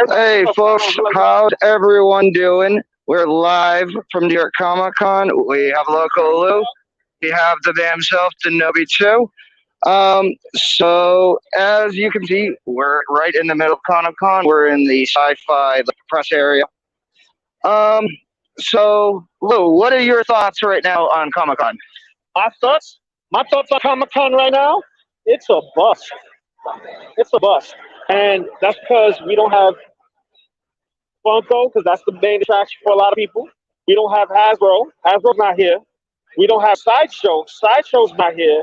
Hey folks, how's everyone doing? We're live from New York Comic Con. We have Loco Lu. We have the man himself, Denobi 2. So as you can see, we're right in the middle of Comic Con. We're in the sci-fi press area. So Lou, what are your thoughts right now on Comic Con? My thoughts on Comic Con right now, it's a bust. It's a bust. And that's because we don't have Funko, because that's the main attraction for a lot of people. We don't have Hasbro. Hasbro's not here. We don't have Sideshow. Sideshow's not here.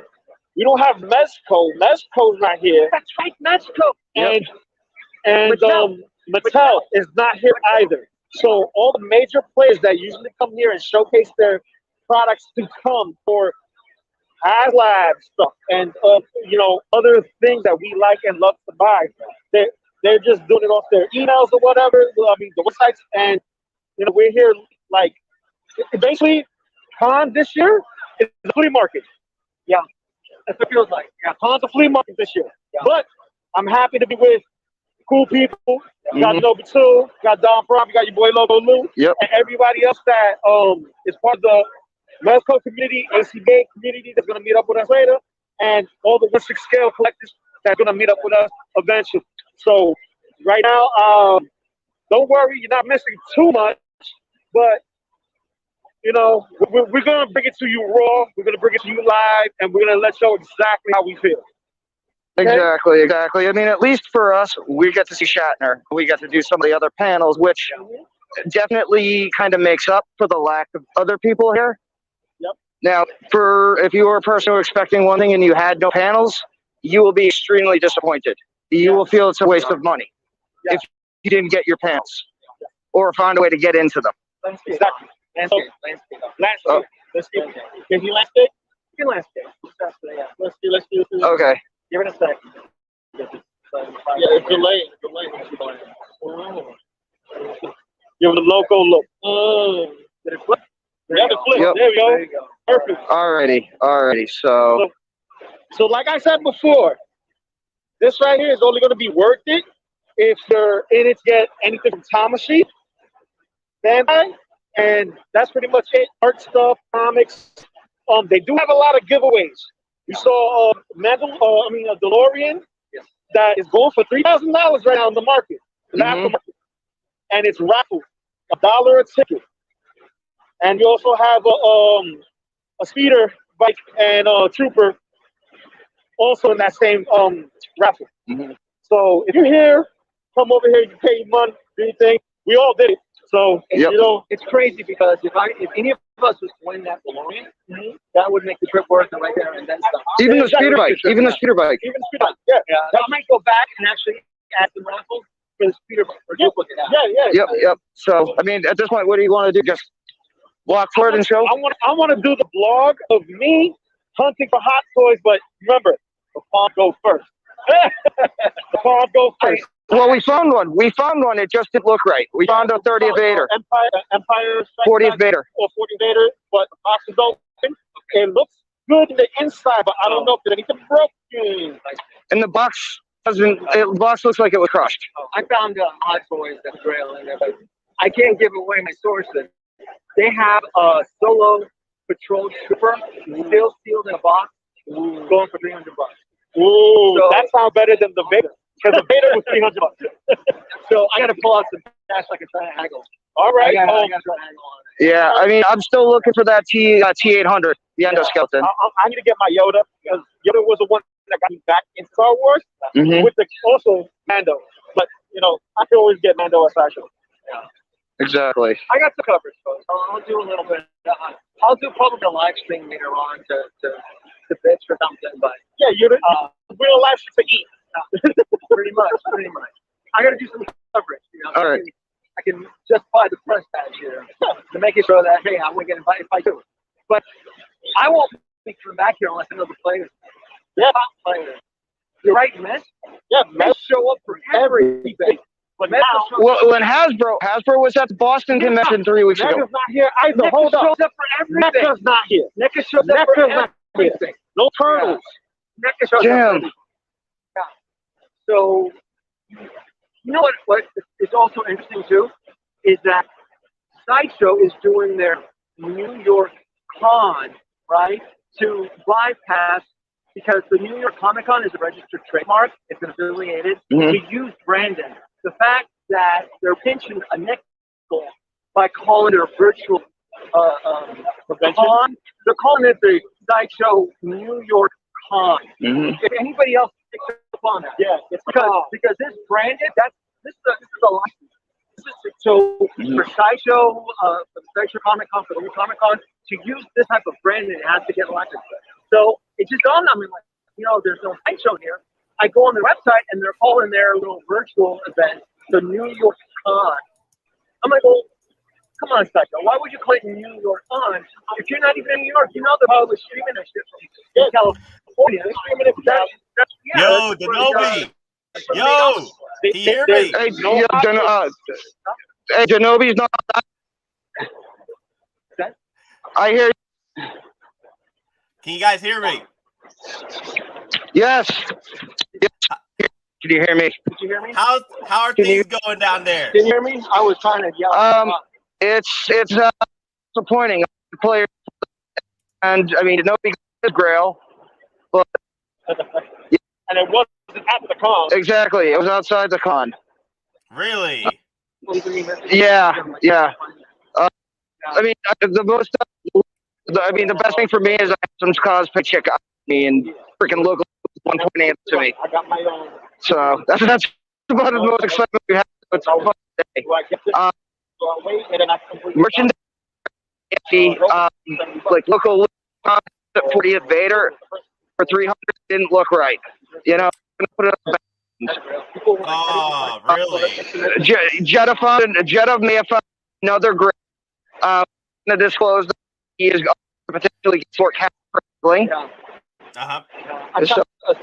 We don't have Mezco. Mezco's not here. That's right, Mezco. And Mattel is not here either. So all the major players that usually come here and showcase their products to come for HasLab stuff and other things that we like and love to buy, they're just doing it off their emails or whatever. I mean, the websites, and we're here like basically Con this year is a flea market. Yeah, that's what it feels like. Yeah, Con's a flea market this year. Yeah. But I'm happy to be with cool people. You got Nobi 2, got Don From, you got your boy Loco Lu, and everybody else that is part of the Mezco community, ACB community that's going to meet up with us later, and all the 1/6 scale collectors that's going to meet up with us eventually. So right now, don't worry, you're not missing too much, but we're going to bring it to you raw, we're going to bring it to you live, and we're going to let you know exactly how we feel. Okay? Exactly. I mean, at least for us, we get to see Shatner. We get to do some of the other panels, which definitely kind of makes up for the lack of other people here. Yep. Now, if you were a person who was expecting one thing and you had no panels, you will be extremely disappointed. You will feel it's a waste of money if you didn't get your panels or find a way to get into them. Exactly. Landscape. Landscape. Can you landscape? You can landscape. Let's do it. Okay. Give it a sec. Yeah, it's delayed. Give it a Loco look. Did it flip? Yeah, it flipped. Yep. There we go. Perfect. Alrighty. So like I said before, this right here is only going to be worth it if you're in it to get anything from Tamashii, Bandai, and that's pretty much it. Art stuff, comics. They do have a lot of giveaways. We saw a DeLorean that is going for $3,000 right now in the market, and it's raffled, $1 a ticket. And you also have a speeder bike and a trooper also in that same raffle. So if you're here, come over here, you pay your money, do your thing. We all did it. So it's crazy because if any of us was to win that DeLorean, that would make the trip worth it right there and then stuff. Even the speeder bike. Yeah. I might go back and actually add some raffles for the speeder bike or duplicate that. Yep. So I mean, at this point, what do you want to do? Just walk forward and show? I want to do the vlog of me hunting for Hot Toys, but remember, the palm goes first. The palm goes first. Well, we found one. It just didn't look right. We found a 30th Vader. Empire 40th Vader. Or 40th Vader, but the box is open. It looks good in the inside, but I don't know if there's anything broken. And the box the box looks like it was crushed. I found Hot Toys that's grail in there, but I can't give away my sources. They have a solo patrol trooper still sealed in a box, going for $300. Ooh, so, that sounds better than the Vader. Because the Vader was $300. So I got to pull out some cash like a triangle. All right. I got a triangle on it. Yeah, I mean, I'm still looking for that T800, the endoskeleton. I need to get my Yoda, because Yoda was the one that got me back in Star Wars with also Mando. But, I can always get Mando at Sideshow. Yeah. Exactly. I got the coverage, folks. I'll do a little bit. I'll do probably a live stream later on to bitch or something. But yeah, we'll live stream to eat. Pretty much. I got to do some coverage. All right. I can justify the press badge here to make it sure that, hey, I won't get invited if I do. But I won't be coming back here unless I know the players. Yeah. Players. You're right, Mess. Yeah, Mess show up for everything. But now, when Hasbro was at the Boston convention 3 weeks ago. NECA's not here either. Hold up. shows up for everything. NECA's not here. NECA shows up for everything. No turtles. NECA shows up for everything. So You know what is also interesting too is that Sideshow is doing their New York Con, right, to bypass, because the New York Comic Con is a registered trademark. It's affiliated. To use Brandon. The fact that they're pinching a nickel by calling it a virtual con, they're calling it the Sideshow New York Con. If anybody else picks up on that, it's because this Brandon, this is a license. So for Sideshow, for the Sideshow Comic Con, for the new Comic Con, to use this type of branding, it has to get licensed. So it just dawned on me, like, there's no Sideshow here. I go on their website and they're calling their little virtual event the New York Con. I'm like, well, come on, Sideshow. Why would you call it New York Con if you're not even in New York? They're probably streaming that shit from California. They're streaming it from Yo, Denobi. Yo, can you hear me? Hey, Denobi's not. I hear you. Can you guys hear me? Yes. Can you hear me? Did you hear me? How are things going down there? Can you hear me? I was trying to yell. It's disappointing. The player, and I mean, Denobi got his Grail, but and it wasn't at the con. Exactly, it was outside the con. Really? Yeah. I mean, the best thing for me is I have some cosplay chick on me and freaking Loco Lu 1.8 to me. I got my own. So that's about the most excitement we have. It's a fun day. Merchandise, like Loco Lu 40th Vader for 300 didn't look right. Put it up. Oh, really? Jetta may have found another great. To disclose that he is potentially short cap. I got a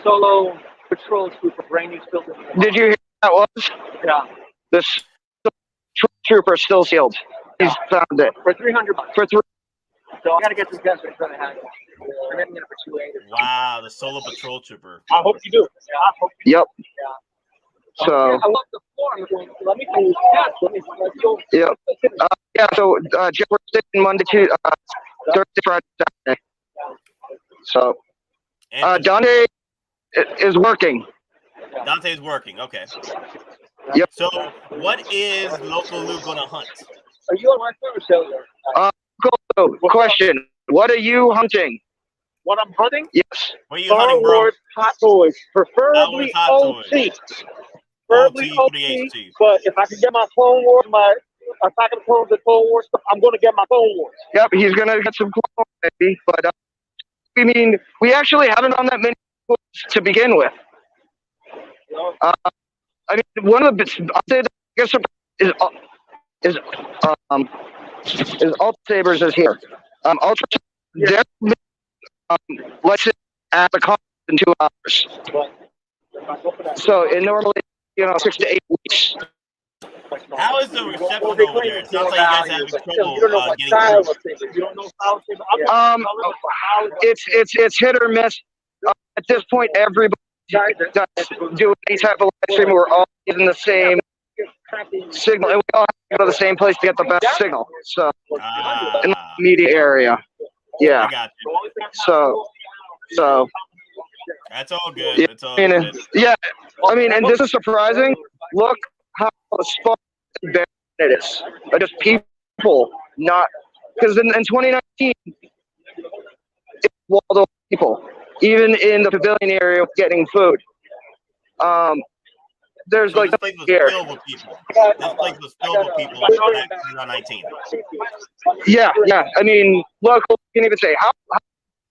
solo patrol trooper, brand new built. Did you hear that was? Yeah. This trooper still sealed. He's found it for $300. For $300. So I gotta get some guys to have it. I'm getting it for $280. Wow, the solo patrol trooper. I hope you do. Yeah, I hope you do. Yep. Yeah. So. I love the form. Let me finish. Let's go. Yep. So Jeff, we're sitting Monday, Tuesday, Thursday, Friday, Saturday. So Dante is working. Dante's working. Okay. Yep. So what is Loco Lu gonna hunt? Are you on Wi-Fi or cellular? Question. What are you hunting? What I'm hunting? Yes. What are you hunting, bro? Wars, Hot Toys, preferably OT. Preferably OT. But if I can get my Clone Wars, a pack of clones and Clone Wars stuff, I'm gonna get my Clone Wars. Yep, he's gonna get some Clone Wars, maybe. But I mean, we actually haven't done that many to begin with. I mean, one of the I guess is Ultra Sabers is here. Ultra let's sit at the con in 2 hours. So it normally 6 to 8 weeks. How is the reception over there? It sounds like you guys are having trouble getting You don't know how it's hit or miss. At this point, everybody that's doing any type of live stream, we're all using the same signal, and we all have to go to the same place to get the best signal. So in the media area, yeah. I got you. So that's all good. Yeah, it's all good. Yeah, I mean, and this is surprising. Look how sparse it is. Just people, not because in 2019, it's walled off people, even in the pavilion area getting food. There's So like this place was here. filled with people. This place was filled with people back in 2019. Yeah. I mean, local can even say how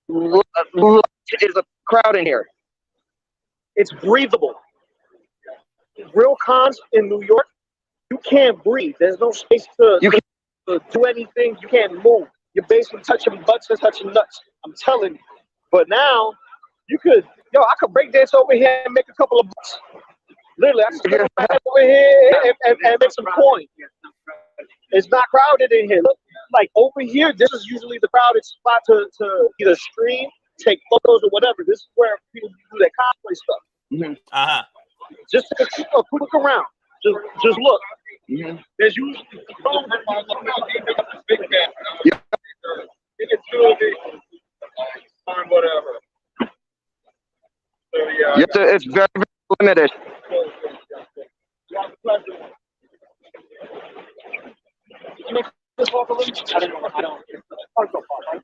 is the crowd in here? It's breathable. Real cons in New York, you can't breathe. There's no space to do anything. You can't move. You're basically touching butts and touching nuts. I'm telling you. But now, I could break dance over here and make a couple of bucks. Literally, I can get over here and make some coin. It's not crowded in here. Look, like over here, this is usually the crowded spot to either stream, take photos, or whatever. This is where people do their cosplay stuff. Uh-huh. Just take a quick look around. Just look. There's usually big fan. Yeah. It's good. Fine, whatever. So yeah. It's very, very limited.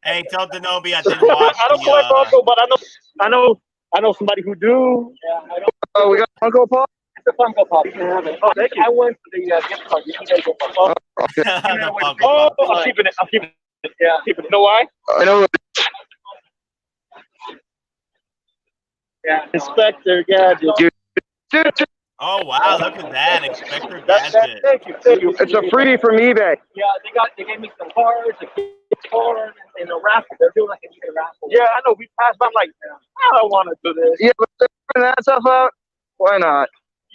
Hey, tell Denobi I didn't watch I don't collect Funko, but I know somebody who do. Yeah, I know. Oh, we got Funko Pop. It's a Funko Pop. You can have it. Oh, thank you. I went to the gift card. You can go for it. Okay. The Funko Oh, Pop. I'm keeping it. I'm keeping it. Yeah, keeping it. You know why? I know. Yeah. Inspector Gadget. Dude, Oh wow, look at that, Inspector That, Gadget. thank you. Thank you. it's a freebie from eBay. Yeah, they gave me some cards, a gift card, and a raffle. They're doing like a eBay raffle. Yeah, I know. We passed by. I'm like, I don't want to do this. Yeah, but figuring that stuff out, why not?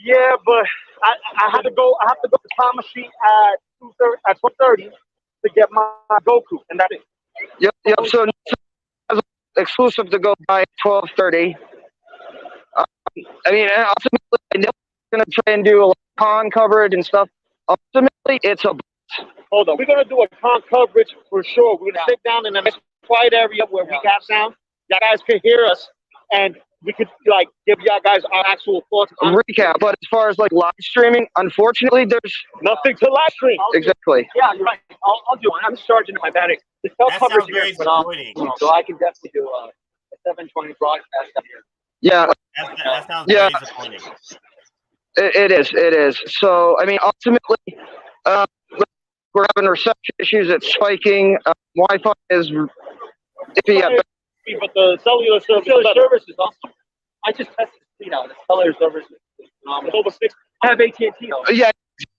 Yeah, but I have to go. I have to go to Thomas Street at 12:30 to get my Goku, and that's it. Yep. So it's exclusive to go by 12:30. I mean, ultimately, I know we're gonna try and do a lot of con coverage and stuff. Ultimately, it's a. Hold on, we're gonna do a con coverage for sure. We're gonna sit down in a nice quiet area where we got sound. Y'all guys can hear us, and we could like give y'all guys our actual thoughts on recap. But as far as like live streaming, unfortunately, there's nothing to live stream. exactly. Yeah, you're right. I'll do it. I'm charging my battery. The cell That coverage sounds very here is phenomenal, disappointing. so I can definitely do a 720 broadcast up here. Yeah, That sounds Yeah. very disappointing. it is. So I mean, ultimately, we're having reception issues. It's spiking. Wi-Fi is iffy at best. But the cellular service is awesome. I just tested the speed out. The cellular service is phenomenal. It's over 6. I have AT&T. Yeah,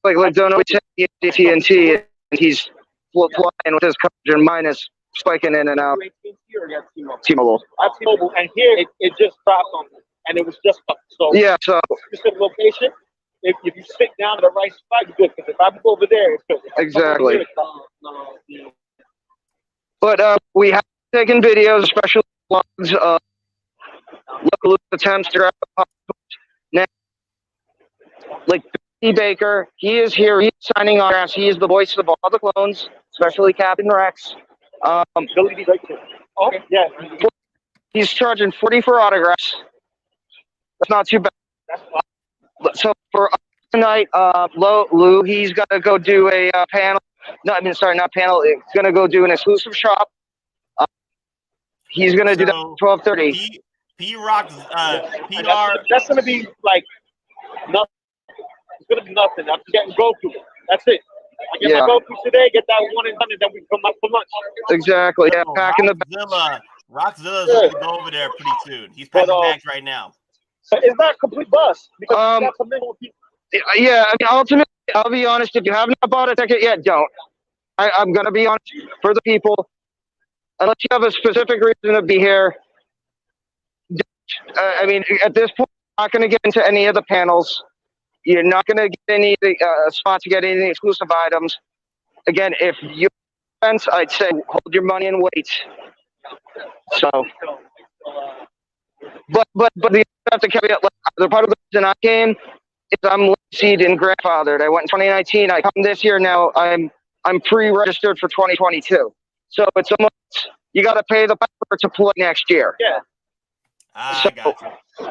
like don't know AT&T, and he's flying with his coverage, and mine is spiking in and out. AT&T or you have T-Mobile? T-Mobile. I have T-Mobile, and here it just dropped on me, and it was just up. So Yeah, so specific location. If you sit down at the right spot, you're good. Because if I go over there, it's good. exactly. But we have taken videos, especially vlogs of Loco Lu attempts to grab the pop. Now, like B. Baker, he is here. He's signing autographs. He is the voice of all the clones, especially Captain Rex. Billy D. Baker. Okay. Yeah. He's charging 40 for autographs. That's not too bad. That's So for tonight, Lou, he's gonna go do a panel. No, I mean, sorry, not panel. He's gonna go do an exclusive shop. He's gonna do that at 12:30. P-Rock's PR. That's gonna be like nothing. It's gonna be nothing. I'm just getting Goku. That's it. I get my Goku today. Get that one and done, and then we come out for lunch. Exactly. Yeah, packing the. Rockzilla's going to go over there pretty soon. He's packing bags right now. It's not a complete bust because we got some little people. Yeah, I mean, ultimately, I'll be honest. If you have not bought a ticket yet, don't. I'm gonna be honest for the people. Unless you have a specific reason to be here. I mean, at this point, you're not gonna get into any of the panels. You're not gonna get any spots to get any exclusive items. Again, if you fence, I'd say hold your money and wait. So, but the have to caveat, the part of the reason I came is I'm seed and grandfathered. I went in 2019. I come this year now. I'm pre-registered for 2022. So it's almost you got to pay the piper to play next year. Yeah. I got you.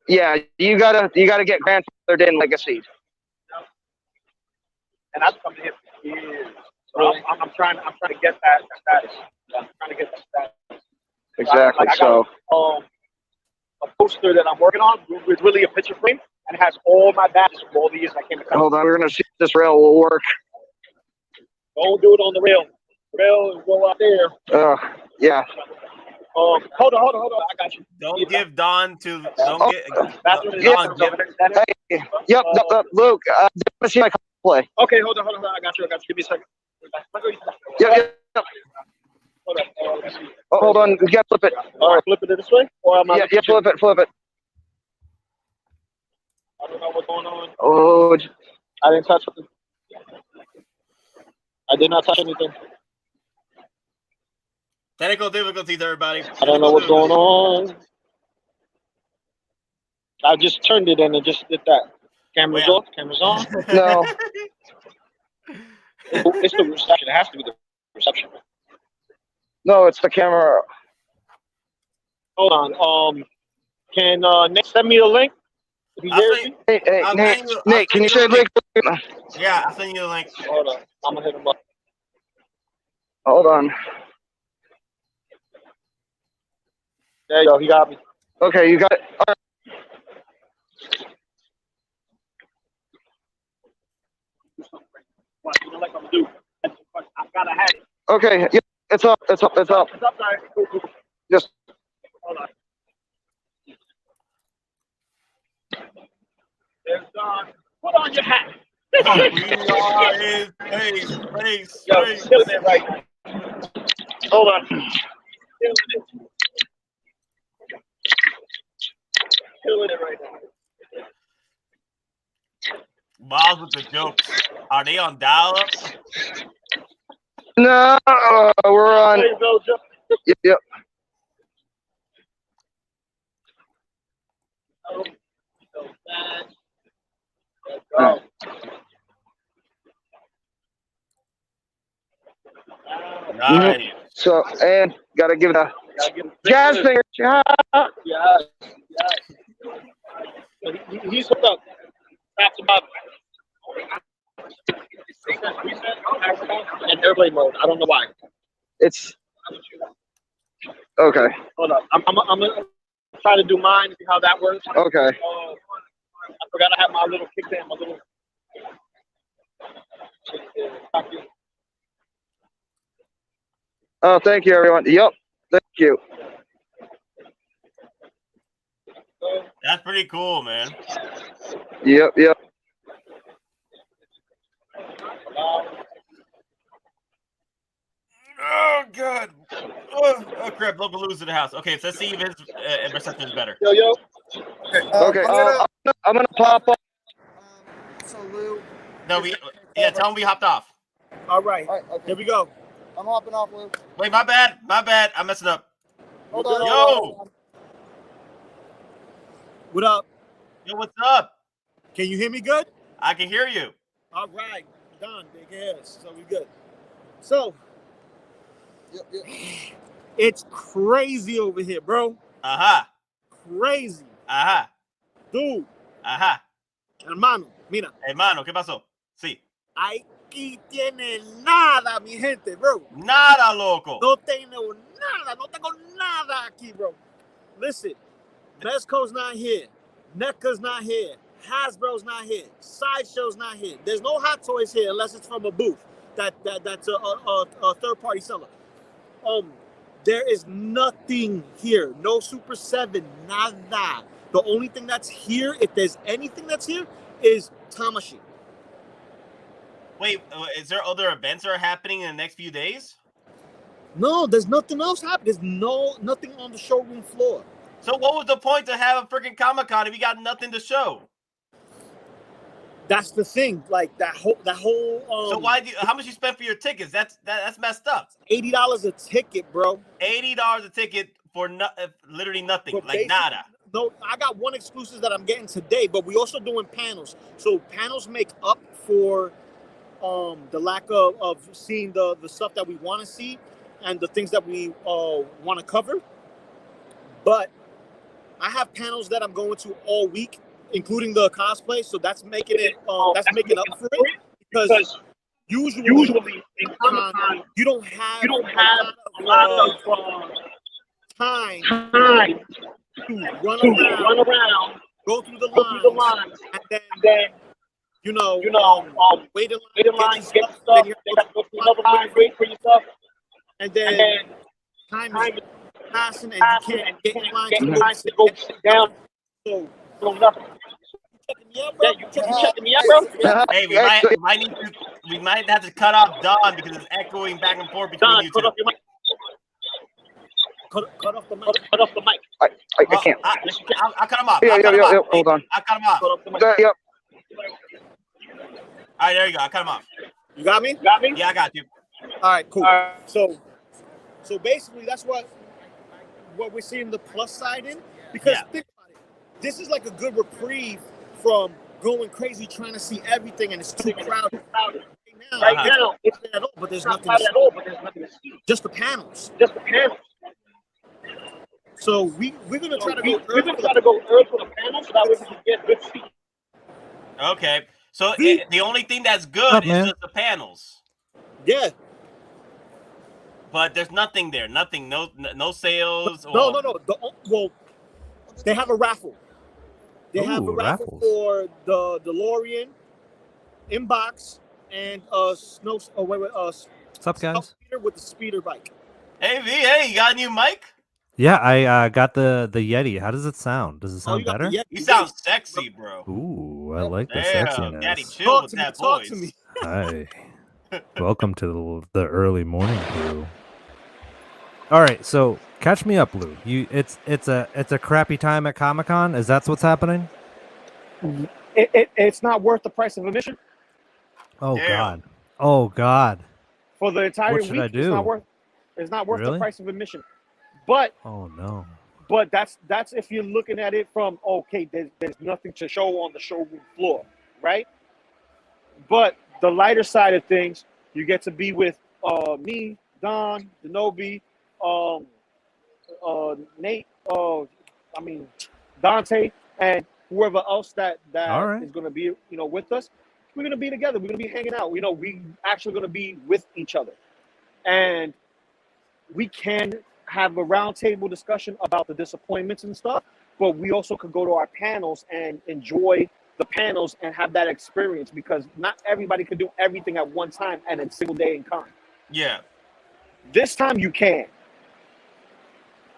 Yeah, you gotta get grandfathered in like a seed. And I've come here for years. So I'm trying to get that status. I'm trying to get that status. Exactly. I got a poster that I'm working on with really a picture frame, and it has all my badges from all the years I came to. Hold on, we're gonna see if this rail will work. Don't do it on the rail. Rail will go out there. Yeah. Hold on. I got you. Don't give Don to. Don't get. That's what it is. Don, give it. Hey, yep, Luke. I want to see my play. Okay, hold on. I got you. Give me a second. Yep. Hold on. Oh, hold on. We gotta flip it. All right, flip it this way? Or am I Yeah, flip it. I don't know what's going on. Oh, I didn't touch something. I did not touch anything. Technical difficulties, everybody. I don't know what's going on. I just turned it and it just did that. Cameras Well. off. Cameras on. No. It's the reception. It has to be the reception. No, it's the camera. Hold on. Can Nick send me the link? If he hears me? Hey, I'll Nate, send you- Nate, can you send link? Yeah, I'll send you the link. Hold on. I'm gonna hit him up. Hold on. There you go. He got me. Okay, you got it. All right. What? You know, like I'm due. I gotta have it. Okay, yeah, it's up. It's up. It's up. It's up there. Cool, cool. Just Hold on. There's put on your hat. We are in space. Yo, killing it right now. Hold on. Killing it. Killing it right now. Miles with the jokes. Are they on dial-up? no, we're on. There you go, Joe. Yep. Oh, so bad. Let's go. Nice. So, and gotta give it a Gotta give him jazz finger. Yes. He's hooked up. Back to bottom. And airplane mode. I don't know why. It's okay. Hold up. I'm gonna try to do mine. See how that works. Okay. I forgot I have my little kickstand. My little. Oh, thank you, everyone. Yep. Thank you. That's pretty cool, man. Yep. Oh, God. Oh, crap. Loco Lu's in the house. Okay, so let's see if his reception is better. Yo. Okay. I'm gonna pop up. So Lou. No, tell him we hopped off. All right. All right, okay. Here we go. I'm hopping off, Lou. Wait, my bad. I'm messing up. Hold on. Yo. What up? Yo, what's up? Can you hear me good? I can hear you. All right. Done. Big ass. So we good. So Yep. it's crazy over here, bro. Ajá. Crazy. Ajá. Dude. Ajá. Hermano, mira. Hermano, ¿qué pasó? Sí. Aquí tiene nada, mi gente, bro. Nada, loco. No tengo nada aquí, bro. Listen, Mezco's not here. NECA's not here. Hasbro's not here. Sideshow's not here. There's no Hot Toys here unless it's from a booth that's a third-party seller. There is nothing here. No Super 7, nada. The only thing that's here, if there's anything that's here, is Tamashi. Wait, is there other events that are happening in the next few days? No, there's nothing else happening. There's nothing on the showroom floor. So what was the point to have a freaking Comic-Con if you got nothing to show? That's the thing. Like that whole. So how much you spent for your tickets? That's messed up. $80 a ticket, bro. $80 a ticket for literally nothing, But like nada. No, I got one exclusive that I'm getting today, but we also doing panels. So panels make up for the lack of seeing the stuff that we want to see and the things that we want to cover. But I have panels that I'm going to all week, including the cosplay. So that's making it making up for it because usually in Comic-Con you don't have a lot of time to run around, go through the lines, and then wait in line, get stuff. Then you have to go through another line, wait for your stuff, and then time is passing, and you can't get in line to go sit down. So nothing. You checking me out, bro? Hey, we might have to cut off Don because it's echoing back and forth between you two. Cut off your mic. Cut off the mic. Cut off the mic. I can't. I'll cut him off. Yeah, hold on. I'll cut him off. Yep. All right, there you go. I'll cut him off. You got me? Yeah, I got you. All right, cool. So basically, that's what we're seeing the plus side in, because think about it. This is like a good reprieve from going crazy trying to see everything, and it's too crowded. Right now, it's not at all, but there's nothing at all, but there's nothing to see. just the panels. Just the panels. So we're gonna try to go. We're gonna try to go early for the panels so that way we can get good seats. Okay. So the only thing that's good is just the panels. Yeah. But there's nothing there. Nothing. No sales. No. Well, they have a raffle. They have a raffle raffles. for the DeLorean inbox and What's up, guys? speeder with the speeder bike. Hey V, hey, you got a new mic? Yeah, I got the Yeti. How does it sound? Does it sound better? You sound sexy, bro. Ooh, I like the Damn, sexiness. Daddy, chill Talk with to me. that Talk voice. to me. Hi. Welcome to the early morning crew. All right, so catch me up, Lou. It's a crappy time at Comic-Con. Is that what's happening? It's not worth the price of admission Oh Damn. God. Oh God. for the entire What week. should I do? It's not worth Really? the price of admission. But Oh no. that's if you're looking at it from okay, there's nothing to show on the showroom floor, right? But the lighter side of things, you get to be with me, Don, Denobi, Nate, Dante, and whoever else that All right. is going to be with us. We're going to be together. We're going to be hanging out. We actually going to be with each other, and we can have a roundtable discussion about the disappointments and stuff. But we also could go to our panels and enjoy the panels and have that experience, because not everybody can do everything at one time and a single day in con. Yeah. This time you can.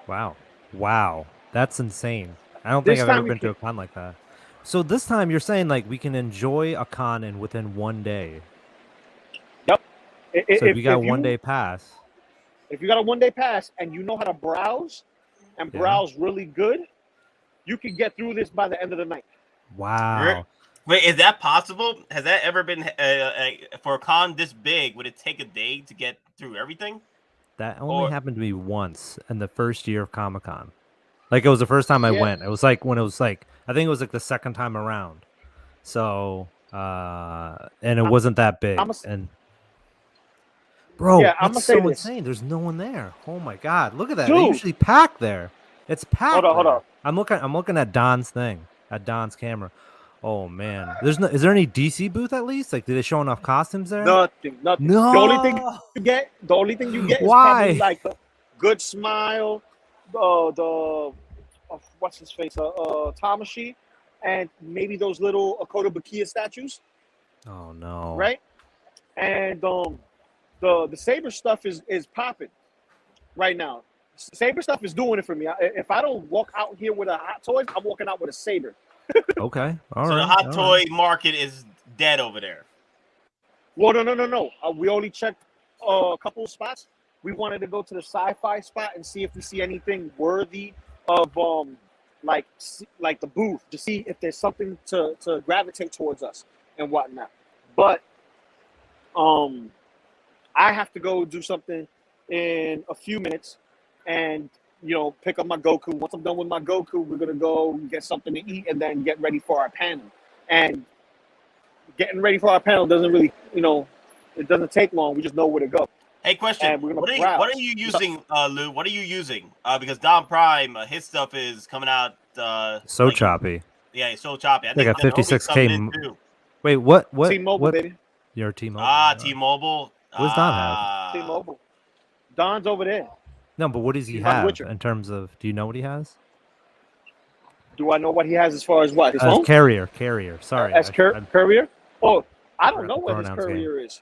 Wow. That's insane. I don't think This I've time ever we been to a con like that. So this time you're saying like we can enjoy a con in within one day. So if you got a 1 day pass. If you got a 1 day pass and you know how to browse and browse really good, you can get through this by the end of the night. Wow. Wait, is that possible? Has that ever been for a con this big? Would it take a day to get through everything? That only happened to me once in the first year of Comic-Con. Like it was the first time I went. It was like when it was like I think it was like the second time around. So and it wasn't that big. And bro, I'm it's say so this. insane. There's no one there. Oh my God, look at that. Dude. They usually pack there. It's packed. Hold on. I'm looking at Don's thing, at Don's camera. Oh man, is there any DC booth at least? Like, did they show enough costumes there? Nothing. No. The only thing you get is Why? probably like a good smile, what's his face, Tamashi, and maybe those little Akoto Bakia statues, Oh no. right? And the Saber stuff is popping right now. Saber stuff is doing it for me. If I don't walk out here with a Hot Toys, I'm walking out with a Saber. Okay. All So right. the hot all toy right. market is dead over there. Well, no. We only checked a couple of spots. We wanted to go to the sci-fi spot and see if we see anything worthy of like the booth, to see if there's something to gravitate towards us and whatnot. But I have to go do something in a few minutes and pick up my Goku. Once I'm done with my Goku, we're gonna go get something to eat and then get ready for our panel. And getting ready for our panel doesn't really, it doesn't take long. We just know where to go. Hey, question. And we're gonna What are you using, Lou? What are you using? Because Don Prime, his stuff is coming out. So choppy. Yeah, it's so choppy. I Like think a 56K. Wait, what? T-Mobile, what? baby. Your T-Mobile. T-Mobile. What does Don have? T-Mobile. Don's over there. No, but what does he He's on have Witcher. in terms of? Do you know what he has? Do I know what he has as far as what? His As phone? carrier. Sorry. As courier? Oh, I don't know what his Pronouns courier is.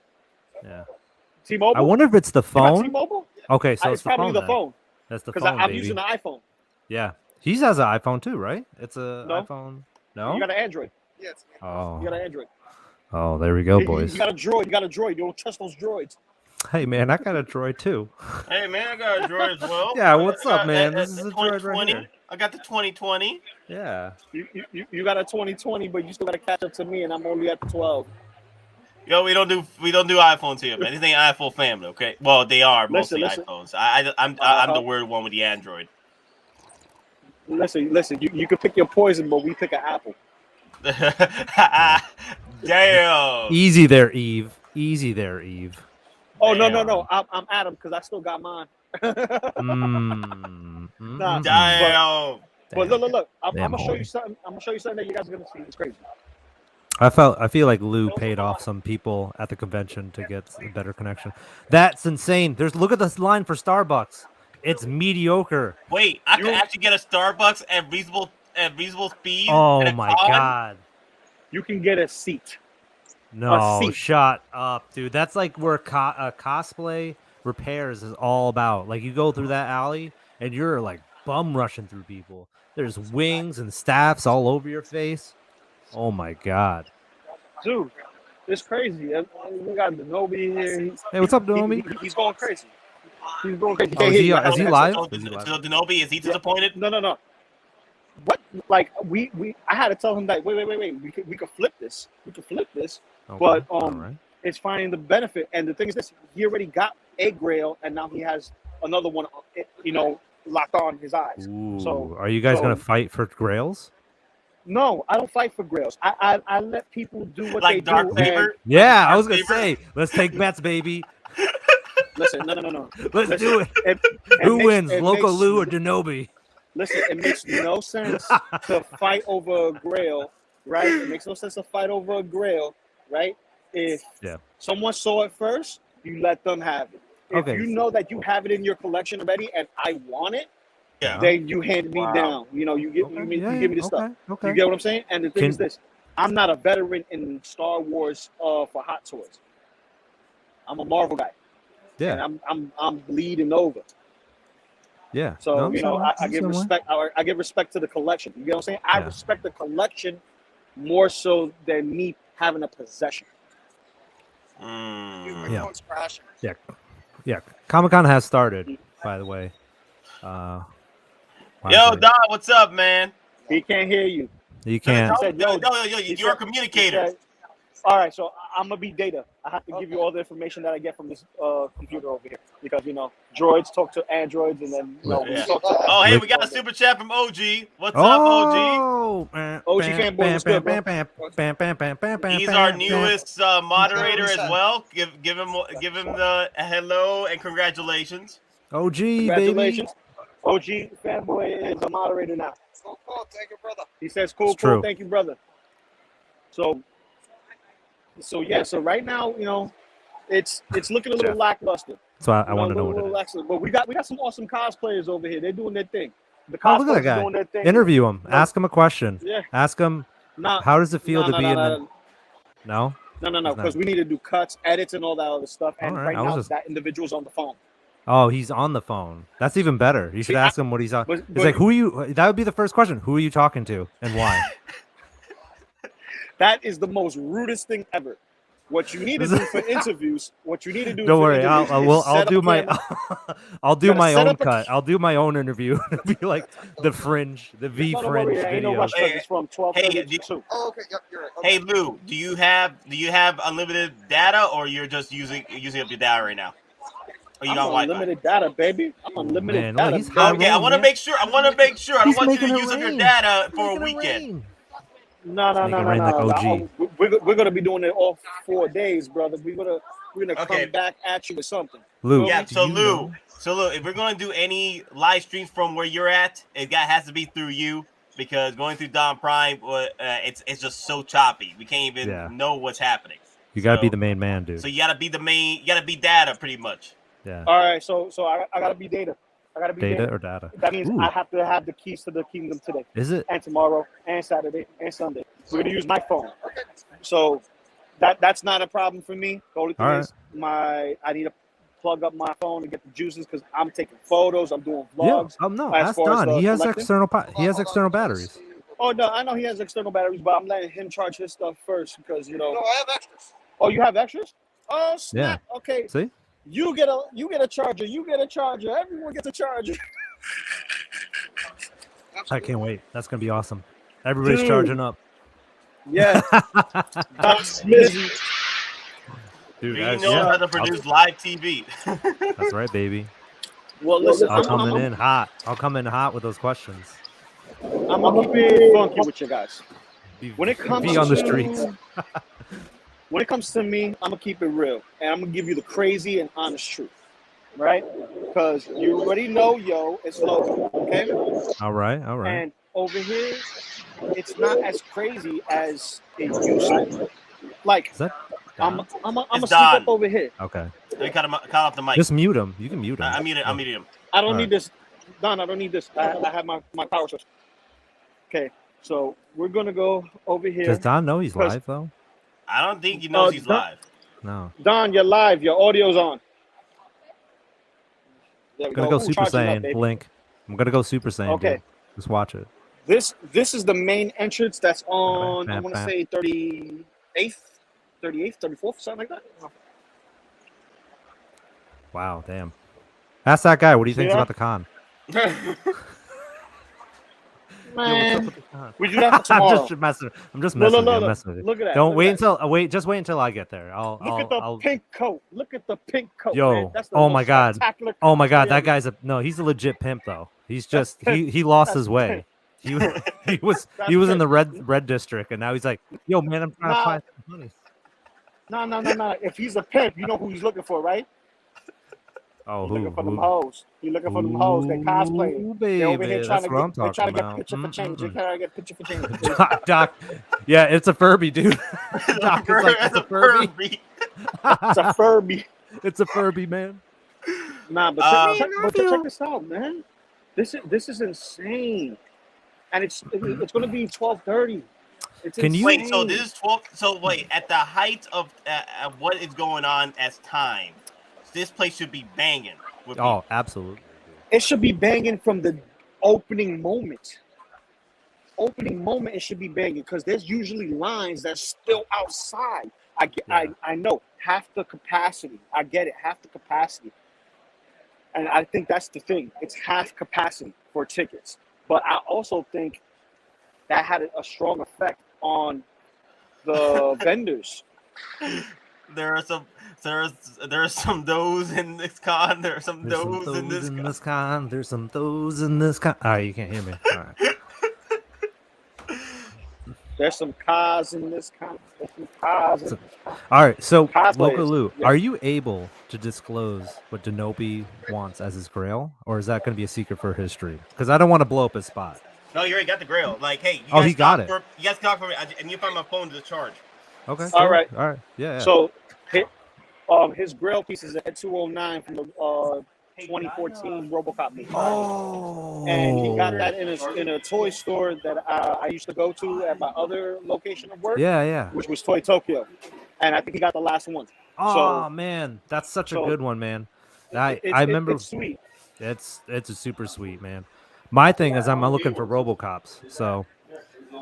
Yeah. T-Mobile? I wonder if it's the You got phone. T-Mobile? Okay, so It's it's the probably phone. the then. phone. That's the Because phone, I'm baby. using the iPhone. Yeah, he has an iPhone too, right? It's a No. iPhone. No. You got an Android. Yeah, it's Oh. You got an Android. Oh, there we go, You boys. got a droid. You got a droid. You don't trust those droids. Hey, man, I got a droid too. Hey, man, I got a droid as well. Yeah, what's I up, got man? This is a droid right 2020. here. I got the 2020. Yeah. You got a 2020, but you still got to catch up to me, and I'm only at the 12. Yo, we don't do iPhones here, man. This ain't iPhone family, okay? Well, they are mostly Listen. iPhones. I'm the weird one with the Android. Listen. You can pick your poison, but we pick an apple. Damn. Easy there, Eve. Easy there, Eve. Oh no! I'm Adam because I still got mine. Nah, Damn. but look! I'm Damn gonna show homie. you something. I'm gonna show you something that you guys are gonna see. It's crazy. I feel like Lou paid off some people at the convention to get a better connection. That's insane. Look at this line for Starbucks. It's mediocre. Wait, I could actually get a Starbucks at reasonable speed. Oh at a my con? god. You can get a seat. No, seat. shut up, dude. That's like where cosplay repairs is all about. Like you go through that alley and you're like bum rushing through people. There's wings and staffs all over your face. Oh my god. Dude, it's crazy. We got Denobi here. Hey, what's up, Denobi? He's going crazy. He's going crazy. Oh, is he live? So, Is he live? so Denobi, is he disappointed? No. What? Like I had to tell him that. Wait. We could flip this. Okay, But alright. it's finding the benefit. And the thing is this: he already got a Grail, and now he has another one. Locked on his eyes. Ooh, So are you guys gonna fight for grails? no, I don't fight for Grails. I let people do what Like they Dark do. Weaver? Yeah, I Dark was gonna Saber? say, let's take bets, baby. Listen, no. Let's do it. It Who makes- wins, it Loco makes- Lu or Denobi? Listen, it makes no sense to fight over a Grail, right? It makes no sense to fight over a Grail, right? If someone saw it first, you let them have it. If Okay. you know that you have it in your collection already and I want it, Yeah. then you hand me down. You give me the stuff. Okay. You get what I'm saying? And the thing Can- is this: I'm not a veteran in Star Wars for Hot Toys. I'm a Marvel guy, Yeah. and I'm bleeding over. Yeah. So No, I give respect. I give respect to the collection. You get what I'm saying? I Yeah. respect the collection more so than me having a possession. Yeah. Yeah. Comic-Con has started, by the way. Yo, Honestly. Don, what's up, man? He can't hear you. You can't. He said, Yo, he you're a said- communicator. he said, all right, so I'm gonna be data. I have to give you all the information that I get from this computer over here because droids talk to androids, and then we Yeah. talk to. Oh, hey, we got a super chat from OG. What's up, OG? OG fanboy, what's good, bro? He's our newest moderator as well. Give him the hello and congratulations. OG, baby. Congratulations. OG fanboy is a moderator now. Cool, thank you, brother. He says, "Cool, It's true. thank you, brother." So right now, it's looking a little lackluster. So I want to know what it is. Lackluster. But we got some awesome cosplayers over here. They're doing their thing. The Oh, look at cosplayers that guy. doing their thing. Interview him. Ask him a question. Yeah. Ask him, Nah, how does it feel to no, be no, in no, the... No? No, because we need to do cuts, edits, and all that other stuff. And All right, right I was now, just- that individual's on the phone. Oh, he's on the phone. That's even better. You should ask him what he's on. but- It's like, who are you... That would be the first question. Who are you talking to and why? That is the most rudest thing ever. What you need to do for interviews, Don't for worry, interviews I'll is set do up my camera. I'll do Gotta my set own up a- cut. I'll do my own interview. It'll be like the fringe, the V No, don't fringe worry, ain't no video. rush 'cause it's from 12:30 to 2. Oh, okay, yep, you're right. Okay. Hey, Lou, do you have unlimited data, or you're just using up your data right now? Or you I'm got on Wi-Fi? unlimited data, baby. I'm on unlimited Man, look, data. he's baby. high Okay, I roll, want to man. make sure. I don't He's want you making to it use up your rain. data for a Making it weekend. rain. No. Make it rain like OG. We're gonna be doing it all 4 days, brother. We're gonna Okay. come back at you with something. Lou, Yeah. do So you Lou, know- if we're gonna do any live streams from where you're at, has to be through you because going through Don Prime, it's just so choppy. We can't even know what's happening. You gotta be So- the main man, dude. So you gotta be the main. You gotta be data pretty much. Yeah. All right, so I gotta be data. I gotta be Data data. or data? That means Ooh. I have to have the keys to the kingdom today Is it? and tomorrow and Saturday and Sunday. We're gonna use my phone. So that's not a problem for me. The only thing All right. is I need to plug up my phone and get the juices because I'm taking photos. I'm doing Yeah. vlogs. No, as that's far as done. the He has collecting. he has external batteries. Oh no, I know he has external batteries, but I'm letting him charge his stuff first because No, I have extras. Oh, you have extras? Oh snap! Okay, See? you get a charger. You get a charger. Everyone gets a charger. I can't wait. That's gonna be awesome. Everybody's Dude. charging up. Yeah, that's busy. Dude, He that's, knows how to produce live TV. that's right, baby. Well, listen, I'll come in hot. I'll come in hot with those questions. I'm gonna keep it funky with you guys. When it comes Be on the to- streets. When it comes to me, I'm gonna keep it real, and I'm gonna give you the crazy and honest truth, right? Because you already know, it's Loco, okay? All right. And over here, it's not as crazy as it used to. Like, Is that I'm Don? gonna It's speak Don. up over here. Okay. You cut off the mic. Just mute him. You can mute him. I muted him. I don't All need right. this, Don. I don't need this. I have my power switch. Okay, so we're gonna go over here. Does Don know he's 'Cause- live though? I don't think he knows he's Don- live. No. Don, you're live. Your audio's on. There we I'm gonna go Ooh, Super charging up, Saiyan. baby. Link. I'm gonna go Super Saiyan. Okay. Dude. Just watch it. This is the main entrance that's on, I Bam, want to bam. say 38th, 34th, something like that. Wow. Damn. Ask that guy what he thinks that? about the con. Man, we do that for I'm tomorrow. just messing. I'm just No, messing. no, with you. no, I'm messing with you. Look at that. Don't look wait at that. until wait. Just wait until I get there. Look at the pink coat. Look at the pink coat. Yo, man. That's the oh most my God. spectacular Oh my God, coat that guy's he's a legit pimp though. He's just pimp. he lost That's his way. pimp. He was That's he was in the pimp. red district and now he's like, yo man, I'm trying to Nah. find some money. No. If he's a pimp, you know who he's looking for, right? Oh, He's looking for them who? hoes. He's looking for them hoes. They cosplay. Ooh, They're over here baby, trying that's to what I'm get. They're trying talking to get about. picture for change. They're trying to get picture for change. Doc, yeah, it's a Furby, dude. Doc is like, it's a Furby. It's a Furby. It's a Furby, man. Nah, but check this out, man. This is insane, and it's going to be 12:30. Can you- Wait, so this is 12. So wait, at the height of what is going on as time, this place should be banging. with Oh, people. absolutely. It should be banging from the opening moment. It should be banging because there's usually lines that's still outside. I know half the capacity. I get it, half the capacity. And I think that's the thing. It's half capacity for tickets. But I also think that had a strong effect on the vendors. There are some those in this con. There are some There's some those in this con. con. There's some those in this con. Oh, you can't hear me. All right. There's some cars in this con. There's some cars in All right. So, Cosplayers. Loco Lu, Yeah. are you able to disclose what Denobi wants as his grail, or is that going to be a secret for his stream? Because I don't want to blow up his spot. No, you already got the grill. Like, hey, you Oh, guys he got talk you guys talk for me, and you find my phone to charge. Okay. All cool. right. All right. Yeah. yeah. So, his grill piece is at 209 from the 2014 RoboCop movie. Oh. And he got that in a toy store that I used to go to at my other location of work, Yeah. Yeah. which was Toy Tokyo. And I think he got the last one. Oh man, that's such a so- good one, man. I It's remember. it's sweet. It's a super sweet, man. My thing is I'm looking for RoboCops. So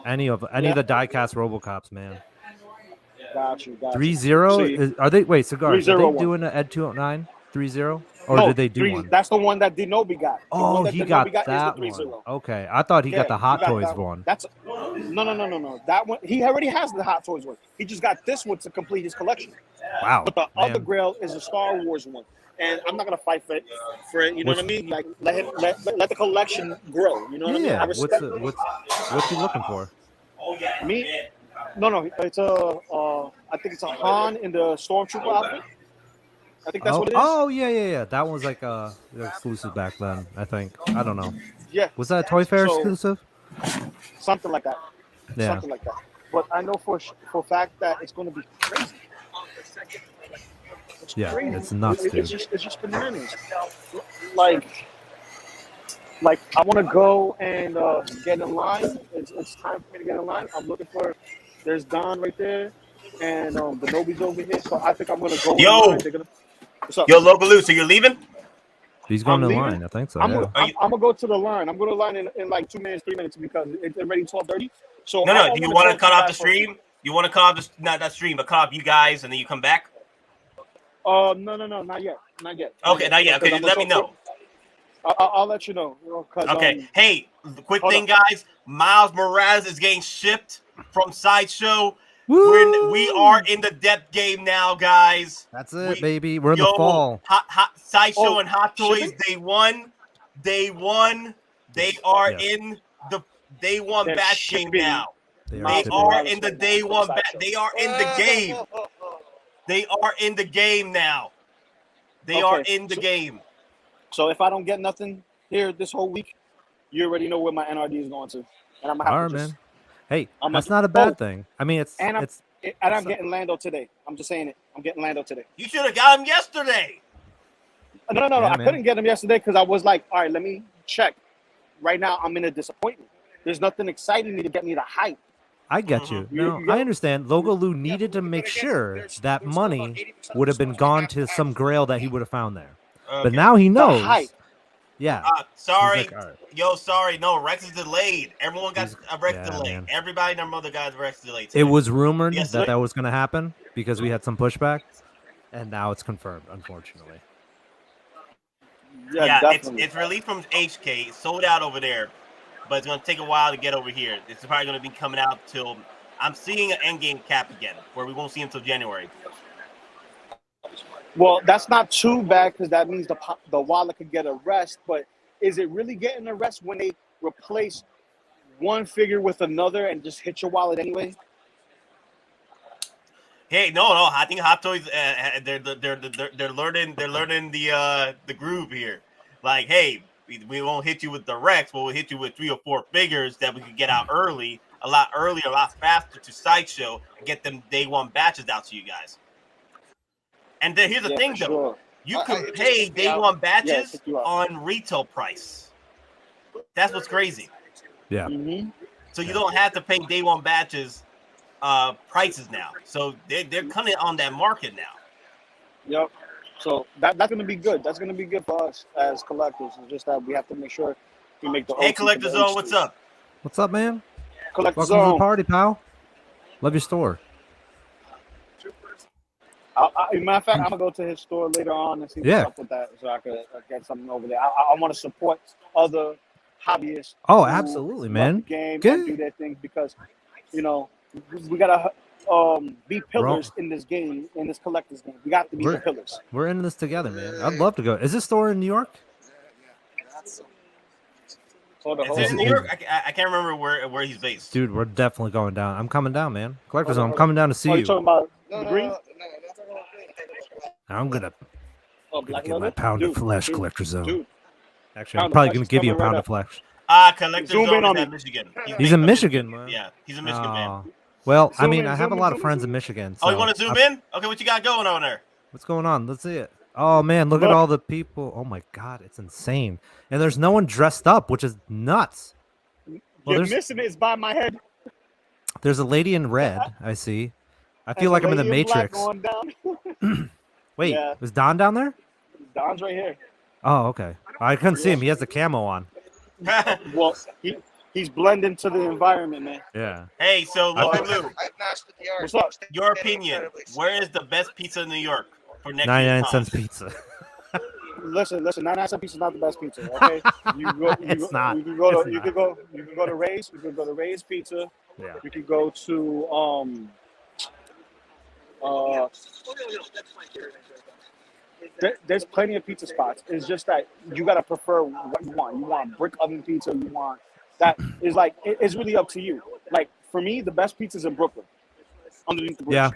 any of the diecast RoboCops, man. Got you. 3-0? See, Are they Cigars? Are they 301. doing an Ed 209 3-0? Or no, did they do three- one? That's the one that Denobi got. The Oh, one that he Denobi got is the that 3-0. one. Okay, I thought he got the Yeah, Hot he got Toys that one. That's no. That one he already has the Hot Toys one. He just got this one to complete his collection. Wow. But the man. other Grail is a Star Wars one, and I'm not gonna fight for it. You know what I mean? Like let the collection grow. You know what I mean? Yeah. I What's respect he looking for? me. No, it's I think it's a Han in the Stormtrooper outfit. I think that's what it is. Oh yeah. That one was like exclusive back then, I think. I don't know. Yeah, Was that a Toy Fair So- exclusive? something like that. Yeah. Something like that. But I know for a fact that it's going to be crazy. It's Yeah, crazy. it's nuts, dude. It's just bananas. Like I want to go and get in line. It's time for me to get in line. I'm looking for. There's Don right there, and the Nobi's over here. So I think I'm gonna go. Yo! in line. They're gonna, what's up? Yo, Loco Lu, so you're leaving? He's going I'm in leaving. line, I think so. I'm Yeah. gonna go to the line. I'm gonna line in like 2 minutes, 3 minutes because it's already 12:30. So No. Do you want to cut off the stream? stream? You want to cut off not that stream, but cut off you guys, and then you come back? No, not yet. Okay, not yet. Okay, Because I'm let me gonna- know. I'll let you know. 'Cause, Okay. Hey, the quick hold thing, on. guys. Miles Morales is getting shipped from Sideshow. Woo! We are in the depth game now, guys. That's it, we- baby. We're in the fall. Hot Sideshow Oh, and Hot Toys. shipping? Day one. They are Yes. in the day one They're batch game shipping. now. They shipping. are in the day one. They are in the game. They are in the game now. They are in the game. So if I don't get nothing here this whole week, you already know where my NRD is going to, and I'm gonna have to just. Man. Hey, that's not a bad thing. I mean, I'm getting Lando today. I'm just saying it. I'm getting Lando today. You should have got him yesterday. No. I couldn't get him yesterday because I was like, all right, let me check. Right now, I'm in a disappointment. There's nothing exciting me to get me the hype. I get you. No, I understand. Loco Lu needed to make sure that money would have been gone to some grail that he would have found there. But now he knows. Yeah. Sorry. Like, sorry. No, Rex is delayed. Everyone got a Rex delay. Man. Everybody and their mother got a Rex delayed. It was rumored that was going to happen because we had some pushback, and now it's confirmed, unfortunately. Yeah, it's released from HK, sold out over there, but it's going to take a while to get over here. It's probably going to be coming out till I'm seeing an endgame cap again, where we won't see him until January. Well, that's not too bad because that means the wallet could get a rest. But is it really getting a rest when they replace one figure with another and just hit your wallet anyway? Hey, no. I think Hottoys they're learning the groove here. Like, hey, we won't hit you with the Rex, but we'll hit you with 3 or 4 figures that we can get out early, a lot earlier, a lot faster to Sideshow and get them day one batches out to you guys. And then here's the thing, though. Sure. You can pay day one batches on retail price. That's what's crazy. Yeah. Mm-hmm. So you don't have to pay day one batches prices now. So they're coming on that market now. Yep. So that's going to be good. That's going to be good for us as collectors. It's just that we have to make sure we make the. Hey, Collector Zone, what's up? What's up, man? Collector Welcome to the party, pal. Love your store. As a matter of fact, I'm gonna go to his store later on and see what's up with that, so I could get something over there. I want to support other hobbyists. Oh, absolutely, man. The game and do their things because, we gotta be pillars in this game, in this collector's game. We got to be the pillars. We're in this together, man. I'd love to go. Is this store in New York? Is it New York? I can't remember where he's based. Dude, we're definitely going down. I'm coming down, man. Collector Zone, I'm coming down to see you. You talking about green? I'm gonna get my pound of flesh, Collector Zone. Dude. Actually, I'm probably gonna give you a pound of flesh. Collector Zone is in Michigan. He's in Michigan, man. Yeah, he's a Michigan man. Well, I mean, I have a lot of friends in Michigan. So you want to zoom in? Okay, what you got going on there? What's going on? Let's see it. Oh man, look at all the people. Oh my God, it's insane. And there's no one dressed up, which is nuts. Well, you're missing it. It's by my head. There's a lady in red. I see. I feel like I'm in the Matrix. Wait, is Don down there? Don's right here. Oh, okay. I couldn't see him. He has the camo on. Well, he's blending to the environment, man. Yeah. Hey, so Loco Lu, what's up? Your opinion? Where is the best pizza in New York for next 99-cent pizza? Listen. 99-cent pizza is not the best pizza. Okay, It's not. You can go to Ray's. You can go to Ray's Pizza. Yeah. You can go to there's plenty of pizza spots. It's just that you gotta prefer what you want. You want brick oven pizza. You want that is like it's really up to you. Like for me, the best pizza's in Brooklyn, underneath the bridge.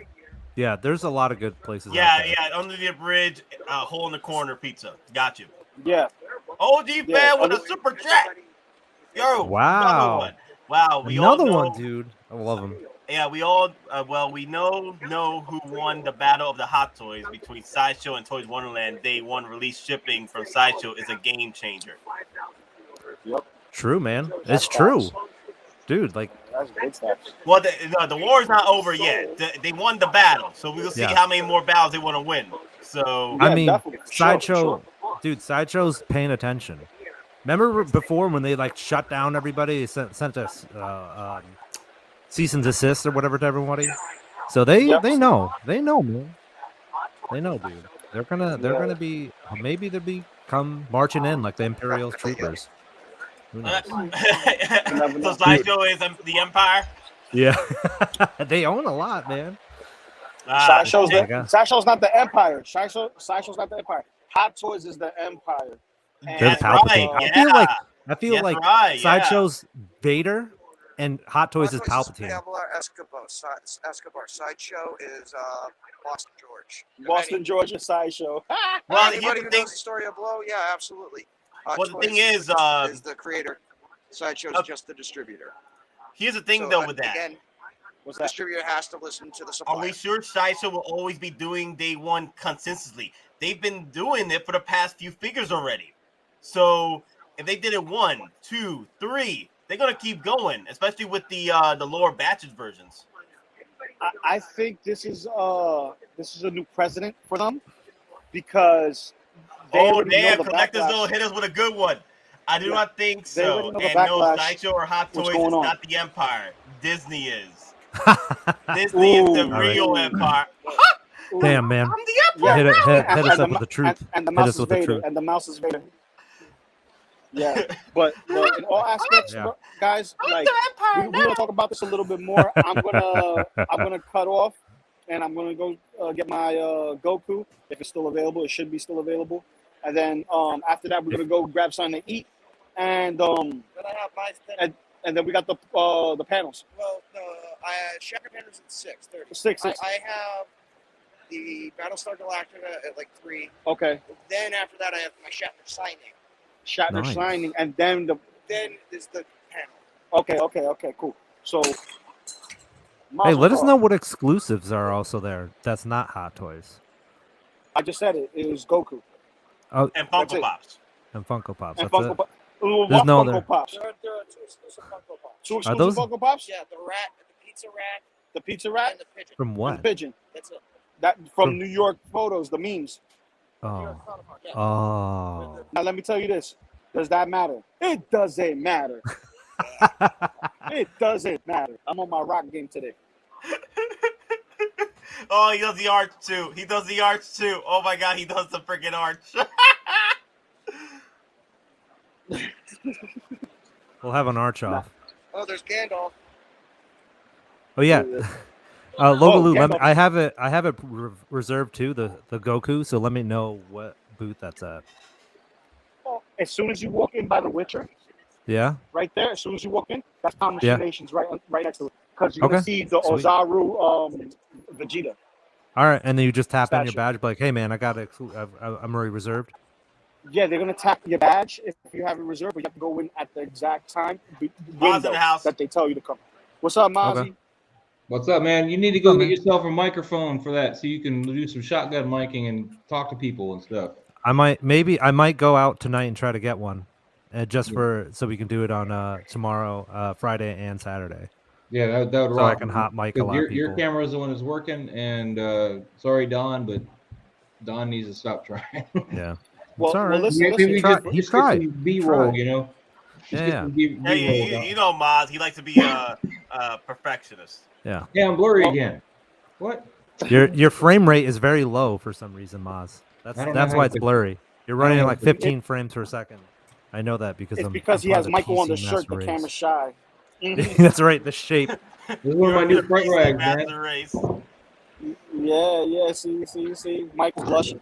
Yeah. There's a lot of good places. Yeah, under the bridge, hole in the corner pizza. Got you. Yeah. OG fan with a super chat. Yo. Wow. Wow. Another one, dude. I love him. Yeah, we all we know who won the battle of the Hottoys between Sideshow and Toys Wonderland. Day one release shipping from Sideshow is a game changer. Yep. True, man. It's true, dude. Like, that's good stuff. Well, the war's not over yet. They won the battle, so we'll see how many more battles they want to win. So I mean, Sideshow, dude. Sideshow's paying attention. Remember before when they like shut down everybody? They sent us cease and desist or whatever to everybody. So they know, man. They know, dude. They're gonna be maybe they'll become marching in like the Imperial troopers. Who knows? So Sideshow is the Empire. Yeah, they own a lot, man. Sideshow's not the Empire. Sideshow's not the Empire. Hot Toys is the Empire. They're Palpatine. Right, I feel like Sideshow's Vader, and Hot Toys is Hottoys Palpatine. Pablo Escobar. Sideshow is Boston George. Boston Georgia Sideshow. Well, Anybody here's who the thing. knows the story of Blow, yeah, absolutely. Well, the Toys thing is, the creator. Sideshow is just the distributor. here's the thing So, though with that. Again, What's the that? distributor has to listen to the Are supplier. we sure Sideshow will always be doing day one consistently? They've been doing it for the past few figures already. So if they did it 1, 2, 3, they're gonna keep going, especially with the lower batches versions. I think this is a new president for them because they Oh already know damn! the Collectors backlash. don't hit us with a good one. I do not think They so. already know the And no, backlash. Sideshow or Hot What's Toys going is on? not the Empire. Disney is. Disney is the Ooh. real Empire. Damn, man. I'm the Empire. Hit us up with the truth. And the Hit mouse us is with the Vader. truth. And the mouse is Vader. Yeah, but in all aspects, Yeah. guys, like we're gonna talk about this a little bit more. I'm gonna cut off, and I'm gonna go get my Goku if it's still available. It should be still available. And then after that, we're gonna go grab something to eat, and Then I have my thing. and then we got the panels. Well, Shatter Pander's at 6:30. 6. I have the Battlestar Galactica at like 3. Okay, Then after that, I have my Shatner signing. Shatner Nice. signing, and then Then is the panel. okay, cool. So, Hey, Mazel let us tov. know what exclusives are also there. That's not Hot Toys I just said it. It was Goku And That's Funko it. Pops. and Funko Pops. and That's Funko it. Pop. There's no other- Funko Pops. There are 2 exclusive Funko Pops. 2 Are exclusive those- Funko Pops. Yeah, the rat, the pizza rat, The pizza rat and the pigeon. From and what? the pigeon. That's it. That from From- New York photos, the memes. Oh. Yeah. Oh. Now let me tell you this. Does that matter? It doesn't matter. It doesn't matter. I'm on my rock game today. Oh, he does the arch too. He does the arch too. Oh my god, he does the freaking arch. We'll have an arch off. Oh, there's Gandalf. Oh yeah. Loco Lu, Gandalf. I have it reserved too, the Goku, so let me know what booth that's at. As soon as you walk in by the Witcher, Yeah? right there, as soon as you walk in, that's Thomas Yeah. Nation's right next to it. Because you're gonna Okay. see the Sweet. Ozaru Vegeta. All right, and then you just tap in your Statue. badge, be like, "Hey, man, I got it. I'm already reserved." Yeah, they're gonna tap your badge if you have it reserved, but you have to go in at the exact time Maz in the house. that they tell you to come. What's up, Mozzie? Okay. What's up, man? You need to go Oh, get man. yourself a microphone for that so you can do some shotgun miking and talk to people and stuff. I might go out tonight and try to get one, just for so we can do it on tomorrow, Friday and Saturday, Yeah, that would so rock. I can hot mic a 'Cause lot of your people. camera is the one that's working, and sorry, Don, but Don needs to stop trying. Yeah. Well, It's all well, right. listen, Maybe we tried. just He get some tried. B-roll, Tried. you know? Just Yeah, get some B-roll, Hey, Don. you know Maz, he likes to be a perfectionist. Yeah. Yeah, I'm blurry again. What? Your frame rate is very low for some reason, Maz. I don't know That's how why you it's could- blurry. You're running know at how like you could- 15 frames per second. I know that because it's I'm because he part has of Michael on the PC shirt. The Master camera's Race. shy. That's right. The shape. This is one of my new fright rags, man. Master Race. Yeah. See, Michael blushing.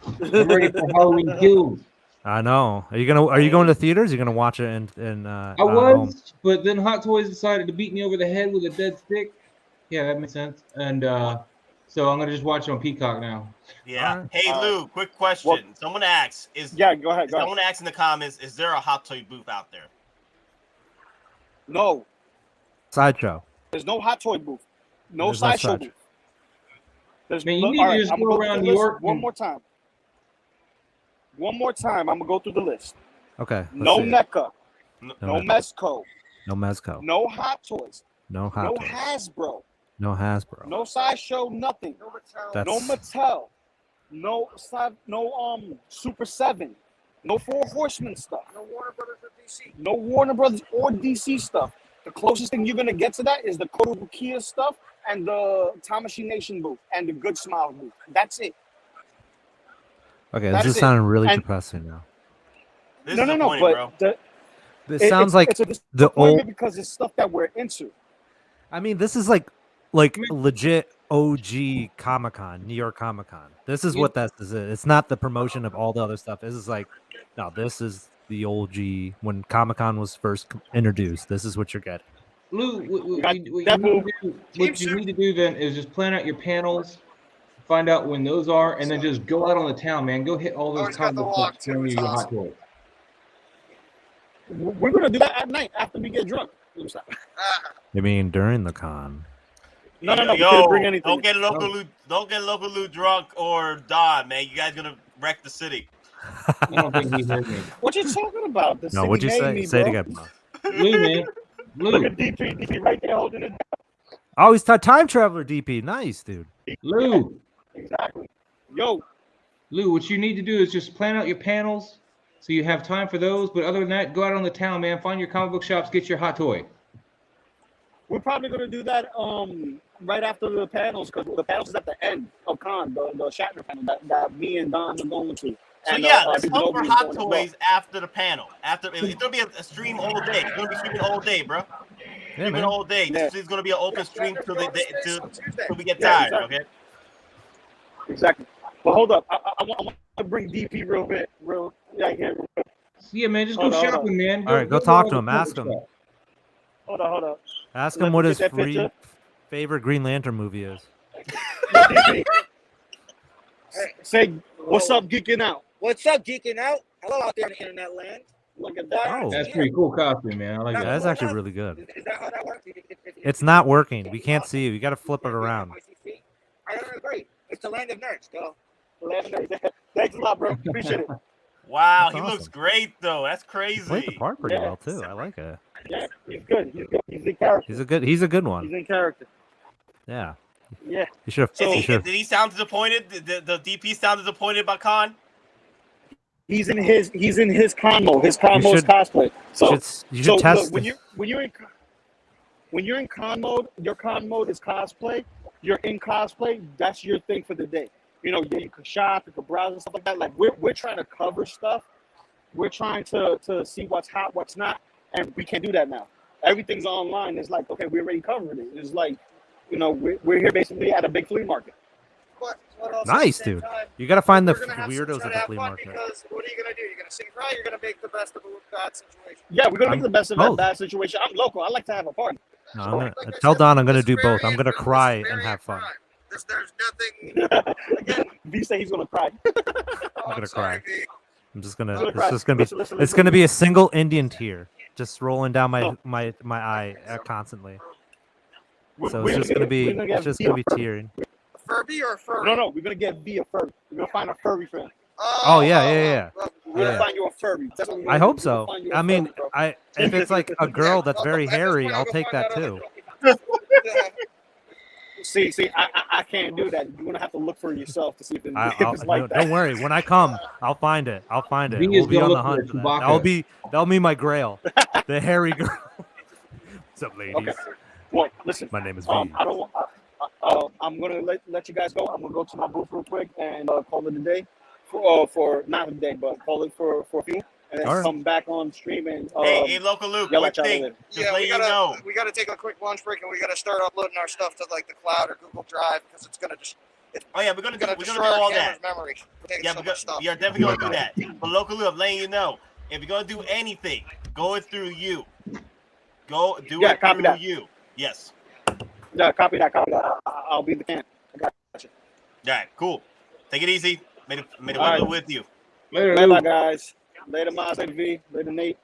I'm ready for Halloween Kills. I know. Are you going to theaters? You're gonna watch it in I home? was, but then Hot Toys decided to beat me over the head with a dead stick. Yeah, that makes sense. And so I'm gonna just watch it on Peacock now. Yeah. Alright. Hey Lou, quick question. Well- Someone asks, Yeah, go ahead. someone asks in the comments, is there a Hot Toy booth out there? No, Sideshow. there's no Hot Toy booth. No There's no Sideshow Sideshow. booth. There's Man, you need all to just I'm go gonna around through New the list York one and- more time. One more time, I'm gonna go through the list. Okay. let's No see it. NECA, No no NECA. Mezco, No Mezco. no Hot Toys, No Hot no Toys. Hasbro, No Hasbro. no Sideshow, nothing. No Mattel. That's No Mattel, no Super 7, no Four Horsemen stuff, No Warner Brothers or DC. no Warner Brothers or DC stuff. The closest thing you're gonna get to that is the Kotobukiya stuff and the Tamashii Nation booth and the Good Smile booth. That's it. Okay, That's this is it. sounding really And- depressing now. This No, is but disappointing, bro. It sounds like it's a the disappointment old. because it's stuff that we're into. I mean, this is like legit OG Comic-Con, New York Comic-Con. This is what that is. It's not the promotion of all the other stuff. This is like, no, this is the OG when Comic-Con was first introduced. This is what you're getting. Lou, what Keep you need to do then is just plan out your panels, find out when those are, and then just go out on the town, man. Go hit all those he's got the comic walk shops, too. bring It's you your hot awesome. toys. We're gonna do that at night after we get drunk. You mean during the con? No, we Yo, couldn't bring anything. don't get Loco Lu drunk or die, man. You guys gonna wreck the city. I don't think he heard me. What you talking about? The No, city what'd you made say? me, Say it bro. again. Lou, man. Look Lou, at DP right there holding it. Oh, he's time traveler DP. Nice, dude. Lou, Exactly. Yo, Lou, what you need to do is just plan out your panels so you have time for those. But other than that, go out on the town, man. Find your comic book shops, get your hot toy. we're probably gonna do that right after the panels, because the panels is at the end of con, the Shatner panel that me and Don are going to. So And, yeah, let's Big hope Nobi for is Hot going as well. Toys after the panel. It's gonna be a stream all day. It's gonna be streaming all day, bro. Yeah, Streaming man. all day. Yeah. This is gonna be an open stream till Tuesday. we get Yeah, tired. exactly. Okay. Exactly. But hold up, I want to bring DP real here. Yeah, man, just go Hold on, hold shopping, man. All right, go talk to to him. Ask him. Hold on. Ask Let him me what get his that picture. favorite Green Lantern movie is. DP. Say, what's up, geeking out? What's up, geeking out? Hello out there in the internet land. Look at that. Oh, That's pretty cool costume, man. I like yeah, that. that's actually really good. Is that how that works? It's not working. We can't see you. You got to flip it around. I agree. It's the land of nerds, go. Thanks a lot, bro. Appreciate it. Wow, That's he looks awesome. great though. That's He played the crazy. part pretty Yeah. well too. I like it. Yeah, he's good. He's in character. He's a good one. He's in character. Yeah. Yeah. You should Did have. he sound disappointed? Did the DP sound disappointed about Con? He's in his con mode. His con You mode is should- cosplay. So You should test. look, when you're in con mode, your con mode is cosplay. You're in cosplay. That's your thing for the day. You know, you can shop, you can browse and stuff like that. Like we're trying to cover stuff. We're trying to see what's hot, what's not, and we can't do that now. Everything's online. It's like, okay, we already covered it. It's like, you know, we're here basically at a big flea market. But also Nice, at the same dude. time, You got to find the we're gonna have some weirdos try at to the have flea fun market. Because what are you gonna do? You're gonna sing cry. You're gonna make the best of a bad situation. Yeah, we're gonna I'm make the best of that both. bad situation. I'm local. I like to have a party. No, Like I tell said, Don I'm gonna this do is very both. I'm gonna intimate. cry This is and very have fun. intimate. There's nothing. Again, V say he's gonna cry. I'm gonna sorry, cry. V. I'm just gonna. Listen, It's just gonna be. listen, It's gonna be a single Indian tear, just rolling down my eye constantly. So it's just gonna be. It's just gonna be tearing. Furby or furry? No, we're gonna get V a furry. We're gonna find a furry fan. Oh, yeah. We're gonna Yeah. find you a furry. That's what we're I gonna hope do. so. We're gonna find you a I mean, furry, bro. if it's like a girl that's very At this hairy, point, I'll go take find that other too. Yeah. See, I can't do that. You're gonna have to look for it yourself to see if it's, No, like that. don't worry. When I come, I'll find it. I'll find it. V is We'll be gonna on the look for hunt. For that. Chewbacca. That'll be my grail. The hairy girl. What's up, ladies? Okay. Well, listen. My name is V. I don't. I'm gonna let you guys go. I'm gonna go to my booth real quick and call it a day. For not a day, but call it for a few, and then All right. come back on stream and. Hey, Loco Lu, yell quick at y'all thing. later. Just let you know. we gotta take a quick lunch break and we gotta start uploading our stuff to like the cloud or Google Drive because it's gonna just Oh yeah, we're gonna do destroy all our that. camera's memory. We're taking Yeah, so much stuff. we are definitely gonna do that. But Loco Lu, I'm letting you know, if you're gonna do anything, go it through you. Go do Yeah, it copy through that. you. Yes. Yeah, copy that. I'll be the can. I got you. All right, cool. Take it easy. Made it All well right. with you. Later, Bye, Lou. bye, guys. Later, Miles. Later, V. Later, Nate.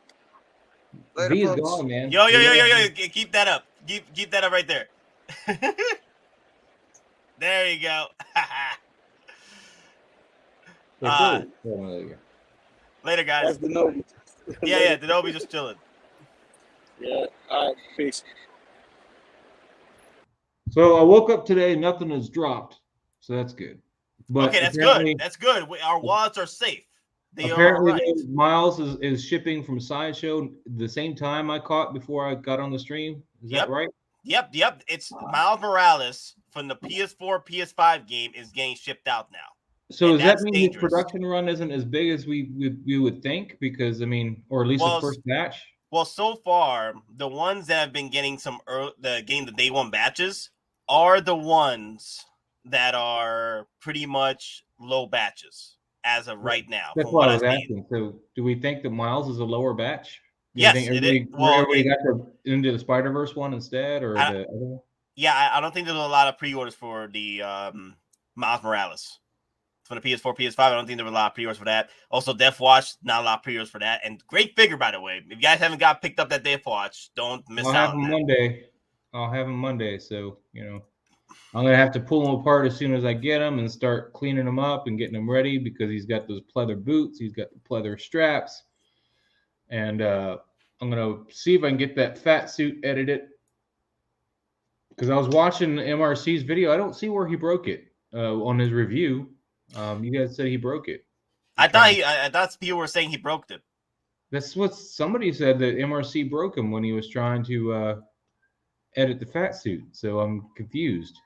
Later, V is folks. gone, man. Yo. Keep that up. Keep that up right there. There you go. Oh, there you go. Later, guys. That's the note. Yeah. Denobi just chilling. Yeah. All right. Peace. So I woke up today, nothing has dropped, so that's good. But Okay, that's apparently- good. That's good. Our wallets are safe. They are Apparently, right. Miles is shipping from Sideshow the same time I caught before I got on the stream. Is Yep. that right? Yep. It's Miles Morales from the PS4, PS5 game is getting shipped out now. So And does that that's mean dangerous. his production run isn't as big as we would think? Because I mean, or at least Well, the first batch. Well, so far, the ones that have been getting the day one batches are the ones that are pretty much low batches as of right now. That's from what I what was I've seen. asking. So do we think that Miles is a lower batch? You Yes, think it everybody, is. Well, everybody got into the Spider-Verse one instead, or I- the other one? yeah, I don't think there's a lot of pre-orders for the Miles Morales. For the PS4, PS5, I don't think there were a lot of pre-orders for that. Also, Death Watch, not a lot of pre-orders for that. And great figure, by the way. If you guys haven't picked up that Death Watch, don't miss I'll out have on them that. Monday. I'll have them Monday, so I'm gonna have to pull them apart as soon as I get them and start cleaning them up and getting them ready because he's got those pleather boots, he's got the pleather straps, and I'm gonna see if I can get that fat suit edited. Because I was watching MRC's video, I don't see where he broke it on his review. You guys said he broke it. I thought people were saying he broke it. That's what somebody said, that MRC broke him when he was trying to edit the fat suit. So I'm confused.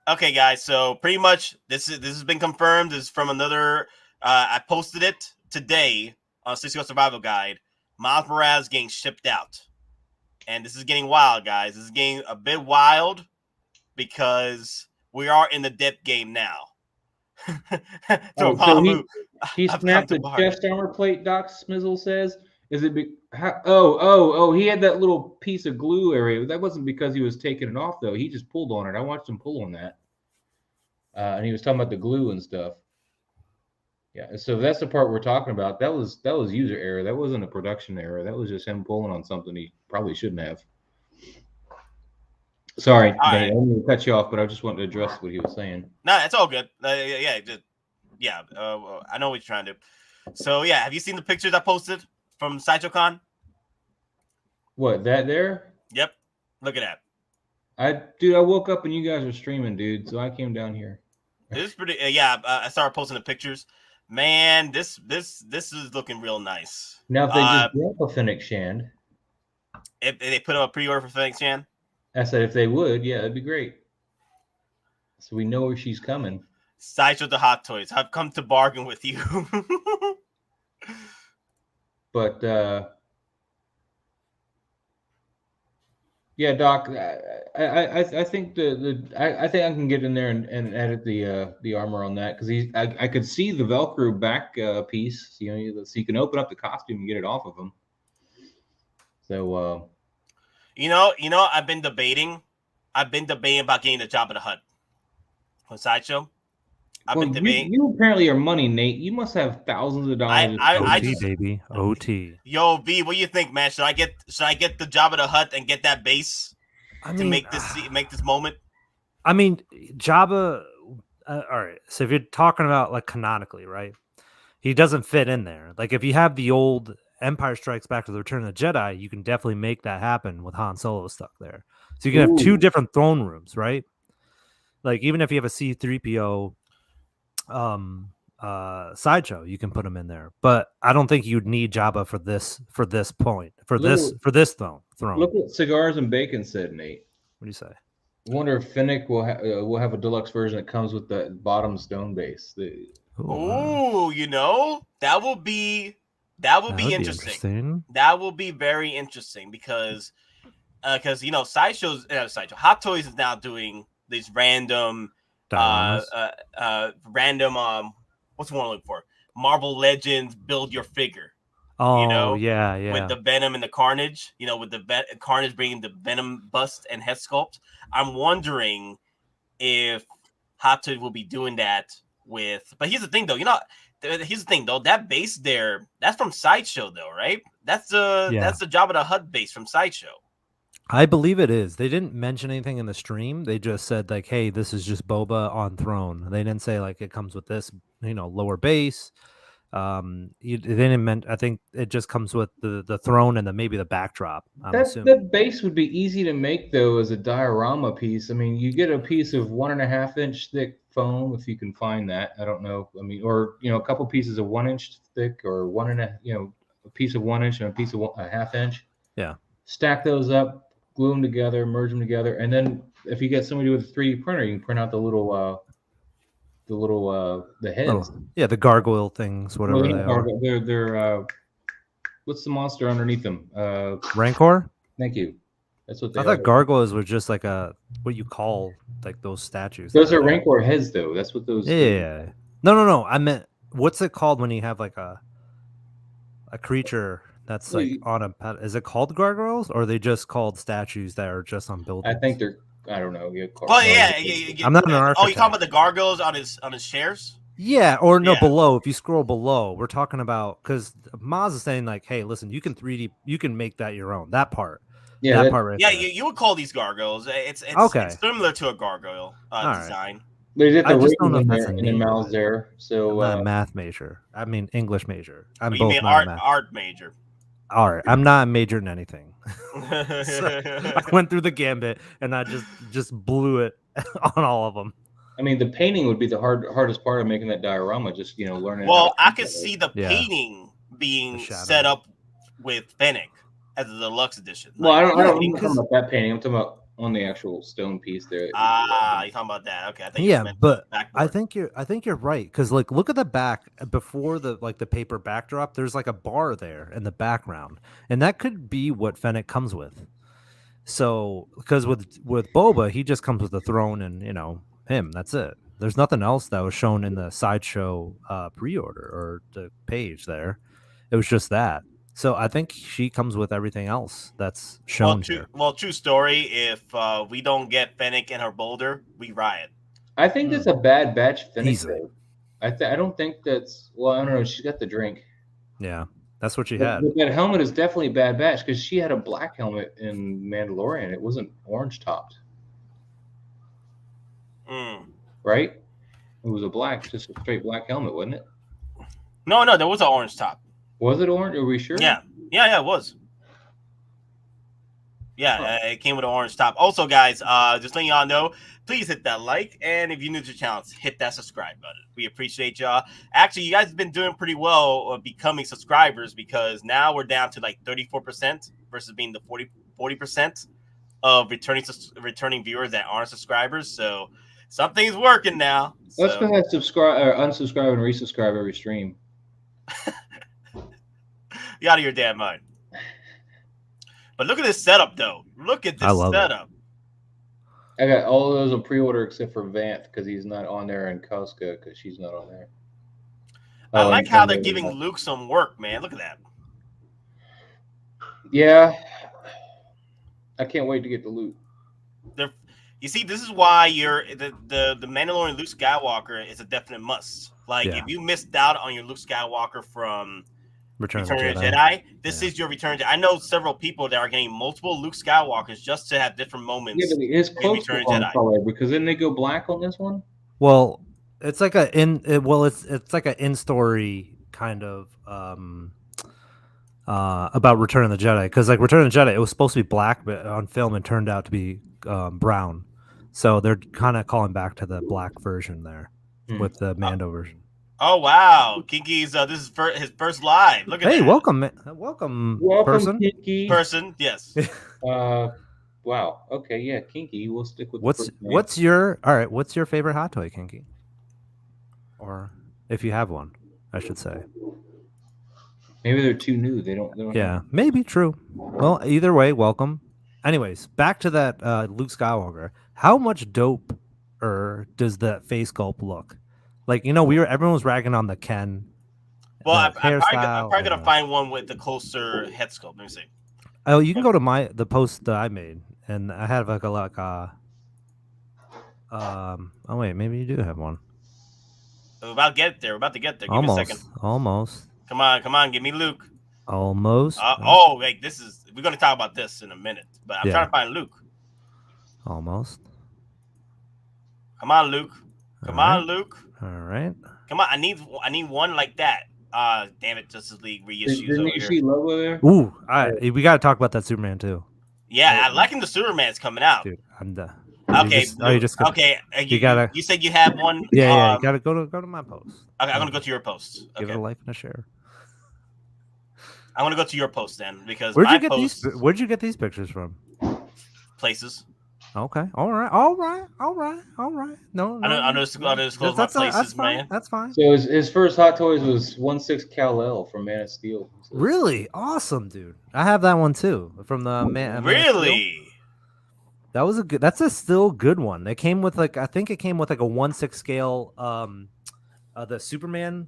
Okay, guys. So pretty much this has been confirmed. This is from another. I posted it today on 60 Survival Guide. Miles Morales getting shipped out, and this is getting wild, guys. This is getting a bit wild because we are in the depth game now. So he snapped the chest armor plate, Doc Smizzle says. Is it he had that little piece of glue area. That wasn't because he was taking it off, though. He just pulled on it. I watched him pull on that. And he was talking about the glue and stuff. Yeah, so that's the part we're talking about. That was user error. That wasn't a production error. That was just him pulling on something he probably shouldn't have. Sorry, I didn't mean to cut you off, but I just wanted to address what he was saying. No, it's all good. I know what you're trying to do. So yeah, have you seen the pictures I posted from Sideshow Con? What, that there? Yep. Look at that. I woke up and you guys were streaming, dude. So I came down here. This is pretty. I started posting the pictures. Man, this is looking real nice. Now, if they just drop a Pheonix Shand, if they put up a pre-order for Pheonix Shand, I said if they would, yeah, that'd be great. So we know where she's coming. Sideshow the Hot Toys. I've come to bargain with you. But yeah, Doc, I think I think I can get in there and edit the armor on that because I could see the Velcro back piece, so you can open up the costume and get it off of him. So I've been debating about getting the Jabba the Hutt from Sideshow. I've been debating. You apparently are money, Nate. You must have thousands of dollars. Baby. OT. Yo, V, what do you think, man? Should I get the Jabba the Hutt and get that base to make this moment? I mean, Jabba. All right. So if you're talking about like canonically, right? He doesn't fit in there. Like if you have the old Empire Strikes Back to the Return of the Jedi, you can definitely make that happen with Han Solo stuck there. So you can have two different throne rooms, right? Like even if you have a C-3PO Sideshow, you can put him in there. But I don't think you'd need Jabba for this point for this throne. Look what Cigars and Bacon said, Nate. What do you say? I wonder if Fennec will have a deluxe version that comes with the bottom stone base. That will be interesting. That will be very interesting because Sideshow Hot Toys is now doing these random what's the one I'm looking for? Marvel Legends build your figure. Yeah. With the Venom and the Carnage, with the Carnage bringing the Venom bust and head sculpt. I'm wondering if Hot Toys will be doing that with. But here's the thing, though. That base there, that's from Sideshow, though, right? That's the Jabba the Hutt base from Sideshow. I believe it is. They didn't mention anything in the stream. They just said like, "Hey, this is just Boba on throne." They didn't say like it comes with this, lower base. They didn't. I think it just comes with the throne and maybe the backdrop. That base would be easy to make though as a diorama piece. I mean, you get a piece of 1.5 inch thick foam if you can find that. I don't know. I mean, or a couple pieces of 1 inch thick, or a piece of 1 inch and a piece of a half inch. Yeah. Stack those up. Glue them together, merge them together, and then if you get somebody with a 3D printer, you can print out the heads. The gargoyle things, whatever they are. They're what's the monster underneath them? Rancor. Thank you. That's what they I thought gargoyles were just like what you call like those statues. Those are Rancor heads, though. That's what those. Yeah. No. I meant what's it called when you have like a creature That's Well, like on a is it called gargoyles or are they just called statues that are just on I buildings? think they're. I don't know. Oh yeah. I'm not an Oh, you architect. talking about the gargoyles on his chairs? Yeah, or no, Yeah. below. If you scroll below, we're talking about because Maz is saying like, hey, listen, you can 3D, you can make that your own. That part, Yeah, that part right Yeah, there. you would call these gargoyles. It's Okay. It's similar to a gargoyle right. design. They did I the just don't know rating if in that's there a in their name. mouths there. So I'm not a math major. I mean English major. I'm Or you both mean not a math. art major? All right, I'm not a major in anything. So, I went through the gambit and I just blew it on all of them. I mean, the painting would be the hardest part of making that diorama. Just learning. Well, how I to could see the Yeah. painting being shadow. set up with Pheonix as a deluxe edition. Well, Like, I'm not painting- talking about that painting. I'm talking about on the actual stone piece there. you're talking about that. Okay, Yeah, but I backboard. think you're right because like look at the back before the the paper backdrop. There's like a bar there in the background, and that could be what Fennec comes with. So because with Boba, he just comes with the throne and him. That's it. There's nothing else that was shown in the Sideshow pre-order or the page there. It was just that. So I think she comes with everything else that's shown here. True story. If we don't get Fennec and her boulder, we riot. I think that's a bad batch finish. Easily. I don't think that's. Well, I don't know. She's got the drink. Yeah, that's what she But had. that helmet is definitely a bad batch because she had a black helmet in Mandalorian. It wasn't orange topped, right? It was a black, just a straight black helmet, wasn't it? No, there was an orange top. Was it orange? Are we sure? Yeah, it was. Yeah, it came with an orange top. Also, guys, just letting y'all know, please hit that like, and if you're new to the channel, hit that subscribe button. We appreciate y'all. Actually, you guys have been doing pretty well becoming subscribers because now we're down to like 34% versus being the 40% of returning viewers that aren't subscribers. So something's working now. Let's go ahead and subscribe or unsubscribe and resubscribe every stream. You out of your damn mind. But look at this setup, though. Look at this setup. I got all of those on pre-order except for Vanth because he's not on there, and Koska because she's not on there. I like how they're giving Luke some work, man. Look at that. Yeah. I can't wait to get the loot. You see, this is why the Mandalorian Luke Skywalker is a definite must. Like, if you missed out on your Luke Skywalker from Return of the Jedi, this is your Return. I know several people that are getting multiple Luke Skywalkers just to have different moments. Yeah, but his clothes are on color because didn't they go black on this one? Well, it's like it's like an in-story kind of about Return of the Jedi because like Return of the Jedi, it was supposed to be black, but on film it turned out to be brown. So they're kind of calling back to the black version there with the Mando version. Oh wow, Kinky's this is his first live. Look at that. Hey, welcome person. Kinky. Person, yes. Wow. Okay, yeah, Kinky. We'll stick with what's your favorite hot toy, Kinky? Or if you have one, I should say. Maybe they're too new. They don't Yeah, maybe true. Well, either way, welcome. Anyways, back to that Luke Skywalker. How much dope does that face sculpt look? Like, everyone was ragging on the Ken. Well, I'm probably gonna find one with the closer head sculpt. Let me see. Oh, you can go to the post that I made, and I have oh wait, maybe you do have one. We're about to get there. Give me a second. Almost. Come on, give me Luke. Almost. Wait, we're gonna talk about this in a minute, but I'm trying to find Luke. Almost. Come on, Luke. Come on, Luke. All right. Come on, I need one like that. Damn it, Justice League reissues over here. see logo there? Ooh, we gotta talk about that Superman too. Yeah, I liking the Superman's coming out. Dude, I'm done. Okay. Okay. You said you have one. Yeah. You gotta go to my post. Okay, I'm gonna go to your post. Give it a like and a share. I'm gonna go to your post then because where'd you get these pictures from? Places. Okay. All right. No. I'm just disclose my places, man. That's fine. So his first Hot Toys was 1/6 Kal-El from Man of Steel. So. Really awesome, dude. I have that one too from the Man. Really. That was that's a still good one. It came with I think it came with a 1/6 scale The Superman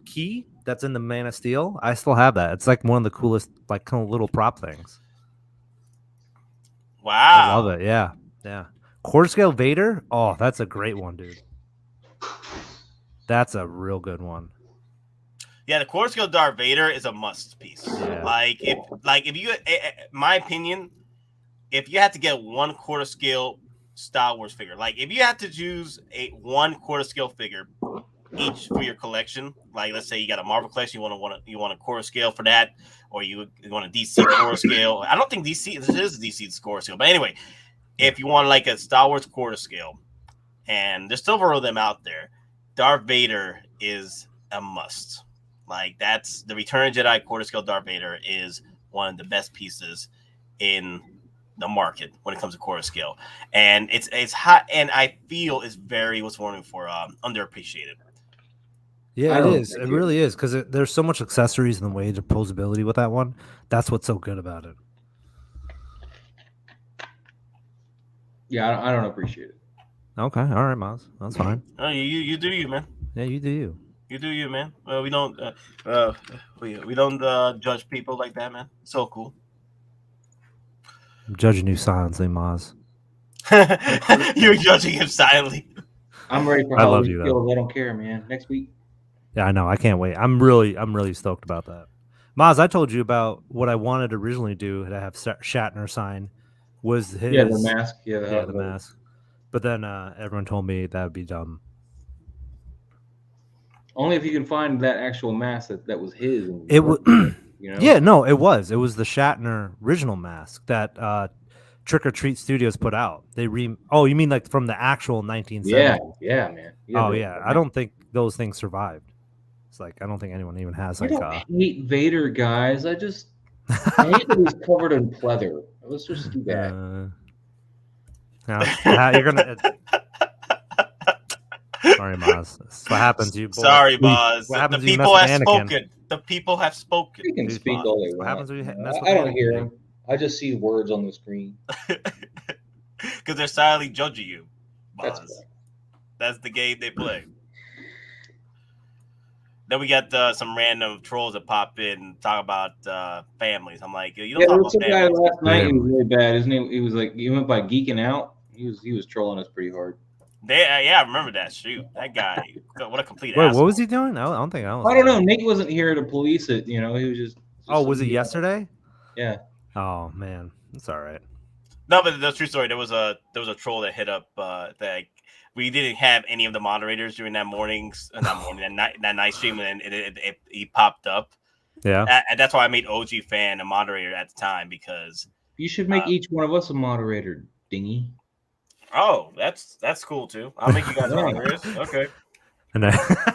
key that's in the Man of Steel. I still have that. It's like one of the coolest, like kind of little prop things. I love Wow. it. Yeah, yeah. Quarter scale Vader. Oh, that's a great one, dude. That's a real good one. Yeah, the quarter scale Darth Vader is a must piece. Yeah. Like if you, my opinion, if you had to get one quarter scale Star Wars figure, like if you had to choose one quarter scale figure each for your collection, like let's say you got a Marvel collection, you want a quarter scale for that, or you want a DC quarter scale. I don't think this is DC quarter scale, but anyway, if you want like a Star Wars quarter scale, and there's several of them out there, Darth Vader is a must. Like that's the Return of the Jedi quarter scale Darth Vader is one of the best pieces in the market when it comes to quarter scale, and it's hot, and I feel it's very underappreciated. Yeah, it is. It really is because there's so much accessories and the way to posability with that one. That's what's so good about it. Yeah, I don't appreciate it. Okay, all right, Maz. That's fine. Oh, you do you, man. Yeah, you do you. You do you, man. We don't we don't judge people like that, man. So cool. I'm judging you silently, Maz. You're judging him silently. I'm ready for I Halloween love you, though. Kills. I don't care, man. Next week. Yeah, I know. I can't wait. I'm really stoked about that. Maz, I told you about what I wanted to originally do to have Shatner sign was his The mask. Yeah, the mask. But then everyone told me that would be dumb. Only if you can find that actual mask that was his. It was, you know? Yeah, no, it was. It was the Shatner original mask that Trick or Treat Studios put out. Oh, you mean like from the actual 1970s? Yeah, man. I don't think those things survived. It's like I don't think anyone even has I like. don't hate Vader, guys. I hate that he's covered in pleather. Let's just do that. You're gonna. Sorry, Maz. That's what happens to you. Boy. Sorry, Maz. What happens the when you people mess have with Anakin? spoken. The people have spoken. You can speak all they What want. happens when you mess with I don't Anakin, hear dude? him. I just see words on the screen. Because they're silently judging you, That's Maz. fine. That's the game they play. Then we got some random trolls that pop in and talk about families. I'm like, you don't Yeah, talk there about was some guy families. last night. He was really bad. His name. He was like he went by Geeking Out. He was trolling us pretty hard. Yeah, I remember that. Shoot, that guy. What a complete Wait, asshole. what was he doing? I don't think I was. I don't know. Nate wasn't here to police it. You know, he was just. Oh, was it yesterday? Yeah. Oh man, it's all right. No, but the true story. There was a troll that hit up that we didn't have any of the moderators during that night stream, and he popped up. Yeah, and that's why I made OG Fan a moderator at the time because You should make each one of us a moderator, dingy. oh, that's cool too. I'll make you guys moderators. Okay. and I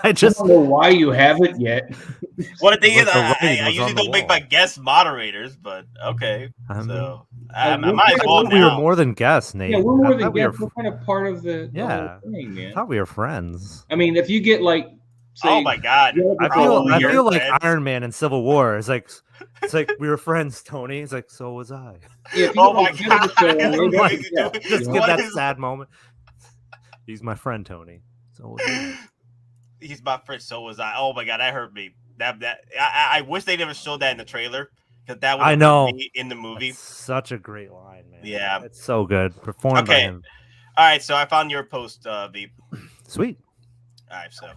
I don't know why you haven't yet. Well, the thing is, Look, the writing I was usually on the don't make wall. my guests moderators, but okay. I I might as well we were now. more than guests, Nate. Yeah, we're more I than thought we guests. were. We're kind of part of the Yeah. whole thing, man. I thought we were friends. I mean, if you get like, say, Oh my god! I Probably feel your like friends. Iron Man in Civil War. It's like we were friends, Tony. It's like so was I. Yeah, if you Oh get, my like, god! maybe- What is he yeah. doing? Just What get that is- sad moment. He's my friend, Tony. So was I. He's my friend. So was I. Oh my god, that hurt me. I wish they never showed that in the trailer because that would I know. be in the movie. That's such a great line, man. Yeah. It's so good. Performed by Okay. him. All right, so I found your post, Veep. Sweet. All right, so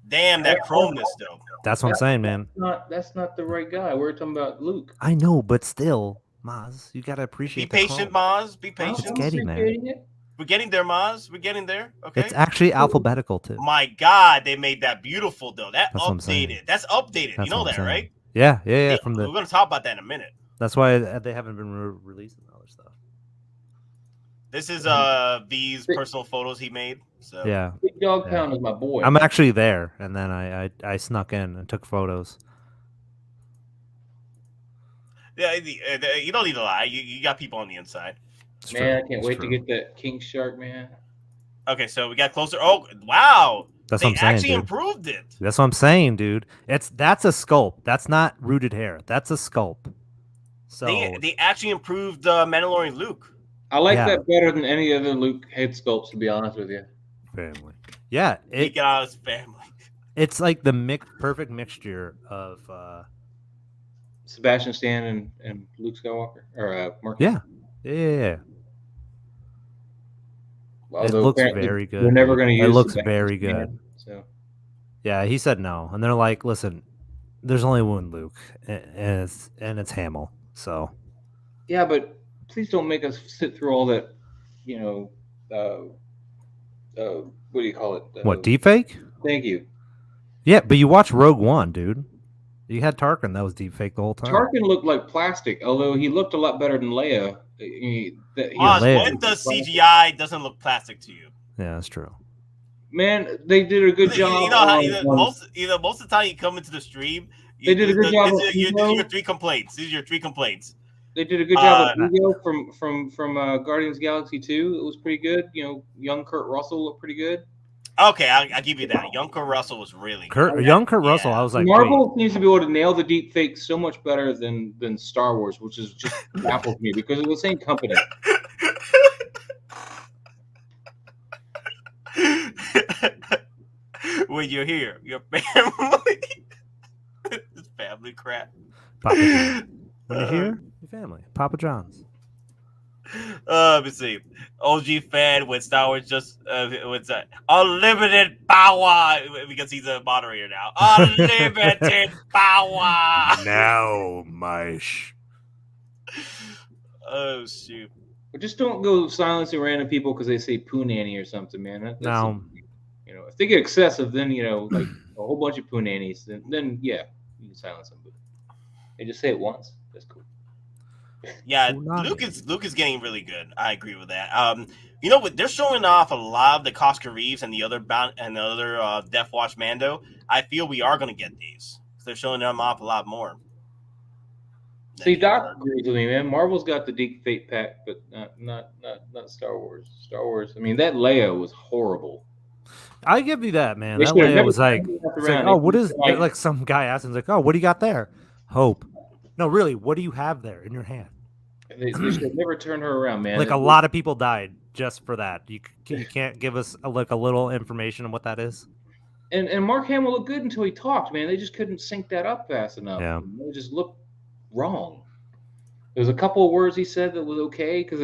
damn that chromeness though. That's what I'm saying, man. That's not the right guy. We're talking about Luke. I know, but still, Maz, you gotta Be appreciate. patient, the clone. Maz. Be patient. It's getting there. appreciating it. We're getting there, Maz. We're getting there. Okay. It's actually alphabetical too. My God, they made that beautiful though. That That's what I'm saying. updated. That's updated. That's you know what I'm that, saying. right? Yeah. Yeah, From we're the. gonna talk about that in a minute. That's why they haven't been releasing other stuff. This is V's personal photos he made. So Yeah. Big Dog Yeah. Pound is my boy. I'm actually there, and then I snuck in and took photos. yeah, you don't need to lie. You got people on the inside. It's man, true. I can't It's wait true. to get that King Shark, man. Okay, so we got closer. Oh wow, That's they what I'm saying, actually dude. improved it. That's what I'm saying, dude. That's a sculpt. That's not rooted hair. That's a sculpt. So They actually improved Mandalorian Luke. I like Yeah. that better than any other Luke head sculpts, to be honest with you. family. Yeah, Take it out of his family. it's like the perfect mixture of Sebastian Stan and Luke Skywalker or Mark. yeah. It looks very good. We're never going to use. It looks Sebastian very Stan, good. So yeah, he said no, and they're like, listen, there's only one Luke, and it's Hamill. So yeah, but please don't make us sit through all that. What do you call it? What, deepfake? Thank you. Yeah, but you watch Rogue One, dude. You had Tarkin that was deepfake the whole time. Tarkin looked like plastic, although he looked a lot better than Leia. When does CGI doesn't look plastic to you? Yeah, that's true. Man, they did a good job. Most of the time you come into the stream, they did a good job. These are your 3 complaints. They did a good job of Ego from Guardians of the Galaxy 2. It was pretty good. Young Kurt Russell looked pretty good. Okay, I'll give you that. Young Kurt Russell was really good. Young Kurt Russell, I was like, Marvel seems to be able to nail the deep fake so much better than Star Wars, which is just baffles me because it's the same company. When you're here, your family. This family crap. Papa John. When you're here, your family. Papa John's. Let me see. OG fan with Star Wars just what's that? Unlimited power because he's a moderator now. Unlimited power. Now, Mish. Oh shoot! But just don't go silencing random people because they say poo nanny or something, man. No. If they get excessive, then like a whole bunch of poo nannies, then yeah, you can silence them. But they just say it once. That's cool. Yeah, Luke is getting really good. I agree with that. You know what? They're showing off a lot of the Cosca Reeves and the other Death Watch Mando. I feel we are going to get these. They're showing them off a lot more. See, Doc agrees with me, man. Marvel's got the deep fate pack, but not Star Wars. Star Wars. I mean, that Leia was horrible. I give you that, man. That Leia was like, oh, what is like some guy asked him, like, oh, what do you got there? Hope. No, really, what do you have there in your hand? They should never turn her around, man. Like a lot of people died just for that. You can't give us a little information on what that is. And Mark Hamill looked good until he talked, man. They just couldn't sync that up fast enough. Yeah. It just looked wrong. There was a couple of words he said that was okay because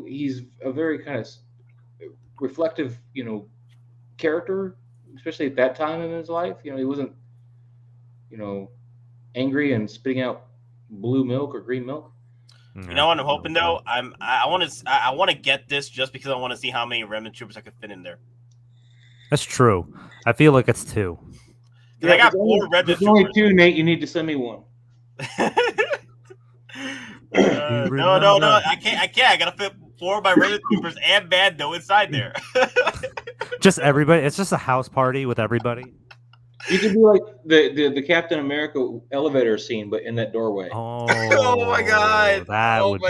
he's a very kind of reflective character, especially at that time in his life. He wasn't angry and spitting out blue milk or green milk. You know what I'm hoping though? I want to get this just because I want to see how many Remnant Troopers I could fit in there. That's true. I feel like it's 2. I got 4 Remnant Troopers. Only 2, Nate. You need to send me one. No. I can't. I gotta fit 4 of my Remnant Troopers and Mando inside there. Just everybody. It's just a house party with everybody. You could be like the Captain America elevator scene, but in that doorway. Oh, oh my god! That would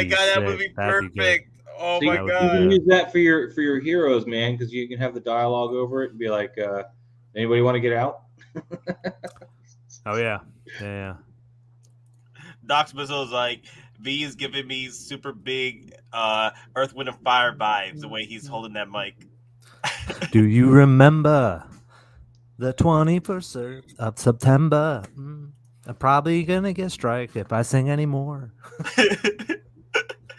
be perfect. Oh so my god! god! You can use that for your heroes, man, because you can have the dialogue over it and be like, "Anybody want to get out?" Oh yeah. Doc Mizzle's like, V is giving me super big Earth, Wind, and Fire vibes the way he's holding that mic. Do you remember the 21st of September? I'm probably gonna get striked if I sing anymore. You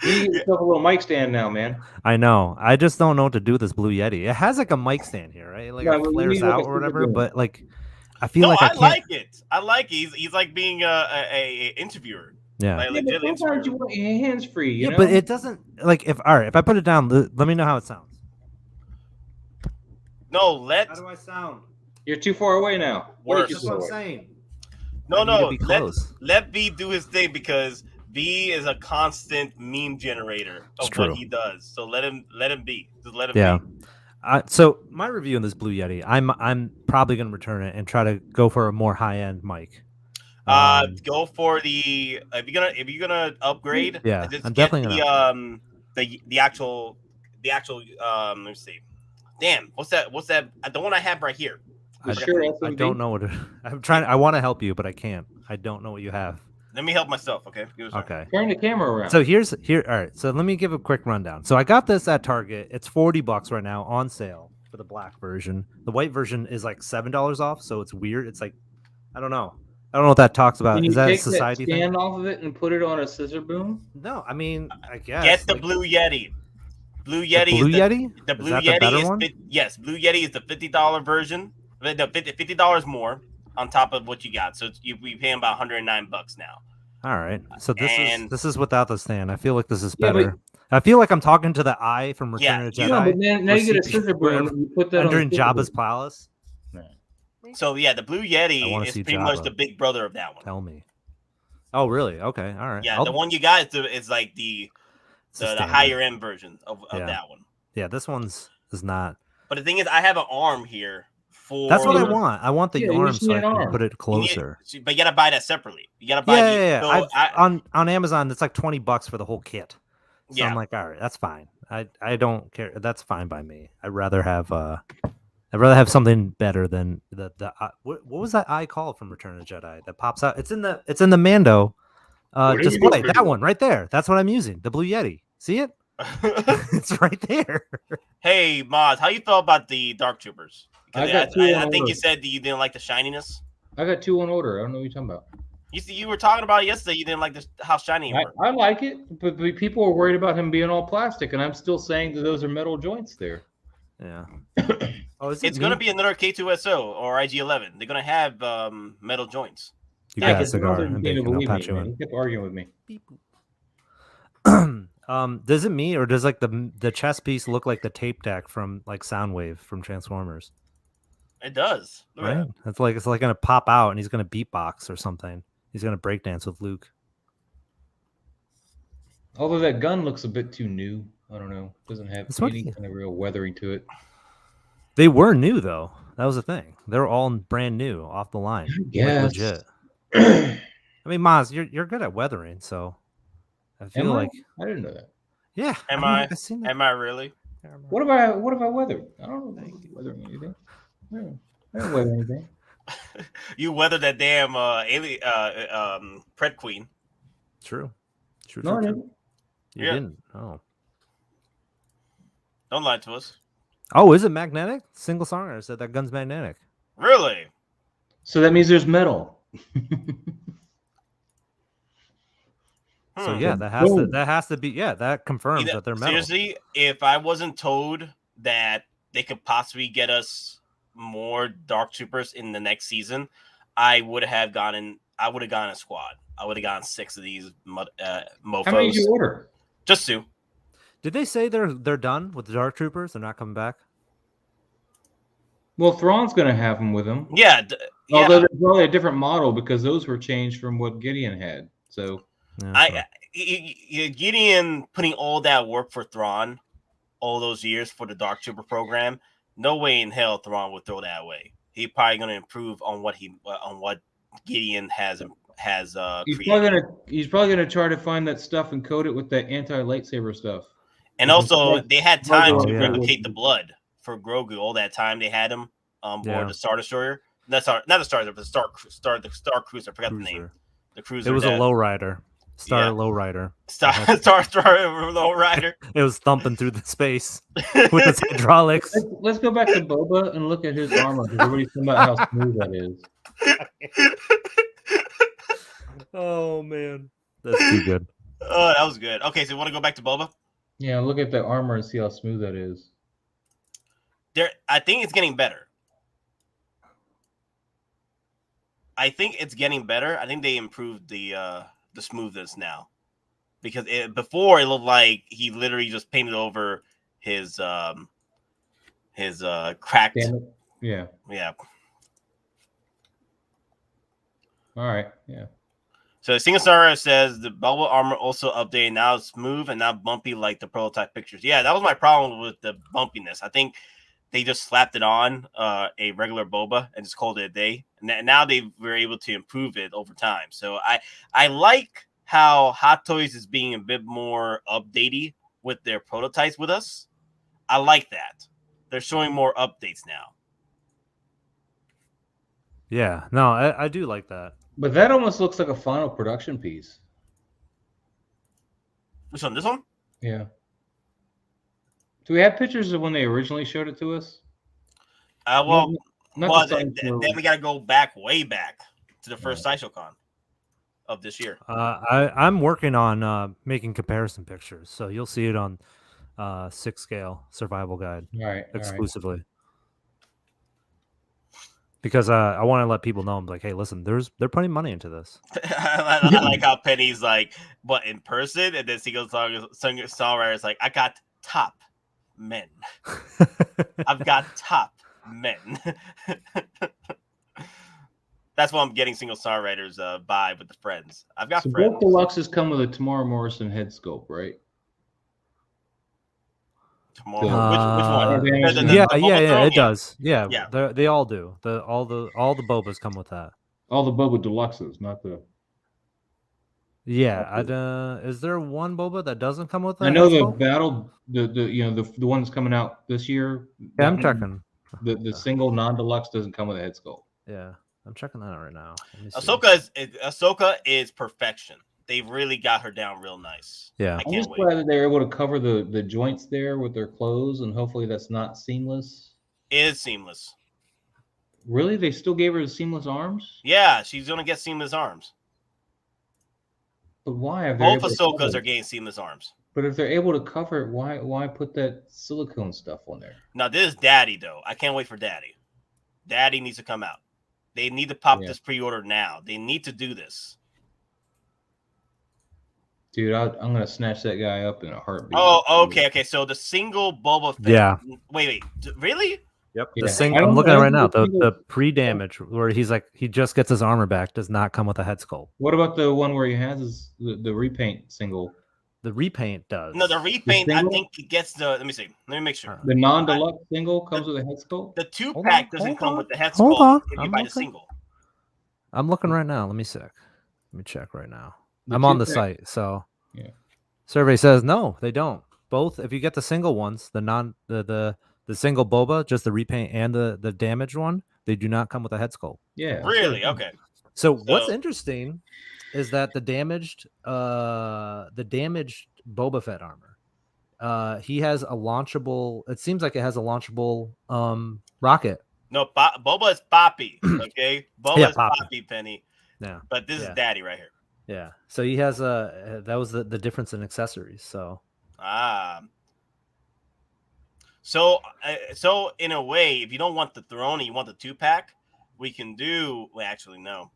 get yourself a little mic stand now, man. I know. I just don't know what to do with this Blue Yeti. It has like a mic stand here, right? Like it flares out or whatever. But like, I feel like I can't. like it. I like it. He's like being a interviewer. Yeah. Like But sometimes you want your hands free. You know? But it doesn't like if I put it down. Let me know how it sounds. No, How do I sound? You're too far away now. Worse. That's what I'm saying. No. Let V do his thing because V is a constant meme generator of what he does. So let him be. Just let him be. So my review on this Blue Yeti, I'm probably gonna return it and try to go for a more high end mic. Go for the if you're gonna upgrade. Yeah, just I'm get definitely the actual. Let me see. Damn, what's that? The one I have right here. I don't know what I'm trying. I want to help you, but I can't. I don't know what you have. Let me help myself. Okay. Okay. Turn the camera around. So here. All right. So let me give a quick rundown. So I got this at Target. It's $40 right now on sale. for the black version. The white version is like $7 off, so it's weird. It's like I don't know. I don't know what that talks about. Can Is you that a take that society thing? stand off of it and put it on a scissor boom? No, I mean I guess. Get the like, Blue Yeti. Blue the Yeti Blue is Yeti. the Is Blue that the Yeti better is one? yes, Blue Yeti is the $50 version. No, $50 more on top of what you got. So we paying about $109 now. All right. So And- this is without the stand. I feel like this is Yeah, better. I feel like I'm talking to the eye from Return Yeah, of the you- Jedi. No, but now or you get a CP scissor boom wherever- and you put that under on in the scissor Jabba's boom. palace. So yeah, the Blue I Yeti wanna is see pretty much Jabba. the big brother of that one. Tell me. Oh, really? Okay. All right. Yeah, the one you got is like the standard. higher end version of Yeah. that one. Yeah, this one's is not. But the thing is, I have an arm here for. That's what I want. I want the Yeah, you arm just so need I an can arm. put it You need- closer. but you gotta buy that separately. You gotta buy. Yeah. So On Amazon, it's like $20 for the whole kit. So Yeah. I'm like, all right, that's fine. I don't care. That's fine by me. I'd rather have something better than the what was that eye called from Return of the Jedi that pops out? It's in the Mando display. That one right there. That's what I'm using. The Blue Yeti. See it? It's right there. Hey, Moz, how you felt about the Dark Troopers? I Because got two I on think you order. said that you didn't like the shininess. I got 2 on order. I don't know what you're talking about. You were talking about it yesterday. You didn't like how shiny they were. I like it, but people are worried about him being all plastic, and I'm still saying that those are metal joints there. Yeah. Oh, is It's gonna be another K2SO or IG-11. They're gonna have metal joints. You got a because cigar Ronald and didn't bacon. I'll believe patch me, you man. in. He kept arguing with me. Does it me or does like the chess piece look like the tape deck from like Soundwave from Transformers? It does. Look at Right? It's like gonna pop out and he's gonna beatbox or something. He's gonna breakdance with Luke. Although that gun looks a bit too new. I don't know. Doesn't have That's what any he- kind of real weathering to it. They were new though. That was the thing. They were all brand new, off the line. Like, Yes. legit. I mean, Maz, you're good at weathering, so I feel Am I? like I didn't know that. yeah. Am mean, I? I've seen that. Am I really? What have I weathered? I don't know weathering anything. No, I didn't weather anything. You weathered that damn alien Pred Queen. True. True. No, I True. didn't. You Yeah. didn't. Oh. Don't lie to us. Oh, is it magnetic? Single songwriter said that gun's magnetic. Really? So that means there's metal. So Hmm. yeah, that has to be that confirms that they're metal. Seriously, if I wasn't told that they could possibly get us more Dark Troopers in the next season, I would have gone a squad. I would have gotten 6 of these How many did you mofos. order? Just 2. Did they say they're done with the Dark Troopers? They're not coming back? Well, Thrawn's going to have them with him. Yeah. Although there's probably a different model because those were changed from what Gideon had. So Yeah, Gideon putting all that work for Thrawn, all those years for the Dark Trooper program. No way in hell Thrawn would throw that away. He's probably going to improve on what Gideon has created. he's probably gonna try to find that stuff and coat it with that anti-lightsaber stuff. And also, they had time Oh, to yeah. replicate the blood for Grogu. All that time they had him on board Yeah. the Star Destroyer. Not the Star Destroyer, but the Star Cruiser. I forgot the name. Cruiser. The Cruiser. It was a that- lowrider. Star Yeah. lowrider. Star Lowrider. It was thumping through the space with its hydraulics. Let's go back to Boba and look at his armor because everybody's talking about how smooth that is. Oh man, that's too good. Oh, that was good. Okay, so you want to go back to Boba? Yeah, look at the armor and see how smooth that is. I think it's getting better. I think it's getting better. I think they improved the smoothness now, because before it looked like he literally just painted over his cracked. Damn it. Yeah. Yeah. All right. Yeah. So Single Star says the bubble armor also updated. Now it's smooth and not bumpy like the prototype pictures. Yeah, that was my problem with the bumpiness. I think they just slapped it on a regular Boba and just called it a day. And now they were able to improve it over time. So I like how Hot Toys is being a bit more updatey with their prototypes with us. I like that. They're showing more updates now. Yeah, no, I do like that. But that almost looks like a final production piece. Which one? This one? Yeah. Do we have pictures of when they originally showed it to us? Well, Not well, the then Sideshow. we got to go back, way back to the first Sideshow Con of this year. I'm working on making comparison pictures, so you'll see it on 6 scale survival guide All right. exclusively. Because I want to let people know, I'm like, hey, listen, they're putting money into this. I like how Penny's like, but in person, and then songwriter is like, I got top men. I've got top men. That's what I'm getting single songwriters vibe with the friends. I've got So friends. both deluxes come with a Tamara Morrison head sculpt, right? Tomorrow. Which one? Yeah, Boba it Throne? does. Yeah, Yeah. they all do. All the Bobas come with that. All the Boba deluxes, not the. Yeah, is there one Boba that doesn't come with that? I know head the sculpt? battle, the one that's coming out this year. Yeah, I'm that one, checking. The single non-deluxe doesn't come with a head sculpt. Yeah, I'm checking that out right now. Ahsoka is perfection. They've really got her down real nice. Yeah, I'm just glad that they're able to cover the joints there with their clothes, and hopefully that's not seamless. It is seamless. Really, they still gave her the seamless arms? Yeah, she's gonna get seamless arms. But why? Both Ahsokas are getting seamless arms. But if they're able to cover it, why put that silicone stuff on there? Now this is Daddy though. I can't wait for Daddy. Daddy needs to come out. They need to pop this pre-order now. They need to do this. Dude, I'm gonna snatch that guy up in a heartbeat. Oh, okay. So the single Boba Fett. Yeah. Wait. Really? Yep. Yeah. I'm looking at it right now. The pre-damage where he's like he just gets his armor back does not come with a head sculpt. What about the one where he has the repaint single? The repaint does. No, the repaint. I think it gets the. Let me see. Let me make sure. The non-deluxe single comes with a head sculpt. The 2-pack doesn't come with the head Hold sculpt on. if you buy the single. I'm looking right now. Let me check right now. I'm on the site, so yeah. Survey says no, they don't. Both, if you get the single ones, the single Boba, just the repaint and the damaged one, they do not come with a head sculpt. Yeah. Really? Okay. So what's interesting is that the damaged Boba Fett armor, he has a launchable. It seems like it has a launchable rocket. No, Boba is Poppy. Okay, Boba is Poppy. Poppy, Penny. Yeah, but this is Daddy right here. Yeah, so he has that was the difference in accessories. So so in a way, if you don't want the throne and you want the 2-pack, we can do. Well, actually, no.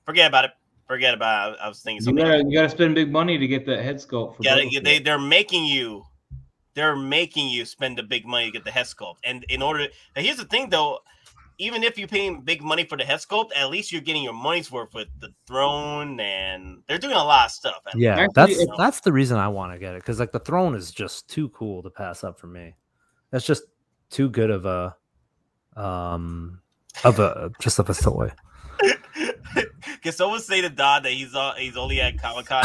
Forget about it. I was thinking something. You gotta spend big money to get that head sculpt. For they're making you. They're making you spend the big money to get the head sculpt, and in order. Now here's the thing, though. Even if you're paying big money for the head sculpt, at least you're getting your money's worth with the throne, and they're doing a lot of stuff. Yeah, that's the reason I want to get it, because like the throne is just too cool to pass up for me. That's just too good of a toy. Can someone say to Don that he's only at Comic-Con?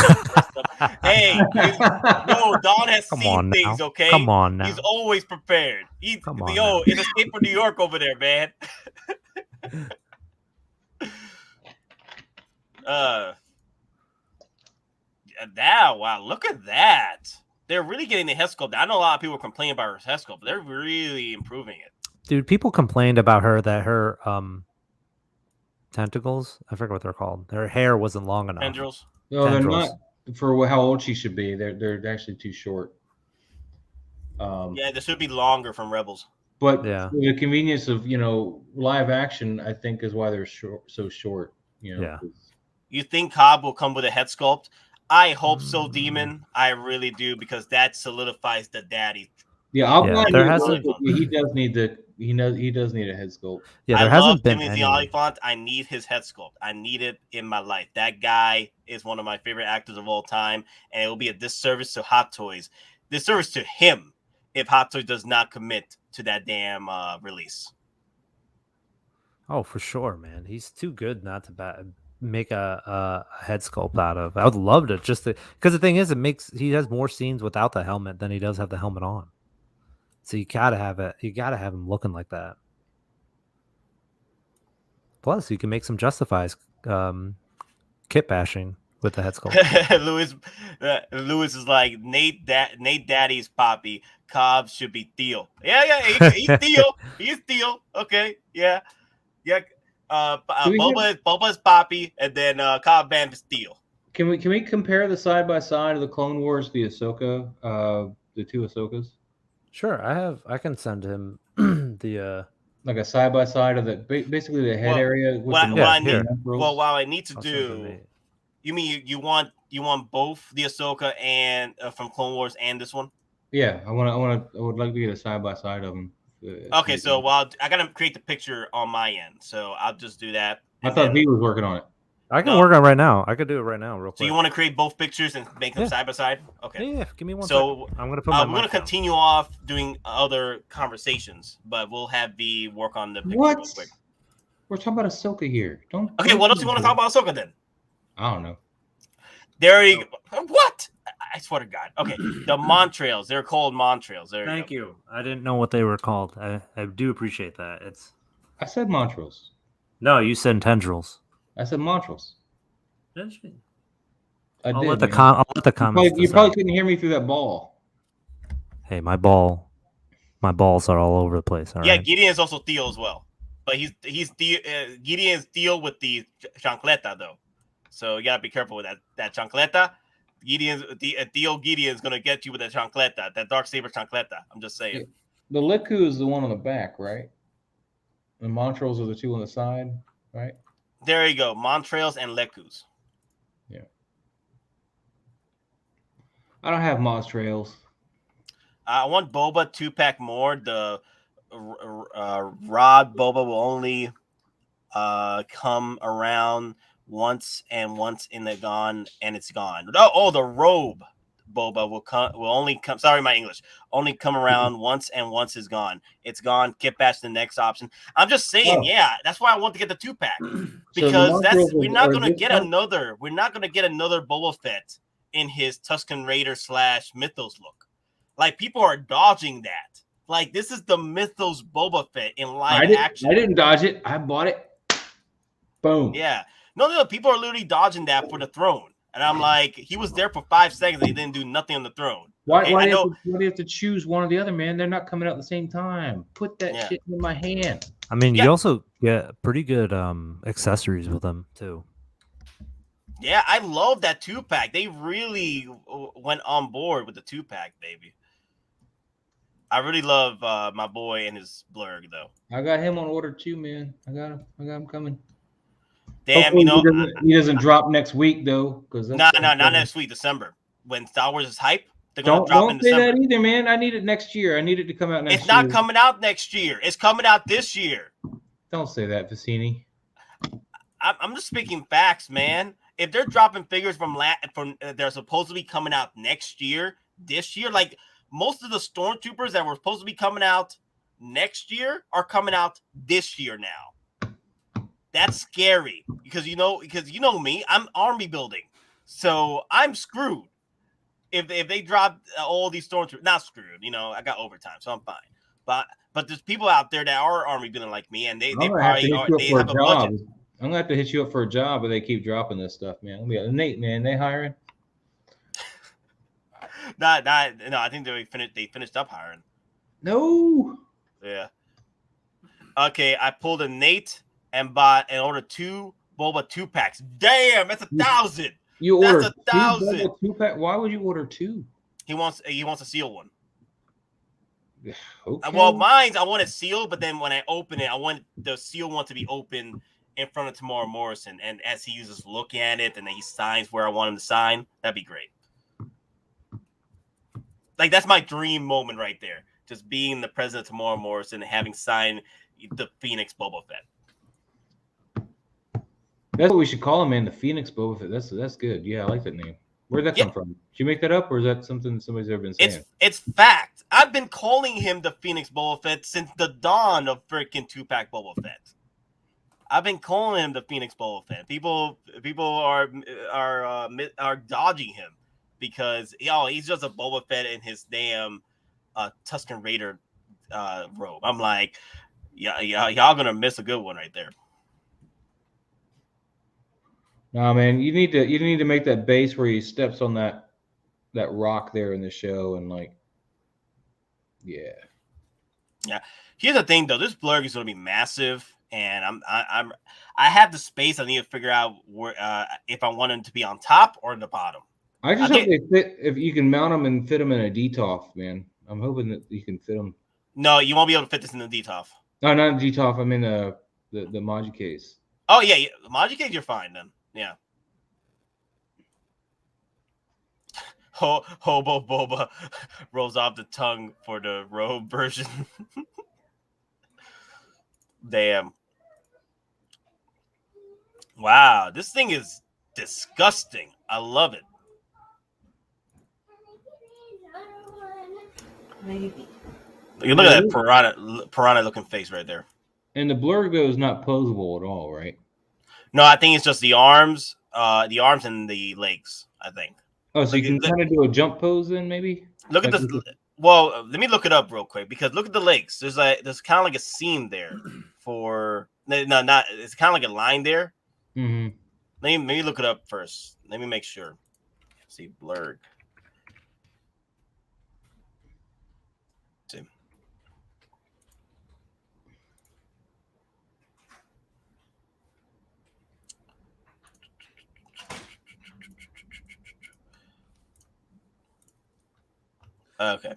Hey, Don has seen things. Now. Okay, come on now. He's always prepared. It's Escape from New York over there, man. Now, wow, look at that. They're really getting the head sculpt. I know a lot of people complain about her head sculpt, but they're really improving it. Dude, people complained about her tentacles. I forget what they're called. Their hair wasn't long enough. Tendrils. No, they're not for how old she should be. They're actually too short. Yeah, this should be longer from Rebels. But the convenience of live action, I think, is why they're so short. You think Cobb will come with a head sculpt? I hope so, Demon. I really do, because that solidifies the daddy. Yeah, he does need a head sculpt. Yeah, there hasn't been any. The Oliphant. I need his head sculpt. I need it in my life. That guy is one of my favorite actors of all time, and it will be a disservice to Hot Toys, disservice to him, if Hot Toys does not commit to that damn release. Oh, for sure, man. He's too good not to make a head sculpt out of. I would love to because the thing is, he has more scenes without the helmet than he does have the helmet on. So you gotta have it. You gotta have him looking like that. Plus, you can make some justifies kit bashing with the head sculpt. Lewis is like Nate Daddy's Poppy. Cobb should be Theo. Yeah, he's Theo. He's Theo. Okay, yeah. Boba's Poppy, and then Cobb Bam is Theo. Can we compare the side by side of the Clone Wars, the Ahsoka, the two Ahsokas? Sure, I can send him the like a side by side of the basically the head area. With what I need to I'll do. You mean you want both the Ahsoka and from Clone Wars and this one? Yeah, I would like to get a side by side of them. Okay, so I gotta create the picture on my end, so I'll just do that. I thought V was working on it. I can work on it right now. I could do it right now, real quick. So you want to create both pictures and make them side by side? Okay. Yeah, give me one. So second. I'm gonna put. We're gonna continue off doing other conversations, but we'll have V work on the picture real quick. We're talking about Ahsoka here. Okay, what else do you want to talk about Ahsoka then? I don't know. There you go. What? I swear to God. Okay, the Montrails. They're called Montrails. Thank you. I didn't know what they were called. I do appreciate that. I said Montrails. No, you said tendrils. I said Montrails. I'll let the comments. You probably couldn't hear me through that ball. Hey, my balls are all over the place. All yeah, right? Gideon is also Theo as well, but Gideon's Theo with the chancleta though, so you gotta be careful with that chancleta. Theo Gideon's gonna get you with that chancleta, that dark saber chancleta. I'm just saying. Yeah. The Leku is the one on the back, right? The Montrails are the two on the side, right? There you go, Montrails and Lekus. Yeah. I don't have Montrails. I want Boba 2-pack more. The Rod Boba will only come around once in the gone, and it's gone. The robe Boba will only come. Sorry, my English. Only come around once, and once is gone. It's gone. Get back to the next option. I'm just saying, yeah. That's why I want to get the 2-pack because we're not gonna get another. We're not gonna get another Boba Fett in his Tusken Raider / Mythos look. Like people are dodging that. Like this is the Mythos Boba Fett in live action. I didn't dodge it. I bought it. Boom. Yeah. No. People are literally dodging that for the throne. And I'm like, he was there for 5 seconds and he didn't do nothing on the throne. Why do you have to choose one or the other, man? They're not coming out at the same time. Put that shit in my hand. I mean, you also get pretty good accessories with them too. Yeah, I love that 2-pack. They really went on board with the 2-pack, baby. I really love my boy and his blurg, though. I got him on order too, man. I got him coming. Damn, hopefully he doesn't drop next week though, because not next week, December. When Star Wars is hype, they're gonna drop in December. Don't say that either, man. I need it next year. I need it to come out next year. It's not coming out next year. It's coming out this year. Don't say that, Vicini. I'm just speaking facts, man. If they're dropping figures from they're supposed to be coming out next year, this year, like most of the Stormtroopers that were supposed to be coming out next year are coming out this year now. That's scary because you know me, I'm army building, so I'm screwed. If they drop all these Stormtroopers, not screwed. I got overtime, so I'm fine. But there's people out there that are army building like me, and they probably have a budget. I'm gonna have to hit you up for a job, but they keep dropping this stuff, man. Let me Nate, man, they hiring? No, I think they finished up hiring. No. Yeah. Okay, I pulled a Nate and bought and ordered 2 Boba 2-packs. Damn, that's 1,000. You ordered 1,000. 2-pack? Why would you order 2? He wants a sealed one. Okay. Well, mine's I want it sealed, but then when I open it, I want the sealed one to be open in front of Tamara Morrison, and as he uses look at it, and then he signs where I want him to sign. That'd be great. Like that's my dream moment right there. Just being the president of Tamara Morrison and having signed the Pheonix Boba Fett. That's what we should call him, man. The Pheonix Boba Fett. That's good. Yeah, I like that name. Where'd that come from? Did you make that up, or is that something somebody's ever been saying? It's fact. I've been calling him the Pheonix Boba Fett since the dawn of freaking 2-pack Boba Fett. I've been calling him the Pheonix Boba Fett. People are dodging him because he's just a Boba Fett in his damn Tusken Raider robe. I'm like, y'all gonna miss a good one right there. No, man, you need to make that base where he steps on that rock there in the show and like, yeah. Yeah. Here's the thing though, this blurg is gonna be massive, and I have the space. I need to figure out where if I want him to be on top or the bottom. I just hope they fit. If you can mount them and fit them in a DTOF, man. I'm hoping that you can fit them. No, you won't be able to fit this in the DTOF. No, not DTOF. I mean the Maji case. Oh yeah, the Maji case, you're fine then. Yeah. Hobo Boba rolls off the tongue for the robe version. Damn. Wow, this thing is disgusting. I love it. Maybe. You look at that piranha looking face right there. And the blurg though is not posable at all, right? No, I think it's just the arms and the legs, I think. Oh, so you can kind of do a jump pose then, maybe? Look at this. Well, let me look it up real quick because look at the legs. There's kind of like a seam there for not. It's kind of like a line there. Mm-hmm. Let me look it up first. Let me make sure. Let's see, blurg. Let's see. Okay.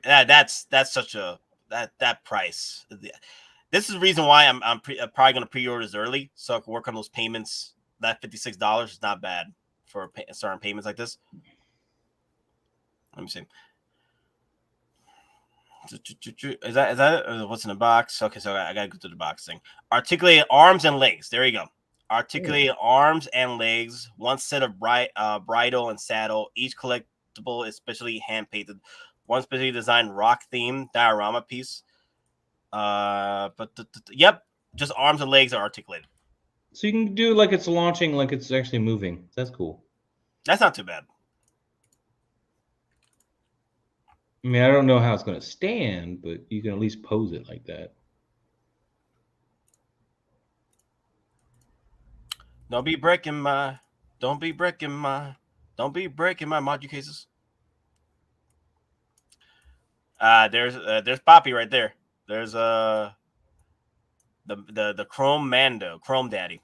That's such a that price. This is the reason why I'm probably going to pre-order this early so I can work on those payments. That $56 is not bad for starting payments like this. Let me see. Is that what's in the box? Okay, so I gotta go to the box thing. Articulated arms and legs. There you go. Articulated arms and legs. One set of bridle and saddle. Each collectible is specially hand painted. One specially designed rock theme diorama piece. Yep, just arms and legs are articulated. So you can do like it's launching, like it's actually moving. That's cool. That's not too bad. I mean, I don't know how it's going to stand, but you can at least pose it like that. Don't be breaking my module cases. There's Poppy right there. There's the Chrome Mando, Chrome Daddy.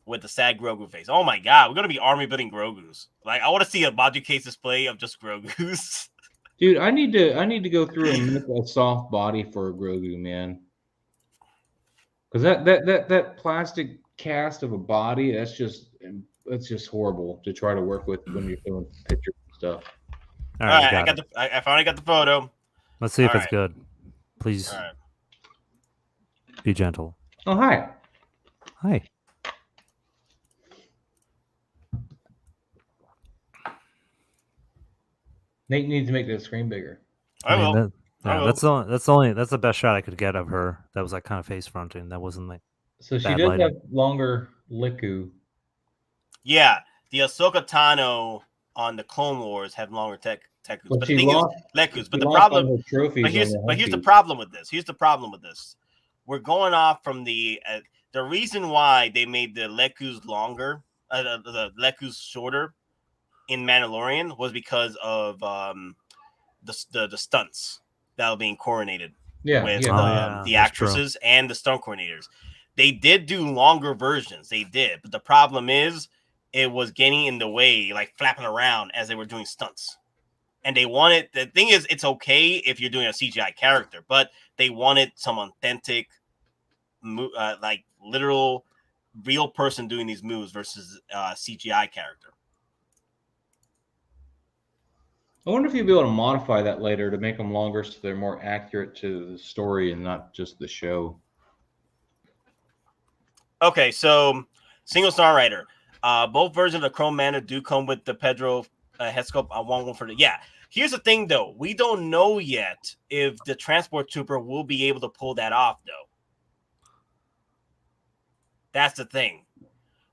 With the sad Grogu face. Oh my god, we're gonna be army building Grogus. Like, I want to see a module case display of just Grogus. Dude, I need to go through and make a soft body for a Grogu, man. Because that plastic cast of a body, that's just horrible to try to work with when you're doing pictures and stuff. All right, I finally got the photo. Let's see if it's good. Please be gentle. Oh, hi. Hi. Nate needs to make the screen bigger. I will. That's the best shot I could get of her. That was like kind of face fronting. That wasn't like. So she does have longer Liku. Yeah, the Ahsoka Tano on the Clone Wars have longer tech. But the thing is, Lekus. But the problem. But here's the problem with this. Here's the problem with this. We're going off from the reason why they made the Lekus longer, the Lekus shorter in Mandalorian was because of the stunts that were being coordinated with the actresses and the stunt coordinators. They did do longer versions. They did. But the problem is it was getting in the way, like flapping around as they were doing stunts. And they wanted, the thing is, it's okay if you're doing a CGI character, but they wanted some authentic, like literal, real person doing these moves versus CGI character. I wonder if you'll be able to modify that later to make them longer so they're more accurate to the story and not just the show. Okay, so single star writer. Both versions of Chrome Mando do come with the Pedro head sculpt. I want one for the Here's the thing, though. We don't know yet if the transport trooper will be able to pull that off, though. That's the thing,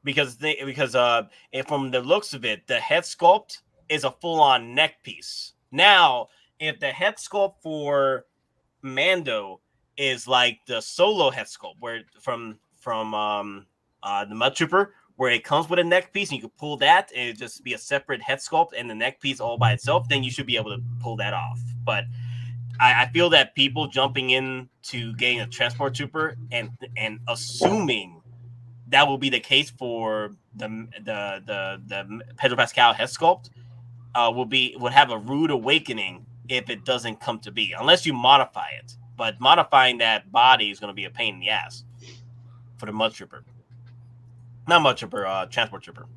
because from the looks of it, the head sculpt is a full-on neck piece. Now, if the head sculpt for Mando is like the Solo head sculpt, where from the Mud Trooper, where it comes with a neck piece, and you can pull that, and it just be a separate head sculpt and the neck piece all by itself. Then you should be able to pull that off. But I feel that people jumping in to getting a Transport Trooper and assuming that will be the case for the Pedro Pascal head sculpt would have a rude awakening if it doesn't come to be, unless you modify it. But modifying that body is going to be a pain in the ass for the Mud Trooper. Not Mud Trooper, Transport Trooper.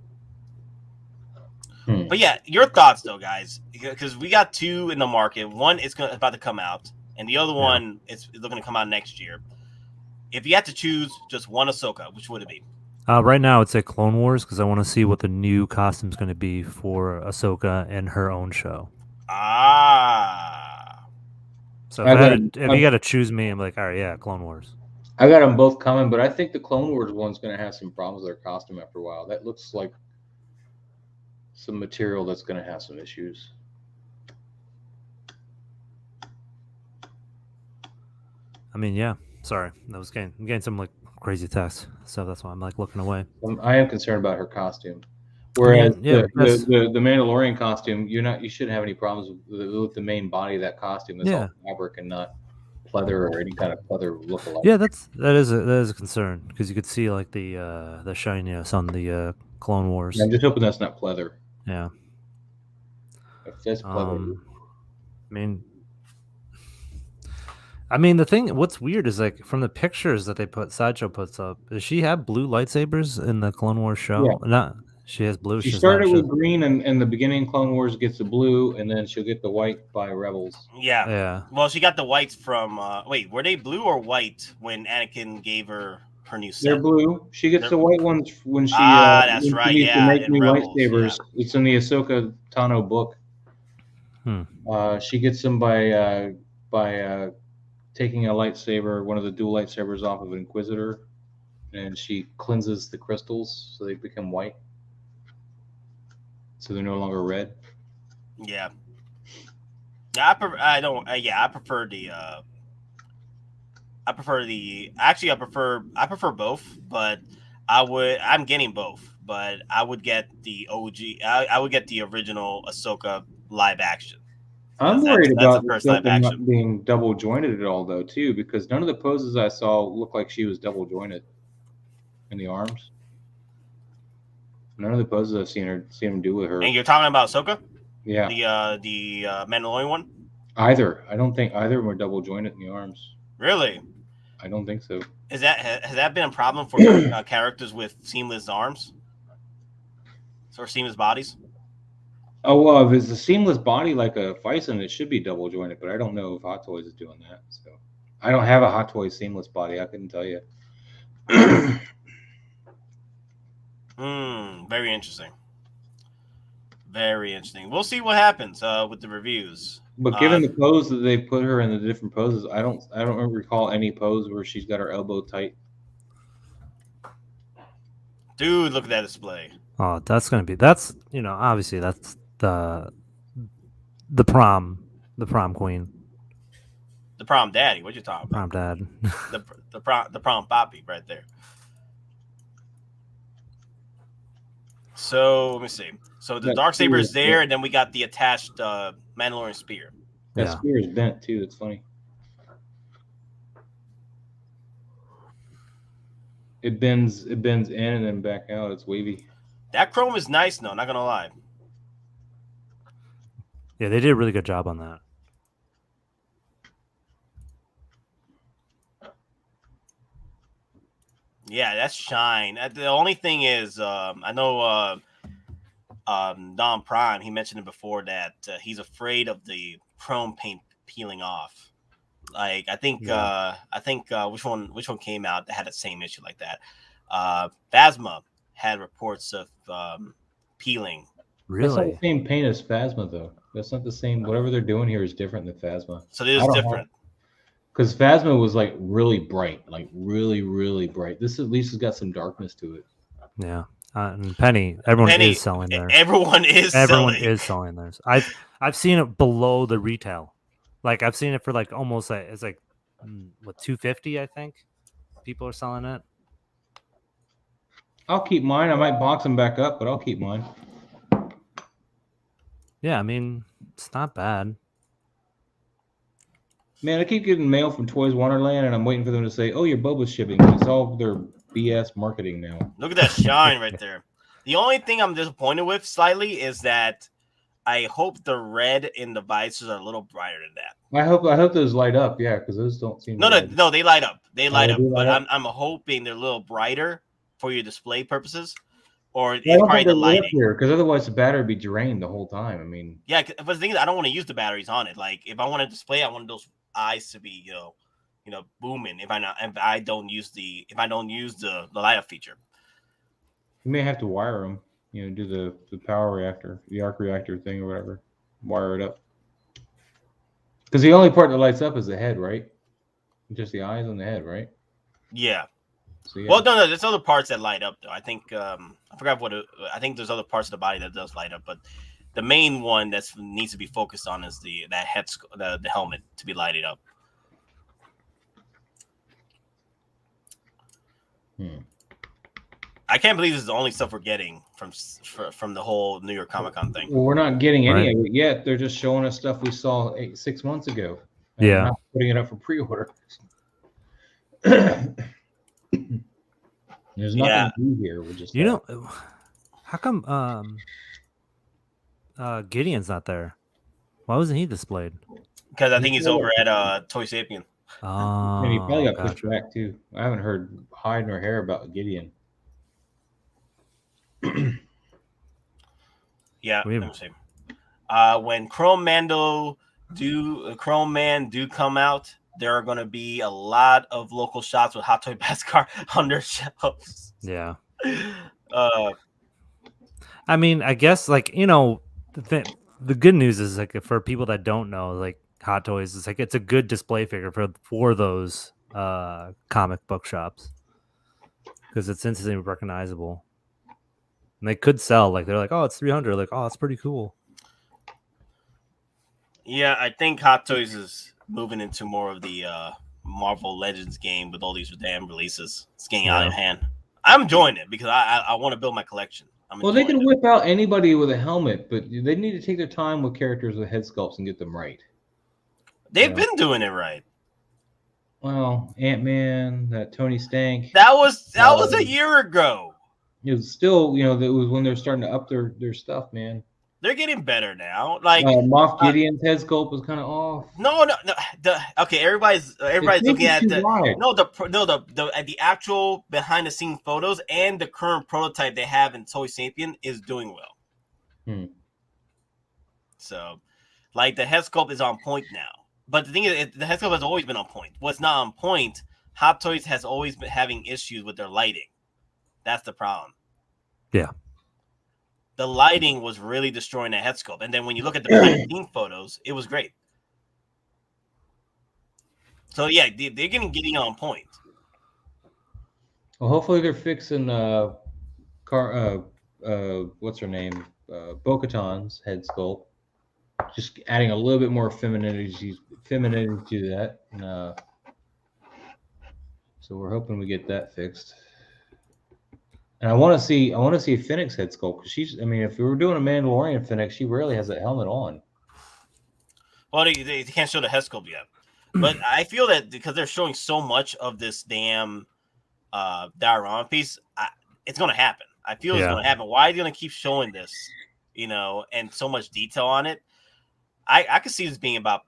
But yeah, your thoughts though, guys, because we got 2 in the market. One is about to come out, and the other one is looking to come out next year. If you had to choose just one Ahsoka, which would it be? Right now, it's at Clone Wars because I want to see what the new costume is going to be for Ahsoka and her own show. So if you got to choose me, I'm like, all right, yeah, Clone Wars. I got them both coming, but I think the Clone Wars one's going to have some problems with their costume after a while. That looks like some material that's going to have some issues. I mean, yeah. Sorry, I'm getting some like crazy text, so that's why I'm like looking away. I am concerned about her costume. Whereas the Mandalorian costume, you shouldn't have any problems with the main body of that costume. It's all fabric and not pleather or any kind of pleather look-alike. Yeah, that is a concern because you could see like the shininess on the Clone Wars. I'm just hoping that's not pleather. Yeah. If that's pleather. I mean, the thing, what's weird is like from the pictures that Sideshow puts up, does she have blue lightsabers in the Clone Wars show? Yeah. She has blue. She started with green, and in the beginning, Clone Wars gets the blue, and then she'll get the white by Rebels. Yeah. Well, she got the whites from. Wait, were they blue or white when Anakin gave her new set? They're blue. She gets the white ones when she. That's when right. She needs to make new Rebels, lightsabers. Yeah. It's in the Ahsoka Tano book. She gets them by taking a lightsaber, one of the dual lightsabers, off of an Inquisitor, and she cleanses the crystals so they become white. So they're no longer red. Yeah. I prefer both, but I'm getting both, but I would get the OG. I would get the original Ahsoka live action. I'm worried about not being double jointed at all, though, too, because none of the poses I saw looked like she was double jointed in the arms. None of the poses I've seen him do with her. And you're talking about Ahsoka? Yeah. The Mandalorian one? Either. I don't think either of them were double jointed in the arms. Really? I don't think so. Has that been a problem for characters with seamless arms? Or seamless bodies? Oh, well, if it's a seamless body like a Phison, it should be double jointed, but I don't know if Hottoys is doing that. So I don't have a Hottoys seamless body. I couldn't tell you. Very interesting. Very interesting. We'll see what happens with the reviews. But given the pose that they put her in, the different poses, I don't recall any pose where she's got her elbow tight. Dude, look at that display. Oh, obviously that's the prom queen. The prom daddy. What you talking about? Prom dad. the prom poppy right there. So let me see. So the Darksaber is there, and then we got the attached Mandalorian spear. That spear is bent too. That's funny. It bends in and then back out. It's wavy. That chrome is nice, though. Not gonna lie. Yeah, they did a really good job on that. Yeah, that's shine. The only thing is, I know Don Prime. He mentioned it before that he's afraid of the chrome paint peeling off. Like I think which one came out that had the same issue like that? Phasma had reports of peeling. Really? That's not the same paint as Phasma, though. That's not the same. Whatever they're doing here is different than Phasma. So it is different. Because Phasma was like really bright, like really, really bright. This at least has got some darkness to it. Yeah. And Penny, everyone is selling theirs. Everyone is selling theirs. I've seen it below the retail. Like I've seen it for like almost it's like what $250, I think. People are selling it. I'll keep mine. I might box them back up, but I'll keep mine. Yeah, I mean, it's not bad. Man, I keep getting mail from Toys Wonderland, and I'm waiting for them to say, "Oh, your Boba's shipping." It's all their BS marketing now. Look at that shine right there. The only thing I'm disappointed with slightly is that I hope the red in the visors are a little brighter than that. I hope those light up, yeah, because those don't seem. No, they light up. They light up, but up? I'm hoping they're a little brighter for your display purposes, or Yeah, I don't probably think the they're lit up lighting. here, because otherwise the battery would be drained the whole time. I mean, Yeah, but the thing is, I don't want to use the batteries on it. Like, if I want to display, I want those eyes to be, booming. If I don't use the light up feature. you may have to wire them. Do the power reactor, the arc reactor thing, or whatever. Wire it up. Because the only part that lights up is the head, right? Just the eyes on the head, right? Yeah. So, yeah. Well, no, there's other parts that light up though. I think I forgot I think there's other parts of the body that does light up, but the main one that needs to be focused on is the helmet to be lighted up. I can't believe this is the only stuff we're getting from the whole New York Comic-Con thing. Well, we're not getting any of it yet. They're just showing us stuff we saw 6 months ago. Yeah. We're not putting it up for pre-order. There's nothing new here. We're just how come Gideon's not there? Why wasn't he displayed? Because I think he's over at Toy Sapien. Oh, and he probably got pushed back too. I haven't heard hide nor hair about Gideon. Yeah, let me see. When Chrome Man do come out, there are going to be a lot of local shops with Hot Toy Bascar on their shelves. Yeah. I mean, I guess the good news is for people that don't know, like Hot Toys is it's a good display figure for those comic book shops because it's instantly recognizable. And they could sell they're like, oh, it's 300. Like, oh, it's pretty cool. Yeah, I think Hot Toys is moving into more of the Marvel Legends game with all these damn releases. It's getting out of hand. I'm enjoying it because I want to build my collection. Well, they can whip out anybody with a helmet, but they need to take their time with characters with head sculpts and get them right. They've been doing it right. Well, Ant-Man, that Tony Stank. That was a year ago. It was still, that was when they're starting to up their stuff, man. They're getting better now. Like Moff Gideon's head sculpt was kind of off. No. Okay, everybody's looking at the actual behind the scenes photos and the current prototype they have in Toy Sapien is doing well. So, the head sculpt is on point now. But the thing is, the head sculpt has always been on point. What's not on point? Hot Toys has always been having issues with their lighting. That's the problem. Yeah. The lighting was really destroying the head sculpt. And then when you look at the behind-the-scenes photos, it was great. So, yeah, they're getting on point. Well, hopefully they're fixing what's her name? Bo-Katan's head sculpt. Just adding a little bit more femininity to that. So we're hoping we get that fixed. And I want to see a Pheonix head sculpt because if we were doing a Mandalorian Pheonix, she rarely has that helmet on. Well, they can't show the head sculpt yet, but I feel that because they're showing so much of this damn diorama piece, it's going to happen. I feel it's going to happen. Why are they going to keep showing this, and so much detail on it? I could see this being about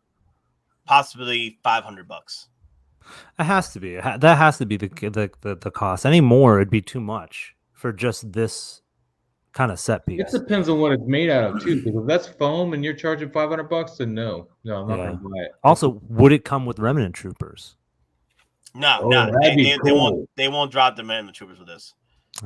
possibly $500. It has to be. That has to be the cost. Any more, it'd be too much for just this kind of set piece. It depends on what it's made out of too. Because if that's foam and you're charging $500, then no, I'm not going to buy it. Also, would it come with Remnant Troopers? No, they won't drop the Remnant Troopers with this.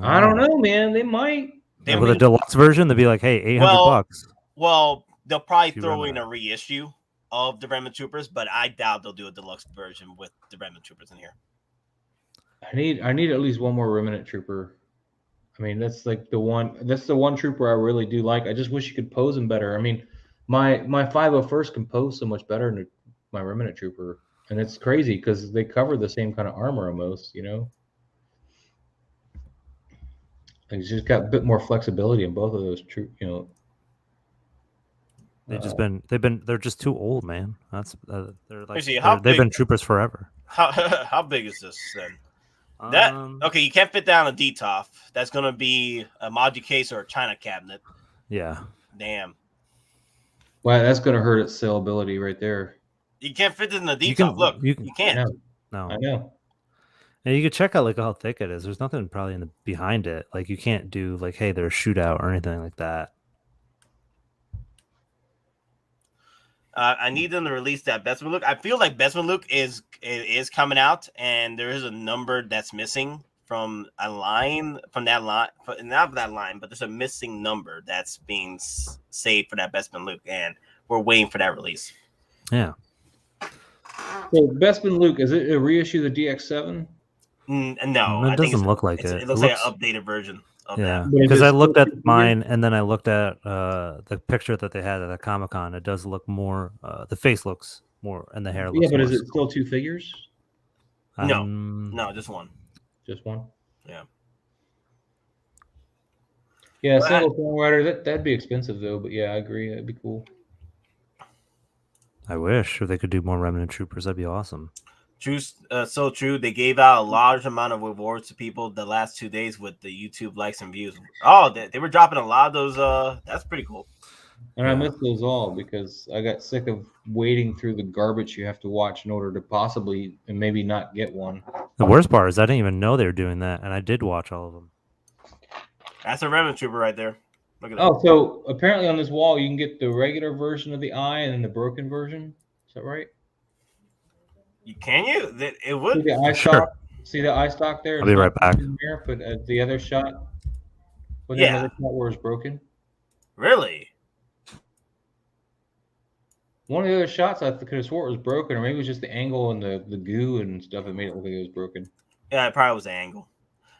I don't know, man. They might. With a deluxe version, they'd be like, "Hey, $800." Well, they'll probably throw in a reissue of the Remnant Troopers, but I doubt they'll do a deluxe version with the Remnant Troopers in here. I need at least one more Remnant Trooper. That's the one trooper I really do like. I just wish you could pose him better. My 501st can pose so much better than my Remnant Trooper, and it's crazy because they cover the same kind of armor almost, He's just got a bit more flexibility in both of those. True, you know. They're just too old, man. That's they're like Actually, how they've big- been troopers forever. How big is this then? That okay? You can't fit down a DTOF. That's gonna be a Maji case or a China cabinet. Yeah. Damn. Wow, that's gonna hurt its sellability right there. You can't fit it in the You DTOF. can- Look, you you, can- can't. No. I know. And you can check out like how thick it is. There's nothing probably in the behind it. Like you can't do like, hey, there's a shootout or anything like that. I need them to release that Bestman Luke. I feel like Bestman Luke is coming out, and there is a number that's missing from a line from that line, not that line, but there's a missing number that's being saved for that Bestman Luke, and we're waiting for that release. Yeah. So Bestman Luke, is it a reissue of the DX7? No, It doesn't look like it. It looks like an updated version of Yeah, that. because I looked at mine and then I looked at the picture that they had at the Comic-Con. It does look more. The face looks more, and the hair looks. Yeah, but more is it still 2 figures? No, just one. Just one. Yeah. Yeah, But single Tomb Raider. That'd be expensive though. But yeah, I agree. That'd be cool. I wish if they could do more Remnant Troopers. That'd be awesome. True, so true. They gave out a large amount of rewards to people the last 2 days with the YouTube likes and views. Oh, they were dropping a lot of those. That's pretty cool. And I missed those all because I got sick of wading through the garbage you have to watch in order to possibly and maybe not get one. The worst part is I didn't even know they were doing that, and I did watch all of them. That's a Remnant Trooper right there. Look at that. Oh, so apparently on this wall you can get the regular version of the eye and then the broken version. Is that right? Can you? It would. See the eye stock? See the eye stock there? I'll be right back. There, but the other shot, Yeah. Another shot where it's broken. Really? One of the other shots I could have swore it was broken, or maybe it was just the angle and the goo and stuff that made it look like it was broken. Yeah, it probably was the angle.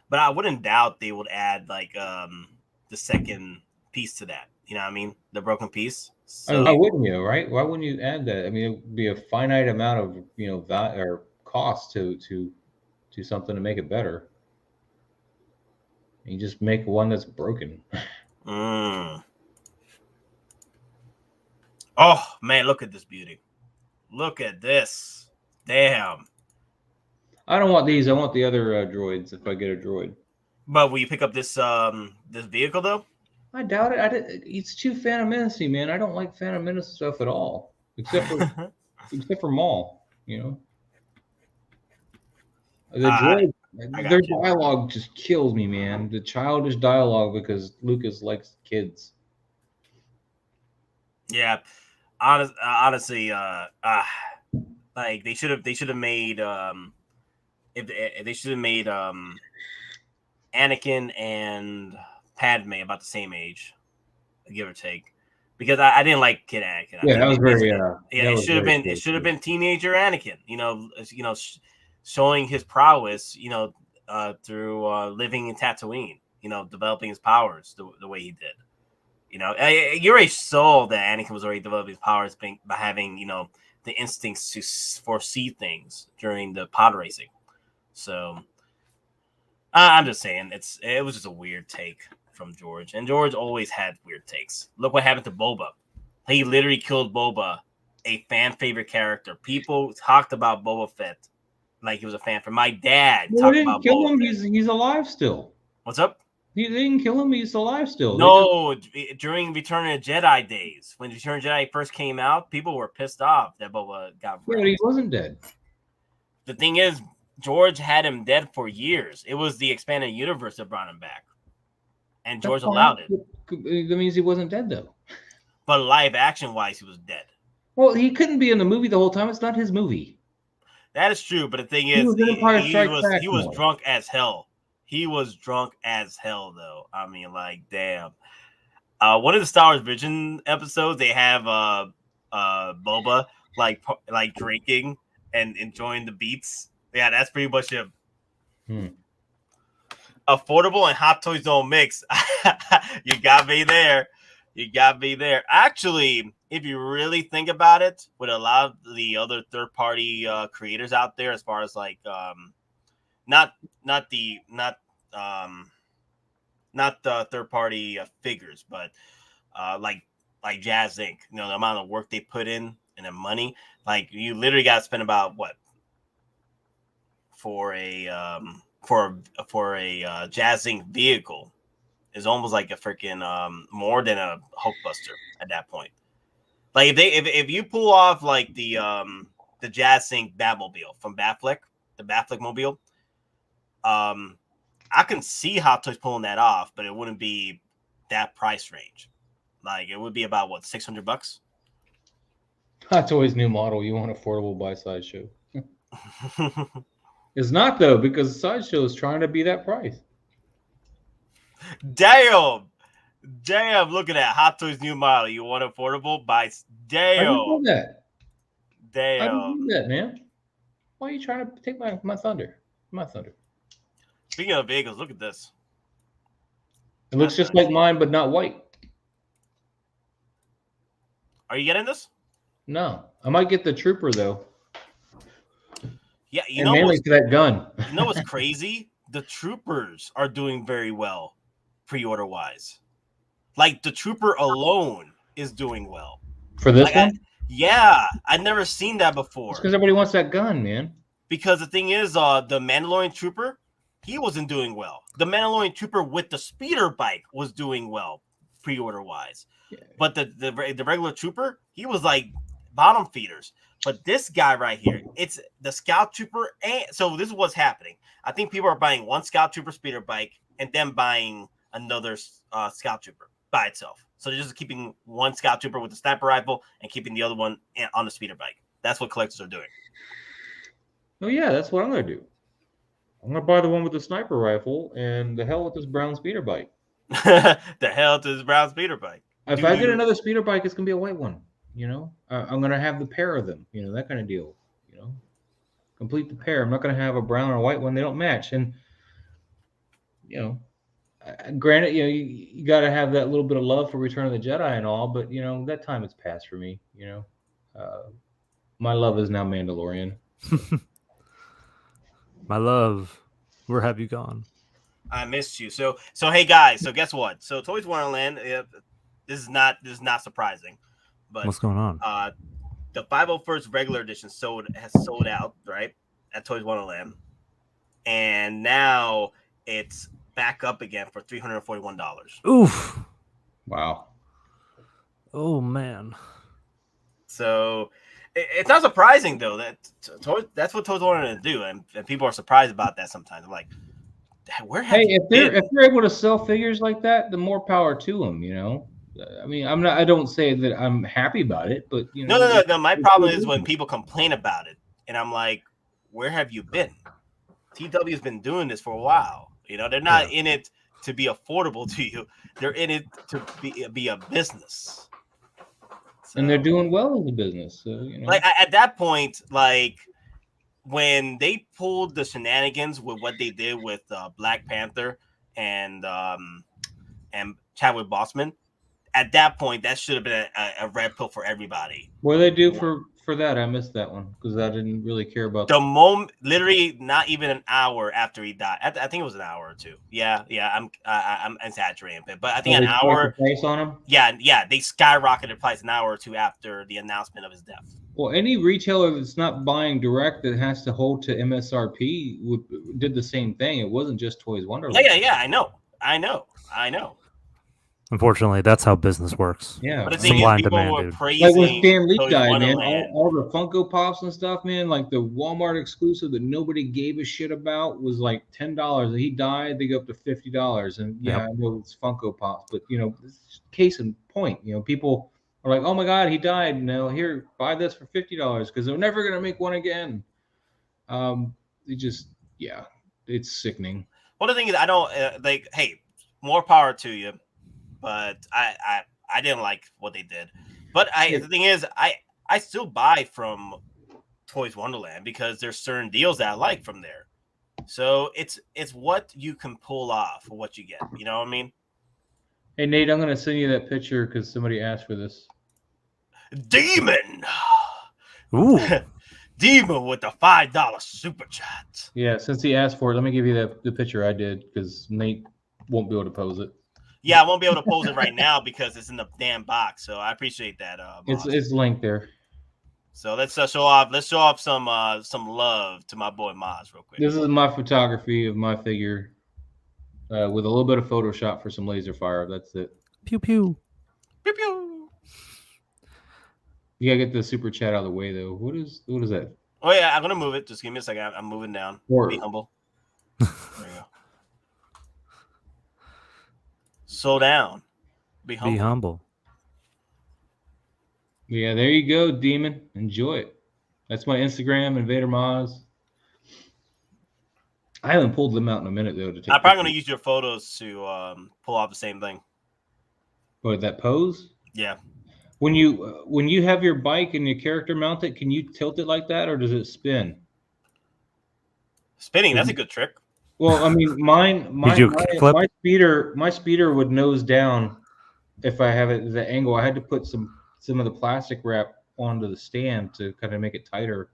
But I wouldn't doubt they would add like the second piece to that. You know what I mean? The broken piece. So, Why wouldn't you, right? Why wouldn't you add that? I mean, it would be a finite amount of value or cost to something to make it better. You just make one that's broken. Oh man, look at this beauty! Look at this! Damn! I don't want these. I want the other droids. If I get a droid. But will you pick up this this vehicle though? I doubt it. It's too Phantom Menace-y, man. I don't like Phantom Menace stuff at all, except for Maul. The droid, their dialogue just kills me, man. The childish dialogue because Lucas likes kids. Yeah, honestly, like they should have made if they should have made Anakin and Padme about the same age, give or take, because I didn't like Kid Anakin. Yeah, that was very it should have been teenager Anakin. Showing his prowess. Through living in Tatooine. Developing his powers the way he did. You already saw that Anakin was already developing his powers by having the instincts to foresee things during the pod racing. So I'm just saying it was just a weird take from George, and George always had weird takes. Look what happened to Boba. He literally killed Boba, a fan favorite character. People talked about Boba Fett like he was a fan favorite. My dad talked about kill Boba him. Fett. He's alive still. What's up? They didn't kill him. He's alive still. No, during Return of the Jedi days, when Return of the Jedi first came out, people were pissed off that Boba got Yeah, but he wasn't dead. The thing is, George had him dead for years. It was the expanded universe that brought him back. And George allowed it. That means he wasn't dead, though. But live action-wise, he was dead. Well, he couldn't be in the movie the whole time. It's not his movie. That is true, but the thing is, he was drunk as hell. He was drunk as hell, though. I mean, like, damn. One of the Star Wars Vision episodes, they have Boba like drinking and enjoying the beats. Yeah, that's pretty much him. Affordable and Hot Toys don't mix. You got me there. You got me there. Actually, if you really think about it, with a lot of the other third-party creators out there, as far as like not not the third party figures, but like Jazz Inc. You know, the amount of work they put in and the money. Like you literally got to spend about what for a Jazz Inc. vehicle is almost like a freaking more than a Hulkbuster at that point. Like if you pull off like the Jazz Inc. Batmobile from Batfleck, the Batfleck mobile, I can see Hot Toys pulling that off, but it wouldn't be that price range. Like it would be about what, $600? Hot Toys new model. You want affordable by Sideshow? It's not though, because Sideshow is trying to be that price. Damn, look at that. Hot Toys new model. You want affordable by damn. I didn't do that. Damn. I didn't do that, man. Why are you trying to take my thunder? My thunder. Speaking of vehicles, look at this. It looks just like mine, but not white. Are you getting this? No, I might get the Trooper though. Yeah, you and know mainly to that gun. You know what's crazy? The Troopers are doing very well, pre-order wise. Like the Trooper alone is doing well For this one? I'd never seen that before. It's because everybody wants that gun, man. Because the thing is, the Mandalorian Trooper, he wasn't doing well. The Mandalorian Trooper with the speeder bike was doing well, pre-order wise. Yeah. But the regular Trooper, he was like bottom feeders. But this guy right here, it's the Scout Trooper. And so this is what's happening. I think people are buying one Scout Trooper speeder bike and then buying another Scout Trooper by itself. So they're just keeping one Scout Trooper with the sniper rifle and keeping the other one on the speeder bike. That's what collectors are doing. Oh yeah, that's what I'm gonna do. I'm gonna buy the one with the sniper rifle, and the hell with this brown speeder bike. The hell to this brown speeder bike. If I get another speeder bike, it's gonna be a white one. You know, I'm gonna have the pair of them. You know, that kind of deal. You know, complete the pair. I'm not gonna have a brown or a white one. They don't match. And you know, granted, you know, you got to have that little bit of love for Return of the Jedi and all, but you know, that time has passed for me. You know, my love is now Mandalorian. My love, where have you gone? I missed you. So hey guys, so guess what? So Toys Wonderland, this is not surprising, but what's going on? The 501st regular edition has sold out, right, at Toys Wonderland, and now it's back up again for $341. Oof! Wow. Oh man. So it's not surprising though that that's what Toys wanted to do, and people are surprised about that sometimes. I'm like, where have you been? If they're able to sell figures like that, the more power to them. You know, I mean, I don't say that I'm happy about it, but you know, no. My problem is when people complain about it, and I'm like, where have you been? TW has been doing this for a while. You know, they're not in it to be affordable to you; they're in it to be a business. So, and they're doing well in the business. So, you know. Like at that point, like when they pulled the shenanigans with what they did with Black Panther and Chadwick Boseman, at that point, that should have been a red pill for everybody. What do they do for that? I missed that one because I didn't really care about the moment. Literally, not even an hour after he died. I think it was an hour or two. Yeah. I'm exaggerating a bit, but I think an hour. Price on him? Yeah. They skyrocketed price an hour or two after the announcement of his death. Well, any retailer that's not buying direct that has to hold to MSRP did the same thing. It wasn't just Toys Wonderland. Yeah. I know. Unfortunately, that's how business works. Yeah, but the thing is, people were praising like when Stan Lee died, man, Wonderland. all the Funko Pops and stuff, man, like the Walmart exclusive that nobody gave a shit about was like $10. And he died, they go up to $50. And yeah, I know it's Funko Pops, but you know, case in point, you know, people are like, oh my God, he died. You know, here, buy this for $50 because they're never gonna make one again. It just, yeah, it's sickening. Well, the thing is, I don't like. Hey, more power to you. But I didn't like what they did. But the thing is, I still buy from Toys Wonderland because there's certain deals that I like from there. So it's what you can pull off for what you get. You know what I mean? Hey Nate, I'm gonna send you that picture because somebody asked for this. Demon. Ooh. Demon with the $5 super chat. Yeah, since he asked for it, let me give you the picture I did because Nate won't be able to pose it. Yeah, I won't be able to pose it right now because it's in the damn box. So I appreciate that. It's linked there. So let's show off. Let's show off some love to my boy Moz real quick. This is my photography of my figure, with a little bit of Photoshop for some laser fire. That's it. Pew pew. Pew pew. You gotta get the super chat out of the way though. What is that? Oh yeah, I'm gonna move it. Just give me a second. I'm moving down. Or, be humble. There you go. Slow down. Be humble. Be humble. Yeah, there you go, Demon. Enjoy it. That's my Instagram, Invadermoz. I haven't pulled them out in a minute though. To take I'm probably gonna use your photos to pull off the same thing. What, that pose? Yeah. When you have your bike and your character mounted, can you tilt it like that, or does it spin? Spinning, that's a good trick. Well, I mean, my speeder would nose down if I have it at the angle. I had to put some of the plastic wrap onto the stand to kind of make it tighter.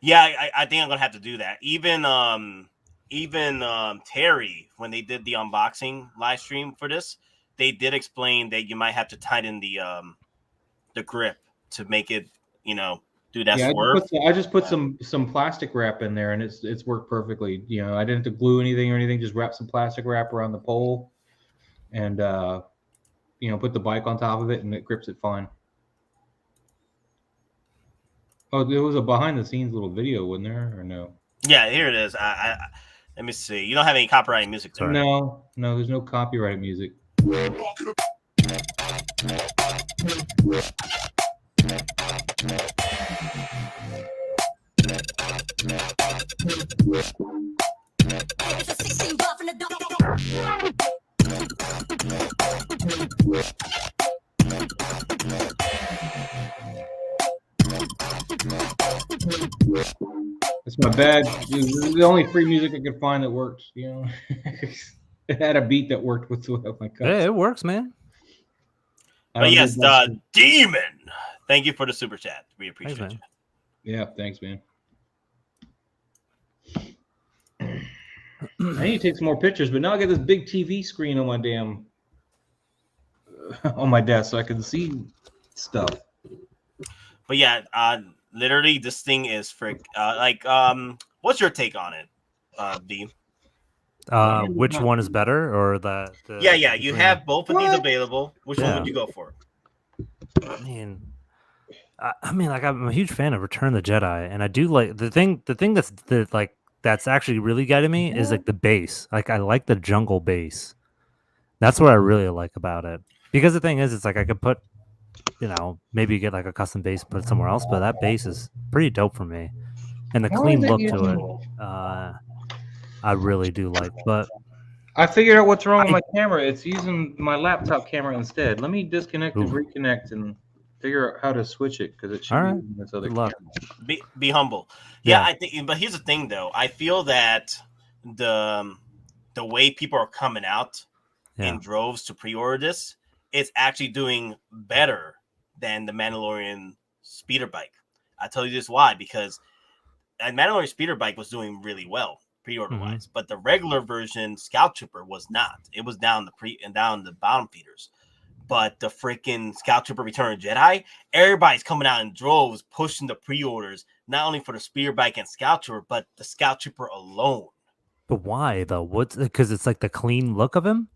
Yeah, I think I'm gonna have to do that. Even Terry, when they did the unboxing live stream for this, they did explain that you might have to tighten the grip to make it, do that swerve. I just put some plastic wrap in there, and it's worked perfectly. I didn't have to glue anything or anything. Just wrap some plastic wrap around the pole, and put the bike on top of it, and it grips it fine. Oh, there was a behind the scenes little video, wasn't there, or no? Yeah, here it is. I let me see. You don't have any copyright music, right? No, there's no copyright music. That's my bad. The only free music I could find that worked. It had a beat that worked with my cuts. Yeah, it works, man. But yes, Demon. Thank you for the super chat. We appreciate you. Yeah, thanks, man. I need to take some more pictures, but now I got this big TV screen on my desk, so I can see stuff. But yeah, literally, this thing is what's your take on it, Dean? Which one is better, or the Yeah. You have both of these available. Which one would you go for? I mean, I'm a huge fan of Return of the Jedi, and I do like the thing that's actually really getting me is like the base. Like, I like the jungle base. That's what I really like about it. Because the thing is, it's like I could put, maybe get like a custom base, put it somewhere else, but that base is pretty dope for me, and the clean look to it. I really do like. But I figured out what's wrong with my camera. It's using my laptop camera instead. Let me disconnect and reconnect and figure out how to switch it, because it should be using this other camera. Be humble. Yeah, I think. But here's the thing, though. I feel that the way people are coming out in droves to pre-order this, it's actually doing better than the Mandalorian speeder bike. I tell you this why, because the Mandalorian speeder bike was doing really well pre-order wise, but the regular version Scout Trooper was not. It was down the bottom feeders. But the freaking Scout Trooper Return of Jedi, everybody's coming out in droves pushing the pre-orders, not only for the speeder bike and Scout Trooper, but the Scout Trooper alone. But why though? Because it's like the clean look of him.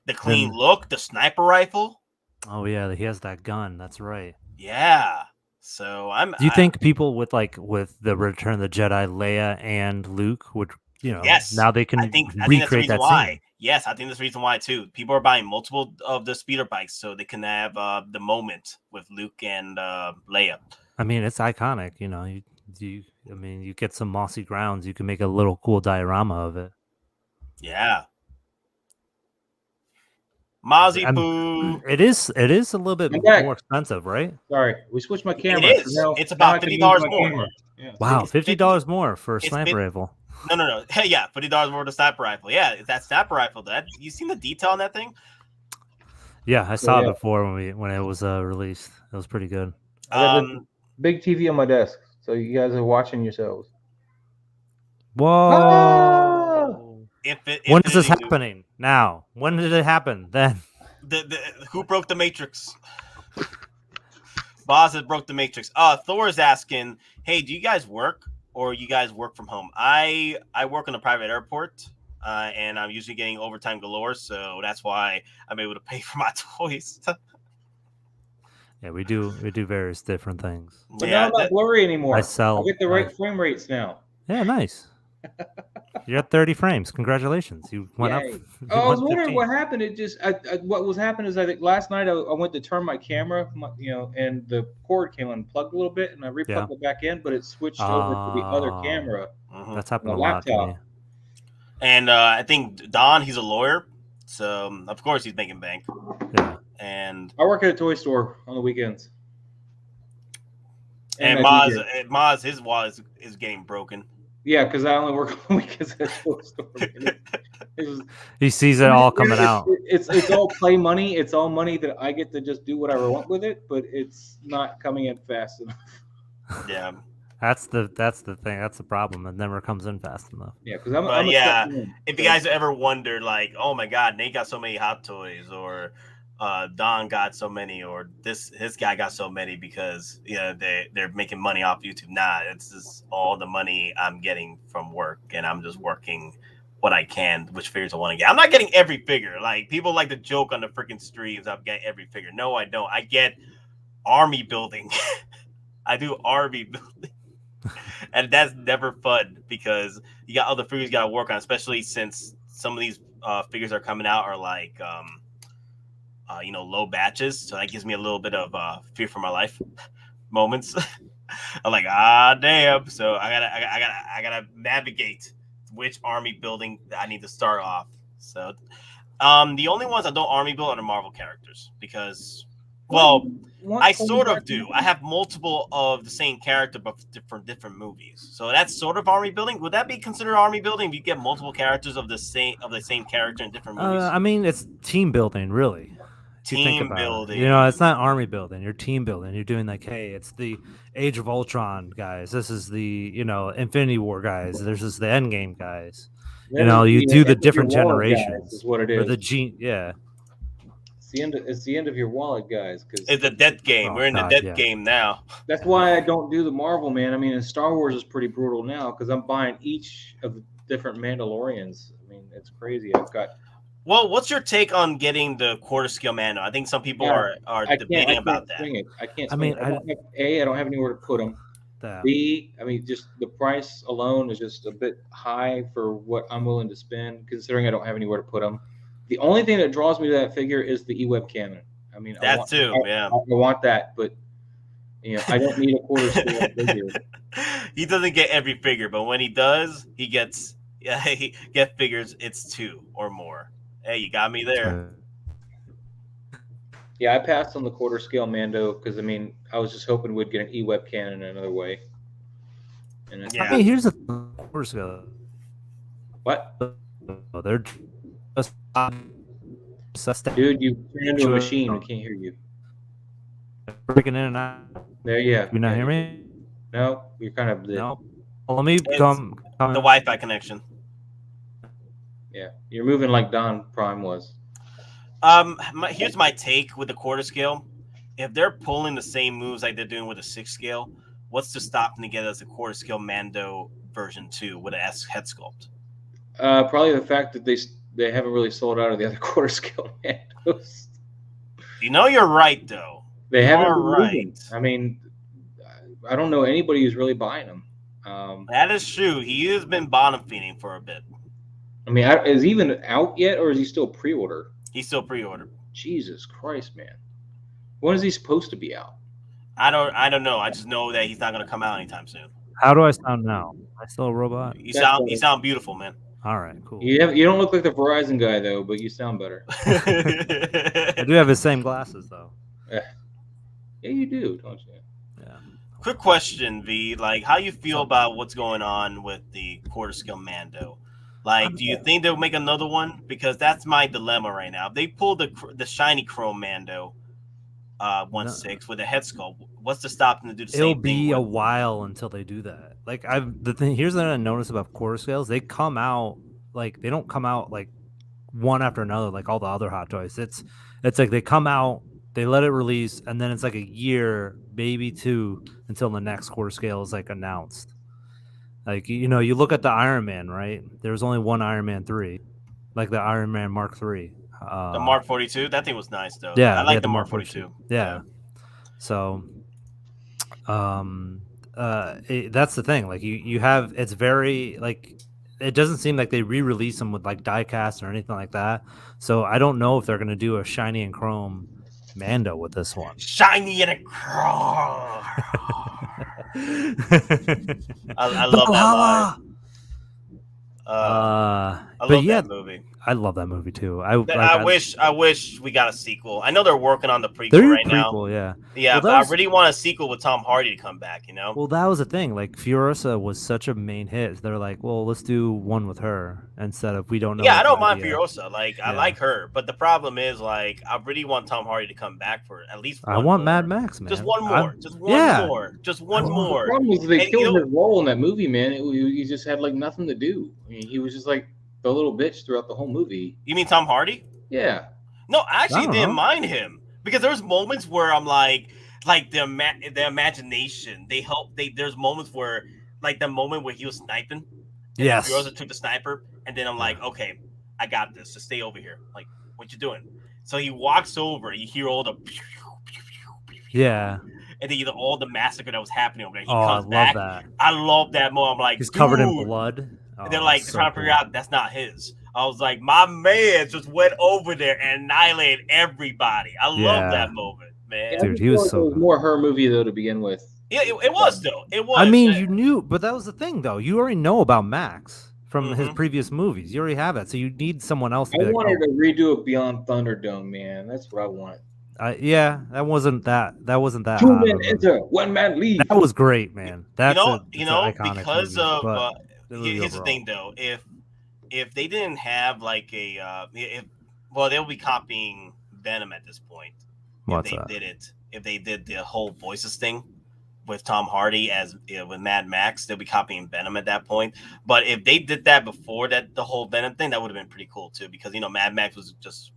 The clean look, the sniper rifle. Oh yeah, he has that gun. That's right. Yeah. So Do you think people with the Return of the Jedi, Leia and Luke would, yes, now they can recreate that scene? Yes, I think that's the reason why too. People are buying multiple of the speeder bikes so they can have the moment with Luke and Leia. I mean, it's iconic. You get some mossy grounds. You can make a little cool diorama of it. Yeah. Mozzie Poo. It is a little bit more expensive, right? Sorry, we switched my camera. It is. It's about $50 more. Yeah. Wow, $50 more for a sniper rifle. No. Hey, yeah, $50 more to sniper rifle. Yeah, that sniper rifle. You seen the detail on that thing? Yeah, I saw it before when it was released. It was pretty good. I got big TV on my desk, so you guys are watching yourselves. Whoa! When is this Infinity Loop. happening? Now. When did it happen? Then. Who broke the Matrix? Boz has broke the Matrix. Thor is asking, hey, do you guys work or you guys work from home? I work in a private airport, and I'm usually getting overtime galore, so that's why I'm able to pay for my toys. Yeah, we do various different things. But now I'm not blurry anymore. I sell. I get the right frame rates now. Yeah, nice. You're at 30 frames. Congratulations. You went up. I was wondering what happened. It just what was happening is I think last night I went to turn my camera, and the cord came unplugged a little bit, and I replugged it back in, but it switched over to the other camera. That's happened a lot to me. And I think Don, he's a lawyer, so of course he's making bank. Yeah. And I work at a toy store on the weekends. And Maz, his wall is getting broken. Yeah, because I only work on the weekends at a toy store. He sees it all coming out. It's all play money. It's all money that I get to just do whatever I want with it, but it's not coming in fast enough. Yeah. That's the thing. That's the problem. It never comes in fast enough. Yeah, because if you guys ever wondered, like, oh my God, Nate got so many Hot Toys, or Don got so many, or his guy got so many because they're making money off YouTube. Nah, it's just all the money I'm getting from work, and I'm just working what I can, which figures I want to get. I'm not getting every figure. Like, people like to joke on the freaking streams, I'm getting every figure. No, I don't. I get army building. I do army building. And that's never fun because you got other figures you got to work on, especially since some of these figures are coming out are like, low batches. So that gives me a little bit of fear for my life moments. I'm like, damn. So I gotta navigate which army building I need to start off. So the only ones I don't army build are the Marvel characters because, well, I sort of do. I have multiple of the same character, but for different movies. So that's sort of army building. Would that be considered army building if you get multiple characters of the same character in different movies? I mean, it's team building, really. Team building. It's not army building. You're team building. You're doing like, hey, it's the Age of Ultron guys. This is the Infinity War guys. This is the EndGame guys. You do the different generations. Is what it is. Or the yeah. It's the end of your wallet, guys. Because it's a death game. We're in the death game now. That's why I don't do the Marvel, man. I mean, and Star Wars is pretty brutal now because I'm buying each of the different Mandalorians. I mean, it's crazy. I've got. Well, what's your take on getting the quarter scale Mando? I think some people are debating about that. I can't. I don't have anywhere to put them. B, I mean, just the price alone is just a bit high for what I'm willing to spend, considering I don't have anywhere to put them. The only thing that draws me to that figure is the E-Web cannon. I mean, I want that, but I don't need a quarter scale figure. He doesn't get every figure, but when he does, he gets figures. It's 2 or more. Hey, you got me there. Yeah, I passed on the quarter scale Mando because I was just hoping we'd get an E-Web cannon another way. And I mean, here's a quarter scale. What? Oh, they're just dude, you turned into a machine. I can't hear you. Breaking in and out. There you go. You not hear me? No, you're kind of no. Well, let me come. The Wi-Fi connection. Yeah, you're moving like Don Prime was. Here's my take with the quarter scale. If they're pulling the same moves like they're doing with a 6 scale, what's to stop them to get us a quarter scale Mando version 2 with an S head sculpt? Probably the fact that they haven't really sold out of the other quarter scale Mandos. You're right though. They haven't. Right. I mean, I don't know anybody who's really buying them. That is true. He has been bottom feeding for a bit. I mean, is he even out yet, or is he still pre-order? He's still pre-ordered. Jesus Christ, man! When is he supposed to be out? I don't know. I just know that he's not going to come out anytime soon. How do I sound now? Am I still a robot? You sound beautiful, man. All right, cool. You don't look like the Verizon guy though, but you sound better. I do have the same glasses though. Yeah, you do, don't you? Yeah. Quick question, V. Like, how you feel about what's going on with the quarter scale Mando? Like, do you think they'll make another one? Because that's my dilemma right now. If they pull the shiny chrome Mando 1/6 with a head sculpt, what's to stop them to do the same thing? It'll be a while until they do that. Like, here's what I noticed about quarter scales. They come out like they don't come out like one after another like all the other Hot Toys. It's like they come out, they let it release, and then it's like a year, maybe 2, until the next quarter scale is like announced. Like you look at the Iron Man, right? There's only one Iron Man 3, like the Iron Man Mark 3. The Mark 42, that thing was nice though. Yeah, I like yeah, the Mark 42. Yeah. So, that's the thing. Like you have, it's very like, it doesn't seem like they re-release them with like diecast or anything like that. So I don't know if they're gonna do a shiny and chrome Mando with this one. Shiny and a crawl. I love that line. I love that movie. I love that movie too. I wish we got a sequel. I know they're working on the prequel right now. Yeah, but I really want a sequel with Tom Hardy to come back. Well, that was the thing. Like Furiosa was such a main hit. They're like, well, let's do one with her instead of we don't know. Yeah, I don't mind Furiosa. Like I like her, but the problem is like I really want Tom Hardy to come back for at least. I want Mad Max, man. Just one more. Just one more. Just one more. The problem was they killed his role in that movie, man. He just had like nothing to do. I mean, he was just like the little bitch throughout the whole movie. You mean Tom Hardy? Yeah. No, I actually didn't mind him because there's moments where I'm like the imagination. There's moments where like the moment where he was sniping. Yes. Furiosa took the sniper, and then I'm like, okay, I got this. Just stay over here. Like, what you doing? So he walks over. You hear all the. Yeah. And then all the massacre that was happening over there. He comes back. That. I love that moment. I'm like, he's covered in blood. And they're like trying to figure out that's not his. I was like, my man just went over there and annihilated everybody. I love that moment, man. Dude, he was so. It was more her movie though to begin with. Yeah, it was though. It was. I mean, you knew, but that was the thing though. You already know about Max from his previous movies. You already have it, so you need someone else. I wanted to redo it Beyond Thunderdome, man. That's what I want. Yeah, that wasn't that. Two men enter, one man leave. That was great, man. That's because movie, of here's the thing though. If they didn't have like they'll be copying Venom at this point. If they did the whole voices thing with Tom Hardy as with Mad Max, they'll be copying Venom at that point. But if they did that before that, the whole Venom thing, that would have been pretty cool too, because Mad Max was just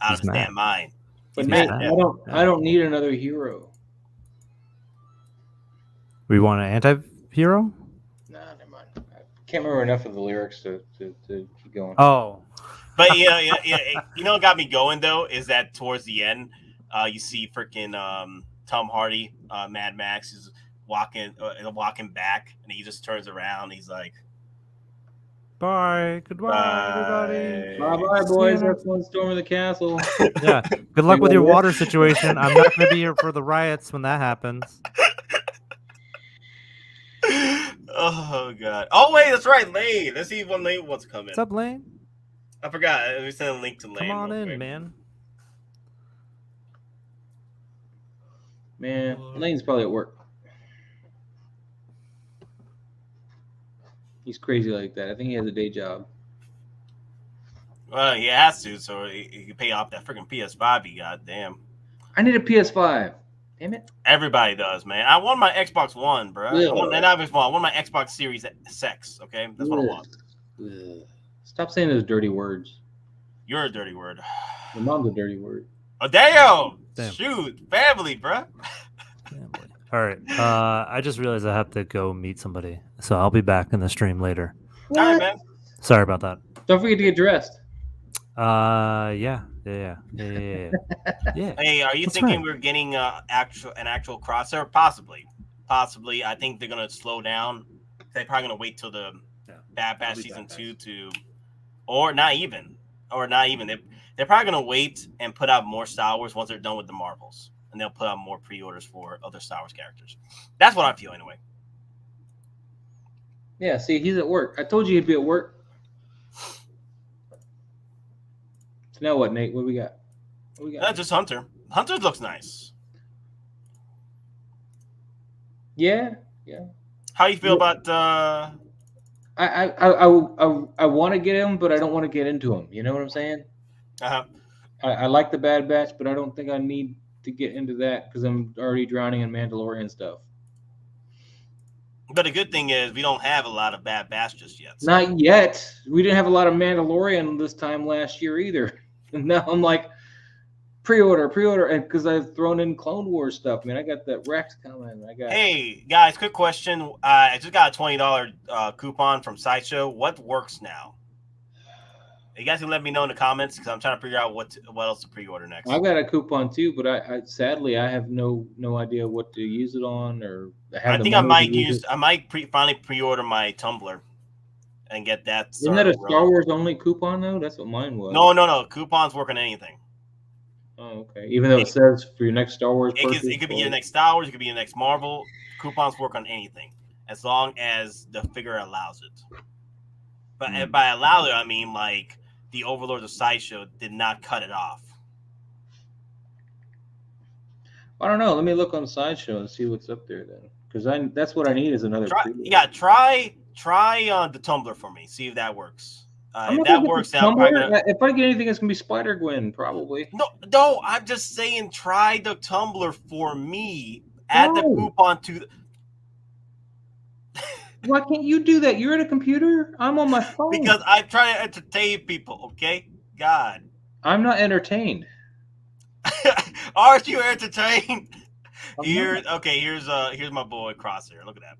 out of his damn mind. But Matt, I don't need another hero. We want an anti-hero? Nah, never mind. I can't remember enough of the lyrics to keep going. Oh. But yeah. What got me going though is that towards the end, you see freaking Tom Hardy, Mad Max is walking back, and he just turns around. And he's like, "Bye, goodbye, everybody. Bye, boys. Have fun storming the castle." Yeah. Good luck with your water situation. I'm not going to be here for the riots when that happens. Oh god. Oh wait, that's right, Lane. Let's see when Lane wants to come in. What's up, Lane? I forgot. Let me send a link to Lane. Come on in, man. Man, Lane's probably at work. He's crazy like that. I think he has a day job. Well, he has to, so he can pay off that freaking PS5 he got. Damn. I need a PS5. Damn it. Everybody does, man. I want my Xbox One, bro. I want my Xbox Series X, okay? That's what I want. Stop saying those dirty words. You're a dirty word. Your mom's a dirty word. Oh, damn. Shoot. Family, bro. Family. All right. I just realized I have to go meet somebody, so I'll be back in the stream later. What? All right, man. Sorry about that. Don't forget to get dressed. Yeah. Yeah. Hey, are you thinking we're getting an actual crossover? Possibly. I think they're gonna slow down. They're probably gonna wait till the Bad Batch season 2 or not even. They're probably gonna wait and put out more Star Wars once they're done with the Marvels, and they'll put out more pre-orders for other Star Wars characters. That's what I feel anyway. Yeah. See, he's at work. I told you he'd be at work. So now what, Nate? What we got? Just Hunter. Hunter looks nice. Yeah. How you feel about? I want to get him, but I don't want to get into him. You know what I'm saying? I like the Bad Batch, but I don't think I need to get into that because I'm already drowning in Mandalorian stuff. But the good thing is we don't have a lot of Bad Batch just yet. So. Not yet. We didn't have a lot of Mandalorian this time last year either. And now I'm like, pre-order, and because I've thrown in Clone Wars stuff, man. I got that Rex coming. I got. Hey guys, quick question. I just got a $20 coupon from Sideshow. What works now? You guys can let me know in the comments because I'm trying to figure out what else to pre-order next. I got a coupon too, but I sadly I have no idea what to use it on or. I think I might finally pre-order my Tumblr and get that. Isn't that a Star Wars only coupon though? That's what mine was. No. Coupons work on anything. Oh, okay. Even though it says for your next Star Wars purchase, it could be your next Star Wars, it could be your next Marvel. Coupons work on anything as long as the figure allows it. But by allow it, I mean like the overlords of Sideshow did not cut it off. I don't know. Let me look on Sideshow and see what's up there then, because that's what I need is another. Try the Tumblr for me. See if that works. If that works out, if I get anything, it's gonna be Spider-Gwen probably. No. I'm just saying, try the Tumblr for me. Add the coupon to. Why can't you do that? You're at a computer. I'm on my phone. Because I'm trying to entertain people. Okay, God. I'm not entertained. Aren't you entertained? Here's my boy Crosshair. Look at that.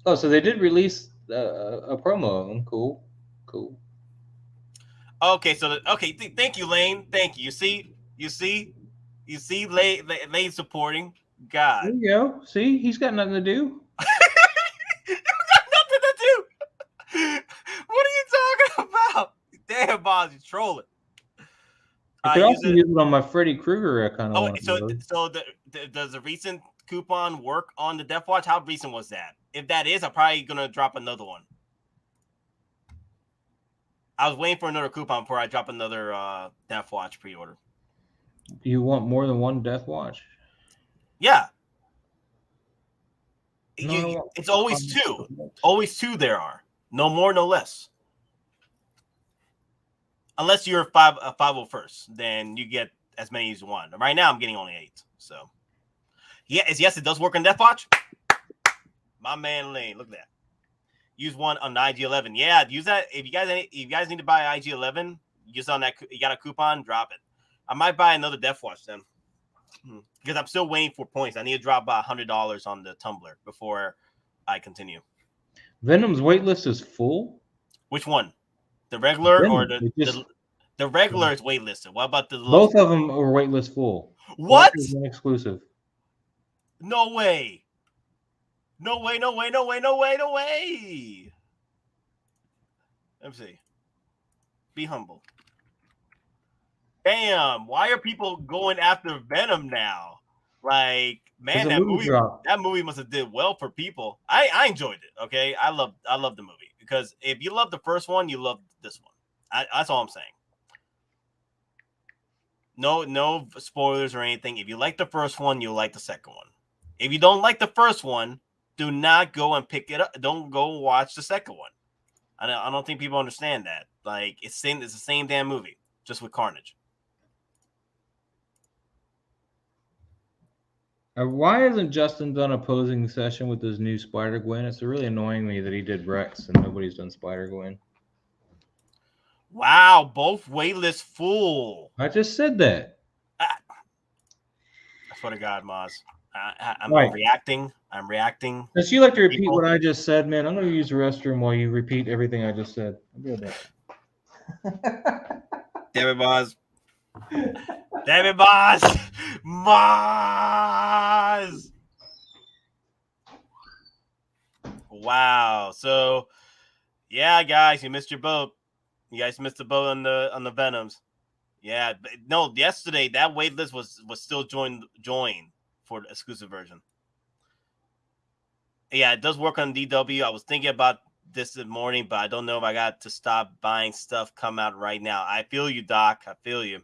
Oh, so they did release a promo of them. Cool. Okay, thank you, Lane. Thank you. You see, Lane supporting. God. There you go. See, he's got nothing to do. You got nothing to do. What are you talking about? Damn, Boz, you're trolling. I could also use it on my Freddy Krueger kind of. Does the recent coupon work on the Death Watch? How recent was that? If that is, I'm probably gonna drop another one. I was waiting for another coupon before I drop another Death Watch pre-order. You want more than one Death Watch? Yeah. It's always two. Always two there are. No more, no less. Unless you're a 501st, then you get as many as you want. Right now, I'm getting only 8. So, yes, it does work on Death Watch. My man Lane, look at that. Use one on IG-11. Yeah, use that. If you guys need to buy IG-11, use on that. You got a coupon, drop it. I might buy another Death Watch then, because I'm still waiting for points. I need to drop about $100 on the Tumblr before I continue. Venom's waitlist is full. Which one? The regular or the regular is waitlisted. What about the both of them are waitlist full? What? Exclusive. No way. No way. Let me see. Be humble. Damn, why are people going after Venom now? Like, man, that movie must have did well for people. I enjoyed it, okay? I love the movie. Because if you love the first one, you love this one. That's all I'm saying. No spoilers or anything. If you like the first one, you'll like the second one. If you don't like the first one, do not go and pick it up. Don't go watch the second one. I don't think people understand that. Like, it's the same damn movie, just with Carnage. Why hasn't Justin done a posing session with his new Spider-Gwen? It's really annoying me that he did Rex and nobody's done Spider-Gwen. Wow, both waitlist full. I just said that. I swear to God, Moz. I'm reacting. I'm reacting. Since you like to repeat what I just said, man, I'm going to use the restroom while you repeat everything I just said. I'll be right back. Damn it, Moz. Damn it, Moz. Moz. Wow. So, yeah, guys, you missed your boat. You guys missed the boat on the Venoms. Yeah, but no, yesterday that waitlist was still joined for the exclusive version. Yeah, it does work on DW. I was thinking about this morning, but I don't know if I got to stop buying stuff come out right now. I feel you, Doc. I feel you.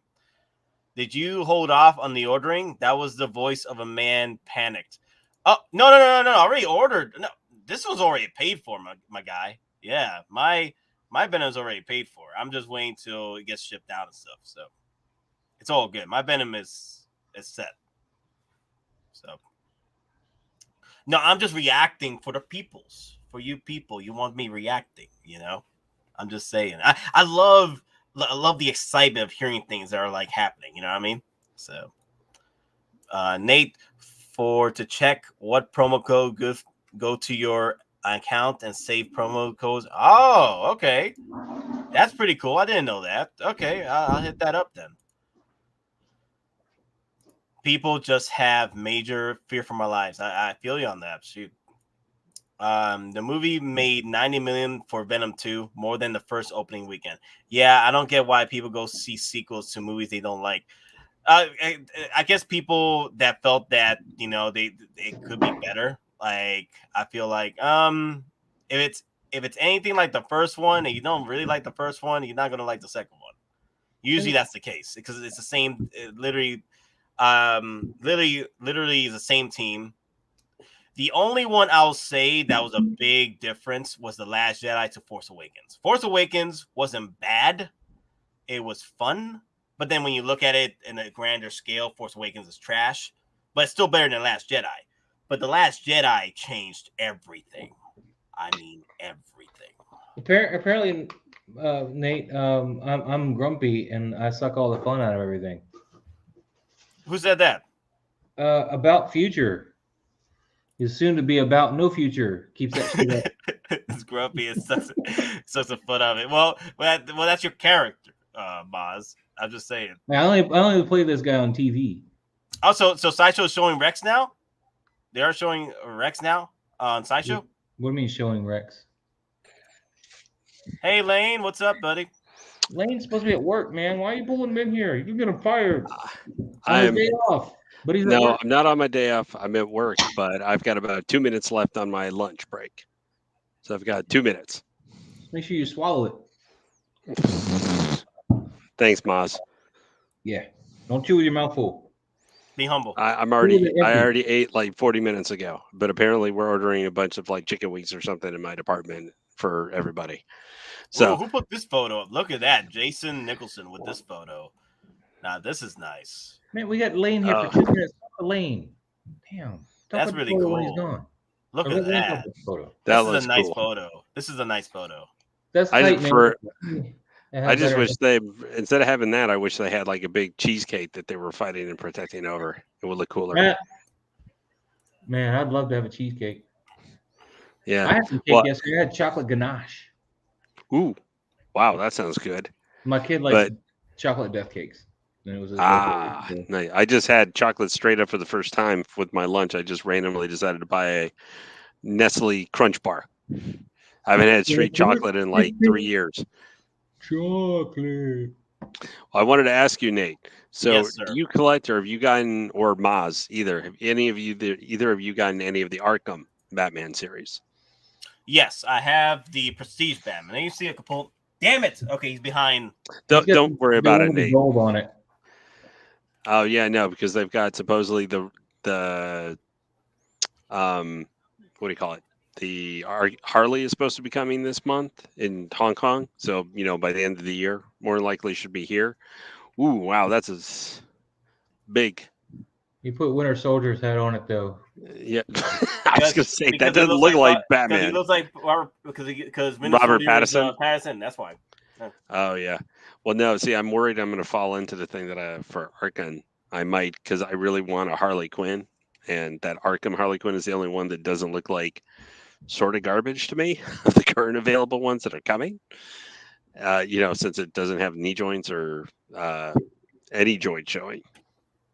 Did you hold off on the ordering? That was the voice of a man panicked. Oh, no. I already ordered. No, this was already paid for, my guy. Yeah, my Venom's already paid for. I'm just waiting till it gets shipped out and stuff. So it's all good. My Venom is set. So No, I'm just reacting for the peoples. For you people, you want me reacting, I'm just saying. I love the excitement of hearing things that are like happening, you know what I mean? So Nate, to check what promo code go to your account and save promo codes. Oh, okay. That's pretty cool. I didn't know that. Okay, I'll hit that up then. People just have major fear for my lives. I feel you on that. Shoot. The movie made $90 million for Venom 2, more than the first opening weekend. Yeah, I don't get why people go see sequels to movies they don't like. I guess people that felt that it could be better. Like, I feel like if it's anything like the first one and you don't really like the first one, you're not gonna like the second one. Usually that's the case because it's the same. Literally is the same team. The only one I'll say that was a big difference was The Last Jedi to Force Awakens. Force Awakens wasn't bad. It was fun. But then when you look at it in a grander scale, Force Awakens is trash. But it's still better than Last Jedi. But The Last Jedi changed everything. I mean, everything. Apparently, Nate, I'm grumpy and I suck all the fun out of everything. Who said that? About future. Is soon to be about no future. Keeps that shit up. It's grumpy. It's such a fun of it. Well, that's your character, Moz. I'm just saying. Man, I only play this guy on TV. Also, so Sideshow is showing Rex now. They are showing Rex now on Sideshow. What do you mean showing Rex? Hey, Lane, what's up, buddy? Lane's supposed to be at work, man. Why are you pulling him in here? You're getting fired. I'm day off. But he's no, I'm not on my day off. I'm at work, but I've got about 2 minutes left on my lunch break. So I've got 2 minutes. Make sure you swallow it. Thanks, Maz. Yeah. Don't chew with your mouth full. Be humble. I already ate like 40 minutes ago, but apparently we're ordering a bunch of like chicken wings or something in my department for everybody. So ooh, who put this photo up? Look at that. Jason Nicholson with this photo. Now this is nice. Man, we got Lane here for 2 minutes. Lane. Damn. That's really cool. Look at that. This is a nice photo. This is a nice photo. That's I just wish they, instead of having that, I wish they had like a big cheesecake that they were fighting and protecting over. It would look cooler. Man, I'd love to have a cheesecake. Yeah. I had some cake yesterday. I had chocolate ganache. Ooh. Wow, that sounds good. My kid likes chocolate death cakes. And it was nice. I just had chocolate straight up for the first time with my lunch. I just randomly decided to buy a Nestle Crunch Bar. I haven't had straight chocolate in like 3 years. Chocolate. I wanted to ask you, Nate. So, yes, do you collect, or have you gotten, or Maz either? Have either of you gotten any of the Arkham Batman series? Yes, I have the Prestige Batman. And you see a couple. Damn it! Okay, he's behind. Don't worry about it, Nate. Gold on it. Oh yeah, no, because they've got supposedly the what do you call it? The Harley is supposed to be coming this month in Hong Kong. So, by the end of the year, more likely should be here. Ooh, wow, that's big. You put Winter Soldier's head on it, though. Yeah. I was going to say, that doesn't look like Batman. He looks like Robert, because Robert Pattinson. Pattinson, that's why. Yeah. Oh, yeah. Well, no, see, I'm worried I'm going to fall into the thing that for Arkham, I might, because I really want a Harley Quinn. And that Arkham Harley Quinn is the only one that doesn't look like sort of garbage to me of the current available ones that are coming. Since it doesn't have knee joints or any joint showing.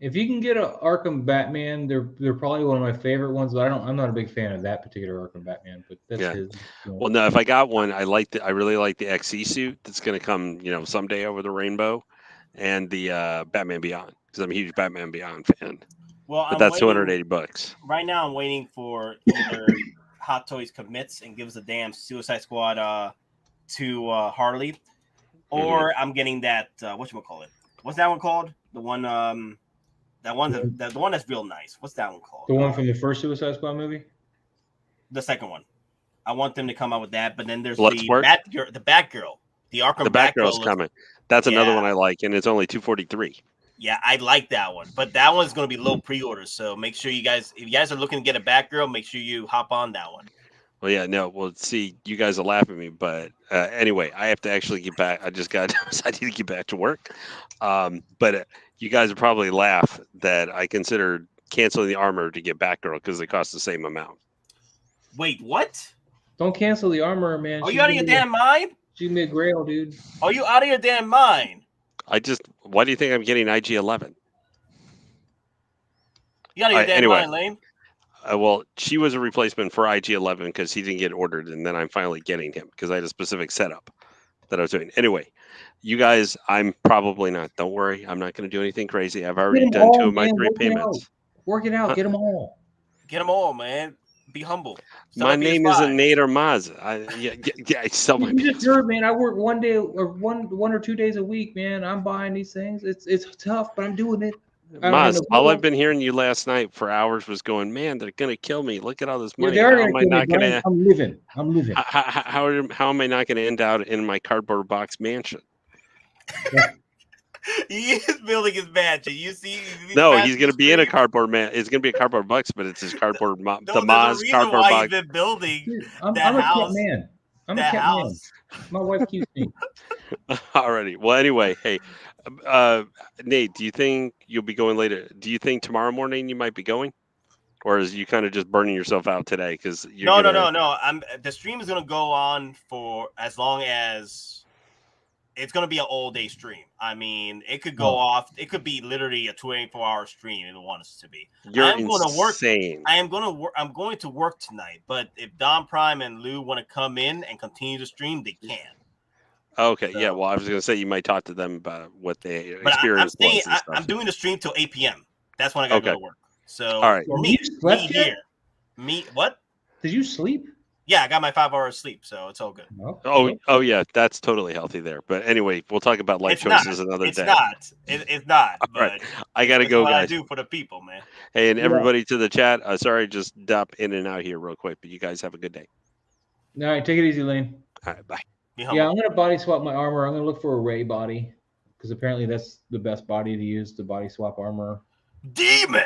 If you can get an Arkham Batman, they're probably one of my favorite ones. But I'm not a big fan of that particular Arkham Batman. But that's his. Well, no, if I got one, I really like the XE suit that's going to come, someday over the rainbow, and the Batman Beyond, because I'm a huge Batman Beyond fan. Well, but that's $280. Right now, I'm waiting for either Hottoys commits and gives a damn Suicide Squad to Harley, or I'm getting that whatchamacallit. What's that one called? The one the one that's real nice. What's that one called? The one from the first Suicide Squad movie? The second one. I want them to come out with that, but then there's the Batgirl. The Arkham The Batgirl's coming. That's another one I like, and it's only $243. Yeah, I like that one, but that one's going to be low pre-order. So make sure you guys, if you guys are looking to get a Batgirl, make sure you hop on that one. Well, yeah, no. Well, see, you guys will laugh at me, but anyway, I have to actually get back. I just got. I need to get back to work. But you guys will probably laugh that I considered canceling the armor to get Batgirl because they cost the same amount. Wait, what? Don't cancel the armor, man. Are you out of your damn mind? She made Grail, dude. Are you out of your damn mind? Why do you think I'm getting IG-11? You out of your damn anyway. mind, Lane? Well, she was a replacement for IG-11 because he didn't get ordered, and then I'm finally getting him because I had a specific setup that I was doing. Anyway, you guys, I'm probably not. Don't worry, I'm not going to do anything crazy. I've already done 2 of my 3 payments. Work it out. Get them all. Get them all, man. Be humble. My name isn't Invadermoz. I sell my. You just heard, man. I work 1 day or one or 2 days a week, man. I'm buying these things. It's tough, but I'm doing it. Maz, all I've been hearing you last night for hours was going, man, they're gonna kill me. Look at all this money. Yeah, how am I not gonna? I'm living. How am I not gonna end out in my cardboard box mansion? Yeah. He is building his mansion. You see? No, he's gonna be in a cardboard man. It's gonna be a cardboard box, but it's his cardboard. The Maz cardboard box. He's been building. Dude, I'm a cat man. I'm a cat man. My wife keeps me. Alrighty. Well, anyway, hey, Nate, do you think you'll be going later? Do you think tomorrow morning you might be going, or is you kind of just burning yourself out today? Because No. The stream is gonna go on for as long as it's gonna be an all day stream. I mean, it could go off. It could be literally a 24-hour stream if it wants to be. You're insane. I am gonna work. I'm going to work tonight. But if Don Prime and Lou want to come in and continue the stream, they can. Okay, yeah. Well, I was gonna say you might talk to them about what they experience. I'm doing the stream till 8 p.m. That's when I gotta go to work. So, all right. For me here. What? Did you sleep? Yeah, I got my 5 hours sleep, so it's all good. Oh yeah, that's totally healthy there. But anyway, we'll talk about life choices another day. It's not. All right, I gotta go, guys. I do for the people, man. Hey, and everybody to the chat. Sorry, just dip in and out here real quick, but you guys have a good day. All right, take it easy, Lane. All right, bye. Yeah, I'm gonna body swap my armor. I'm gonna look for a Ray body because apparently that's the best body to use to body swap armor. Demon.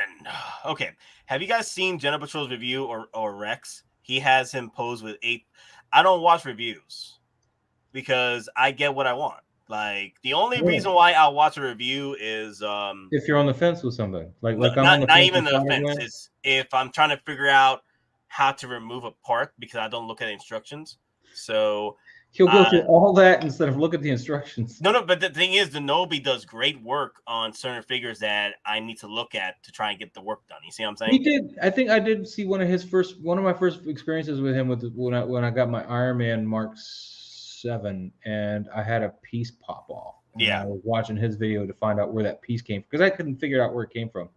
Okay, have you guys seen Jenna Patrol's review or Rex? He has him pose with 8. I don't watch reviews because I get what I want. Like the only reason why I'll watch a review is if you're on the fence with something. Like not even the fence. It's if I'm trying to figure out how to remove a part because I don't look at the instructions. So he'll go through all that instead of look at the instructions. No, but the thing is, the Nobi does great work on certain figures that I need to look at to try and get the work done. You see what I'm saying? He did. I think I did see one of my first experiences with him when I got my Iron Man Mark 7 and I had a piece pop off. Yeah, I was watching his video to find out where that piece came from because I couldn't figure out where it came from.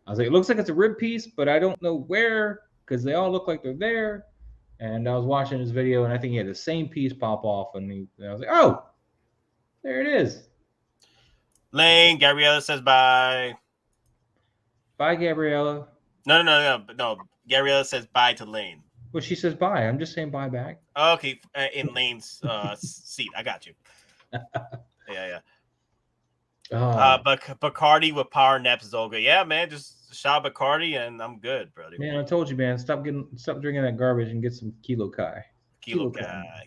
I was like, it looks like it's a rib piece, but I don't know where because they all look like they're there. And I was watching his video, and I think he had the same piece pop off, and I was like, "Oh, there it is." Lane, Gabriella says bye. Bye, Gabriella. No. Gabriella says bye to Lane. Well, she says bye. I'm just saying bye back. Okay, in Lane's seat. I got you. Yeah. But Bacardi with power naps is all good. Yeah, man, just shot Bacardi and I'm good, brother. Man, I told you, man, stop drinking that garbage and get some Kilo Kai. Kilo Kai.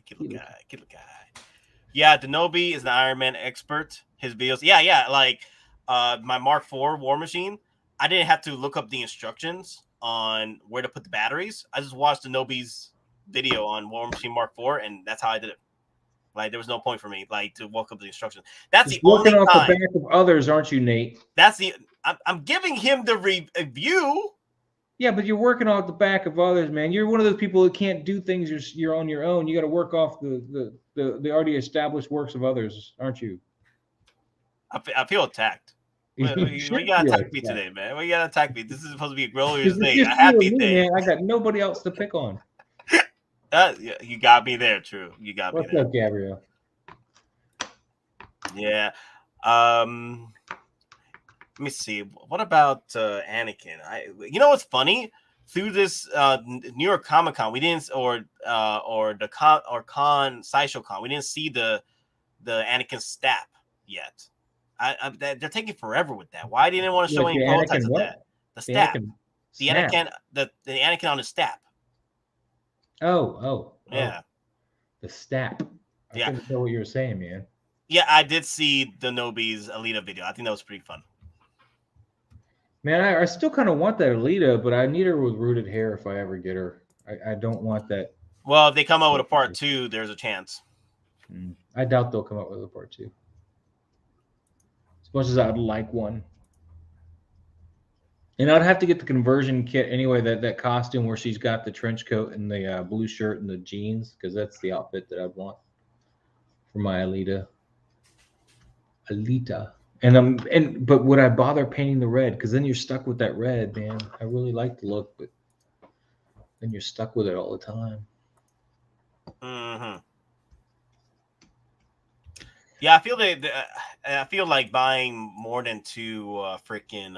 Yeah, Denobi is an Iron Man expert. His videos, yeah. Like my Mark IV War Machine, I didn't have to look up the instructions on where to put the batteries. I just watched Denobi's video on War Machine Mark IV, and that's how I did it. Like there was no point for me like to walk up the instructions. That's the only time. Working off the back of others, aren't you, Nate? I'm giving him the review. Yeah, but you're working off the back of others, man. You're one of those people that can't do things you're on your own. You got to work off the already established works of others, aren't you? I feel attacked. We got to attack me today, man. We got to attack me. This is supposed to be a Growler's Day, a happy day. Man, I got nobody else to pick on. You got me there, true. You got me there. What's up, Gabrielle? Yeah. Let me see. What about Anakin? You know what's funny? Through this New York Comic Con, we didn't, or Sideshow Con, we didn't see the Anakin stat yet. they're taking forever with that. Why didn't they want to show Like any the prototypes Anakin of what? that? The staff. The snap. Anakin, the Anakin on his staff. Oh. Yeah. The stap. I Yeah. couldn't tell what you were saying, man. Yeah, I did see the Nobi's Alita video. I think that was pretty fun. Man, I still kind of want that Alita, but I need her with rooted hair if I ever get her. I don't want that. Well, if they come out with a part 2, there's a chance. I doubt they'll come up with a part 2. As much as I'd like one. And I'd have to get the conversion kit anyway, that costume where she's got the trench coat and the blue shirt and the jeans, because that's the outfit that I'd want for my Alita. But would I bother painting the red? Because then you're stuck with that red, man. I really like the look, but then you're stuck with it all the time. Mm-hmm. Yeah, I feel like buying more than 2 freaking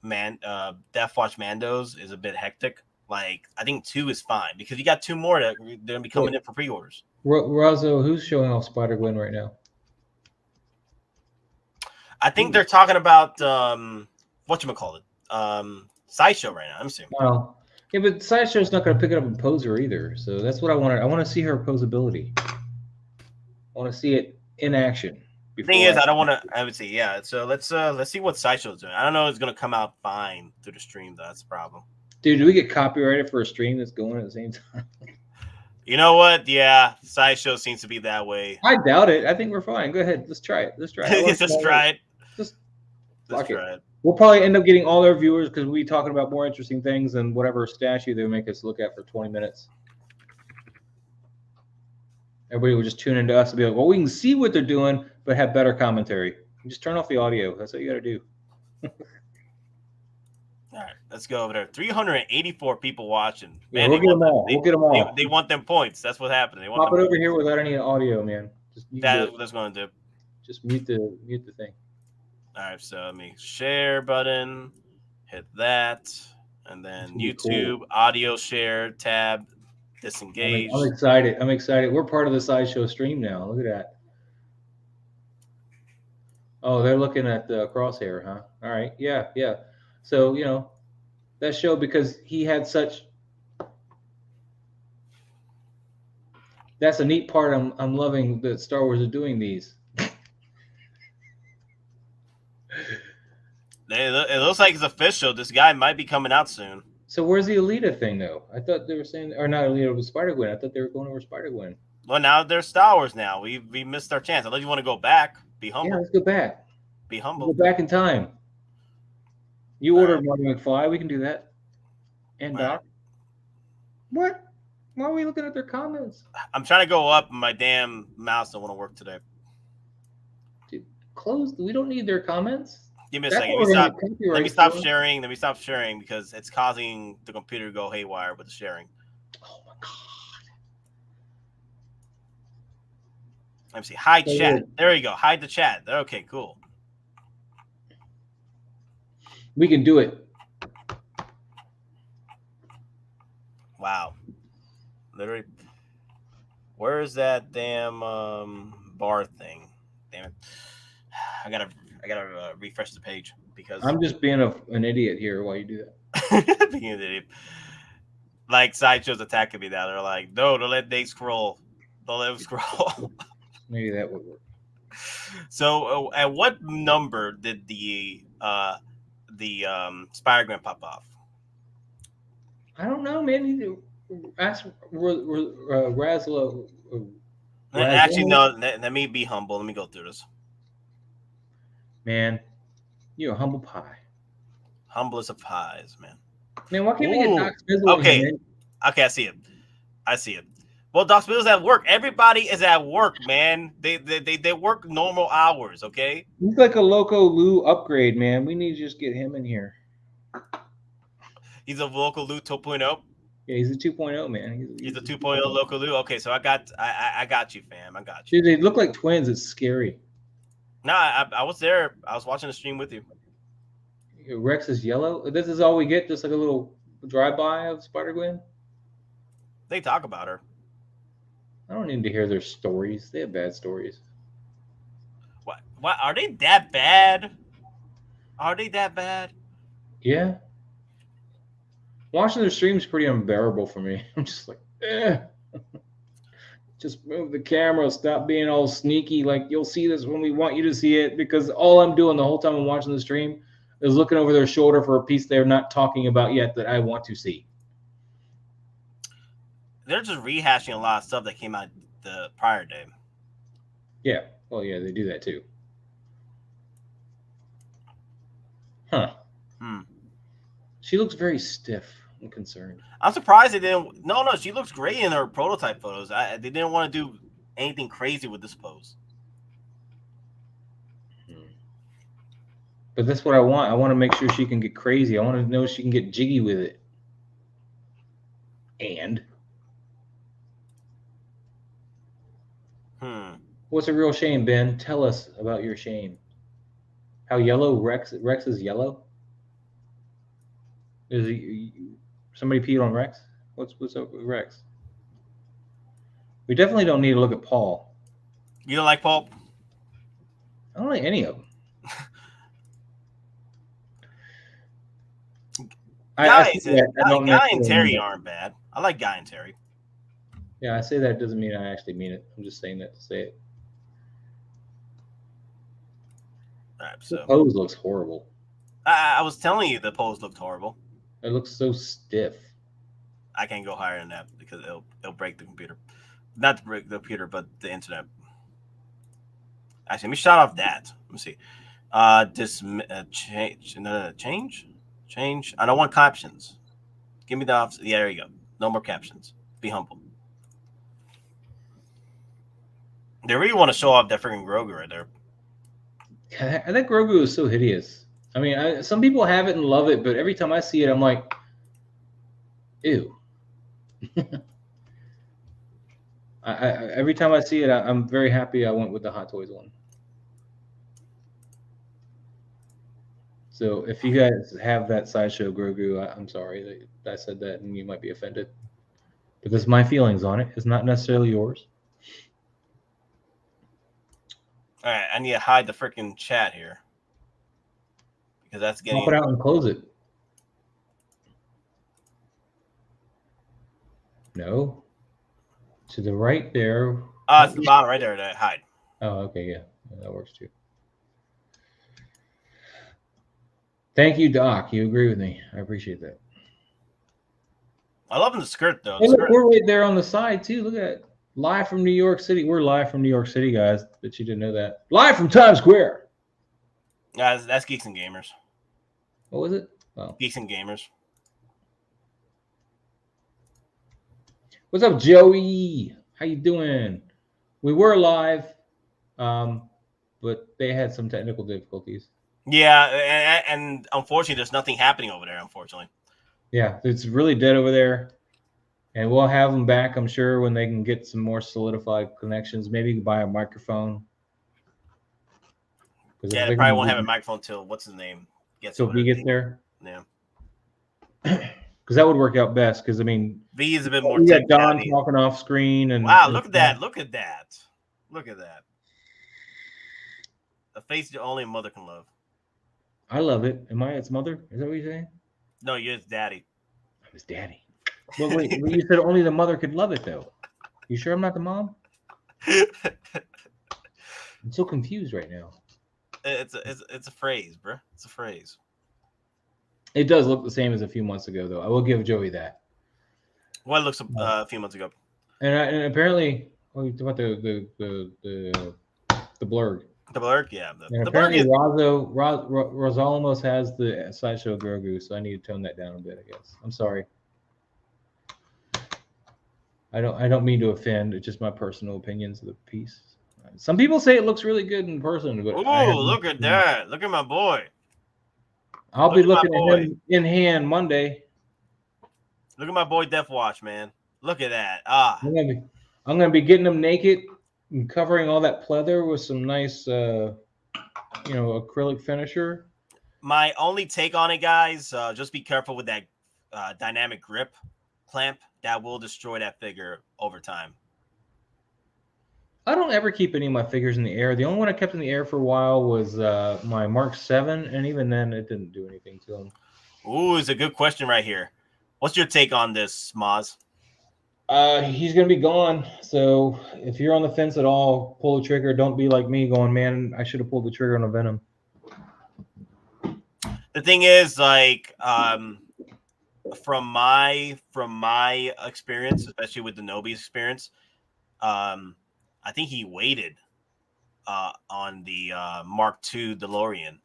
Deathwatch Mandos is a bit hectic. Like, I think 2 is fine because you got 2 more that they're gonna be coming in for pre-orders. Razo, who's showing off Spider-Gwen right now? I think they're talking about whatchamacallit, Sideshow right now. I'm assuming. Well, yeah, but Sideshow's not going to pick it up and pose her either. So that's what I wanted. I want to see her posability. I want to see it in action. The thing is, I don't want to. I would say, yeah. So let's see what Sideshow's doing. I don't know if it's going to come out fine through the stream. That's the problem. Dude, do we get copyrighted for a stream that's going at the same time? You know what? Yeah, Sideshow seems to be that way. I doubt it. I think we're fine. Go ahead. Let's try it. Let's try it. Let's try it. We'll probably end up getting all their viewers because we'll be talking about more interesting things than whatever statue they make us look at for 20 minutes. Everybody will just tune into us and be like, well, we can see what they're doing, but have better commentary. Just turn off the audio. That's what you got to do. All right, let's go over there. 384 people watching. Man, we'll get them all. We'll get them all. They want them points. That's what happened. They want Pop it over here without any audio, man. That's what that's going to do. Just mute the thing. All right, so let me share button, hit that, and then YouTube audio share tab, disengage. I'm excited. I'm excited. We're part of the Sideshow stream now. Look at that. Oh, they're looking at the crosshair, huh? All right. Yeah. So, you know, that show because he had such. That's a neat part. I'm loving that Star Wars is doing these. It looks like it's official. This guy might be coming out soon. So where's the Alita thing, though? I thought they were saying, or not Alita, it was Spider-Gwen. I thought they were going over Spider-Gwen. Well, now they're Star Wars now. We missed our chance. Unless you want to go back, be humble. Yeah, let's go back. Be humble. Go back in time. You ordered Marty McFly. We can do that. And Doc. What? Why are we looking at their comments? I'm trying to go up. My damn mouse don't want to work today. Dude, close. We don't need their comments. Give me a second. Let me stop sharing. Let me stop sharing because it's causing the computer to go haywire with the sharing. Oh my god. Let me see. Hide chat. There you go. Hide the chat. Okay, cool. We can do it. Wow. Literally. Where is that damn bar thing? Damn it. I gotta refresh the page because I'm just being an idiot here while you do that. being an idiot. Like Sideshow's attacking me now. They're like, no, don't let Nate scroll. Don't let him scroll. Maybe that would work. So, at what number did the Spider-Gwen pop off? I don't know, man. Ask Razlo. Actually, no. Let me be humble. Let me go through this. Man, you're a humble pie. Humblest of pies, man. Man, why can't we get Doc Spizzle? Okay, I see it. Well, Doc Spizzle's at work. Everybody is at work, man. They work normal hours, okay? He's like a Loco Lu upgrade, man. We need to just get him in here. He's a Loco Lu 2.0. Yeah, he's a 2.0, man. He's a 2.0 Loco Lu. Okay, so I got you, fam. I got you. Dude, they look like twins. It's scary. No, I was there. I was watching the stream with you. Rex is yellow. This is all we get, just like a little drive-by of Spider-Gwen. They talk about her. I don't need to hear their stories. They have bad stories. What? What are they that bad? Are they that bad? Yeah. Watching their streams pretty unbearable for me. I'm just like, just move the camera. Stop being all sneaky. Like, you'll see this when we want you to see it, because all I'm doing the whole time I'm watching the stream is looking over their shoulder for a piece they're not talking about yet that I want to see. They're just rehashing a lot of stuff that came out the prior day. Yeah. Well, yeah, they do that too. Huh. She looks very stiff. I'm concerned. I'm surprised they didn't. No, she looks great in her prototype photos. They didn't want to do anything crazy with this pose. But that's what I want. I want to make sure she can get crazy. I want to know she can get jiggy with it. And what's a real shame, Ben? Tell us about your shame. How yellow Rex is yellow? Is he, somebody peed on Rex? What's up with Rex? We definitely don't need to look at Paul. You don't like Paul? I don't like any of them. Guy and Terry aren't bad. I like Guy and Terry. Yeah, I say that doesn't mean I actually mean it. I'm just saying that to say it. All right, so the pose looks horrible. I was telling you the pose looked horrible. It looks so stiff. I can't go higher than that because it'll break the computer. Not to break the computer, but the internet. Actually, let me shut off that. Let me see. Change. I don't want captions. Give me the option. Yeah, there you go. No more captions. Be humble. They really want to show off that freaking Grogu right there. I think Grogu is so hideous. I mean, some people have it and love it, but every time I see it, I'm like, ew. Every time I see it, I'm very happy I went with the Hottoys one. So if you guys have that Sideshow Grogu, I'm sorry that I said that and you might be offended. But this is my feelings on it. It's not necessarily yours. All right, I need to hide the freaking chat here. Because that's getting... Pop it out and close it. No. To the right there. It's the bottom right there. Hide. Oh, okay, yeah. That works too. Thank you, Doc. You agree with me. I appreciate that. I love the skirt, though. Hey, look, we're right there on the side, too. Look at it. Live from New York City. We're live from New York City, guys. Bet you didn't know that. Live from Times Square. Yeah, that's Geeks and Gamers. What was it? Oh. Geeks and Gamers. What's up, Joey? How you doing? We were live, but they had some technical difficulties. Yeah, and unfortunately, there's nothing happening over there, unfortunately. Yeah, it's really dead over there. And we'll have them back, I'm sure, when they can get some more solidified connections. Maybe buy a microphone. Yeah, they probably won't have a microphone until, what's his name? So he gets there? Yeah. Because that would work out best. Because, I mean, V is a bit more we got Don talking off screen. And wow, look at that. Look at that. Look at that. A face that only a mother can love. I love it. Am I its mother? Is that what you're saying? No, you're its daddy. I'm his daddy. But wait, you said only the mother could love it, though. You sure I'm not the mom? I'm so confused right now. It's a phrase, bro. It's a phrase. It does look the same as a few months ago, though. I will give Joey that. What looks a few months ago. And apparently, you talk about the blurg. The blurg, yeah. And apparently, Rosalamos has the Sideshow Grogu, so I need to tone that down a bit, I guess. I'm sorry. I don't mean to offend. It's just my personal opinions of the piece. Some people say it looks really good in person, but look at that! Look at my boy. I'll be looking at him in hand Monday. Look at my boy Death Watch, man. Look at that. I'm gonna be getting him naked and covering all that pleather with some nice, acrylic finisher. My only take on it, guys, just be careful with that dynamic grip clamp. That will destroy that figure over time. I don't ever keep any of my figures in the air. The only one I kept in the air for a while was my Mark 7, and even then it didn't do anything to him. Ooh, it's a good question right here. What's your take on this, Moz? He's going to be gone. So if you're on the fence at all, pull the trigger. Don't be like me going, man, I should have pulled the trigger on a Venom. The thing is, like, from my experience, especially with the Nobi's experience, I think he waited on the Mark II DeLorean,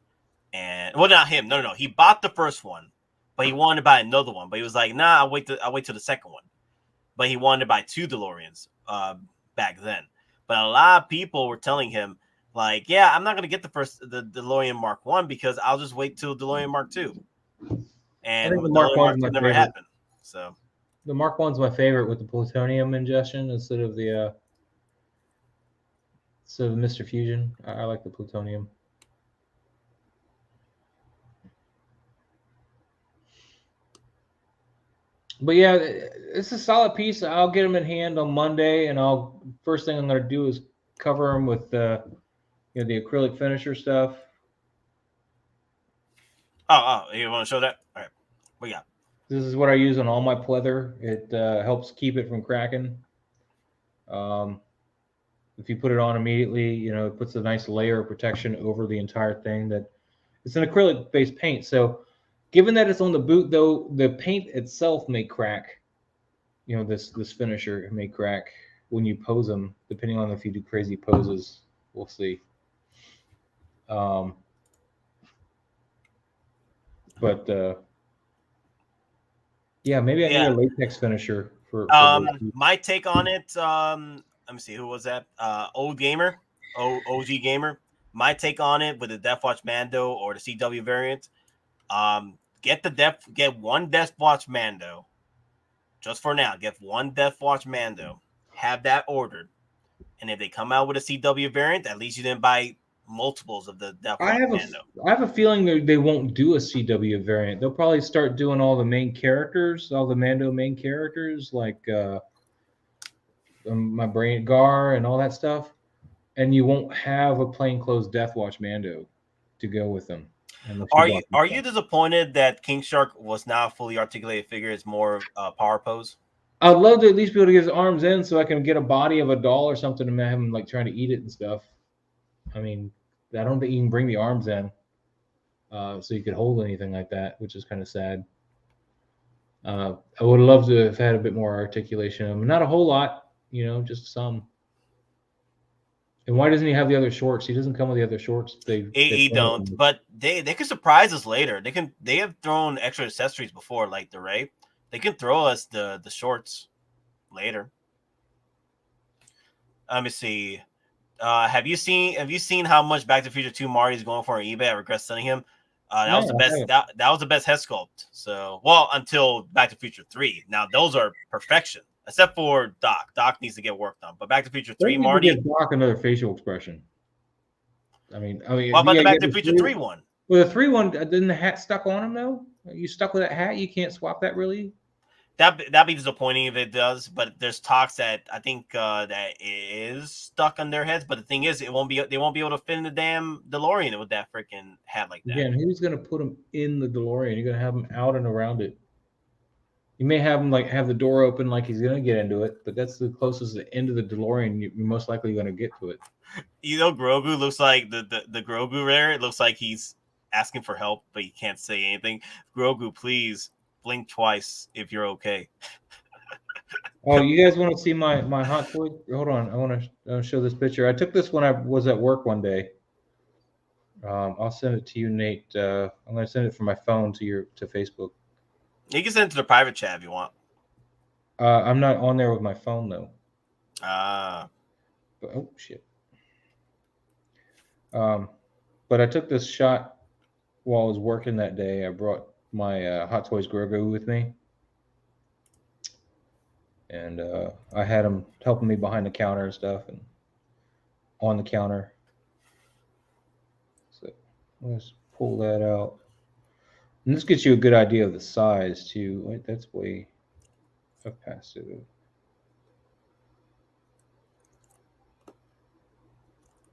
and well, not him. No. He bought the first one, but he wanted to buy another one. But he was like, "Nah, I'll wait till the second one." But he wanted to buy 2 DeLoreans back then. But a lot of people were telling him, like, "Yeah, I'm not gonna get the DeLorean Mark 1 because I'll just wait till DeLorean Mark 2." And the the Mark Mark 1's my never favorite. happened. So The Mark 1's my favorite with the plutonium ingestion instead of the Mr. Fusion. I like the plutonium. But yeah, it's a solid piece. I'll get them in hand on Monday, and first thing I'm going to do is cover them with the acrylic finisher stuff. Oh, you want to show that? All right, what you got? This is what I use on all my pleather. It helps keep it from cracking. If you put it on immediately, it puts a nice layer of protection over the entire thing. That it's an acrylic-based paint, so given that it's on the boot, though, the paint itself may crack. This finisher may crack when you pose them, depending on if you do crazy poses. We'll see. Yeah, maybe I need a latex finisher for my take on it. Let me see, who was that? OG Gamer. My take on it with the Deathwatch Mando or the CW variant. Get one Deathwatch Mando. Just for now, get one Deathwatch Mando. Have that ordered, and if they come out with a CW variant, at least you didn't buy multiples of the Deathwatch Mando. I have a feeling they won't do a CW variant. They'll probably start doing all the main characters, all the Mando main characters, like my brain Gar and all that stuff, and you won't have a plainclothes Deathwatch Mando to go with them. Are you disappointed that King Shark was not a fully articulated figure? It's more power pose. I'd love to at least be able to get his arms in so I can get a body of a doll or something and have him like trying to eat it and stuff. I mean, I don't think you can bring the arms in, so you could hold anything like that, which is kind of sad. I would love to have had a bit more articulation. Not a whole lot, just some. And why doesn't he have the other shorts? He doesn't come with the other shorts. He don't, but they can surprise us later. They have thrown extra accessories before, like the Ray. They can throw us the shorts later. Let me see. Have you seen how much Back to the Future 2 Marty is going for on eBay? I regret sending him. That was the best. That was the best head sculpt. So, well, until Back to the Future 3. Now those are perfection, except for Doc. Doc needs to get worked on. But Back to the Future 3, Marty. Give Doc another facial expression. I mean, what about the Back to the Future 3 one? Well, the 3 one, didn't the hat stuck on him though? Are you stuck with that hat? You can't swap that really. That'd be disappointing if it does, but there's talks that I think that it is stuck on their heads. But the thing is, they won't be able to fit in the damn DeLorean with that freaking hat like that. Again, who's gonna put them in the DeLorean? You're gonna have them out and around it. You may have him have the door open like he's gonna get into it, but that's the closest to the end of the DeLorean you're most likely gonna get to it. Grogu looks like the Grogu there. It looks like he's asking for help, but he can't say anything. Grogu, please. Blink twice if you're okay. Oh, you guys want to see my hot toy? Hold on, I want to show this picture. I took this when I was at work one day. I'll send it to you, Nate. I'm going to send it from my phone to Facebook. You can send it to the private chat if you want. I'm not on there with my phone though. Oh shit. But I took this shot while I was working that day. I brought my Hot Toys Grogu with me, and I had him helping me behind the counter and stuff, and on the counter. So let's pull that out, and this gets you a good idea of the size too. Wait, that's way up past it.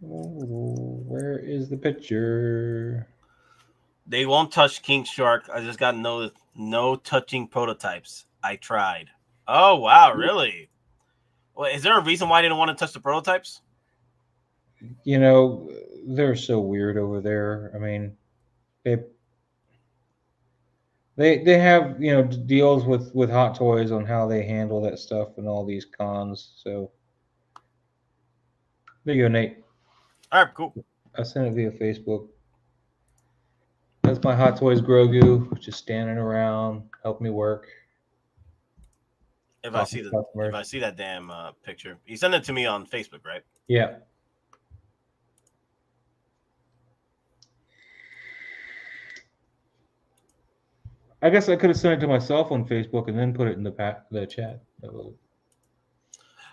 Oh, where is the picture? They won't touch King Shark. I just got no touching prototypes. I tried. Oh wow, really? Well, is there a reason why they don't want to touch the prototypes? You know, they're so weird over there. I mean, they have, you know, deals with Hot Toys on how they handle that stuff and all these cons. So there you go, Nate. All right, cool. I sent it via Facebook. That's my Hot Toys Grogu, just standing around, helping me work. If I see that damn picture, you sent it to me on Facebook, right? Yeah. I guess I could have sent it to myself on Facebook and then put it in the chat.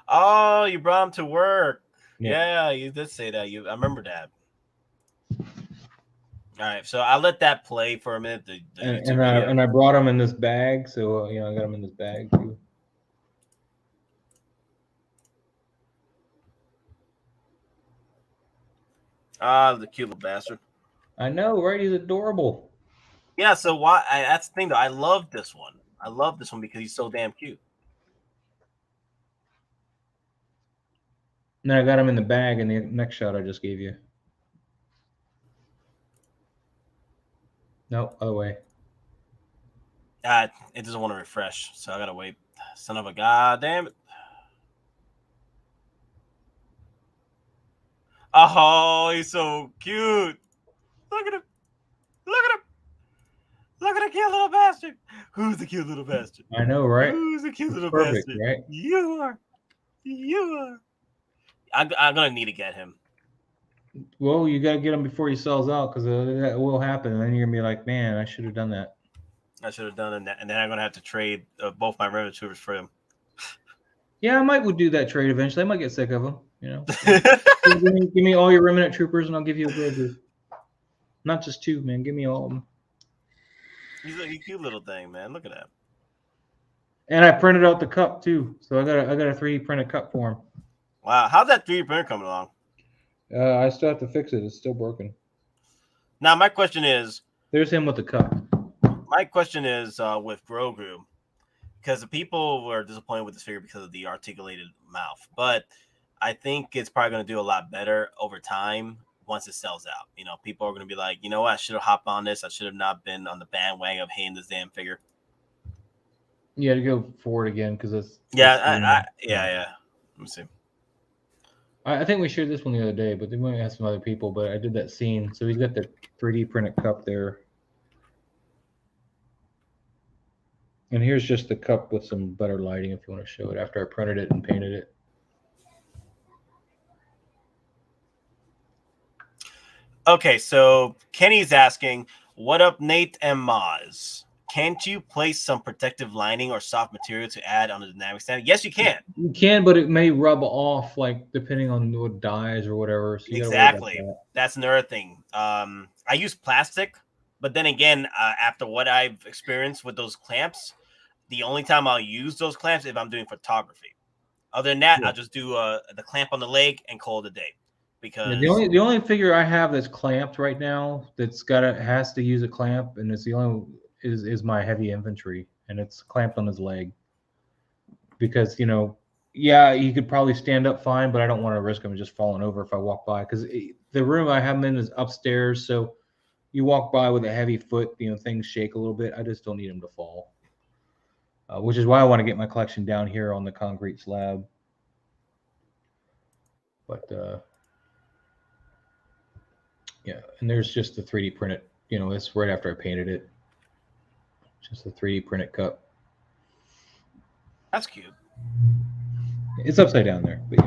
Oh, you brought him to work. Yeah. Yeah, you did say that. I remember that. All right, so I'll let that play for a minute. And I brought him in this bag, so you know, I got him in this bag too. Ah, the cute little bastard. I know, right? He's adorable. Yeah, so why? That's the thing, though. I love this one. I love this one because he's so damn cute. And then I got him in the bag in the next shot I just gave you. No, other way. It doesn't want to refresh, so I gotta wait. Son of a goddamn it! Oh, he's so cute. Look at him! Look at him! Look at the cute little bastard. Who's the cute little bastard? I know, right? Who's the cute little Perfect, bastard? right? You are. I'm gonna need to get him. Well, you gotta get him before he sells out, because that will happen, and then you're gonna be like, man, I should have done that. I should have done that, and then I'm gonna have to trade both my Revenant Troopers for him. Yeah, I might would do that trade eventually. I might get sick of them, you know. give me all your Remnant Troopers, and I'll give you a Grogu. Not just two, man. Give me all of them. He's a cute little thing, man. Look at that. And I printed out the cup too, so I got a 3D printed cup for him. Wow, how's that 3D printer coming along? I still have to fix it. It's still broken. Now my question is, there's him with the cup. My question is with Grogu, because the people were disappointed with this figure because of the articulated mouth, but I think it's probably going to do a lot better over time once it sells out. You know, people are going to be like, you know what, I should have hopped on this. I should have not been on the bandwagon of hating this damn figure. Yeah, to go forward again because it's yeah. Let me see. I think we shared this one the other day, but they might have some other people. But I did that scene, so he's got the 3D printed cup there, and here's just the cup with some better lighting if you want to show it after I printed it and painted it. Okay, so Kenny's asking, what up, Nate and Moz? Can't you place some protective lining or soft material to add on the dynamic stand? Yes, you can. You can, but it may rub off, like depending on what dyes or whatever. So exactly. That's another thing. I use plastic, but then again, after what I've experienced with those clamps, the only time I'll use those clamps if I'm doing photography. Other than that, I'll just do the clamp on the leg and call it a day. Because the only figure I have that's clamped right now that's has to use a clamp, and it's the only is my heavy infantry, and it's clamped on his leg because, you know, yeah, he could probably stand up fine, but I don't want to risk him just falling over if I walk by, because the room I have him in is upstairs, so you walk by with a heavy foot, you know, things shake a little bit. I just don't need him to fall, which is why I want to get my collection down here on the concrete slab. But yeah, and there's just the 3D printed, you know, it's right after I painted it. Just a 3D printed cup. That's cute. It's upside down there, but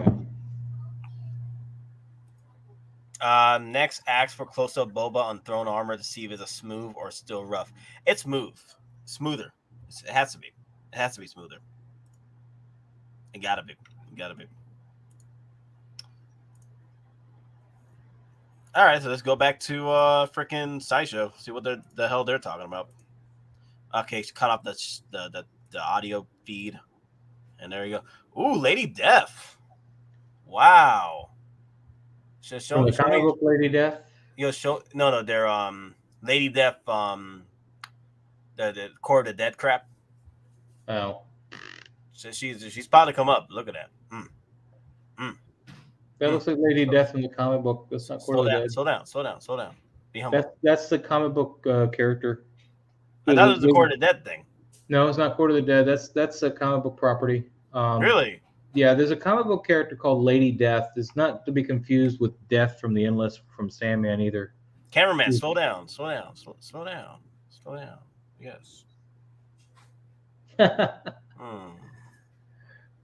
yeah. Next, ask for close-up Boba on throne armor to see if it's a smooth or still rough. It's smoother. It has to be. It has to be smoother. It gotta be. All right, so let's go back to freaking Sideshow. See what the hell they're talking about. Okay, cut off the audio feed, and there you go. Ooh, Lady Death. Wow. From the comic book Lady Death. No, they're Lady Death, the Core of the Dead crap. Oh, So she's about to come up. Look at that. that looks like Lady Death in the comic book. That's not Core of the Dead. Slow down. Be humble. That's the comic book character. I thought it was the Core of the Dead thing. No, it's not Core of the Dead. That's a comic book property. Really? Yeah, there's a comic book character called Lady Death. It's not to be confused with Death from the Endless from Sandman either. Cameraman, slow down. Yes.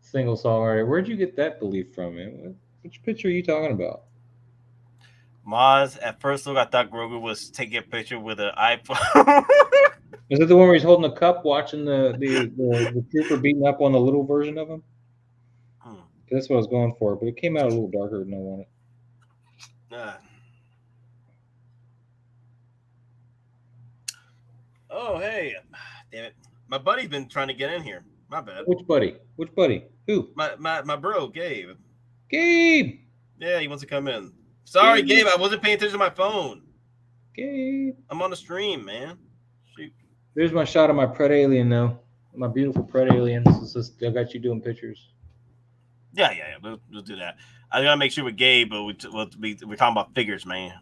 Single songwriter. Where'd you get that belief from, man? Which picture are you talking about? Moz, at first look, I thought Grogu was taking a picture with an iPhone. Is it the one where he's holding a cup, watching the trooper beating up on the little version of him? That's what I was going for, but it came out a little darker than I wanted. Oh, hey. Damn it. My buddy's been trying to get in here. My bad. Which buddy? Who? My bro, Gabe. Gabe! Yeah, he wants to come in. Sorry, Gabe, I wasn't paying attention to my phone. Gabe. I'm on the stream, man. Shoot. There's my shot of my Pred Alien, though. My beautiful Pred Alien. I got you doing pictures. Yeah. We'll do that. I gotta make sure with Gabe, but we're talking about figures, man.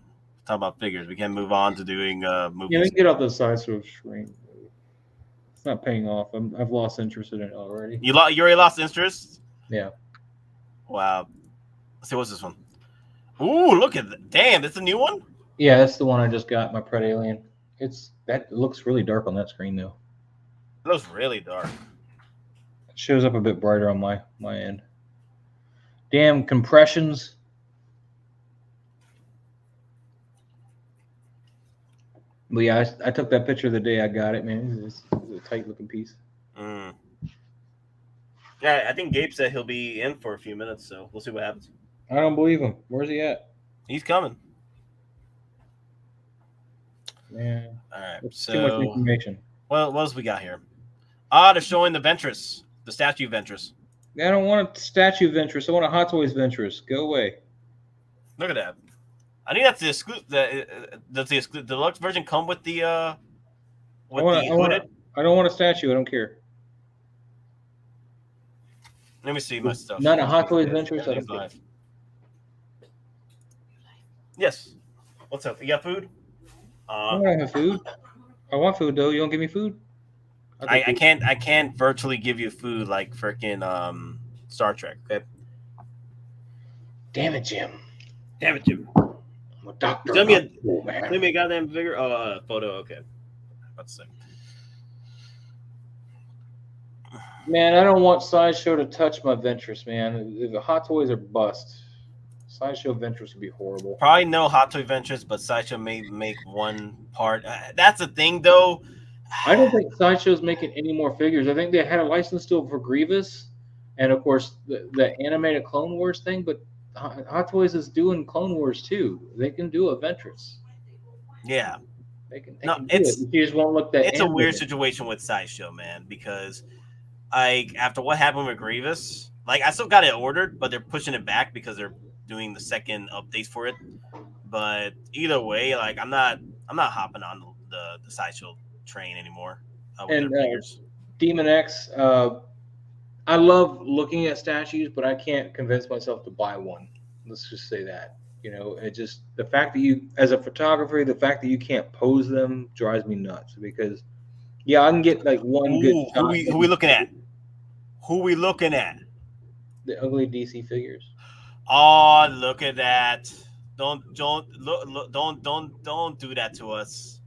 Talking about figures. We can move on to doing movies. Yeah, we can get off the Sideshow screen. It's not paying off. I've lost interest in it already. You already lost interest? Yeah. Wow. Let's see, what's this one? Ooh, look at that. Damn, that's a new one? Yeah, that's the one I just got, my Pred Alien. That looks really dark on that screen, though. It looks really dark. It shows up a bit brighter on my end. Damn compressions. But yeah, I took that picture the day I got it, man. It's a tight looking piece. Yeah, I think Gabe said he'll be in for a few minutes, so we'll see what happens. I don't believe him. Where's he at? He's coming. Yeah. All right. That's too much information. Well, what else we got here? They're showing the Ventress, the statue Ventress. I don't want a statue Ventress. I want a Hot Toys Ventress. Go away. Look at that. I think that's the exclusive. Does the deluxe version come with the I don't want a statue. I don't care. Let me see my stuff. Not a Hot Toys Ventress. I don't care. Yes. What's up? You got food? I don't have food. I want food though. You don't give me food. I can't virtually give you food like freaking Star Trek. Okay. Damn it, Jim. I'm a doctor. Send me a goddamn figure. Oh, photo. Okay. Let's see. Man, I don't want Sideshow to touch my Ventress, man. The Hot Toys are bust. Sideshow Ventress would be horrible. Probably no Hot Toy Ventress, but Sideshow may make one part. That's the thing, though. I don't think Sideshow's making any more figures. I think they had a license deal for Grievous, and of course the animated Clone Wars thing. But Hot Toys is doing Clone Wars too. They can do a Ventress. Yeah, they can do it. You just won't look that. It's a weird situation with Sideshow, man, because after what happened with Grievous, I still got it ordered, but they're pushing it back because they're doing the second updates for it. But either way, I'm not hopping on the Sideshow train anymore. And Demon X, I love looking at statues, but I can't convince myself to buy one. Let's just say that. It just, the fact that you, as a photographer, the fact that you can't pose them drives me nuts. Because, yeah, I can get one good shot. Who we looking at? Who we looking at? The ugly DC figures. Oh, look at that! Don't do that to us.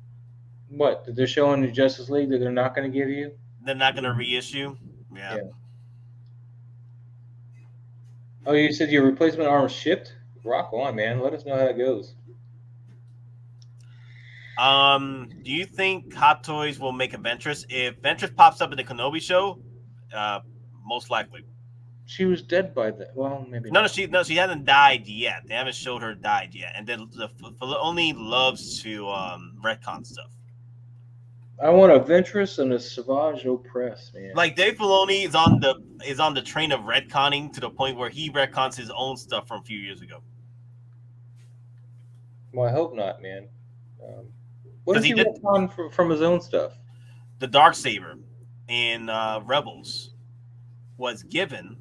What? They're showing the Justice League that they're not going to give you? They're not going to reissue? Yeah. Oh, you said your replacement armor shipped? Rock on, man. Let us know how it goes. Do you think Hot Toys will make a Ventress? If Ventress pops up at the Kenobi show, most likely. She was dead by then. Well, maybe. No, she hasn't died yet. They haven't showed her died yet, and then the Filoni loves to retcon stuff. I want a Ventress and a Savage Opress, man. Dave Filoni is on the train of retconning to the point where he retcons his own stuff from a few years ago. Well, I hope not, man. What Because does he he did- work on from his own stuff? The Darksaber in Rebels was given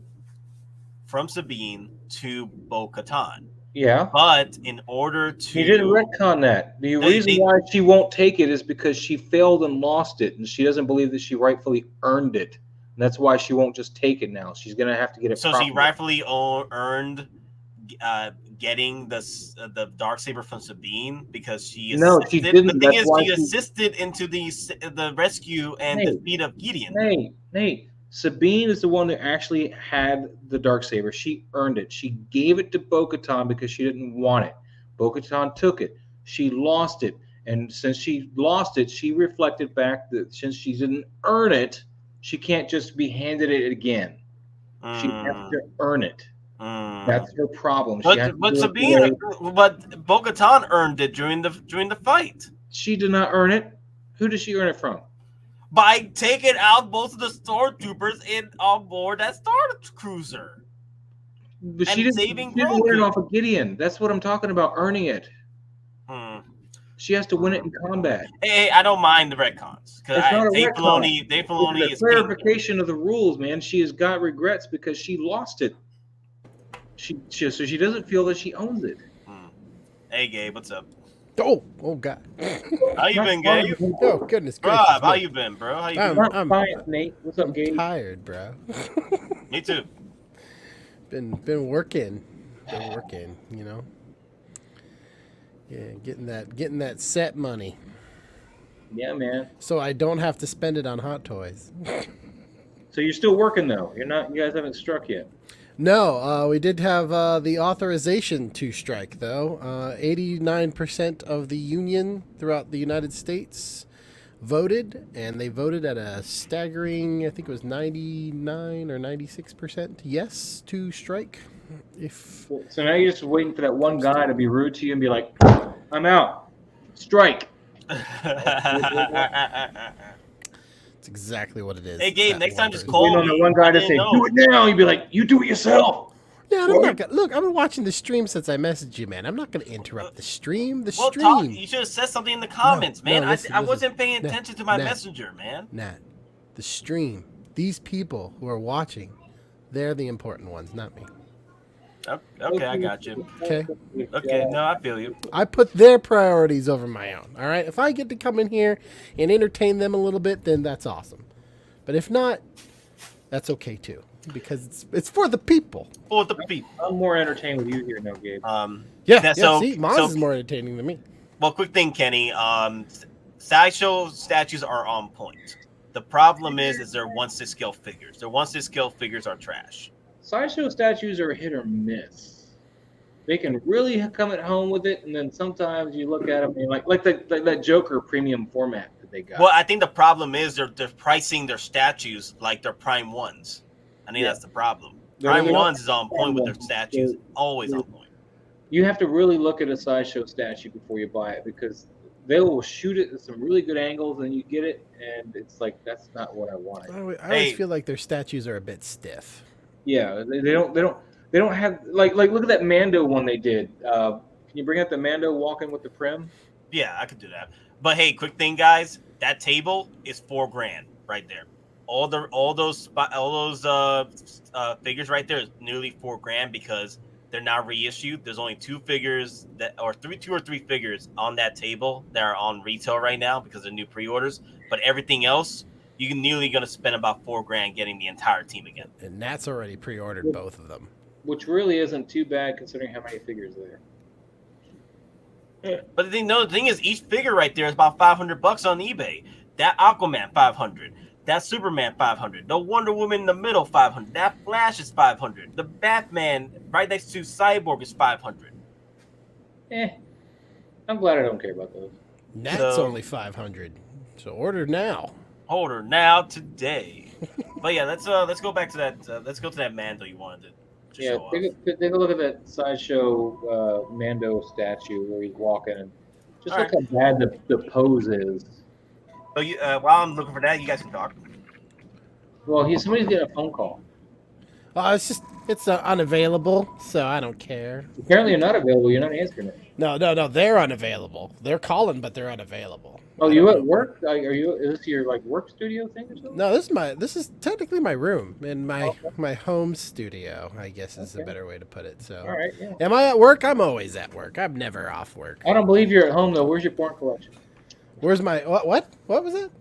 from Sabine to Bo-Katan. Yeah. But in order to... He didn't retcon that. The They- reason they- why she won't take it is because she failed and lost it, and she doesn't believe that she rightfully earned it. And that's why she won't just take it now. She's going to have to get it So properly. she rightfully earned getting the Darksaber from Sabine because she No, she assisted. didn't. The thing That's is, why she she- assisted into the rescue and Hey. defeat of Gideon. Nate, Sabine is the one that actually had the Darksaber. She earned it. She gave it to Bo-Katan because she didn't want it. Bo-Katan took it. She lost it. And since she lost it, she reflected back that since she didn't earn it, she can't just be handed it again. She has to earn it. That's her problem. She has to But do it Sabine, the way- but Bo-Katan earned it during the fight She did not earn it. Who did she earn it from? by taking out both of the stormtroopers on board that Star Cruiser. But And she didn't, saving she didn't win it Grogu. off of Gideon. That's what I'm talking about, earning it. She has to win it in combat. Hey, I don't mind the retcons because It's not a Dave retcon. Filoni It's is a clarification of the rules, man. She has got regrets because she lost it. So she doesn't feel that she owns it. Hey, Gabe, what's up? Oh God. How you been, Gabe? Oh goodness Bro, gracious. how you been, bro? How you I'm- been? Not science, Nate. What's up, Gabe? Tired, bro. Me too. Been working. Been working, you know. Yeah, getting that set money. Yeah, man. So I don't have to spend it on Hot Toys. So you're still working though. You're not. You guys haven't struck yet. No, we did have the authorization to strike, though. 89% of the union throughout the United States voted, and they voted at a staggering, I think it was 99 or 96% yes to strike. If So now you're just waiting for that one guy to be rude to you and be like, "I'm out. Strike." it's exactly what it is. Hey, It's Gabe, that next time one just person. call Waiting on me. the one guy I to didn't say, know. "Do it now." You'd be like, "You do it yourself." Yeah, I'm not gonna, look, I've been watching the stream since I messaged you, man. I'm not going to interrupt the stream. The Well, stream. talk. You should have said something in the comments, No, man. listen, I listen. wasn't paying Nat, attention to my Nat. messenger, man. Nat, the stream. These people who are watching, they're the important ones, not me. Okay, I got you. Okay? Okay, no, I feel you. I put their priorities over my own. All right? If I get to come in here and entertain them a little bit, then that's awesome. But if not, that's okay too, because it's for the people. For the people. I'm more entertained with you here now, Gabe. Yeah. so- See, Maz so- is more entertaining than me. Well, quick thing, Kenny. Sideshow statues are on point. The problem is they're 1/6 scale figures. Their 1/6 scale figures are trash. Sideshow statues are hit or miss. They can really come at home with it, and then sometimes you look at them and you're like that Joker premium format that they got. Well, I think the problem is they're pricing their statues like they're Prime Ones. I think that's the problem. Prime They're not Ones is on point with their statues. Always on point. You have to really look at a Sideshow statue before you buy it because they will shoot it at some really good angles, and you get it, and it's like that's not what I wanted. I always Hey. feel like their statues are a bit stiff. Yeah, they don't have like look at that Mando one they did. Can you bring up the Mando walking with the prim? Yeah, I could do that. But hey, quick thing, guys. That table is $4,000 right there. All those figures right there is nearly $4,000 because they're not reissued. There's only two or three figures on that table that are on retail right now because they're new pre-orders. But everything else, you're nearly gonna spend about $4,000 getting the entire team again. And Nat's already pre-ordered both of them. Which really isn't too bad considering how many figures there. But the thing is, each figure right there is about $500 on eBay. That Aquaman, $500. That Superman, $500. The Wonder Woman in the middle, $500. That Flash is $500. The Batman right next to Cyborg is $500. I'm glad I don't care about those. Nat's So- only 500. So order now. Order now today. But yeah, let's go back to that. Let's go to that Mando you wanted to Yeah, show off. take a look at that Sideshow Mando statue where he's walking, and just All look how bad the pose is. So while I'm looking for that, you guys can talk. Well, somebody's getting a phone call. It's unavailable, so I don't care. Apparently, you're not available. You're not answering it. No, they're unavailable. They're calling, but they're unavailable. Oh, I you don't at know. work? Is this your like work studio thing or something? No, this is technically my room in my home studio, I guess is a better way to put it. So, All right, yeah. am I at work? I'm always at work. I'm never off work. I don't believe you're at home though. Where's your porn collection? Where's my what? What was it?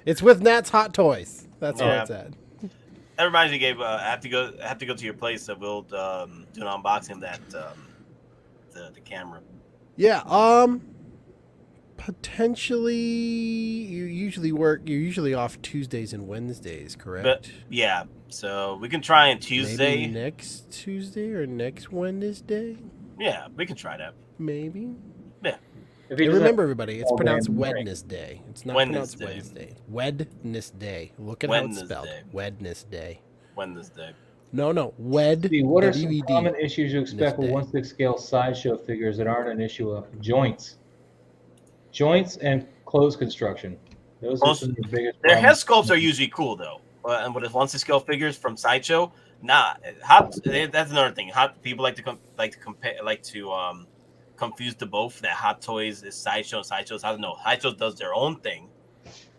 It's with Nat's Hot Toys. That's where it's at. That reminds me, Gabe. I have to go to your place, so we'll do an unboxing of that the camera. Yeah. Potentially, you're usually off Tuesdays and Wednesdays, correct? But yeah, so we can try on Tuesday. Maybe next Tuesday or next Wednesday. Yeah, we can try that. Maybe. Yeah. And remember, everybody, it's pronounced Wednesday. It's not Wednesday. pronounced Wednesday. Wednesday. Look at how it's spelled. Wednesday. Wednesday. No. Wed. See, what are some WED. common issues you expect with Wednesday. 1/6 scale sideshow figures that aren't an issue of joints and clothes construction? Those are some of the biggest. Their head problems. sculpts are usually cool though, and with the 1/6 scale figures from Sideshow, that's another thing. People like to confuse the both. That Hot Toys is Sideshow and Sideshow's. I don't know. Sideshow does their own thing,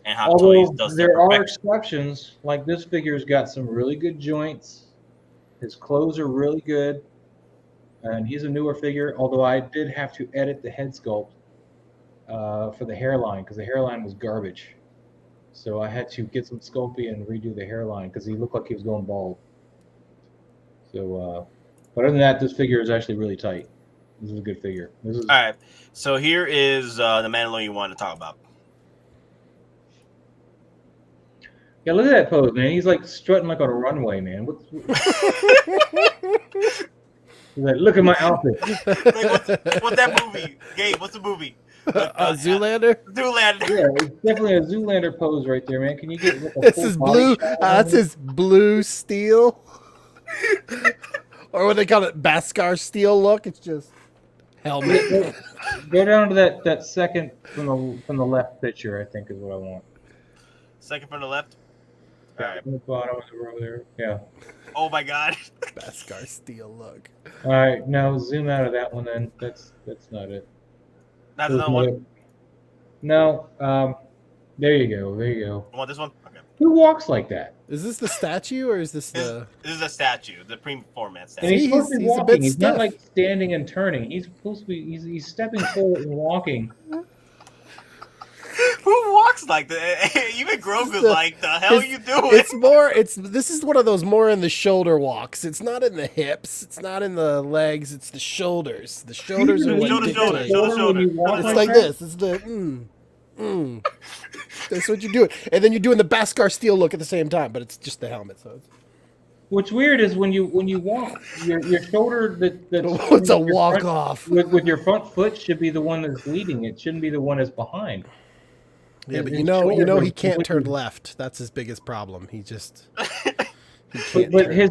and Hot Toys does their there are perfection. exceptions. Like this figure's got some really good joints. His clothes are really good, and he's a newer figure. Although I did have to edit the head sculpt for the hairline because the hairline was garbage. So I had to get some Sculpey and redo the hairline because he looked like he was going bald. So, but other than that, this figure is actually really tight. This is a good figure. All right. So here is the Mandalorian you wanted to talk about. Yeah, look at that pose, man. He's like strutting like on a runway, man. He's like, look at my outfit. What's that movie? Gabe, what's the movie? Zoolander? Zoolander. Yeah, it's definitely a Zoolander pose right there, man. Can you get like, a This full is body blue. shot on That's him? his blue steel. Or what they call it, Beskar steel look. It's just helmet. Go down to that second from the left picture, I think is what I want. Second from the left. All right. From the bottom over there. Yeah. Oh my God. Beskar steel look. All right, now zoom out of that one. Then that's not it. That's another one. No. There you go. There you go. You want this one? Okay. Who walks like that? Is this the statue or is this the? This is a statue, the premium format statue. And he's supposed to be he's a bit walking. He's not stiff. like standing and turning. He's supposed to be. He's stepping forward and walking. Who walks like that? Even Grogu's like, the hell are you doing? This is one of those more in the shoulder walks. It's not in the hips. It's not in the legs. It's the shoulders. The shoulders are what dictate. It's like this. It's the That's what you're doing, and then you're doing the Beskar steel look at the same time, but it's just the helmet. So it's... What's weird is when you walk, your shoulder it's a walk front, off with your front foot should be the one that's leading. It shouldn't be the one that's behind. Yeah, but His you know shoulder he is can't turn completely- left. That's his biggest problem. He just But his his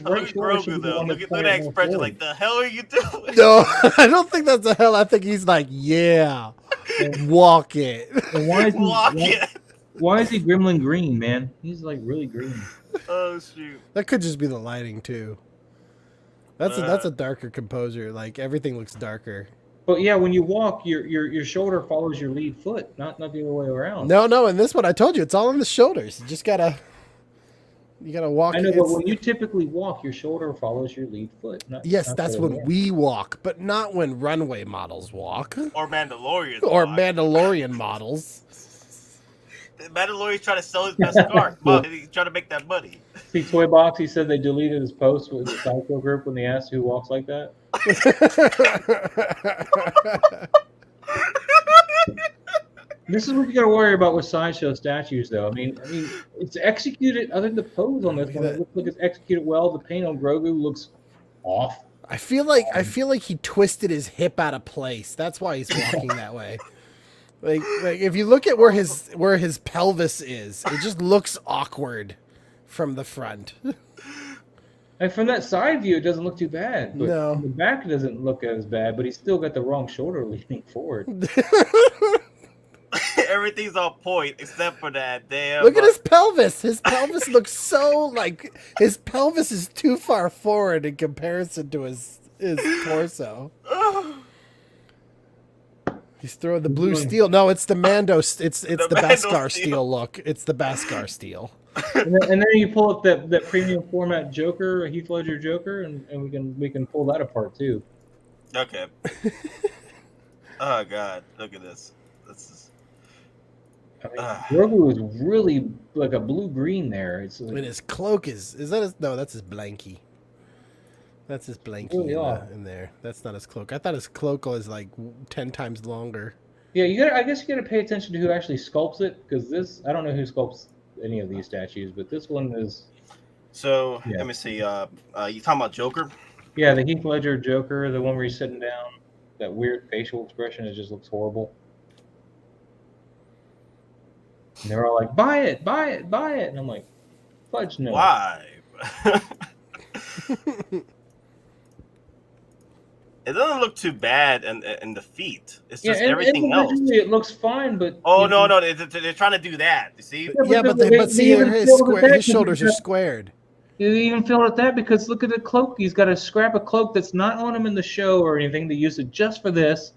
Look right at shoulder should Grogu be the though. one Look that's at that pointing more expression. forward. Like, the hell are you doing? No, I don't think that's the hell. I think he's like, yeah, walk it. And why is he, Walk why, it. why is he gremlin green, man? He's like really green. Oh shoot. That could just be the lighting too. That's a darker composer. Like everything looks darker. But yeah, when you walk, your shoulder follows your lead foot, not the other way around. No. In this one, I told you, it's all in the shoulders. You gotta walk. I know, but when you typically walk, your shoulder follows your lead foot. Yes, not that's the other when way. we walk, but not when runway models walk Or Mandalorian. or Mandalorian models. Mandalorian's trying to sell his best car. Come on, he's trying to make that money. See, Toy Box, he said they deleted his post with the Sideshow group when they asked who walks like that. This is what you got to worry about with Sideshow statues, though. I mean, it's executed. Other than the pose on this one, it looks like it's executed well. The paint on Grogu looks off. I feel like he twisted his hip out of place. That's why he's walking that way. Like if you look at where his pelvis is, it just looks awkward from the front. And from that side view, it doesn't look too bad. But No. from the back, it doesn't look as bad. But he's still got the wrong shoulder leaning forward. Everything's on point except for that damn. Look at his pelvis. His pelvis looks so like his pelvis is too far forward in comparison to his his torso. He's throwing the blue steel. No, it's the Mando. It's the Mando Beskar steel. steel look. It's the Beskar steel. And then you pull up that premium format Joker, Heath Ledger Joker, and we can pull that apart too. Okay. Oh God, look at this. This is. I mean, Grogu is really like a blue green there. It's like, And his cloak is that his? No, that's his blankie. That's his blankie Really odd. in there. That's not his cloak. I thought his cloak was like 10 times longer. yeah, I guess you got to pay attention to who actually sculpts it, because this, I don't know who sculpts any of these statues, but this one is. So Yeah. let me see. You talking about Joker? Yeah, the Heath Ledger Joker, the one where he's sitting down, that weird facial expression, it just looks horrible. And they're all like, buy it, buy it, buy it. And I'm like, fudge no. Why? It doesn't look too bad in the feet. It's just everything else. It looks fine, but Oh no, they're trying to do that. You see? Yeah, but see, his shoulders are squared. You even feel at that because look at the cloak. He's got a scrap of cloak that's not on him in the show or anything. They used it just for this.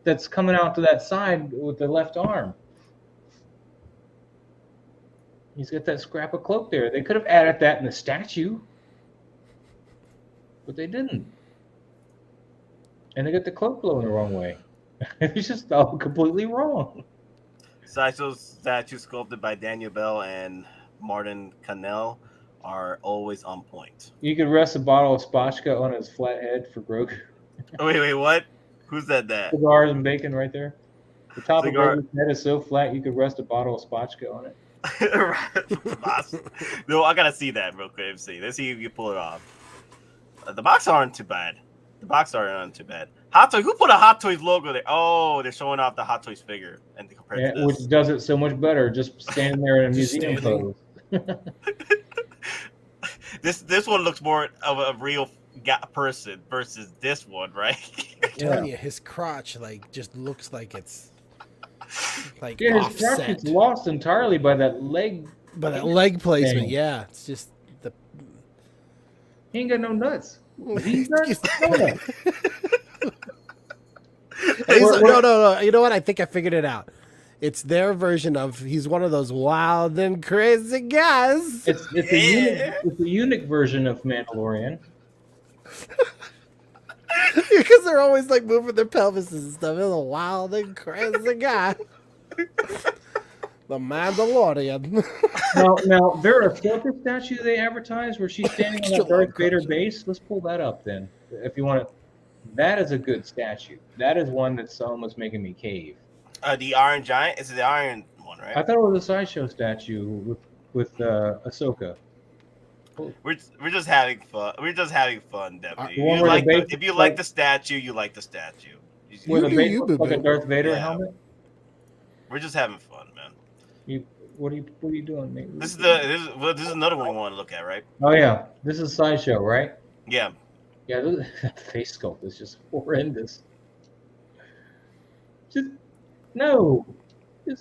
That's coming out to that side with the left arm. He's got that scrap of cloak there. They could have added that in the statue, but they didn't. And they got the cloak blown the wrong way. It's just all completely wrong. Sideshow statues sculpted by Daniel Bell and Martin Cannell are always on point. You could rest a bottle of Spotchka on his flat head for Grogu. Wait, what? Who said that? Cigars and bacon right there. The top Cigar. of Grogu's head is so flat you could rest a bottle of Spotchka on it. No, I gotta see that real quick. Let's see if you pull it off. The box aren't too bad. Hot Toys. Who put a Hot Toys logo there? Oh, they're showing off the Hot Toys figure and compared to this. Which does it so much better, just standing there in a museum pose. This one looks more of a real person versus this one, right? I'm telling you, his crotch just looks like it's like Yeah, his offset. crotch is lost entirely by that leg. By that leg placement, thing. yeah. It's just the. He ain't got no nuts. He's He's- nuts. No. You know what? I think I figured it out. It's their version of he's one of those wild and crazy guys. It's a eunuch version of Mandalorian. Because they're always like moving their pelvises and stuff. It's a wild and crazy guy. The Mandalorian. Now there are a Ahsoka statue they advertise where she's standing on a Darth Vader base. Let's pull that up then, if you want to. That is a good statue. That is one that's almost making me cave. The Iron Giant is the Iron one, right? I thought it was a Sideshow statue with Ahsoka. We're just having fun. We're just having fun, Deputy. The one where the base If you like the statue, you like the statue. Where the base looks like a Darth Vader helmet. We're just having fun, man. What are you doing, mate? This is another one we want to look at, right? Oh yeah, this is Sideshow, right? Yeah. Yeah, look, that face sculpt is just horrendous. Just no, it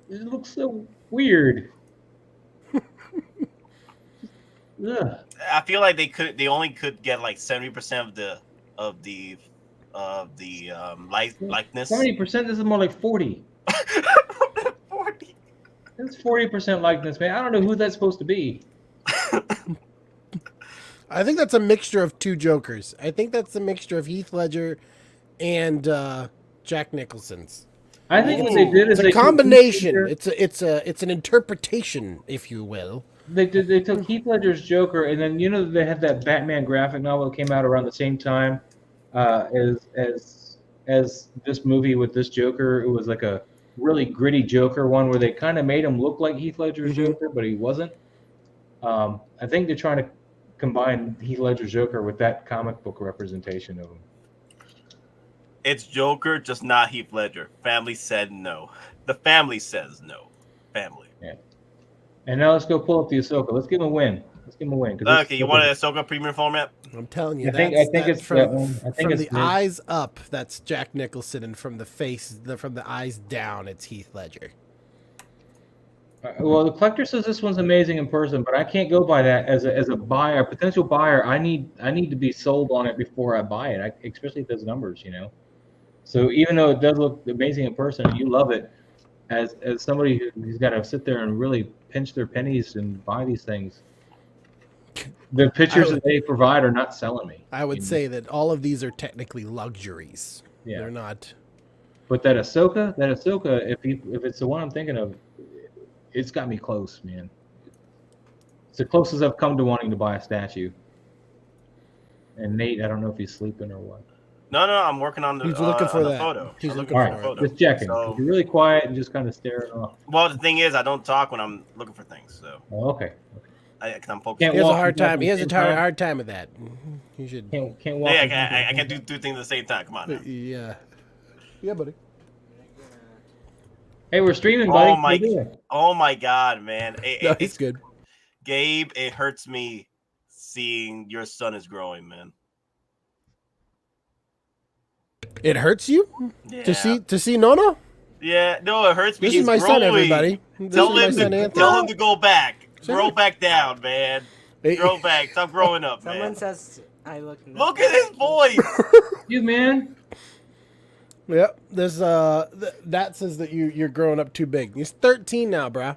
looks so weird. Ugh. I feel like they only could get like 70% of the likeness. 70%. This is more like 40. 40. That's 40% likeness, man. I don't know who that's supposed to be. I think that's a mixture of two Jokers. I think that's a mixture of Heath Ledger and Jack Nicholson's. I think what they did is it's a combination. It's an interpretation, if you will. They took Heath Ledger's Joker, and then they had that Batman graphic novel that came out around the same time as this movie with this Joker. It was like a really gritty Joker one where they kind of made him look like Heath Ledger's Joker, but he wasn't. I think they're trying to combine Heath Ledger's Joker with that comic book representation of him. It's Joker, just not Heath Ledger. Family said no. The family says no. Family. Yeah. And now let's go pull up the Ahsoka. Let's give him a win. Okay, you want an Ahsoka premium format? I'm telling you, I think it's from the eyes up. That's Jack Nicholson, and from the face, from the eyes down, it's Heath Ledger. Well, the collector says this one's amazing in person, but I can't go by that as a buyer, a potential buyer. I need to be sold on it before I buy it, especially if there's numbers, you know. So even though it does look amazing in person, and you love it, as somebody who's got to sit there and really pinch their pennies and buy these things, the pictures that they provide are not selling me. I would say that all of these are technically luxuries. Yeah. They're not. But that Ahsoka, if it's the one I'm thinking of, it's got me close, man. It's the closest I've come to wanting to buy a statue. And Nate, I don't know if he's sleeping or what. No, I'm working on the. He's looking for that photo. He's looking All for right, the photo. just checking. So, If you're really quiet and just kind of staring off. well, the thing is, I don't talk when I'm looking for things. So. Oh, okay. Because I'm focused. Can't He has a walk hard time. exactly He has the a same time? hard time with that. You should. Can't walk. Yeah, I can do two things at the same time. Come on. Now. Yeah. Yeah, buddy. Hey, we're streaming, buddy. Oh my God, man! No, he's good. Gabe, it hurts me seeing your son is growing, man. It hurts you Yeah. to see Nono. Yeah, no, it hurts me. This He's is my son, growing. everybody. Tell him to go back. Sure. Grow back down, man. Grow back. Stop growing up, man. Someone says I look. Look at his voice. You man. Yep. There's that says that you're growing up too big. He's 13 now, bruh.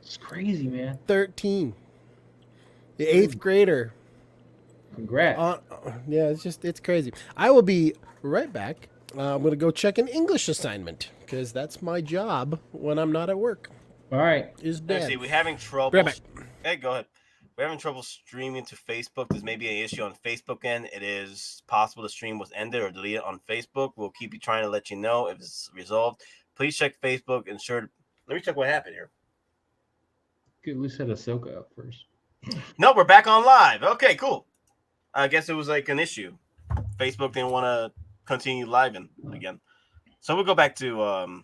It's crazy, man. 13. The 8th grader. Congrats. Yeah, it's crazy. I will be right back. I'm gonna go check an English assignment because that's my job when I'm not at work. All right. Is Let's dead. see, we're having trouble. Right back. Hey, go ahead. We're having trouble streaming to Facebook. There's maybe an issue on Facebook end. It is possible the stream was ended or deleted on Facebook. We'll keep trying to let you know if it's resolved. Please check Facebook. Let me check what happened here. Good. We set Ahsoka up first. No, we're back on live. Okay, cool. I guess it was like an issue. Facebook didn't want to continue living again. So we'll go back to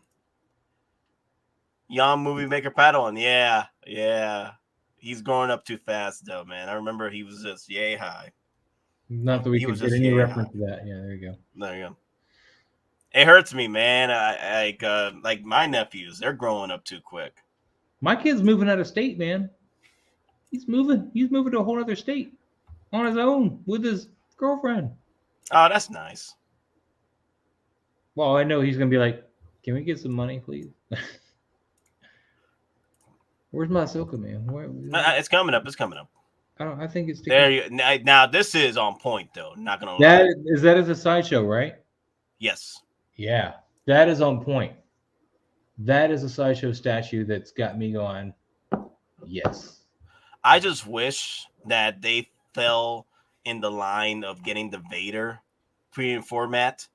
Young Movie Maker Paddle. And yeah. He's growing up too fast, though, man. I remember he was just yay high. Not that we could get any reference to that. Yeah, there you go. There you go. It hurts me, man. I like my nephews, they're growing up too quick. My kid's moving out of state, man. He's moving to a whole other state on his own with his girlfriend. Oh, that's nice. Well, I know he's gonna be like, "Can we get some money, please?" Where's my Ahsoka, man? It's coming up. It's coming up. I think it's there. You now. This is on point, though. Not gonna lie. That is a sideshow, right? Yes. Yeah, that is on point. That is a sideshow statue that's got me going. Yes. I just wish that they fell in the line of getting the Vader premium format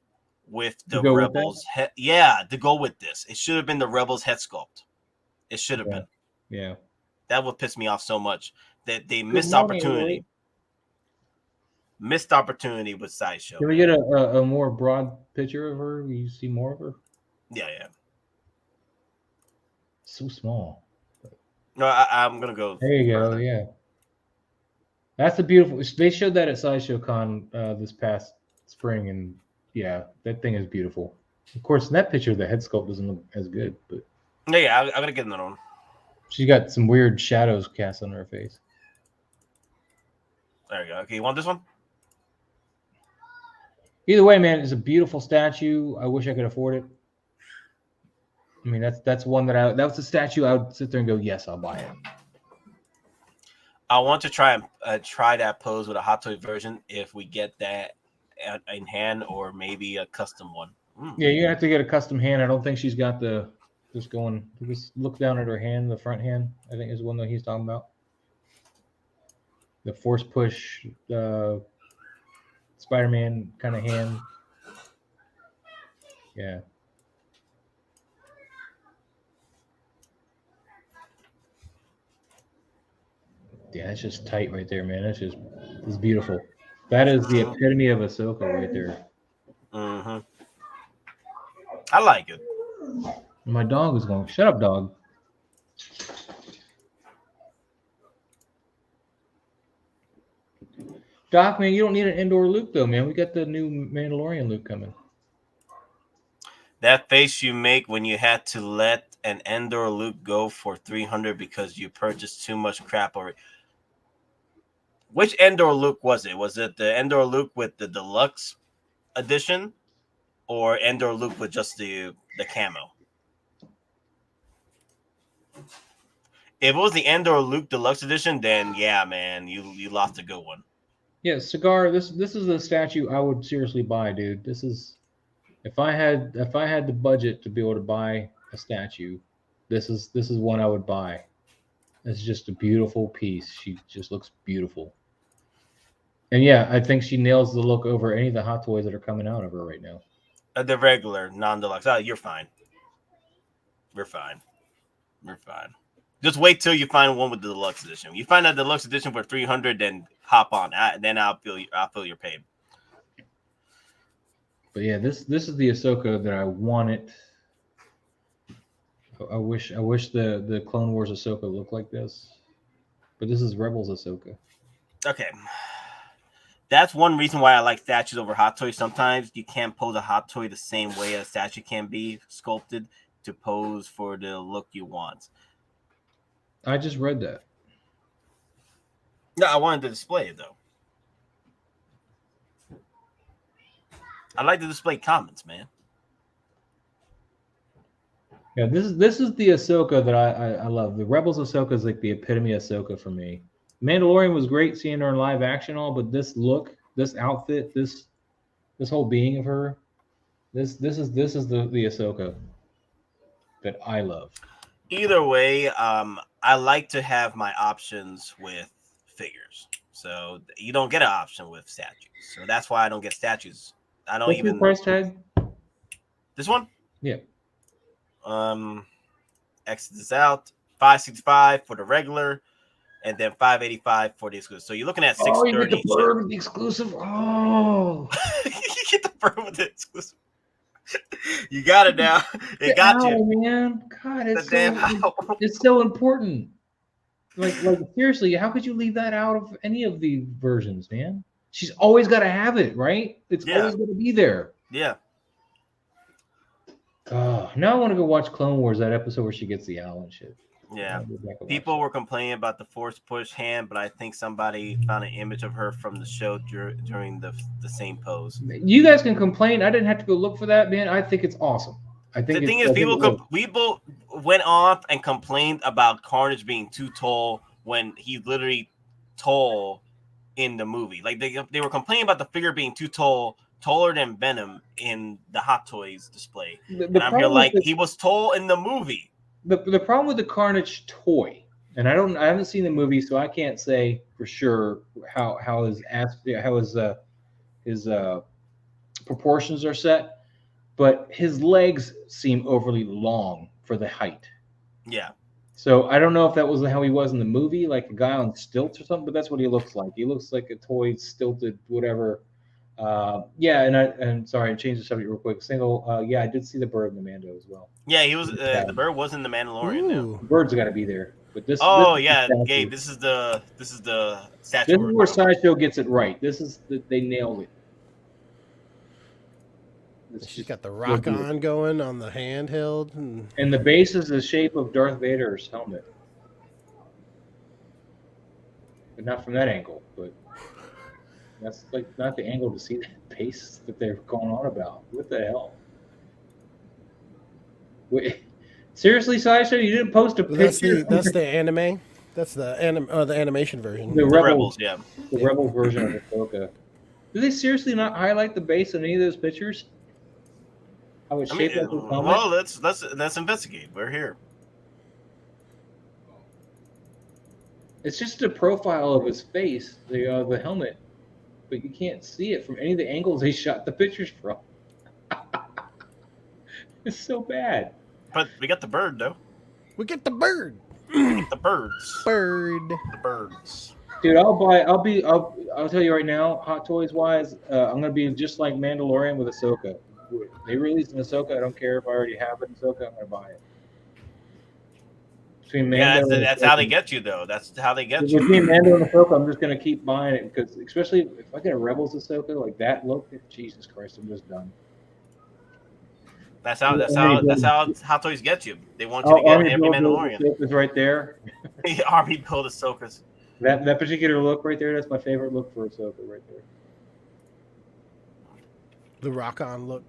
with the Rebels head. Yeah, to go with this. It should have been the Rebels head sculpt. It should have been. Yeah. That would piss me off so much that they missed opportunity. Missed opportunity with Sideshow. Can we get a more broad picture of her? Will you see more of her? Yeah. So small. No, I'm gonna go. There you go. Yeah. That's a beautiful. They showed that at Sideshow Con this past spring, and yeah, that thing is beautiful. Of course, in that picture, the head sculpt doesn't look as good, but yeah, I gotta get another one. She's got some weird shadows cast on her face. There you go. Okay, you want this one? Either way, man, it's a beautiful statue. I wish I could afford it. I mean, that's one that was a statue I would sit there and go, yes, I'll buy it. I want to try that pose with a Hot Toy version if we get that in hand, or maybe a custom one. Yeah, you're gonna have to get a custom hand. I don't think she's got the just look down at her hand, the front hand, I think is the one that he's talking about. The force push, Spider-Man kind of hand. Yeah. Yeah, it's just tight right there, man. It's beautiful. That is the epitome of Ahsoka right there. Mm-hmm. I like it. My dog is going, shut up, dog. Doc, man, you don't need an indoor Luke, though, man. We got the new Mandalorian Luke coming. That face you make when you had to let an Endor Luke go for 300 because you purchased too much crap already? Which Endor Luke was it? Was it the Endor Luke with the deluxe edition, or Endor Luke with just the camo? If it was the Endor Luke deluxe edition, then yeah, man, you lost a good one. Yeah, Cigar. This is a statue I would seriously buy, dude. This is if I had the budget to be able to buy a statue, this is one I would buy. It's just a beautiful piece. She just looks beautiful. And yeah, I think she nails the look over any of the Hot Toys that are coming out of her right now. The regular non-deluxe. Oh, you're fine. You're fine. You're fine. Just wait till you find one with the deluxe edition. You find that deluxe edition for 300, then hop on. Then I'll feel your pain. But yeah, this is the Ahsoka that I wanted. I wish the Clone Wars Ahsoka looked like this, but this is Rebels Ahsoka. Okay, that's one reason why I like statues over Hot Toys. Sometimes you can't pose a Hot Toy the same way a statue can be sculpted to pose for the look you want. I just read that. No, I wanted to display it though. I like to display comments, man. Yeah, this is the Ahsoka that I love. The Rebels Ahsoka is like the epitome of Ahsoka for me. Mandalorian was great seeing her in live action, all, but this look, this outfit, this whole being of her, this is the Ahsoka that I love. Either way, I like to have my options with figures. So you don't get an option with statues. So that's why I don't get statues. I don't even. What's your price tag? This one? Yeah. Exit this out. $565 for the regular, and then $585 for the exclusive. So you're looking at $630. Oh, you get the bird with the exclusive. Oh, you get the bird with the exclusive. You got it now. It got you, man. God, it's so important. Like seriously, how could you leave that out of any of the versions, man? She's always got to have it, right? It's always going to be there. Yeah. Now I want to go watch Clone Wars, that episode where she gets the owl and shit. Yeah. People were complaining about the force push hand, but I think somebody found an image of her from the show during the same pose. You guys can complain. I didn't have to go look for that, man. I think it's awesome. I think the thing is, people went off and complained about Carnage being too tall when he's literally tall in the movie. Like they were complaining about the figure being too tall, taller than Venom in the Hot Toys display. And I'm here like he was tall in the movie. The problem with the Carnage toy, and I haven't seen the movie, so I can't say for sure how his proportions are set, but his legs seem overly long for the height. Yeah. So I don't know if that was how he was in the movie, like a guy on stilts or something, but that's what he looks like. He looks like a toy stilted, whatever. And sorry, I changed the subject real quick. I did see the bird in the Mando as well. Yeah, he was. The bird was in the Mandalorian. Now. The bird's got to be there. But this. Gabe, this is the statue. This is where Sideshow gets it right. They nailed it. She's got the rock on going on the handheld, and the base is the shape of Darth Vader's helmet, but not from that angle. But that's like not the angle to see that base that they're going on about. What the hell? Wait, seriously, Sideshow, you didn't post a picture? That's the anime. That's the animation version. The Rebels, yeah. The Rebels version of Ahsoka. Do they seriously not highlight the base in any of those pictures? Well, let's investigate. We're here. It's just a profile of his face, the helmet, but you can't see it from any of the angles they shot the pictures from. It's so bad. But we got the bird, though. We get the bird. We get the birds. The birds. Dude, I'll tell you right now, Hot Toys wise, I'm gonna be just like Mandalorian with Ahsoka. They released an Ahsoka. I don't care if I already have an Ahsoka. I'm gonna buy it. Between Mando that's how they get you, though. That's how they get you. Between Mando and Ahsoka, I'm just gonna keep buying it because, especially if I get a Rebels Ahsoka like that look, Jesus Christ, I'm just done. That's how Hot Toys get you. They want you to get every Mandalorian. Is right there. Army build Ahsoka's. That particular look right there, that's my favorite look for Ahsoka right there. The rock-on look.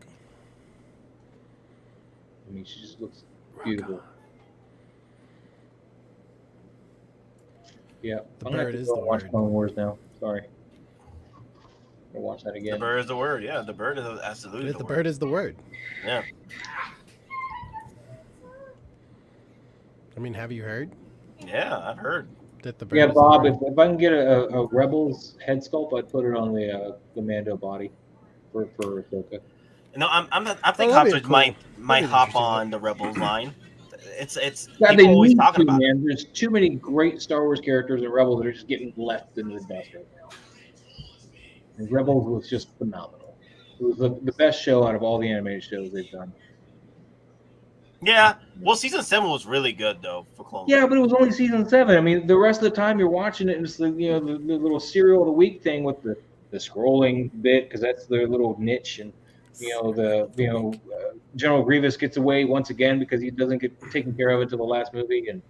I mean, she just looks beautiful. Yeah, The I'm gonna bird have to is go the watch word. Clone Wars now. Sorry. I'll watch that again. The bird is the word. Yeah, the bird is absolutely The the bird is the word. Yeah. I mean, have you heard Yeah, I've heard. that the bird Yeah, is Bob, the word? if I can get a Rebels head sculpt, I'd put it on the Mando body for Ahsoka. No, I think that'd Hot be Toys cool. might That'd be hop interesting. on the Rebels line. It's God, they people always need talking to, about it. man. There's too many great Star Wars characters in Rebels that are just getting left in the dust right now. And Rebels was just phenomenal. It was the best show out of all the animated shows they've done. Yeah. Well, season 7 was really good though for Clone Wars. Yeah, but it was only season 7. I mean, the rest of the time you're watching it, and it's the little serial of the week thing with the scrolling bit, because that's their little niche, and General Grievous gets away once again because he doesn't get taken care of until the last movie. And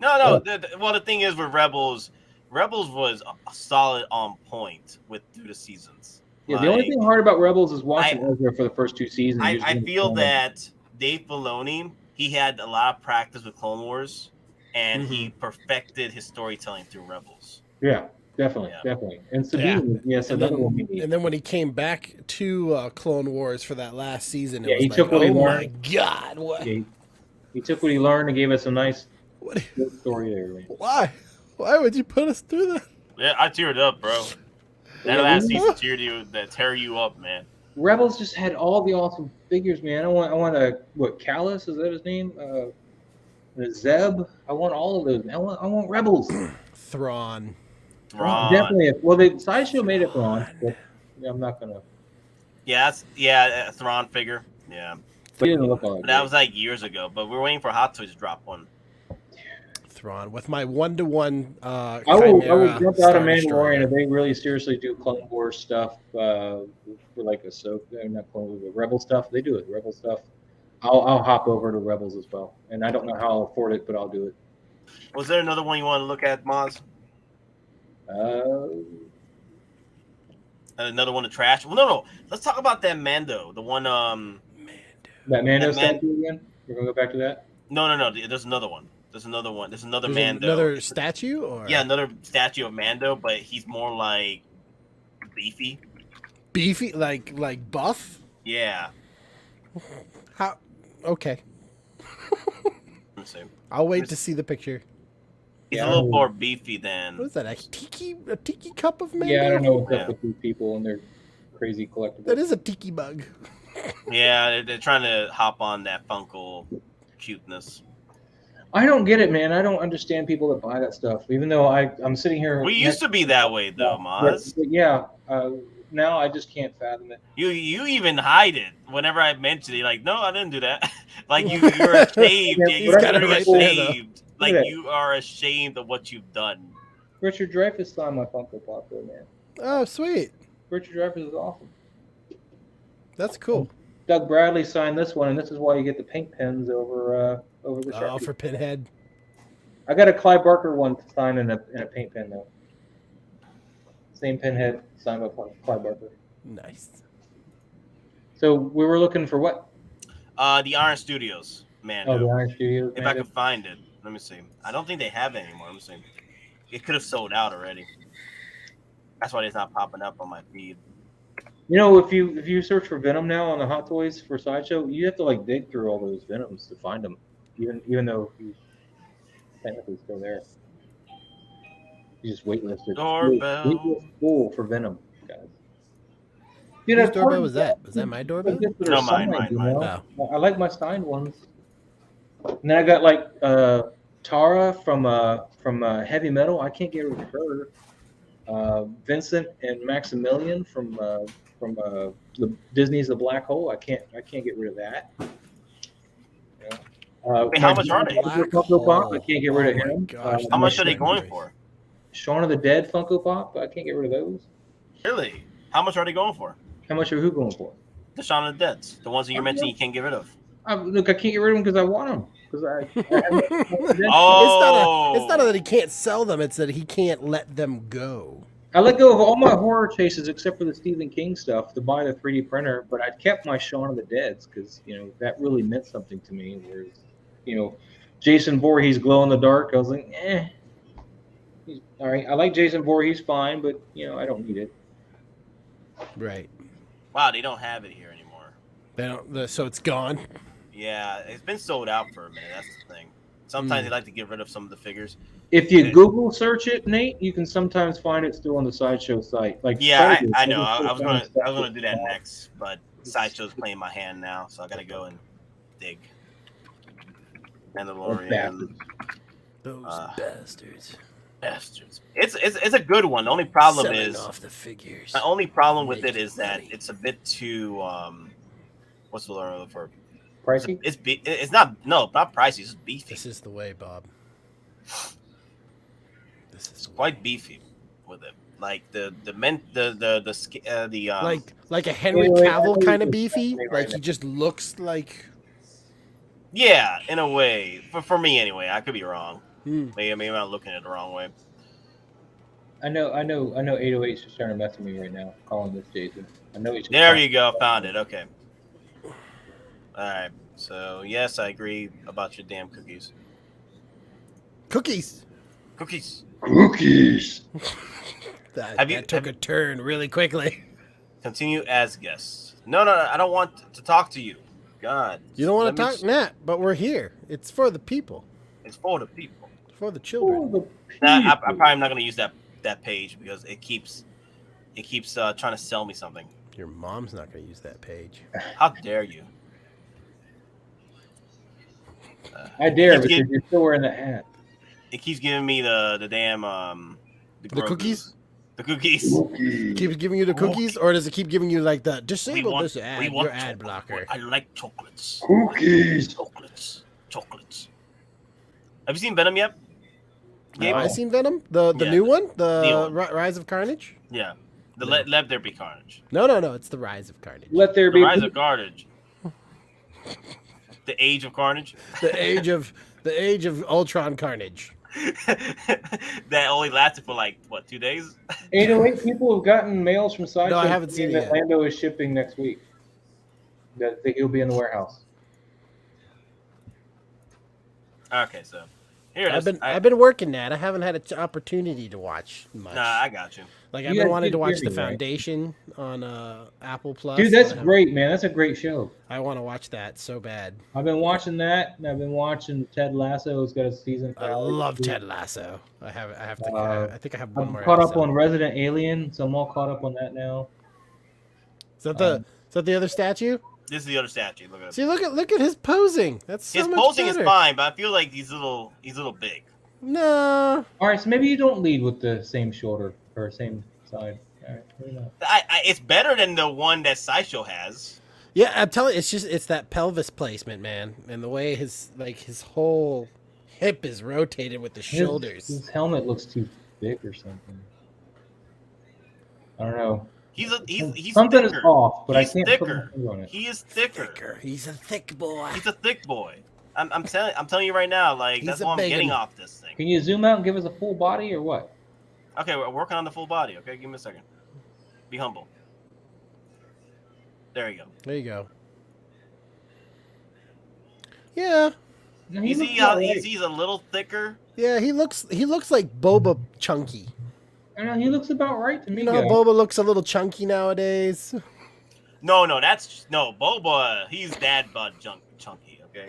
No. Well, the thing is with Rebels was solid on point through the seasons. yeah, the only thing hard about Rebels is watching Ezra for the first 2 seasons. I feel that Dave Filoni, he had a lot of practice with Clone Wars, and he perfected his storytelling through Rebels. Yeah, definitely. And Sabine, yes, another one we need. And then when he came back to Clone Wars for that last season, it was he like, took what he oh my learned. God, what? Yeah, he took what he learned and gave us a nice What? good story there. Man. Why? Why would you put us through that? Yeah, I teared up, bro. That last season tear you up, man. Rebels just had all the awesome figures, man. I want a Callus, is that his name? The Zeb. I want all of those. I want Rebels. Thrawn. Definitely. Well, the Sideshow made it Thrawn, but I'm not gonna. Yeah, a Thrawn figure. Yeah. But he didn't look all That was like years ago, but we're waiting for Hot Toys to drop one. Thrawn with my 1-to-1. I will jump out of Star Mandalorian Destroyer. if they really seriously do Clone Wars stuff for like Ahsoka, not Clone Wars, but Rebel stuff. They do it, Rebel stuff. I'll hop over to Rebels as well, and I don't know how I'll afford it, but I'll do it. Was there another one you want to look at, Moz? Another one to trash? Well, no. Let's talk about that Mando. The one, That Mando statue again? We're gonna go back to that? No. There's another one. There's another one. There's another Mando. Another statue, or another statue of Mando, but he's more like beefy. beefy, like buff. Yeah. How? Okay. Let me see. I'll wait to see the picture. He's a little more beefy than. What is that? A tiki cup of Mando? Yeah, I don't know what's up with these people and their crazy collectibles. That is a tiki bug. Yeah, they're trying to hop on that Funko cuteness. I don't get it, man. I don't understand people that buy that stuff. Even though I'm sitting here. We used to be that way, though, Maz. But yeah. Now I just can't fathom it. You even hide it whenever I mention it. You're like, no, I didn't do that. Like you're ashamed. You're ashamed. Like you are ashamed of what you've done. Richard Dreyfuss signed my Funko Pop, though, man. Oh, sweet. Richard Dreyfuss is awesome. That's cool. Doug Bradley signed this one, and this is why you get the pink pens over the Sharpie. Oh, for Pinhead. I got a Clive Barker one signed in a paint pen though. Same Pinhead signed by Clive Barker. Nice. So we were looking for what? The Iron Studios, man. Oh, the Iron Studios. If I can find it, let me see. I don't think they have it anymore. Let me see. It could have sold out already. That's why it's not popping up on my feed. You know, if you search for Venom now on the Hot Toys for Sideshow, you have to like dig through all those Venoms to find them, even though he's technically still there. He's just waitlisted. Doorbell. Full for Venom, guys. Whose doorbell was that? Was that my doorbell? No, mine. I like my signed ones. And then I got like Tara from Heavy Metal. I can't get rid of her. Vincent and Maximilian from the Disney's The Black Hole. I can't get rid of that. Wait, how much are they? Funko Pop. I can't get rid of him. Gosh, How much are they going for? Shaun of the Dead Funko Pop. I can't get rid of those. Really? How much are they going for? How much are who going for? The Shaun of the Deads, the ones that you're mentioning you can't get rid of. Look, I can't get rid of them because I want them. Oh, It's not that he can't sell them. It's that he can't let them go. I let go of all my horror chases except for the Stephen King stuff to buy the 3D printer, but I kept my Shaun of the Deads because that really meant something to me. Whereas, Jason Voorhees glow in the dark, I was like, he's all right. I like Jason Voorhees fine, but I don't need it. Right. wow, they don't have it here anymore. They don't. So it's gone. Yeah, it's been sold out for a minute. That's the thing. Sometimes they like to get rid of some of the figures. If you Google search it, Nate, you can sometimes find it still on the Sideshow site. Like I know. I was gonna do that next, but Sideshow's playing my hand now, so I gotta go and dig. Mandalorian. Those bastards. It's a good one. The only problem Selling is off the figures. the only problem with it is that it's a bit too what's the word for pricey? It's not pricey. It's just beefy. This is the way, Bob. This is Quite beefy with it. Like the like a Henry Cavill kind of beefy. Like he just looks like. Yeah, in a way. For me anyway. I could be wrong. Hmm. Maybe I'm not looking at it the wrong way. I know 808's just trying to mess with me right now, calling this Jason. I know he's There you go, found it. Okay. Alright. So yes, I agree about your damn cookies. Cookies. That took a turn really quickly. Continue as guests. No, I don't want to talk to you. God. You don't want to talk, Nat, but we're here. It's for the people. It's for the people. It's for the children. Nah, I'm probably not going to use that page because it keeps trying to sell me something. Your mom's not going to use that page. How dare you? I dare because you're still wearing the hat. It keeps giving me the damn the cookies. The cookies. Keeps giving you the cookies, or does it keep giving you like the disable this ad? Your ad chocolate. blocker. I like chocolates. Cookies. Chocolates. Have you seen Venom yet? Have I seen Venom? The new one? The new one. Rise of Carnage? Yeah. Let there be carnage. No. It's the Rise of Carnage. Let there The be Rise of Carnage. The Age of Carnage. The age of Ultron Carnage. That only lasted for 2 days? 808 people have gotten mails from Sideshow. No, I haven't seen it yet. Lando is shipping next week. That he'll be in the warehouse. Okay, so here it is. I've been working that. I haven't had an opportunity to watch much. Nah, I got you. I've been wanting to watch The Foundation on Apple Plus. Dude, that's great, man. That's a great show. I want to watch that so bad. I've been watching that, and I've been watching Ted Lasso. It's got a season. I love Ted Lasso. I think I have one more. I'm caught episode. up on Resident Alien, so I'm all caught up on that now. Is that the other statue? This is the other statue. Look at it. See, look at his posing. That's so his much posing better. is fine, but I feel like he's a little big. No. All right, so maybe you don't lead with the same shoulder or same side. All right, maybe not. It's better than the one that Sideshow has. Yeah, I'm telling you, it's that pelvis placement, man, and the way his whole hip is rotated with the shoulders. His helmet looks too thick or something. I don't know. He's something thicker. is off, but He's I can't thicker. put my finger on it. He is thicker. He's a thick boy. He's a thick boy. I'm telling you right now, that's a why I'm big getting one. off this thing. Can you zoom out and give us a full body or what? Okay, we're working on the full body. Okay, give me a second. Be humble. There you go. There you go. Yeah. No, You see how he's a little thicker? Yeah, he looks like Boba chunky. I know he looks about right to me. You know how Boba looks a little chunky nowadays? No, Boba. He's dad bod chunky. Okay,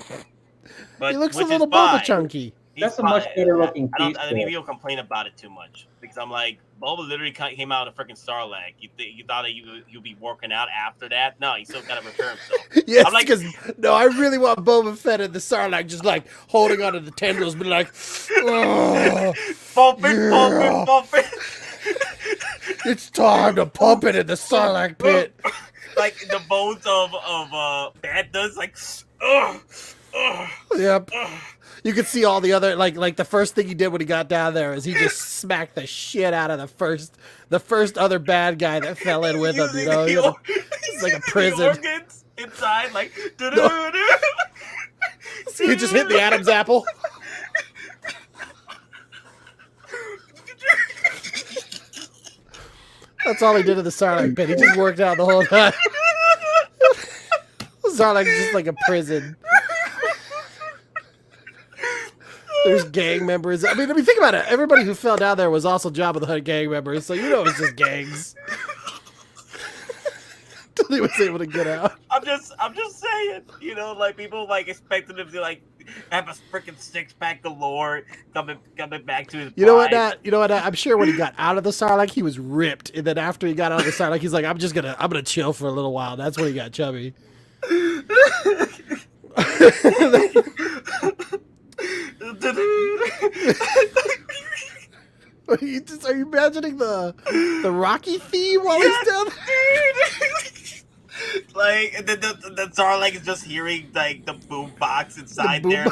but He looks a which little is Boba fine. chunky. That's a much better looking I piece. don't think people complain about it too much because I'm like, Boba literally came out of freaking Sarlacc. You thought that you'd be working out after that? No, he still got to repair himself. Yes, I'm like, because I really want Boba Fett in the Sarlacc just like holding onto the tendrils, but like, oh, pump it. It's time to pump it in the Sarlacc pit. Like the bones of pandas, like, Yep. You could see all the other like the first thing he did when he got down there is he just smacked the shit out of the first other bad guy that fell in with him. You know, it's like a prison. The organs inside, like, So he just hit the Adam's apple. That's all he did to the Sarlacc pit. He just worked out the whole time. Sarlacc is just like a prison. There's gang members. I mean, think about it. Everybody who fell down there was also Jabba the Hutt gang members, so you know it's just gangs. Until he was able to get out. I'm just saying, you know, like people like expected him to like have a freaking 6-pack galore coming back to his. You know what, Nat? You know what, Nat? I'm sure when he got out of the Sarlacc, he was ripped, and then after he got out of the Sarlacc, he's like, I'm gonna chill for a little while. That's when he got chubby. Are you imagining the Rocky theme while he's down there? Like the Sarlacc is just hearing like the boom box inside there,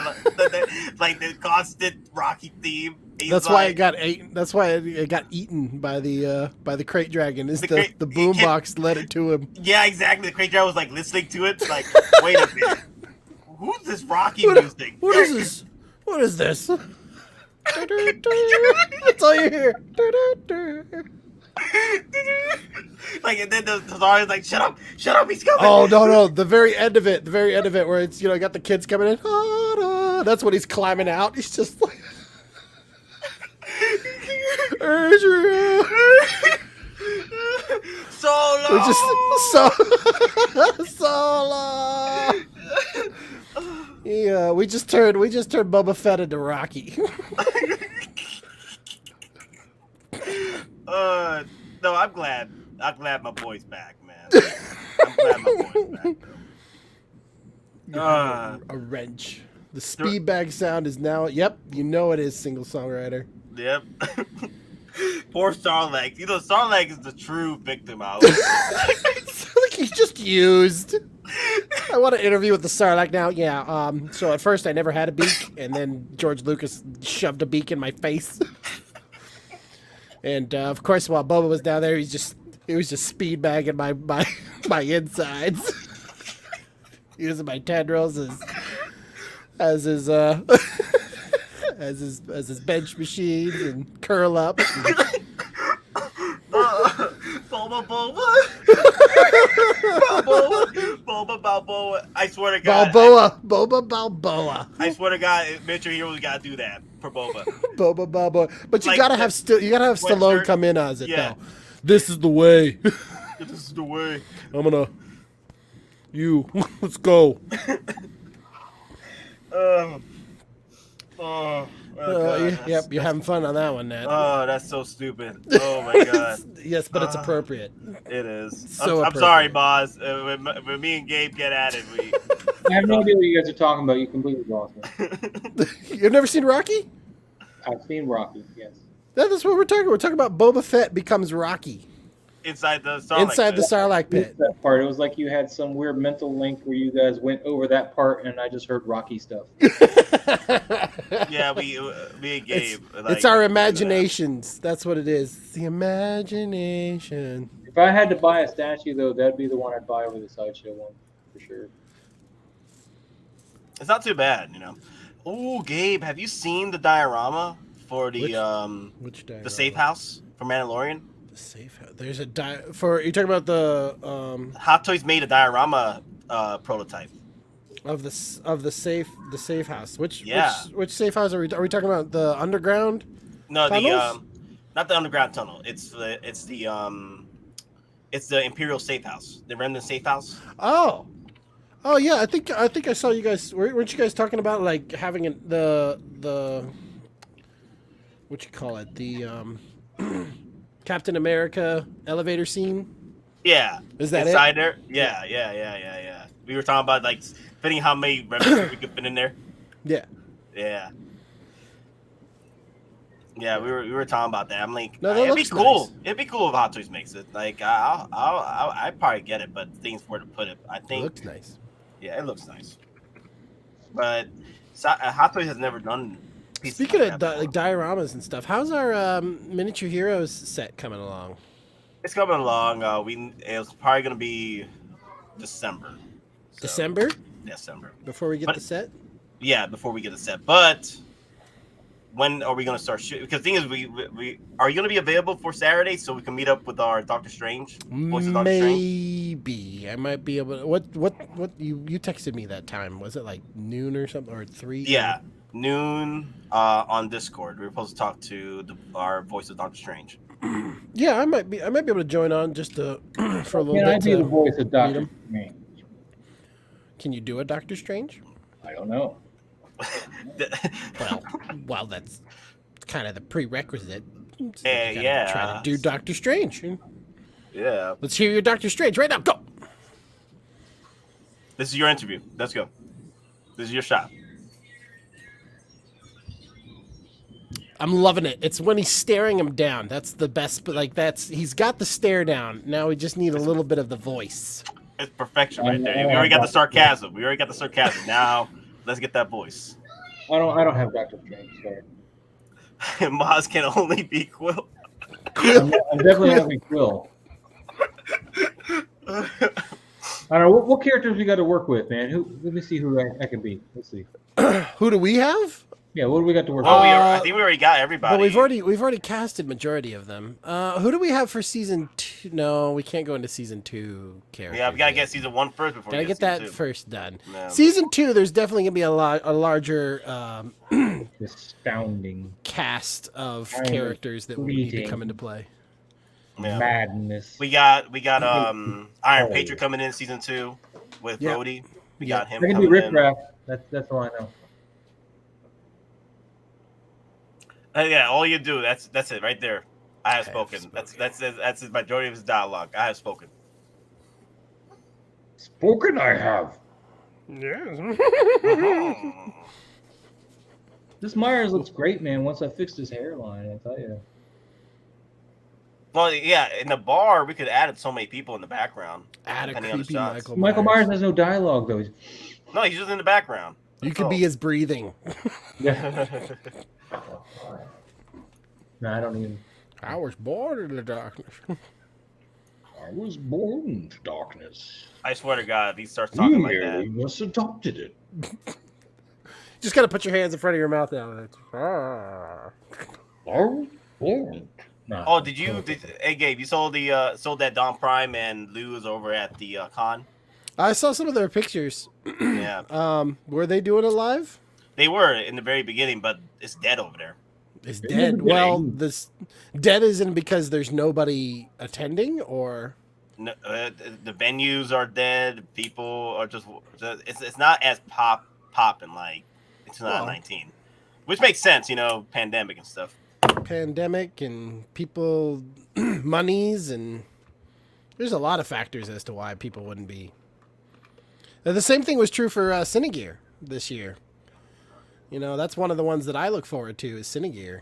like the constant Rocky theme. That's why it got eaten. That's why it got eaten by the crate dragon. Is the boom box led it to him? Yeah, exactly. The crate dragon was like listening to it. Like, wait a minute, who's this Rocky music? What is this? What is this? That's all you hear. Like, and then the Sarlacc's like, shut up, he's coming. Oh no, the very end of it, where it's, you know, got the kids coming in. That's when he's climbing out. He's just like, Solo. Solo. Yeah, we just turned Boba Fett into Rocky. No, I'm glad my boy's back, man. I'm glad my boy's back. A wrench. The speed bag sound is now. Yep, you know it is single songwriter. Yep. Poor Sarlacc. You know, Sarlacc is the true victim out. Like he's just used. I want to interview with the Sarlacc now. Yeah. So at first I never had a beak, and then George Lucas shoved a beak in my face. And of course, while Boba was down there, he was just speed bagging my insides, using my tendrils as his bench machines and curl ups. Balboa. I swear to God. Boba Balboa. I swear to God, Mitchell Hero gotta do that for Boba. Boba Balboa. But you Like gotta have Stallone come in as it though. This is the way. This is the way. Let's go. Yep, you're having fun on that one, Nat. Oh, that's so stupid. Oh my God. Yes, but it's appropriate. It is. So I'm sorry, boss. When me and Gabe get at it, we. I have no idea what you guys are talking about. You completely lost me. You've never seen Rocky? I've seen Rocky, yes. That's what we're talking. We're talking about Boba Fett becomes Rocky. Inside the Sarlacc pit. That part. It was like you had some weird mental link where you guys went over that part, and I just heard Rocky stuff. Yeah, me and Gabe. It's our imaginations. That's what it is. It's the imagination. If I had to buy a statue, though, that'd be the one I'd buy over the Sideshow one, for sure. It's not too bad, you know. Oh, Gabe, have you seen the diorama for the which diorama? The safe house for Mandalorian? The safe house. There's a you're talking about the Hottoys made a diorama prototype of the safe house. Which safe house are we talking about? The underground? No, tunnels? Not the underground tunnel. It's the Imperial safe house, the Remnant safe house. Oh yeah, I think I saw you guys. Weren't you guys talking about like having the what you call it, the Captain America elevator scene? Yeah, is that inside it? there? Yeah. We were talking about like fitting how many remnants we could fit in there. Yeah. Yeah, we were talking about that. I'm like, no, it'd be cool. Nice. It'd be cool if Hot Toys makes it. Like, I'd probably get it, but things where to put it. I think it looks nice. Yeah, it looks nice. But Hot Toys has never done. Speaking of like dioramas and stuff, how's our Miniature Heroes set coming along? It's coming along. It's probably gonna be December. December. December. Before we get the set. Yeah, before we get a set. But when are we going to start shooting? Because the thing is, we are you going to be available for Saturday so we can meet up with our Doctor Strange? Voice of Doctor Strange? Maybe I might be able to. What you texted me that time? Was it like noon or something or 3? Yeah, noon on Discord. We were supposed to talk to our Voice of Doctor Strange. Yeah, I might be able to join on just to for a little Can bit. I be the voice of Doctor him. Strange? Can you do a Doctor Strange? I don't know. Well, that's kind of the prerequisite. So yeah. Try to do Doctor Strange. Yeah. Let's hear your Doctor Strange right now. Go. This is your interview. Let's go. This is your shot. I'm loving it. It's when he's staring him down. That's the best. But he's got the stare down. Now we just need a little bit of the voice. It's perfection right there. We already got the sarcasm. Now let's get that voice. I don't have Doctor Strange. Sorry. Moz can only be Quill. I'm definitely not be Quill. I don't know what characters we got to work with, man. Let me see who I can be. Let's see. Who do we have? Yeah, what do we got to work with? I think we already got everybody. But we've already casted majority of them. Who do we have for season 2? No, we can't go into season 2 characters. Yeah, we gotta get season 1 first before. Gotta we get that season 2. first done. Yeah. Season 2, there's definitely gonna be a larger astounding cast of characters that will need to come into play. Yeah. Madness. We got Iron Patriot coming in season 2 with Brody. We got him. I can do Rick Raff. That's all I know. Yeah, all you do. That's it right there. I have spoken. That's the majority of his dialogue. I have spoken. Spoken, I have. Yes. This Myers looks great, man. Once I fixed his hairline, I tell you. Well, yeah, in the bar we could add so many people in the background. Add a creepy Michael Myers has no dialogue though. No, he's just in the background. You could be his breathing. Yeah. No, I don't even. I was born in the darkness. I was born into darkness. I swear to God, if he starts talking like that, we just adopted it. Just gotta put your hands in front of your mouth now. Oh, hey Gabe, you sold that Don Prime and Lou is over at the con? I saw some of their pictures. Yeah. Were they doing it live? They were in the very beginning, but it's dead over there. It's dead. Well, this dead isn't because there's nobody attending, or No, the venues are dead. People are just it's not as popping like it's 2019, which makes sense, pandemic and stuff. Pandemic and people monies, and there's a lot of factors as to why people wouldn't be. The same thing was true for Cinegear this year. That's one of the ones that I look forward to is Cinegear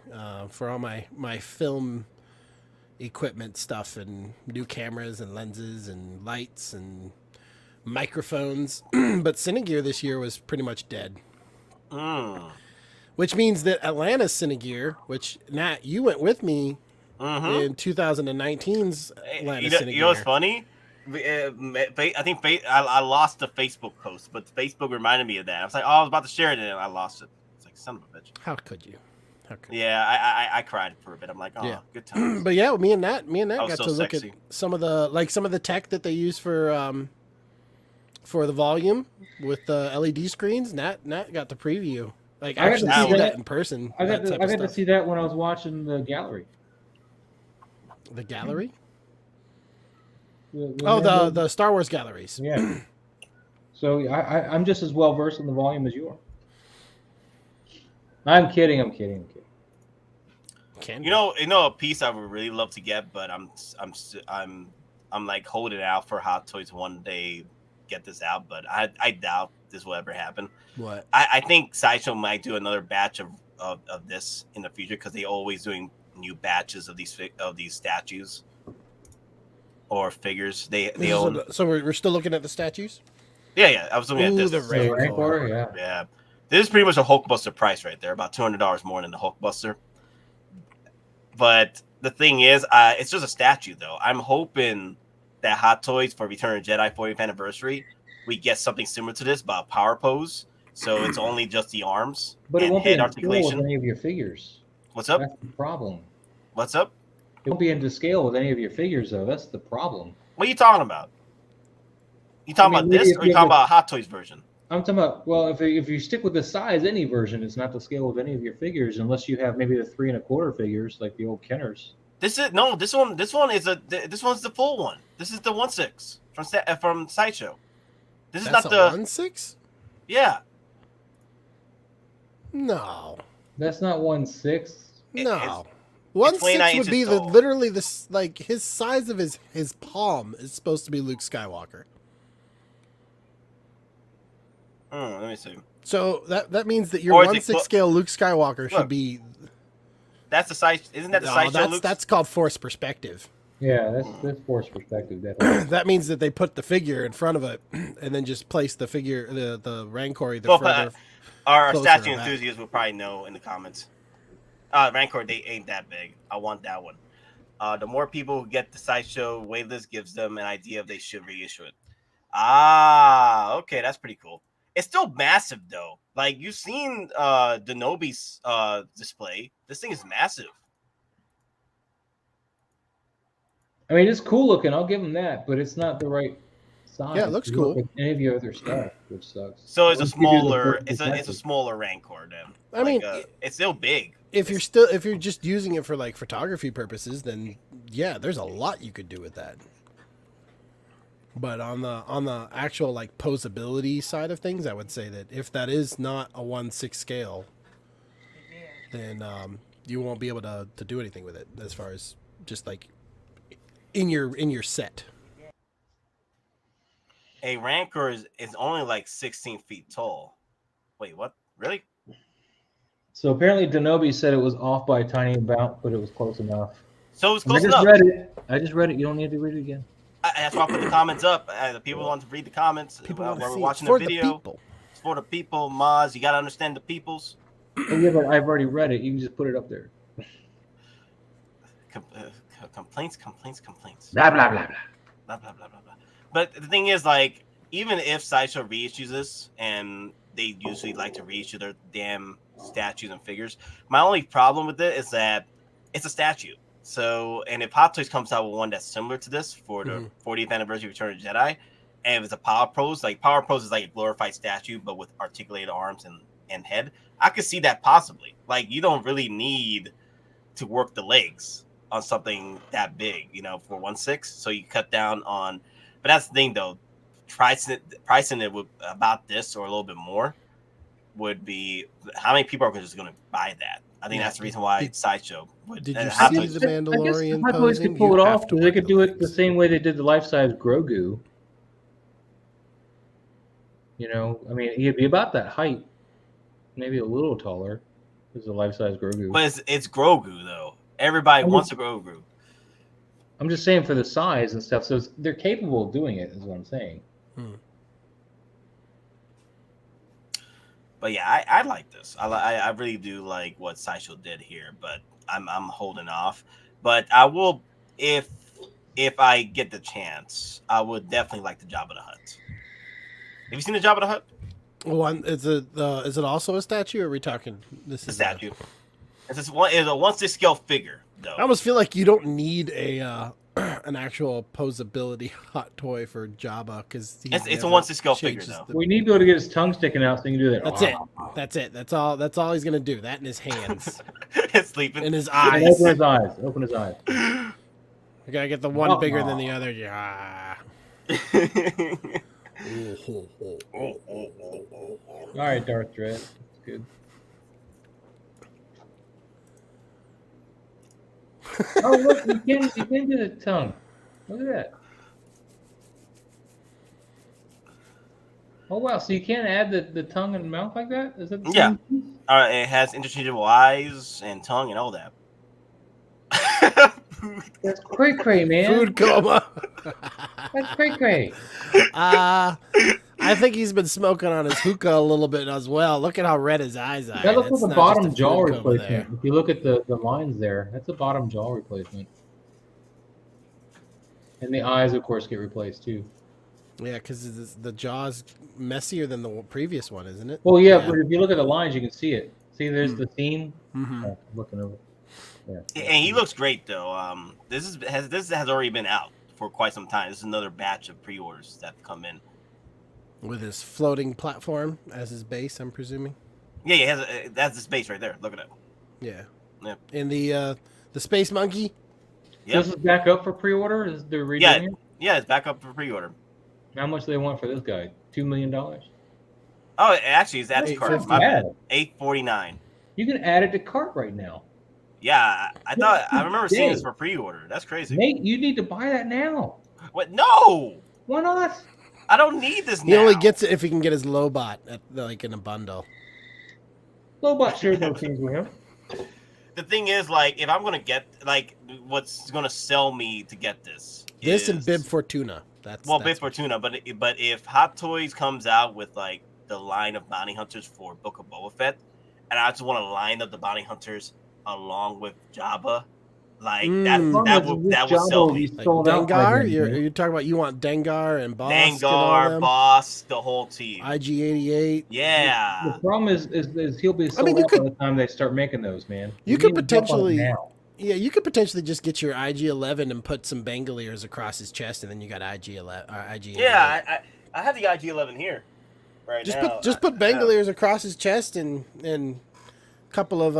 for all my film equipment stuff and new cameras and lenses and lights and microphones. But Cinegear this year was pretty much dead. Which means that Atlanta's Cinegear, which, Nat, you went with me in 2019's Atlanta Cinegear. You know what's funny? I think I lost the Facebook post, but Facebook reminded me of that. I was like, I was about to share it, and I lost it. It's like, son of a bitch. How could you? Yeah, I cried for a bit. I'm like, good times. But yeah, me and Nat got to look sexy. at some of the tech that they use for the volume with the LED screens. Nat got to preview. Like, actually see that in person. I got to see that when I was watching the gallery. The gallery? The Star Wars galleries. Yeah. So I'm just as well versed in the volume as you are. I'm kidding. A piece I would really love to get, but I'm like holding out for Hottoys to one day get this out, but I doubt this will ever happen. What? I think Sideshow might do another batch of this in the future because they always doing new batches of these statues or figures. They own. So we're still looking at the statues. Yeah. I was looking at this. The Rancor. Yeah. This is pretty much a Hulkbuster price right there, about $200 more than the Hulkbuster. But the thing is, it's just a statue, though. I'm hoping that Hottoys for Return of the Jedi 40th anniversary, we get something similar to this, about power pose. so it's only just the arms But it and won't be head in scale with articulation. any of your figures. What's up? That's the problem. What's up? It won't be into scale with any of your figures, though. That's the problem. What are you talking about? You talking about this, or you talking about Hot Toys version? I'm talking about, well, if you stick with the size, any version, it's not the scale with any of your figures, unless you have maybe the 3 1/4 figures, like the old Kenners. This one's the full one. This is the 1/6 from Sideshow. This is That's not a the 1/6. Yeah. No. That's not 1/6. No. It's 1/6 would 29 be inches tall. literally like his size of his palm is supposed to be Luke Skywalker. Let me see. So that means that your Or is it 1/6 scale Luke Skywalker should Look. be. That's the side. Isn't that the No, Sideshow? Luke's? that's called forced perspective. Yeah, that's forced perspective, definitely. That means that they put the figure in front of it and then just place the figure, the Rancor either Well, further. our closer statue or back. enthusiasts will probably know in the comments. Rancor, they ain't that big. I want that one. The more people who get the Sideshow waitlist gives them an idea if they should reissue it. Okay, that's pretty cool. It's still massive though. Like you've seen Denobi's display. This thing is massive. I mean, it's cool looking. I'll give them that, but it's not the right size. Yeah, it looks to look cool. like any of your other stuff, which sucks. So it's a Once you do the smaller. first It's a perspective. smaller Rancor then. I mean, it's still big. if you're just using it for like photography purposes, then yeah, there's a lot you could do with that. But on the actual like posability side of things, I would say that if that is not a 1/6 scale, then you won't be able to do anything with it as far as just like in your set. A Rancor is only like 16 feet tall. Wait, what? Really? So apparently Denobi said it was off by a tiny amount, but it was close enough. So it's close enough. I just read it. You don't need to read it again. That's why I put the comments up. The people want to read the comments People while want to we're see watching it for the video. people. It's for the people, Maz. You got to understand the peoples. Oh, yeah, but I've already read it. You can just put it up there. Complaints. Blah, blah, blah, blah. Blah, blah, blah, blah, blah. But the thing is, like, even if Sideshow reissues this, and they usually like to reissue their damn statues and figures, my only problem with it is that it's a statue. So, and if Hot Toys comes out with one that's similar to this for the 40th anniversary of Return of the Jedi, and if it's a Power Pose, like Power Pose is like a glorified statue, but with articulated arms and head, I could see that possibly. Like, you don't really need to work the legs on something that big, for 1/6. So you cut down on, but that's the thing though, pricing it with about this or a little bit more would be, how many people are just going to buy that? I think that's the reason why Sideshow would. Did you Hot see Toys- the Mandalorian Hot Toys posing? could pull You it have off. to They work could the do it legs. the same way they did the life-size Grogu. I mean, he'd be about that height, maybe a little taller. As a life-size Grogu. But it's Grogu though. Everybody wants a Grogu. I'm just saying for the size and stuff. So they're capable of doing it, is what I'm saying. But yeah, I like this. I really do like what Sideshow did here, but I'm holding off. But I will, if I get the chance, I would definitely like the Jabba the Hutt. Have you seen the Jabba the Hutt? Is it also a statue? Or are we talking? This The is statue. It's a 1/6 scale figure, though. I almost feel like you don't need a an actual posability hot toy for Jabba because It's a 1/6 scale figure, though. We need to be able to get his tongue sticking out so you can do that. That's it. That's all he's gonna do. That in his hands. It's sleeping. In his Open eyes. his eyes. Open his eyes. You gotta get the one bigger than the other. Yeah. All right, Darth Dread. That's good. Oh, look, you can do the tongue. Look at that. Oh, wow. So you can't add the tongue and mouth like that? Is that the Yeah. same piece? It has interchangeable eyes and tongue and all that. That's cray-cray, man. Food coma. That's cray-cray. I think he's been smoking on his hookah a little bit as well. Look at how red his eyes are. That looks It's like a not bottom just a jaw food coma there. replacement. If you look at the lines there, that's a bottom jaw replacement. And the eyes, of course, get replaced too. Yeah, because the jaw's messier than the previous one, isn't it? Well, yeah, but if you look at the lines, you can see it. See, there's the seam. Mm-hmm. Oh, I'm looking over. Yeah. And he looks great though. This has already been out for quite some time. This is another batch of pre-orders that have come in. With his floating platform as his base, I'm presuming. Yeah, he has that's the space right there. Look at it. Yeah. Yeah. And the space monkey. Yep. This is back up for pre-order. Is they're redoing it? Yeah, it's back up for pre-order. How much do they want for this guy? $2 million. Oh, actually, it's at the cart. $849. You can add it to cart right now. Yeah, I remember seeing this for pre-order. That's crazy. Nate, you need to buy that now. What? No. Why not? I don't need this now. He only gets it if he can get his Lobot like in a bundle. Lobot shared those things with him. The thing is, like, if I'm gonna get like what's gonna sell me to get this and Bib Fortuna. That's Bib Fortuna. But if Hot Toys comes out with like the line of bounty hunters for Book of Boba Fett, and I just want to line up the bounty hunters along with Jabba, like that would sell me. Like Dengar? You're talking about you want Dengar and Boss? Dengar, Boss, the whole team. IG-88. Yeah. The problem is he'll be sold out by the time they start making those, man. You could potentially, you could potentially just get your IG-11 and put some Bangaliers across his chest, and then you got IG-11 or IG-88. Yeah, I have the IG-11 here right now. Just put Bangaliers across his chest and couple of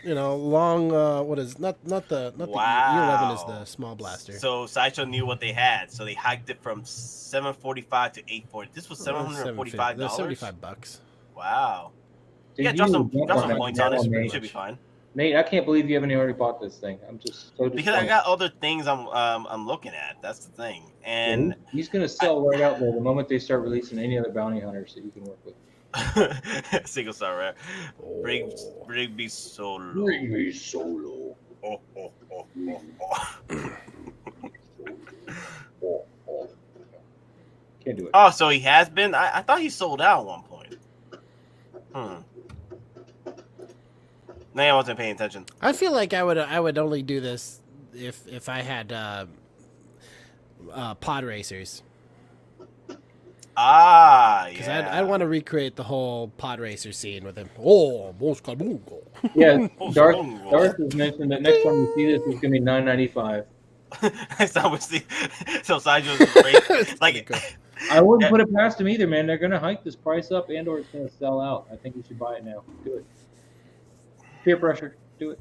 long what is not the E11 is the small blaster. So Sideshow knew what they had, so they hiked it from $745 to $840. This was $745. That's $75. Wow. Dude, yeah, drop some points on it. You should be fine. Nate, I can't believe you haven't already bought this thing. I'm just so because I got other things I'm looking at. That's the thing, and he's gonna sell right out there the moment they start releasing any other bounty hunters that you can work with. Single star rap. Bring me solo. Bring me solo. Oh. Can't do it. Oh, so he has been. I thought he sold out at one point. No, I wasn't paying attention. I feel like I would only do this if I had pod racers. Because I'd want to recreate the whole pod racer scene with him. Oh, yeah. Darth has mentioned that next time you see this, it's gonna be $9.95. So Sideshow's great. Like, I wouldn't put it past him either, man. They're gonna hike this price up, and/or it's gonna sell out. I think you should buy it now. Do it. Peer pressure. Do it.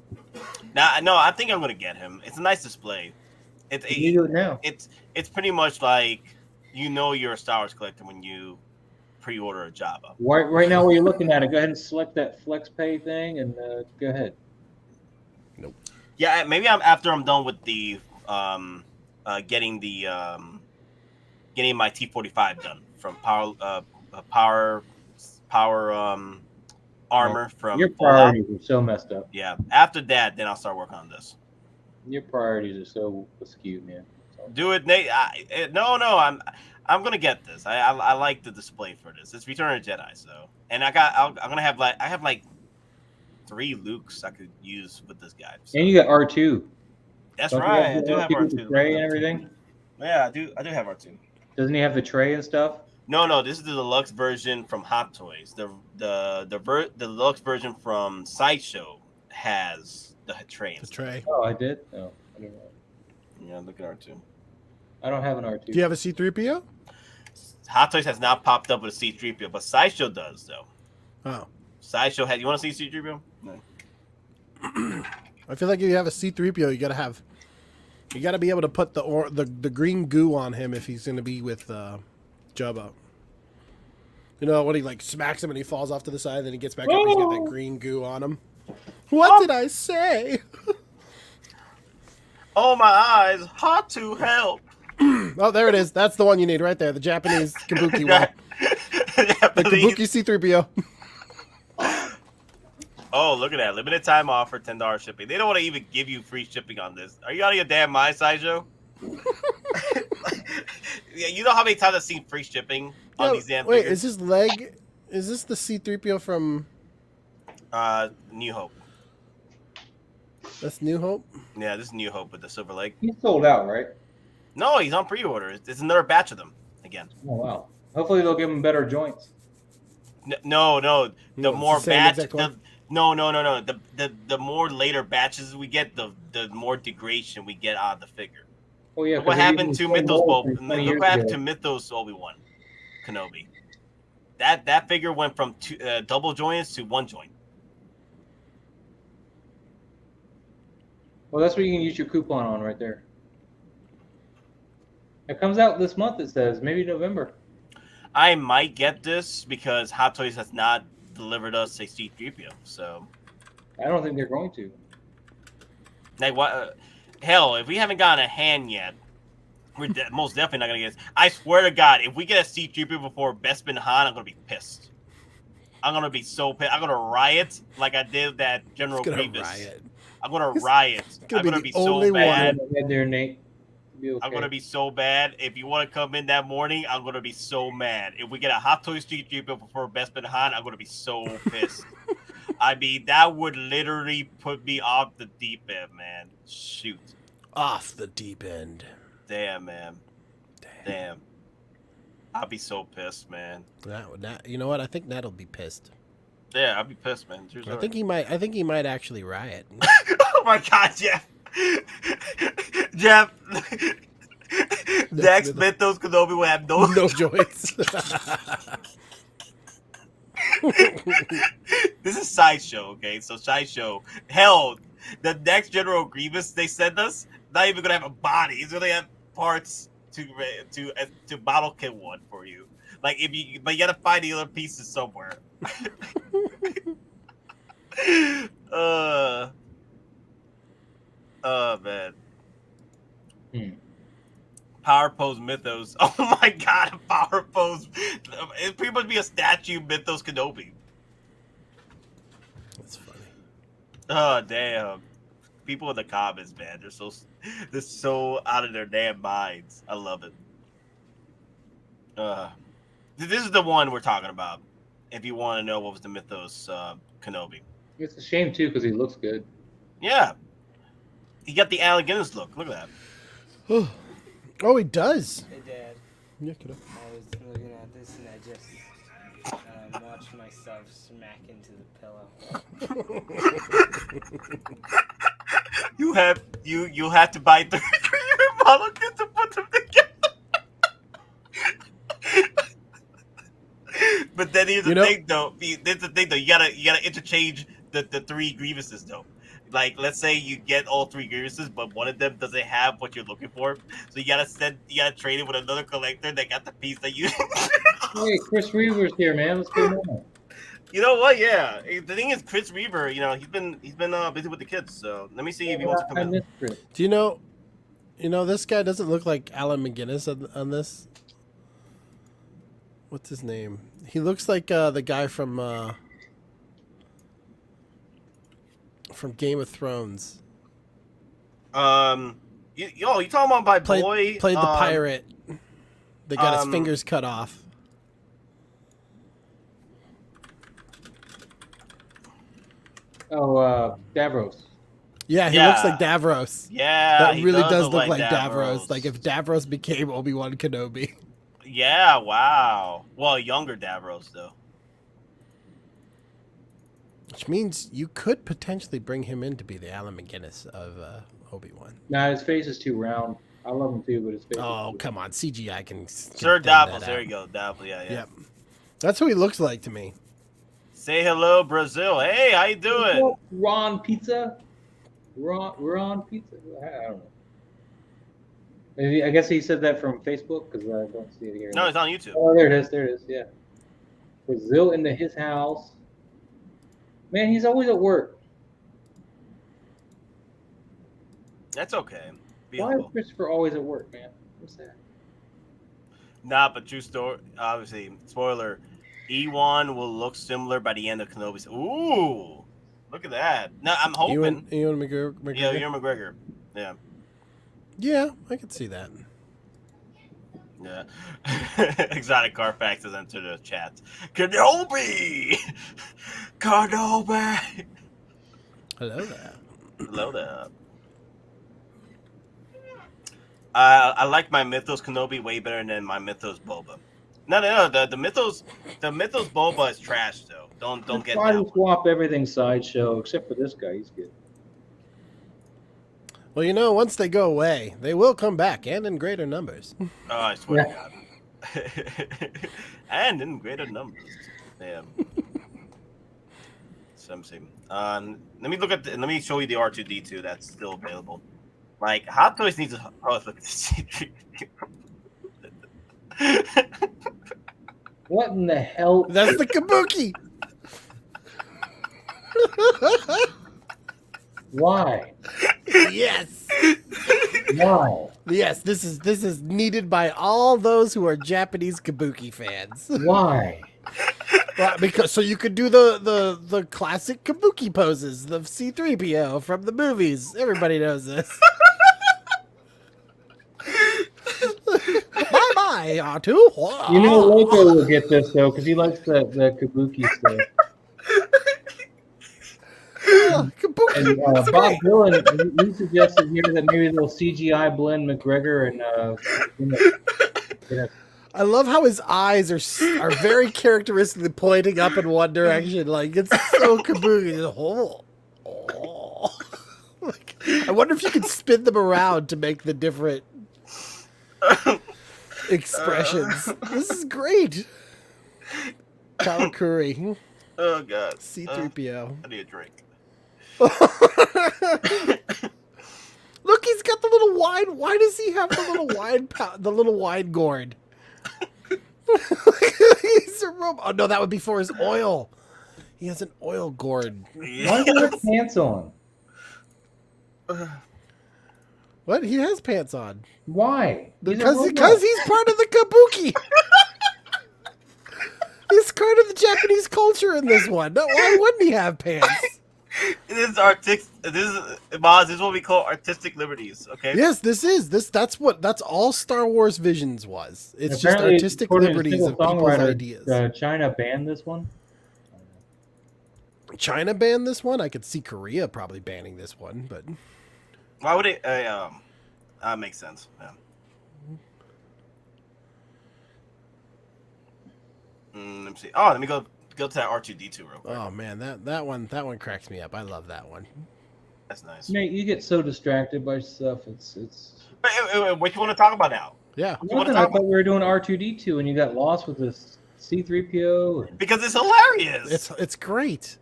No, I think I'm gonna get him. It's a nice display. You do it now. It's pretty much like. You're a Star Wars collector when you pre-order a Jabba. Right now, while you're looking at it, go ahead and select that Flex Pay thing, and go ahead. Nope. Yeah, maybe after I'm done with the getting my T-45 done from power armor from. Your priorities are so messed up. Yeah, after that, then I'll start working on this. Your priorities are so askew, man. Do it, Nate. No. I'm gonna get this. I like the display for this. It's Return of the Jedi, so I'm gonna have I have 3 Lukes I could use with this guy. So. And you got R2. That's right. I do have R2. The tray and everything. Yeah, I do have R2. Doesn't he have the tray and stuff? No. This is the deluxe version from Hot Toys. The deluxe version from Sideshow has the tray. Oh, I did. Oh, I don't know. Yeah, look at R2. I don't have an R2. Do you have a C-3PO? Hot Toys has not popped up with a C-3PO, but Sideshow does, though. Oh. Sideshow had. You want to see C-3PO? No. I feel like if you have a C-3PO, you gotta be able to put the green goo on him if he's gonna be with Jabba. You know when he smacks him and he falls off to the side, then he gets back up and he's got that green goo on him. What did I say? Oh my eyes, hot to help. Oh, there it is. That's the one you need right there. The Japanese Kabuki one. The Kabuki C-3PO. Oh, look at that. Limited time offer, $10 shipping. They don't want to even give you free shipping on this. Are you out of your damn mind, Sideshow? Yeah, you know how many times I've seen free shipping on these damn figures? Is this the C-3PO from New Hope? That's New Hope? Yeah, this is New Hope with the silver leg. He's sold out, right? No, he's on pre-order. It's another batch of them. again. Oh wow. Hopefully they'll give him better joints. No. The No, it's more the same batch. exact one. No. The more later batches we get, the more degradation we get out of the figure. Oh yeah. Look what 'cause they're happened using to the same Mythos mold Boba. from 20 Look years what happened ago. to Mythos Obi-Wan Kenobi. That figure went from double joints to one joint. Well, that's what you can use your coupon on right there. It comes out this month. It says maybe November. I might get this because Hot Toys has not delivered us a C-3PO. So, I don't think they're going to. like, what? Hell, if we haven't gotten a hand yet, we're most definitely not gonna get this. I swear to God, if we get a C-3PO before Bespin Han, I'm gonna be pissed. I'm gonna be so pissed. I'm gonna riot like I did that General Grievous. Riot. I'm gonna riot. gonna I'm be gonna the be so only bad. Head there, Nate. Be okay. I'm gonna be so bad. If you want to come in that morning, I'm gonna be so mad. If we get a Hot Toys C-3PO before Bespin Han, I'm gonna be so pissed. I mean, that would literally put me off the deep end, man. Shoot. Off the deep end. Damn, man. Damn. I'll be so pissed, man. You know what? I think Nat'll be pissed. Yeah, I'll be pissed, man. I think he might actually riot. Oh my God, Jeff. Jeff. Next Mythos Kenobi will have no joints. This is Sideshow, okay? So Sideshow. Hell, the next General Grievous they send us, not even gonna have a body. He's gonna have parts to bottle kit one for you. But you gotta find the other pieces somewhere. Man. Power pose Mythos. Oh my God, a power pose. It pretty much be a statue Mythos Kenobi. That's funny. Oh damn. People in the comments, man, they're so out of their damn minds. I love it. This is the one we're talking about. If you want to know what was the Mythos Kenobi. It's a shame too because he looks good. Yeah. He got the Alec Guinness look. Look at that. Oh, he does. Hey, Dad. Yeah, kiddo. I was looking at this and I just watched myself smack into the pillow. You have to buy 3 model kits to put them together. But then here's the thing, though. There's the thing, though. You gotta interchange the 3 Grievouses, though. Like, let's say you get all 3 Grievouses, but one of them doesn't have what you're looking for. So you gotta trade it with another collector that got the piece that you. Hey, Chris Reaver's here, man. What's going on? You know what? Yeah. The thing is, Chris Reaver, he's been busy with the kids. So let me see if he wants to come in. Do you know this guy doesn't look like Alan McGinnis on this? What's his name? He looks like the guy from Game of Thrones. You talking about my boy? Played the pirate. That got his fingers cut off. Oh, Davros. Yeah, he looks like Davros. Yeah, that really does look look like Davros. Davros. Like if Davros became Obi-Wan Kenobi. Yeah, wow. Well, younger Davros though. Which means you could potentially bring him in to be the Alan McGinnis of Obi-Wan. Nah, his face is too round. I love him too, but his face. Oh, come on, CGI can. Sir Davos, there you go, Davos. Yeah. Yep. That's who he looks like to me. Say hello, Brazil. Hey, how you doing? Ron Pizza. Ron Pizza. I don't know. Maybe, I guess he said that from Facebook because I don't see it here. No, it's on YouTube. Oh, there it is. There it is. Yeah. Brazil into his house. Man, he's always at work. That's okay. Why is Christopher always at work, man? What's that? Nah, but true story. Obviously, spoiler. Ewan will look similar by the end of Kenobi's. Ooh, look at that. No, I'm hoping. Ewan McGregor. Yeah, Ewan McGregor. Yeah. Yeah, I can see that. Yeah. Exotic Carfax has entered the chat. Kenobi! Kenobi! Hello there. Hello there. I like my Mythos Kenobi way better than my Mythos Boba. No. The Mythos Boba is trash though. Don't get Try that to one. swap everything Sideshow except for this guy. He's good. Well, you know, once they go away, they will come back, and in greater numbers. Oh, I swear to God. And in greater numbers. Damn. So I'm saying. Let me show you the R2D2 that's still available. Like Hot Toys needs a look at this. What in the hell? That's the Kabuki. Why? Yes. Why? Yes, this is needed by all those who are Japanese Kabuki fans. Why? Well, because so you could do the classic Kabuki poses, the C-3PO from the movies. Everybody knows this. Bye, R2. You know Loco will get this though because he likes the Kabuki stuff. Kabuki. And That's Bob great. Dylan, he suggested here that maybe they'll CGI blend McGregor and I love how his eyes are very characteristically pointing up in one direction. Like it's so Kabuki. Just, oh. Like, I wonder if you could spin them around to make the different expressions. This is great. Karakuri. Oh God. C-3PO. I need a drink. Look, he's got the little wine. Why does he have the little wine gourd? He's a robot. Oh no, that would be for his oil. He has an oil gourd. why does he have pants on? What? He has pants on. Why? Because he's part of the Kabuki. He's part of the Japanese culture in this one. No, why wouldn't he have pants? This is Moz, this is what we call artistic liberties, okay? Yes, that's all Star Wars Visions was. It's Apparently, just artistic according to liberties of Single people's Songwriter, ideas. China banned this one. China banned this one. I could see Korea probably banning this one, but Why would it that makes sense. Yeah. Let me see. Oh, let me go to that R2D2 real quick. oh man, that one cracks me up. I love that one. That's nice. Mate, you get so distracted by stuff. It's. What you want to talk about now? Yeah. Nothing, I thought we were doing R2D2 and you got lost with this C-3PO. Because it's hilarious. It's great.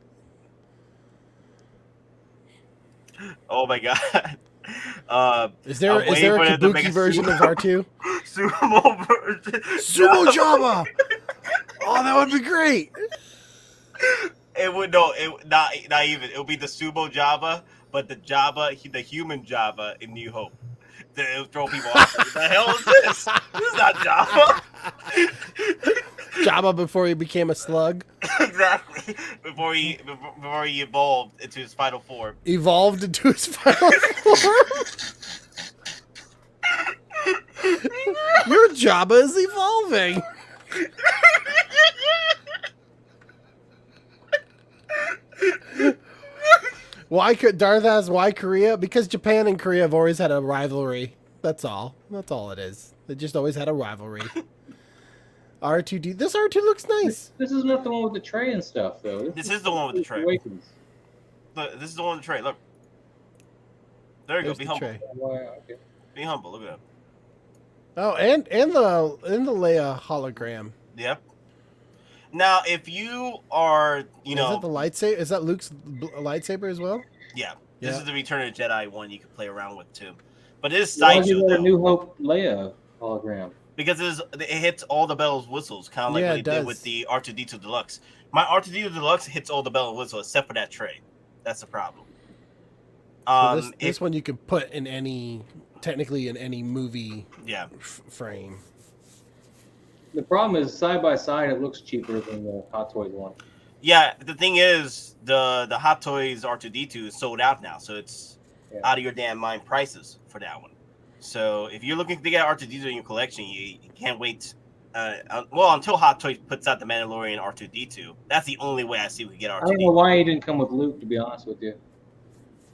Oh my God. Is there a Kabuki version of R2? Sumo version. Sumo Java. Oh, that would be great. It would not even. It would be the Sumo Java, but the human Java in New Hope. It would throw people off. What the hell is this? This is not Java. Java before he became a slug. Exactly. Before he evolved into his final form. Evolved into his final form. Your Java is evolving. Why could Darth asks why Korea? Because Japan and Korea have always had a rivalry. That's all. That's all it is. They just always had a rivalry. R2D. This R2 looks nice. This is not the one with the tray and stuff, though. This is the one with the tray. Awakens. Look, this is the one with the tray. Look. There you There's go. Be the humble. tray. Okay. Be humble. Look at that. Oh, and the Leia hologram. Yep. Now, if you are, Is it the lightsaber? Is that Luke's lightsaber as well? yeah, this Yeah. is the Return of the Jedi one you can play around with too. But it is Why Sideshow do you got a though, New Hope Leia hologram? because it hits all the bells and whistles, kind of like Yeah, what it it did does. with the R2D2 Deluxe. My R2D2 Deluxe hits all the bells and whistles except for that tray. That's the problem. So this one you can put in technically in any movie Yeah. frame. The problem is side by side, it looks cheaper than the Hot Toys one. Yeah, the thing is, the Hot Toys R2D2 is sold out now, so it's out of your damn mind prices for that one. So if you're looking to get R2D2 in your collection, you can't wait. Until Hot Toys puts out the Mandalorian R2D2, that's the only way I see we can get I don't know R2D2. why he didn't come with Luke, to be honest with you.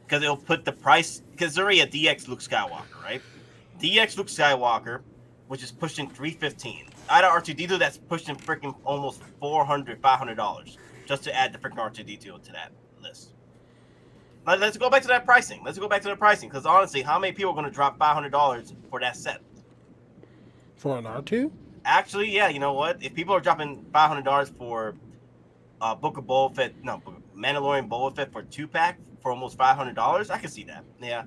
Because it'll put the price. Because there's already a DX Luke Skywalker, right? DX Luke Skywalker, which is pushing $315. I had an R2D2 that's pushing freaking almost $400, $500 just to add the freaking R2D2 to that list. Let's go back to that pricing. Because honestly, how many people are going to drop $500 for that set? For an R2? Actually, yeah. You know what? If people are dropping $500 for Book of Boba Fett, Mandalorian Boba Fett for 2-pack for almost $500, I can see that. Yeah.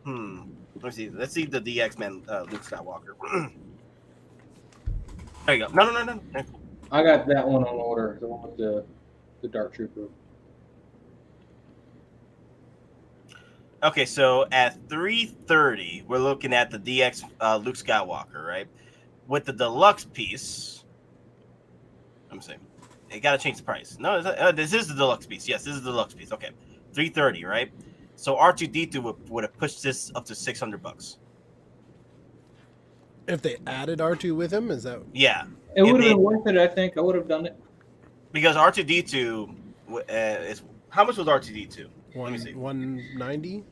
Let me see. Let's see the DX man, Luke Skywalker. There you go. No. I got that one on order. The one with the Dark Trooper. Okay, so at $330, we're looking at the DX Luke Skywalker, right? With the deluxe piece. Let me see. You gotta change the price. No, this is the deluxe piece. Yes, this is the deluxe piece. Okay, $330, right? So R2D2 would have pushed this up to $600. If they added R2 with him, is that? Yeah, It would have been worth it. I think I would have done it because R2D2 is how much was R2D2? Let me see. 190.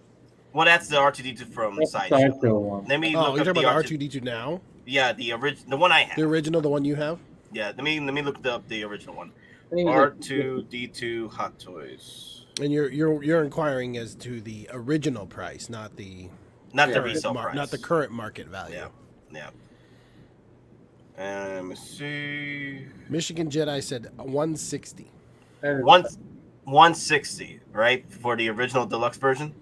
Well, that's the R2D2 from Sideshow. Sideshow one. Let me Oh, look you're up talking the about R2D2 now? Yeah, the one I have. The original, the one you have? Yeah, let me look up the original one. I think it was R2D2 Hot Toys. And you're inquiring as to the original price, not the resale price, not the current market value. Yeah. Let me see. Michigan Jedi said 160. 160, right, for the original deluxe version.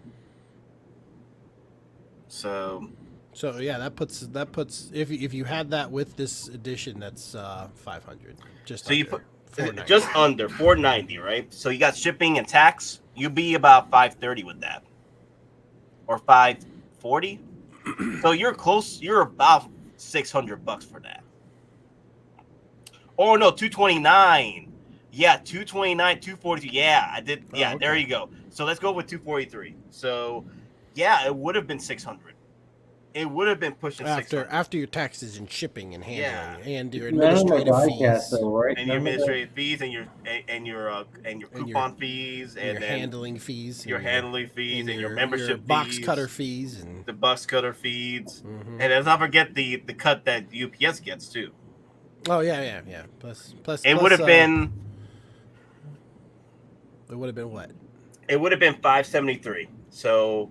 So yeah, that puts if you had that with this edition, that's 500. So you put just under 490, right? So you got shipping and tax. You'd be about 530 with that, or 540. So you're close. You're about $600 for that. Oh no, 229. Yeah, 229, 240. Yeah, I did. Yeah, There you go. So let's go with 243. So yeah, it would have been 600. It would have been pushing after your taxes and shipping and handling and your administrative fees, right? And your administrative fees and your coupon fees and your handling fees, your handling fees and your membership fees, box cutter fees and the box cutter fees, and let's not forget the cut that UPS gets too. Oh yeah. Plus it would have been. It would have been what? It would have been $573. So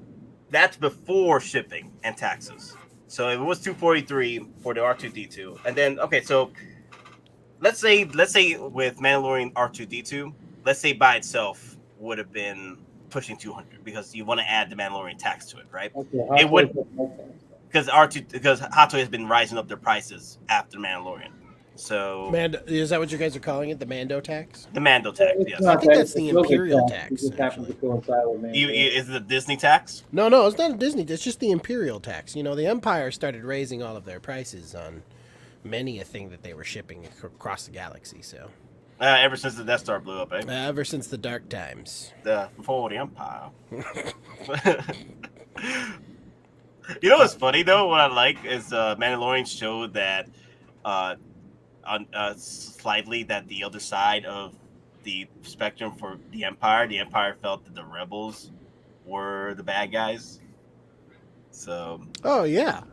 that's before shipping and taxes. So it was $243 for the R2D2. And then so let's say with Mandalorian R2D2, let's say by itself would have been pushing $200 because you want to add the Mandalorian tax to it, right? Okay, it would because Hottoys has been rising up their prices after Mandalorian. So is that what you guys are calling it? The Mando tax? The Mando tax, yes. I think that's the Imperial tax. It happens to coincide with Mando. Is it the Disney tax? No, it's not a Disney. It's just the Imperial tax. You know, the Empire started raising all of their prices on many a thing that they were shipping across the galaxy. So ever since the Death Star blew up, eh? Ever since the dark times. Before the Empire. You know what's funny though? What I like is Mandalorian showed that slightly that the other side of the spectrum for the Empire felt that the rebels were the bad guys. So yeah,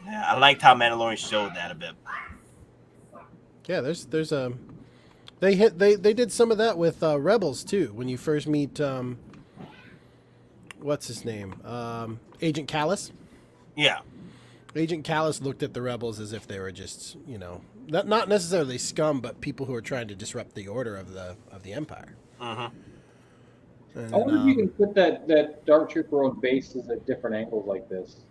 I liked how Mandalorian showed that a bit. Yeah, there's they did some of that with Rebels too. When you first meet what's his name, Agent Callus. Yeah, Agent Callus looked at the Rebels as if they were just not necessarily scum, but people who are trying to disrupt the order of the Empire. And, I wonder if you can put that Dark Trooper on bases at different angles like this.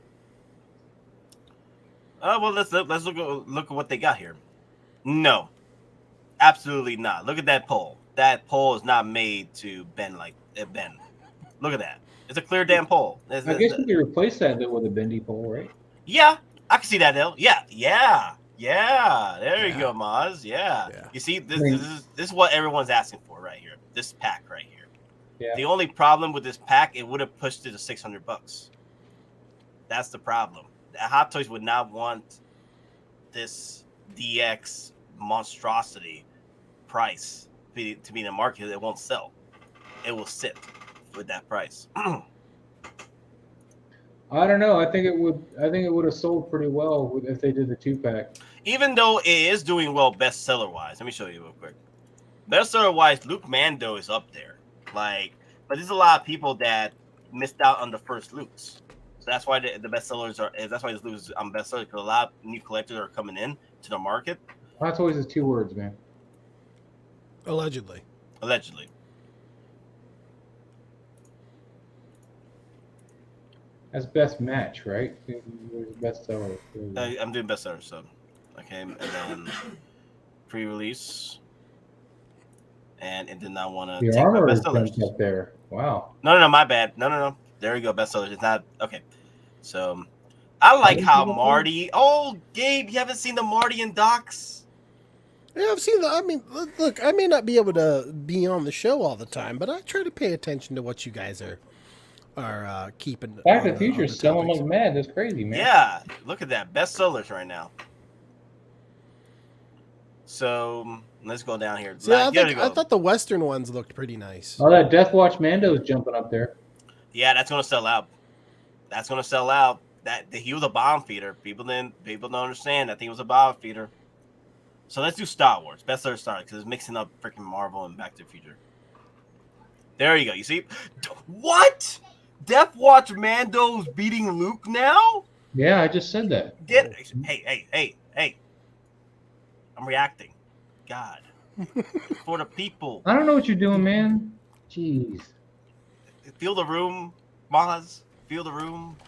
Well, let's look at what they got here. No, absolutely not. Look at that pole. That pole is not made to bend like it bend. Look at that. It's a clear damn pole. I guess you could replace that with a bendy pole, right? Yeah, I can see that though. Yeah. There you go, Maz. Yeah. You see, this is what everyone's asking for right here. This pack right here. Yeah. The only problem with this pack, it would have pushed it to $600. That's the problem. Hot Toys would not want this DX monstrosity price to be in the market. It won't sell. It will sit with that price. I I don't know. I think it would have sold pretty well if they did the 2-pack. Even though it is doing well bestseller wise. Let me show you real quick. Bestseller wise, Luke Mando is up there. Like, but there's a lot of people that missed out on the first Lukes. So that's why the bestsellers are. That's why this Luke is on bestseller, because a lot of new collectors are coming in to the market. Hot Toys is 2 words, man. Allegedly. Allegedly. That's best match, right? Bestseller. I'm doing bestseller, so okay, and then pre-release, and it did not want to The take my armor is bestsellers. up there. Wow. No, my bad. No. There you go, bestsellers. It's not okay. So I like how Marty. Oh, Gabe, you haven't seen the Marty and Docs? Yeah, I've seen that. I mean, look, I may not be able to be on the show all the time, but I try to pay attention to what you guys are keeping. Back to the Future is selling like mad. That's crazy, man. Yeah, look at that, bestsellers right now. So let's go down here. See, I thought the Western ones looked pretty nice. Oh, that Death Watch Mando is jumping up there. Yeah, that's gonna sell out. That's gonna sell out. That he was a bomb feeder. People don't understand that he was a bomb feeder. So let's do Star Wars. Bestseller Star Wars, because it's mixing up freaking Marvel and Back to the Future. There you go. You see? What? Death Watch Mando's beating Luke now? Yeah, I just said that. Hey. I'm reacting. God. For the people. I don't know what you're doing, man. Jeez. Feel the room, Maz. Feel the room.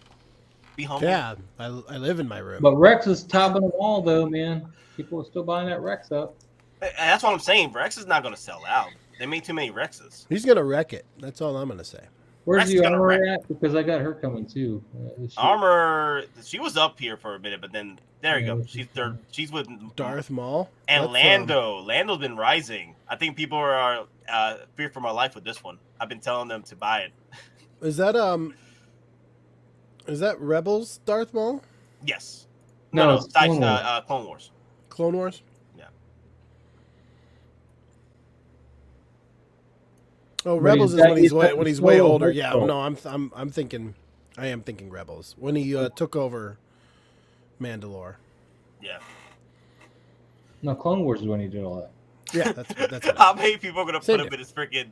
Be humble. Yeah, I live in my room. But Rex is topping them all, though, man. People are still buying that Rex up. That's what I'm saying. Rex is not going to sell out. They made too many Rexes. He's going to wreck it. That's all I'm going to say. Where's the armor at? Because I got her coming, too. Armor, she was up here for a minute, but then, there you go. She's third. She's with Darth Maul. And Lando. Lando's been rising. I think people are fear for my life with this one. I've been telling them to buy it. Is that Rebels Darth Maul? Yes. No, it's Clone Wars. Clone Wars? Yeah. Oh, Rebels is when he's way older. Yeah, no, I'm thinking Rebels. When he took over Mandalore. Yeah. No, Clone Wars is when he did all that. Yeah, that's How many people are gonna put him in his freaking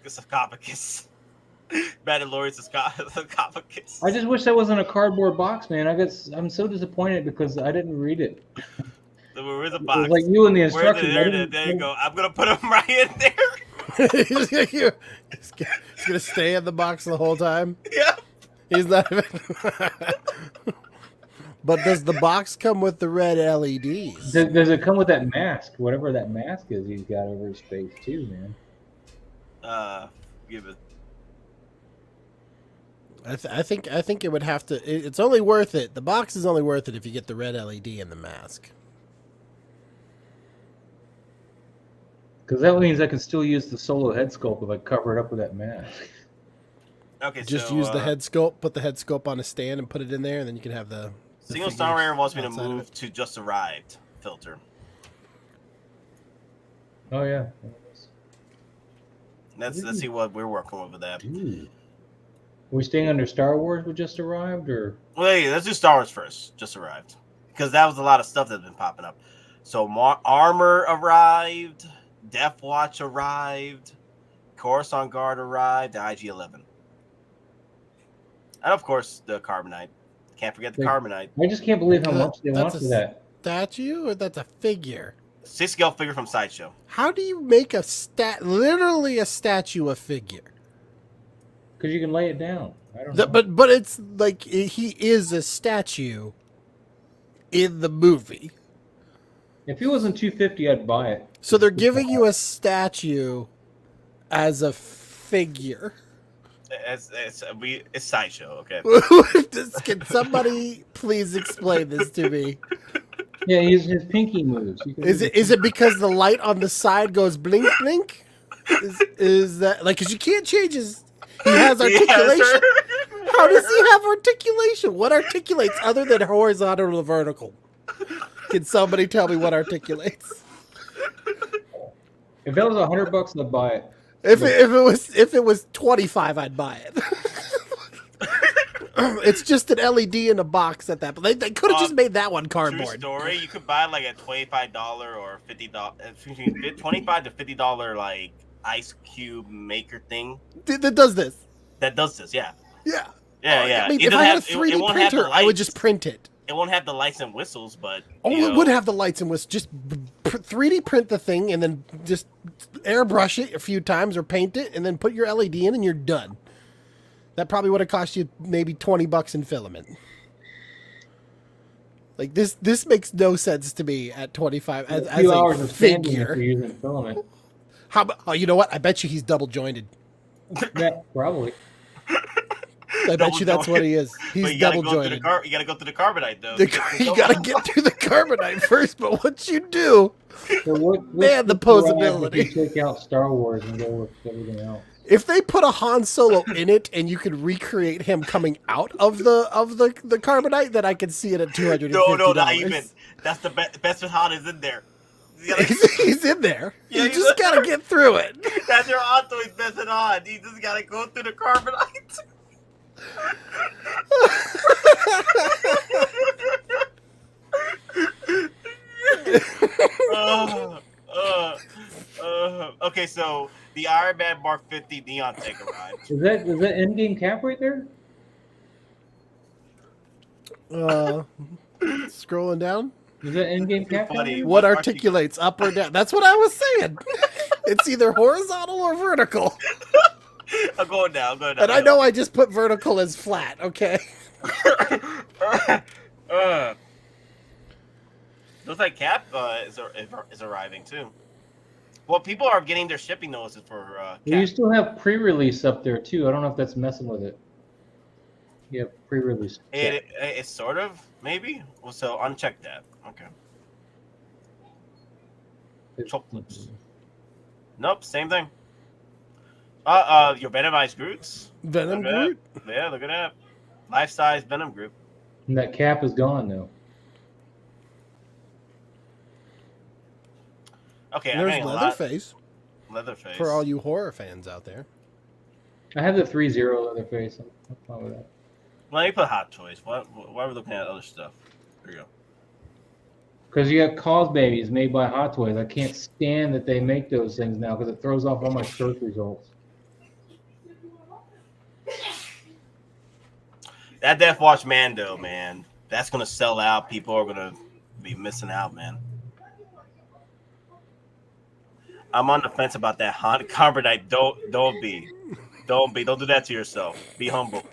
sarcophagus? Mandalorian's sarcophagus. I just wish that wasn't a cardboard box, man. I'm so disappointed because I didn't read it. Where's the box? It was like you in the instructions. There you go. I'm gonna put him right in there. He's gonna stay in the box the whole time. Yeah. He's not even. But does the box come with the red LEDs? Does it come with that mask? Whatever that mask is, he's got over his face too, man. Give it. I think it would have to. It's only worth it. The box is only worth it if you get the red LED and the mask. Because that means I can still use the solo head sculpt if I cover it up with that mask. Okay, just use the head sculpt. Put the head sculpt on a stand and put it in there, and then you can have the. Single Star Ranger wants me to move to just arrived filter. Oh yeah. Let's see what we're working with that. Are we staying under Star Wars with just arrived, or? Wait, let's do Star Wars first. Just arrived, because that was a lot of stuff that's been popping up. So Armor arrived, Death Watch arrived, Coruscant Guard arrived, the IG-11, and of course the Carbonite. Can't forget the Carbonite. I just can't believe how much they want for that. Statue, or that's a figure? 6-scale figure from Sideshow. How do you make literally a statue a figure? Because you can lay it down. I don't know. But it's like he is a statue in the movie. If it wasn't $250, I'd buy it. So they're giving you a statue as a figure. It's Sideshow, okay? Can somebody please explain this to me? Yeah, his pinky moves. Is it because the light on the side goes blink blink? Is that like, because you can't change his? He has articulation. How does he have articulation? What articulates other than horizontal or vertical? Can somebody tell me what articulates? If that was $100, I'd buy it. If it was 25, I'd buy it. It's just an LED in a box at that. But they could have just made that one True cardboard. story. You could buy like a $25 or $50, $25 to $50 like ice cube maker thing That does this. that does this. Yeah. Yeah. Yeah. I mean, It if doesn't I had a have- 3D won't have the printer, I would lights. just print it. It won't have the lights and whistles, but Oh, you it know, would have the lights and whistles. Just 3D print the thing and then just airbrush it a few times or paint it and then put your LED in and you're done. That probably would have cost you maybe $20 in filament. Like this makes no sense to me at 25 as a few a hours of sanding if figure. you're using filament. How about, oh, you know what? I bet you he's double jointed. Yeah, probably. I bet you that's what he is. but He's you gotta double go through jointed. the you gotta go through the carbonite though. You gotta get through the carbonite first, but once you do, So Man, the posability. If you take out Star Wars and go with everything else. if they put a Han Solo in it and you could recreate him coming out of the carbonite, then I could see it at $250. No, not even. That's the best Han is in there. You gotta- He's in there. Yeah, you he's just in gotta get through it. That's your Hottoys best Han. You just gotta go through the carbonite. Okay, so the Iron Man Mark 50 Neon Tank arrived. Is that endgame cap right there? Scrolling down. Is that endgame cap? Funny. What articulates up or down? That's what I was saying. It's either horizontal or vertical. I'm going down. And I know I just put vertical as flat, okay? Looks like Cap is arriving too. Well, people are getting their shipping notices for Cap. You still have pre-release up there too. I don't know if that's messing with it. You have pre-release. It's sort of, maybe. Well, so uncheck that. Okay. Chocolates. Nope, same thing. Your Venomized Groots. Venom Look at Groot? that. Yeah, look at that. Life-size Venom Groot. And that cap is gone now. Okay, I'm There's getting a lot. Leatherface Leatherface. for all you horror fans out there. I have the 3-0 Leatherface. I'm fine with that. Let me put Hot Toys. Why are we looking at other stuff? There you go. Because you got Cause Babies made by Hot Toys. I can't stand that they make those things now because it throws off all my search results. That Death Watch Mando, man. That's gonna sell out. People are gonna be missing out, man. I'm on the fence about that carbonite. Don't do that to yourself. Be humble.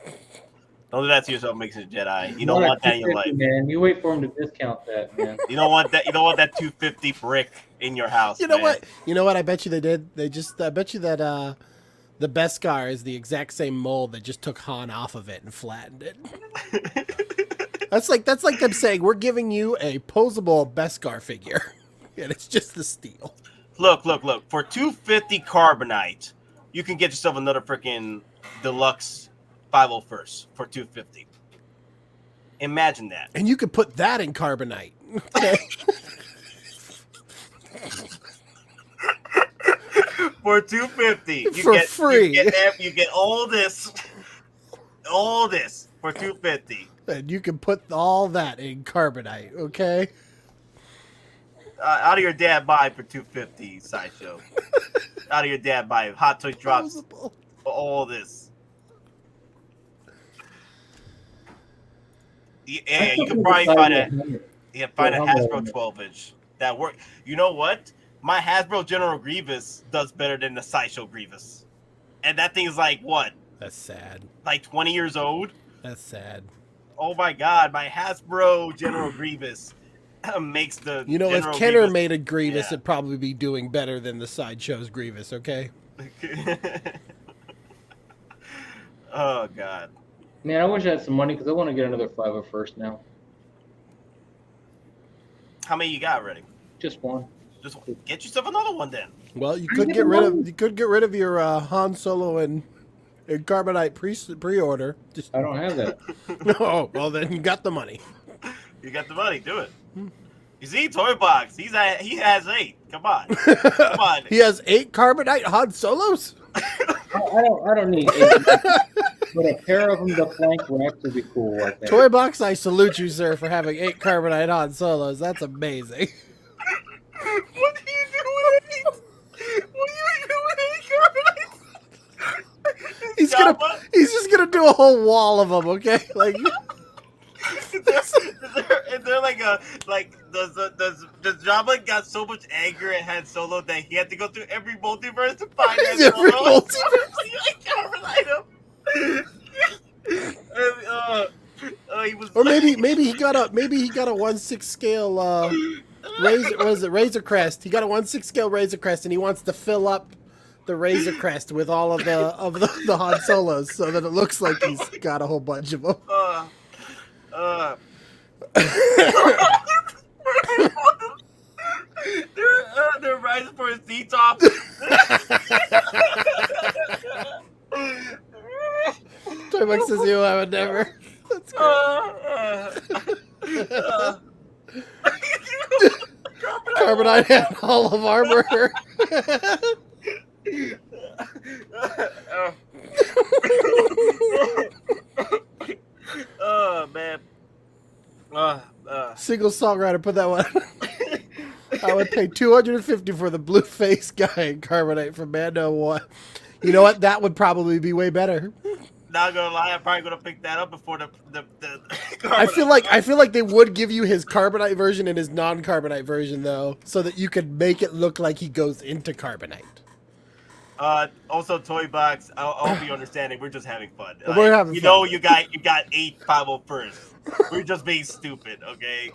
Don't do that to yourself. Makes you a Jedi. You don't want that in your life, man. You wait for them to discount that, man. You don't want that. You don't want that 250 brick in your house. You know man. what? You know what? I bet you they did. I bet you that the Beskar is the exact same mold. They just took Han off of it and flattened it. That's like them saying we're giving you a posable Beskar figure, and it's just the steel. Look. For 250 carbonite, you can get yourself another freaking deluxe 501st for 250. Imagine that. And you could put that in carbonite. Okay. For 250, you For get free. You get all this for 250. And you can put all that in carbonite. Okay. Out of your dad buy for 250, Sideshow. Out of your dad buy. Hot Toys drops for all this. Yeah, you can probably find a Hasbro 12-inch that work. You know what? My Hasbro General Grievous does better than the Sideshow Grievous, and that thing is like what? That's sad. Like 20 years old. That's sad. Oh my God, my Hasbro General Grievous makes the. You know, General if Kenner Grievous, made a Grievous, yeah. it'd probably be doing better than the Sideshow's Grievous. Okay. Oh God. Man, I wish I had some money because I want to get another 501st now. How many you got ready? Just one. Just get yourself another one then. Well, you could get rid of your Han Solo and carbonite pre-order. Just I don't have that. Oh, well then you got the money. You got the money. Do it. You see, Toy Box. He has 8. Come on. Come on. He has 8 carbonite Han Solos. I don't need 8. But a pair of them to flank Rex would be cool, I think. Toy Box, I salute you, sir, for having 8 Carbonite Han Solos. That's amazing. What do you do with it? What do you do with it? He's just gonna do a whole wall of them, okay? Like, Is there like a does Jabba got so much anger at Han Solo that he had to go through every multiverse to find Han every Solo? He was or maybe he got a 1/6 scale Razor Crest. He got a 1/6 scale Razor Crest, and he wants to fill up the Razor Crest with all of the Han Solos, so that it looks like he's got a whole bunch of them. They're rising for his D-top. Toy Box says you have it never. That's Carbonite and Hall of Armor. Oh man. Single songwriter, put that one. I would pay $250 for the blue face guy in Carbonite from Mando 1. You know what? That would probably be way better. Not gonna lie, I'm probably gonna pick that up before the I feel like they would give you his Carbonite version and his non-Carbonite version though, so that you could make it look like he goes into Carbonite. Also, Toy Box, I hope you understanding. We're just having fun. We're having fun. Know, you got 8 501st. We're just being stupid, okay?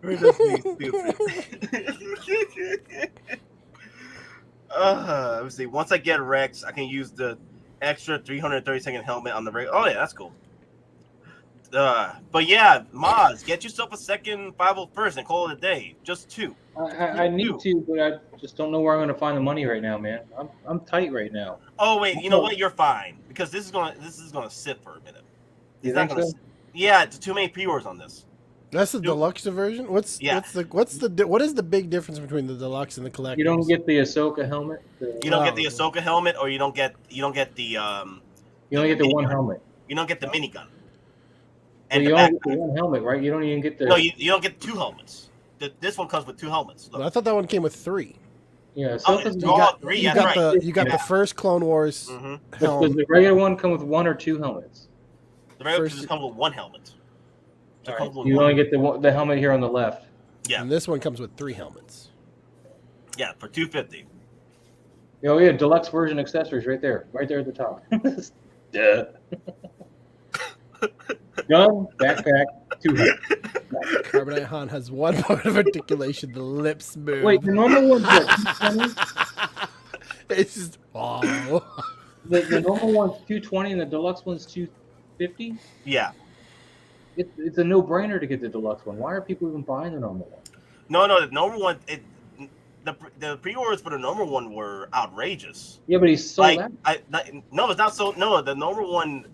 We're just being stupid. Let me see. Once I get Rex, I can use the extra 330-second helmet on the rig. Oh yeah, that's cool. But yeah, Moz, get yourself a second 501st and call it a day. Just 2. I need to, but I just don't know where I'm going to find the money right now, man. I'm tight right now. Oh wait, you know what? You're fine because this is gonna sit for a minute. You think so? Yeah, it's too many pre-orders on this. That's the deluxe version. What is the big difference between the deluxe and the collector? You don't get the Ahsoka helmet. You don't get the Ahsoka helmet, or you don't get the You only get the one helmet. You don't get the minigun. And you only get the one helmet, right? You don't even get the. No, you don't get 2 helmets. This one comes with 2 helmets. Look. I thought that one came with 3. Yeah, you got the first Clone Wars helmet. Does the regular one come with 1 or 2 helmets? The regular just comes with 1 helmet. Right. You only get the helmet here on the left. Yeah. And this one comes with 3 helmets. Yeah, for $250. Oh yeah, deluxe version accessories right there at the top. Duh. Gun, backpack, 2 helmets. Carbonite Han has 1 point of articulation. The lips move. Wait, the normal one's what? 220? It's just The normal one's 220 and the deluxe one's 250. Yeah. It's a no-brainer to get the deluxe one. Why are people even buying the normal one? No, the normal one. The pre-orders for the normal one were outrageous. Yeah, but he's sold out. No, it's not so. No, the normal one,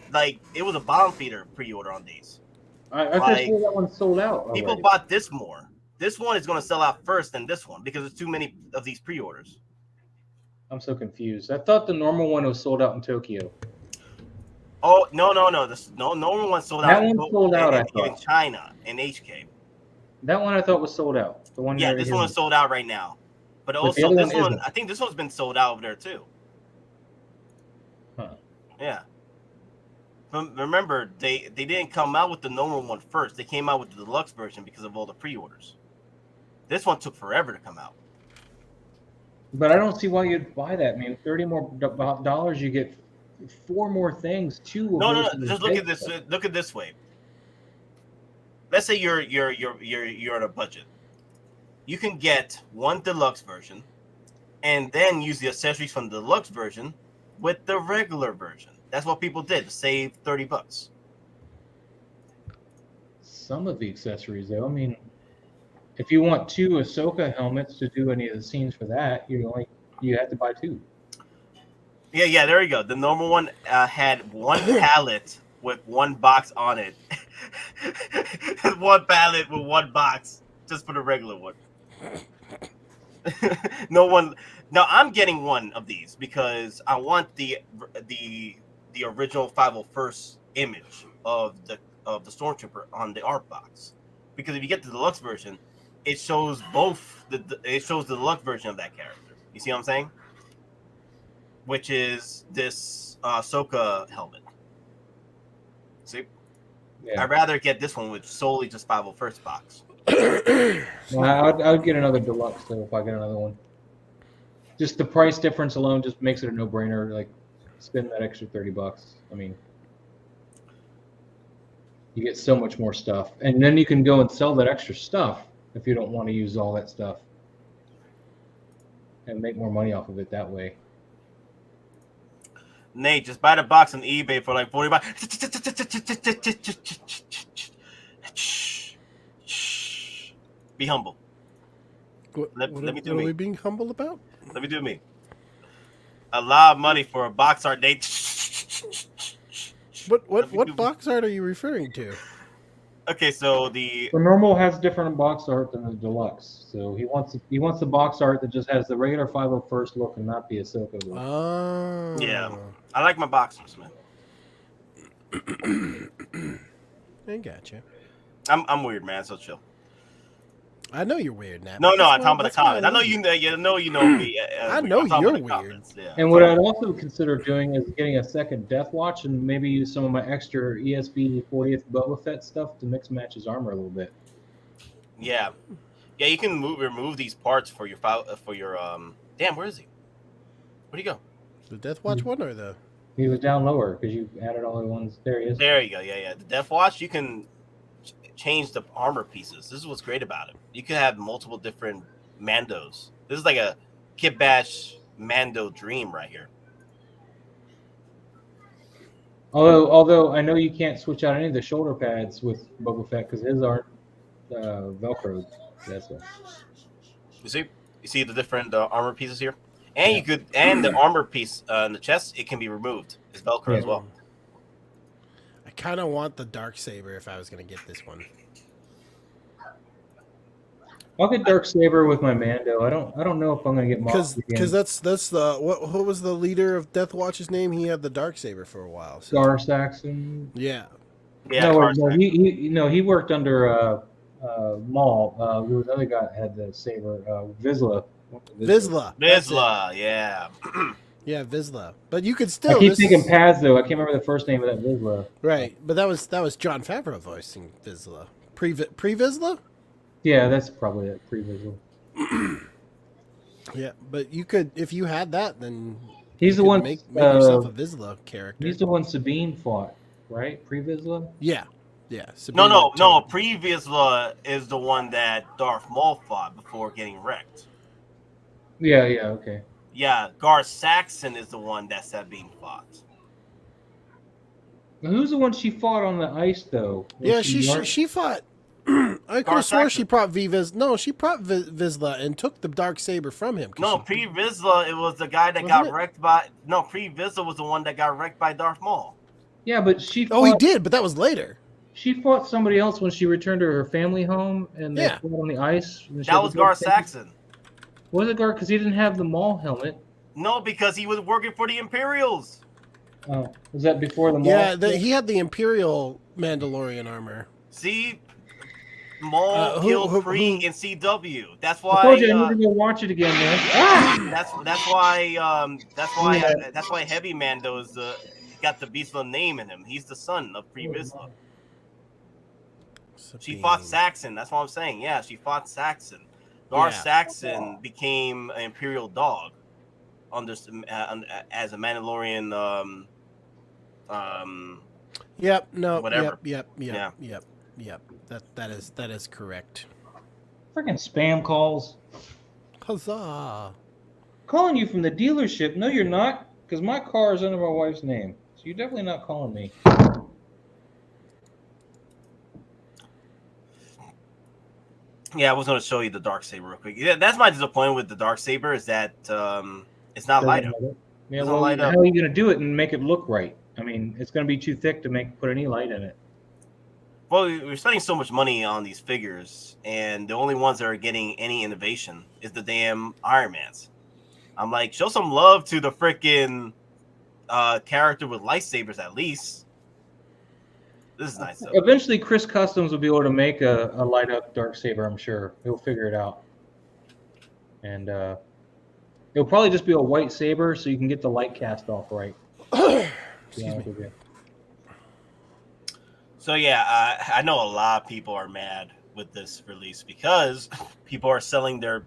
it was a bomb feeder pre-order on these. I thought that one sold out already. People bought this more. This one is going to sell out first than this one because there's too many of these pre-orders. I'm so confused. I thought the normal one was sold out in Tokyo. Oh no! The normal one sold out. That one sold out. I thought in China in HK. That one I thought was sold out. The one. Yeah, this one is sold out right now. But also this one, I think this one's been sold out over there too. Huh. Yeah. But remember, they didn't come out with the normal one first. They came out with the deluxe version because of all the pre-orders. This one took forever to come out. But I don't see why you'd buy that. I mean, $30 more, you get 4 more things. 2. No. Just look at this. Look at this way. Let's say you're on a budget. You can get 1 deluxe version, and then use the accessories from the deluxe version with the regular version. That's what people did to save $30. Some of the accessories, though. I mean, if you want 2 Ahsoka helmets to do any of the scenes for that, you have to buy 2. Yeah. There you go. The normal one had 1 pallet with 1 box on it. 1 pallet with 1 box just for the regular one. No, I'm getting 1 of these because I want the the original 501st image of the Stormtrooper on the art box, because if you get the deluxe version, it shows it shows the deluxe version of that character. You see what I'm saying? Which is this Ahsoka helmet. See, Yeah. I'd rather get this one with solely just 501st box. Well, I would get another deluxe though if I get another one. Just the price difference alone just makes it a no-brainer. Like, spend that extra $30. I mean, you get so much more stuff, and then you can go and sell that extra stuff if you don't want to use all that stuff, and make more money off of it that way. Nate, just buy the box on eBay for like $40. Be humble. Let me do what me. are we being humble about? Let me do me. A lot of money for a box art, Nate. What box art are you referring to? Okay, so the normal has different box art than the deluxe, so he wants the box art that just has the regular 501st look and not the Ahsoka look. Oh. Yeah, I like my boxers, man. I gotcha. I'm weird, man. So chill. I know you're weird now. No, I'm talking about the comments. I know you know me. I know you're weird. Yeah. And what I'd also consider doing is getting a second Death Watch and maybe use some of my extra ESB 40th Boba Fett stuff to mix match his armor a little bit. Yeah, you can remove these parts for your Damn, where is he? Where'd he go? The Death Watch one or the? He was down lower because you added all the ones. There he is. There you go. Yeah. The Death Watch, you can change the armor pieces. This is what's great about it. You can have multiple different Mandos. This is like a Kit Bash Mando dream right here. Although I know you can't switch out any of the shoulder pads with Boba Fett because his aren't Velcroed. That's it. You see the different armor pieces here, and you could the armor piece in the chest, it can be removed. It's Velcro as well. I kind of want the Darksaber if I was going to get this one. I'll get Darksaber with my Mando. I don't know if I'm going to get Moss because that's the what was the leader of Death Watch's name? He had the Darksaber for a while. So. Gar Saxon. Yeah. No, he worked under Maul. There was another guy that had the saber. Vizsla. Vizsla, yeah. Yeah, Vizsla. But you could still. I keep thinking Paz though. I can't remember the first name of that Vizsla. Right, but that was Jon Favreau voicing Vizsla. Pre Vizsla. Yeah, that's probably it. Pre Vizsla. Yeah, but you could if you had that, then he's the one. Make yourself a Vizsla character. He's the one Sabine fought, right? Pre Vizsla. Yeah. Sabine no. Pre Vizsla is the one that Darth Maul fought before getting wrecked. Yeah. Okay. Yeah, Gar Saxon is the one that Sabine fought. Who's the one she fought on the ice though? Yeah, she fought. I could have swore she brought Vizsla. No, she brought Vizsla and took the Darksaber from him. No, Pre Vizsla, it was the guy that got wrecked by. No, Pre Vizsla was the one that got wrecked by Darth Maul. Yeah, but she. Oh, he did, but that was later. She fought somebody else when she returned to her family home, and they fought on the ice. That was Gar Saxon. Was it Gar? Because he didn't have the Maul helmet. No, because he was working for the Imperials. Oh, was that before the Maul? Yeah, he had the Imperial Mandalorian armor. See, Maul killed Pre in CW. That's why. I told you I need to go watch it again, man. That's why Heavy Mando's got the Vizsla name in him. He's the son of Pre Vizsla. She fought Saxon. That's what I'm saying. Yeah, she fought Saxon. Gar Saxon became an Imperial dog under as a Mandalorian. Yep. No. Whatever. Yep. That is correct. Freaking spam calls. Huzzah! Calling you from the dealership? No, you're not, because my car is under my wife's name. So you're definitely not calling me. Yeah, I was going to show you the Darksaber real quick. Yeah, that's my disappointment with the Darksaber is that it's not light up. Yeah, well, how are you going to do it and make it look right? I mean, it's going to be too thick to put any light in it. Well, we're spending so much money on these figures, and the only ones that are getting any innovation is the damn Iron Mans. I'm like, show some love to the freaking character with lightsabers at least. This is nice though. Eventually, Chris Customs will be able to make a light up dark saber. I'm sure he'll figure it out, and it'll probably just be a white saber, so you can get the light cast off right. Excuse me. So yeah, I know a lot of people are mad with this release because people are selling their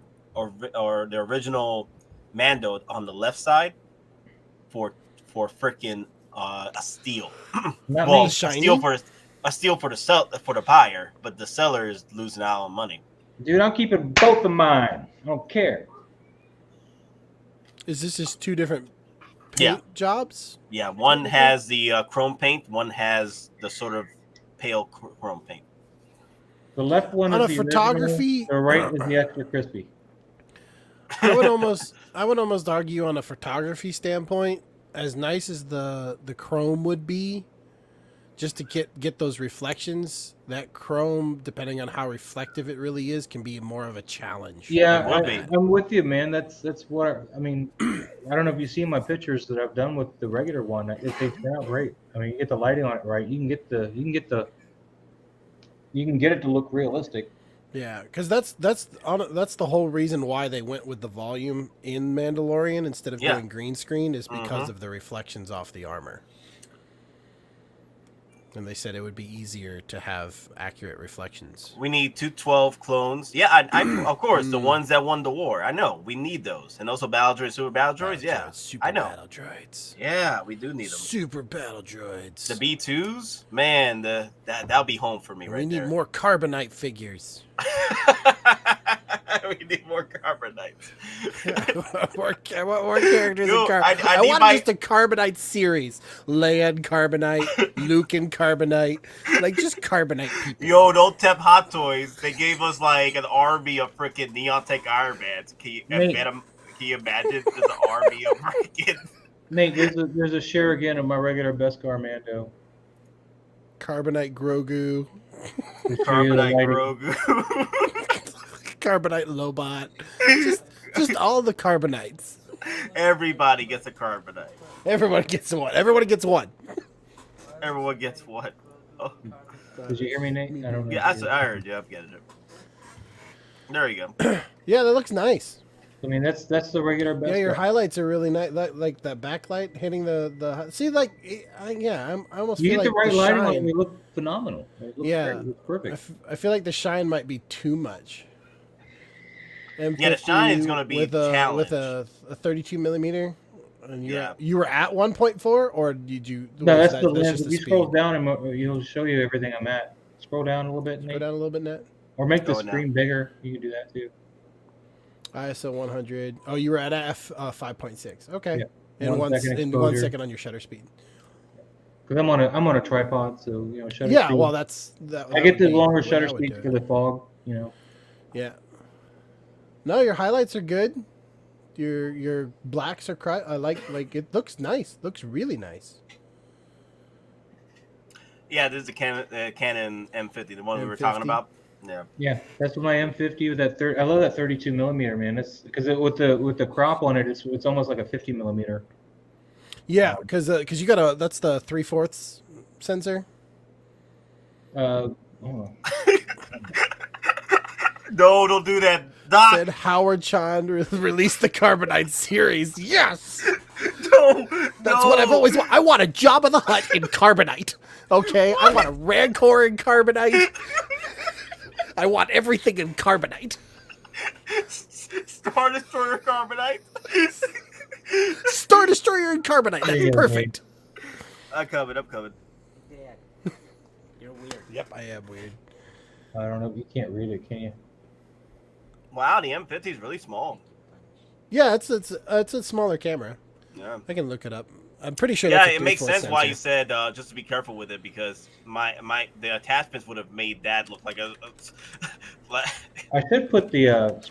their original Mando on the left side for freaking a steal. Not Well, me. a steal for the buyer, but the seller is losing out on money. Dude, I'm keeping both of mine. I don't care. Is this just two different paint jobs? Yeah, one has the chrome paint, one has the sort of pale chrome paint. The left one On is a the photography- original, the right is the extra crispy. I would almost argue on a photography standpoint, as nice as the chrome would be, just to get those reflections, that chrome, depending on how reflective it really is, can be more of a challenge. Yeah, It would be. I'm with you, man. That's what I mean. I don't know if you've seen my pictures that I've done with the regular one. They turn out great. I mean, you get the lighting on it right. You can get it to look realistic. Yeah, because that's the whole reason why they went with the volume in Mandalorian instead of doing green screen is because of the reflections off the armor. And they said it would be easier to have accurate reflections. We need 212 clones. Yeah, I of course, the ones that won the war. I know. We need those. And also battle droids, super battle droids. Yeah, Super I know. battle droids. Yeah, we do need them. Super battle droids. The B2s, man, that'll be home for me We right need there. more carbonite figures. We need more carbonites. What more characters Yo, in Carbonite? I I need want my- just a Carbonite series. Leia and Carbonite, Luke and Carbonite. Like, just Carbonite people. Yo, don't tempt Hottoys. They gave us like an army of freaking Neon Tech Iron Mans. Can you imagine there's an army of freaking... Nate, there's a share again of my regular Beskar Mando. Carbonite Grogu. Carbonite Grogu. Carbonite Lobot. Just all the Carbonites. Everybody gets a Carbonite. Everyone gets one. Everyone gets one. Everyone gets what? Oh. Did you hear me, Nate? I don't know. Yeah, I heard you. I'm getting it. There you go. Yeah, that looks nice. I mean, that's the regular Beskar. Yeah, your highlights are really nice. Like that backlight hitting the. See, like, I almost You feel get like the right the lighting on it, shine. they look phenomenal. It looks Yeah. great. It looks perfect. I feel like the shine might be too much. Yeah, the shine is gonna be with challenged. a 32 millimeter. And you were at 1.4, or did you? No, was that's the lens. just If you scroll down, and it'll show you everything I'm at. Scroll down a little bit, Nate. Go down a little bit, Nat. Or make the Going down. screen bigger. You can do that too. ISO 100. Oh, you were at f 5.6. Okay. Yeah. In 1 second in 1 exposure. second on your shutter speed. Because I'm on a tripod, so shutter Yeah, speed. well, that I get the would be longer the way shutter I would speeds do for it. the fog. Yeah. No, your highlights are good. Your blacks are I like it looks nice. Looks really nice. Yeah, this is the Canon M50, the one we were talking M50? about. Yeah. Yeah, that's what my M50 with that I love that 32 millimeter, man. It's because with the crop on it, it's almost like a 50 millimeter. Yeah, because you got that's the 3/4 sensor. Hold on. No, don't do that. Doc. Said Howard Chan released the Carbonite series. Yes, No, that's what I've always wanted. I want a Jabba the Hutt in Carbonite. Okay, I want a Rancor in Carbonite. I want everything in Carbonite. Star Destroyer Carbonite. Star Destroyer in Carbonite. There you That's go, perfect. I'm coming. Dad, you're weird. Yep, I am weird. I don't know. You can't read it, can you? Wow, the M50 is really small. Yeah, it's a smaller camera. Yeah. I can look it up. I'm pretty sure. Yeah, that's a it makes 3/4 sense why sensor. you said just to be careful with it because the attachments would have made that look like a. I should put the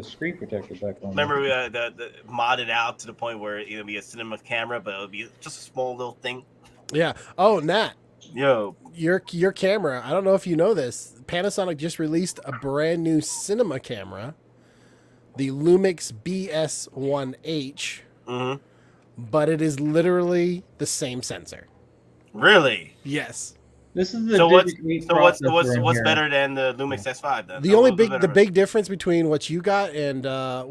screen protector back on. Remember the modded out to the point where it'll be a cinema camera, but it'll be just a small little thing. Yeah. Oh, Nat, Yo, your camera. I don't know if you know this. Panasonic just released a brand new cinema camera, the Lumix BS1H. mm-hmm. but it is literally the same sensor. Really? Yes. This is the So what's processor in what's here. better than the Lumix S5 then? The only big difference between what you got and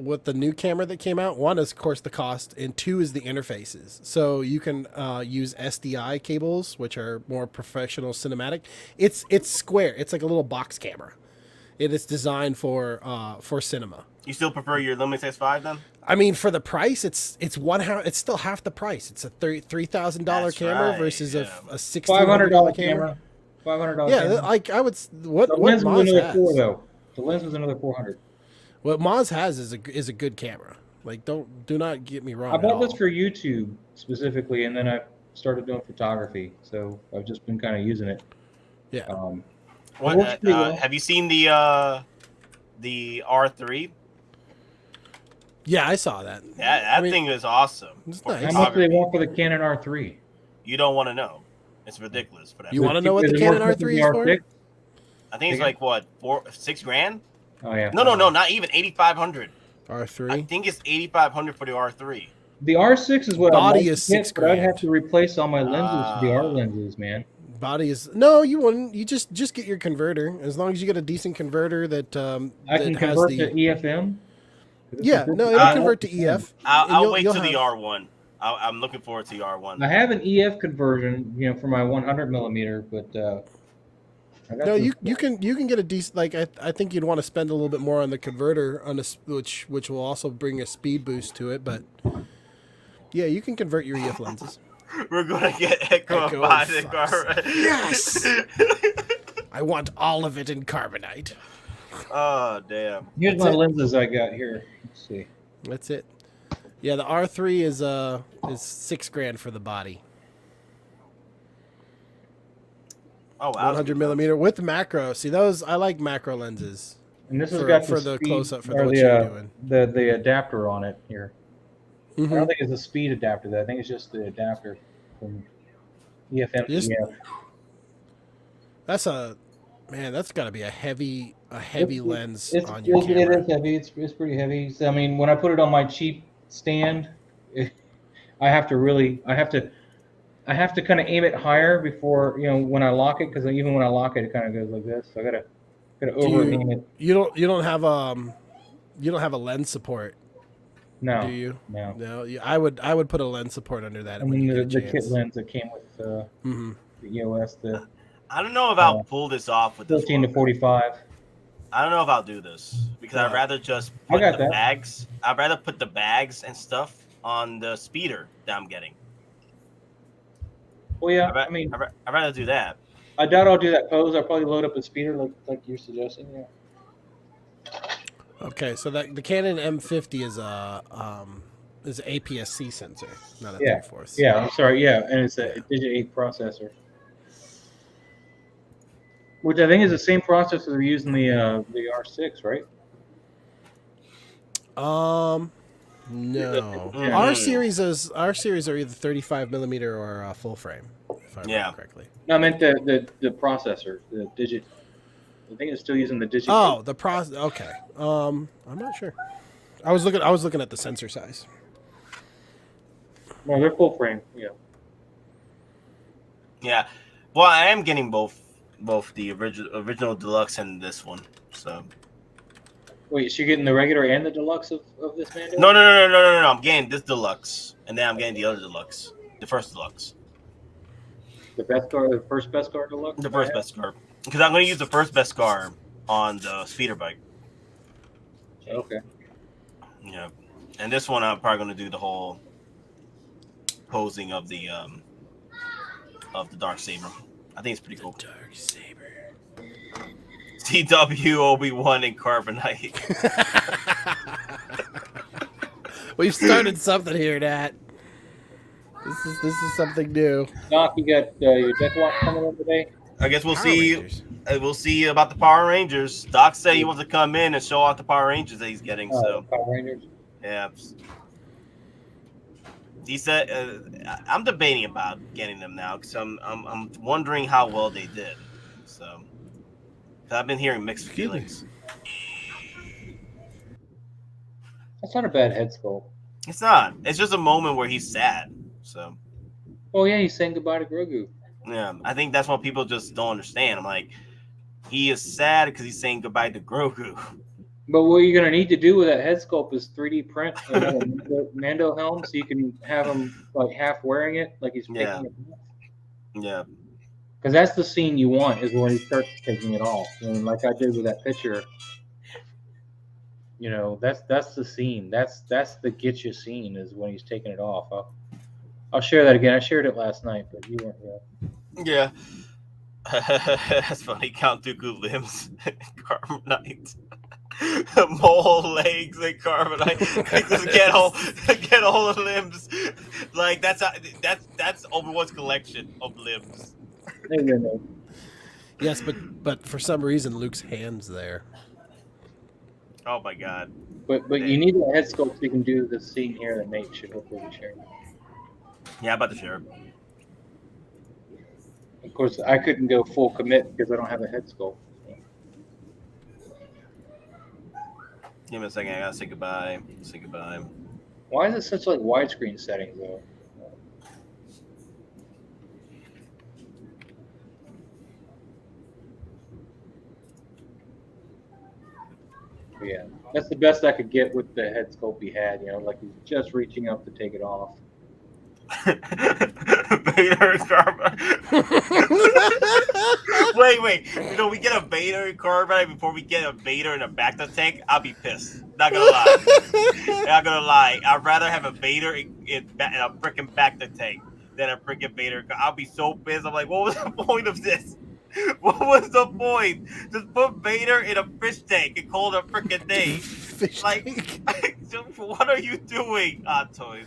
what the new camera that came out, one is of course the cost, and two is the interfaces. So you can use SDI cables, which are more professional cinematic. It's square. It's like a little box camera. It is designed for cinema. You still prefer your Lumix S5 then? I mean, for the price, it's still half the price. It's a $3,000 camera right, versus yeah. a $500 $1,600 camera. $500. Yeah, camera. like I would. What The lens was Moz another has, $4 though. The lens was another $400. what Moz has is a good camera. Like do not get me wrong. I at bought this all. for YouTube specifically, and then I started doing photography. So I've just been kind of using it. Yeah. What, works pretty well. have you seen the R3? Yeah, I saw that. That thing is awesome. It's for nice. How much do they photography. want for the Canon R3? You don't want to know. It's ridiculous for that. You want to know what Is the it more Canon expensive R3 than is the for? R6? I think it's like what, $6,000? Oh yeah. No, not even 8,500. I R3. think it's 8,500 for the R3. The R6 is what Body I'd like is to get, but I'd have $6,000. to replace all my lenses to the R lenses, man. Body is no, you wouldn't. You just get your converter. As long as you get a decent converter that I can has convert the to EFM. yeah. No, it'll convert to EF. I'll wait You'll till the have- R1. I'm looking forward to the R1. I have an EF conversion, for my 100 millimeter, but I got No, this- you can get a decent. Like I think you'd want to spend a little bit more on the converter which will also bring a speed boost to it. But yeah, you can convert your EF lenses. We're gonna get Echo Echo by of the Fox. car. Yes! I want all of it in carbonite. Oh damn! Here's my lenses I got here. Let's see. That's it. Yeah, the R3 is $6,000 for the body. Oh wow! 100 millimeter with macro. See those? I like macro lenses. And this has For- got for the the speed, close-up for or what the, you're doing. the adapter on it here. I Mhm. don't think it's a speed adapter. I think it's just the adapter from EFM to Just- EF. That's got to be a heavy lens It's, on your it camera. is heavy. It's pretty heavy. So, I mean, when I put it on my cheap stand, I have to kind of aim it higher before when I lock it, because even when I lock it, it kind of goes like this. So I gotta over aim it. You don't have a lens support, No, do you? no. No, I would put a lens support under that. I when mean, you the get a kit chance. lens that came with Mhm. the EOS, the I don't know if I'll pull this off with this 13 to one. 45. I don't know if I'll do this because I'd rather just I put got the that. bags. I'd rather put the bags and stuff on the speeder that I'm getting. Well, yeah. I'd I mean, rather do that. I doubt I'll do that pose. I'll probably load up a speeder like you're suggesting. Yeah. Okay, so the Canon M50 is an APS-C sensor, not a Yeah. 3/4. Yeah. I'm sorry. Yeah, and it's a Digit 8 processor, which I think is the same processor they're using the R6, right? No. Mhm. Our series are either 35 millimeter or full frame, if I remember correctly. No, I meant the processor, the Digit. I think it's still using the Digit. Oh, the process. Okay. I'm not sure. I was looking at the sensor size. No, they're full frame. Yeah. Yeah. Well, I am getting both the original deluxe and this one. So Wait, so you're getting the regular and the deluxe of this Mandalorian? no. I'm getting this deluxe, and then I'm getting the other deluxe, the first deluxe, The first best car deluxe. the first best car, because I'm going to use the first best car on the speeder bike. Okay. Yeah, and this one I'm probably going to do the whole posing of the dark saber. I think it's pretty cool. Dark saber. TW Obi-Wan and Carbonite. We've started something here, Nat. This is something new. Doc, you got your death watch coming in today? I guess we'll Power see. Rangers. We'll see about the Power Rangers. Doc said he wants to come in and show off the Power Rangers that he's getting. So Power Rangers. yeah, he said I'm debating about getting them now because I'm wondering how well they did. So 'cause I've been hearing mixed feelings. That's not a bad head sculpt. It's not. It's just a moment where he's sad. So. Oh yeah, he's saying goodbye to Grogu. Yeah, I think that's what people just don't understand. I'm like, he is sad because he's saying goodbye to Grogu. But what you're gonna need to do with that head sculpt is 3D print a Mando helm, so you can have him like half wearing it, like he's taking it off. Yeah. Because that's the scene you want, is when he starts taking it off. And like I did with that picture, you know, that's the scene. That's the get you scene, is when he's taking it off. I'll share that again. I shared it last night, but you weren't here. Yeah. That's funny. Count Dooku limbs, carbonite, mole legs, and carbonite. Just get all the limbs. Like that's Obi-Wan's collection of limbs. Yes, but for some reason Luke's hand's there. Oh my god. But you need a head sculpt so you can do the scene here that Nate should hopefully be sharing. Yeah, I'm about to share. Of course, I couldn't go full commit because I don't have a head sculpt. Give me a second. I gotta say goodbye. Say goodbye. Why is it such like widescreen settings though? But yeah, that's the best I could get with the head sculpt he had. You know, like he's just reaching up to take it off. Vader and Carbonite. wait. You know, we get a Vader and Carbonite before we get a Vader in a Bacta tank. I'll be pissed. Not gonna lie. I'd rather have a Vader in a freaking Bacta tank than a freaking Vader. I'll be so pissed. I'm like, what was the point of this? What was the point? Just put Vader in a fish tank and call it a freaking day. What are you doing, Hottoys?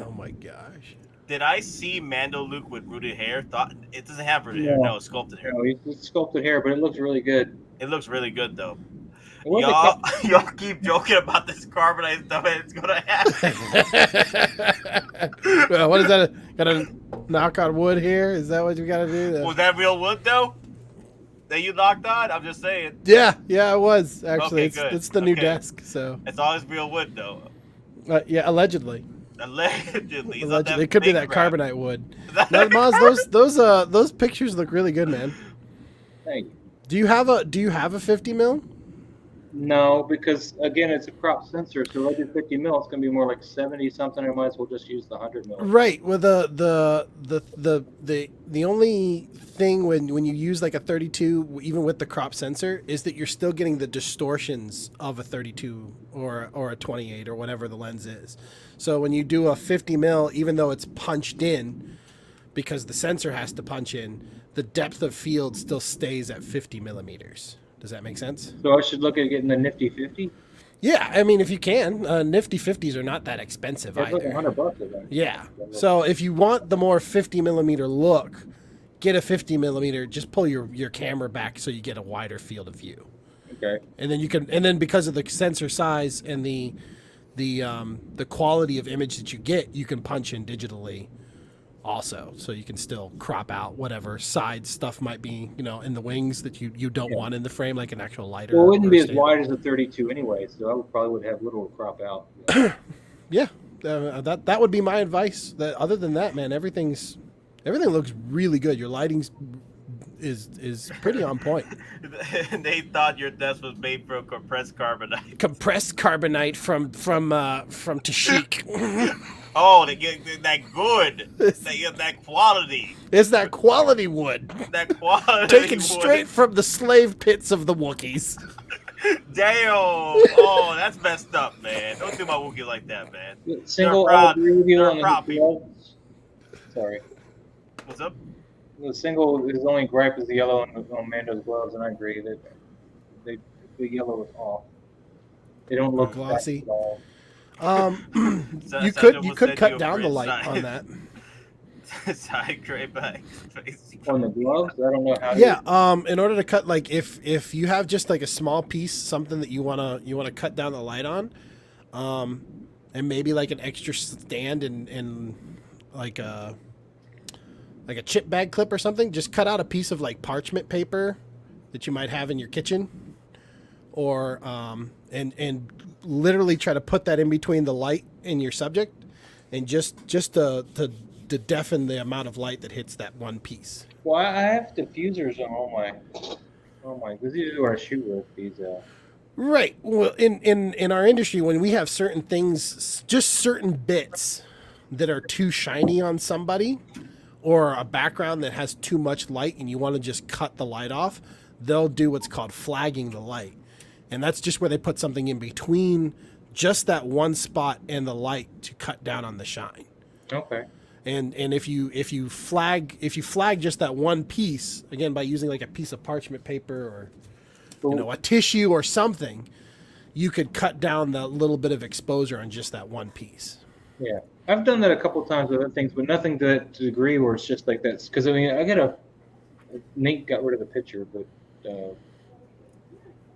Oh my gosh. Did I see Mando Luke with rooted hair? Thought it doesn't have rooted hair. No, it's sculpted hair. No, it's sculpted hair, but it looks really good. It looks really good though. Y'all keep joking about this carbonite stuff, and it's gonna happen. Well, what is that? Got to knock on wood here? Is that what you got to do? Was that real wood though? That you knocked on? I'm just saying. Yeah, it was actually. Okay, it's the new desk, so. It's always real wood though. Yeah, allegedly. Allegedly. It could be that carbonite wood. Now, Maz, those pictures look really good, man. Thank you. Do you have a 50 mil? No, because again, it's a crop sensor, so if I do 50 mil, it's gonna be more like 70 something. I might as well just use the 100 mil. Right. Well, the only thing when you use like a 32, even with the crop sensor, is that you're still getting the distortions of a 32 or a 28 or whatever the lens is. So when you do a 50 mil, even though it's punched in, because the sensor has to punch in, the depth of field still stays at 50 millimeters. Does that make sense? So I should look at getting the nifty 50? Yeah, I mean, if you can, nifty 50s are not that expensive either. It's like $100 of them. Yeah. So if you want the more 50 millimeter look, get a 50 millimeter. Just pull your camera back so you get a wider field of view. Okay. And then because of the sensor size and the quality of image that you get, you can punch in digitally also, so you can still crop out whatever side stuff might be, in the wings that you don't want in the frame, like an actual lighter. Well, it wouldn't be as wide as a 32 anyway, so I probably would have little crop out. Yeah, that would be my advice. That other than that, man, everything looks really good. Your lighting is pretty on point. They thought your desk was made from compressed carbonite. Compressed carbonite from Tashik. Oh, they get that good. They get that quality. It's that quality wood. That quality taken wood. Straight from the slave pits of the Wookiees. Damn. Oh, that's messed up, man. Don't do my Wookiee like that, man. Single Sorry. What's up? The single, his only gripe is the yellow on Mando's gloves, and I agree that the yellow is off. They don't look glossy. At all. You could cut down the light on that. Side gray back face. On the gloves, I don't know how. Yeah. In order to cut, like if you have just like a small piece, something that you wanna cut down the light on, and maybe like an extra stand and like a chip bag clip or something, just cut out a piece of like parchment paper that you might have in your kitchen. or and literally try to put that in between the light and your subject, and just to deafen the amount of light that hits that one piece. Well, I have diffusers on all my. This is what I shoot with these. Right. Well, in our industry, when we have certain things, just certain bits that are too shiny on somebody, or a background that has too much light, and you want to just cut the light off, they'll do what's called flagging the light, and that's just where they put something in between just that one spot and the light to cut down on the shine. Okay. And if you flag just that one piece, again, by using like a piece of parchment paper or a tissue or something, you could cut down the little bit of exposure on just that one piece. Yeah, I've done that a couple times with other things, but nothing to that degree where it's just like that. Because I mean, Nate got rid of the picture, but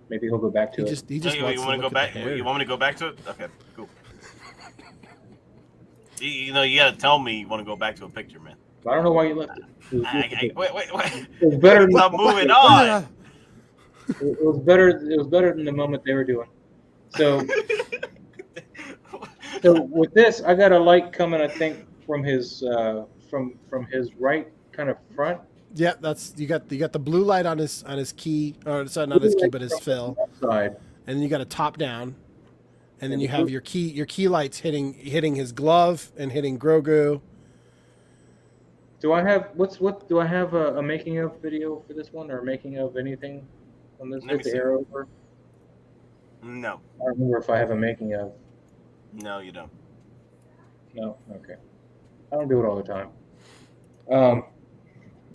maybe he'll go back to it. He just you want to go back? You want me to go back to it? Okay, cool. You gotta tell me you want to go back to a picture, man. I don't know why you left it. Wait. It was better. Stop moving on. It was better. It was better than the moment they were doing. So, so with this, I got a light coming. I think from his from his right kind of front. Yeah, that's you got the blue light on his key, or sorry, not his key, but his fill. Side. And then you got a top down, and then you have your key lights hitting his glove and hitting Grogu. Do I have do I have a making of video for this one, or making of anything on this with the arrow over? No. I don't remember if I have a making of. No, you don't. No, okay. I don't do it all the time.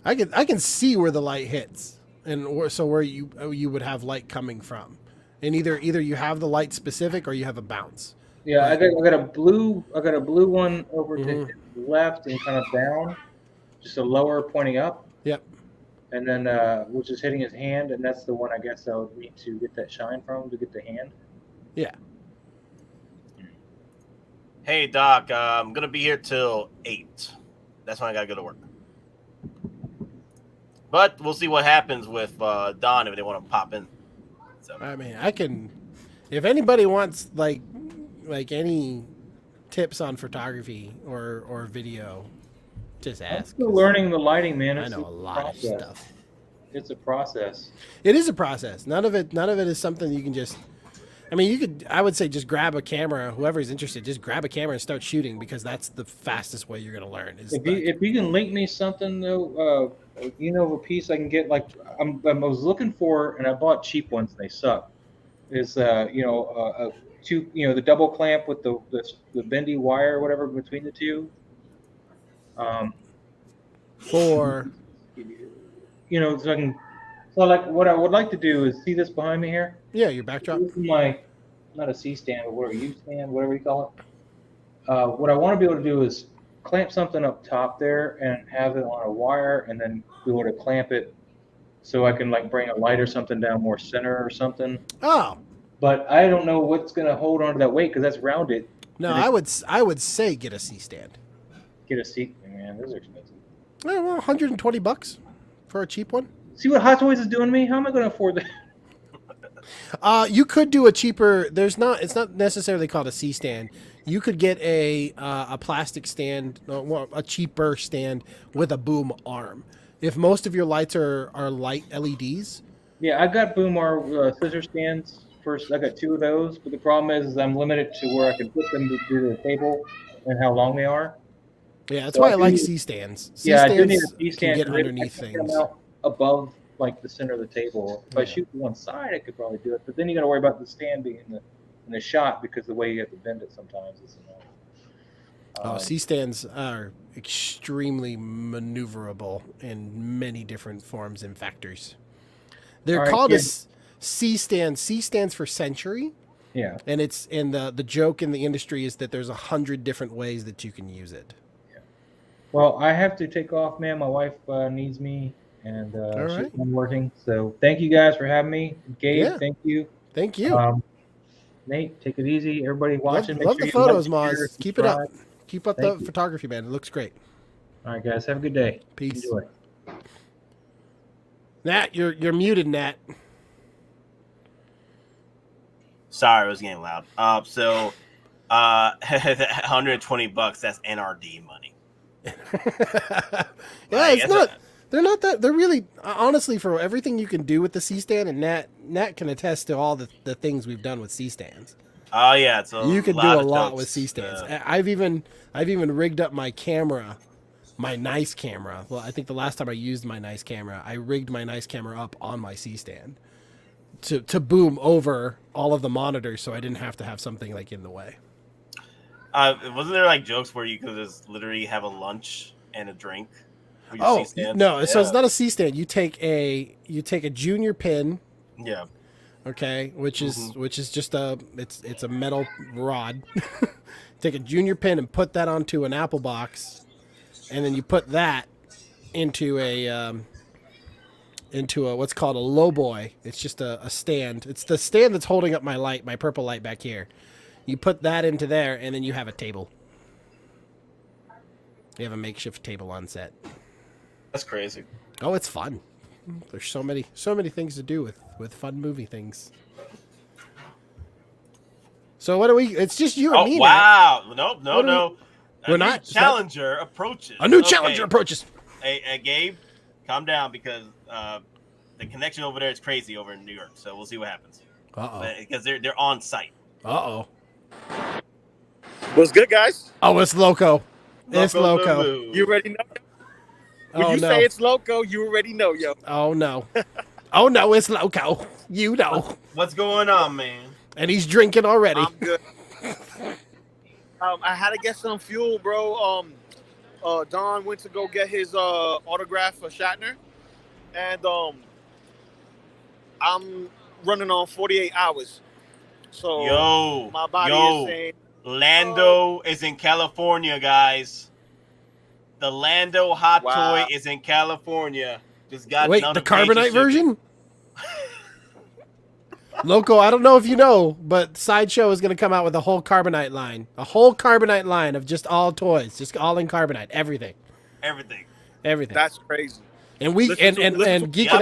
I can see where the light hits, and so where you would have light coming from, and either you have the light specific or you have a bounce. Yeah, I got a blue one over to his left and kind of down, just a lower pointing up. Yep. And then which is hitting his hand, and that's the one I guess I would need to get that shine from to get the hand. Yeah. Hey Doc, I'm gonna be here till 8. That's when I gotta go to work. But we'll see what happens with Don if they want to pop in. So I mean, I can, if anybody wants like any tips on photography or video, just ask. I'm still learning the lighting, man. I know a lot of stuff. It's a process. It is a process. None of it is something you can just. I mean, I would say just grab a camera. Whoever's interested, just grab a camera and start shooting, because that's the fastest way you're going to learn. If you can link me something though, a piece I can get. Like I was looking for, and I bought cheap ones and they suck. Is the double clamp with the bendy wire or whatever between the two. For so I can. So like what I would like to do is see this behind me here. Yeah, your backdrop. This is my, not a C stand, but whatever U stand, whatever you call it. What I want to be able to do is clamp something up top there and have it on a wire, and then be able to clamp it so I can like bring a light or something down more center or something. Oh. But I don't know what's gonna hold on to that weight, because that's rounded. No, I would say get a C stand. Get a C, man. Those are expensive. Well, $120 for a cheap one. See what Hottoys is doing to me? How am I going to afford that? You could do a cheaper. It's not necessarily called a C stand. You could get a plastic stand, a cheaper stand with a boom arm. If most of your lights are light LEDs. Yeah, I got boom arm scissor stands. First, I got 2 of those, but the problem is I'm limited to where I can put them to the table and how long they are. Yeah, that's why I like C stands. I do need a C stand. Can get underneath things. Above like the center of the table. If I shoot to one side, I could probably do it. But then you got to worry about the stand being in the shot, because the way you have to bend it sometimes is annoying. C stands are extremely maneuverable in many different forms and factors. They're called a C stand. C stands for century. Yeah. And the joke in the industry is that there's 100 different ways that you can use it. Yeah. Well, I have to take off, man. My wife needs me. And I'm working. So thank you guys for having me. Gabe, thank you. Thank you. Nate, take it easy. Everybody watching. Love the photos, Moz. Keep it up. Keep up the photography, man. It looks great. All right, guys. Have a good day. Peace. Enjoy. Nat, you're muted, Nat. Sorry, it was getting loud. So, $120. That's NRD money. Yeah, it's not. They're not that. They're really, honestly, for everything you can do with the C stand, and Nat can attest to all the things we've done with C stands. Oh yeah, You can do a lot with C stands. I've even rigged up my camera, my nice camera. Well, I think the last time I used my nice camera, I rigged my nice camera up on my C stand to boom over all of the monitors, so I didn't have to have something like in the way. Wasn't there like jokes where you could just literally have a lunch and a drink? Oh no! So it's not a C stand. You take a junior pin. Yeah. Okay, which is just it's a metal rod. Take a junior pin and put that onto an Apple box, and then you put that into a what's called a low boy. It's just a stand. It's the stand that's holding up my light, my purple light back here. You put that into there, and then you have a table. You have a makeshift table on set. That's crazy. Oh, it's fun. There's so many things to do with fun movie things. So what do we? It's just you and me. Wow! No. We're not. Challenger approaches. A new challenger approaches. Hey, Gabe, calm down because the connection over there is crazy over in New York. So we'll see what happens. Because they're on site. What's good, guys? Oh, it's Loco. It's Loco. You already know. When you say it's Loco, you already know, yo. Oh no. Oh no, it's Loco. You know. What's going on, man? And he's drinking already. I'm good. I had to get some fuel, bro. Don went to go get his autograph for Shatner, and I'm running on 48 hours. So my body is saying Lando is in California, guys. The Lando hot toy is in California. Just got Wait, the carbonite version? Loco, I don't know if you know, but Sideshow is going to come out with a whole carbonite line. A whole carbonite line of just all toys. Just all in carbonite. Everything. That's crazy. And we Geeking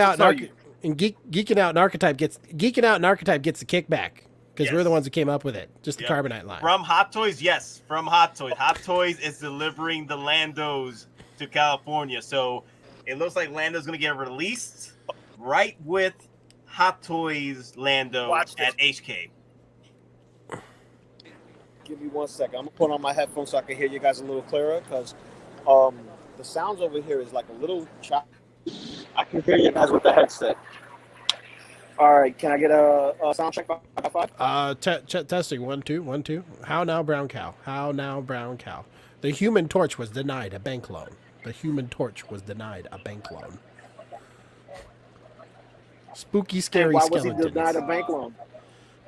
Out and Archetype gets the kickback. Because we're the ones who came up with it. Just the carbonite line. From Hot Toys, yes. From Hot Toys. Hot Toys is delivering the Landos to California. So it looks like Lando's going to get released right with Hot Toys Lando at HK. Give me 1 second. I'm going to put on my headphones so I can hear you guys a little clearer. Because the sounds over here is like a little choppy. I can hear you guys with the headset. All right, can I get a sound check? 5? Testing 1 2 1 2. How now, brown cow? How now, brown cow? The Human Torch was denied a bank loan. The Human Torch was denied a bank loan. Spooky, scary skeletons. Why was he denied a bank loan?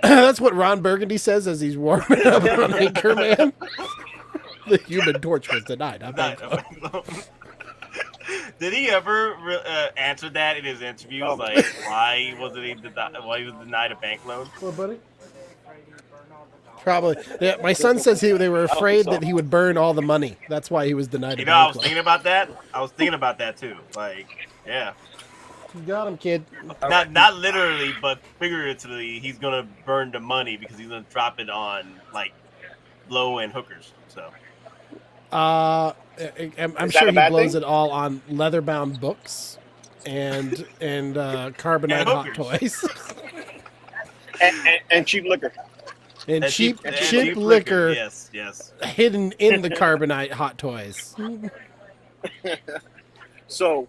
That's what Ron Burgundy says as he's warming up on Anchorman. The Human Torch was denied a bank loan. Did he ever answer that in his interviews? Like, why was he denied a bank loan? What, buddy? Probably. Yeah, my son says they were afraid that he would burn all the money. That's why he was denied a bank loan. I was thinking about that. I was thinking about that too. Like, yeah. You got him, kid. Not literally, but figuratively, he's gonna burn the money because he's gonna drop it on like blow and hookers. So. I'm sure he blows it all on leather-bound books and carbonite hot toys and cheap liquor. And cheap liquor. Yes. Hidden in the carbonite hot toys. So,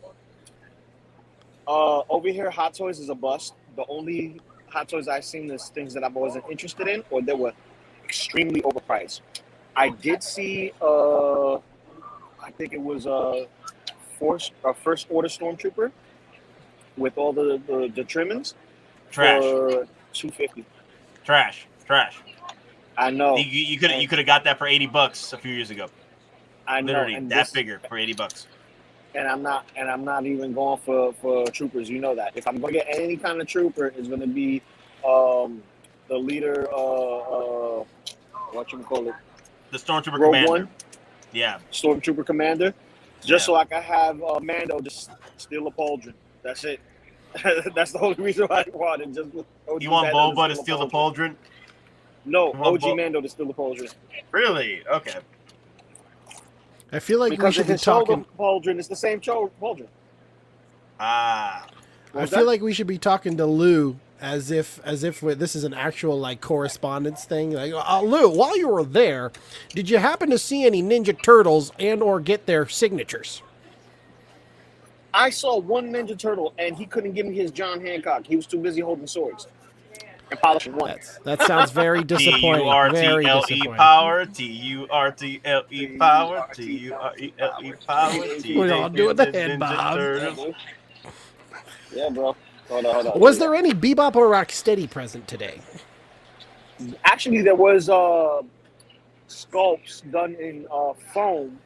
over here, Hot Toys is a bust. The only Hot Toys I've seen is things that I wasn't interested in, or they were extremely overpriced. I did see, I think it was a First Order Stormtrooper with all the trimmings. Trash. For $250. Trash. I know. You could have got that for $80 a few years ago. I know. Literally that bigger for $80. And I'm not even going for troopers. You know that. If I'm going to get any kind of trooper, it's going to be the leader. What you call it? The Stormtrooper Rogue Commander. One. Yeah. Stormtrooper Commander. Just so I can have Mando just steal a pauldron. That's it. That's the only reason why I want it. You want Boba to steal the pauldron? No, Well, OG Mando is still the Pauldron. Really? Okay. I feel like we Because should if be his shoulder talking. Pauldron, it's the same Pauldron. Ah. I feel like we should be talking to Lou as if this is an actual like correspondence thing. Like, Lou, while you were there, did you happen to see any Ninja Turtles and or get their signatures? I saw one Ninja Turtle, and he couldn't give me his John Hancock. He was too busy holding swords and polishing one. That sounds very disappointing. Very T-U-R-T-L-E disappointing. power. T-U-R-T-L-E power. T-U-R-E-L-E power. We're all doing the head bob. Yeah, bro. Hold on. Was there any Bebop or Rocksteady present today? Actually, there was sculpts done in foam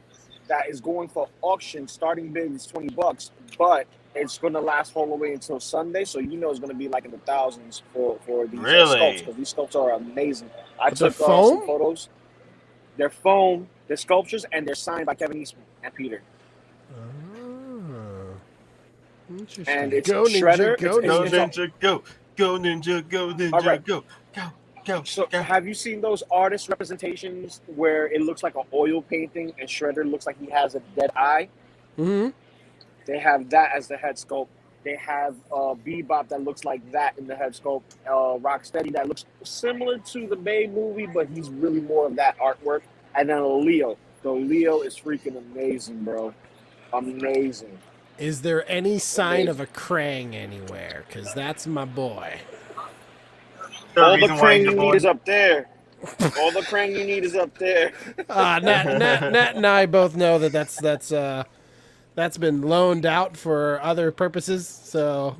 that is going for auction. Starting bid is $20, but it's going to last all the way until Sunday. So you know it's going to be like in the thousands for these sculpts, because these sculpts are amazing. I took some photos. They're foam, they're sculptures, and they're signed by Kevin Eastman and Peter. Interesting. And it's go Shredder. Ninja, go Ninja, go. Go Ninja, go Ninja, all right. go. So have you seen those artist representations where it looks like an oil painting and Shredder looks like he has a dead eye? Mm-hmm. They have that as the head sculpt. They have Bebop that looks like that in the head sculpt. Rocksteady that looks similar to the Bay movie, but he's really more of that artwork. And then Leo. So Leo is freaking amazing, bro. Amazing. Is there any sign of a Krang anywhere? Because that's my boy. All the Krang you need is up there. All the Krang you need is up there. Nat and I both know that's been loaned out for other purposes. So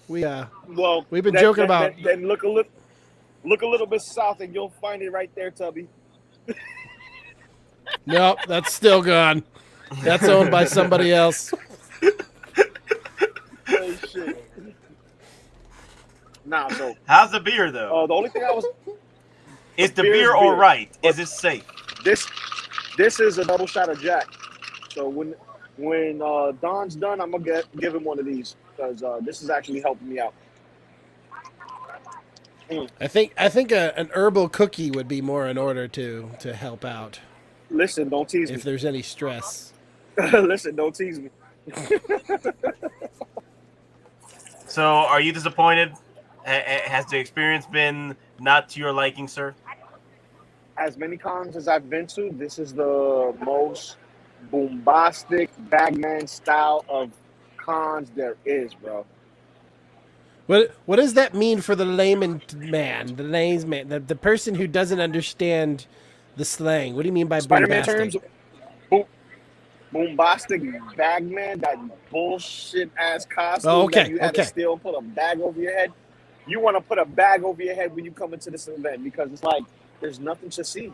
we've been joking about. Then look a little bit south and you'll find it right there, Tubby. Nope, that's still gone. That's owned by somebody else. Oh shit. Nah, so how's the beer though? The only thing I was is the beer all right? Is it safe? This is a double shot of Jack. So when Don's done, I'm gonna give him one of these because this is actually helping me out. I think an herbal cookie would be more in order to help out. Listen, don't tease me. If there's any stress. Listen, don't tease me. So, are you disappointed? Has the experience been not to your liking, sir? As many cons as I've been to, this is the most bombastic Bagman style of cons there is, bro. What does that mean for the layman man? The person who doesn't understand the slang. What do you mean by Spider-Man bombastic? terms? Bombastic Bagman, that bullshit ass costume that you had to steal, put a bag over your head. You want to put a bag over your head when you come into this event because it's like there's nothing to see.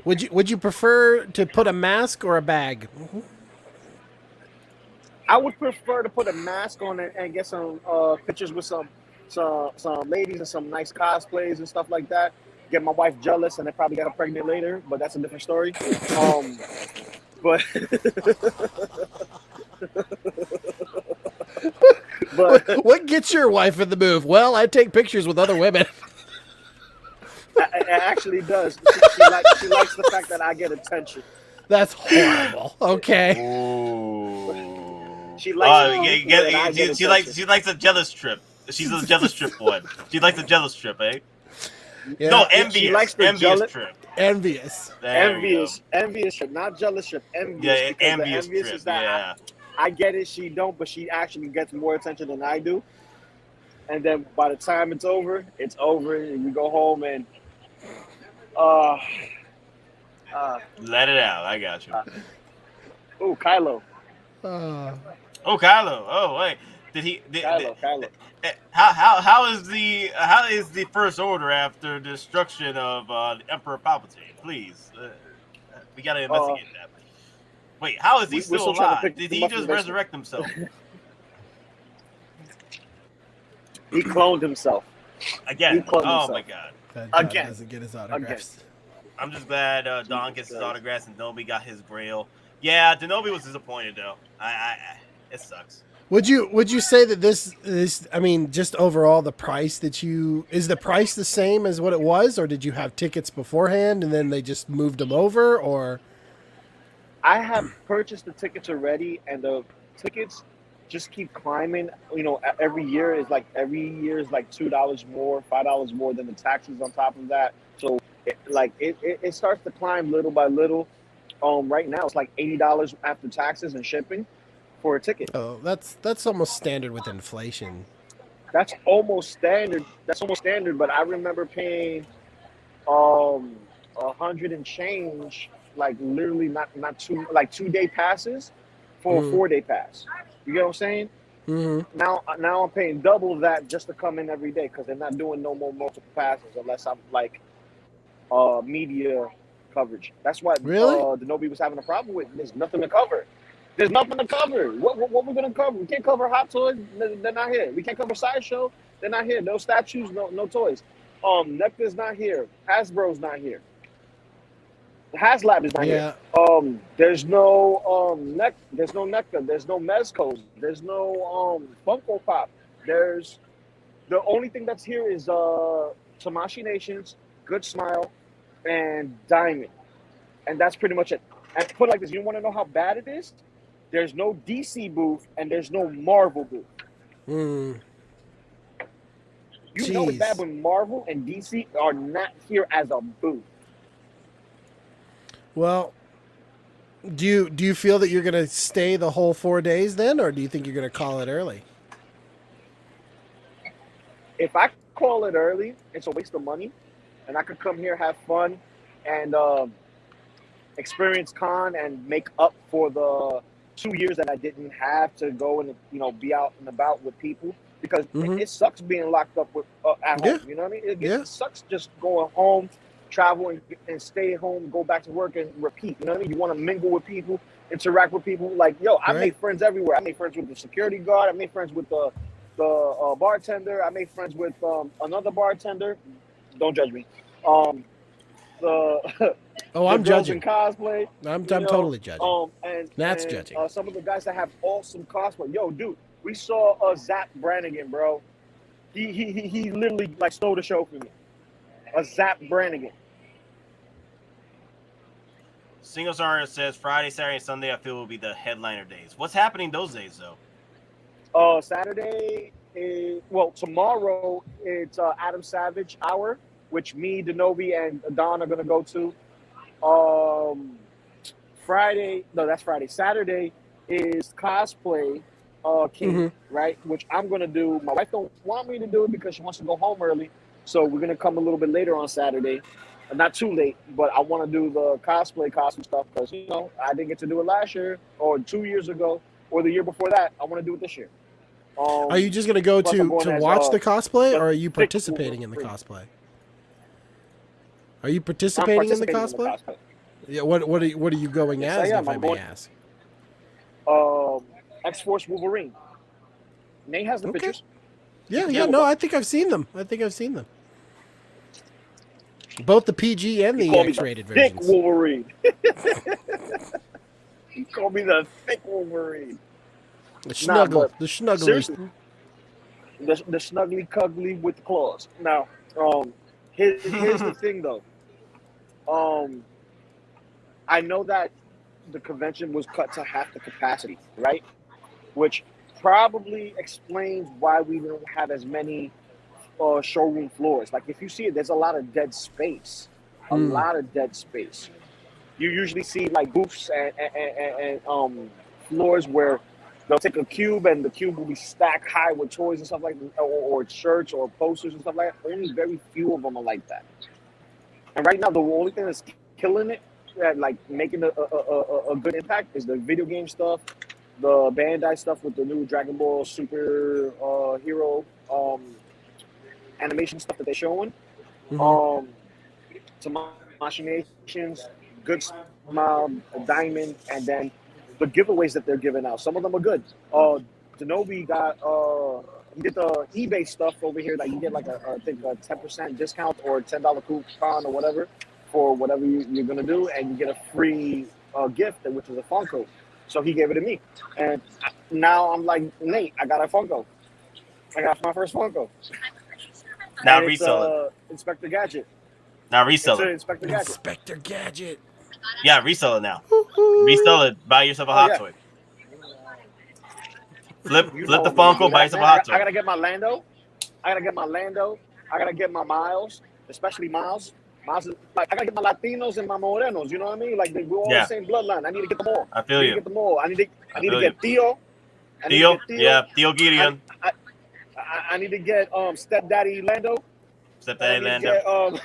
Would you prefer to put a mask or a bag? I would prefer to put a mask on and get some pictures with some ladies and some nice cosplays and stuff like that. Get my wife jealous and then probably get her pregnant later, but that's a different story. But what gets your wife in the move? Well, I take pictures with other women. It actually does. She likes the fact that I get attention. That's horrible. Okay. She likes. She likes a jealous trip. She's a jealous trip one. She likes a jealous trip, eh? Yeah. No, envious. She likes the envious trip. Envious trip, not jealous trip. Envious. Yeah, envious trip. is that I get it. She don't, but she actually gets more attention than I do. And then by the time it's over, and you go home and let it out. I got you. Kylo. Kylo. Oh, wait. Kylo. How is the First Order after destruction of Emperor Palpatine? Please, we gotta investigate that. Wait, how is he still alive? Did he just resurrect himself? He cloned himself. Again. Oh my god. Again. Doesn't get his autographs. I'm just glad Don gets his autographs and Denobi got his Grail. Yeah, Denobi was disappointed though. It sucks. Would you say that this I mean, just overall the price that is the price the same as what it was, or did you have tickets beforehand and then they just moved them over, or? I have purchased the tickets already, and the tickets just keep climbing. You know, every year is like $2 more, $5 more than the taxes on top of that. So it starts to climb little by little. Right now it's like $80 after taxes and shipping for a ticket. Oh, that's almost standard with inflation. That's almost standard. But I remember paying 100 and change, like literally not 2-day passes for a 4-day pass. You get what I'm saying? Mm-hmm. Now I'm paying double that just to come in every day because they're not doing no more multiple passes unless I'm like media coverage. That's why Really? the Nobi was having a problem with. There's nothing to cover. There's nothing to cover. What we're gonna cover? We can't cover Hot Toys. They're not here. We can't cover Sideshow. They're not here. No statues. No toys. NECA's not here. Hasbro's not here. HasLab is not here. There's no there's no NECA. There's no Mezcos. There's no Funko Pop. There's the only thing that's here is Tamashi Nations, Good Smile, and Diamond, and that's pretty much it. And to put it like this, you want to know how bad it is? There's no DC booth and there's no Marvel booth. You know it's bad when Marvel and DC are not here as a booth. Well, do you feel that you're going to stay the whole 4 days then, or do you think you're going to call it early? If I call it early, it's a waste of money, and I could come here, have fun, and experience con and make up for the 2 years that I didn't have to go and be out and about with people, because it sucks being locked up with at home. You know what I mean? It sucks just going home, travel and stay home, go back to work and repeat. You know what I mean? You want to mingle with people, interact with people. Like, I made friends everywhere. I made friends with the security guard. I made friends with the bartender. I made friends with another bartender. Don't judge me. I'm judging. Cosplay. I'm totally judging. That's and, judging. Some of the guys that have awesome cosplay. Yo, dude, we saw Zap Brannigan, bro. He literally like stole the show for me. Zap Brannigan. Single Star says Friday, Saturday, and Sunday I feel will be the headliner days. What's happening those days though? Saturday is tomorrow it's Adam Savage Hour, which me, Denobi, and Don are gonna go to. That's Friday. Saturday is cosplay King, right? Which I'm gonna do. My wife don't want me to do it because she wants to go home early, so we're gonna come a little bit later on Saturday. Not too late, but I want to do the costume stuff because I didn't get to do it last year or 2 years ago or the year before that. I want to do it this year. Are you just gonna go to watch the cosplay, or are you participating in the cosplay? Are you participating in the cosplay? Yeah. What are you going as? If I may ask. X-Force Wolverine. Nate has the pictures. Yeah. No, I think I've seen them. Both the PG and the X-rated versions. Thick Wolverine. You call me the thick Wolverine. The snuggle. The snuggly. Seriously, the snuggly cuggly with the claws. Now, here's the thing though. I know that the convention was cut to half the capacity, right? Which probably explains why we don't have as many showroom floors. Like if you see it, there's a lot of dead space. A lot of dead space. You usually see like booths and floors where they'll take a cube and the cube will be stacked high with toys and stuff like that, or shirts or posters and stuff like that. Only very few of them are like that. And right now, the only thing that's killing it, like making a good impact, is the video game stuff, the Bandai stuff with the new Dragon Ball Super Hero animation stuff that they're showing. Tamashi Nations, Good Smile, Diamond, and then the giveaways that they're giving out. Some of them are good. Denobi got you get the eBay stuff over here that you get like I think a 10% discount or $10 coupon or whatever for whatever you're gonna do, and you get a free gift, which is a Funko. So he gave it to me, and now I'm like, Nate, I got a Funko. I got my first Funko. Now And it's, resell it. Inspector Gadget. Now resell It's it. Inspector Gadget. Inspector Gadget. Yeah, resell it now. Resell it. Buy yourself a hot yeah. toy. Flip You the know Funko. me, Buy man. yourself a hot toy. I gotta get my Lando. I gotta get my Miles, especially Miles. Miles is, like, I gotta get my Latinos and my Morenos. You know what I mean? Like we're all the same bloodline. I need to get them all. I feel you. Get them all. I need to feel get Theo. Theo? Yeah, Theo Gideon. I need to get stepdaddy Lando. Stepdaddy Lando.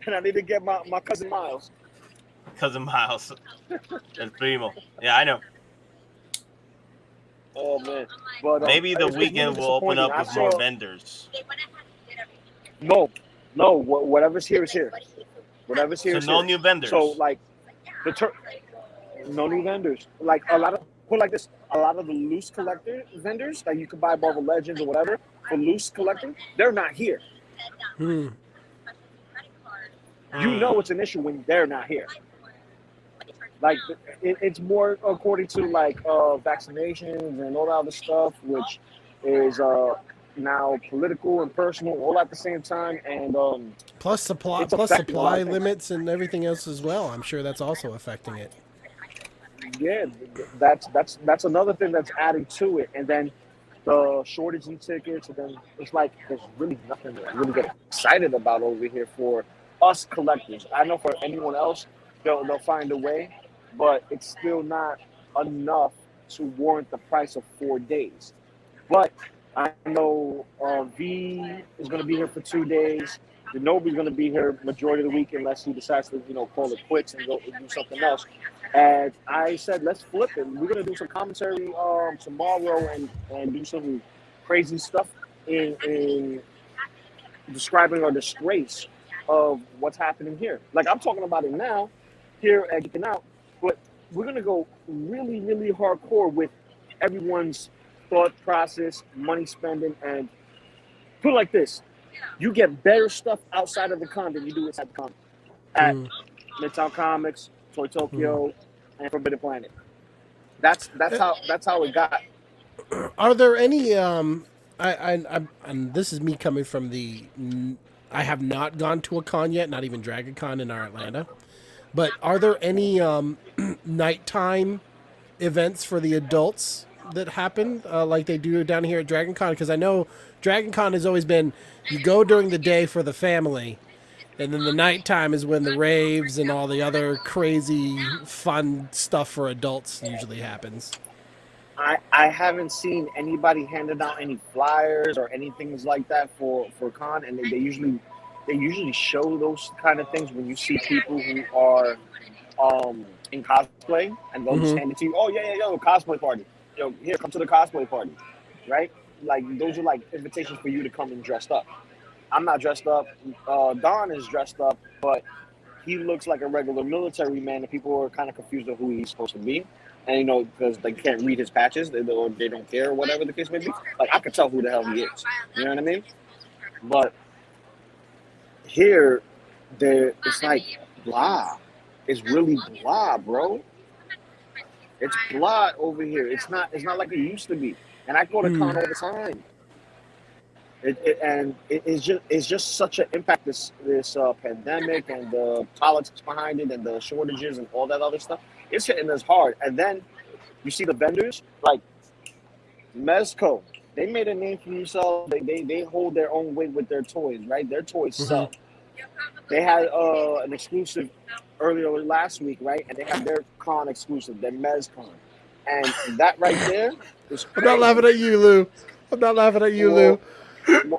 And I need to get my cousin Miles. Cousin Miles. El primo. Yeah, I know. Oh man. But maybe the it's weekend really will open up disappointing. with more vendors. No. Whatever's here is here. Whatever's here So is no here. new vendors. So like no new vendors. Like a lot of the loose collector vendors that you could buy Marvel Legends or whatever for loose collecting, they're not here. You know it's an issue when they're not here. Like it's more according to like vaccinations and all that other stuff, which is now political and personal all at the same time, and plus supply limits and everything else as well. I'm sure that's also affecting it. Yeah, that's another thing that's adding to it, and then the shortage in tickets, and then it's like there's really nothing to really get excited about over here for us collectors. I know for anyone else, they'll find a way, but it's still not enough to warrant the price of 4 days. But I know V is going to be here for 2 days. Nobody's going to be here majority of the week unless he decides to, call it quits and go and do something else. And I said, let's flip it. We're going to do some commentary tomorrow and do some crazy stuff in describing our disgrace of what's happening here. Like, I'm talking about it now here at Geeking Out, but we're going to go really, really hardcore with everyone's thought process, money spending, and put it like this. You get better stuff outside of the con than you do inside the con. At Midtown Comics, Toy Tokyo, and Forbidden Planet. That's how it got. Are there any and this is me coming from the I have not gone to a con yet, not even Dragon Con in our Atlanta. But are there any nighttime events for the adults that happen like they do down here at Dragon Con? Because I know Dragon Con has always been you go during the day for the family, and then the nighttime is when the raves and all the other crazy fun stuff for adults usually happens. I haven't seen anybody handing out any flyers or anything like that for con, and they usually show those kind of things when you see people who are in cosplay, and they'll just hand it to you. Oh yeah, cosplay party. Yo, here, come to the cosplay party, right? Like those are like invitations for you to come and dress up. I'm not dressed up. Don is dressed up, but he looks like a regular military man, and people are kind of confused of who he's supposed to be. And because they can't read his patches, they don't care, or whatever the case may be. Like I could tell who the hell he is. You know what I mean? But here, it's like blah. It's really blah, bro. It's blah over here. It's not like it used to be. And I go to con all the time. It's just such an impact, this pandemic and the politics behind it and the shortages and all that other stuff. It's hitting us hard. And then you see the vendors like Mezco. They made a name for themselves. They hold their own weight with their toys, right? Their toys sell. They had an exclusive earlier last week, right? And they have their con exclusive, their MezCon. And that right there is crazy. I'm not laughing at you, Lou. Lou.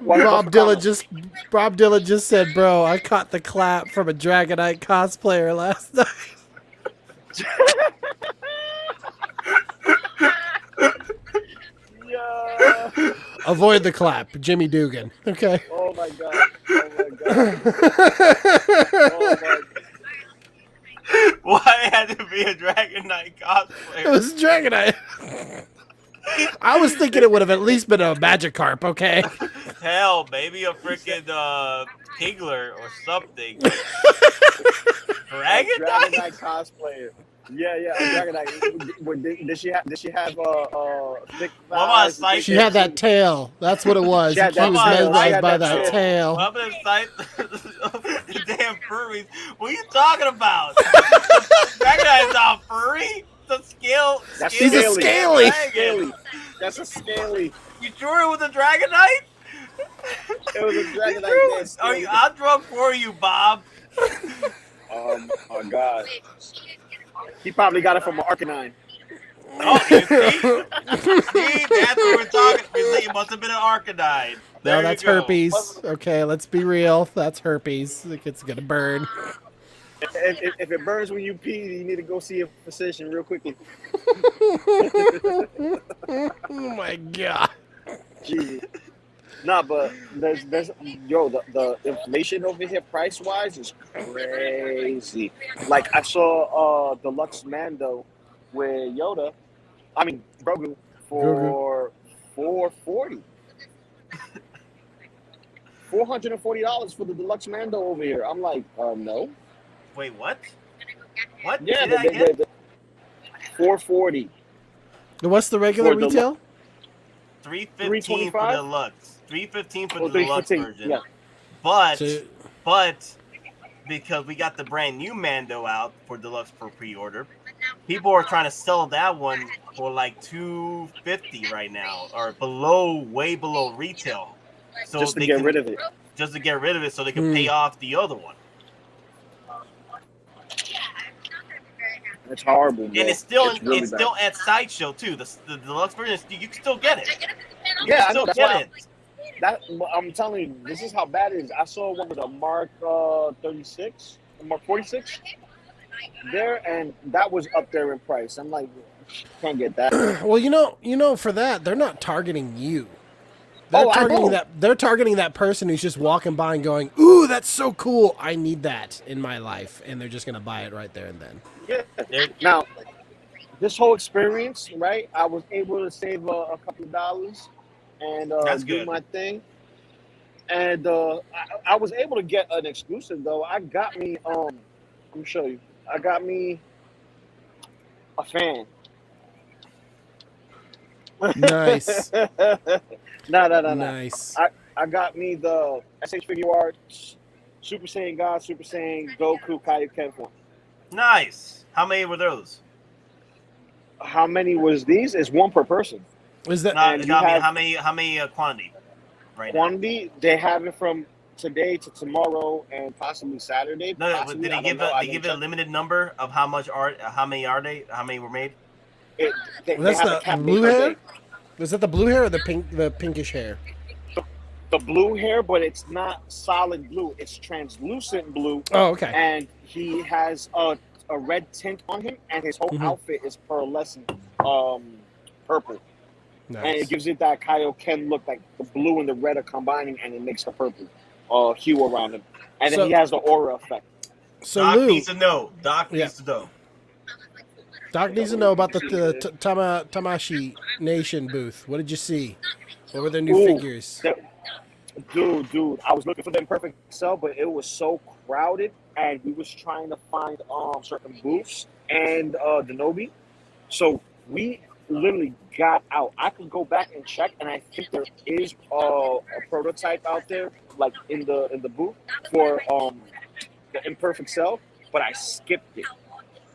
Bob Dylan just said, bro, I caught the clap from a Dragonite cosplayer last night. Yeah. Avoid the clap, Jimmy Dugan. Okay. Oh my god. Why it had to be a Dragon Knight cosplayer? It was Dragonite. I was thinking it would have at least been a Magikarp, okay? Hell, maybe a freaking Pigler or something. Dragon Knight cosplayer. Yeah, Dragonite. Did she have thick What about thighs? Sight? She had that tail. That's what it was. She had She that was tail. She mesmerized had by that that tail. tail. What about Sight? The damn furries. What are you talking about? Dragonite's not furry. The scale. That's He's a scaly. Scaly. That's a scaly. You drew it with a Dragonite? It was a Dragonite. That's Are scaly. you? I'll draw for you, Bob. Oh my God. He probably got it from an Arcanine. Oh, you see? See, that's what we're talking. It must have been an Arcanine. There No, you that's go. herpes. Okay, let's be real. That's herpes. It's gonna burn. If it burns when you pee, you need to go see a physician real quickly. Oh my God. Jesus. Nah, but there's the inflation over here price wise is crazy. Like I saw Deluxe Mando with Yoda, Grogu for $440. $440 for the Deluxe Mando over here. I'm like, no. Wait, what? What? Yeah, Say that again? the $440. What's the regular For the- retail? $315 for the deluxe. $315 for Oh, the deluxe $315, version. yeah. But So- because we got the brand new Mando out for deluxe for pre-order, people are trying to sell that one for like $250 right now, or way below retail. So Just to they get can- rid of it. Just to get rid of it, so they can pay off the other one. It's horrible, man. And it's still really it's bad. still at Sideshow too. The deluxe version, you can still get it. Yeah, I still know. That's get why it. I'm telling you, this is how bad it is. I saw one with a Mark 36, Mark 46 there, and that was up there in price. I'm like, can't get that. Well, you know, for that they're not targeting you. Oh, I know. They're targeting that person who's just walking by and going, "Ooh, that's so cool! I need that in my life," and they're just gonna buy it right there and then. Yeah. Now, this whole experience, right? I was able to save a couple of dollars and That's do good. my thing. And I was able to get an exclusive though. I got me let me show you. I got me a fan. Nice. No. Nice. I got me the SH Figure Arts Super Saiyan God, Super Saiyan Goku Kaioken form. Nice. How many were those? How many was these? It's one per person. Is that And you have- how many quantity? Right now? Quantity, they have it from today to tomorrow and possibly Saturday. No, Possibly, did I they don't give know. I it didn't a check. limited number of how many were made? They that's have a the cap blue per hair? day. Was that the blue hair or the pinkish hair? The blue hair, but it's not solid blue. It's translucent blue. Oh, okay. And he has a red tint on him, and his whole outfit is pearlescent purple. Nice. And it gives it that Kaioken look, like the blue and the red are combining, and it makes the purple hue around him. And then So- he has the aura effect. So Doc Lou, needs to know. Doc needs to know. Doc needs to know about the Tamashi Nation booth. What did you see? What were their new Ooh, figures? Dude, I was looking for them perfect sell, but it was so crowded, and we was trying to find certain booths and Denobi. So we literally got out. I could go back and check, and I think there is a prototype out there, like in the booth for the imperfect sell, but I skipped it.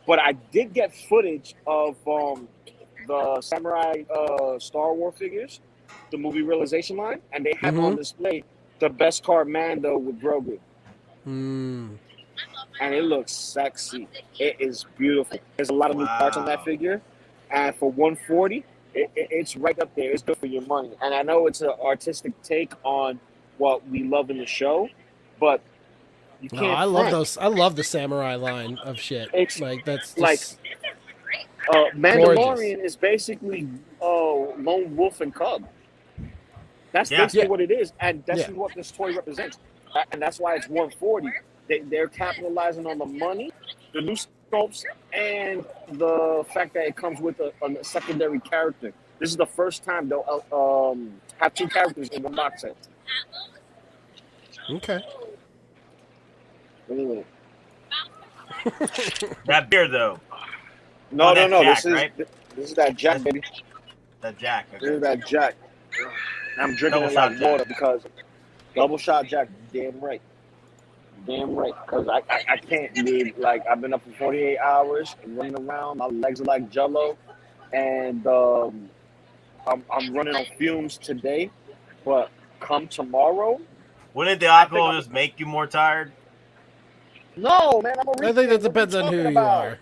But I did get footage of the Samurai Star Wars figures, the movie realization line, and they have on display the best card Mando with Grogu. And it looks sexy. It is beautiful. There's a lot of new parts on that figure, and for $140, it's right up there. It's good for your money. And I know it's an artistic take on what we love in the show, but you can't. No, I love front. those. I love the samurai line of shit. It's like that's like just Mandalorian is basically lone wolf and cub. That's basically what it is, and that's what this toy represents, and that's why it's $140. They're capitalizing on the money, the new sculpts, and the fact that it comes with a secondary character. This is the first time they'll have two characters in the box set. Okay. Anyway. That beer though. No, Oh, no, that's no. Jack, This is right? this is that Jack, baby. That Jack. This Okay. is that Jack. I'm drinking Double it shot like Jack. water because double shot Jack. Damn right. Damn right. Because I can't, dude. Like, I've been up for 48 hours and running around. My legs are like jello. And I'm running on fumes today. But come tomorrow. Wouldn't the alcohol just make you more tired? No, man. I'm a I think weekend. that depends on who you are.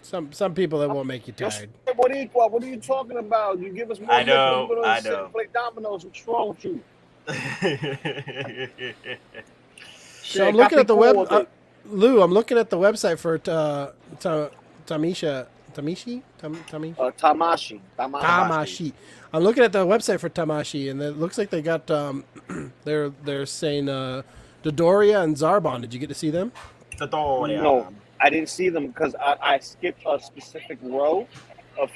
Some people it won't make you You're tired. what equal? What are you talking about? You give us more I liquor, know, you gonna I sit know. and play dominoes. What's wrong with you? So I'm looking at the web. Lou, I'm looking at the website for Tamashi. I'm looking at the website for Tamashi, and it looks like they got they're saying Dodoria and Zarbon. Did you get to see them? Dodoria. No, I didn't see them because I skipped a specific row of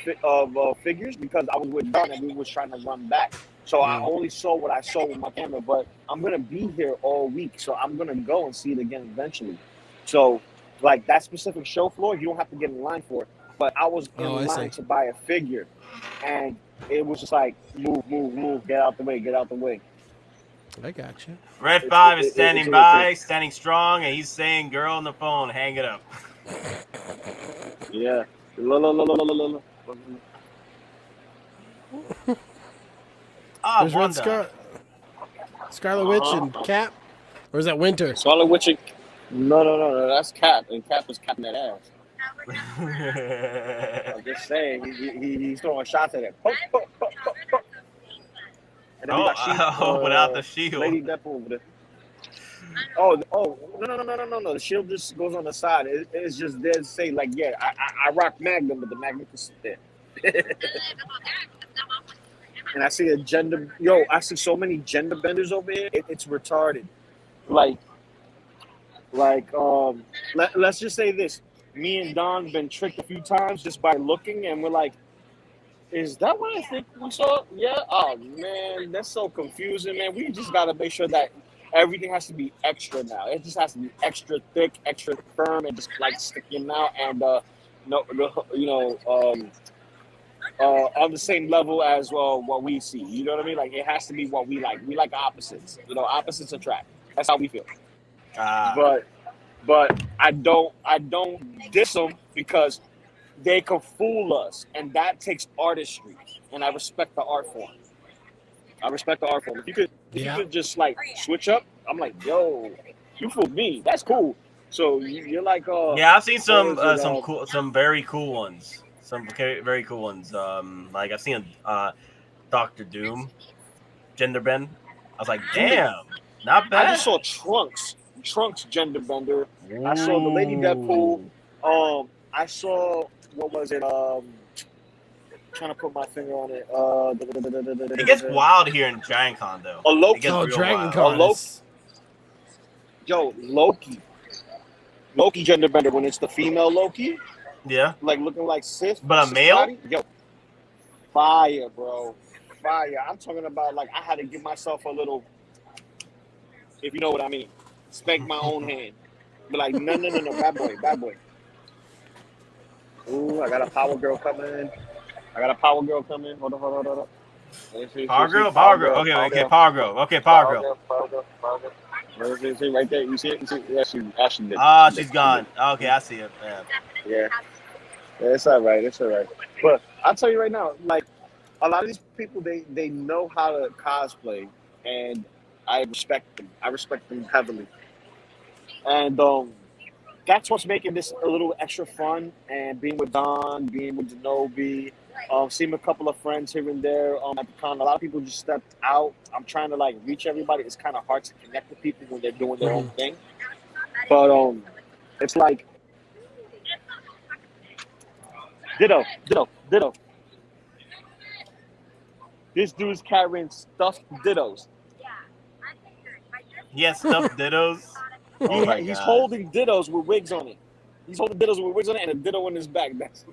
figures because I was with Don and we was trying to run back. So I only saw what I saw with my camera, but I'm gonna be here all week, so I'm gonna go and see it again eventually. So, like that specific show floor, you don't have to get in line for it. But I was in line to buy a figure, and it was just like move, get out the way. I got you. Red 5 is standing by, standing strong, and he's saying, "Girl on the phone, hang it up." Yeah. There's Red Scarlet Witch and Cap, or is that Winter? Scarlet Witch. No. That's Cap, and Cap is capping that ass. I'm just saying, he's throwing shots at it. Poke. And then we got without the shield. Lady Death over there. Oh, no. The shield just goes on the side. It's just there to say, like, yeah, I rock Magnum, but the Magnum can sit there. And I see I see so many gender benders over here. It's retarded. Let's just say this. Me and Don been tricked a few times just by looking, and we're like, is that what I think we saw? Yeah. Oh man, that's so confusing, man. We just gotta make sure that everything has to be extra now. It just has to be extra thick, extra firm, and just like sticking out, and on the same level as what we see. You know what I mean? Like it has to be what we like. We like opposites. You know, opposites attract. That's how we feel. But I don't diss them because they can fool us, and that takes artistry. And I respect the art form. If you could just like switch up, I'm like, yo, you fooled me. That's cool. So you're like, yeah, I've seen some very cool ones. Some very cool ones. Like I've seen Dr. Doom, Gender Bend. I was like, damn, not bad. I just saw Trunks Gender Bender. I saw the Lady Deadpool. I saw what was it? Trying to put my finger on it. It gets wild here in Giant Con though. Dragon Con. Loki Gender Bender when it's the female Loki. Yeah. Like looking like Sith. But a male? Body. Yo. Fire, bro. Fire. I'm talking about like I had to give myself a little, if you know what I mean, spank my own hand. But like, no, bad boy. Ooh, I got a Power Girl coming. Hold on. Power Girl. Okay, Power Girl. Right there. You see it? Yeah, she did. She's gone. Okay, I see it. Yeah. It's all right. But I'll tell you right now, like a lot of these people, they know how to cosplay, and I respect them. I respect them heavily. And that's what's making this a little extra fun. And being with Don, being with Denobi, seeing a couple of friends here and there at the con. A lot of people just stepped out. I'm trying to like reach everybody. It's kind of hard to connect with people when they're doing their own thing. But it's like ditto. This dude's carrying stuffed dittos. Yes, stuffed dittos. He's holding dittos with wigs on it. And a ditto in his back. That's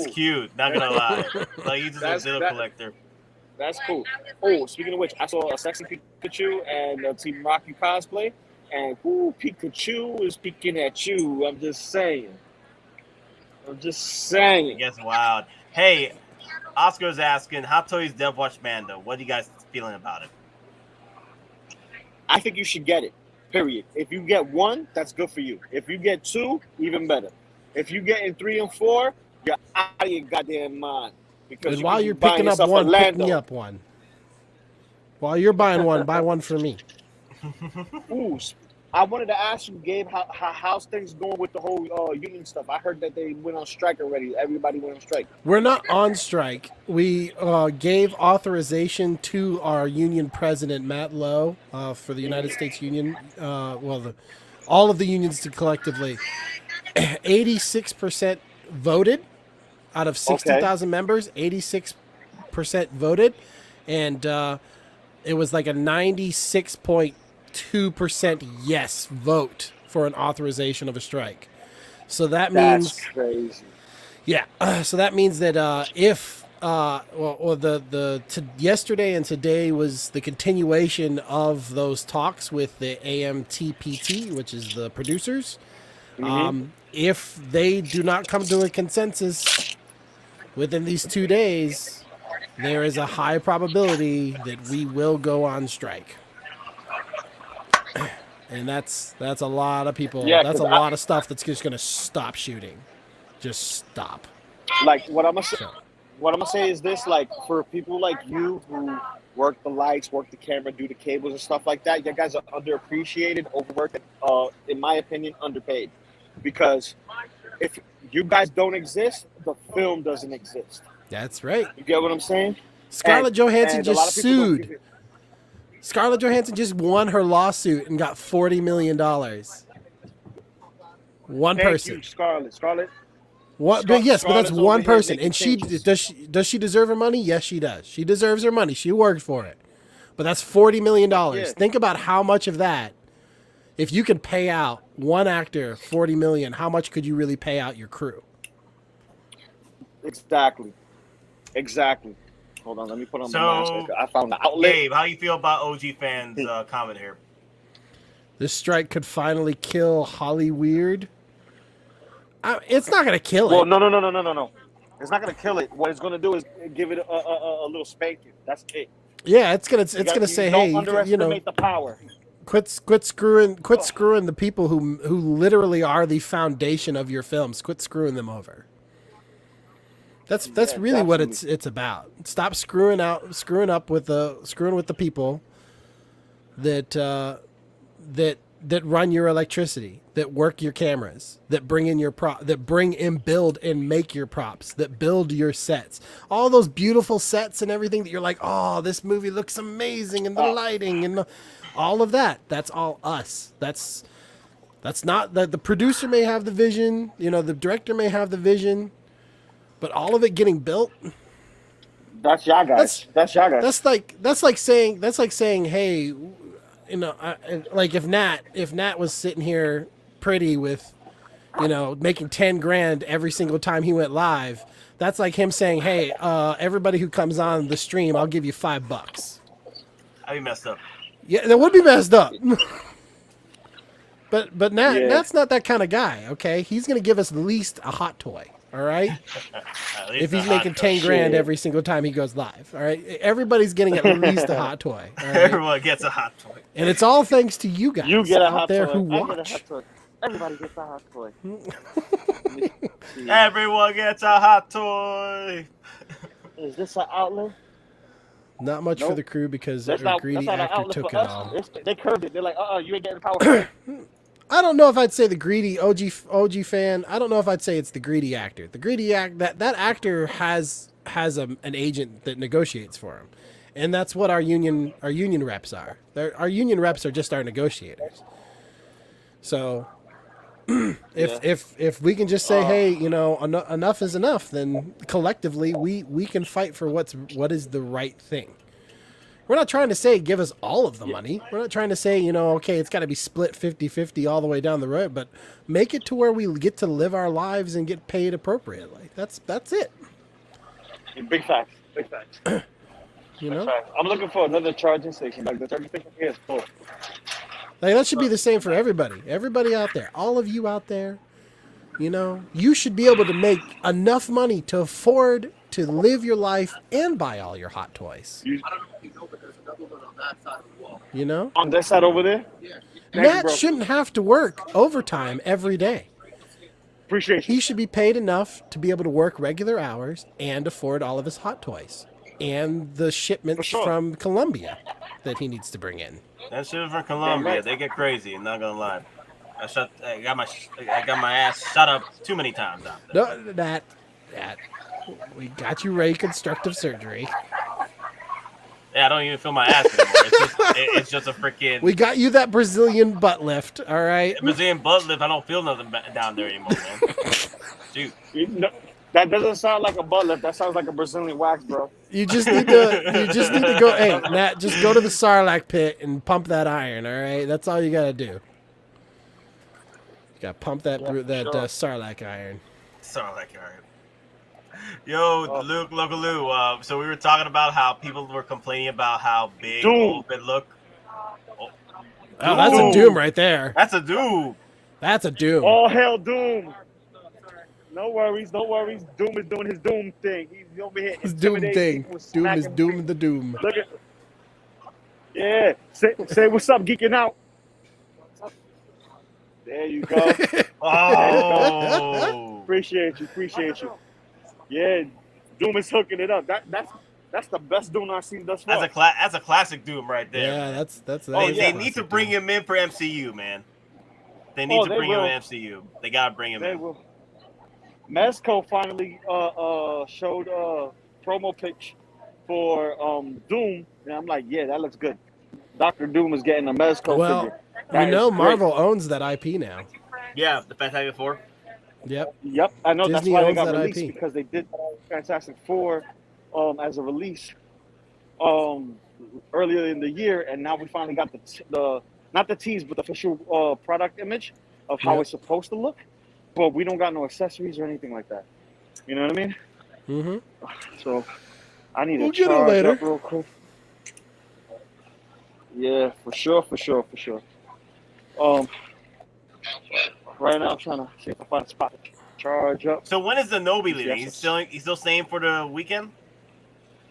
cool. Cute. Not gonna lie. Like he's just a ditto collector. That's cool. Oh, speaking of which, I saw a sexy Pikachu and Team Rocky cosplay, and Pikachu is peeking at you. I'm just saying. I'm just saying. It gets wild. Hey, Oscar's asking, Hot Toys Dev Watch Mando. What are you guys feeling about it? I think you should get it. Period. If you get one, that's good for you. If you get two, even better. If you get in 3 and 4, you're out of your goddamn mind. Because And while you're picking up one, pick me up one. While you're buying one, buy one for me. Ooh, I wanted to ask you, Gabe, how's things going with the whole union stuff? I heard that they went on strike already. Everybody went on strike. We're not on strike. We gave authorization to our union president, Matt Lowe, for the United States Union. All of the unions collectively. 86% voted out of 60,000 members. 86% voted. And it was like a 96.2% yes vote for an authorization of a strike. So that means that's crazy. Yeah. So that means that if yesterday and today was the continuation of those talks with the AMTPT, which is the producers. If they do not come to a consensus within these 2 days, there is a high probability that we will go on strike. And that's a lot of people. Yeah, that's a lot of stuff that's just going to stop shooting. Just stop. Like what I'm gonna say is this: like for people like you who work the lights, work the camera, do the cables and stuff like that, you guys are underappreciated, overworked, in my opinion, underpaid. Because if you guys don't exist, the film doesn't exist. That's right. You get what I'm saying? Scarlett Johansson and a lot just of people don't give sued. it- Scarlett Johansson just won her lawsuit and got $40 million. One Thank person. you, Scarlett. What? But yes, but that's Scarlett's one over here person, making and she changes. does she deserve her money? Yes, she does. She deserves her money. She worked for it. But that's $40 million. Yeah. Think about how much of that, if you could pay out one actor $40 million, how much could you really pay out your crew? Exactly. Hold on, let me put on my So, mask. I found the outlet. Gabe, how you feel about OG fans' comment here? This strike could finally kill Hollyweird. It's not going to kill Well, it. no. It's not gonna kill it. What it's gonna do is give it a little spanking. That's it. Yeah, it's gonna say, don't hey, underestimate the power. quit screwing the people who literally are the foundation of your films. Quit screwing them over. That's really what it's about. Stop screwing with the people that run your electricity, that work your cameras, that bring in your build and make your props, that build your sets. All those beautiful sets and everything that you're like, oh, this movie looks amazing, and the lighting and all of that. That's all us. That's not the producer may have the vision, the director may have the vision, but all of it getting built. That's y'all guys. That's y'all guys. That's like saying, hey, like if Nat was sitting here pretty with, making 10 grand every single time he went live, that's like him saying, hey, everybody who comes on the stream, I'll give you $5. That'd be messed up. Yeah, that would be messed up. But Nat's not that kind of guy, okay? He's gonna give us at least a hot toy, all right? If he's making 10 grand every single time he goes live, all right? Everybody's getting at least a hot toy. All right? Everyone gets a hot toy. And it's all thanks to you guys You get a out hot there toy. who I get a watch. hot toy. Everybody gets a hot toy. Everyone gets a hot toy. Is this an outlet? Not much for Nope. the crew because That's a not greedy an actor outlet took for it us. all. They curved it. They're like, you ain't getting power. I don't know if I'd say the greedy OG fan. I don't know if I'd say it's the greedy actor. The greedy that actor has an agent that negotiates for him, and that's what our union reps are. Our union reps are just our negotiators. So if we can just say, hey, enough is enough, then collectively we can fight for what is the right thing. We're not trying to say give us all of the money. We're not trying to say, okay, it's got to be split 50-50 all the way down the road, but make it to where we get to live our lives and get paid appropriately. That's it. Big facts. You know? I'm looking for another charging station. Like the charging station here is full. Like that should be the same for everybody. Everybody out there. All of you out there. You know, you should be able to make enough money to afford to live your life and buy all your hot toys. You know? On that side over there? Matt shouldn't have to work overtime every day. Appreciate you. He should be paid enough to be able to work regular hours and afford all of his hot toys and the shipments from Colombia that he needs to bring in. That shit from Colombia, they get crazy. I'm not gonna lie. I got my ass shut up too many times out there. No, that we got you reconstructive surgery. Yeah, I don't even feel my ass anymore. It's just a freaking. We got you that Brazilian butt lift. All right. Brazilian butt lift. I don't feel nothing down there anymore, man. Dude. That doesn't sound like a butt lift. That sounds like a Brazilian wax, bro. You just need to go. Hey, Matt, just go to the Sarlacc pit and pump that iron. All right, that's all you gotta do. You gotta pump that Sarlacc iron. Sarlacc iron. Yo, Luke, Loco Lu. So we were talking about how people were complaining about how big it looked. Oh, that's a Doom right there. That's a Doom. That's a Doom. All hell Doom. No worries, no worries. Doom is doing his Doom thing. He's over here. His Doom thing. Doom is Doom the Doom. Look at. Yeah. Say what's up, geeking out. There you go. Oh. Appreciate you. Yeah, Doom is hooking it up. That's the best Doom I've seen thus far. That's a classic Doom right there. Yeah, that's. They need to bring him in for MCU, man. They need to bring him in MCU. They gotta bring him in. Will. Mezco finally showed a promo pitch for Doom, and I'm like, yeah, that looks good. Dr. Doom is getting a Mezco figure. You know, Marvel owns that IP now. Yeah, the Fantastic Four. Yep. I know. Disney that's why they owns got that released IP. because they did Fantastic Four as a release earlier in the year, and now we finally got the not the tease, but the official product image of how it's supposed to look. But we don't got no accessories or anything like that. You know what I mean? Mm-hmm. So I need We'll to get it charge later. up real quick. Yeah, for sure. Right now I'm trying to see if I find a spot to charge up. So when is the Nobi leaving? He's still staying for the weekend?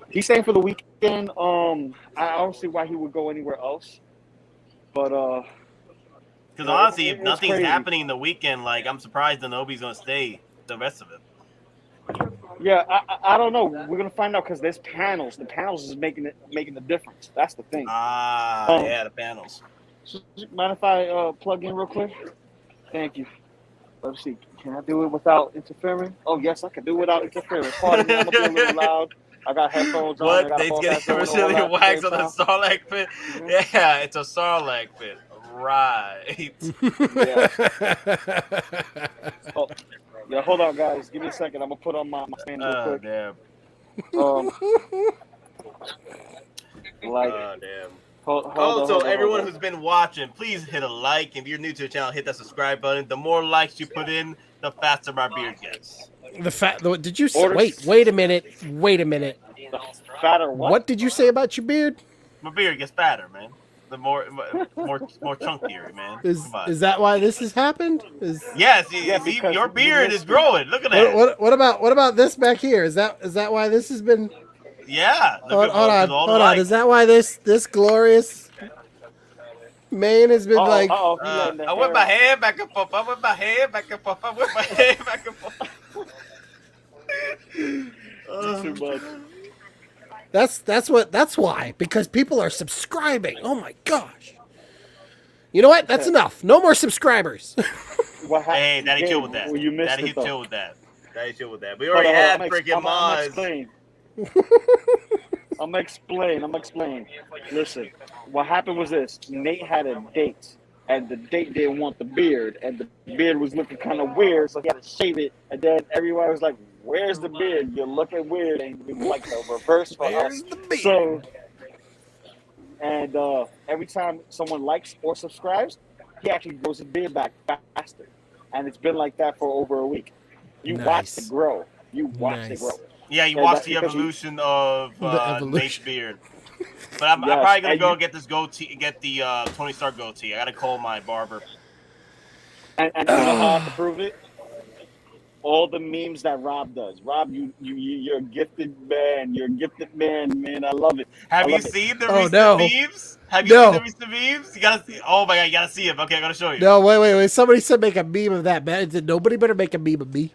He's staying for the weekend. I don't see why he would go anywhere else. But because honestly, if nothing's happening the weekend, like I'm surprised the Nobi's gonna stay the rest of it. Yeah, I don't know. We're gonna find out because there's panels. The panels is making the difference. That's the thing. Yeah, the panels. So, mind if I plug in real quick? Thank you. Let's see. Can I do it without interfering? Oh yes, I can do it without interference. Pardon me, I'm gonna be a little loud. I got headphones on. What? They get Brazilian wax on the Sarlacc pit? Mm-hmm. Yeah, it's a Sarlacc pit. Right. Yeah, hold on, guys. Give me a second. I'm gonna put on my stand real quick. Damn. Damn. Also, everyone who's been watching, please hit a like. If you're new to the channel, hit that subscribe button. The more likes you put in, the faster my beard gets. Did you wait a minute? The fatter what? What did you say about your beard? My beard gets fatter, man. The more chunkier, man. Is that why this has happened? Yes, your beard is growing. Look at that. What about this back here? Is that why this has been? Yeah. Hold on. Is that why this glorious mane has been like? I whip my hair back and forth. I whip my hair back and forth. I whip my hair back and forth. Too much. That's why, because people are subscribing. Oh my gosh. You know what? That's enough. No more subscribers. Hey, Daddy chill with that. Daddy chill with that. We already had freaking Moz. I'm gonna explain. Listen, what happened was this. Nate had a date, and the date didn't want the beard, and the beard was looking kind of weird, so he had to shave it, and then everybody was like, where's the beard? You're looking weird, and we like the reverse for us. So, and every time someone likes or subscribes, he actually grows his beard back faster, and it's been like that for over a week. You watch it grow. Yeah, you watch the evolution of Nate's beard. But I'm probably gonna go get this goatee, get the Tony Stark goatee. I gotta call my barber. And you know how I can prove it? all the memes that Rob does. Rob, you're a gifted man. You're a gifted man. I love it. Have I you love it. seen the Oh, recent no. memes? Have you No. seen the recent memes? You gotta see. Oh my god, you gotta see him. Okay, I'm gonna show you. No, wait. Somebody said make a meme of that, man. Nobody better make a meme of me.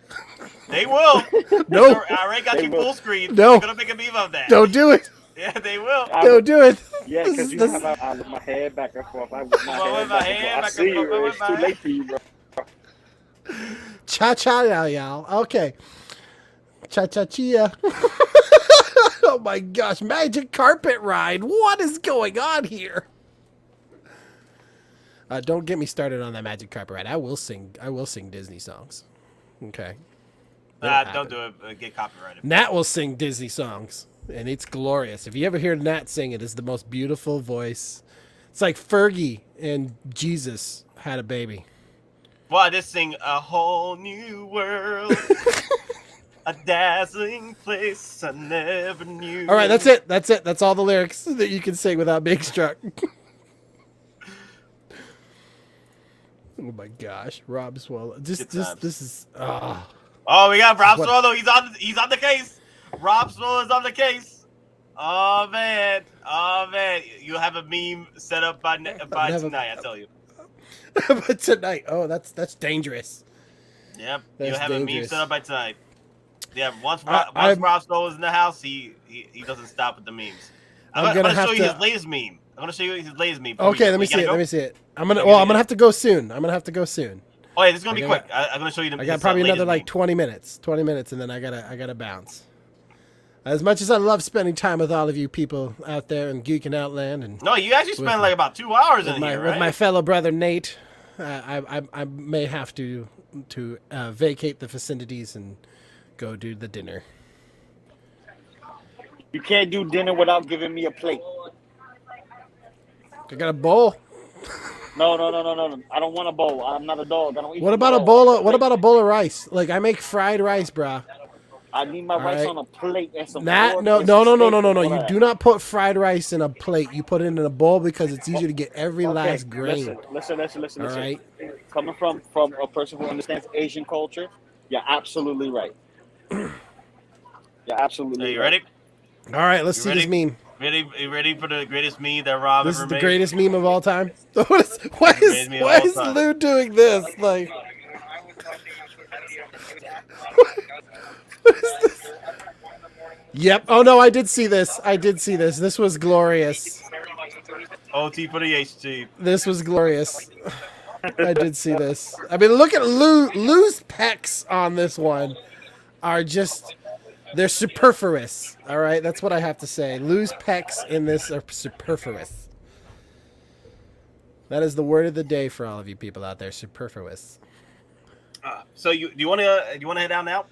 They will. No. I already got They you will. full screen. No. They're gonna make a meme of that. Don't do it. Yeah, they will. Don't do it. Yeah, This because is- you this- have I with my head back and forth. I with my Well, head with my back and hand forth. I back see and forth, you. with It's my too hand. late for you, bro. Cha y'all. Okay. Chia. Oh my gosh, magic carpet ride. What is going on here? Don't get me started on that magic carpet ride. I will sing Disney songs. Okay. Don't do it. Get copyrighted. Nat will sing Disney songs, and it's glorious. If you ever hear Nat sing, it is the most beautiful voice. It's like Fergie and Jesus had a baby. Well, I just sing a whole new world, a dazzling place I never knew. All right, that's it. That's all the lyrics that you can sing without being struck. Oh my gosh, Rob Swallow. This is. Oh, we got Rob What- Swallow. He's on the case. Rob Swallow is on the case. Oh man. You have a meme set up by tonight. I tell you. But tonight, that's dangerous. Yep. That's You have a meme dangerous. set up by tonight. Yeah. Once I'm- Rob Swallow is in the house, he doesn't stop with the memes. I'm gonna gonna have show you to- his latest meme. I'm gonna show you his latest meme. Okay, let me see it. Let me see it. I'm gonna have to go soon. I'm gonna have to go soon. Oh yeah, this is gonna be I quick. got- I'm gonna show you the. I got his probably latest another like meme. 20 minutes. 20 minutes, and then I gotta bounce. As much as I love spending time with all of you people out there in Geek and Outland, and No, you actually spent like about 2 hours in here, right? with my fellow brother Nate, I may have to vacate the vicinities and go do the dinner. You can't do dinner without giving me a plate. I got a bowl. No. I don't want a bowl. I'm not a dog. I don't eat. What from about a bowl. bowl? What about a bowl of rice? Like I make fried rice, brah. I need my rice right. on a plate and some. That pork no. and some steak and all You that. do not put fried rice in a plate. You put it in a bowl because it's easier to get every Okay, last grain. Listen. All right. Coming from a person who understands Asian culture, you're absolutely right. You're absolutely Are you right. ready? All right. Let's see ready? this meme. You ready for the greatest meme that Rob This ever is the made? greatest meme of all time. Why Greatest meme of is all time. Lou doing this? Like, what is this? Yep. Oh no, I did see this. This was glorious. OT for the HT. This was glorious. I did see this. I mean, look at Lou's pecs on this one are just. They're superfluous. All right, that's what I have to say. Lou's pecs in this are superfluous. That is the word of the day for all of you people out there. Superfluous. So do you want to head down now?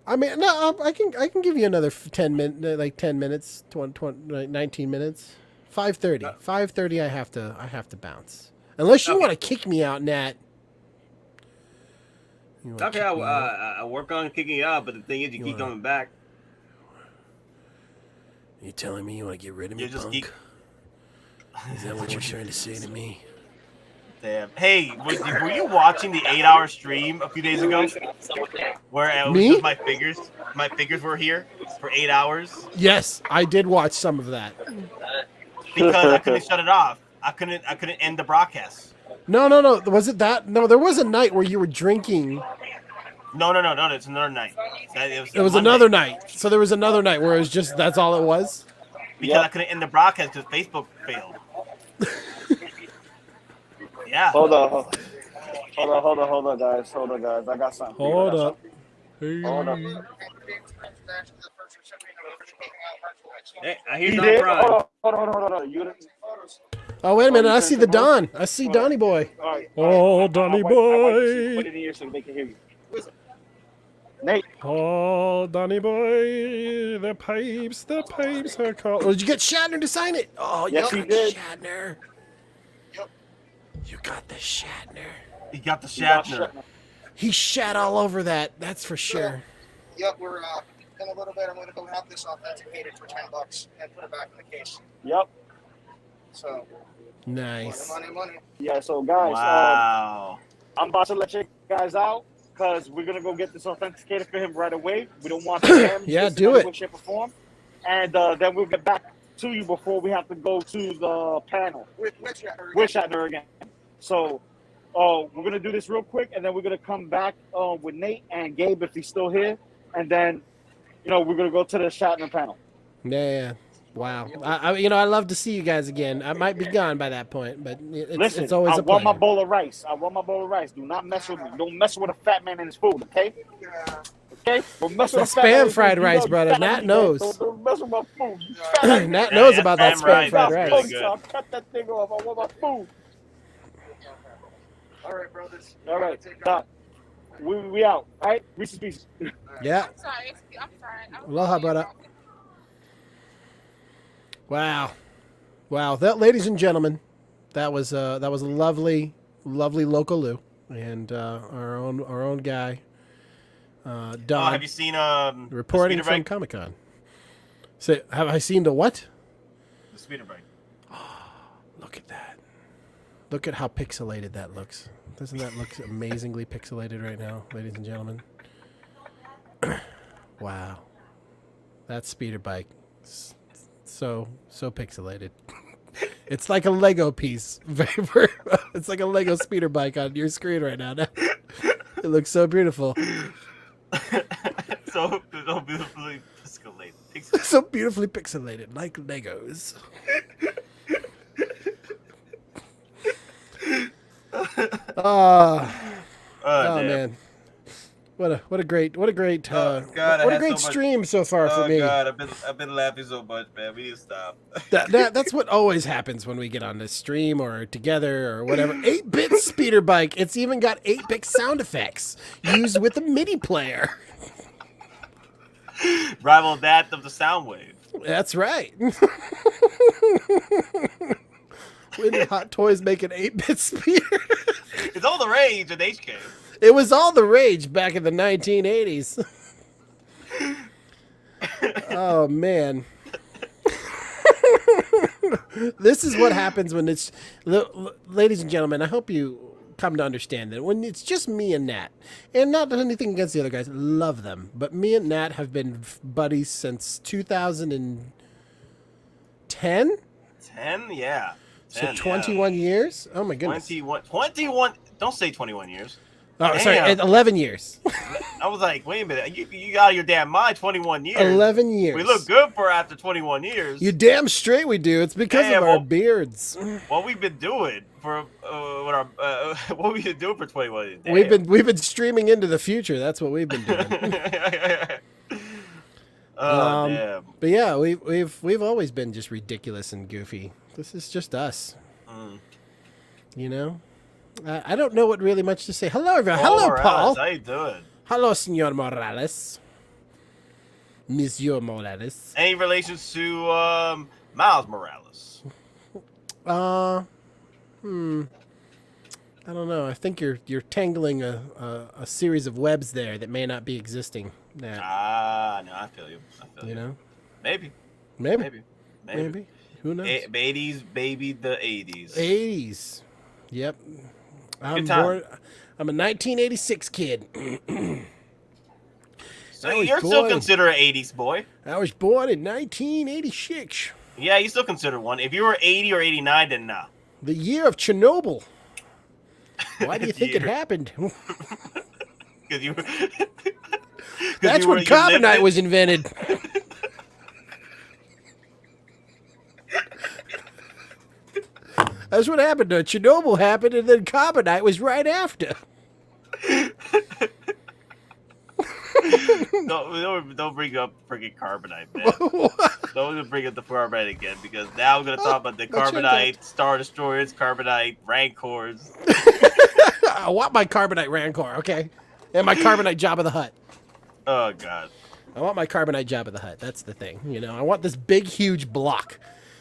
I mean, no, I can give you another 10 minutes, 19 minutes. 5:30. 5:30. I have to bounce. Unless you want to kick me out, Nat. Okay, I'll work on kicking you out, but the thing is, you keep coming back. You telling me you want to get rid of me, You just punk? keep. Is that what you're trying to say to me? Damn. Hey, were you watching the 8-hour stream a few days ago? Where it was Me? just my figures were here for 8 hours Yes, I did watch some of that. because I couldn't shut it off. I couldn't end the broadcast. No. Was it that? No, there was a night where you were drinking. No. It's another night. It was Monday. another night. So there was another night where it was just that's all it was. Because I couldn't end the broadcast because Facebook failed. Yeah. Hold on, guys. I got something. Hold up. Hold up. Hey, I hear He Don did? Prime. Hold on. You didn't- Oh wait a minute! I see the Don. I see Donnie Boy. All right. Oh, Donnie Put Boy. it in here so they can hear you. Nate. Oh, Donnie Boy. The pipes are called. Oh, did you get Shatner to sign it? Oh, Yes, you he got did. Shatner. You got the Shatner. He got the Shatner. He shat all over that. That's for sure. Yep, we're in a little bit. I'm going to go have this authenticated for $10 and put it back in the case. Yep. So Nice. money. Yeah. So guys, Wow. I'm about to let you guys out. because we're gonna go get this authenticated for him right away. We don't want to Yeah, do it. shape or form. And then we'll get back to you before we have to go to the panel. With Shatner again. So we're gonna do this real quick, and then we're gonna come back with Nate and Gabe if he's still here, and then we're gonna go to the Shatner panel. Yeah. Wow. I love to see you guys again. I might be gone by that point, but Listen, it's always I a want my pleasure. bowl of rice. Do not mess with me. Don't mess with a fat man and his food, okay? Okay? Don't mess with That's a fat man and spam his fried food. rice, brother. fat Nat man, knows. Don't mess with my food. Nat knows about that spam spam rice. fried That's rice. really good. I'll cut that thing off. I want my food. All right, brothers. All right, Doc. We out. All right? Reese's Pieces. Yeah. I'm sorry. Aloha, brother. Wow. That, ladies and gentlemen, that was a lovely Loco Lu, and our own guy, Don. Oh, have you seen reporting the from speeder bike? Comic-Con. So, have I seen the what? The speeder bike. Look at that. Look at how pixelated that looks. Doesn't that look amazingly pixelated right now, ladies and gentlemen? Wow. That speeder bike. So pixelated. It's like a Lego piece. It's like a Lego speeder bike on your screen right now. It looks so beautiful. so beautifully pixelated. So beautifully pixelated, like Legos. Oh man. What a great stream so far for me. God, I've been laughing so much, man. We need to stop. That's what always happens when we get on this stream or together or whatever. 8-bit speeder bike. It's even got 8-bit sound effects used with the MIDI player. Rival that of the sound wave. That's right. When did Hot Toys make an 8-bit speeder? It's all the rage in HK. It was all the rage back in the 1980s. Oh, man. This is what happens when it's... Ladies and gentlemen, I hope you come to understand that when it's just me and Nat, and not anything against the other guys, love them, but me and Nat have been buddies since 2010? 10? Yeah. 10, So 21 years? Oh, my goodness. 21. Don't say 21 years. Oh, sorry, Damn. 11 years. I was like, wait a minute. You got out of your damn mind 21 years. 11 years. We look good for after 21 years. You damn straight we do. It's because of our beards. What we've been doing for what we've been doing for 21 years. Damn. We've been streaming into the future. That's what we've been doing. Damn. But yeah, we've always been just ridiculous and goofy. This is just us. You know? I don't know what really much to say. Hello, everyone. Hello, Morales, Paul. How you doing? Hello, Senor Morales. Monsieur Morales. Any relations to Miles Morales? I don't know. I think you're tangling a series of webs there that may not be existing. No, I feel you. You know? Maybe. Maybe. Who knows? 80s, baby, the 80s. 80s. Yep. I'm time. born. I'm a 1986 kid. So you're still considered an 80s boy. I was born in 1986. Yeah, you still consider one. If you were 80 or 89, then nah. The year of Chernobyl. Why do you think it happened? Because you. That's when carbonite was invented. That's what happened. Chernobyl happened, and then carbonite was right after. Don't bring up freaking carbonite, man. Don't bring up the carbonite again, because now I'm going to talk about the carbonite, Star Destroyers, carbonite, Rancors. I want my carbonite Rancor, okay? And my carbonite Jabba the Hutt. Oh, God. I want my carbonite Jabba the Hutt. That's the thing. You know, I want this big, huge block.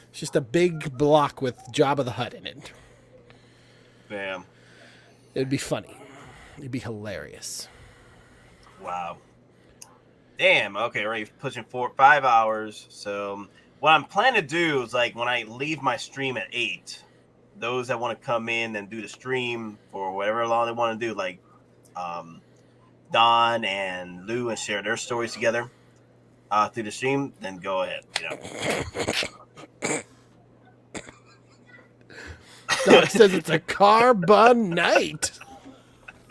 It's just a big block with Jabba the Hutt in it. Damn. It'd be funny. It'd be hilarious. Wow. Damn. Okay, right. Pushing 5 hours. So what I'm planning to do is, like, when I leave my stream at 8, those that want to come in and do the stream for whatever long they want to do, like, Don and Lou and share their stories together through the stream, then go ahead. Doc says it's a carbonite.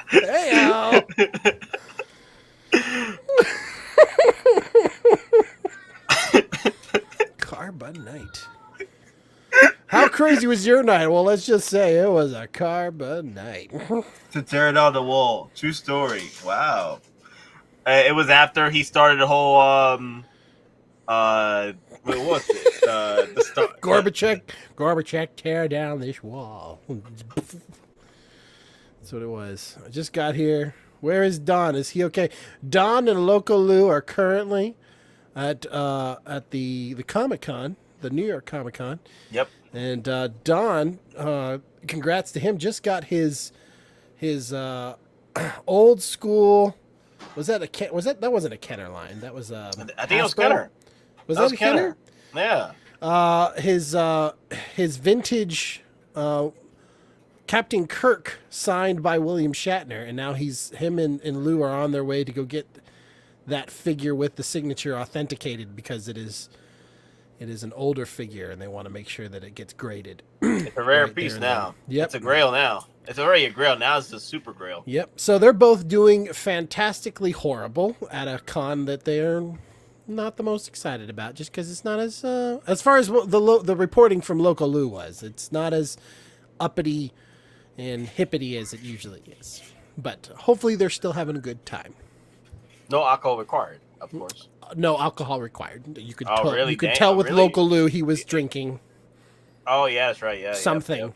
Hey, Carbonite. How crazy was your night? Well, let's just say it was a carbonite. To tear it on the wall. True story. Wow. It was after he started the whole what was it? The start. Gorbachev, tear down this wall. That's what it was. I just got here. Where is Don? Is he okay? Don and Loco Lu are currently at the Comic-Con, the New York Comic-Con. Yep. And Don, congrats to him, just got his old school. Was that that wasn't a Kenner line? That was I think it was Kenner. Was that a Kenner? Yeah. His vintage Captain Kirk signed by William Shatner, and now him and Lou are on their way to go get that figure with the signature authenticated because it is an older figure, and they want to make sure that it gets graded. It's a rare piece now. Yep. It's a grail now. It's already a grail. Now it's a super grail. Yep. So they're both doing fantastically horrible at a con that they're not the most excited about, just because it's not as far as the reporting from Loco Lu was. It's not as uppity and hippity as it usually is. But hopefully they're still having a good time. No alcohol required, of course. No alcohol required. You could really? You could Dang, tell with really? Loco Lu he was drinking. Oh yeah, that's right. Yeah, something. Yep.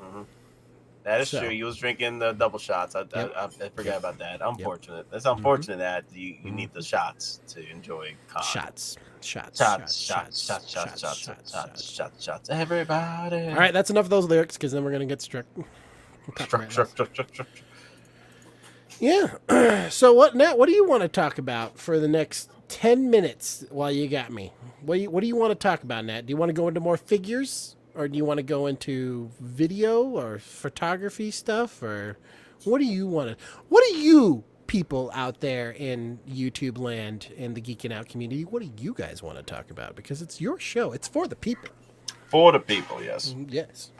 Mm-hmm. That is true. He was drinking the double shots. I forgot about that. Unfortunate. Yep. That's unfortunate that you need the shots to enjoy con. Shots. Everybody. All right, that's enough of those lyrics because then we're gonna get struck. Yeah. So what do you want to talk about for the next 10 minutes while you got me? What do you want to talk about, Nat? Do you want to go into more figures, or do you want to go into video or photography stuff, or what do you want to? What do you people out there in YouTube land and the Geeking Out community? What do you guys want to talk about? Because it's your show. It's for the people. For the people, yes. Yes.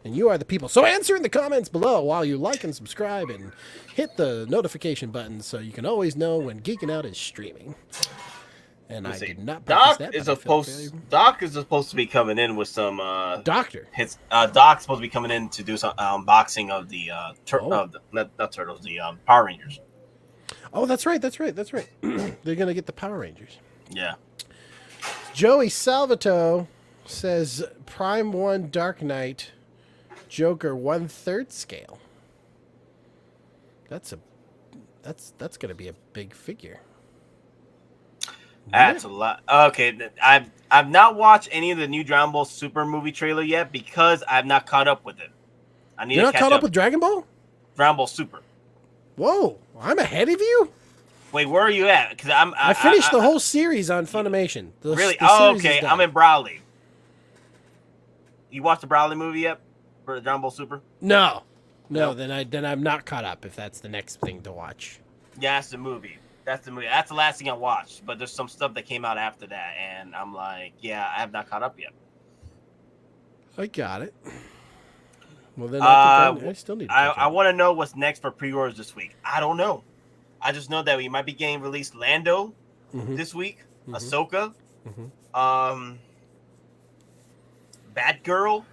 And you are the people. So answer in the comments below while you like and subscribe and hit the notification button so you can always know when Geeking Out is streaming. And I did not practice that. Doc is supposed to be coming in with some Doctor. Doc's supposed to be coming in to do some unboxing of the not turtles, the Power Rangers. Oh, that's right. They're gonna get the Power Rangers. Yeah. Joey Salvato says Prime 1 Dark Knight Joker 1/3 scale. That's gonna be a big figure. That's a lot. Okay, I've not watched any of the new Dragon Ball Super movie trailer yet because I've not caught up with it. You're not caught up with Dragon Ball? Dragon Ball Super. Whoa, I'm ahead of you. Wait, where are you at? Because I finished the whole series on Funimation. Really? Oh, okay. I'm in Broly. You watched the Broly movie yet? For the Dragon Ball Super? No. Then I'm not caught up. If that's the next thing to watch. Yeah, that's the movie. That's the last thing I watched. But there's some stuff that came out after that, and I'm like, yeah, I have not caught up yet. I got it. Well, then I still need to I want to know what's next for pre-orders this week. I don't know. I just know that we might be getting released Lando this week, Ahsoka, Batgirl.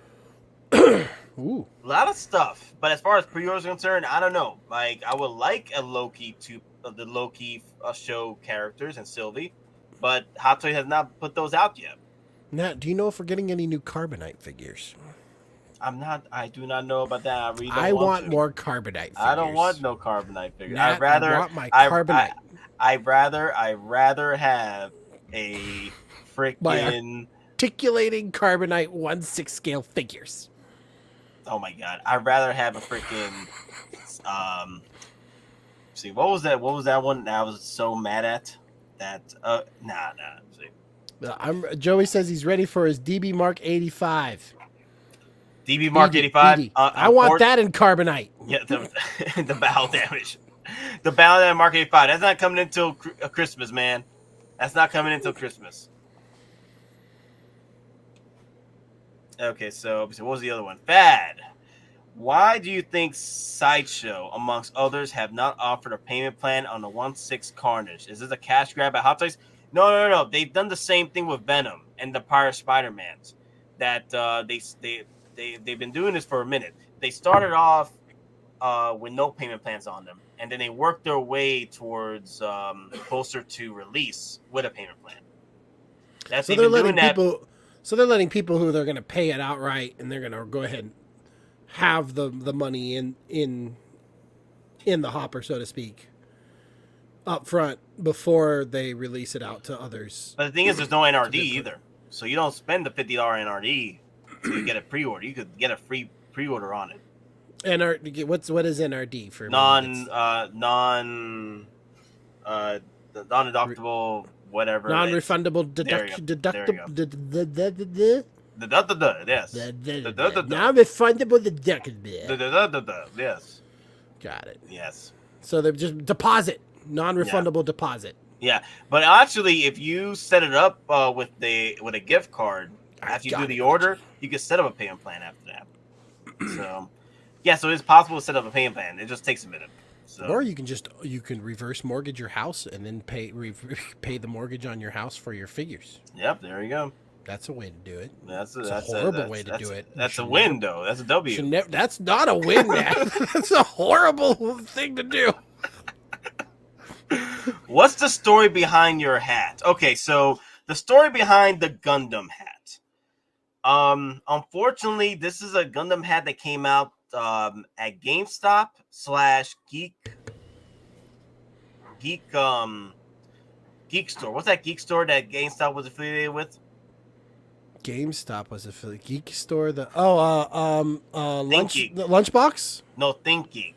Ooh. A lot of stuff. But as far as pre-orders are concerned, I don't know. Like, I would like a Loki the Loki show characters and Sylvie, but Hottoys has not put those out yet. Nat, do you know if we're getting any new Carbonite figures? I do not know about that. I really don't I want more Carbonite figures. I don't want no Carbonite figures. Nat, I want my Carbonite. I'd rather have a freaking articulating Carbonite 1/6 scale figures. Oh my god! I'd rather have a freaking See, what was that one that I was so mad at? That See. Joey says he's ready for his DB Mark 85. DB Mark 85. I want that in Carbonite. Yeah, the battle damage. The Battle at Market 5. That's not coming until Christmas, man. That's not coming until Christmas. Okay, so what was the other one? Fad. Why do you think Sideshow, amongst others, have not offered a payment plan on the 1/6 Carnage? Is this a cash grab at Hottoys? No. They've done the same thing with Venom and the prior Spider-Mans. That they've been doing this for a minute. They started off with no payment plans on them, and then they worked their way towards closer to release with a payment plan. So they're letting people. So they're letting people who they're going to pay it outright, and they're going to go ahead and have the money in the hopper, so to speak, up front before they release it out to others. But the thing is, there's no NRD either, so you don't spend the $50 NRD to get a pre-order. You could get a free pre-order on it. NRD, what is NRD for? Non-deductible, whatever. Non-refundable Yes. Non-refundable deductible. Yes. Got it. Yes. So they're just deposit, non-refundable deposit. Yeah, but actually, if you set it up with a gift card after you do the order, you can set up a payment plan after that. So, yeah, so it's possible to set up a payment plan. It just takes a minute. So. Or you can reverse mortgage your house and then pay the mortgage on your house for your figures. Yep, there you go. That's a way to do it. That's a horrible way to do it. That's a win, though. That's a W. That's not a win, man. That's a horrible thing to do. What's the story behind your hat? Okay, so the story behind the Gundam hat. Unfortunately, this is a Gundam hat that came out at GameStop / Geek Store. What's that Geek Store that GameStop was affiliated with? GameStop was affiliated. Geek Store. Lunchbox. No, ThinkGeek.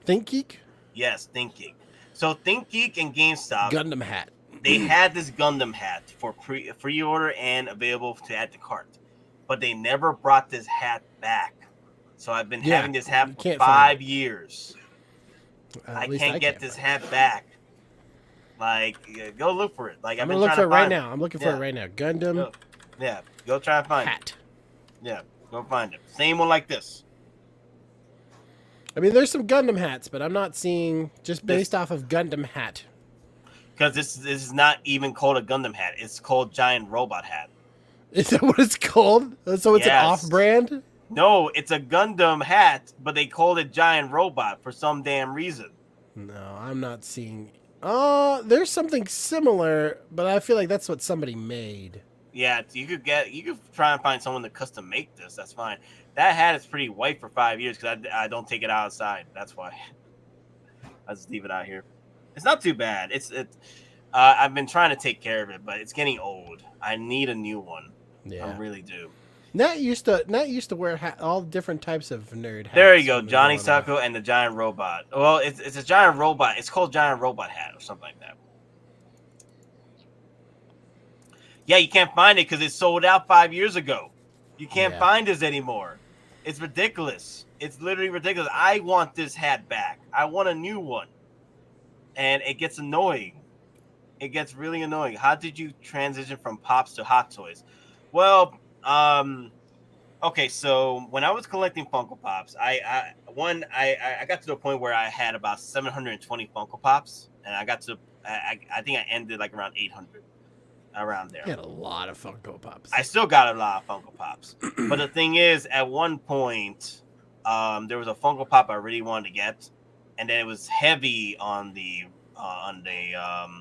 ThinkGeek. Yes, ThinkGeek. So ThinkGeek and GameStop. Gundam hat. They had this Gundam hat for pre-order and available to add to cart, but they never brought this hat back. So I've been having this hat for 5 years. I can't get this hat back. Like, go look for it. Like, I'm gonna look for it right now. I'm looking for it right now. Gundam. Go try to find hat. it. Yeah, go find it. Same one like this. I mean, there's some Gundam hats, but I'm not seeing just based off of Gundam hat. Because this is not even called a Gundam hat. It's called Giant Robot Hat. Is that what it's called? So it's an off-brand? No, it's a Gundam hat, but they called it Giant Robot for some damn reason. No, I'm not seeing. There's something similar, but I feel like that's what somebody made. Yeah, you could try and find someone to custom make this. That's fine. That hat is pretty white for 5 years because I don't take it outside. That's why I just leave it out here. It's not too bad. I've been trying to take care of it, but it's getting old. I need a new one. Yeah, I really do. Nat used to wear all different types of nerd hats. There you go, Johnny Sacco and the Giant Robot. Well, it's a Giant Robot. It's called Giant Robot Hat or something like that. Yeah, you can't find it because it sold out 5 years ago. You can't find this anymore. It's ridiculous. It's literally ridiculous. I want this hat back. I want a new one. And it gets annoying. It gets really annoying. How did you transition from Pops to Hot Toys? Well, okay, so when I was collecting Funko Pops, I got to the point where I had about 720 Funko Pops, and I think I ended like around 800, around there. You had a lot of Funko Pops. I still got a lot of Funko Pops, but the thing is, at one point, there was a Funko Pop I really wanted to get, and then it was heavy on the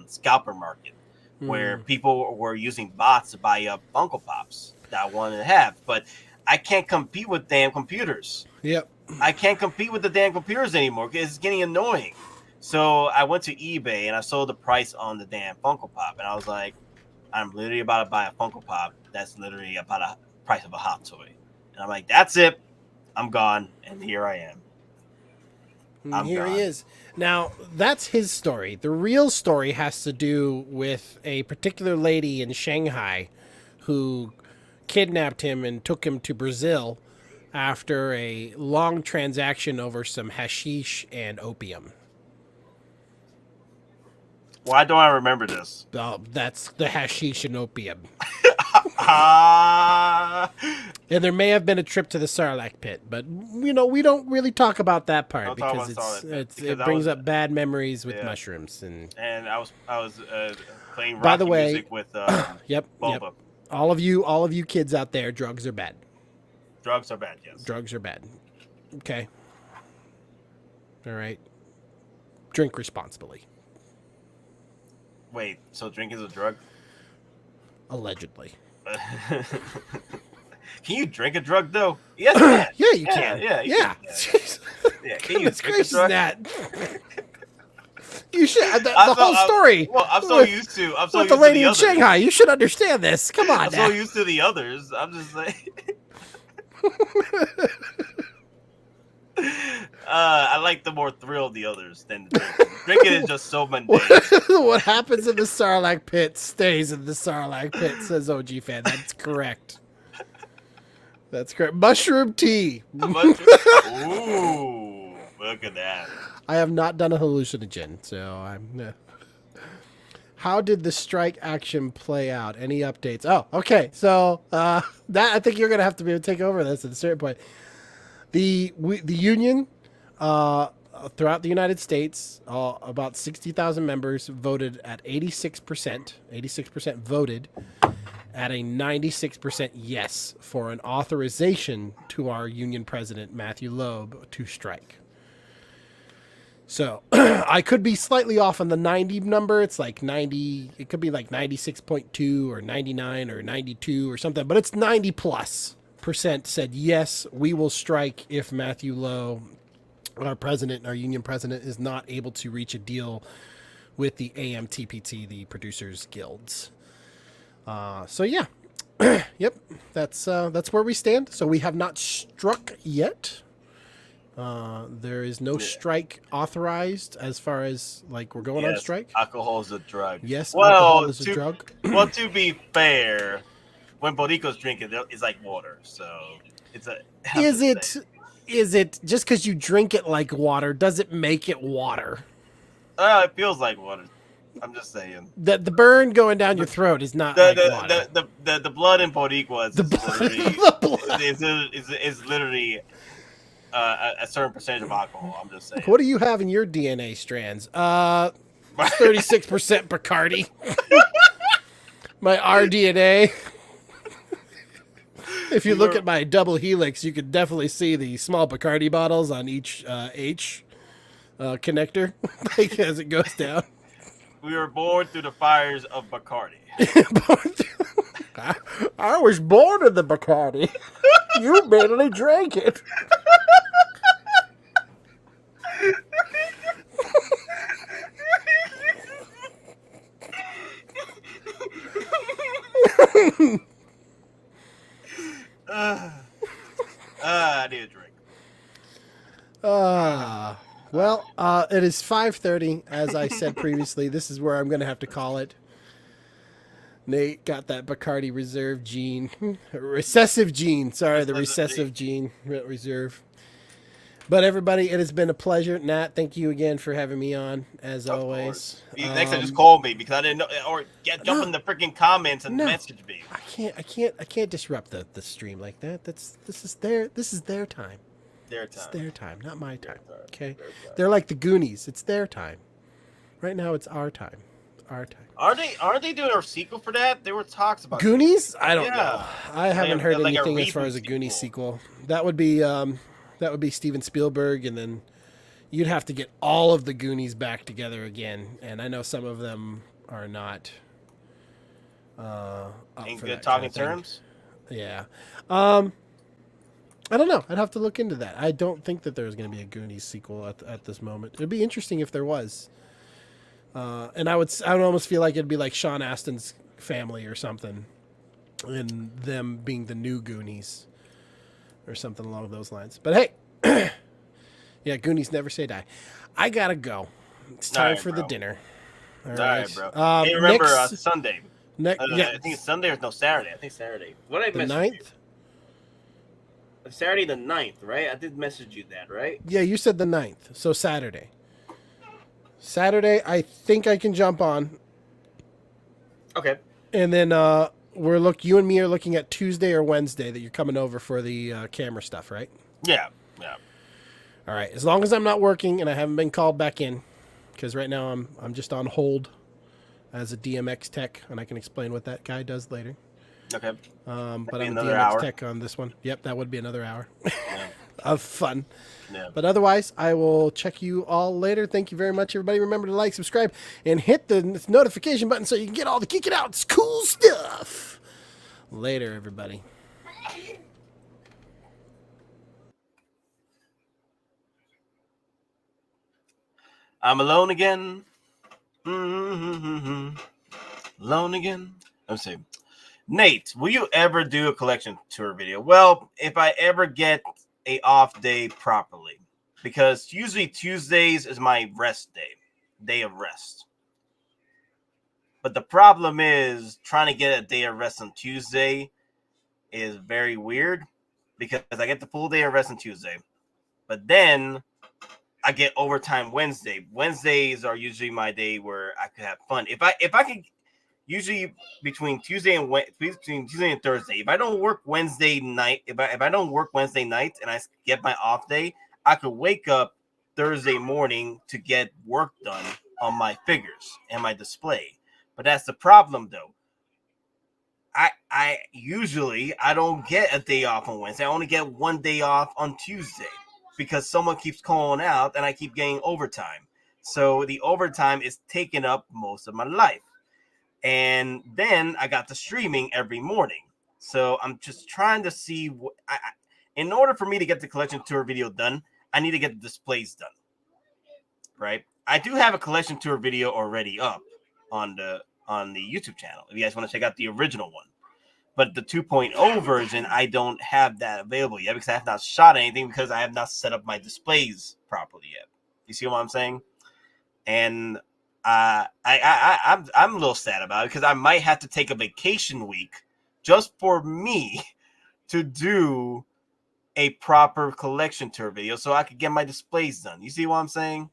scalper market, where people were using bots to buy up Funko Pops that I wanted to have. But I can't compete with damn computers. Yep. I can't compete with the damn computers anymore because it's getting annoying. So I went to eBay and I saw the price on the damn Funko Pop. And I was like, I'm literally about to buy a Funko Pop that's literally about a price of a Hot Toy. And I'm like, that's it. I'm gone. And here I am. Here he is. Now, that's his story. The real story has to do with a particular lady in Shanghai who kidnapped him and took him to Brazil after a long transaction over some hashish and opium. Why don't I remember this? Oh, that's the hashish and opium. And there may have been a trip to the Sarlacc pit, but we don't really talk about that part because it brings up bad memories with mushrooms and I was playing by the Rocky way, music with Boba. Yep. All of you kids out there, drugs are bad. Drugs are bad, yes. Drugs are bad. Okay. All right. Drink responsibly. Wait, so drink is a drug? Allegedly. Can you drink a drug though? Yes, you can. Yeah, you can. Yeah. Yeah. Can you drink a drug? You should. The whole story. Well, I'm so used to. With the lady in Shanghai, you should understand this. Come on, I'm so used to the others. I'm just saying. I like the more thrill of the others than the drinking. Drinking is just so mundane. What happens in the Sarlacc pit stays in the Sarlacc pit, says OG Fan. That's correct. That's correct. Mushroom tea. Ooh, look at that. I have not done a hallucinogen, so I'm... How did the strike action play out? Any updates? Oh, okay. So that I think you're going to have to be able to take over this at a certain point. The union throughout the United States, about 60,000 members voted at 86%. 86% voted at a 96% yes for an authorization to our union president, Matthew Loeb, to strike. So I could be slightly off on the 90 number. It's like 90. It could be like 96.2 or 99 or 92 or something, but it's 90+% said, yes, we will strike if Matthew Loeb, our president, our union president, is not able to reach a deal with the AMTPT, the producers guilds. So yeah, yep, that's where we stand. So we have not struck yet. There is no strike authorized as far as like we're going on strike. Alcohol is a drug. Yes, well, alcohol is a drug. Well, to be fair, when Borico's drinking, it's like water. So it's a. Is it just because you drink it like water? Does it make it water? It feels like water. I'm just saying. The burn going down your throat is not like water. The blood in Boricua is literally a certain percentage of alcohol. I'm just saying. What do you have in your DNA strands? 36% Bacardi. My rDNA. If you look at my double helix, you could definitely see the small Bacardi bottles on each H connector like as it goes down. We were born through the fires of Bacardi. I was born in the Bacardi. You barely drank it. I need a drink. Well, it is 5:30, as I said previously. This is where I'm going to have to call it. Nate got that Bacardi reserve gene. Recessive gene. Sorry, the recessive gene reserve. But everybody, it has been a pleasure. Nat, thank you again for having me on, as always. Next time, just call me because I didn't know, or jump in the freaking comments and message me. I can't disrupt the stream like that. This is their time. Their time. It's their time, not my time. Okay, they're like the Goonies. It's their time. Right now, it's our time. Our time. Aren't they doing a sequel for that? There were talks about Goonies. I don't know. I haven't heard anything as far as a Goonies sequel. That would be Steven Spielberg, and then you'd have to get all of the Goonies back together again. And I know some of them are not in good talking terms. Yeah. I don't know. I'd have to look into that. I don't think that there's going to be a Goonies sequel at this moment. It'd be interesting if there was. And I would almost feel like it'd be like Sean Astin's family or something, and them being the new Goonies or something along those lines. But hey, yeah, Goonies never say die. I gotta go. It's time for the dinner. All right, bro. Hey, remember Sunday. Yeah. I think it's Sunday or no Saturday. I think Saturday. What did I message 9th? you? Saturday the 9th, right? I did message you that, right? Yeah, you said the 9th, so Saturday. Saturday, I think I can jump on. Okay. And then you and me are looking at Tuesday or Wednesday that you're coming over for the camera stuff, right? Yeah. All right. As long as I'm not working and I haven't been called back in, because right now I'm just on hold as a DMX tech, and I can explain what that guy does later. Okay. But I'm a another DMX hour. tech on this one. Yep, that would be another hour Yeah. of fun. Yeah. But otherwise, I will check you all later. Thank you very much, everybody. Remember to like, subscribe, and hit the notification button so you can get all the Kick It Out's cool stuff. Later, everybody. I'm alone again. Alone again. Let's see. Nate, will you ever do a collection tour video? Well, if I ever get a off day properly, because usually Tuesdays is my rest day of rest. But the problem is trying to get a day of rest on Tuesday is very weird because I get the full day of rest on Tuesday, but then I get overtime Wednesday. Wednesdays are usually my day where I could have fun. If I could, usually between Tuesday and Thursday, if I don't work Wednesday night, if I don't work Wednesday night and I get my off day, I could wake up Thursday morning to get work done on my figures and my display. But that's the problem, though. I usually don't get a day off on Wednesday. I only get one day off on Tuesday because someone keeps calling out and I keep getting overtime. So the overtime is taking up most of my life. And then I got the streaming every morning. So I'm just trying to see in order for me to get the collection tour video done, I need to get the displays done. Right? I do have a collection tour video already up on the YouTube channel if you guys want to check out the original one. But the 2.0 version, I don't have that available yet because I have not shot anything because I have not set up my displays properly yet. You see what I'm saying? And I'm a little sad about it because I might have to take a vacation week just for me to do a proper collection tour video so I could get my displays done. You see what I'm saying?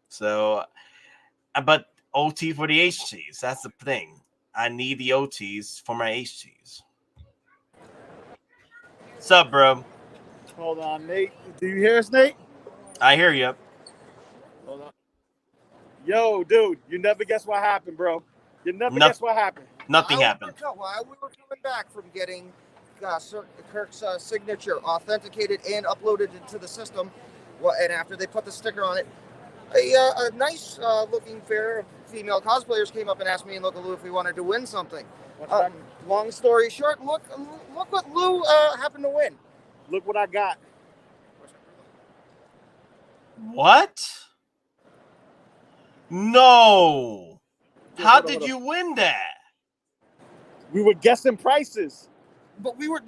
So, but OT for the HTs, that's the thing. I need the OTs for my HTs. What's up, bro? Hold on, Nate. Do you hear us, Nate? I hear you. Hold on. Yo, dude, you never guess what happened, bro. You never guess what happened. Nothing happened. While we were coming back from getting Kirk's signature authenticated and uploaded into the system, and after they put the sticker on it, a nice looking pair of female cosplayers came up and asked me and Loco Lu if we wanted to win something. Long story short, look what Lou happened to win. Look what I got. What? No. How did you win that? We were guessing prices. But we were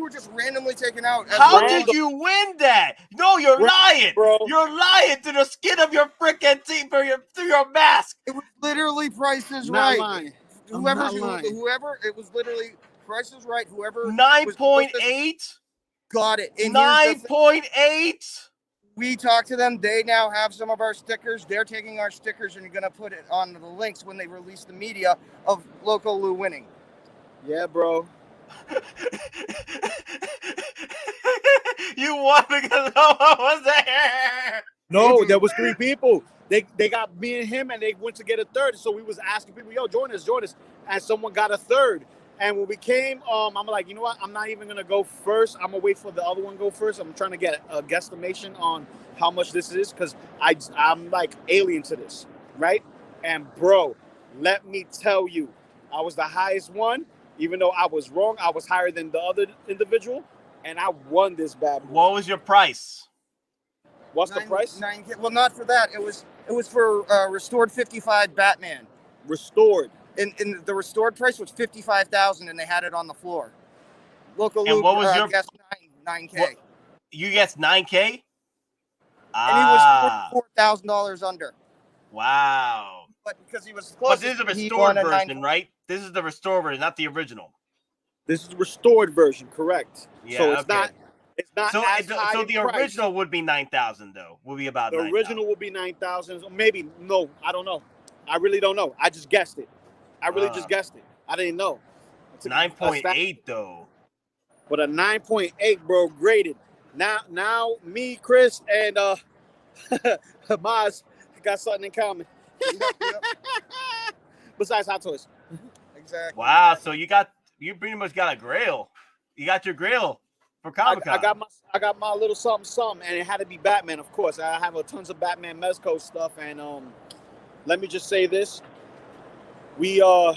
just randomly taken out. How did you win that? No, you're lying, bro. You're lying to the skin of your freaking teeth through your mask. It was literally Price is Not Right. lying. Whoever, it was literally Price is Right. Whoever 9.8 got it. 9.8. We talked to them. They now have some of our stickers. They're taking our stickers and going to put it on the links when they release the media of Loco Lu winning. Yeah, bro. You won because no one was there. No, there was 3 people. They got me and him, and they went to get a third. So we was asking people, yo, join us. And someone got a third. And when we came, I'm like, you know what? I'm not even going to go first. I'm going to wait for the other one to go first. I'm trying to get a guesstimation on how much this is because I'm like alien to this, right? And, bro, let me tell you, I was the highest one. Even though I was wrong, I was higher than the other individual, and I won this bad boy. What was your price? What's the price? 9K. Well, not for that. It was for restored 55 Batman. Restored. And the restored price was $55,000, and they had it on the floor. Local and what was your guess 9K? What, you guessed 9K? And he was $44,000 under. Wow. But because he was close, but this is a restored version, right? This is the restored version, not the original. This is the restored version, correct? Yeah, so It's not So, as high so in the price. original would be 9,000 though. Would be about The 9,000. original will be 9,000. Maybe no, I don't know. I really don't know. I just guessed it. I really just guessed it. I didn't know. 9.8 though. But a 9.8, bro, graded. Now me, Chris, and Maz got something in common. Besides Hot Toys. Exactly. Wow, so you pretty much got a grail. You got your grail for Comic-Con. I got my little something, and it had to be Batman, of course. I have tons of Batman Mezco stuff, and let me just say this: we here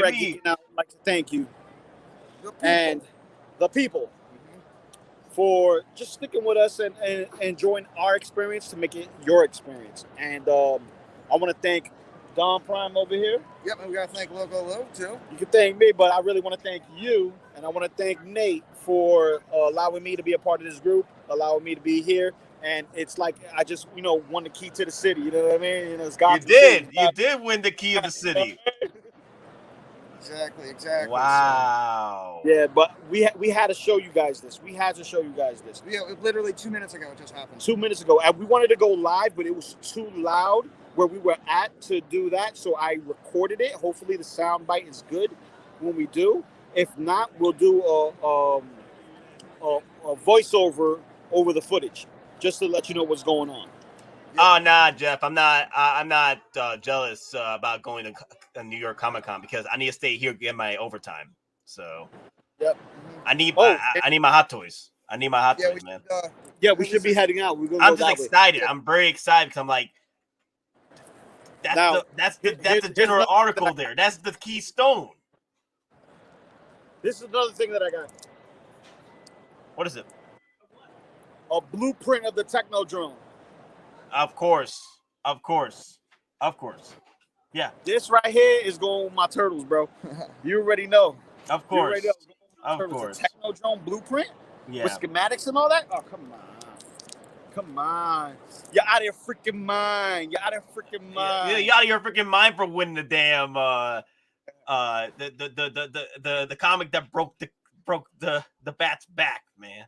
at Geeking Out would like to thank you and the people for just sticking with us and enjoying our experience to make it your experience. And I want to thank Don Prime over here. Yep, and we got to thank Loco Lu, too. You can thank me, but I really want to thank you, and I want to thank Nate for allowing me to be a part of this group, allowing me to be here. And it's like I just, won the key to the city. You know what I mean? It's You did win the key of the city. Exactly. Wow. So, yeah, but we had to show you guys this. Yeah, literally 2 minutes ago it just happened. 2 minutes ago. And we wanted to go live, but it was too loud where we were at to do that. So I recorded it. Hopefully the sound bite is good when we do. If not, we'll do a voiceover over the footage just to let you know what's going on. Oh nah, Jeff, I'm not jealous about going to New York Comic-Con because I need to stay here and get my overtime. So, yep. I need my Hot Toys. I need my Hot Toys, man. We should be heading out. I'm just excited. I'm very excited because I'm like, that's the general article there. That's the keystone. This is another thing that I got. What is it? A blueprint of the Technodrome. Of course. Yeah. This right here is going with my turtles, bro. You already know. Of course. Of course. A Technodrome blueprint with schematics and all that. Oh, come on. You're out of your freaking mind. Yeah, you're out of your freaking mind for winning the damn the comic that broke the bat's back, man.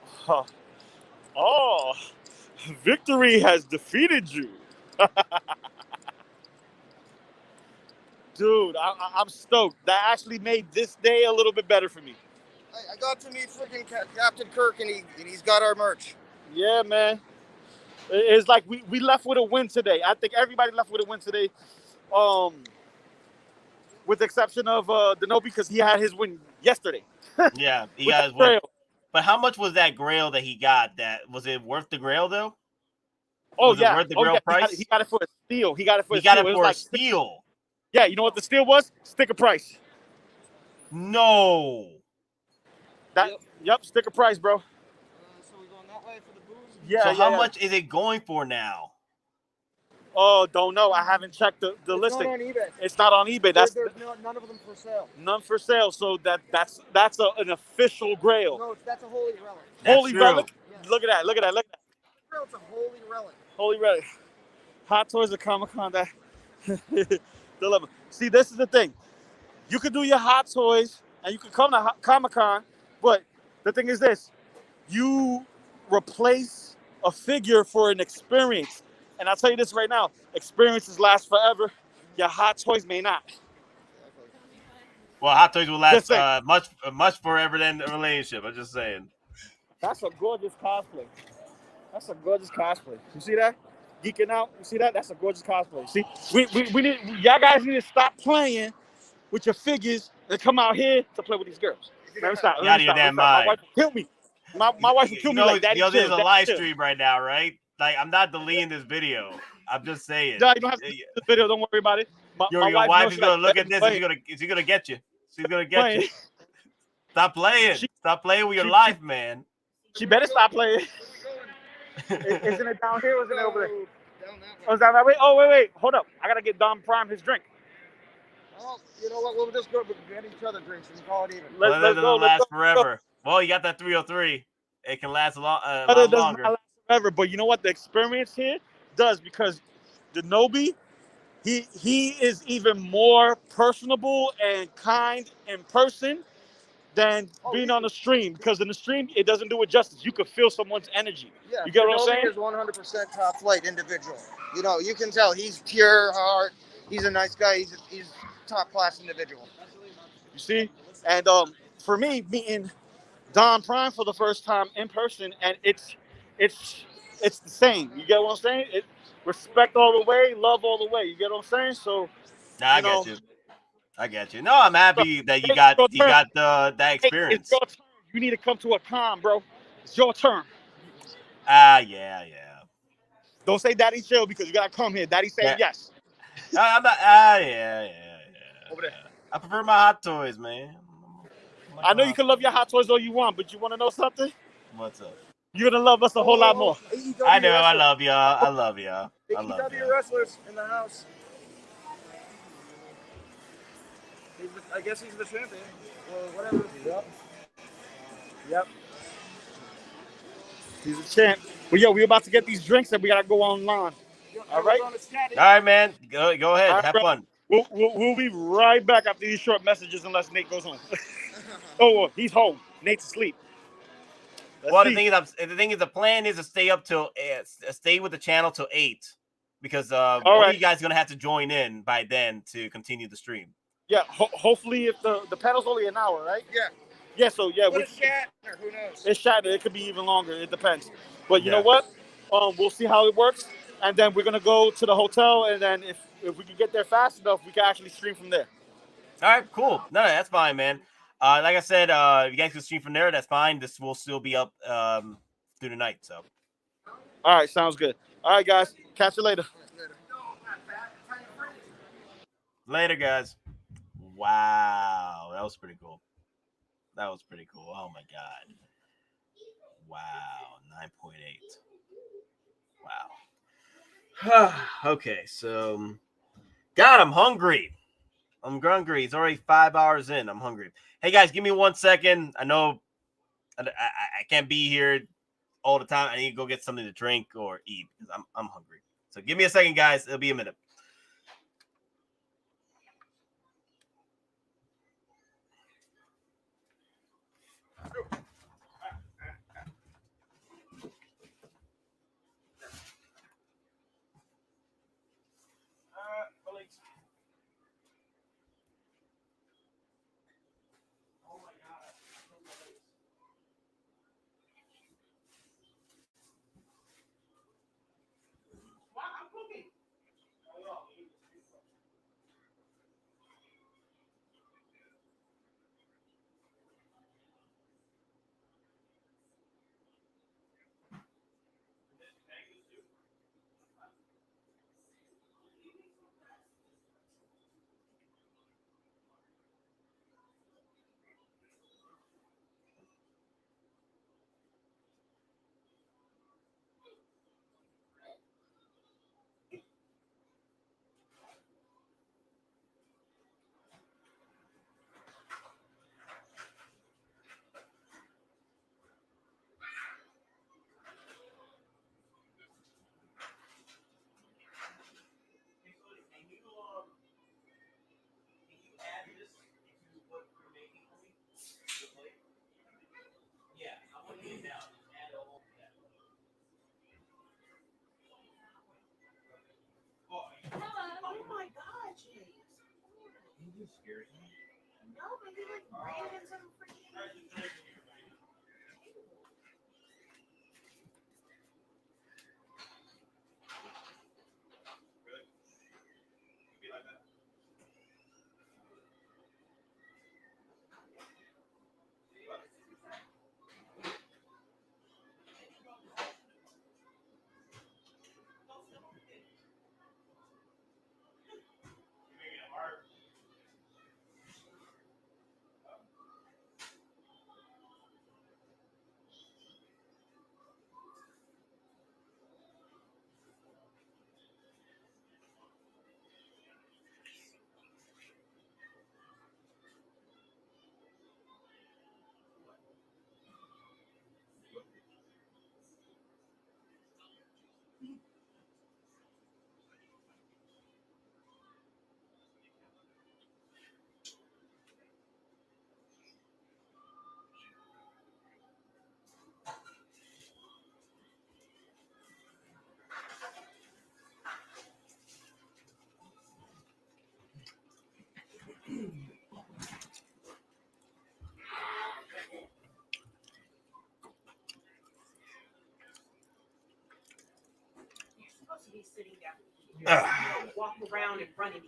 Huh. Oh, victory has defeated you. Dude, I'm stoked. That actually made this day a little bit better for me. I got to meet freaking Captain Kirk, and he's got our merch. Yeah, man. It's like we left with a win today. I think everybody left with a win today. With the exception of Denobi, because he had his win yesterday. Yeah, he got his win. But how much was that grail that he got? Was it worth the grail though? Was it worth the grail price? He got it for a steal. He got it for a steal. Yeah, you know what the steal was? Sticker price. No. Yep, sticker price, bro. So we're going that way for the booze? Yeah. So how much is it going for now? Oh, don't know. I haven't checked the listing. Not on eBay. It's not on eBay. There's none of them for sale. None for sale. So that's an official grail. No, that's a holy relic. Holy relic? Yes. Look at that. It's a holy relic. Holy relic. Hot Toys at Comic-Con. That dilemma. See, this is the thing. You could do your Hot Toys and you could come to Comic-Con, but the thing is this. You replace a figure for an experience. And I'll tell you this right now. Experiences last forever. Your Hot Toys may not. Well, Hot Toys will last much forever than the relationship. I'm just saying. That's a gorgeous cosplay. You see that? Geeking out. You see that? That's a gorgeous cosplay. See, we need y'all guys need to stop playing with your figures and come out here to play with these girls. Let me stop. Out of your damn mind. My wife will kill me. My wife will kill me like that. There's a live stream right now, right? Like, I'm not deleting this video. I'm just saying. No, you don't have to delete this video. Don't worry about it. Your wife is gonna look at this. She's gonna get you. She's gonna get you. Stop playing. Stop playing with your life, man. She better stop playing. Isn't it down here or isn't it over there? Oh, is that that way? Oh, wait. Hold up. I got to get Don Prime his drink. Well, you know what? We'll just go get each other drinks and call it even. Let's go. Last forever. Well, you got that 303. It can last a lot longer. Not last forever, but you know what? The experience here does, because Denobi, he is even more personable and kind in person than being on the stream, because in the stream it doesn't do it justice. You could feel someone's energy. Yeah, You get what I'm Kenobi saying? is 100% top flight individual. You know, you can tell he's pure heart. He's a nice guy. He's top class individual. You see? And for me, meeting Don Prime for the first time in person, and it's the same. You get what I'm saying? Respect all the way, love all the way. You get what I'm saying? So, Nah, I get you. I get you. No, I'm happy that you got that hey, it's experience. your turn. You need to come to a con, bro. It's your turn. Yeah. Don't say Daddy chill, because you gotta come here. Daddy said yes. I'm not. Yeah. Over there. I prefer my Hot Toys, man. I know you can love your Hot Toys all you want, but you want to know something? What's up? You're gonna love us a whole lot more. AEW I know. I wrestlers. love y'all. I love y'all. AEW wrestlers in the house. I guess he's the champion. Or whatever. Yep. He's a champ. But yo, we're about to get these drinks and we gotta go online. All right? All right, man. Go ahead. All right, Have bro. fun. We'll be right back after these short messages, unless Nate goes home. Oh, he's home. Nate's asleep. Well, the thing is, the plan is to stay up till stay with the channel till 8, because one of you guys is gonna have to join in by then to continue the stream. Yeah, hopefully, if the panel's only an hour, right? Yeah. Yeah, so yeah, What is Shatner? Who knows? It's Shatner. It could be even longer. It depends. But you know what? We'll see how it works, and then we're gonna go to the hotel, and then if we can get there fast enough, we can actually stream from there. All right, cool. No, that's fine, man. Like I said, if you guys can stream from there, that's fine. This will still be up through the night. So. All right, sounds good. All right, guys. Catch you later. Later, guys. Wow, that was pretty cool. Oh my god. Wow, 9.8. Wow. Okay, so God, I'm hungry. It's already 5 hours in. I'm hungry. Hey guys, give me 1 second. I know I can't be here all the time. I need to go get something to drink or eat because I'm hungry. So give me a second, guys. It'll be a minute.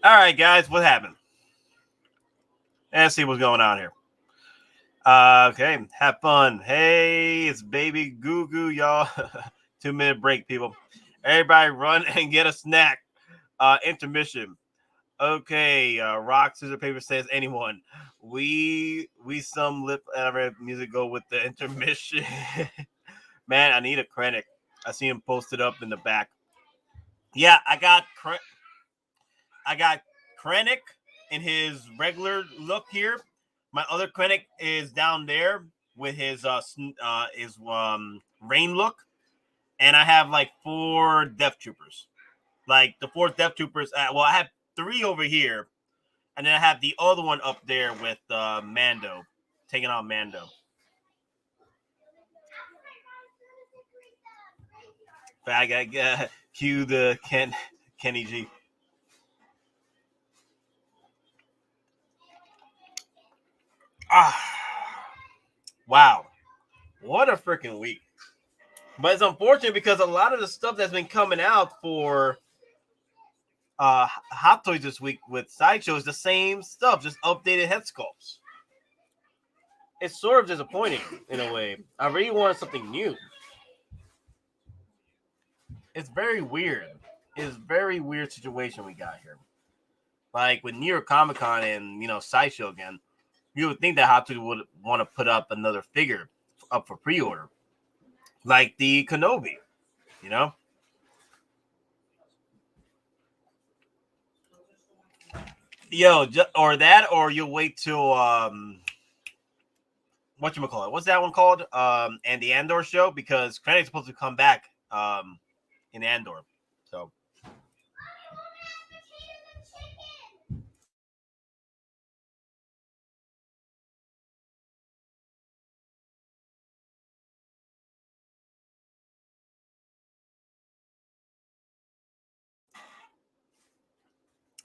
All right, guys, what happened? Let's see what's going on here. Okay, have fun. Hey, it's baby Goo Goo, y'all. 2-minute break, people. Everybody run and get a snack. Intermission. Okay, rock, scissors, paper says anyone. We some lip music go with the intermission. Man, I need a Krennic. I see him posted up in the back. Yeah, I got Krennic in his regular look here. My other Krennic is down there with his rain look, and I have like 4 Death Troopers. Like the 4 Death Troopers. Well, I have 3 over here, and then I have the other one up there with Mando, taking on Mando. But I got cue the Kenny G. Wow, what a freaking week! But it's unfortunate because a lot of the stuff that's been coming out for Hot Toys this week with Sideshow is the same stuff, just updated head sculpts. It's sort of disappointing in a way. I really wanted something new. It's very weird. It's a very weird situation we got here. Like with New York Comic Con and Sideshow again, you would think that Hot Toys would want to put up another figure up for pre-order, like the Kenobi, or that, or you'll wait till whatchamacallit, what's that one called? And the Andor show, because Krennic's supposed to come back in Andor. So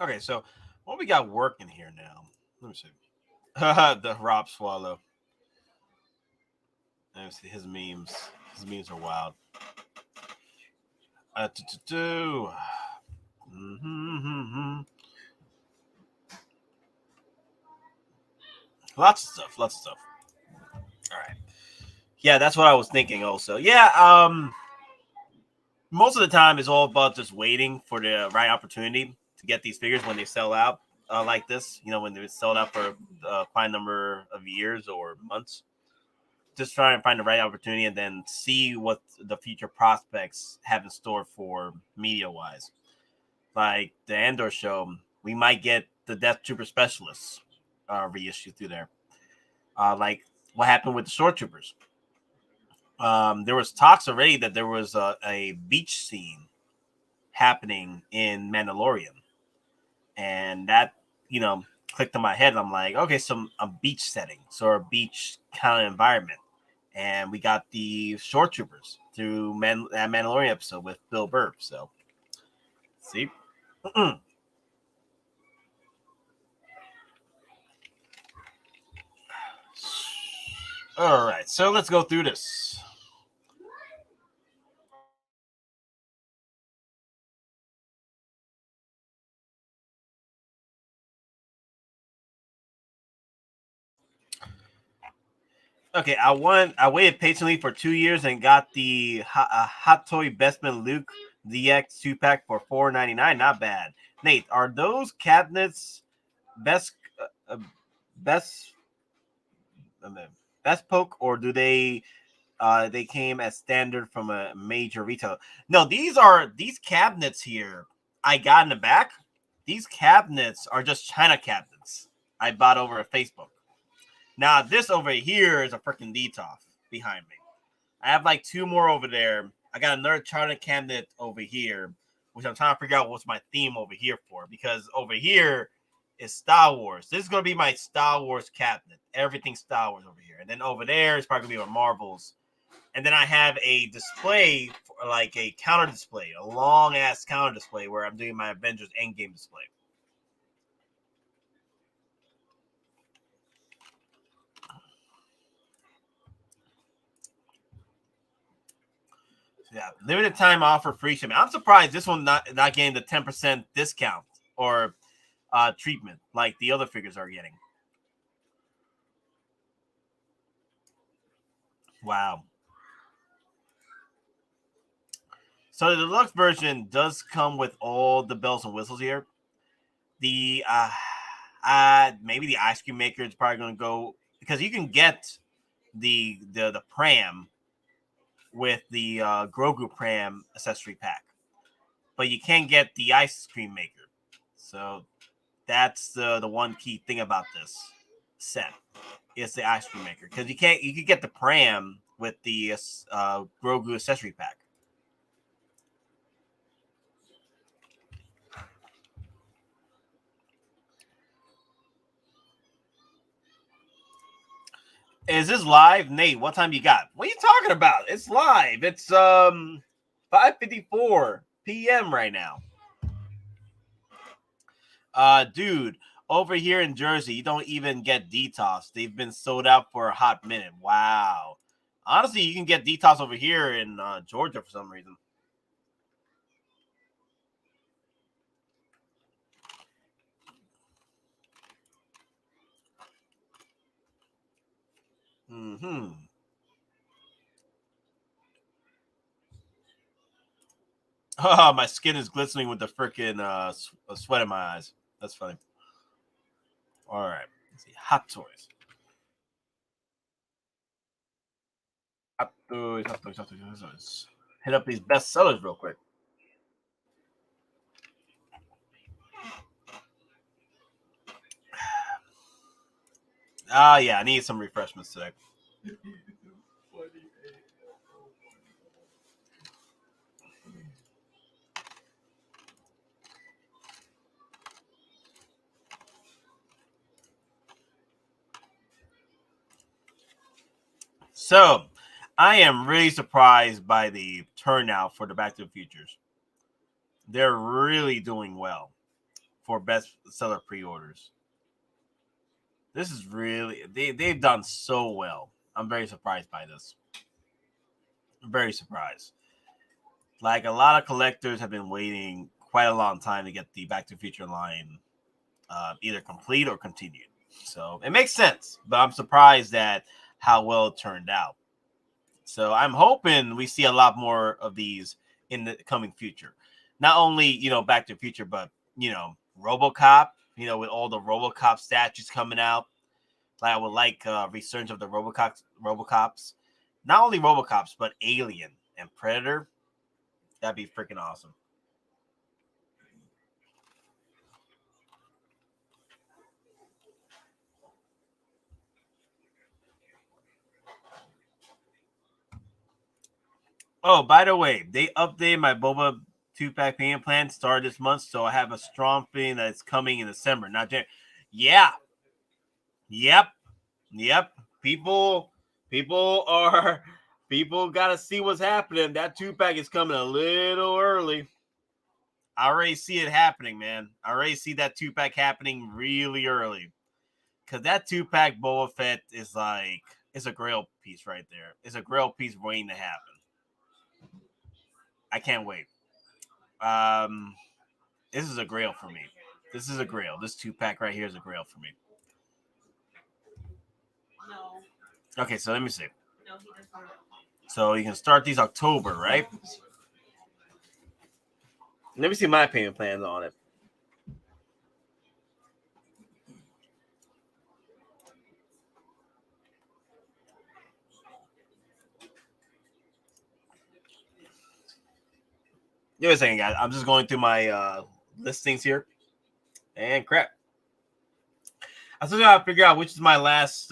okay, so what we got working here now? Let me see. The Rob Swallow. Let me see his memes. His memes are wild. Lots of stuff. All right. Yeah, that's what I was thinking also. Yeah, most of the time it's all about just waiting for the right opportunity to get these figures when they sell out like this. When they sell out for a fine number of years or months. Just try and find the right opportunity and then see what the future prospects have in store for media-wise. Like the Andor show, we might get the Death Trooper Specialists reissue through there. Like what happened with the Shore Troopers. There was talks already that there was a beach scene happening in Mandalorian. And that, clicked in my head. I'm like, okay, so a beach setting, so a beach kind of environment. And we got the Shore Troopers through that Mandalorian episode with Bill Burr. So, see? All right, so let's go through this. Okay, I waited patiently for 2 years and got the Hot Toy Bestman Luke DX 2-pack for $4.99. Not bad. Nate, are those cabinets best poke, or do they came as standard from a major retailer? No, these cabinets here I got in the back. These cabinets are just China cabinets I bought over at Facebook. Now, this over here is a freaking DTOF behind me. I have like 2 more over there. I got another China cabinet over here, which I'm trying to figure out what's my theme over here for, because over here is Star Wars. This is going to be my Star Wars cabinet. Everything Star Wars over here. And then over there is probably going to be my Marvels. And then I have a display, like a counter display, a long-ass counter display where I'm doing my Avengers EndGame display. Yeah, limited time offer free shipping. I'm surprised this one not getting the 10% discount or treatment like the other figures are getting. Wow. So the deluxe version does come with all the bells and whistles here. The maybe the ice cream maker is probably going to go because you can get the pram with the Grogu pram accessory pack, but you can't get the ice cream maker. So that's the one key thing about this set is the ice cream maker because you could get the pram with the Grogu accessory pack. Is this live, Nate? What time you got? What are you talking about? It's live. It's 5:54 p.m. right now. Dude, over here in Jersey, you don't even get DTOS. They've been sold out for a hot minute. Wow. Honestly, you can get DTOS over here in Georgia for some reason. Mm-hmm. Oh, my skin is glistening with the freaking sweat in my eyes. That's funny. All right. Let's see. Hot Toys. Hot Toys. Hit up these best sellers real quick. Yeah, I need some refreshments today. So, I am really surprised by the turnout for the Back to the Futures. They're really doing well for best seller pre-orders. This is really they've done so well. I'm very surprised by this. I'm very surprised. Like a lot of collectors have been waiting quite a long time to get the Back to the Future line either complete or continued. So it makes sense, but I'm surprised at how well it turned out. So I'm hoping we see a lot more of these in the coming future. Not only, Back to the Future, but, RoboCop, with all the RoboCop statues coming out. Like I would like resurgence of the RoboCops. Not only RoboCops, but Alien and Predator. That'd be freaking awesome. Oh, by the way, they updated my Boba 2-pack payment plan started this month, so I have a strong feeling that it's coming in December, not January. Yeah. Yep. People gotta see what's happening. That 2-pack is coming a little early. I already see it happening, man. I already see that 2-pack happening really early. Because that 2-pack Boba Fett is like, it's a grail piece right there. It's a grail piece waiting to happen. I can't wait. This is a grail for me. This is a grail. This 2-pack right here is a grail for me. No. Okay, so let me see. No, he doesn't. So you can start these October, right? Let me see my payment plans on it. Give me a second, guys. I'm just going through my listings here. And crap. I still gotta figure out which is my last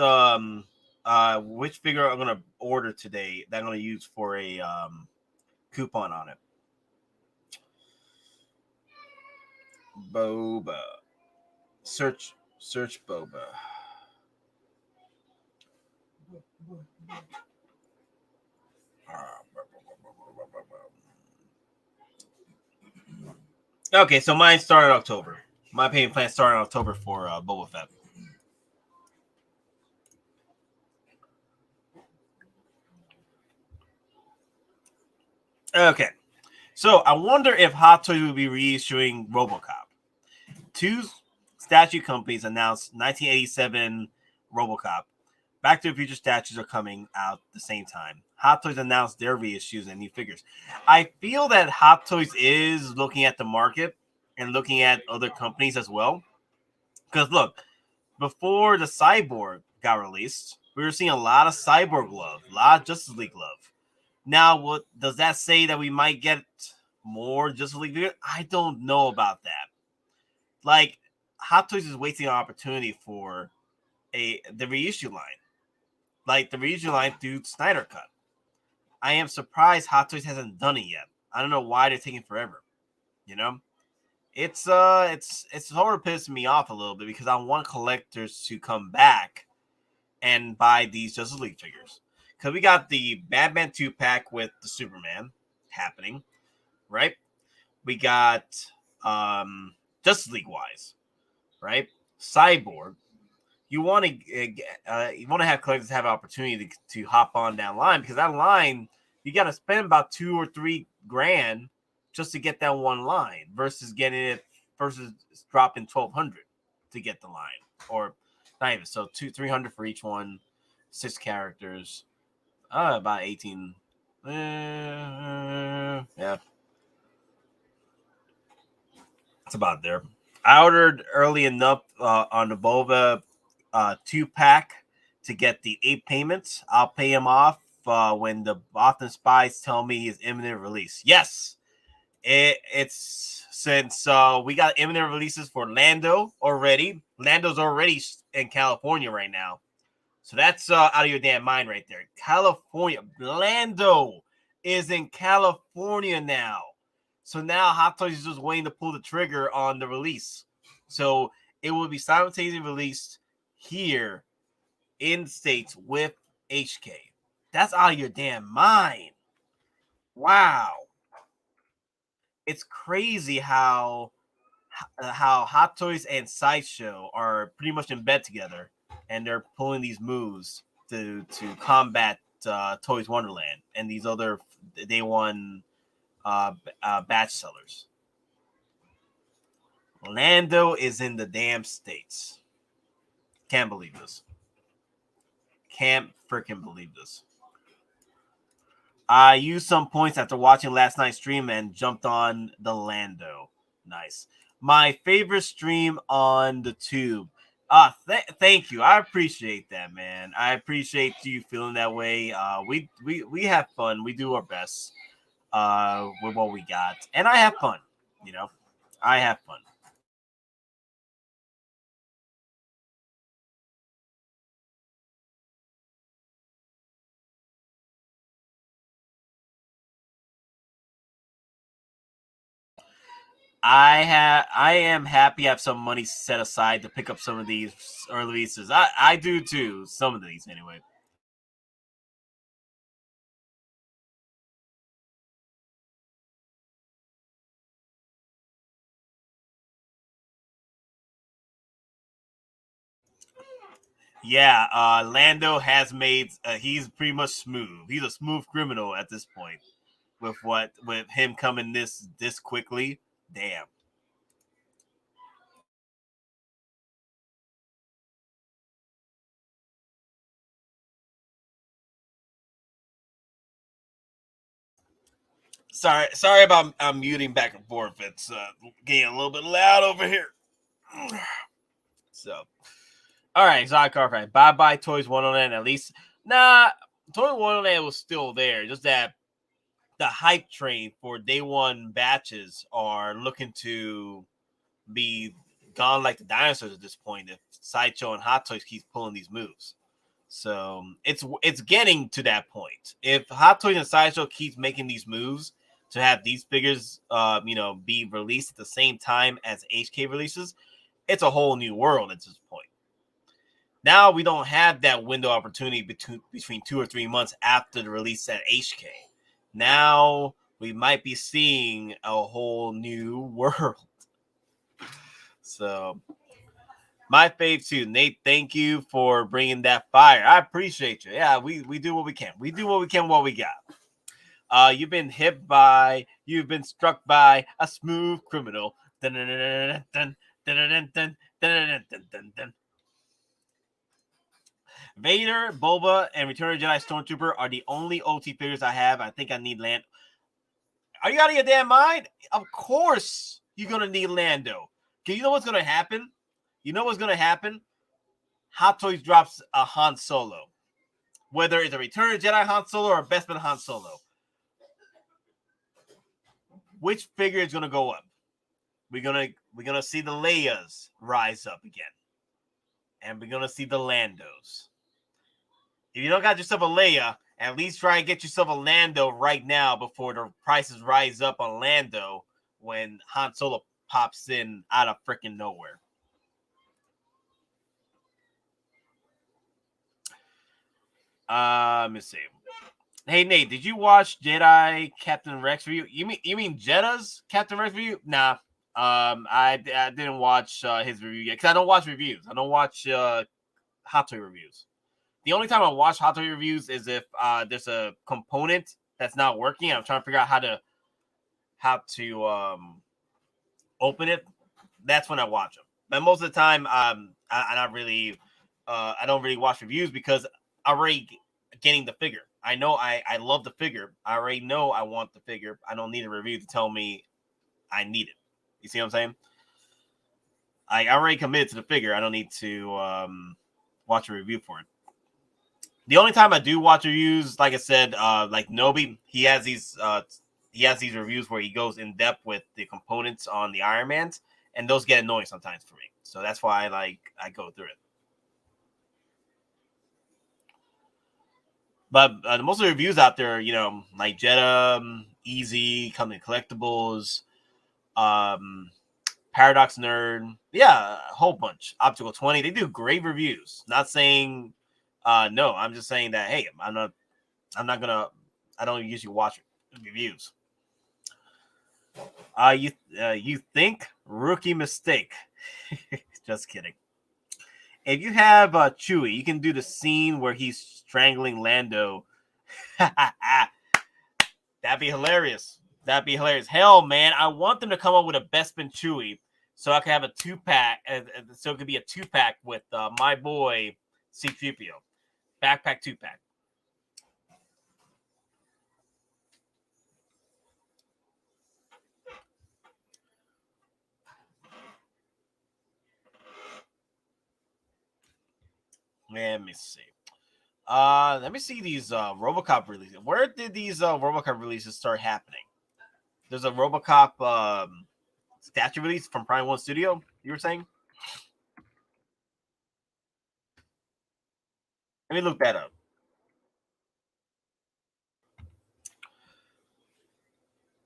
which figure I'm gonna order today that I'm gonna use for a coupon on it. Boba. Search Boba. Okay, so mine started October. My payment plan started in October for Boba Fett. Okay. So I wonder if Hot Toys will be reissuing RoboCop. Two statue companies announced 1987 RoboCop. Back to the Future statues are coming out at the same time. Hot Toys announced their reissues and new figures. I feel that Hot Toys is looking at the market and looking at other companies as well. Because look, before the Cyborg got released, we were seeing a lot of Cyborg love, a lot of Justice League love. Now, what does that say that we might get more Justice League figures? I don't know about that. Like, Hot Toys is wasting an opportunity for the reissue line. Like the reissue line through Snyder Cut. I am surprised Hot Toys hasn't done it yet. I don't know why they're taking forever. You know? It's sort of pissing me off a little bit because I want collectors to come back and buy these Justice League figures. Because we got the Batman 2-pack with the Superman happening, right? We got Justice League wise, right? Cyborg. You want to have collectors have an opportunity to hop on that line because that line you got to spend about $2 or $3 grand just to get that one line versus dropping $1,200 to get the line or not even so $300 for each one, 6 characters, about 18. Yeah, it's about there. I ordered early enough on the Boba 2-pack to get the 8 payments. I'll pay him off when the Bothan spies tell me his imminent release. Yes, it's since we got imminent releases for Lando already. Lando's already in California right now, so that's out of your damn mind right there. California, Lando is in California now. So now Hot Toys is just waiting to pull the trigger on the release. So it will be simultaneously released here in the States with HK. That's out of your damn mind. Wow. It's crazy how Hot Toys and Sideshow are pretty much in bed together and they're pulling these moves to combat Toys Wonderland and these other day one batch sellers. Lando is in the damn States. Can't believe this. Can't freaking believe this. I used some points after watching last night's stream and jumped on the Lando. Nice. My favorite stream on the tube. Thank you. I appreciate that, man. I appreciate you feeling that way. We have fun. We do our best with what we got. And I have fun, you know. I have fun. I am happy I have some money set aside to pick up some of these early releases. I do too. Some of these anyway. Yeah, Lando has made he's pretty much smooth. He's a smooth criminal at this point. With him coming this quickly. Damn. Sorry about I'm muting back and forth. It's getting a little bit loud over here. So, all right, Zycar, bye Toys Wonderland. At least, Toys Wonderland was still there. Just that the hype train for day one batches are looking to be gone like the dinosaurs at this point. If Sideshow and Hot Toys keeps pulling these moves. So it's getting to that point. If Hot Toys and Sideshow keeps making these moves to have these figures, be released at the same time as HK releases, it's a whole new world at this point. Now we don't have that window opportunity between 2 or 3 months after the release at HK. Now we might be seeing a whole new world. So my fave too, Nate. Thank you for bringing that fire. I appreciate you. Yeah, we do what we can. We do what we can, what we got. You've been you've been struck by a smooth criminal. Dun, dun, dun, dun, dun, dun, dun, dun, dun, dun, dun, dun. Vader, Boba, and Return of the Jedi Stormtrooper are the only OT figures I have. I think I need Lando. Are you out of your damn mind? Of course you're going to need Lando. Okay, you know what's going to happen? You know what's going to happen? Hot Toys drops a Han Solo. Whether it's a Return of the Jedi Han Solo or a Bestman Han Solo. Which figure is going to go up? We're gonna see the Leias rise up again. And we're going to see the Landos. If you don't got yourself a Leia, at least try and get yourself a Lando right now before the prices rise up on Lando when Han Solo pops in out of freaking nowhere. Let me see. Hey Nate, did you watch Jedi Captain Rex review? You mean Jedda's Captain Rex review? Nah. I didn't watch his review yet because I don't watch reviews. I don't watch Hot Toy reviews. The only time I watch Hot Toy reviews is if there's a component that's not working. I'm trying to figure out how to open it. That's when I watch them. But most of the time, I don't really watch reviews because I'm already getting the figure. I know I love the figure. I already know I want the figure. I don't need a review to tell me I need it. You see what I'm saying? I already committed to the figure. I don't need to watch a review for it. The only time I do watch reviews, like I said, like Nobi, he has these reviews where he goes in depth with the components on the Iron Mans, and those get annoying sometimes for me. So that's why I go through it. But most of the reviews out there, you know, like Jetta, Easy, Company Collectibles, Paradox Nerd, yeah, a whole bunch. Optical 20, they do great reviews. Not saying no, I'm just saying that hey, I don't usually watch reviews. You think rookie mistake? Just kidding. If you have Chewie, you can do the scene where he's strangling Lando. That'd be hilarious. That'd be hilarious. Hell, man, I want them to come up with a Bespin Chewie so I can have a 2-pack. So it could be a 2-pack with my boy C-3PO. Backpack 2-pack. Let me see. Let me see these RoboCop releases. Where did these RoboCop releases start happening? There's a RoboCop statue release from Prime 1 Studio, you were saying? Let me look that up.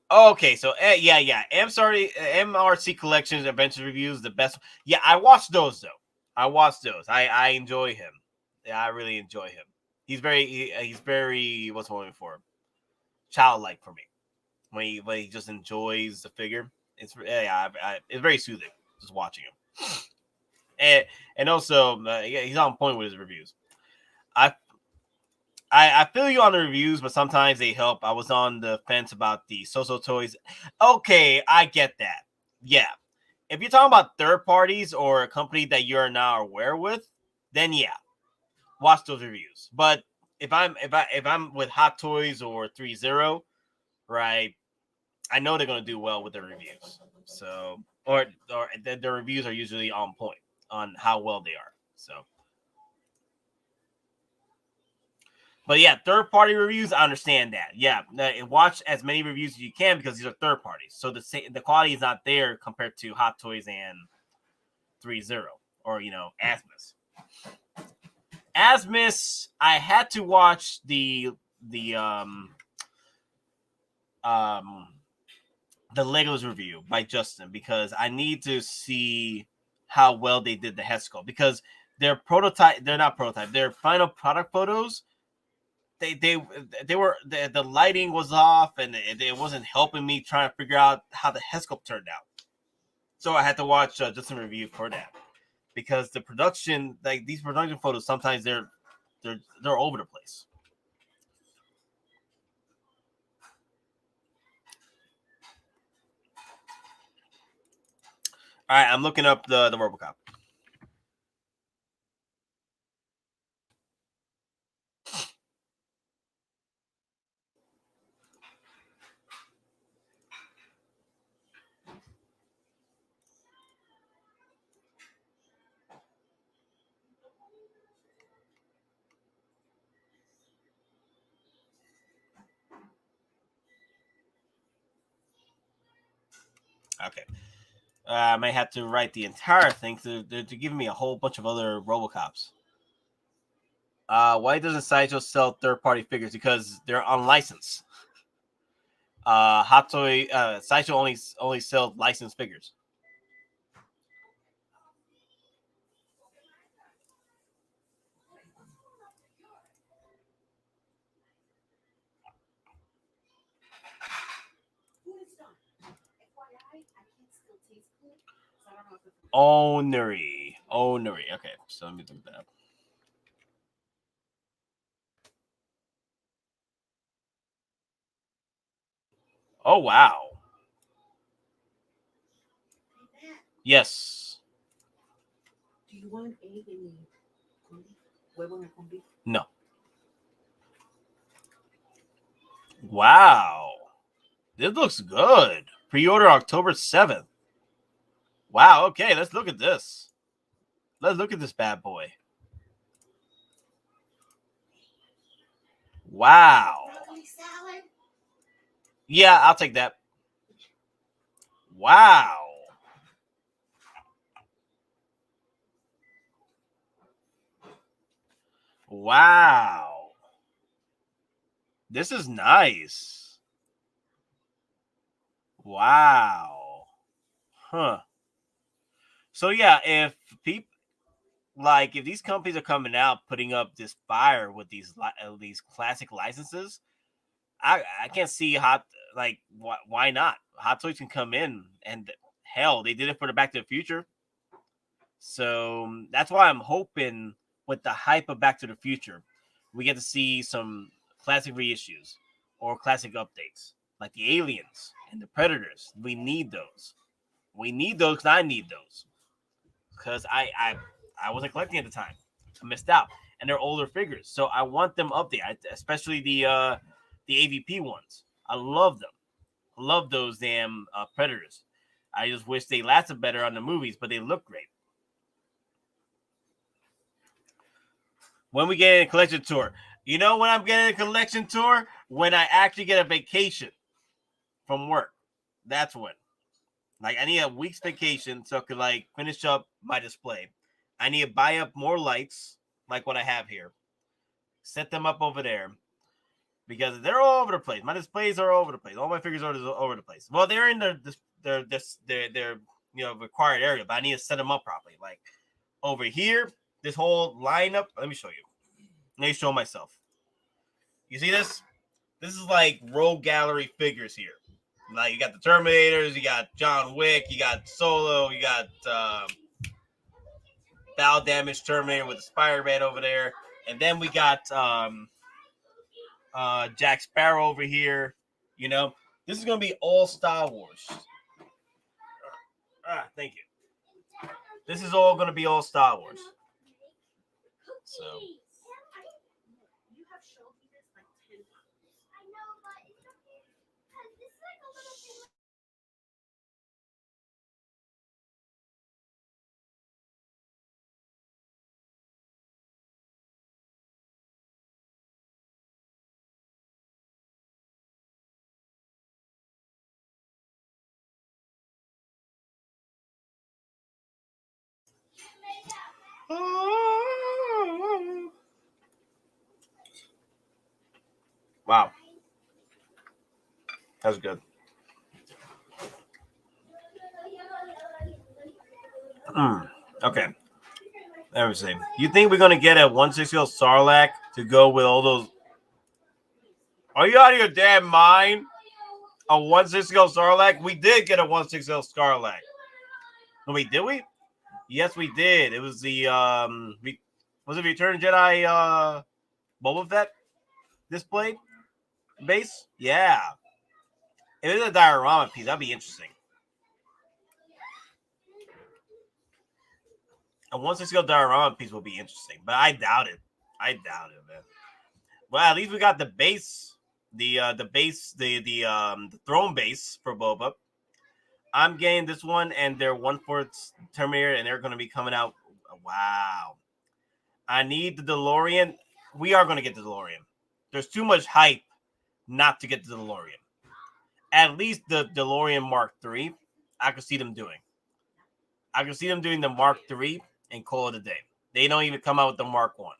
Okay, so yeah. MRC Collections Adventures Reviews, the best. Yeah, I watched those though. I enjoy him. Yeah, I really enjoy him. He's very what's the word for? Childlike for me. When he just enjoys the figure, it's very soothing just watching him. And also he's on point with his reviews. I feel you on the reviews, but sometimes they help. I was on the fence about the So-So Toys. Okay, I get that. Yeah. If you're talking about third parties or a company that you're now aware with, then yeah, watch those reviews. But if I'm with Hot Toys or 3-0, right, I know they're gonna do well with their reviews. So or their reviews are usually on point on how well they are. So. But yeah, third-party reviews, I understand that. Yeah, watch as many reviews as you can because these are third parties. So the quality is not there compared to Hot Toys and 3-0 or Asmus. Asmus, I had to watch the Legos review by Justin because I need to see how well they did the Hesco because their final product photos. The lighting was off and it wasn't helping me trying to figure out how the Hescope turned out. So I had to watch just a review for that because the production, like these production photos, sometimes they're over the place. All right, I'm looking up the RoboCop. Okay. I may have to write the entire thing to give me a whole bunch of other RoboCops. Why doesn't Sideshow sell third-party figures? Because they're unlicensed. Sideshow only sells licensed figures. Onery. Okay, so let me look that up. Oh wow. Yes. Do you want egg in the huevo en el con beef? No. Wow. This looks good. Pre-order October 7th. Wow, okay, let's look at this. Let's look at this bad boy. Wow. Yeah, I'll take that. Wow. Wow. This is nice. Wow. Huh. So yeah, if people if these companies are coming out putting up this fire with these classic licenses, I can't see why not? Hot Toys can come in, and hell, they did it for the Back to the Future. So that's why I'm hoping with the hype of Back to the Future, we get to see some classic reissues or classic updates like the Aliens and the Predators. We need those. We need those because I need those. Because I wasn't collecting at the time. I missed out. And they're older figures. So I want them up there, especially the AVP ones. I love them. I love those damn Predators. I just wish they lasted better on the movies, but they look great. When we get a collection tour. You know when I'm getting a collection tour? When I actually get a vacation from work. That's when. I need a week's vacation so I could finish up my display. I need to buy up more lights like what I have here. Set them up over there. Because they're all over the place. My displays are all over the place. All my figures are all over the place. Well, they're in their required area, but I need to set them up properly. Like over here, this whole lineup. Let me show you. Let me show myself. You see this? This is like row gallery figures here. Like you got the Terminators, you got John Wick, you got Solo, you got Foul Damage Terminator with the Spider-Man over there, and then we got Jack Sparrow over here. You know, this is gonna be all Star Wars. Thank you. This is all gonna be all Star Wars. So. Wow. That was good. Okay. Let me see. You think we're going to get a 160 Sarlacc to go with all those? Are you out of your damn mind? A 160 Sarlacc? We did get a 160 Sarlacc. No, wait, did we? Yes, we did. It was the was it Return of Jedi Boba Fett display base? Yeah. If it's a diorama piece, that'd be interesting. And one 6-scale diorama piece will be interesting, but I doubt it. I doubt it, man. Well, at least we got the base, the throne base for Boba. I'm getting this one, and they're 1/4 Terminator, and they're going to be coming out. Wow. I need the DeLorean. We are going to get the DeLorean. There's too much hype not to get the DeLorean. At least the DeLorean Mark III, I could see them doing. I could see them doing the Mark III and call it a day. They don't even come out with the Mark I.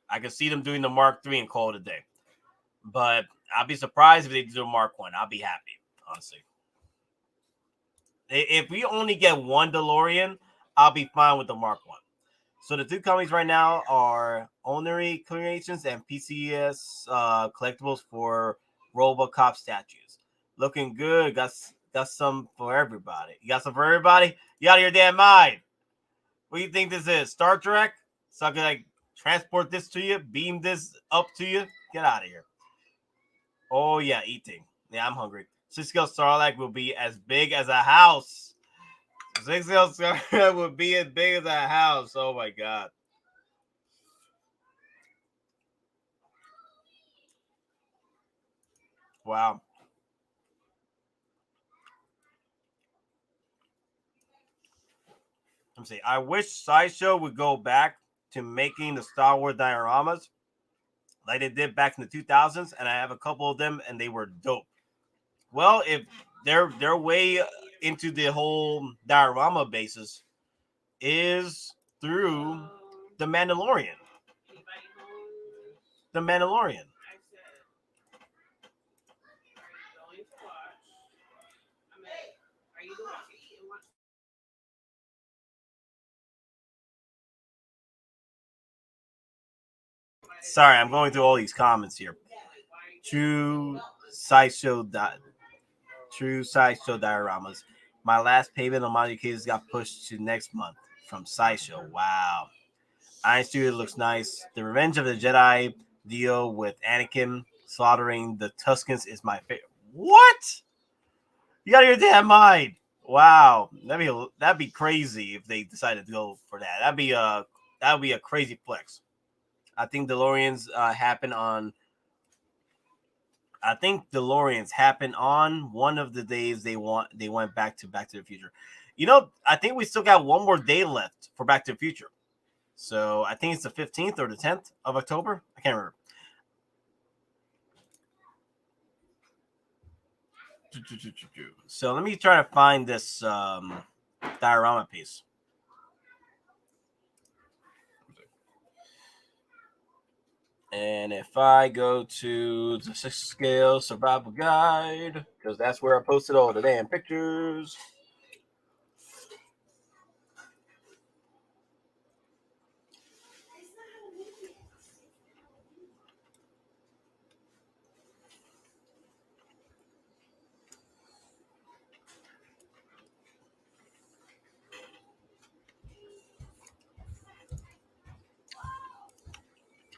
I could see them doing the Mark III and call it a day. But I'll be surprised if they do a Mark I. I'll be happy, honestly. If we only get one DeLorean, I'll be fine with the Mark I. So the two companies right now are Onery Creations and PCS Collectibles for RoboCop statues. Looking good. Got some for everybody. You got some for everybody? You out of your damn mind. What do you think this is? Star Trek? So I can like transport this to you, beam this up to you? Get out of here. Oh yeah, eating. Yeah, I'm hungry. 6-scale Starlight will be as big as a house. 6-scale Starlight will be as big as a house. Oh my god. Wow. Let me see. I wish Sideshow would go back to making the Star Wars dioramas like they did back in the 2000s, and I have a couple of them, and they were dope. Well, if their way into the whole diorama basis is through the Mandalorian. The Mandalorian. Sorry, I'm going through all these comments here. True Sideshow dioramas. My last payment on my cases got pushed to next month from Sideshow. Wow. Iron Studio looks nice. The Revenge of the Jedi deal with Anakin slaughtering the Tuscans is my favorite. What? You got your damn mind. Wow. That'd be crazy if they decided to go for that. That would be a crazy flex. I think DeLoreans happen on one of the days they went Back to the Future. You know, I think we still got one more day left for Back to the Future. So I think it's the 15th or the 10th of October. I can't remember. So let me try to find this diorama piece. And if I go to the 6-scale survival guide, because that's where I posted all the damn pictures.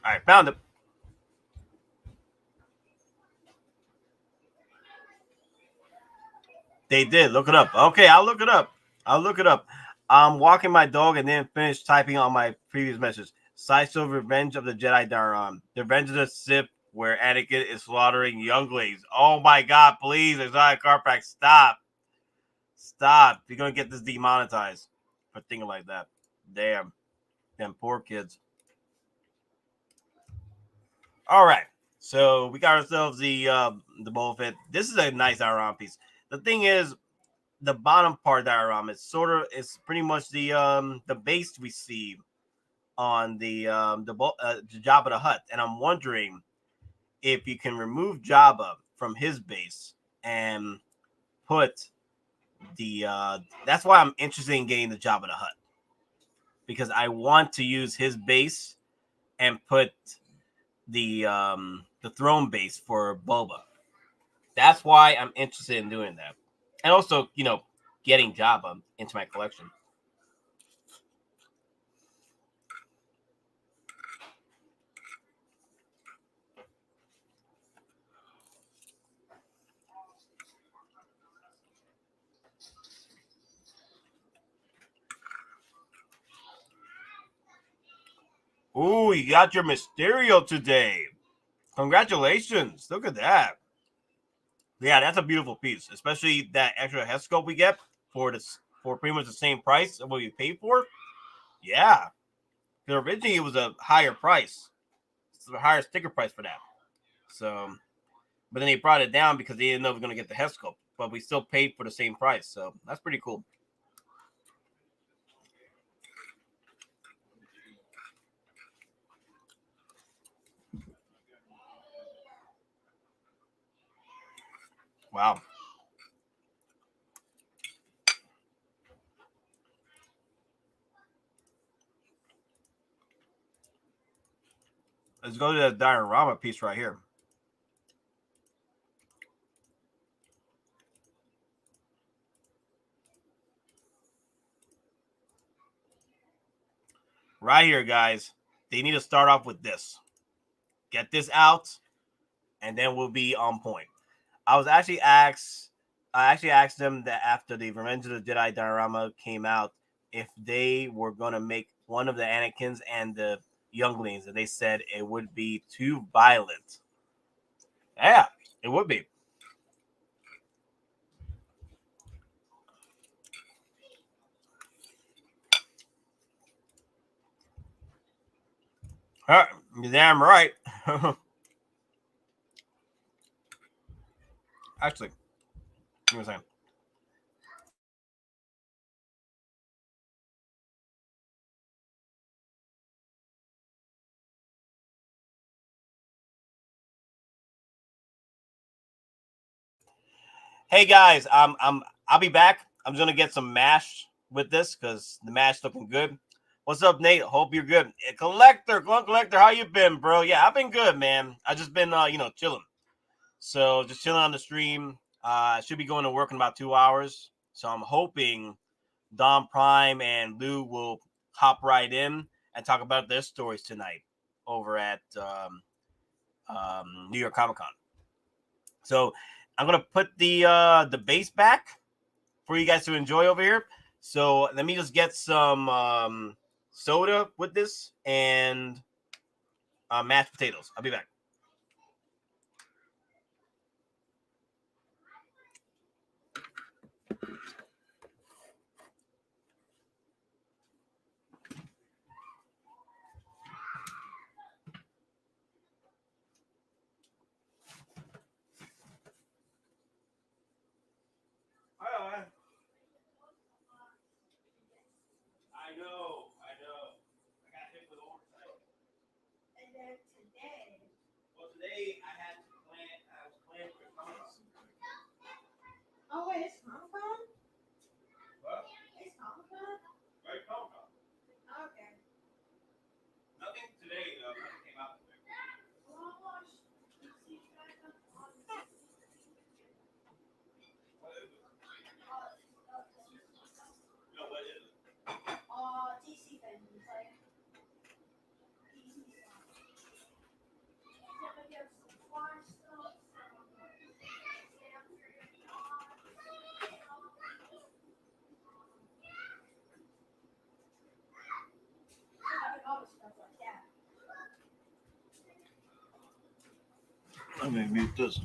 All right, found it. They did. Look it up. Okay, I'll look it up. I'm walking my dog and then finish typing on my previous message. Sideshow Revenge of the Jedi Daron. The Revenge of the Sith, where Anakin is slaughtering younglings. Oh my god, please. There's not a car pack. Stop. You're going to get this demonetized for thinking like that. Damn. Them poor kids. All right. So we got ourselves the Boba Fett. This is a nice diorama piece. The thing is, the bottom part diorama is pretty much the base we see on the Jabba the Hutt, and I'm wondering if you can remove Jabba from his base and put the. That's why I'm interested in getting the Jabba the Hutt, because I want to use his base and put the throne base for Boba. That's why I'm interested in doing that. And also, getting Jabba into my collection. Ooh, you got your Mysterio today. Congratulations. Look at that. Yeah, that's a beautiful piece, especially that extra head sculpt we get for pretty much the same price of what we paid for. Yeah. Because originally it was a higher price. It's a higher sticker price for that. So, but then they brought it down because they didn't know we were going to get the head sculpt. But we still paid for the same price. So that's pretty cool. Wow. Let's go to the diorama piece right here. Right here, guys. They need to start off with this. Get this out, and then we'll be on point. I actually asked them that after the Revenge of the Jedi diorama came out, if they were gonna make one of the Anakins and the younglings, and they said it would be too violent. Yeah, it would be. You're damn right. Actually, give me a second. Hey guys, I'll be back. I'm just gonna get some mash with this because the mash looking good. What's up, Nate? Hope you're good. Collector, how you been, bro? Yeah, I've been good, man. I just been chilling. So just chilling on the stream. I should be going to work in about 2 hours. So I'm hoping Dom Prime and Lou will hop right in and talk about their stories tonight over at New York Comic Con. So I'm gonna put the base back for you guys to enjoy over here. So let me just get some soda with this and mashed potatoes. I'll be back. I know. I got hit with overtime. And then today. Well, today I was playing for Comic-Con. Oh, wait, it's Comic-Con? What? It's Comic-Con? Right, Comic-Con. Okay. Nothing today, though. Nothing came out today. Well, I'll watch DC Fandom on What is it? No, what is it? DC Fandom. It's like DC stuff. Except I get some Flash stuff, other stuff like that. Let me mute this.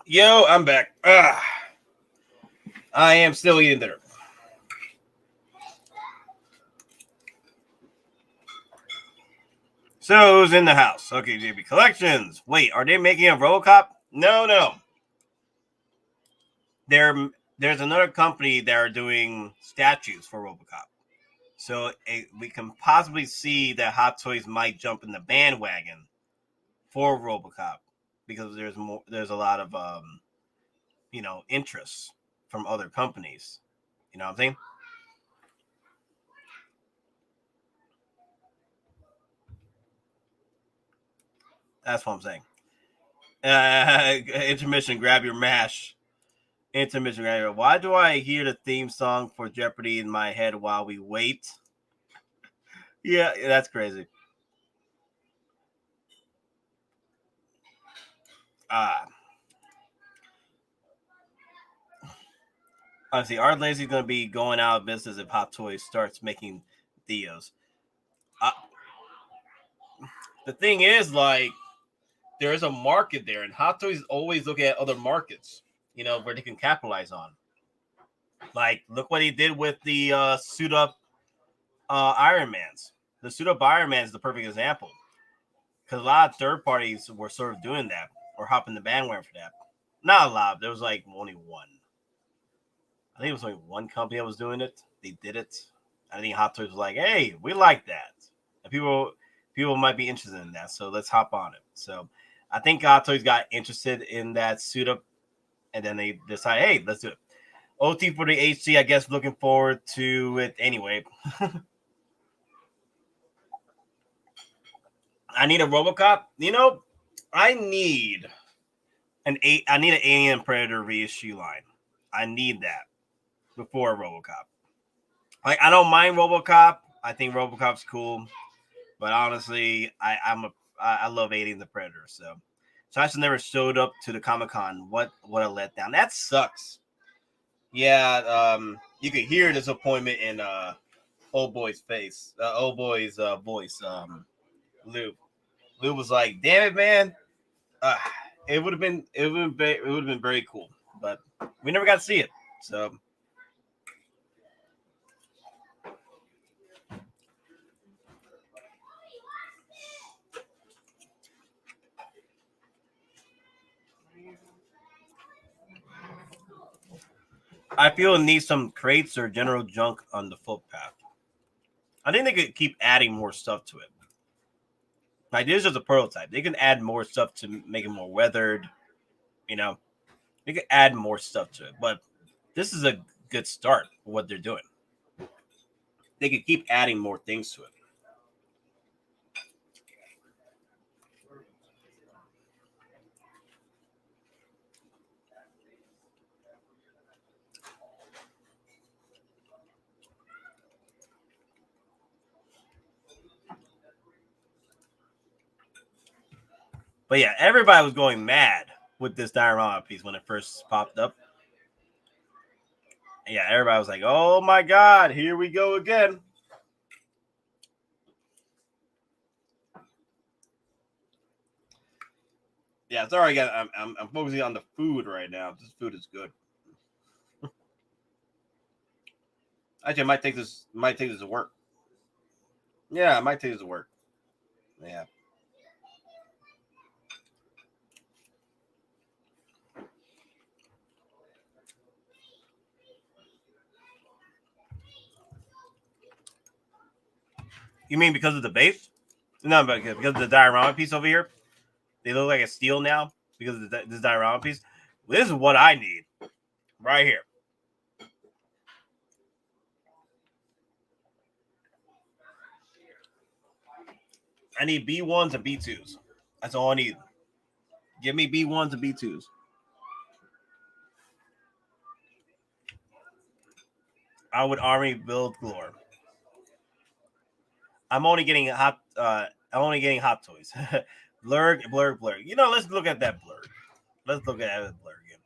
Yo, I'm back. I am still eating dinner. So who's in the house? Okay, JB Collections. Wait, are they making a RoboCop? No. There's another company that are doing statues for RoboCop. So we can possibly see that Hot Toys might jump in the bandwagon for RoboCop because there's a lot of interest from other companies. You know what I'm saying? That's what I'm saying. Intermission, grab your mash. Intermission, grab your. Why do I hear the theme song for Jeopardy in my head while we wait? Yeah, that's crazy. Honestly, Art Lazy's going to be going out of business if Hot Toys starts making Theos. The thing is, like, there is a market there, and Hot Toys always look at other markets, where they can capitalize on. Like, look what he did with the suit up Iron Mans. The suit up Iron Man is the perfect example. Because a lot of third parties were sort of doing that or hopping the bandwagon for that. Not a lot. There was like only one. I think it was only one company that was doing it. They did it. I think Hot Toys was like, hey, we like that. And people might be interested in that. So let's hop on it. So I think Hot Toys got interested in that suit up. And then they decided, hey, let's do it. OT for the HC, I guess looking forward to it anyway. I need a RoboCop. I need an Alien Predator reissue line. I need that before a RoboCop. Like, I don't mind RoboCop. I think RoboCop's cool, but honestly, I love Alien the Predator. So I just never showed up to the Comic-Con. What a letdown. That sucks. Yeah, you could hear disappointment in old boy's face. Old boy's voice. Lou was like, "Damn it, man! It would have been very cool, but we never got to see it." So I feel it needs some crates or general junk on the footpath. I think they could keep adding more stuff to it. Like, this is just a prototype. They can add more stuff to make it more weathered. They could add more stuff to it. But this is a good start for what they're doing. They could keep adding more things to it. But yeah, everybody was going mad with this diorama piece when it first popped up. And yeah, everybody was like, "Oh my God, here we go again." Yeah, sorry, guys. I'm focusing on the food right now. This food is good. Actually, I might take this to work. Yeah, I might take this to work. Yeah. You mean because of the base? No, but because of the diorama piece over here, they look like a steel now because of this diorama piece. This is what I need right here. I need B1s and B2s. That's all I need. Give me B1s and B2s. I would army build Glore. I'm only getting hot toys. Blurg. Let's look at that blurg. Let's look at that blurg again.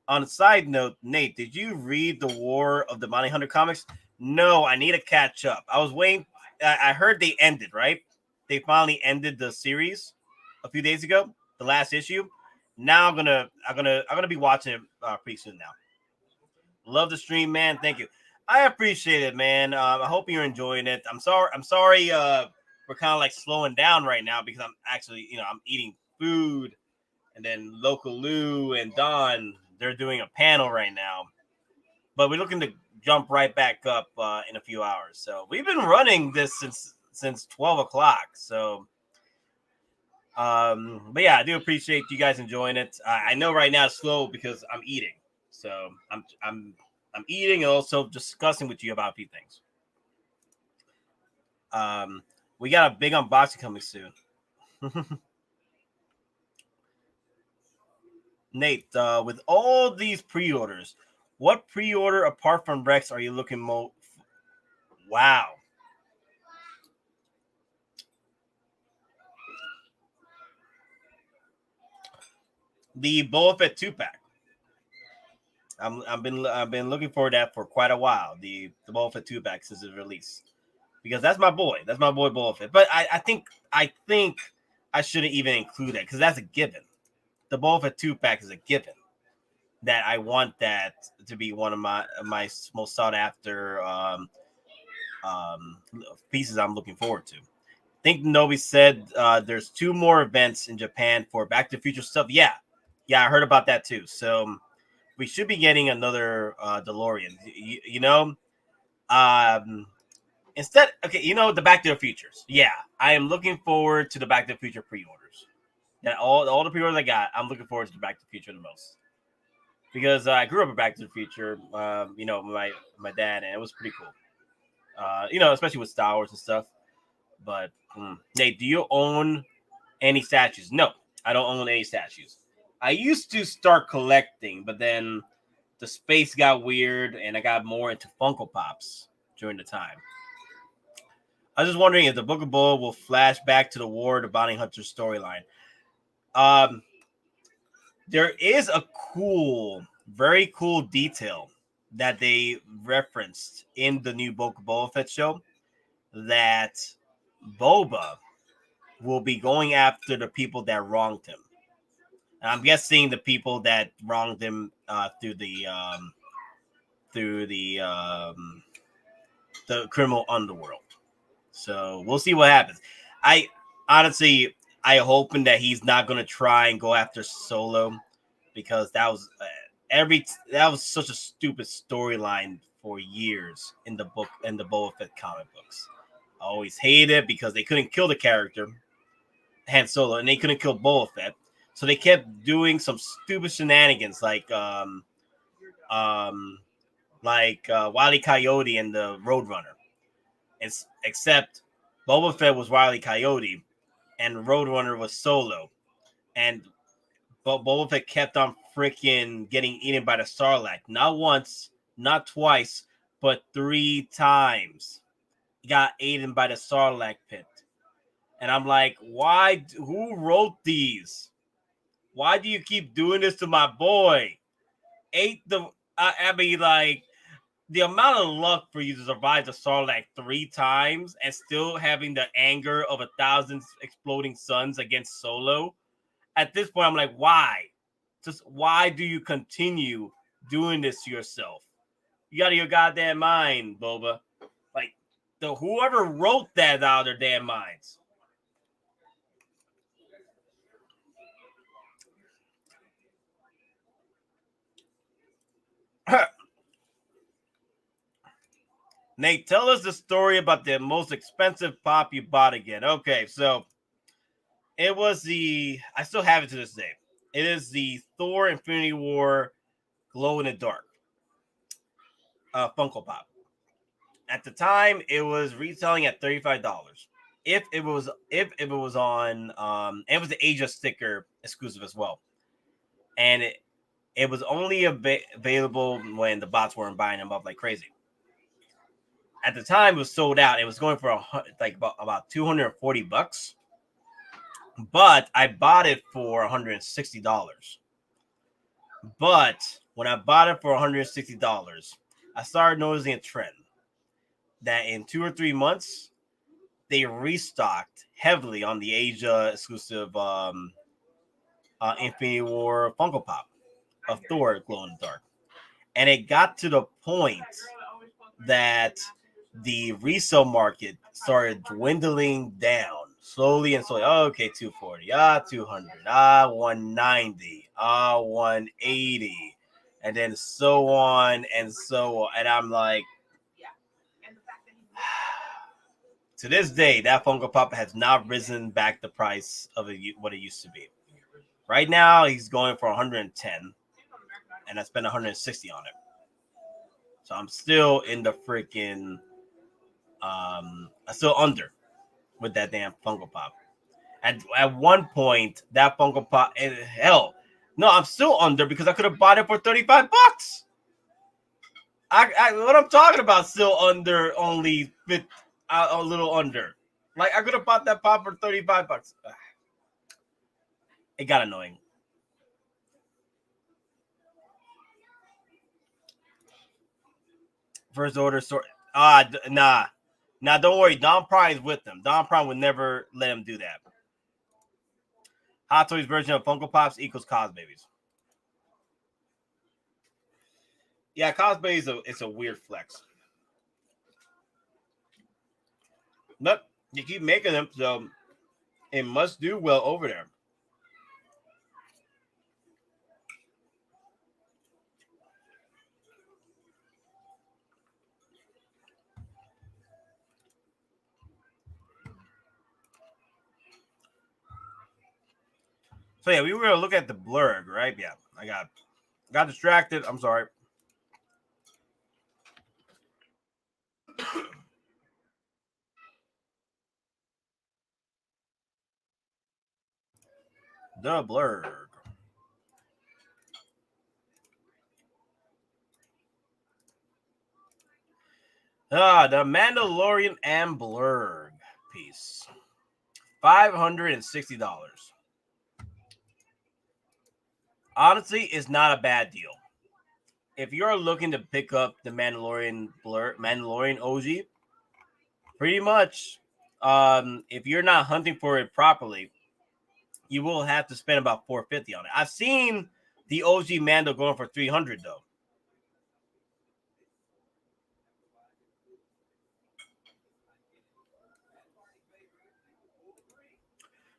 On a side note, Nate, did you read the War of the Bounty Hunter comics? No, I need to catch up. I was waiting. I heard they ended, right? They finally ended the series a few days ago, the last issue. now I'm gonna be watching it pretty soon now. Love the stream, man. Thank you. I appreciate it, man. I hope you're enjoying it. I'm sorry. We're kind of like slowing down right now because I'm actually, I'm eating food, and then Loco Lu and Don, they're doing a panel right now. But we're looking to jump right back up in a few hours. So we've been running this since 12 o'clock. So, but yeah, I do appreciate you guys enjoying it. I know right now it's slow because I'm eating. So I'm eating and also discussing with you about a few things. We got a big unboxing coming soon. Nate, with all these pre-orders, what pre-order apart from Rex are you looking most? Wow. The Boba Fett 2-pack. I've been looking for that for quite a while. The Boba Fett 2-pack since its release, because that's my boy. That's my boy Boba Fett. But I think I shouldn't even include that because that's a given. The Boba Fett 2-pack is a given. That I want that to be one of my most sought after pieces I'm looking forward to. I think Nobi said there's 2 more events in Japan for Back to the Future stuff. Yeah, I heard about that too. So we should be getting another DeLorean. Instead, okay, the Back to the Futures. Yeah, I am looking forward to the Back to the Future pre-orders. And all the pre-orders I got, I'm looking forward to the Back to the Future the most. Because I grew up in Back to the Future, my dad, and it was pretty cool. Especially with Star Wars and stuff. But Nate, do you own any statues? No, I don't own any statues. I used to start collecting, but then the space got weird, and I got more into Funko Pops during the time. I was just wondering if the Book of Boba will flash back to the War of the Bounty Hunter storyline. There is a very cool detail that they referenced in the new Book of Boba Fett show, that Boba will be going after the people that wronged him. And I'm guessing the people that wronged him through the criminal underworld. So we'll see what happens. I honestly hoping that he's not going to try and go after Solo, because that was such a stupid storyline for years in the Boba Fett comic books. I always hated it because they couldn't kill the character Han Solo, and they couldn't kill Boba Fett, so they kept doing some stupid shenanigans like Wile E. Coyote and the Roadrunner. Except Boba Fett was Wile E. Coyote and Roadrunner was Solo, and Boba Fett kept on freaking getting eaten by the Sarlacc. Not once, not twice, but 3 times. He got eaten by the Sarlacc pit. And I'm like, why? Who wrote these? Why do you keep doing this to my boy? The amount of luck for you to survive the Sarlacc 3 times and still having the anger of 1,000 exploding suns against Solo. At this point, I'm like, why? Just why do you continue doing this to yourself? You got your goddamn mind, Boba. Like, whoever wrote that out of their damn minds. Nate, tell us the story about the most expensive pop you bought again. Okay, so it was I still have it to this day. It is the Thor Infinity War glow in the dark Funko Pop. At the time, it was retailing at $35. If it was on, it was the Asia sticker exclusive as well, and it was only available when the bots weren't buying them up like crazy. At the time, it was sold out. It was going for about $240, but I bought it for $160. But when I bought it for $160, I started noticing a trend that in 2 or 3 months, they restocked heavily on the Asia exclusive Infinity War Funko Pop of Thor glow in the dark, and it got to the point that the resale market started dwindling down slowly and slowly. Oh, okay, 240, 200, 190, 180, and then so on and so on. And I'm like, to this day, that Funko Pop has not risen back the price of what it used to be. Right now, he's going for 110, and I spent 160 on it. So I'm still in the freaking, I'm still under with that damn Funko Pop. At one point, that Funko Pop, and hell, no, I'm still under because I could have bought it for $35. What I'm talking about, still under, only a little under. Like I could have bought that pop for $35. It got annoying. First order store. Nah, don't worry. Don Prime's with them. Don Prime would never let him do that. Hot Toys version of Funko Pops equals Cosbabies. Yeah, Cosbabies it's a weird flex. But you keep making them, so it must do well over there. So yeah, we were gonna look at the blurg, right? Yeah, I got distracted. I'm sorry. The blurg. The Mandalorian and blurg piece. $560. Honestly, it's not a bad deal. If you're looking to pick up the Mandalorian OG, pretty much, if you're not hunting for it properly, you will have to spend about $450 on it. I've seen the OG Mando going for $300 though.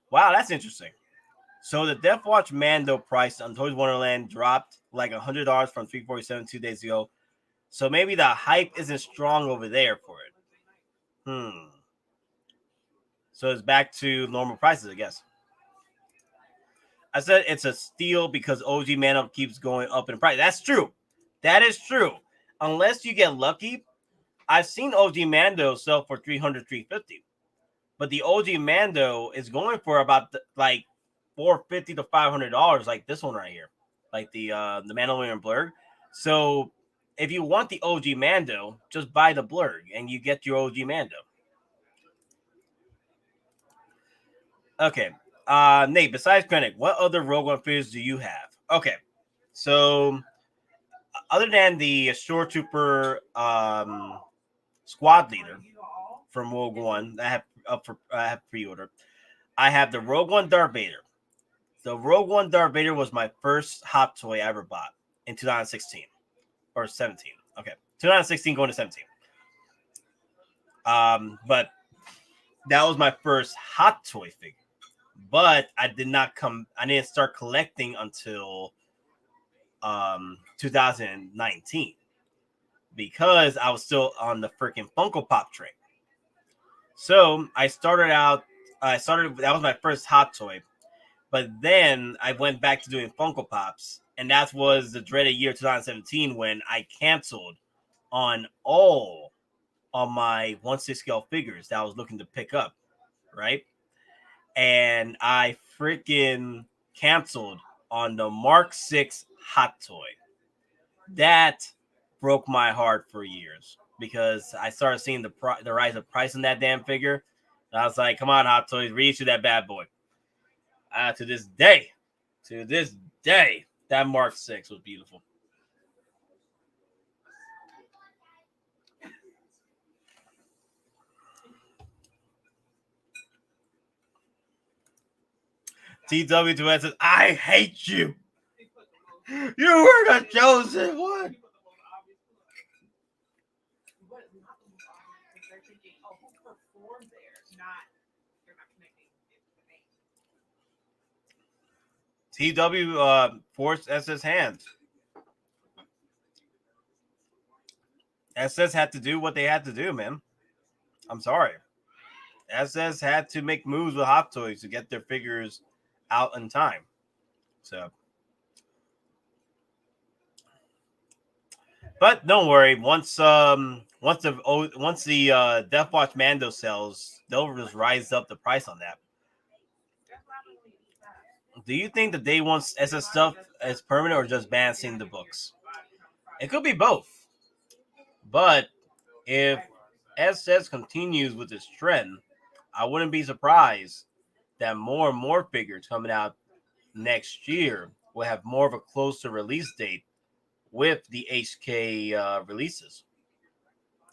Wow, that's interesting. So the Death Watch Mando price on Toys Wonderland dropped like $100 from $347 2 days ago. So maybe the hype isn't strong over there for it. So it's back to normal prices, I guess. I said it's a steal because OG Mando keeps going up in price. That's true. That is true. Unless you get lucky. I've seen OG Mando sell for $300, $350. But the OG Mando is going for about like $450 to $500, like this one right here, like the Mandalorian blurg. So if you want the OG Mando, just buy the blurg and you get your OG Mando. Okay, Nate. Besides Krennic, what other Rogue One figures do you have? Okay, so other than the Shore Trooper squad leader from Rogue One, I have pre-order. I have the Rogue One Darth Vader. The Rogue One Darth Vader was my first hot toy I ever bought in 2016 or 17. Okay, 2016 going to 17. But that was my first hot toy figure. But I didn't start collecting until 2019 because I was still on the freaking Funko Pop train. So that was my first hot toy. But then I went back to doing Funko Pops, and that was the dreaded year 2017 when I canceled on all of my 1/6 scale figures that I was looking to pick up, right? And I freaking canceled on the Mark 6 hot toy. That broke my heart for years because I started seeing the rise of price in that damn figure. And I was like, come on, Hot Toys, reissue that bad boy. To this day, that Mark 6 was beautiful. TW to SS, I hate you. You were the chosen one. TW forced SS hands. SS had to do what they had to do, man. I'm sorry. SS had to make moves with Hot Toys to get their figures out in time. So, but don't worry. Once the Death Watch Mando sells, they'll just rise up the price on that. Do you think the day one SS stuff is permanent or just balancing the books? It could be both. But if SS continues with this trend, I wouldn't be surprised that more and more figures coming out next year will have more of a closer release date with the HK releases.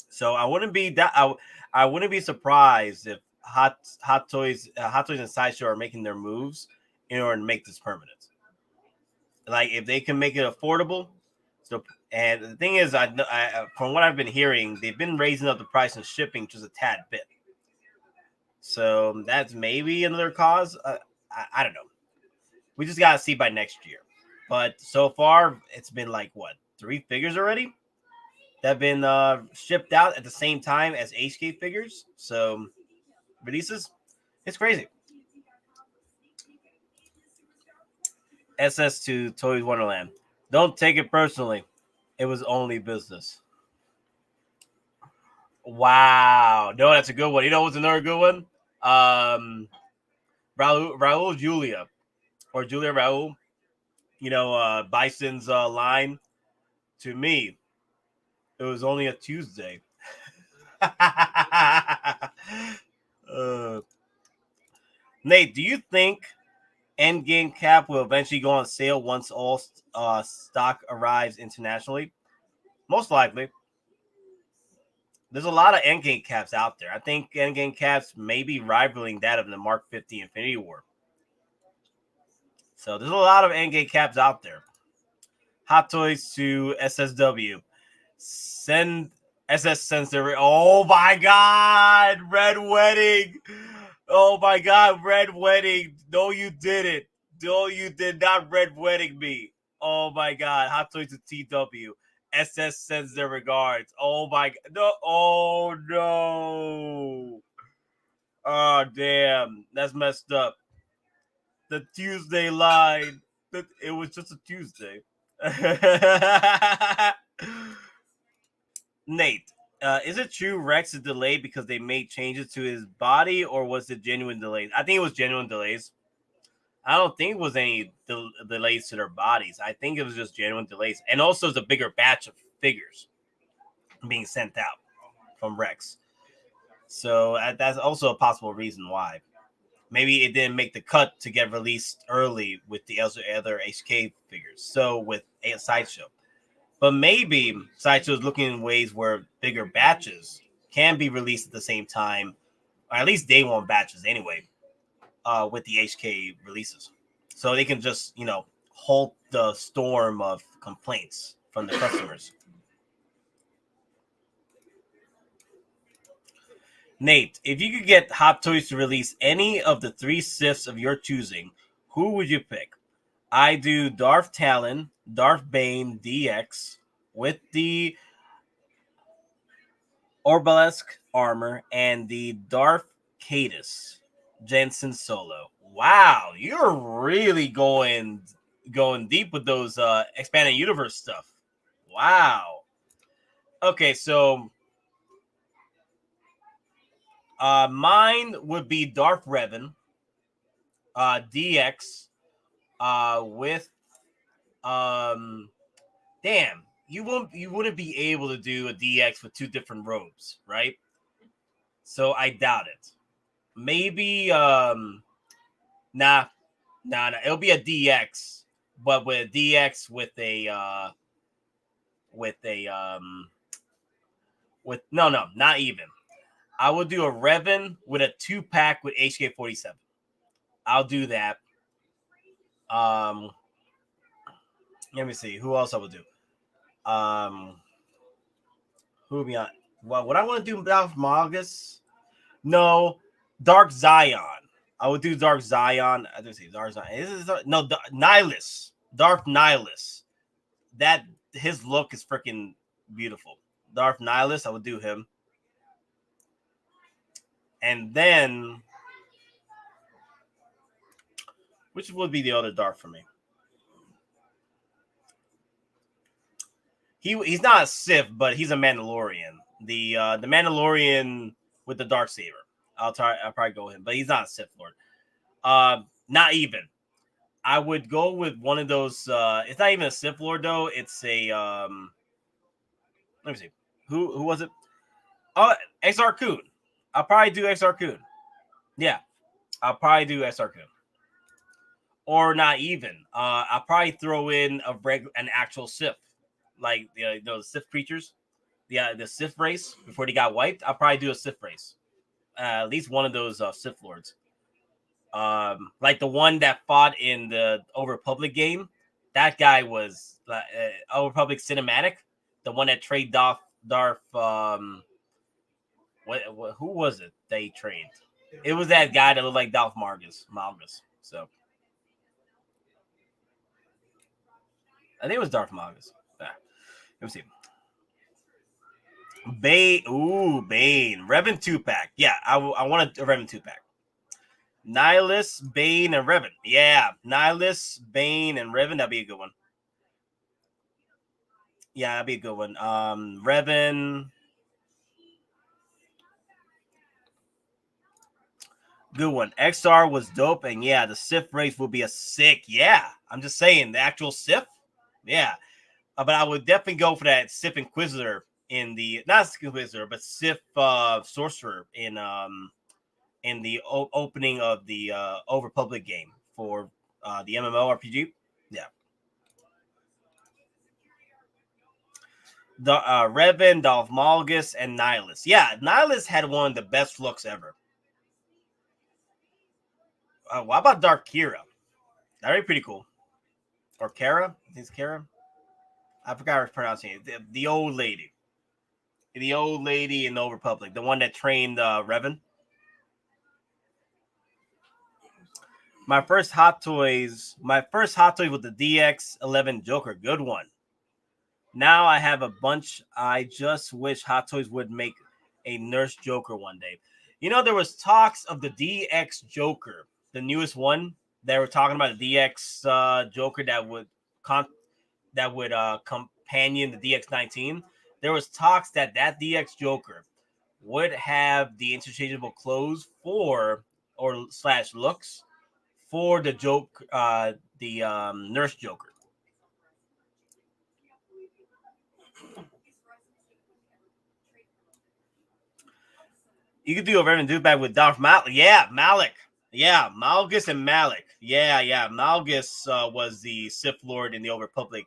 So I wouldn't be I wouldn't be surprised if Hot Toys and Sideshow are making their moves in order to make this permanent. Like if they can make it affordable. So, and the thing is, I from what I've been hearing, they've been raising up the price and shipping just a tad bit. So that's maybe another cause. I don't know. We just gotta see by next year. But so far, it's been like what 3 figures already that have been shipped out at the same time as HK figures. So releases, it's crazy. SS to Toys Wonderland. Don't take it personally. It was only business. Wow. No, that's a good one. You know what's another good one? Raul Julia. Or Julia Raul. You know, Bison's line. To me, it was only a Tuesday. Nate, do you think EndGame cap will eventually go on sale once all stock arrives internationally? Most likely. There's a lot of EndGame caps out there. I think EndGame caps may be rivaling that of the Mark 50 Infinity War. So there's a lot of EndGame caps out there. Hot Toys to SSW. Send SS Sensor. Oh my God. Red Wedding. Oh my God. Red Wedding. No, you didn't. No, you did not Red Wedding me. Oh my God. Hot Toys to TW. SS sends their regards. Oh my God. No. Oh no. Oh damn. That's messed up. The Tuesday line. It was just a Tuesday. Nate, is it true Rex is delayed because they made changes to his body, or was it genuine delays? I think it was genuine delays. I don't think it was any delays to their bodies. I think it was just genuine delays. And also it's a bigger batch of figures being sent out from Rex. So that's also a possible reason why. Maybe it didn't make the cut to get released early with the other HK figures. So with a Sideshow. But maybe Sideshow is looking in ways where bigger batches can be released at the same time, or at least day one batches anyway, with the HK releases. So they can just, halt the storm of complaints from the customers. Nate, if you could get Hot Toys to release any of the 3 Siths of your choosing, who would you pick? I do Darth Talon, Darth Bane DX with the Orbalisk armor and the Darth Cadus Jensen Solo. Wow, you're really going deep with those expanded universe stuff. Wow. Okay, so mine would be Darth Revan, DX, with damn, you wouldn't be able to do a DX with 2 different robes, right? So I doubt it. Maybe nah, it'll be a DX, but with a DX with no, not even. I will do a Revan with a 2-pack with HK-47. I'll do that. Um, let me see who else I would do. Who would be on? Well, what I want to do without Margus? No, Dark Zion. I would do Dark Zion. I don't see Dark Zion. No, Nihilus. Dark Nihilus. That his look is freaking beautiful. Dark Nihilus. I would do him. And then, which would be the other Dark for me? He's not a Sith, but he's a Mandalorian. The Mandalorian with the Dark Saber. I'll probably go with him, but he's not a Sith Lord. Not even. I would go with one of those. It's not even a Sith Lord though. It's a let me see. Who was it? Oh, XR Kun. I'll probably do XR Kun. Yeah, I'll probably do XR Kun. Or not even. I'll probably throw in an actual Sith, like those Sith creatures, the Sith race before they got wiped. I'll probably do a Sith race. At least one of those Sith Lords. Like the one that fought in the Old Republic game. That guy was Old Republic cinematic. The one that trained Darth. Who was it they trained? It was that guy that looked like Darth Malgus. So I think it was Darth Malgus. Let me see. Bane. Ooh, Bane. Revan 2-pack. Yeah, I want a Revan 2-pack. Nihilus, Bane, and Revan. Yeah, Nihilus, Bane, and Revan. That'd be a good one. Yeah, that'd be a good one. Revan. Good one. XR was dope, and yeah, the Sith race will be a sick. Yeah, I'm just saying the actual Sith. Yeah, but I would definitely go for that Sith Inquisitor in the not Inquisitor, but Sith Sorcerer in the opening of the Old Republic game for the MMORPG. Yeah. The Revan, Darth Malgus, and Nihilus. Yeah, Nihilus had one of the best looks ever. What about Dark Kira? That'd be pretty cool. Or Kara? I think it's Kara. I forgot how to pronounce it. The old lady. The old lady in the Old Republic. The one that trained Revan. My first Hot Toys with the DX11 Joker. Good one. Now I have a bunch. I just wish Hot Toys would make a Nurse Joker one day. You know, there was talks of the DX Joker, the newest one. They were talking about the DX Joker that would companion the DX19. There was talks that DX Joker would have the interchangeable clothes / looks for the Nurse Joker. You could do a Revan Dude-Bag with Darth Malik. Yeah, Malik. Yeah, Malgus and Malik. Yeah. Malgus was the Sith Lord in the Old Republic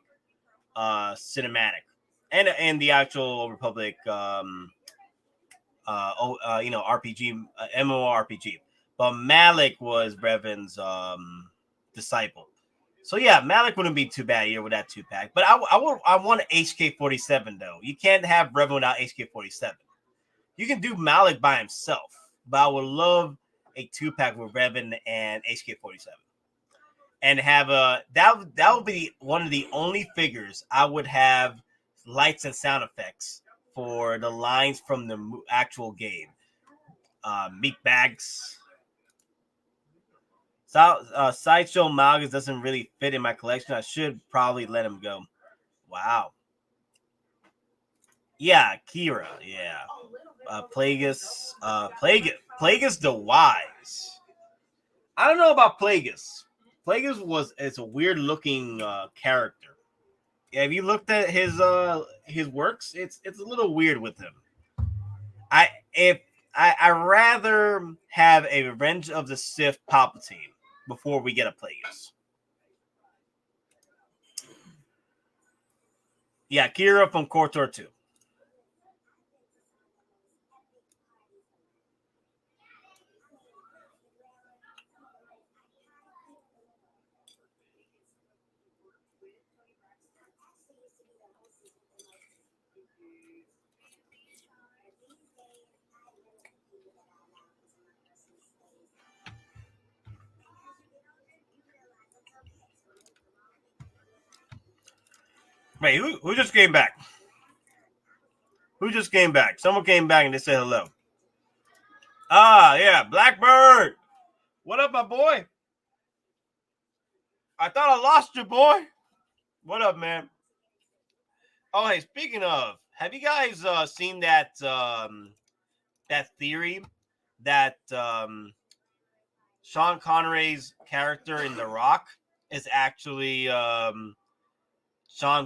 cinematic, and the actual Old Republic RPG MMORPG. But Malik was Revan's disciple. So yeah, Malik wouldn't be too bad here with that 2-pack. But I want HK47 though. You can't have Revan without HK47. You can do Malik by himself, but I would love a 2-pack with Revan and HK47, and have that would be one of the only figures I would have lights and sound effects for the lines from the actual game. Meat bags. Sideshow Malgus doesn't really fit in my collection. I should probably let him go. Wow. Yeah, Kira. Yeah. Plagueis. Plagueis the Wise. I don't know about Plagueis. Plagueis it's a weird looking character. Yeah, if you looked at his works, it's a little weird with him. I rather have a Revenge of the Sith Palpatine before we get a Plagueis. Yeah, Kira from KOTOR 2. Wait, who just came back? Who just came back? Someone came back and they said hello. Ah, yeah, Blackbird. What up, my boy? I thought I lost you, boy. What up, man? Oh, hey, speaking of, have you guys seen that that theory that Sean Connery's character in The Rock is actually Sean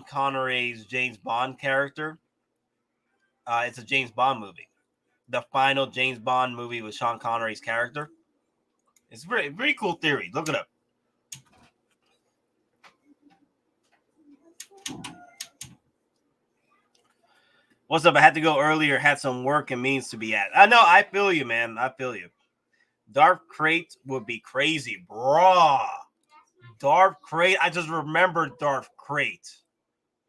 Connery's James Bond character? It's a James Bond movie. The final James Bond movie with Sean Connery's character. It's very cool theory. Look it up. What's up? I had to go earlier. Had some work and means to be at. I know. I feel you, man. I feel you. Darth Crate would be crazy, bro. Darth Crate. I just remembered Darth Crate.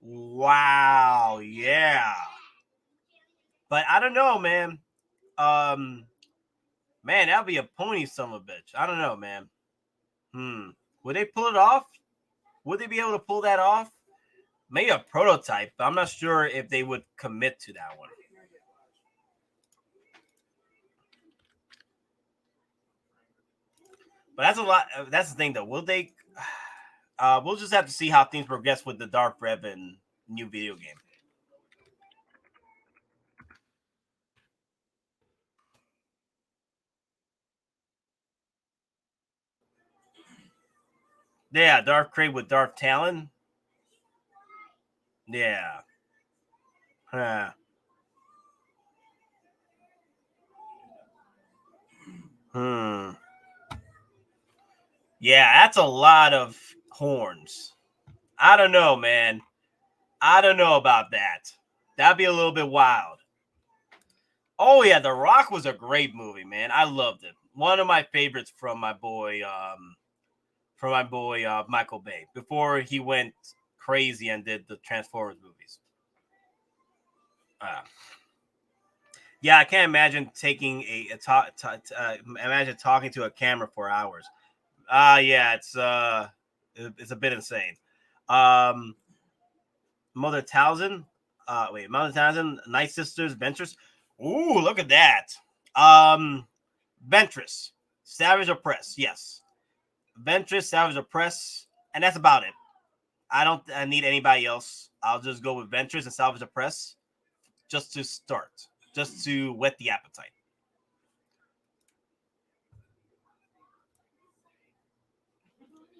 Wow. Yeah. But I don't know, man. Man, that'd be a pony son of a bitch. I don't know, man. Would they pull it off? Would they be able to pull that off? Maybe a prototype, but I'm not sure if they would commit to that one. But that's a lot. That's the thing, though. Will they? We'll just have to see how things progress with the Dark Revan new video game. Yeah, Darth Crate with Darth Talon. Yeah. Huh. Yeah, that's a lot of horns. I don't know, man. I don't know about that. That'd be a little bit wild. Oh yeah, The Rock was a great movie, man. I loved it. One of my favorites from my boy Michael Bay before he went crazy and did the Transformers movies. Yeah, I can't imagine taking imagine talking to a camera for hours. Yeah, it's a bit insane. Mother Townsend, Night Sisters, Ventress. Ooh, look at that. Ventress, Savage Opress, yes. Ventress, Savage Opress, and that's about it. I don't need anybody else. I'll just go with Ventress and Salvage Opress just to start, just to whet the appetite.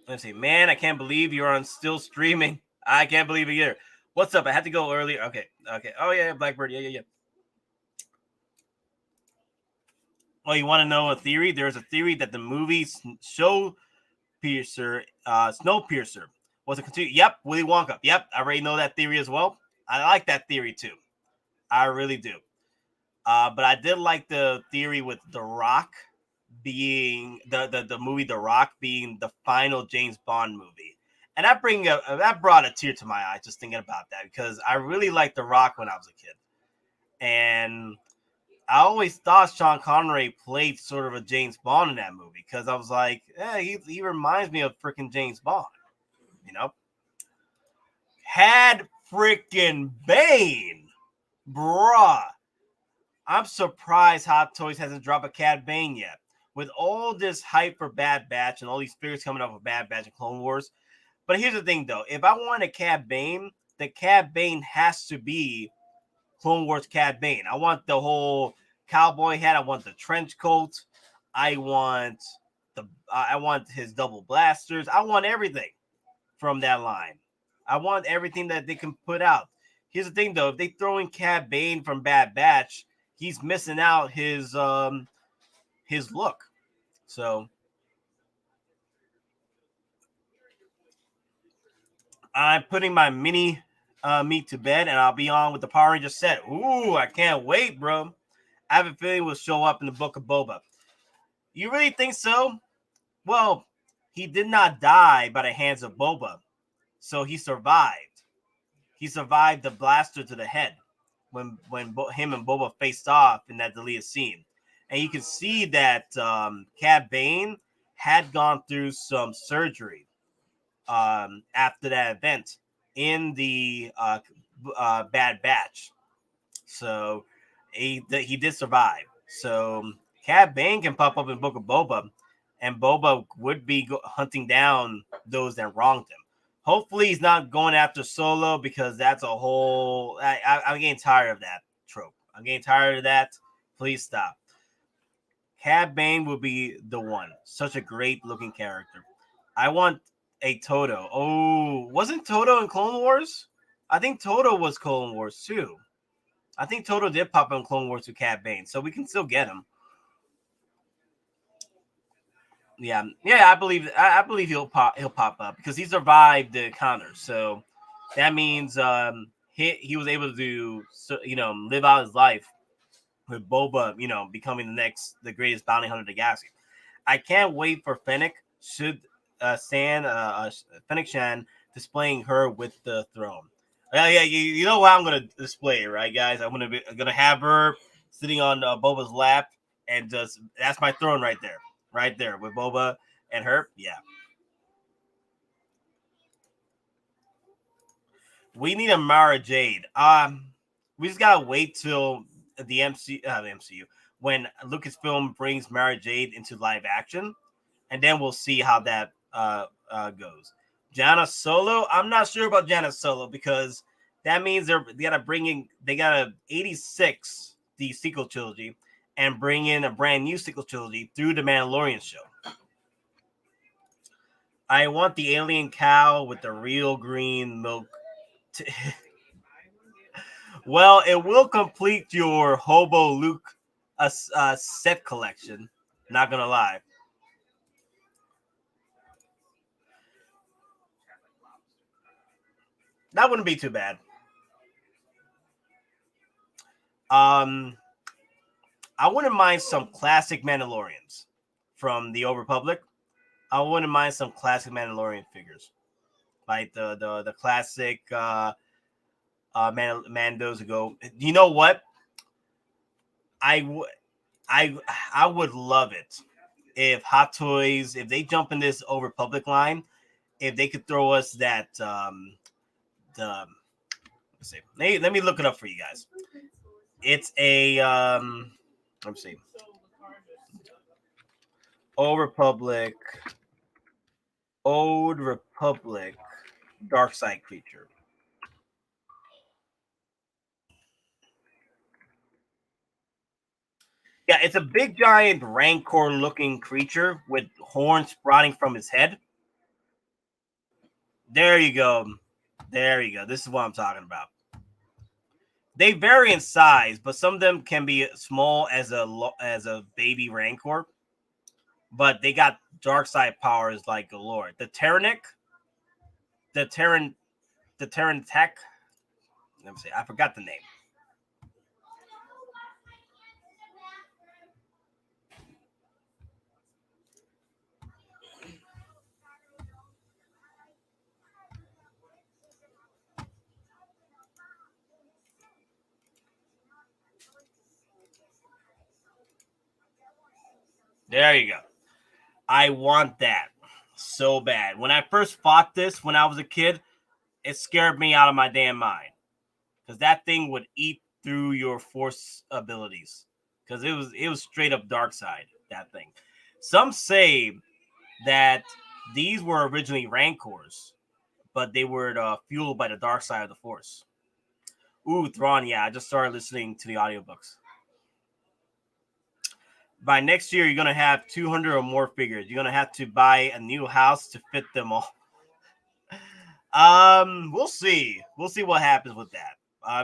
Let's see, man, I can't believe you're on still streaming. I can't believe it either. What's up? I had to go earlier. Okay. Oh yeah, Blackbird. Yeah. Oh, you want to know a theory? There's a theory that the movie Snowpiercer was a continue. Yep, Willy Wonka. Yep, I already know that theory as well. I like that theory too. I really do. But I did like the theory with The Rock being the movie The Rock being the final James Bond movie. And that brought a tear to my eye just thinking about that because I really liked The Rock when I was a kid. And I always thought Sean Connery played sort of a James Bond in that movie because I was like, yeah, he reminds me of freaking James Bond, you know? Had freaking Bane, bruh. I'm surprised Hot Toys hasn't dropped a Cad Bane yet. With all this hype for Bad Batch and all these figures coming up with Bad Batch and Clone Wars. But here's the thing, though. If I want a Cad Bane, the Cad Bane has to be Clone Wars Cad Bane. I want the whole cowboy hat. I want the trench coat. I want his double blasters. I want everything from that line. I want everything that they can put out. Here's the thing, though. If they throw in Cad Bane from Bad Batch, he's missing out his look. So I'm putting my mini meat to bed, and I'll be on with the Power Ranger set. Ooh, I can't wait, bro. I have a feeling we'll show up in the Book of Boba. You really think so? Well, he did not die by the hands of Boba, so he survived. He survived the blaster to the head when him and Boba faced off in that deleted scene. And you can see that Cad Bane had gone through some surgery after that event. in the Bad Batch. So he did survive. So Cad Bane can pop up in Book of Boba, and Boba would be hunting down those that wronged him. Hopefully, he's not going after Solo because that's a whole. I'm getting tired of that trope. I'm getting tired of that. Please stop. Cad Bane will be the one. Such a great looking character. I want a Toto. Oh, wasn't Toto in Clone Wars? I think Toto was Clone Wars too. I think Toto did pop up in Clone Wars with Cad Bane, so we can still get him. Yeah, I believe he'll pop up because he survived the encounter. So that means he was able to live out his life with Boba, becoming the greatest bounty hunter of the galaxy. I can't wait for Fennec Fennec Shan displaying her with the throne. Yeah, you know how I'm gonna display it, right, guys? I'm gonna have her sitting on Boba's lap, and that's my throne right there with Boba and her. Yeah, we need a Mara Jade. We just gotta wait till the MCU when Lucasfilm brings Mara Jade into live action, and then we'll see how that goes. Jana Solo, I'm not sure about Jana Solo because that means they gotta 86 the sequel trilogy and bring in a brand new sequel trilogy through the Mandalorian show. I want the alien cow with the real green milk. Well, it will complete your Hobo Luke set collection. Not gonna lie. That wouldn't be too bad. I wouldn't mind some classic Mandalorians from the Old Republic. I wouldn't mind some classic Mandalorian figures, like the classic Mandos ago. You know what? I would love it if Hottoys, if they jump in this Old Republic line, if they could throw us that let's see. Let me look it up for you guys. It's a let me see. Old Republic dark side creature. Yeah, it's a big giant rancor looking creature with horns sprouting from his head. There you go. This is what I'm talking about. They vary in size, but some of them can be small as a baby rancor. But they got dark side powers like galore. The Terran Tech. Let me see. I forgot the name. There you go. I want that so bad. When I first fought this when I was a kid, it scared me out of my damn mind. Because that thing would eat through your force abilities. Because it was straight up dark side, that thing. Some say that these were originally rancors, but they were fueled by the dark side of the force. Ooh, Thrawn, yeah, I just started listening to the audiobooks. By next year, you're going to have 200 or more figures. You're going to have to buy a new house to fit them all. We'll see. We'll see what happens with that.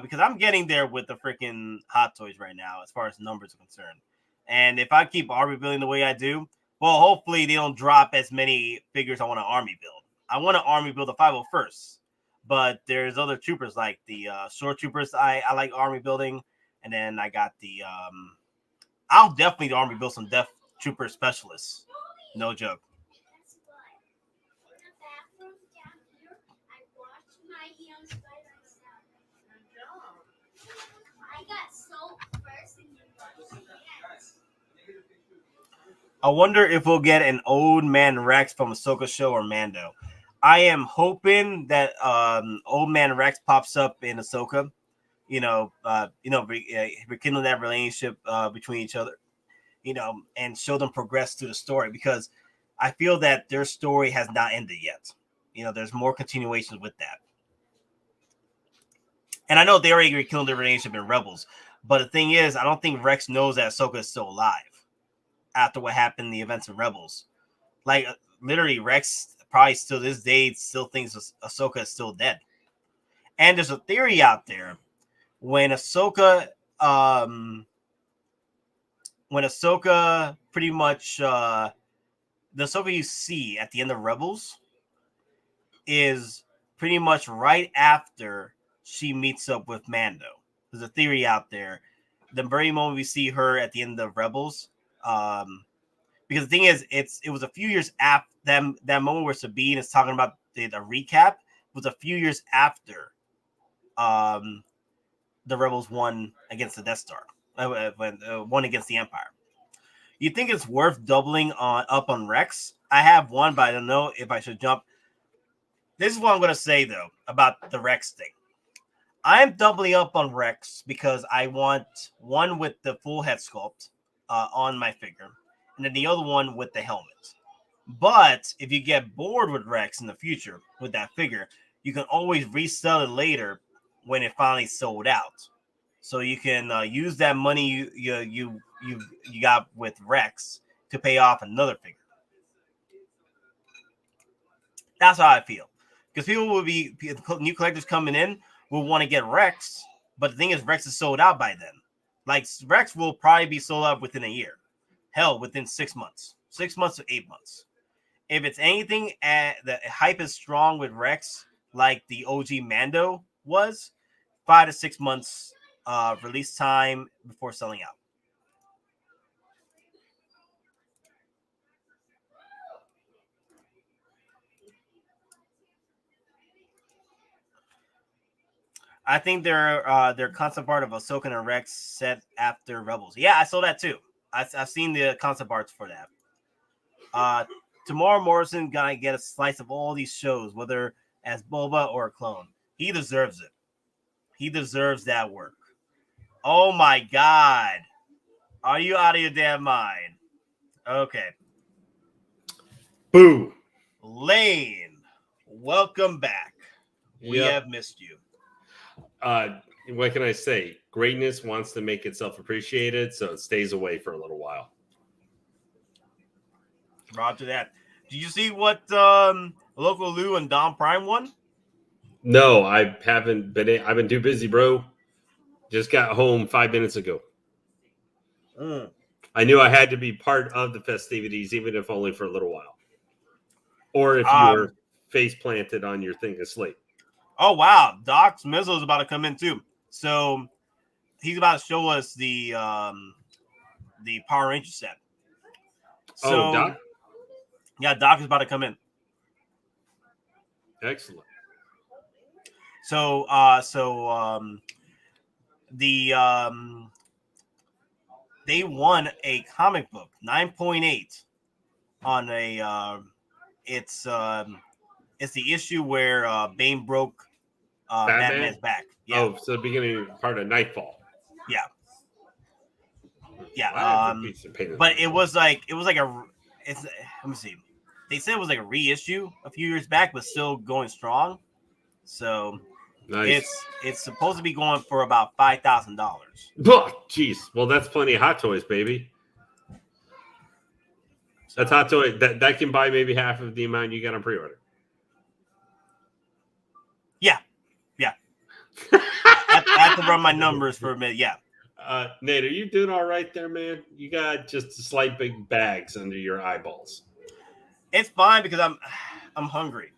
Because I'm getting there with the freaking Hottoys right now as far as numbers are concerned. And if I keep army building the way I do, well, hopefully they don't drop as many figures I want to army build. I want to army build the 501st. But there's other troopers like the short troopers I like army building. And then I got the... I'll definitely army build some Death Trooper specialists. No joke. I wonder if we'll get an old man Rex from Ahsoka show or Mando. I am hoping that Old Man Rex pops up in Ahsoka. Rekindle that relationship between each other, and show them progress through the story, because I feel that their story has not ended yet. There's more continuations with that. And I know they already rekindled their relationship in Rebels, but the thing is, I don't think Rex knows that Ahsoka is still alive after what happened in the events of Rebels. Like, literally, Rex probably still this day still thinks Ahsoka is still dead. And there's a theory out there when Ahsoka pretty much the Ahsoka you see at the end of Rebels is pretty much right after she meets up with Mando. There's a theory out there. The very moment we see her at the end of Rebels, because the thing is, it was a few years after that moment where Sabine is talking about the recap was a few years after the Rebels won against the Death Star, won against the Empire. You think it's worth doubling up on Rex? I have one, but I don't know if I should jump. This is what I'm going to say, though, about the Rex thing. I'm doubling up on Rex because I want one with the full head sculpt on my figure, and then the other one with the helmet. But if you get bored with Rex in the future with that figure, you can always resell it later when it finally sold out. So you can use that money you got with Rex to pay off another figure. That's how I feel. Because new collectors coming in will want to get Rex, but the thing is, Rex is sold out by then. Like, Rex will probably be sold out within a year. Hell, within 6 months. 6 months to 8 months. If it's anything, the hype is strong with Rex, like the OG Mando was, 5 to 6 months release time before selling out. I think they're concept art of Ahsoka and Rex set after Rebels. Yeah, I saw that too. I've seen the concept arts for that. Tomorrow Morrison gonna get a slice of all these shows, whether as Boba or a clone. He deserves it. He deserves that work. Oh my God. Are you out of your damn mind? Okay. Boo. Lane, welcome back. We have missed you. What can I say? Greatness wants to make itself appreciated, so it stays away for a little while. Roger that. Did you see what Loco Lu and Dom Prime won? No, I haven't been. I've been too busy, bro. Just got home 5 minutes ago. I knew I had to be part of the festivities, even if only for a little while. Or if you were face planted on your thing asleep. Oh, wow. Doc's Mizzle is about to come in, too. So he's about to show us the Power Ranger set. So, Doc? Yeah, Doc is about to come in. Excellent. So they won a comic book 9.8 on a it's the issue where Bane broke Batman's back. Yeah. Oh, so the beginning part of Nightfall. Yeah. Yeah. Wow, but it was like a let me see. They said it was like a reissue a few years back, but still going strong. So nice. It's supposed to be going for about $5,000. Oh, jeez. Well, that's plenty of Hottoys, baby. That's Hottoys. That can buy maybe half of the amount you got on pre-order. Yeah. I have to run my numbers for a minute. Yeah. Nate, are you doing all right there, man? You got just slight big bags under your eyeballs. It's fine because I'm hungry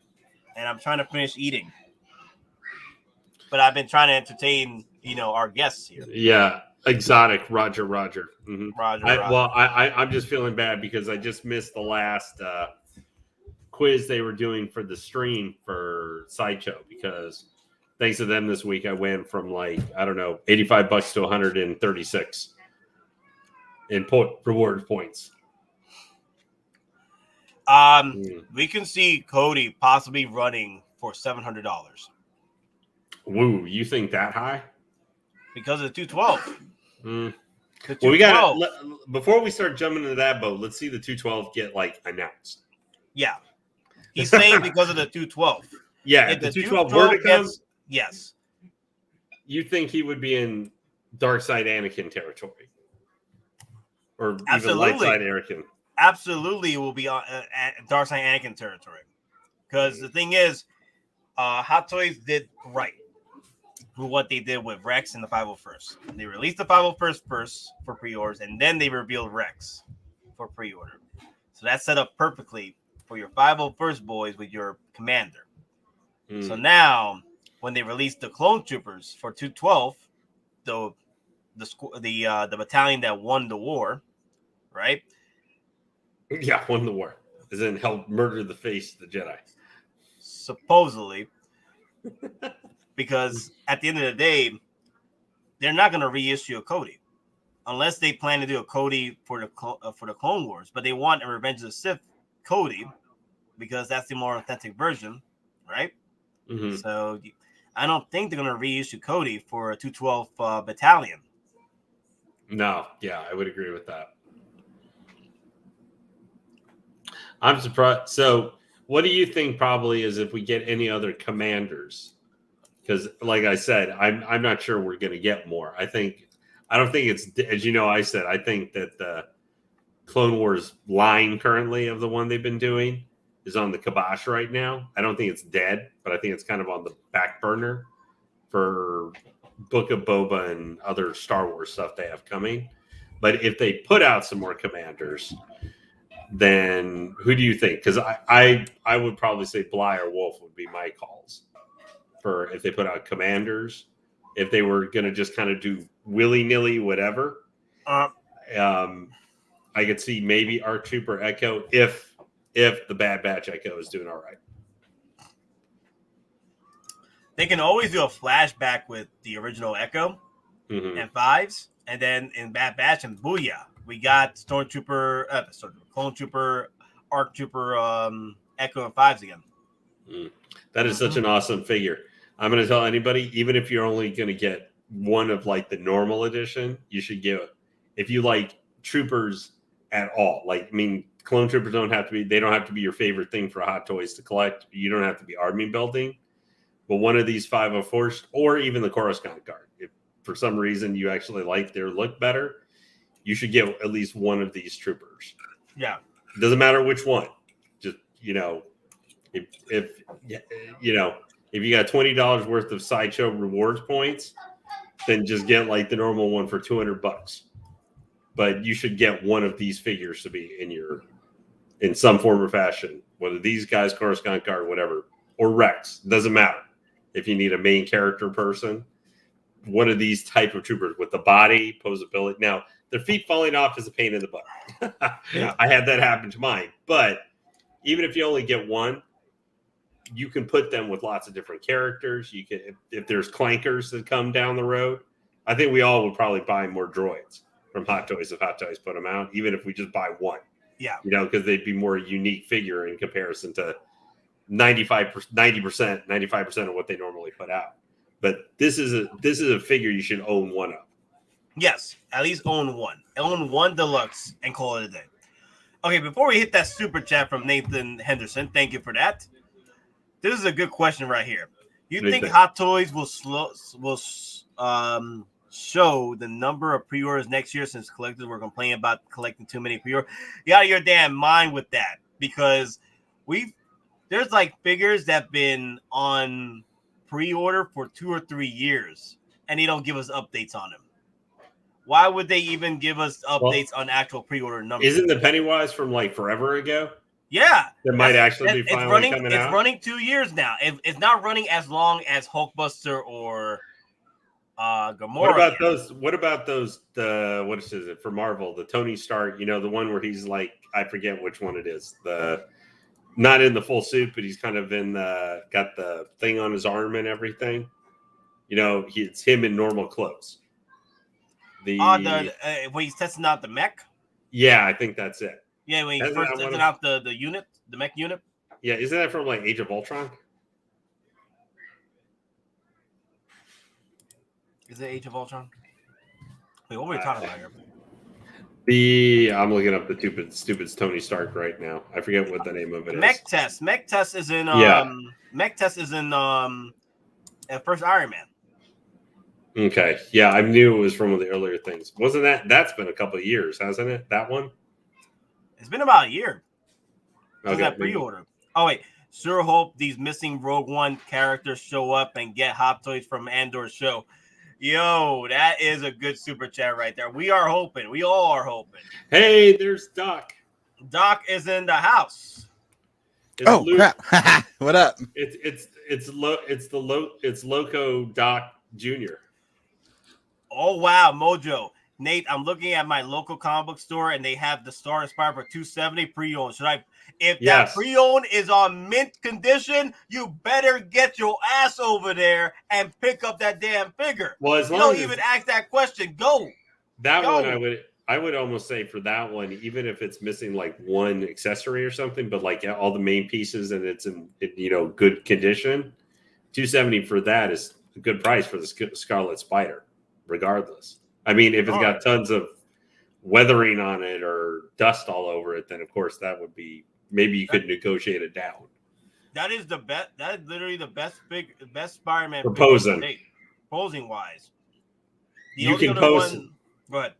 and I'm trying to finish eating. But I've been trying to entertain, our guests here. Yeah, exotic, Roger. Mm-hmm. Roger. I'm just feeling bad because I just missed the last quiz they were doing for the stream for Sideshow because thanks to them this week, I went from $85 to 136 in reward points. We can see Cody possibly running for $700 Woo, you think that high? because of the 212. Well, we got before we start jumping into that boat. Let's see the 212 get like announced. Yeah, he's saying because of the 212. Yeah, if the 212 were to come, yes. You think he would be in Dark Side Anakin territory, or even Light Side Anakin? Absolutely, it will be on Dark Side Anakin territory. Because the thing is, Hot Toys did right with what they did with Rex and the 501st. They released the 501st first for pre-orders, and then they revealed Rex for pre-order. So that set up perfectly for your 501st boys with your commander. So now, when they released the Clone Troopers for 212, the battalion that won the war, right? Yeah, won the war. As in helped murder the face of the Jedi. Supposedly. Because at the end of the day, they're not going to reissue a Cody unless they plan to do a Cody for the Clone Wars. But they want a Revenge of the Sith Cody because that's the more authentic version, right? So I don't think they're going to reissue Cody for a 212 battalion. No, yeah, I would agree with that. I'm surprised. So what do you think probably is if we get any other commanders? Because, like I said, I'm not sure we're going to get more. I don't think it's, as you know, I said, I think that the Clone Wars line currently of the one they've been doing is on the kibosh right now. I don't think it's dead, but I think it's kind of on the back burner for Book of Boba and other Star Wars stuff they have coming. But if they put out some more commanders, then who do you think? Because I would probably say Bly or Wolf would be my calls. For if they put out commanders, if they were going to just kind of do willy-nilly whatever, I could see maybe ARC Trooper Echo if the Bad Batch Echo is doing all right. They can always do a flashback with the original Echo and Fives, and then in Bad Batch and Booyah, we got Clone Trooper, ARC Trooper, Echo and Fives again. That is such an awesome figure. I'm going to tell anybody, even if you're only going to get one of like the normal edition, you should get it. If you like troopers at all, like, I mean, Clone Troopers don't have to be your favorite thing for Hot Toys to collect. You don't have to be army building, but one of these 504s or even the Coruscant Guard, if for some reason you actually like their look better, you should get at least one of these troopers. Yeah. It doesn't matter which one. Just, if you got $20 worth of Sideshow rewards points, then just get like the normal one for $200. But you should get one of these figures to be in some form or fashion, whether these guys, Coruscant Guard, whatever, or Rex, doesn't matter. If you need a main character person, one of these type of troopers with the body, posability. Now, their feet falling off is a pain in the butt. I had that happen to mine. But even if you only get one, you can put them with lots of different characters. You can, if there's clankers that come down the road, I think we all would probably buy more droids from Hot Toys if Hot Toys put them out, even if we just buy one. Yeah. Because they'd be more unique figure in comparison to 95% of what they normally put out. But this is a figure you should own one of. Yes, at least own one. Own one deluxe and call it a day. Okay, before we hit that super chat from Nathan Henderson, thank you for that. This is a good question right here. You think Hot Toys will show the number of pre-orders next year since collectors were complaining about collecting too many pre-orders? You out of your damn mind with that, because there's like figures that have been on pre-order for 2 or 3 years and they don't give us updates on them. Why would they even give us updates on actual pre-order numbers? Isn't the Pennywise from like forever ago? Yeah. That might actually be finally coming out. It's running 2 years now. It's not running as long as Hulkbuster or Gamora. What about those? What is it for Marvel? The Tony Stark, the one where he's like, I forget which one it is. Not in the full suit, but he's kind of got the thing on his arm and everything. It's him in normal clothes. When he's testing out the mech? Yeah, I think that's it. Yeah, when he's first testing out the unit? mech unit. Yeah, isn't that from like Age of Ultron? Is it Age of Ultron? Wait, what were we talking about here? I'm looking up the stupid Tony Stark right now. I forget what the name of it is. Mech Test. Mech Test is in Mech Test is in first Iron Man. Okay. Yeah, I knew it was from one of the earlier things. Wasn't that's been a couple of years, hasn't it? That one? It's been about a year. Okay. That pre-order. Oh wait. Sure hope these missing Rogue One characters show up and get Hottoys from Andor's show. Yo, that is a good super chat right there. We are hoping. We all are hoping. Hey, there's Doc. Doc is in the house. Crap! What up? It's Loco Doc Jr. Oh wow, Mojo. Nate, I'm looking at my local comic book store and they have the Scarlet Spider for $270 pre-owned. If that pre-owned is on mint condition, you better get your ass over there and pick up that damn figure. Well, as long don't as even ask that question. Go. One I would almost say for that one, even if it's missing like one accessory or something, but like all the main pieces and it's in good condition, $270 for that is a good price for the Scarlet Spider, regardless. I mean, if it's got tons of weathering on it or dust all over it, then of course that would be maybe you could negotiate it down. That is the best. That is literally the best Spider-Man posing wise. You can pose. Go ahead.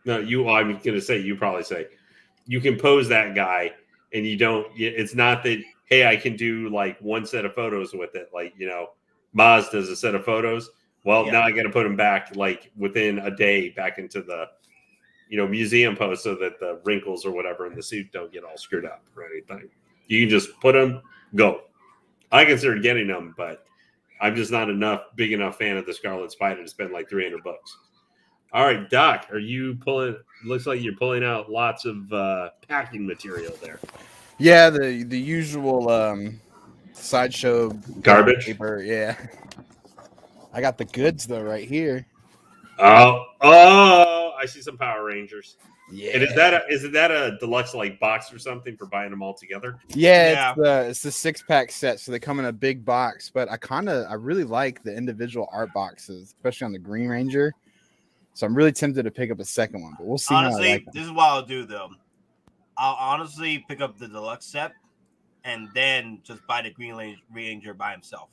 No, I'm going to say you probably say you can pose that guy, and you don't. It's not that hey, I can do like one set of photos with it, like Maz does a set of photos. Well, now I got to put him back like within a day back into the, museum pose so that the wrinkles or whatever in the suit don't get all screwed up or anything. You can just put them, go. I considered getting them, but I'm just not big enough fan of the Scarlet Spider to spend like $300. All right, Doc, are you pulling? Looks like you're pulling out lots of packing material there. Yeah, the usual Sideshow garbage paper. Yeah. I got the goods though right here. Oh! I see some Power Rangers. Yeah. And is that a deluxe like box or something for buying them all together? Yeah. It's the 6-pack set, so they come in a big box. But I really like the individual art boxes, especially on the Green Ranger. So I'm really tempted to pick up a second one, but we'll see. Honestly, this is what I'll do though. I'll honestly pick up the deluxe set and then just buy the Green Ranger by himself.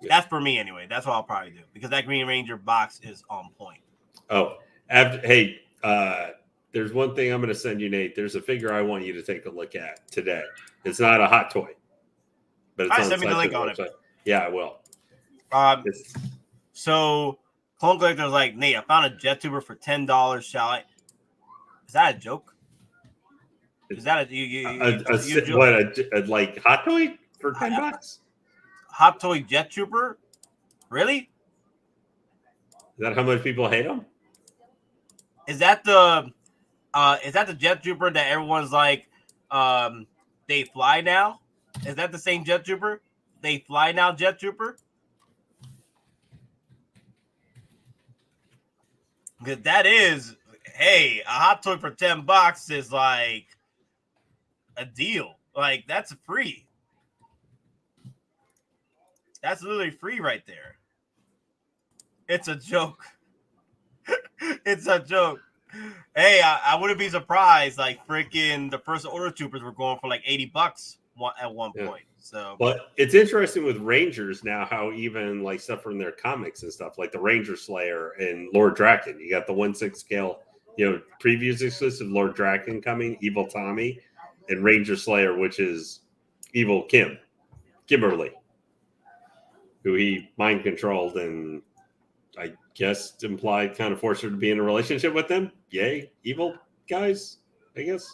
That's for me anyway. That's what I'll probably do because that Green Ranger box is on point. Oh, there's one thing I'm going to send you, Nate. There's a figure I want you to take a look at today. It's not a hot toy, but it's on send me the link on it. Yeah, I will. So Clone Collector's like, Nate, I found a jet tuber for $10. Shall I? Is that a joke? Is that a like hot toy for $10? Hot toy jet trooper? Really? Is that how much people hate him? Is that the jet trooper that everyone's like they fly now? Is that the same jet trooper? They fly now jet trooper? Because that is, hey, a hot toy for $10 is like a deal. Like that's free. That's literally free right there. It's a joke. It's a joke. Hey, I wouldn't be surprised. Like freaking the first order troopers were going for like $80 at one point. So, but it's interesting with Rangers now how even like stuff from their comics and stuff like the Ranger Slayer and Lord Draken. You got the 1/6 scale, previews exclusive Lord Draken coming, Evil Tommy, and Ranger Slayer, which is Evil Kimberly, who he mind controlled and I guess implied kind of forced her to be in a relationship with him. Yay, evil guys, I guess.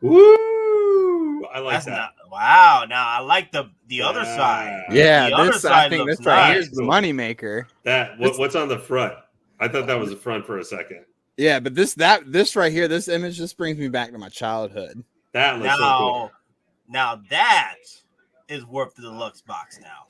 Woo! I like that. Wow. Now I like the other side. Yeah, the other side I think this right nice. here is the moneymaker. What's on the front? I thought that was the front for a second. Yeah, but this right here, this image just brings me back to my childhood. That looks so cool. Now that is worth the deluxe box now.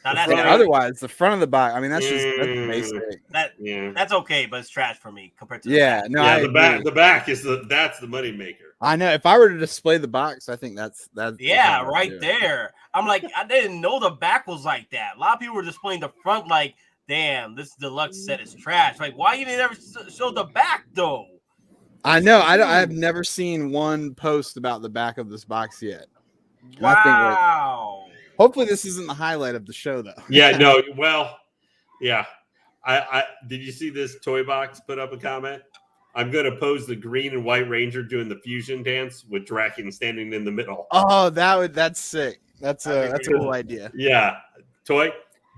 Now that's otherwise the front of the box. I mean, that's basic. That's okay, but it's trash for me compared to the back is that's the money maker. I know. If I were to display the box, I think that's Yeah, what I'd right do. there. I'm like, I didn't know the back was like that. A lot of people were displaying the front like, damn, this deluxe set is trash. Like, why you never show the back though? I know. I've never seen one post about the back of this box yet. And I think, Wow. hopefully this isn't the highlight of the show though. Yeah, no. Well, yeah. I did you see this Toy Box put up a comment? I'm going to pose the green and white ranger doing the fusion dance with Draken standing in the middle. Oh, that's sick. That's a cool idea. Yeah, Toy,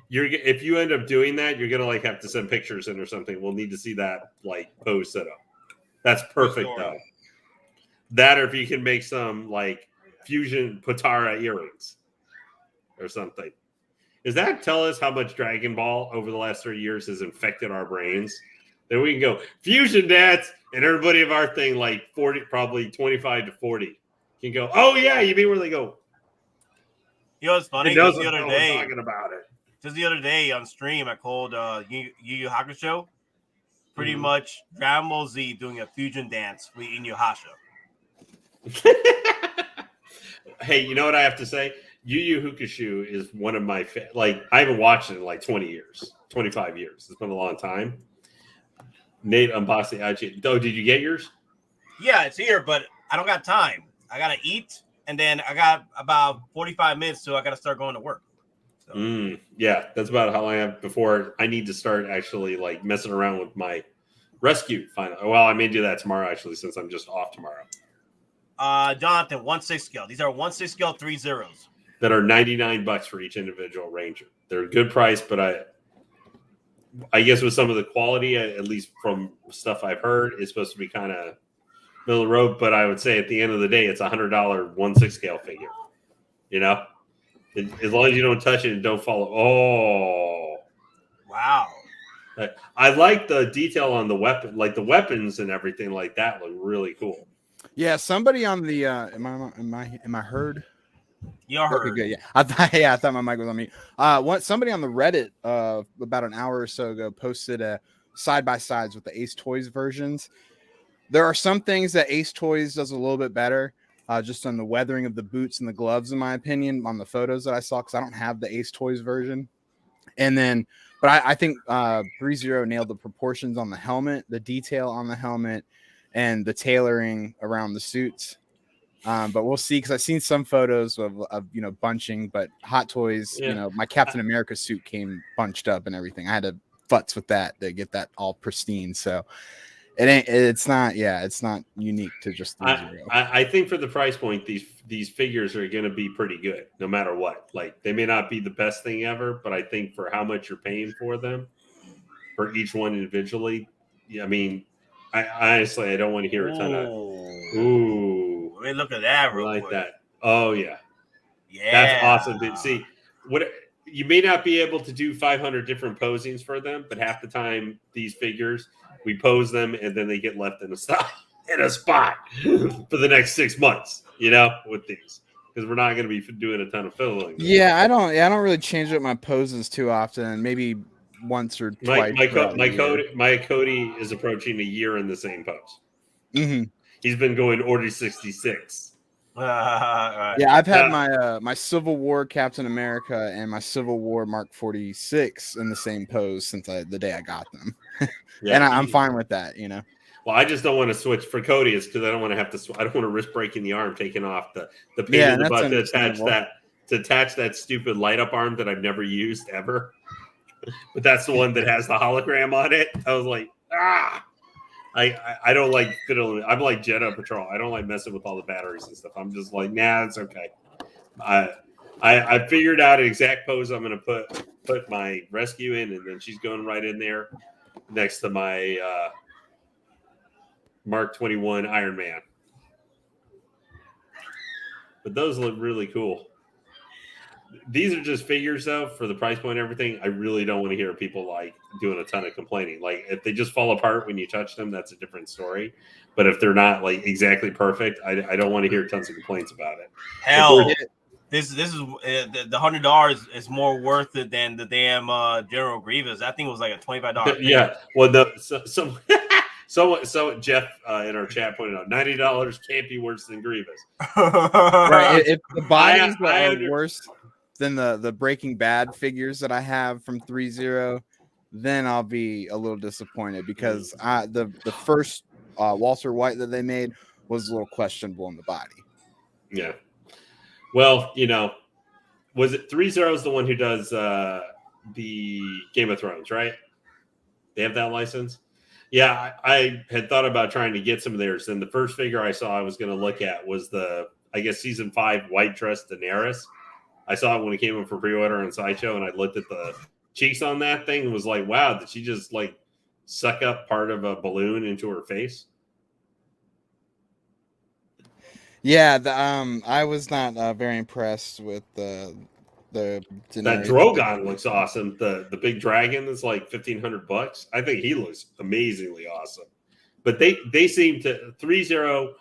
if you end up doing that, you're gonna like have to send pictures in or something. We'll need to see that like pose set up. That's perfect though. That or if you can make some like fusion Potara earrings or something. Does that tell us how much Dragon Ball over the last 30 years has infected our brains? Then we can go fusion dance, and everybody of our thing, like 40, probably 25 to 40, can go, oh yeah, you mean where they go? You know what's funny? It knows Just the what other we're day, talking about it. Just the other day on stream, I called Yu Yu Hakusho. Pretty much Dragon Ball Z doing a fusion dance with Inuyasha. Hey, you know what I have to say? Yu Yu Hakusho is one of my like I haven't watched it in like 20 years, 25 years. It's been a long time. Nate unboxing. Oh, did you get yours? Yeah, it's here, but I don't got time. I gotta eat, and then I got about 45 minutes, so I gotta start going to work. So. Yeah, that's about how long I have before I need to start actually like messing around with my rescue. Finally, well, I may do that tomorrow actually, since I'm just off tomorrow. Jonathan, 1/6 scale. These are 1/6 scale 3 zeros. That are $99 for each individual ranger. They're a good price, but I guess with some of the quality, at least from stuff I've heard, it's supposed to be kind of middle of the road. But I would say at the end of the day, it's a $100 1/6 scale figure. You know, as long as you don't touch it and don't follow. Oh, wow! I like the detail on the weapon, like the weapons and everything like that look really cool. Yeah, somebody on the am I heard? You're heard. Okay, good. Yeah, I thought my mic was on mute. Somebody on the Reddit about an hour or so ago posted a side by sides with the Ace Toys versions. There are some things that Ace Toys does a little bit better, just on the weathering of the boots and the gloves, in my opinion, on the photos that I saw, because I don't have the Ace Toys version. And then, but I think 3-0 nailed the proportions on the helmet, the detail on the helmet, and the tailoring around the suits. But we'll see, because I've seen some photos of bunching, but Hot Toys, my Captain America suit came bunched up and everything. I had to futz with that to get that all pristine. So it's not unique to just 3-0. I think for the price point, these figures are going to be pretty good no matter what. Like, they may not be the best thing ever, but I think for how much you're paying for them, for each one individually, I mean, I honestly, I don't want to hear a ton of ooh. Let me look at that real quick. Like that. Oh yeah. Yeah. That's awesome. See, what you may not be able to do 500 different posings for them, but half the time these figures, we pose them and then they get left in a spot for the next 6 months, with these. Because we're not going to be doing a ton of filling. Yeah, I don't really change up my poses too often. Maybe once or twice. My Cody is approaching a year in the same pose. Mm-hmm. He's been going Order 66. Yeah, I've had my Civil War Captain America and my Civil War Mark 46 in the same pose since the day I got them. Yeah, and I'm fine with that, Well, I just don't want to switch for Cody. Is because I don't want to have to. I don't want to risk breaking the arm, taking off the pain in the butt to attach that stupid light up arm that I've never used ever. But that's the one that has the hologram on it. I was like, I don't like fiddling. I'm like Jedi Patrol. I don't like messing with all the batteries and stuff. I'm just like, nah, it's okay. I figured out an exact pose I'm going to put my rescue in, and then she's going right in there next to my Mark 21 Iron Man. But those look really cool. These are just figures, though, for the price point and everything. I really don't want to hear people like doing a ton of complaining. Like, if they just fall apart when you touch them, that's a different story. But if they're not like exactly perfect, I don't want to hear tons of complaints about it. Hell, this is the $100 is more worth it than the damn General Grievous. That thing was like a $25. Yeah, well, no, So Jeff in our chat pointed out $90 can't be worse than Grievous. Right. If the bodies I are worse than the Breaking Bad figures that I have from 3-0, then I'll be a little disappointed because the first Walter White that they made was a little questionable in the body. Yeah. Well, was it 3-0 is the one who does the Game of Thrones, right? They have that license. Yeah, I had thought about trying to get some of theirs. And the first figure I saw I was going to look at was I guess season 5 White Dress Daenerys. I saw it when it came in for pre-order on Sideshow, and I looked at the cheeks on that thing and was like, wow, did she just like suck up part of a balloon into her face? Yeah, I was not very impressed with the That Daenerys. Drogon looks awesome. The big dragon is like $1,500. I think he looks amazingly awesome. But they seem to 3-0.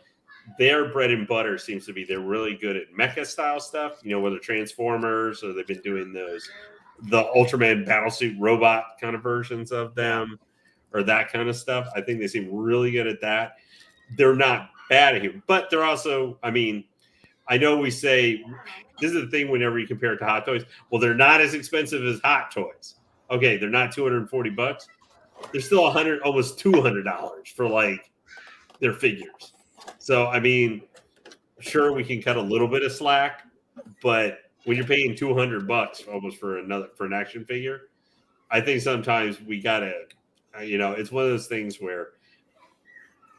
Their bread and butter seems to be they're really good at mecha style stuff. Whether Transformers or they've been doing the Ultraman battlesuit robot kind of versions of them or that kind of stuff. I think they seem really good at that. They're not bad at it, but they're also. I mean, I know we say. This is the thing whenever you compare it to Hot Toys. Well, they're not as expensive as Hot Toys. Okay, they're not $240. They're still almost $200 for like their figures. So I mean, sure we can cut a little bit of slack, but when you're paying $200 almost for an action figure, I think sometimes we gotta, it's one of those things where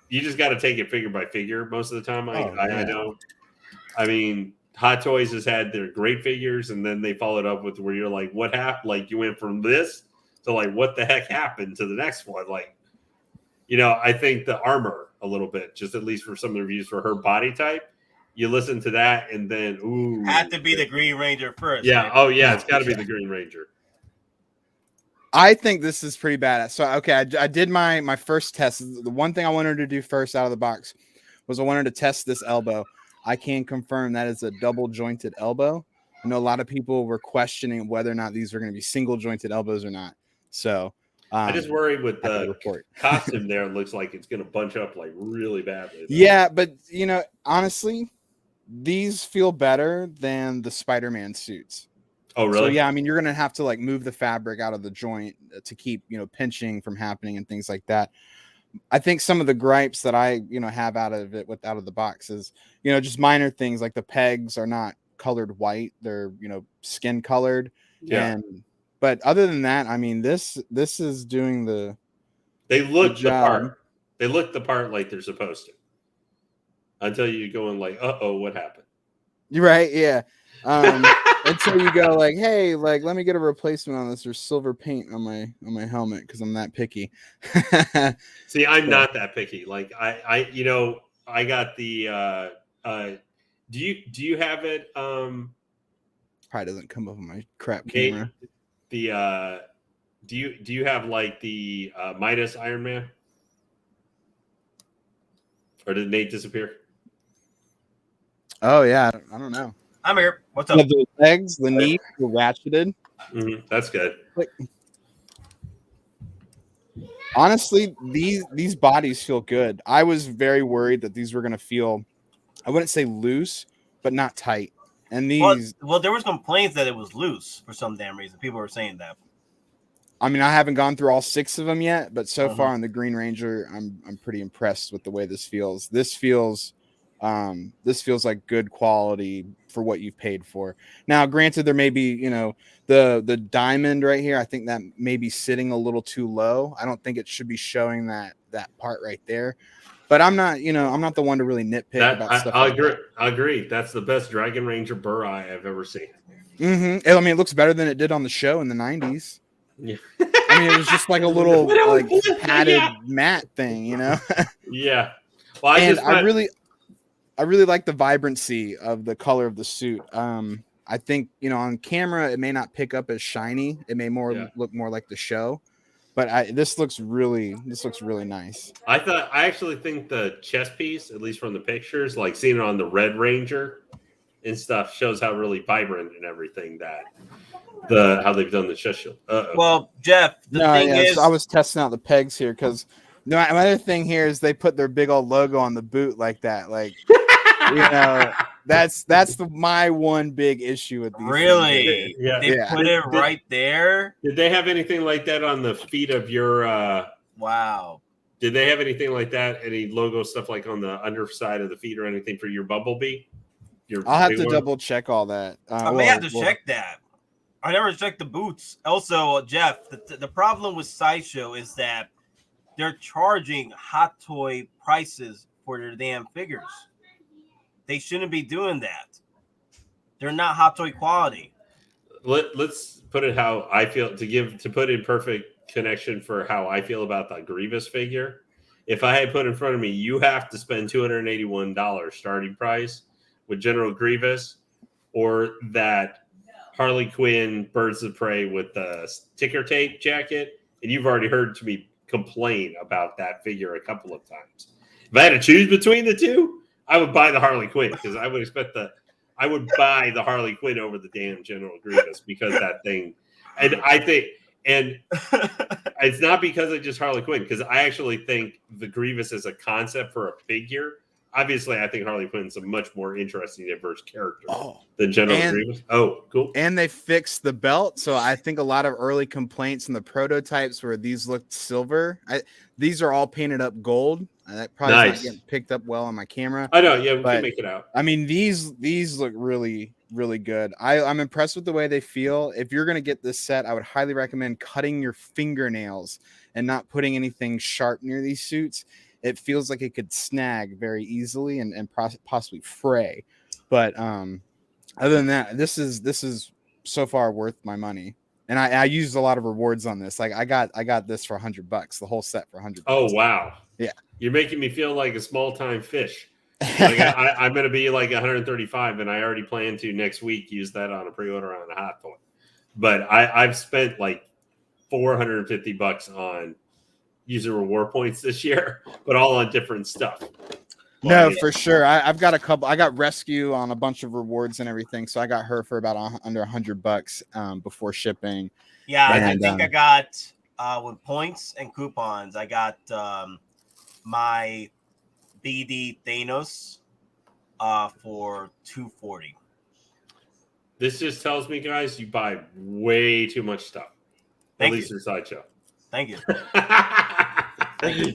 you just got to take it figure by figure most of the time. I know. I mean. Hot Toys has had their great figures, and then they followed up with where you're like, what happened? Like, you went from this to like, what the heck happened to the next one? Like, I think the armor a little bit, just at least for some of the reviews for her body type, you listen to that, and then, ooh. Had to be the Green Ranger first. Yeah. Right? Oh, yeah. It's got to be the Green Ranger. I think this is pretty badass. So, okay, I did my first test. The one thing I wanted to do first out of the box was I wanted to test this elbow. I can confirm that is a double jointed elbow. I know a lot of people were questioning whether or not these are going to be single jointed elbows or not. So I just worry with the costume there. It looks like it's going to bunch up like really badly. Yeah, but honestly, these feel better than the Spider-Man suits. Oh, really? So yeah, I mean, you're going to have to like move the fabric out of the joint to keep pinching from happening and things like that. I think some of the gripes that I, have out of the box is, just minor things like the pegs are not colored white. They're, skin colored. Yeah. But other than that, I mean, this is doing they look the part. They look the part like they're supposed to. Until you go in like, uh-oh, what happened? You're right. Yeah. Until you go like, hey, like, let me get a replacement on this. There's silver paint on my helmet because I'm that picky. See, I'm not that picky. Like I got the do you have it? Probably doesn't come up on my crap camera. The do you have like the Midas Iron Man? Or did Nate disappear? Oh yeah, I don't know. I'm here. What's up? The legs, the knee, were ratcheted. Mm-hmm. That's good. Honestly, these bodies feel good. I was very worried that these were going to feel, I wouldn't say loose, but not tight. And these, well, there was complaints that it was loose for some damn reason. People were saying that. I mean, I haven't gone through all 6 of them yet, but so far on the Green Ranger, I'm pretty impressed with the way this feels. This feels like good quality for what you've paid for. Now, granted, there may be, the diamond right here. I think that may be sitting a little too low. I don't think it should be showing that part right there. But I'm not, I'm not the one to really nitpick about stuff. I agree. That's the best Dragon Ranger Burr eye I've ever seen. Mm-hmm. I mean, it looks better than it did on the show in the 90s. Yeah. I mean, it was just like a little like padded mat thing, Yeah. Well, I really like the vibrancy of the color of the suit. I think, on camera it may not pick up as shiny. It may look more like the show. But this looks really nice. I actually think the chest piece, at least from the pictures, like seeing it on the Red Ranger and stuff, shows how really vibrant and everything how they've done the chest shield. Well, Jeff, the thing is, I was testing out the pegs here because No, my other thing here is they put their big old logo on the boot like that. Like, you know, that's my one big issue with these. Really? Yeah. They put it right there. Did they have anything like that on the feet of your? Wow. Did they have anything like that? Any logo stuff like on the underside of the feet or anything for your Bumblebee? I'll have to double check all that. I may have to check that. I never checked the boots. Also, Jeff, the problem with Sideshow is that they're charging hot toy prices for their damn figures. They shouldn't be doing that. They're not hot toy quality. Let's put it how I feel to put in perfect connection for how I feel about the Grievous figure. If I had put in front of me, you have to spend $281 starting price with General Grievous, or that Harley Quinn Birds of Prey with the sticker tape jacket, and you've already heard me complain about that figure a couple of times. If I had to choose between the two, I would buy the Harley Quinn, because I would buy the Harley Quinn over the damn General Grievous, because that thing, and I think, and it's not because of just Harley Quinn, because I actually think the Grievous as a concept for a figure, obviously I think Harley Quinn's a much more interesting, diverse character than General Grievous. Oh, cool. And they fixed the belt, so I think a lot of early complaints in the prototypes where these looked silver, these are all painted up gold. That probably not getting picked up well on my camera. I know, yeah, we can make it out. I mean, these look really, really good. I'm impressed with the way they feel. If you're going to get this set, I would highly recommend cutting your fingernails and not putting anything sharp near these suits. It feels like it could snag very easily and possibly fray. But other than that, this is so far worth my money. And I used a lot of rewards on this. Like I got this for $100, the whole set for $100. Oh wow! Yeah, you're making me feel like a small time fish. Like I'm going to be like 135, and I already plan to next week use that on a pre-order on a hot toy. But I've spent like $450 on user reward points this year, but all on different stuff. No, for sure. I've got a couple. I got Rescue on a bunch of rewards and everything, so I got her for about under $100 before shipping. Yeah, I think I got with points and coupons. I got my BD Thanos for $240. This just tells me, guys, you buy way too much stuff. At least your Sideshow. Thank you.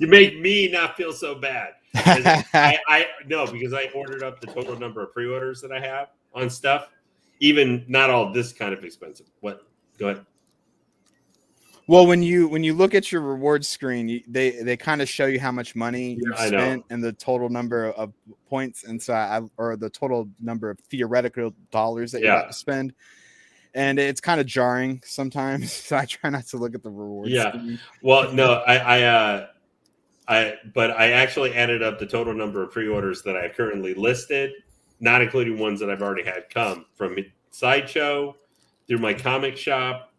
You make me not feel so bad. I no, because I ordered up the total number of pre-orders that I have on stuff. Even not all this kind of expensive. What? Go ahead. Well, when you look at your reward screen, they kind of show you how much money you spent and the total number of points, and so or the total number of theoretical dollars that you got to spend. And it's kind of jarring sometimes, so I try not to look at the rewards. Yeah. Screen. Well, no, but I actually added up the total number of pre-orders that I have currently listed, not including ones that I've already had come from Sideshow, through my comic shop,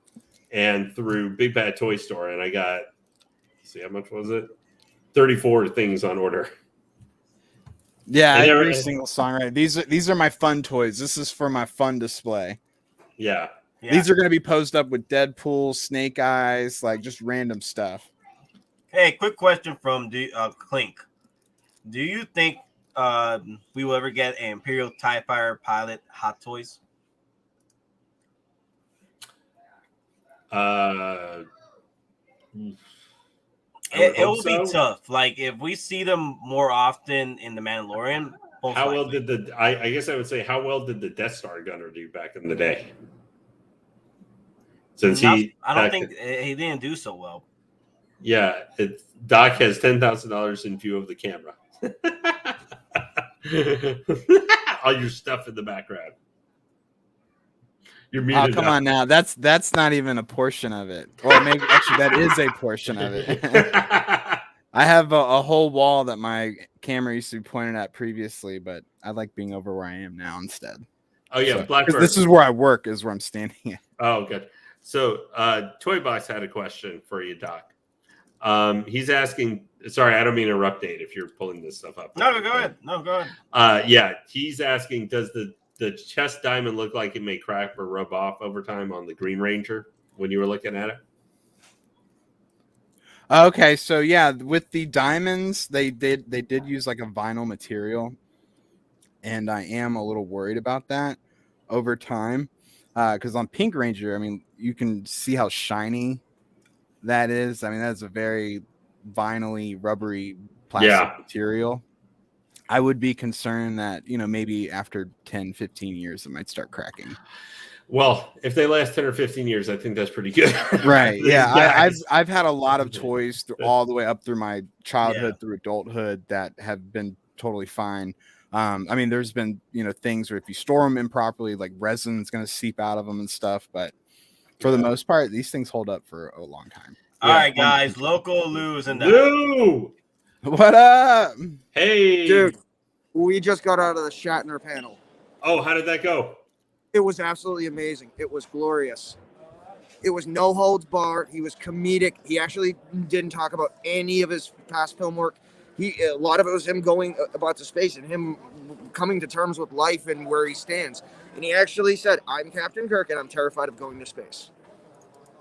and through Big Bad Toy Store. And I got, see, how much was it? 34 things on order. Yeah, every single song, right? These are my fun toys. This is for my fun display. Yeah. These are going to be posed up with Deadpool, Snake Eyes, like just random stuff. Hey, quick question from Clink. Do you think we will ever get an Imperial TIE Fighter pilot Hot Toys? It will be tough. Like if we see them more often in the Mandalorian. How well did I guess I would say, how well did the Death Star gunner do back in the day? Since I don't think he didn't do so well. Yeah, Doc has $10,000 in view of the camera. All your stuff in the background. You're muted. Oh, come on now. That's not even a portion of it. Or maybe actually that is a portion of it. I have a whole wall that my camera used to be pointed at previously, but I like being over where I am now instead. Oh yeah, so, Blackbird. This is where I work, is where I'm standing at. Oh, good. So Toy Box had a question for you, Doc. He's asking, sorry, I don't mean to interrupt Dave if you're pulling this stuff up. No, go ahead. No, go ahead. Yeah, he's asking, does the chest diamond look like it may crack or rub off over time on the Green Ranger when you were looking at it? Okay, so yeah, with the diamonds, they did use like a vinyl material, and I am a little worried about that over time, because on Pink Ranger, I mean, you can see how shiny that is. I mean, that's a very vinyl-y, rubbery plastic material. I would be concerned that, maybe after 10, 15 years, it might start cracking. Well, if they last 10 or 15 years, I think that's pretty good. Right. Yeah. I've had a lot of toys all the way up through my childhood through adulthood that have been totally fine. I mean, there's been, things where if you store them improperly, like resin's going to seep out of them and stuff. But for the most part, these things hold up for a long time. All right, guys. Loco Lu's in the Lou! What up? Hey. Dude, we just got out of the Shatner panel. Oh, how did that go? It was absolutely amazing. It was glorious. It was no holds barred. He was comedic. He actually didn't talk about any of his past film work. A lot of it was him going about to space and him coming to terms with life and where he stands. And he actually said, "I'm Captain Kirk and I'm terrified of going to space."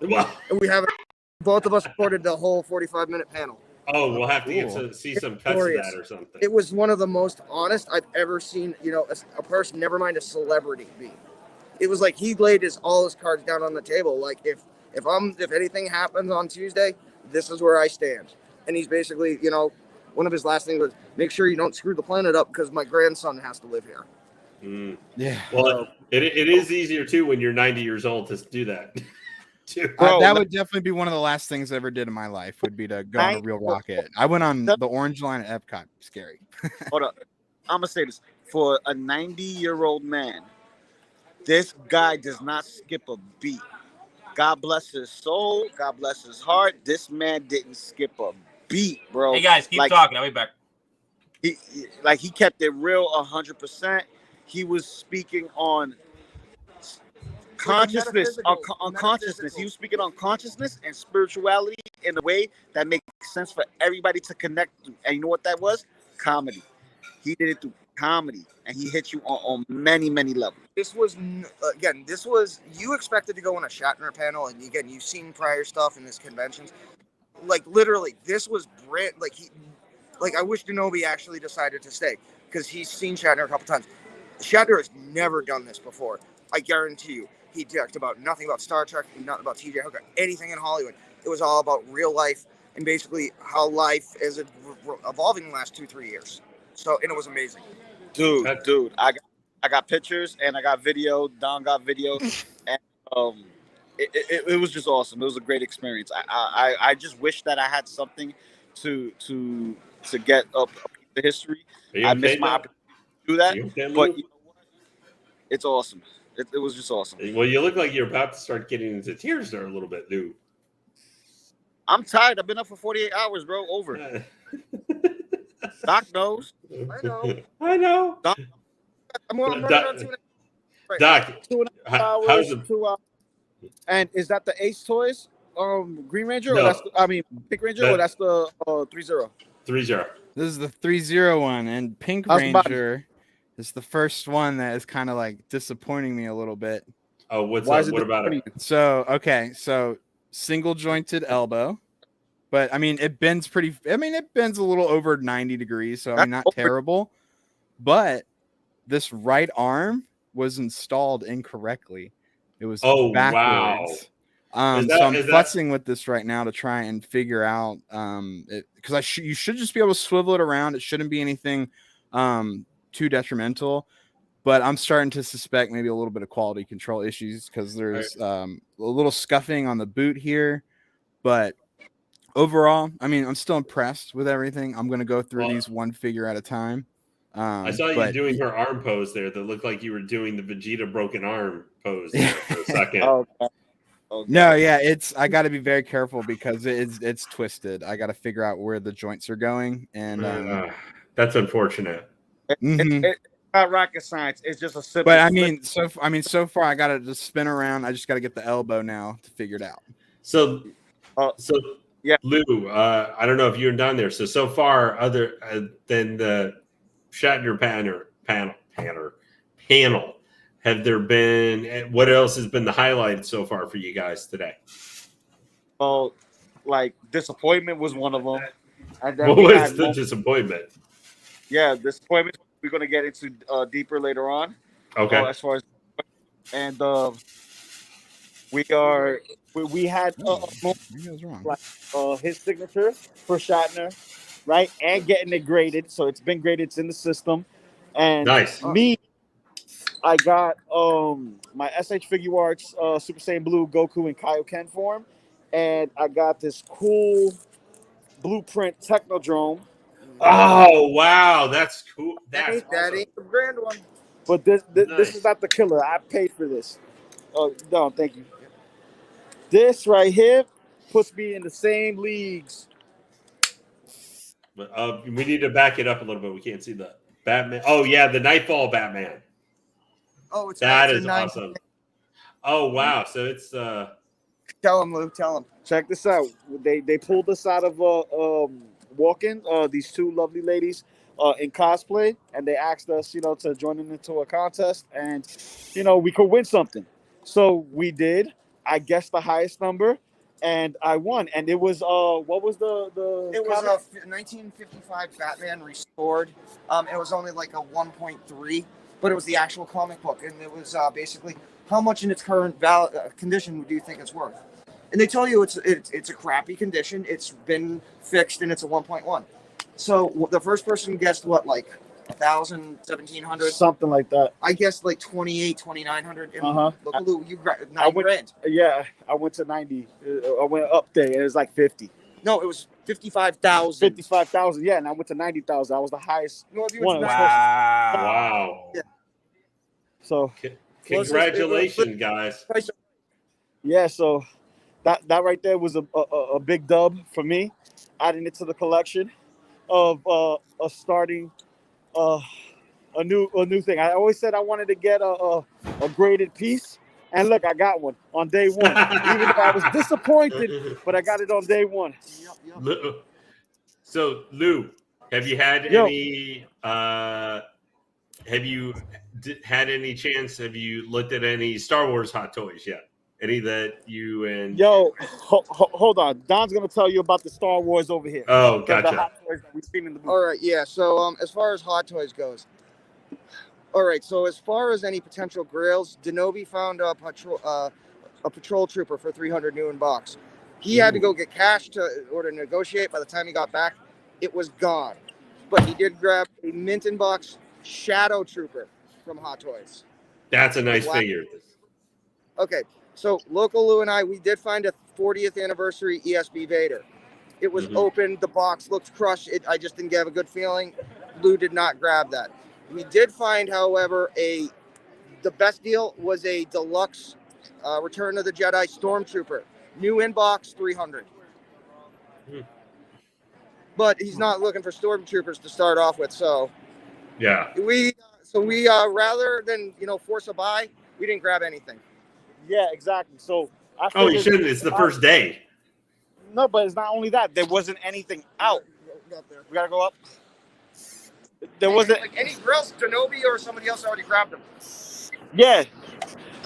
Wow. And we haven't. Both of us recorded the whole 45-minute panel. Oh, we'll have to get to see some cuts of that or something. It was one of the most honest I've ever seen, a person, never mind a celebrity, be. It was like he laid all his cards down on the table. Like if anything happens on Tuesday, this is where I stand. And he's basically, one of his last things was, make sure you don't screw the planet up because my grandson has to live here. Yeah. Well, it is easier too when you're 90 years old to do that. That would definitely be one of the last things I ever did in my life would be to go on a real rocket. I went on the orange line at Epcot. Scary. Hold up. I'm going to say this. For a 90-year-old man, this guy does not skip a beat. God bless his soul. God bless his heart. This man didn't skip a beat, bro. Hey, guys, keep talking. I'll be back. He kept it real 100%. He was speaking on consciousness, on consciousness. He was speaking on consciousness and spirituality in a way that makes sense for everybody to connect to. And you know what that was? Comedy. He did it through comedy, and he hit you on many, many levels. This was, you expected to go on a Shatner panel, and again, you've seen prior stuff in his conventions. Like, literally, this was brand, I wish Denobi actually decided to stay, because he's seen Shatner a couple times. Shatner has never done this before. I guarantee you. He talked about nothing about Star Trek, nothing about TJ Hooker, anything in Hollywood. It was all about real life and basically how life is evolving in the last 2-3 years. So, and it was amazing. Dude, I got pictures and I got video. Don got video, and it was just awesome. It was a great experience. I just wish that I had something to get up the history. I missed my opportunity to do that, but you know what? It's awesome. It was just awesome. Well, you look like you're about to start getting into tears there a little bit, Lou. I'm tired. I've been up for 48 hours, bro. Over. Doc knows. I know. Doc, I'm running on 2.5 hours. Doc, 2.5 hours. how's the... 2 hours. And is that the Ace Toys, Green Ranger? No. Or that's Pink Ranger, or that's the 3-0? 3-0. This is the 3-0 one, and Pink Ranger is the first one that is kind of like disappointing me a little bit. Oh, what about it? So single jointed elbow, but I mean it bends it bends a little over 90 degrees, so I mean not terrible. But this right arm was installed incorrectly. It was backwards. Wow. So I'm futzing with this right now to try and figure out because you should just be able to swivel it around. It shouldn't be anything too detrimental, but I'm starting to suspect maybe a little bit of quality control issues because there's a little scuffing on the boot here. But overall, I mean, I'm still impressed with everything. I'm going to go through these one figure at a time. I saw you doing her arm pose there that looked like you were doing the Vegeta broken arm pose there for a second. Okay. No, yeah, I got to be very careful because it's twisted. I got to figure out where the joints are going, and that's unfortunate. It's not rocket science. It's just a simple. But so far I got to just spin around. I just got to get the elbow now to figure it out. So yeah, Lou, I don't know if you're down there. So far, other than the Shatner panel, have there been? What else has been the highlight so far for you guys today? Well, like disappointment was one of them. And then What we was had the disappointment? Yeah, disappointment. We're gonna get into deeper later on. Okay. As far as and we had like his signature for Shatner, right? And getting it graded, so it's been graded. It's in the system. And Nice. I got my SH Figure Arts Super Saiyan Blue Goku and Kaioken form, and I got this cool Blueprint Technodrome. Oh wow, that's cool. That's that ain't the grand one. But this Nice. is not the killer. I paid for this. Oh no, thank you. This right here puts me in the same leagues. But we need to back it up a little bit. We can't see the Batman. Oh yeah, the Nightfall Batman. Oh, That it's is a 9. awesome. Oh wow, so it's Tell him, Lou. Tell him. Check this out. They pulled us out of walk-in. These two lovely ladies in cosplay, and they asked us, to join them into a contest, and we could win something. So we did. I guessed the highest number, and I won. And it was what was the? It was a 1955 Batman restored. It was only like a 1.3, but it was the actual comic book, and it was basically how much in its current condition do you think it's worth? And they tell you it's a crappy condition. It's been fixed, and it's a 1.1. So the first person guessed what, like 1,000, 1,700, something like that. I guessed like 2,800, 2,900. Loco Lu, you grabbed I went, grand. Yeah, I went to 90. I went up there, and it was like 50. No, it was 55,000. 55,000, yeah, and I went to 90,000. I was the highest one. wow. Yeah. So, congratulations, guys. Yeah, so that right there was a big dub for me, adding it to the collection of starting a new thing. I always said I wanted to get a graded piece, and look, I got one on day one. Even if I was disappointed, but I got it on day one. So Lou, have you had any? Have you had any chance? Have you looked at any Star Wars Hot Toys yet? Any that you and hold on, Don's gonna tell you about the Star Wars over here. Oh, The gotcha. Hot Toys that we've seen in the booth. All right, yeah. So as far as Hot Toys goes, all right. So as far as any potential grails, Denobi found a patrol trooper for 300 new in box. He had to go get cash in order to negotiate. By the time he got back, it was gone. But he did grab a mint in box Shadow Trooper from Hot Toys. That's a nice figure. Okay, so Loco Lu and we did find a 40th anniversary ESB Vader. It was open. The box looked crushed. I just didn't have a good feeling. Lou did not grab that. We did find, however, the best deal was a deluxe Return of the Jedi Stormtrooper. New in box, 300. But he's not looking for Stormtroopers to start off with, so yeah. We rather than force a buy, we didn't grab anything. Yeah, exactly. So you shouldn't. It's the first day. No, but it's not only that. There wasn't anything out. We gotta go up. There wasn't like any grills. Denobi or somebody else already grabbed them. Yeah,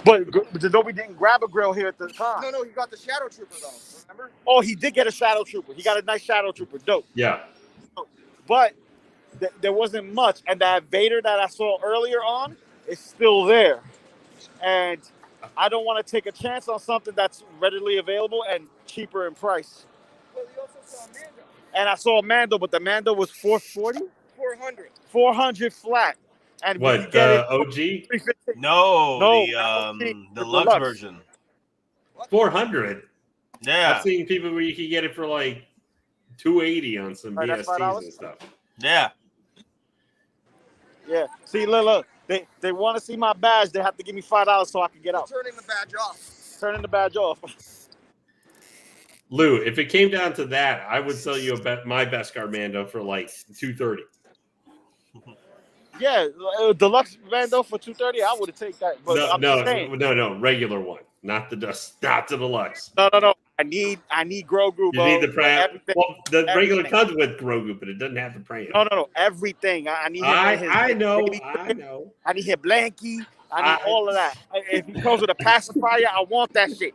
but Denobi didn't grab a grill here at the time. No, he got the Shadow Trooper though. Remember? Oh, he did get a Shadow Trooper. He got a nice Shadow Trooper. Dope. Yeah. But there wasn't much, and that Vader that I saw earlier on is still there, and I don't want to take a chance on something that's readily available and cheaper in price. Well, we also saw Mando. And I saw a Mando, but the Mando was 440? 400. 400 flat. And what, the OG? No, the the deluxe version. 400? Yeah. I've seen people where you can get it for like 280 on some BSTs and stuff. Yeah. Yeah. See, look. They want to see my badge. They have to give me $5 so I can get out. Turning the badge off. Turning the badge off. Lou, if it came down to that, I would sell you my Beskar Mando for like $230. Yeah, deluxe Mando for $230. I would have taken that. But no, regular one, not the deluxe. No. I need Grogu. You need the pram. Well, the regular comes with Grogu, but it doesn't have the pram. No. Everything. I need. I know. I need his blankie. I need all of that. If he comes with a pacifier, I want that shit.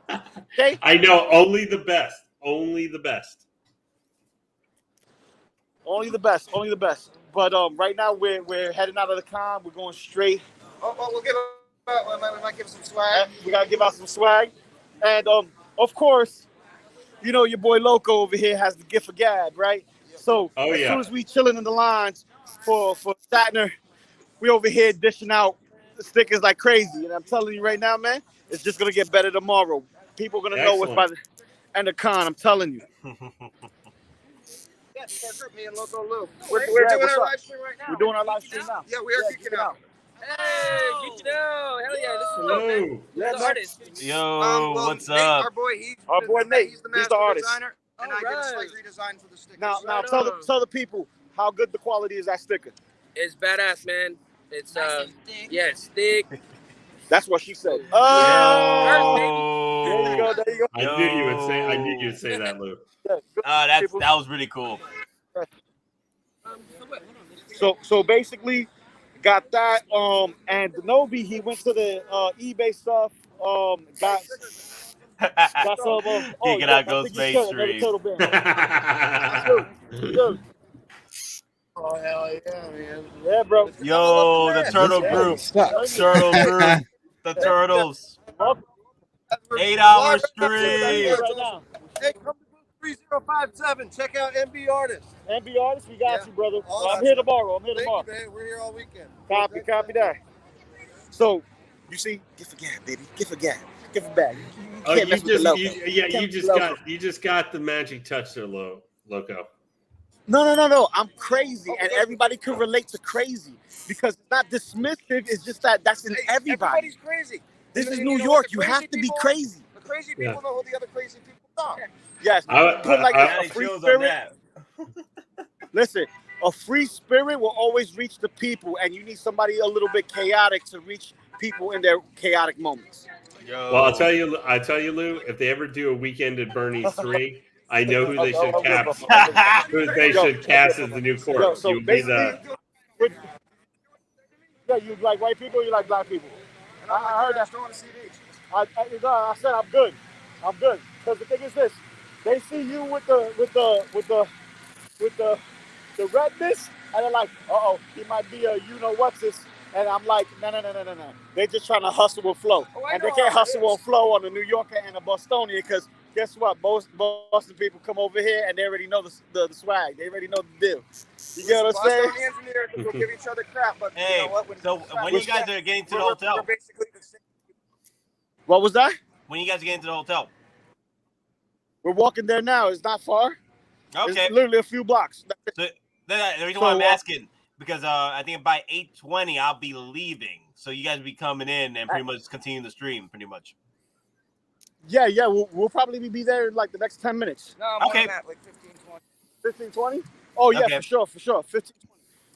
Okay. I know. Only the best. only the best. Only the best. Only the best. But right now we're heading out of the con. We're going straight. Oh, we'll give we might give some swag. We gotta give out some swag, and of course, you know your boy Loco over here has the gift of gab, right? So as soon as we chilling in the lines for Shatner, we over here dishing out stickers like crazy. And I'm telling you right now, man, it's just gonna get better tomorrow. People are gonna know what's by the end of con. I'm telling you. Yeah, our group, me and Loco Lu. We're doing what's our up? live stream right now. We're doing our live stream now. Yeah, we are geeking out. Hey, geeking out. Hell yeah, this is Hello. dope, man. Yeah, The artist. Yo, Well, what's Nate, up? Our boy, Nate. He's the He's master the artist. designer, and I did a Alright. slight redesign for the stickers. Now tell the people how good the quality is that sticker. It's badass, man. It's yeah, it's thick. That's what she said. Yo. There you go. There you go. I knew you would say that, Lou. That was really cool. So basically, got that. And Nobi, he went to the eBay stuff. Got some. Geeking out goes mainstream. Dude. Oh hell yeah, man! Yeah, bro. Yo, the turtle group. Turtle group. The turtles. 8-hour stream. Hey, come to booth 3057. Check out MB Artists. MB Artists, we got you, brother. Awesome. I'm here tomorrow. Thank you, man. We're here all weekend. Copy that. So, you see, gift a gab, baby. Gift a gab. Give it back. Oh, can't mess with the Loco. you just got the magic touch there, Loco. No. I'm crazy, and everybody can relate to crazy because it's not dismissive. It's just that's in everybody. Everybody's crazy. This is You New know, York. the You crazy have to be people- crazy. The crazy people know who the other crazy people are. Yes. Put like a free spirit. Listen, a free spirit will always reach the people, and you need somebody a little bit chaotic to reach people in their chaotic moments. Yo. Well, I'll tell you, Lou. If they ever do a Weekend at Bernie's 3, I know who they should cast. Who they should cast as the new corpse. So You'll be the. Yeah, you like white people, you like black people. I heard that. I said I'm good. Because the thing is this: they see you with the redness, and they're like, he might be a what's this. And I'm like, no. They're just trying to hustle with flow. And they can't hustle with flow on a New Yorker and a Bostonian because guess what? Boston people come over here and they already know the swag. They already know the deal. You get what I'm saying? Bostonians and New Yorkers will give each other crap, but Hey, you know what? when you guys are getting to the hotel? We're basically the same. What was that? When you guys are getting to the hotel? We're walking there now. It's not far. Okay. It's literally a few blocks. The reason why I'm asking, because I think by 8:20 I'll be leaving. So you guys will be coming in and pretty much continue the stream, pretty much. Yeah. We'll probably be there in like the next 10 minutes. No, okay. Like 15, 20. 15, 20? Oh, yeah, Okay. for sure. 15,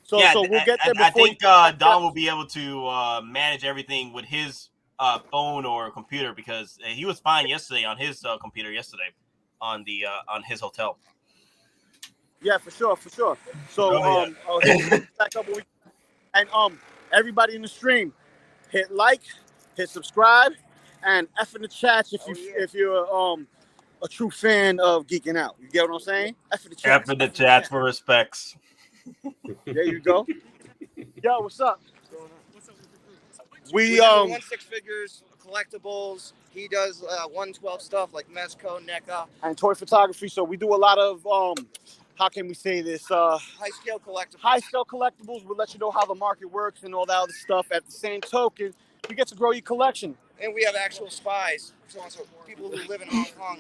20. Yeah, So we'll get there before I think you- Don will be able to manage everything with his phone or computer because he was fine yesterday on his computer yesterday on his hotel. Yeah, for sure. So and everybody in the stream, hit like, hit subscribe, and F in the chat if you're a true fan of geeking out. You get what I'm saying? F in the chat. F in the chat for respects. There you go. Yo, what's up? We do 1/6 figures, collectibles. He does 112 stuff like Mezco, NECA. And toy photography. So we do a lot of how can we say this? High scale collectibles. High scale collectibles. We'll let you know how the market works and all that other stuff. At the same token, you get to grow your collection. And we have actual spies. So people who live in Hong Kong.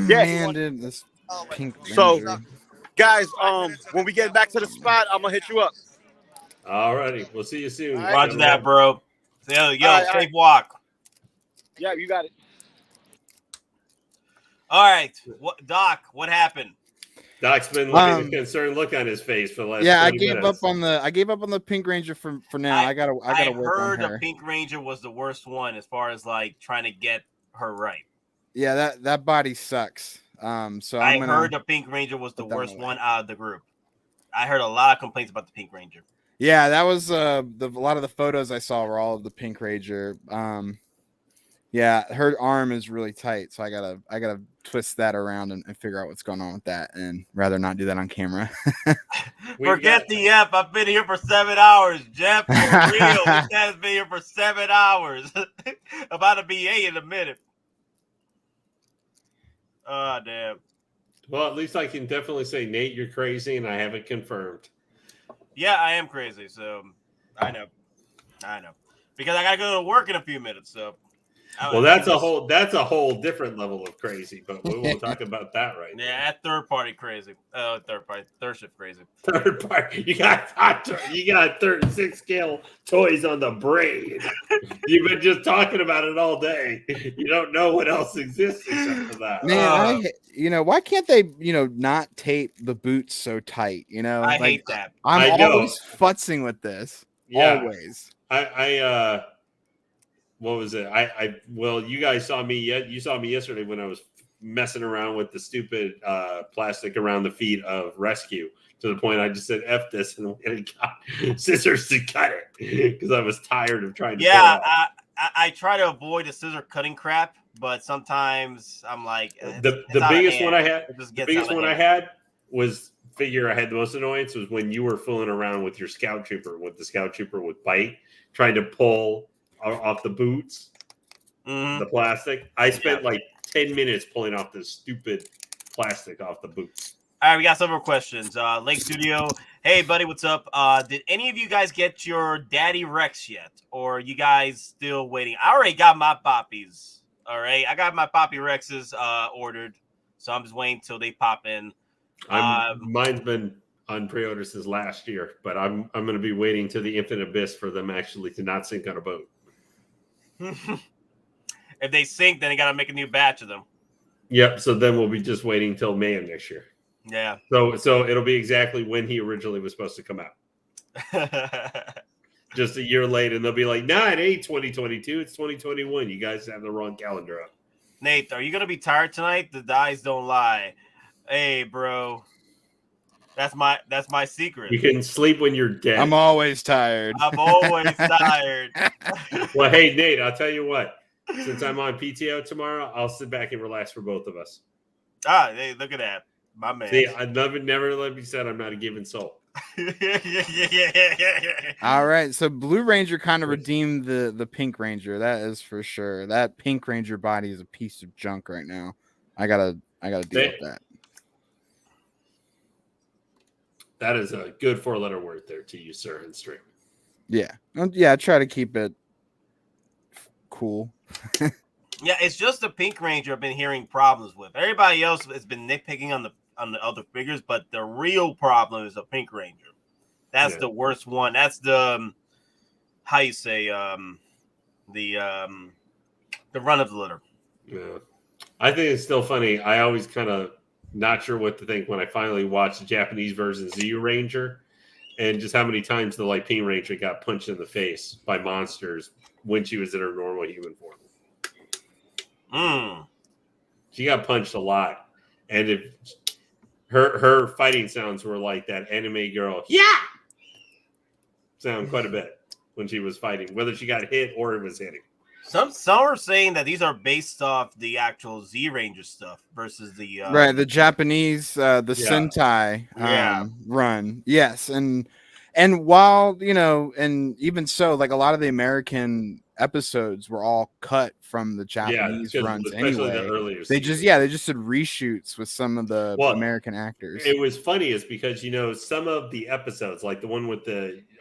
Yeah. dude, this pink So, Ranger. guys, when we get back to the spot, I'm gonna hit you up. Alrighty, we'll see you soon. Roger that, bro. Yo, right, safe walk. Yeah, you got it. All right, Doc, what happened? Doc's been looking a concerned look on his face for the last. Yeah, 20 minutes. I gave up on the Pink Ranger for now. I gotta work I on heard her. the Pink Ranger was the worst one as far as like trying to get her right. Yeah, that body sucks. So I heard the Pink Ranger was the worst one out of the group. I heard a lot of complaints about the Pink Ranger. Yeah, that was a lot of the photos I saw were all of the Pink Ranger. Yeah, her arm is really tight, so I gotta twist that around and figure out what's going on with that, and rather not do that on camera. Forget the F. I've been here for 7 hours, Jeff. For real, this guy's been here for 7 hours. About to be 8 in a minute. Oh damn. Well, at least I can definitely say, Nate, you're crazy, and I have it confirmed. Yeah, I am crazy. So I know, because I gotta go to work in a few minutes. So. Well, that's a whole different level of crazy, but we won't talk about that right now. Yeah, third party crazy. Third shift crazy. Third party, you got 36 scale toys on the brain. You've been just talking about it all day. You don't know what else exists except for that. Man, why can't they, not tape the boots so tight? I hate that. I'm always futzing with this. Yeah. Always. What was it? Well, you guys saw me you saw me yesterday when I was messing around with the stupid plastic around the feet of Rescue, to the point I just said F this and went and got scissors to cut it because I was tired of trying to pull it off. I try to avoid the scissor cutting crap, but sometimes I'm like the biggest one I had was figure I had the most annoyance was when you were fooling around with your Scout Trooper, with the Scout Trooper with bite, trying to pull off the boots, the plastic. I spent like 10 minutes pulling off this stupid plastic off the boots. All right, we got some more questions. Lake Studio, hey buddy, what's up? Did any of you guys get your Daddy Rex yet, or are you guys still waiting? I already got my poppies. All right, I got my Poppy Rexes ordered, so I'm just waiting till they pop in. Mine's been on pre-order since last year, but I'm going to be waiting to the Infinite Abyss for them actually to not sink on a boat. If they sink, then they got to make a new batch of them. Yep. So then we'll be just waiting till May of next year. Yeah. So it'll be exactly when he originally was supposed to come out. Just a year late, and they'll be like, "Nah, it ain't 2022. It's 2021. You guys have the wrong calendar up." Nate, are you gonna be tired tonight? The eyes don't lie. Hey, bro. That's my secret. You can sleep when you're dead. I'm always tired. I'm always tired. Well, hey, Nate, I'll tell you what. Since I'm on PTO tomorrow, I'll sit back and relax for both of us. Hey, look at that. My man. See, I never let me say I'm not a giving soul. All right. So Blue Ranger kind of redeemed the Pink Ranger. That is for sure. That Pink Ranger body is a piece of junk right now. I gotta deal with that. That is a good 4-letter word there to you, sir, in stream. Yeah. I try to keep it cool. Yeah, it's just the Pink Ranger I've been hearing problems with. Everybody else has been nitpicking on the other figures, but the real problem is the Pink Ranger. That's the worst one. That's the how you say the run of the litter. Yeah. I think it's still funny. I always kind of not sure what to think when I finally watched the Japanese version Zeo Ranger, and just how many times the Pink Ranger got punched in the face by monsters when she was in her normal human form. She got punched a lot, and if her fighting sounds were like that anime girl, sound quite a bit when she was fighting, whether she got hit or it was hitting. Some are saying that these are based off the actual Z Ranger stuff versus the right, the Japanese Sentai run. Yes, and while and even so, like a lot of the American episodes were all cut from the Japanese runs anyway. They just did reshoots with some of the American actors. It was funny is because some of the episodes, like the one with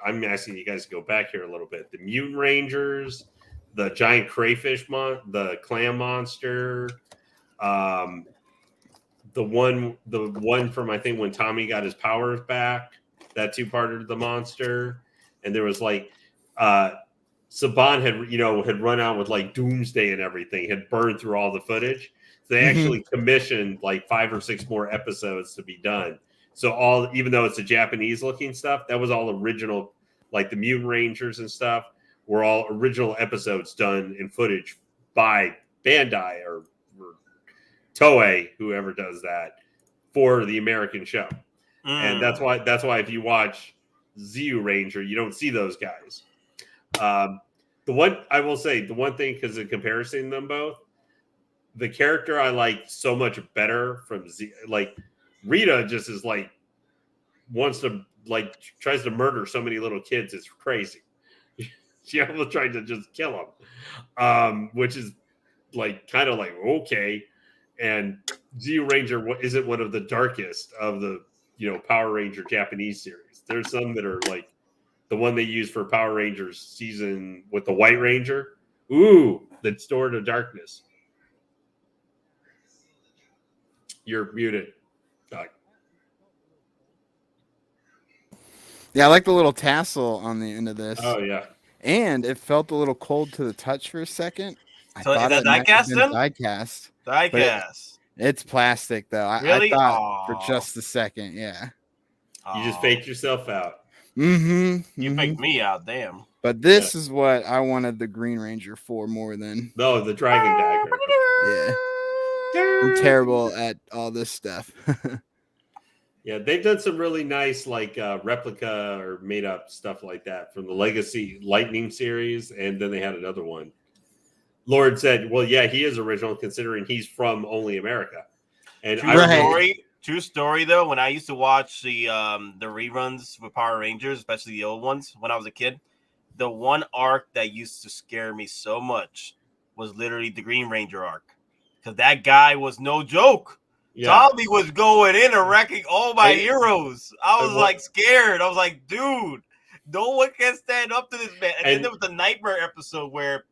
I'm asking you guys to go back here a little bit, the Mutant Rangers, the giant crayfish the clam monster, the one from I think when Tommy got his powers back, that 2-parter of the monster, and there was Saban had run out with Doomsday and everything, had burned through all the footage. So they actually commissioned 5 or 6 more episodes to be done. So even though it's a Japanese looking stuff, that was all original, like the Mutant Rangers and stuff were all original episodes done in footage by Bandai or Toei, whoever does that, for the American show. And that's why if you watch Zeo Ranger, you don't see those guys. The one I will say, the one thing, because of comparison them both, the character I like so much better from Z, like Rita just is like wants to like tries to murder so many little kids. It's crazy. She almost tried to just kill them, which is like kind of like okay. And Zeo Ranger isn't one of the darkest of the Power Ranger Japanese series. There's some that are like the one they use for Power Rangers season with the White Ranger. Ooh, the Sword of Darkness. You're muted, Doc. Yeah, I like the little tassel on the end of this. Oh yeah. And it felt a little cold to the touch for a second. So is that die-cast then? Die-cast. Die-cast. It's plastic though. Really? I thought for just a second, yeah. You just faked yourself out. Mm-hmm. You faked me out, damn. But this is what I wanted the Green Ranger for more than the Dragon Dagger. Yeah. I'm terrible at all this stuff. Yeah, they've done some really nice like replica or made up stuff like that from the Legacy Lightning series, and then they had another one. Lord said, "Well, yeah, he is original considering he's from only America." And True story though. When I used to watch the reruns with Power Rangers, especially the old ones, when I was a kid, the one arc that used to scare me so much was literally the Green Ranger arc, because that guy was no joke. Yeah. Tommy was going in and wrecking all my heroes. I was like scared. I was like, dude, no one can stand up to this man. And then there was the Nightmare episode where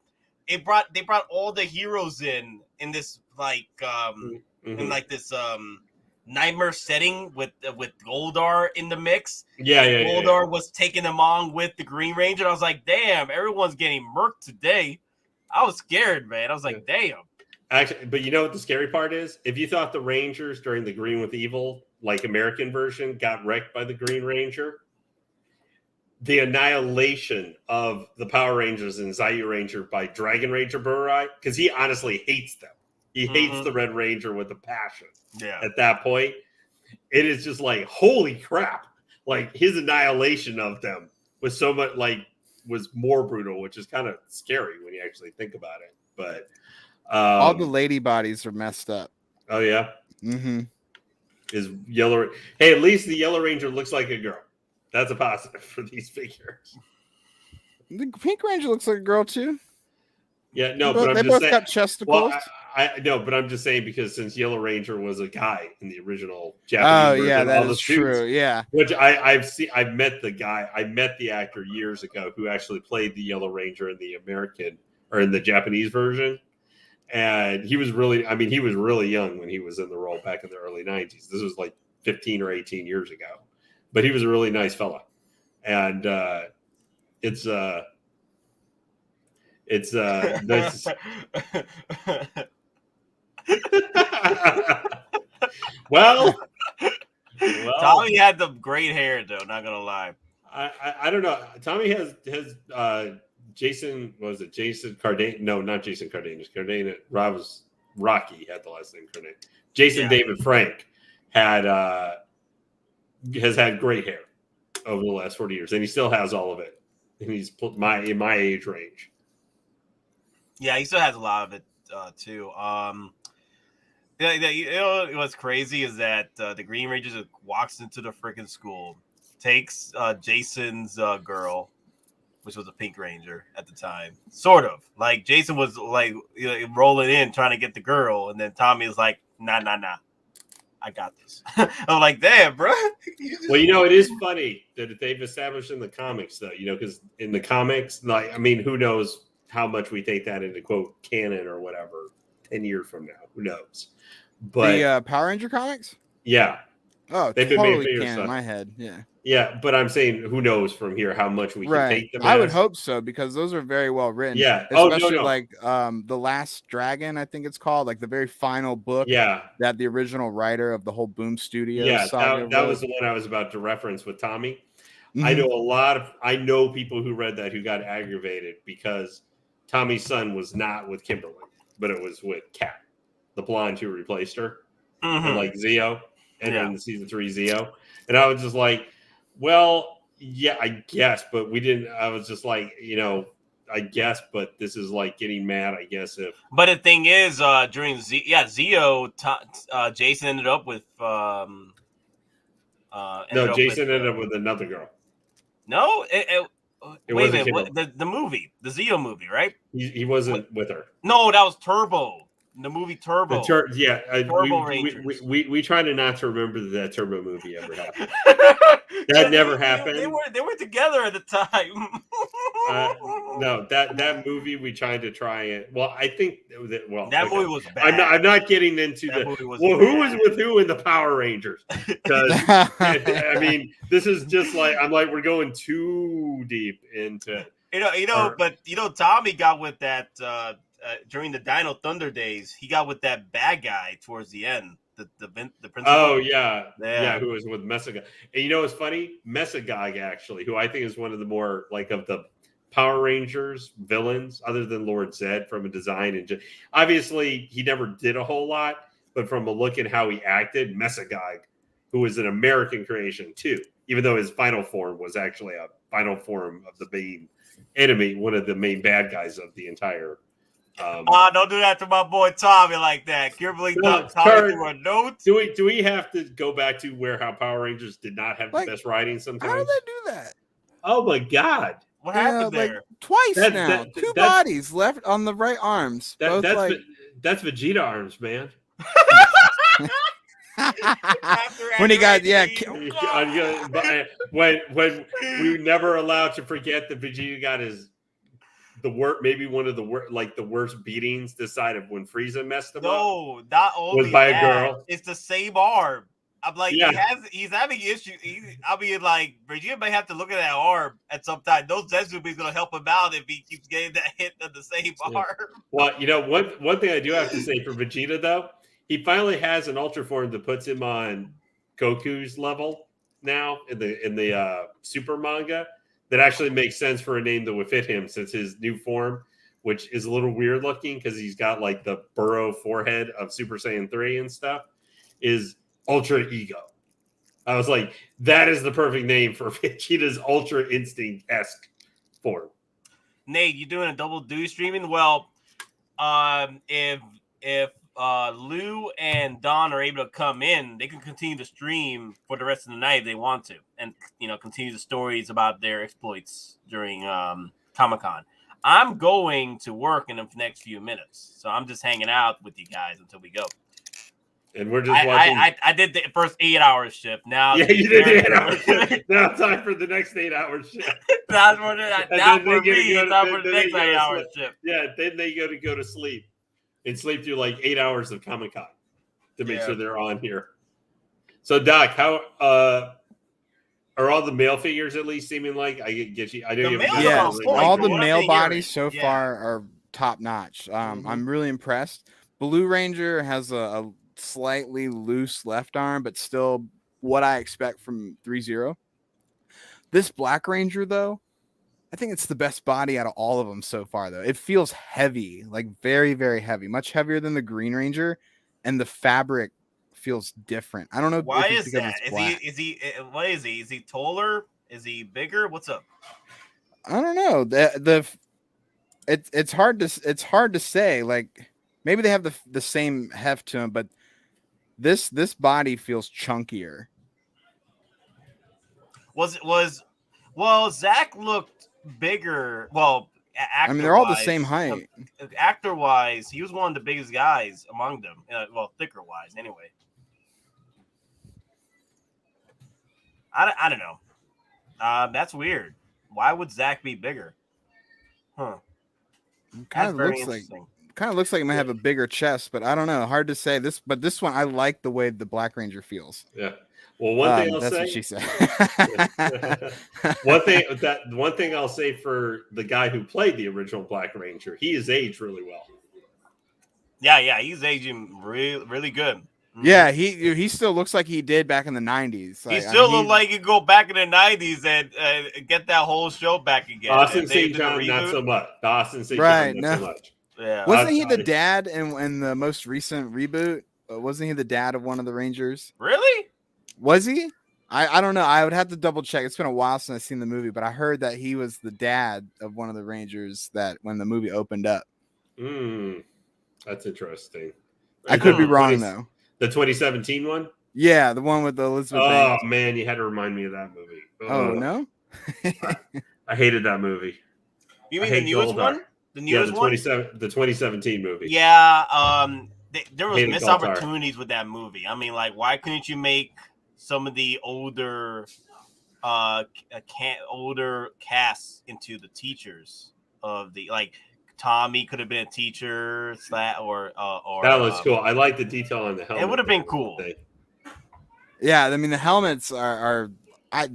they brought all the heroes in this like in like this Nightmare setting with Goldar in the mix. Goldar was taking them on with the Green Ranger. And I was like, damn, everyone's getting murked today. I was scared, man. I was like, damn. Actually, but you know what the scary part is? If you thought the Rangers during the Green with Evil, like American version, got wrecked by the Green Ranger, the annihilation of the Power Rangers and Zeo Ranger by Dragon Ranger Burai, because he honestly hates them. He hates the Red Ranger with a passion. Yeah. At that point, it is just like, holy crap. Like his annihilation of them was so much was more brutal, which is kind of scary when you actually think about it. But all the lady bodies are messed up. Oh yeah. Mm-hmm. Is yellow? Hey, at least the Yellow Ranger looks like a girl. That's a positive for these figures. The Pink Ranger looks like a girl too. Yeah, no, but I'm they just both saying, got chesticles. Well, I know, but I'm just saying because since Yellow Ranger was a guy in the original Japanese version, yeah, that all the is suits, true. Yeah, which I've met the guy. I met the actor years ago who actually played the Yellow Ranger in the American or in the Japanese version. And he was really young when he was in the role back in the early 90s. This was like 15 or 18 years ago. But he was a really nice fella. And it's nice. well, Tommy had the great hair though, not gonna lie. I don't know. Tommy has Jason, was it Jason Cardenas? No, not Jason Cardenas. Cardenas, Rocky had the last name Cardenas. Jason David Frank has had great hair over the last 40 years, and he still has all of it. And he's in my age range. Yeah, he still has a lot of it too. You know what's crazy is that the Green Ranger walks into the freaking school, takes Jason's girl, which was a Pink Ranger at the time. Sort of. Like, Jason was, like, rolling in, trying to get the girl, and then Tommy was like, nah. I got this. I'm like, damn, bro. Well, it is funny that they've established in the comics, though, because in the comics, who knows how much we take that into, quote, canon or whatever 10 years from now. Who knows? But the Power Ranger comics? Yeah. Oh, they've totally been canon in my head. Yeah. Yeah, but I'm saying, who knows from here how much we can take them. I would hope so, because those are very well written. Yeah, especially like The Last Dragon, I think it's called, like the very final book. Yeah, that the original writer of the whole Boom Studios. Yeah, that was the one I was about to reference with Tommy. Mm-hmm. I know people who read that who got aggravated because Tommy's son was not with Kimberly, but it was with Kat, the blonde who replaced her, and like Zeo, and then the season 3 Zeo, and I was just like, well, yeah, I guess, but we didn't. I was just like, I guess, but this is like getting mad, I guess. If But the thing is, during Zeo, Jason ended up with no, Jason ended up with another girl. No, It wait a wasn't minute. The movie, the Zeo movie, right? He wasn't with her. No, that was Turbo. The movie Turbo. Turbo Rangers. We try to not to remember that Turbo movie ever happened. That never happened. They were together at the time. No, that movie we tried to try it. Well, I think that movie was bad. I'm not getting into who was with who in the Power Rangers. Because I mean, this is just like we're going too deep into it. But Tommy got with that during the Dino Thunder days. He got with that bad guy towards the end. The principal. Oh yeah, who was with Mesagog. And it's funny, Mesagog actually, who I think is one of the more of the Power Rangers villains, other than Lord Zed, from a design and obviously he never did a whole lot, but from a look at how he acted, Mesagog, who was an American creation too, even though his final form was actually a final form of the main enemy, one of the main bad guys of the entire. Don't do that to my boy Tommy like that. Kimberly Tommy threw a note. Do we have to go back to how Power Rangers did not have the best writing sometimes? How did they do that? Oh my God! What happened there? Twice now. Two bodies left on the right arms. That's Vegeta arms, man. When he got when we never allowed to forget that Vegeta got maybe one of the worst beatings this side of when Frieza messed him up. No, not only was by a girl. It's the same arm. I'm like, he's having issues. Vegeta may have to look at that arm at some time. Those Zetsubi is going to help him out if he keeps getting that hit on the same arm. Well, one thing I do have to say for Vegeta though, he finally has an Ultra form that puts him on Goku's level now in the Super manga. That actually makes sense for a name that would fit him, since his new form, which is a little weird looking because he's got the burrow forehead of Super Saiyan 3 and stuff, is Ultra Ego. I was like, that is the perfect name for Vegeta's Ultra Instinct-esque form. Nate, you doing a double duty streaming? Well, if Lou and Don are able to come in, they can continue to stream for the rest of the night if they want to, and continue the stories about their exploits during Comic-Con. I'm going to work in the next few minutes, so I'm just hanging out with you guys until we go. And we're just watching. I did the first 8-hour shift. Now you did the 8-hour shift. Now it's time for the next 8-hour shift. Now for me, it's time for the next 8-hour shift. Yeah, then they go to sleep. And sleep through 8 hours of Comic-Con to make sure they're on here. So, Doc, how are all the male figures at least seeming like? I get you. I know you have all the male bodies so far are top notch. I'm really impressed. Blue Ranger has a slightly loose left arm, but still what I expect from 3-0. This Black Ranger, though, I think it's the best body out of all of them so far, though. It feels heavy, very, very heavy, much heavier than the Green Ranger, and the fabric feels different. I don't know why if it's is because that. It's black. What is he? Is he taller? Is he bigger? What's up? I don't know. It's hard to say. Maybe they have the same heft to him, but this body feels chunkier. Well, Zach looked bigger. Well, they're all the same height. Actor-wise, he was one of the biggest guys among them. Thicker-wise, anyway. I don't know. That's weird. Why would Zach be bigger? Huh. Kind of looks like he might have a bigger chest, but I don't know. Hard to say. This one, I like the way the Black Ranger feels. Yeah. Well, one thing I'll that's say. What she said. one thing I'll say for the guy who played the original Black Ranger, he is aged really well. Yeah, he's aging really, really good. Mm-hmm. Yeah, he still looks like he did back in the 90s. He still looked like he could go back in the 90s and get that whole show back again. Dawson St. John, not so much. Dawson St. John, not so much. Yeah. Wasn't he the dad in the most recent reboot? Wasn't he the dad of one of the Rangers? Really? Was he? I don't know. I would have to double check. It's been a while since I've seen the movie, but I heard that he was the dad of one of the Rangers that when the movie opened up. That's interesting. I could be wrong though. The 2017 one? Yeah, the one with the Elizabeth Banks. Oh man, you had to remind me of that movie. Oh no, I hated that movie. You mean the newest one? The newest one? The 2017 movie. Yeah, there was Hated missed Galtar. opportunities with that movie. I mean, like, why couldn't you make some of the older casts into the teachers of the, like, Tommy could have been a teacher or that was cool. I like the detail on the helmet. It would have been cool. Yeah, I mean the helmets the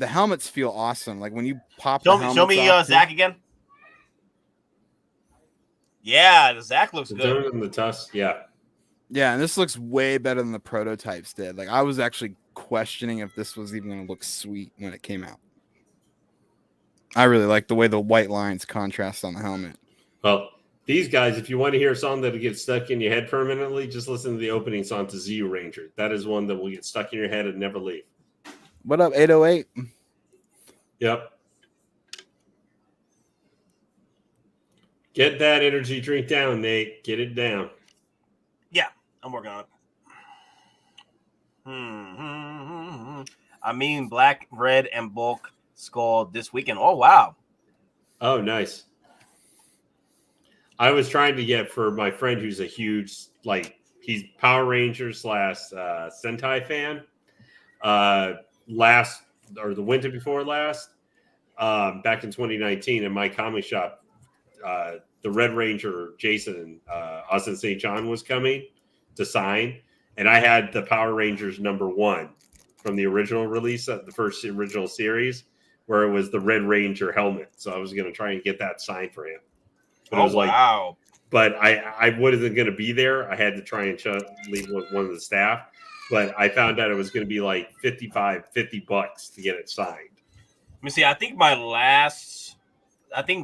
helmets feel awesome. Like when you pop. Show me Zach again. Yeah, the Zach looks good. The tusk, yeah. Yeah, and this looks way better than the prototypes did. Like I was actually questioning if this was even going to look sweet when it came out. I really like the way the white lines contrast on the helmet. Well, these guys, if you want to hear a song that'll get stuck in your head permanently, just listen to the opening song to ZU Ranger. That is one that will get stuck in your head and never leave. What up, 808? Yep. Get that energy drink down, Nate. Get it down. Yeah, I'm working on it. I mean, Black, Red, and Bulk Skull this weekend. Oh, wow. Oh, nice. I was trying to get for my friend who's a huge, like, he's Power Rangers / Sentai fan. The winter before last, back in 2019 in my comic shop, the Red Ranger Jason Austin St. John was coming to sign, and I had the Power Rangers #1 from the original release of the first original series, where it was the Red Ranger helmet. So I was going to try and get that signed for him. But it was wow. But I wasn't going to be there. I had to try and leave with one of the staff. But I found out it was going to be like $50 to get it signed. Let me see. I think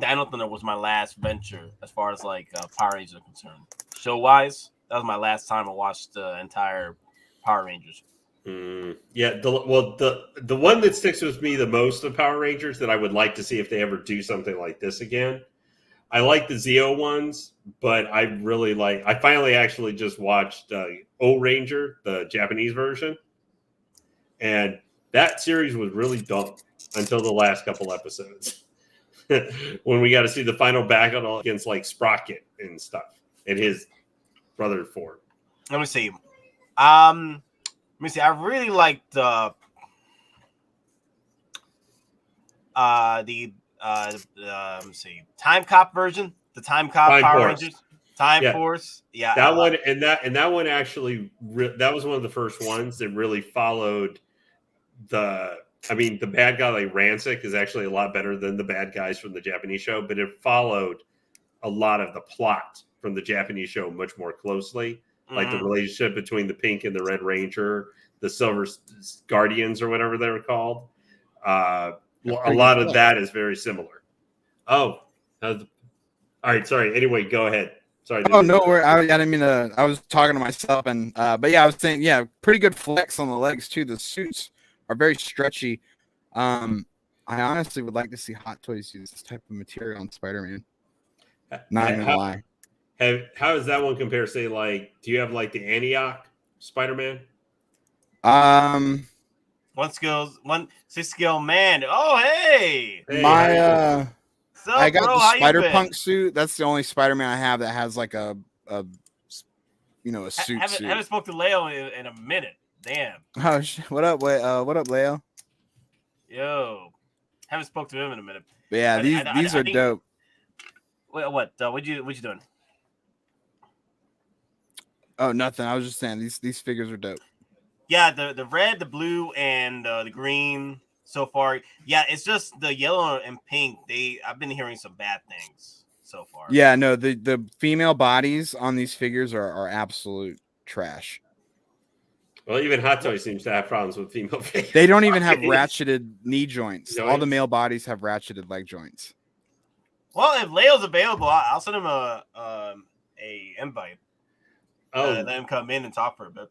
Dino Thunder was my last venture as far as like Power Rangers are concerned. Show wise, that was my last time I watched the entire Power Rangers. Yeah, the one that sticks with me the most of Power Rangers that I would like to see if they ever do something like this again. I like the Zeo ones, but I finally actually just watched O Ranger, the Japanese version. And that series was really dumb until the last couple episodes. When we got to see the final battle against like Sprocket and stuff and his brother Ford. Let me see. I really liked let me see, Time Cop version, the Time Cop Power Rangers, Force. Yeah, that one and that one actually that was one of the first ones that really followed the bad guy like Rancic is actually a lot better than the bad guys from the Japanese show, but it followed a lot of the plot from the Japanese show much more closely, like the relationship between the Pink and the Red Ranger, the Silver Guardians or whatever they were called. A lot of that is very similar. Oh, all right. Sorry. Anyway, go ahead. Sorry. Oh no, I didn't mean to. I was talking to myself, and but yeah, I was saying, yeah, pretty good flex on the legs too. The suits are very stretchy. I honestly would like to see Hot Toys use this type of material on Spider-Man. Not even gonna lie. How does that one compare? Say, like, do you have like the Antioch Spider-Man? One six skill man. Oh, hey. I got bro? the Spider-Punk suit. That's the only Spider-Man I have that has like a suit. Haven't spoke to Leo in a minute. Damn. Oh, what up? What up, Leo? Yo, haven't spoke to him in a minute. But yeah, these are dope. Wait, what? What you doing? Oh, nothing. I was just saying these figures are dope. Yeah, the red, the blue, and the green so far. Yeah, it's just the yellow and pink. I've been hearing some bad things so far. Yeah, no, the female bodies on these figures are absolute trash. Well, even Hot Toys seems to have problems with female figures. They don't even have ratcheted knee joints. All the male bodies have ratcheted leg joints. Well, if Leo's available, I'll send him a invite. Let him come in and talk for a bit.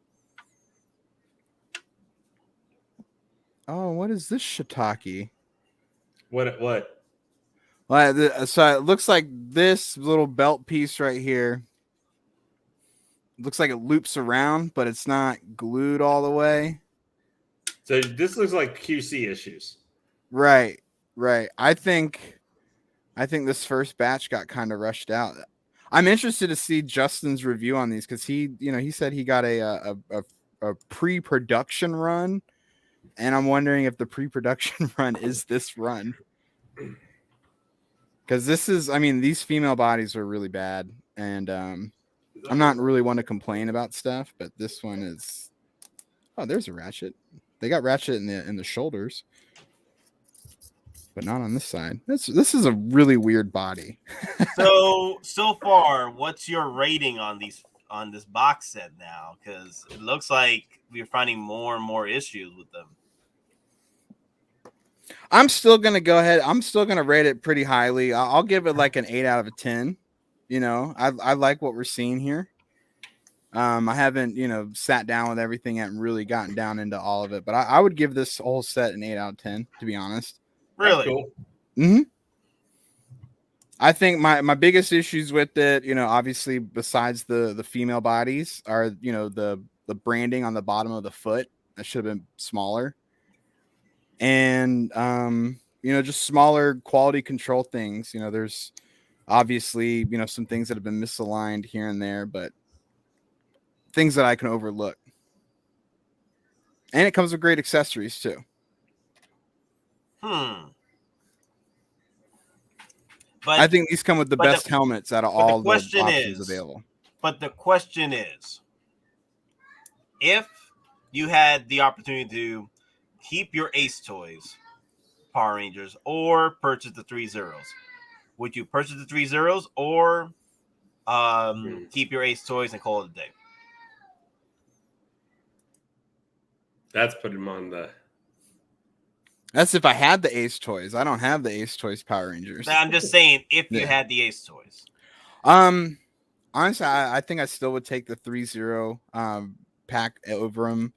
Oh, what is this shiitake? What? Well, so it looks like this little belt piece right here. Looks like it loops around, but it's not glued all the way. So this looks like QC issues. Right. I think this first batch got kind of rushed out. I'm interested to see Justin's review on these because he said he got a pre-production run, and I'm wondering if the pre-production run is this run. Because these female bodies are really bad, and I'm not really one to complain about stuff, but this one is. Oh, there's a Ratchet. They got Ratchet in the shoulders, but not on this side. This is a really weird body. So far, what's your rating on this box set now? Because it looks like we're finding more and more issues with them. I'm still gonna go ahead. I'm still gonna rate it pretty highly. I'll give it like an 8 out of 10. I like what we're seeing here. I haven't sat down with everything and really gotten down into all of it, but I would give this whole set an 8 out of 10, to be honest. Really? Cool. Mm-hmm. I think my biggest issues with it, obviously besides the female bodies, are the branding on the bottom of the foot. That should have been smaller. And just smaller quality control things. There's obviously some things that have been misaligned here and there, but things that I can overlook. And it comes with great accessories too. But I think these come with the best helmets out of all the options available. But the question is, if you had the opportunity to keep your Ace Toys Power Rangers or purchase the 3 Zeros, would you purchase the 3 Zeros or keep your Ace Toys and call it a day? That's putting them on the. That's if I had the Ace Toys. I don't have the Ace Toys Power Rangers. I'm just saying, if you had the Ace Toys. Honestly, I think I still would take the 3-0 pack over them.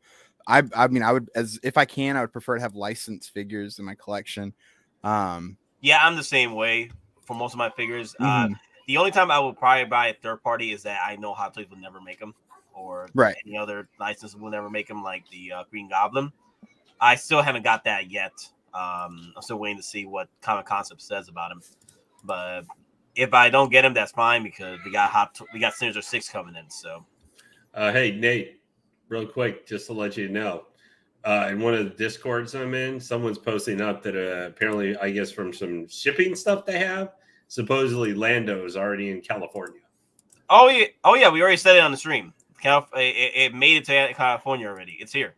I would, if I can, I would prefer to have licensed figures in my collection. Yeah, I'm the same way for most of my figures. The only time I would probably buy a third party is that I know Hot Toys would never make them, or any other license will never make them, like the Green Goblin. I still haven't got that yet. I'm still waiting to see what Comiconcept says about him. But if I don't get him, that's fine because we got Sinister 6 coming in. So, hey Nate, real quick, just to let you know, in one of the Discords I'm in, someone's posting up that apparently, I guess from some shipping stuff they have, supposedly Lando is already in California. Oh yeah, we already said it on the stream. It made it to California already. It's here.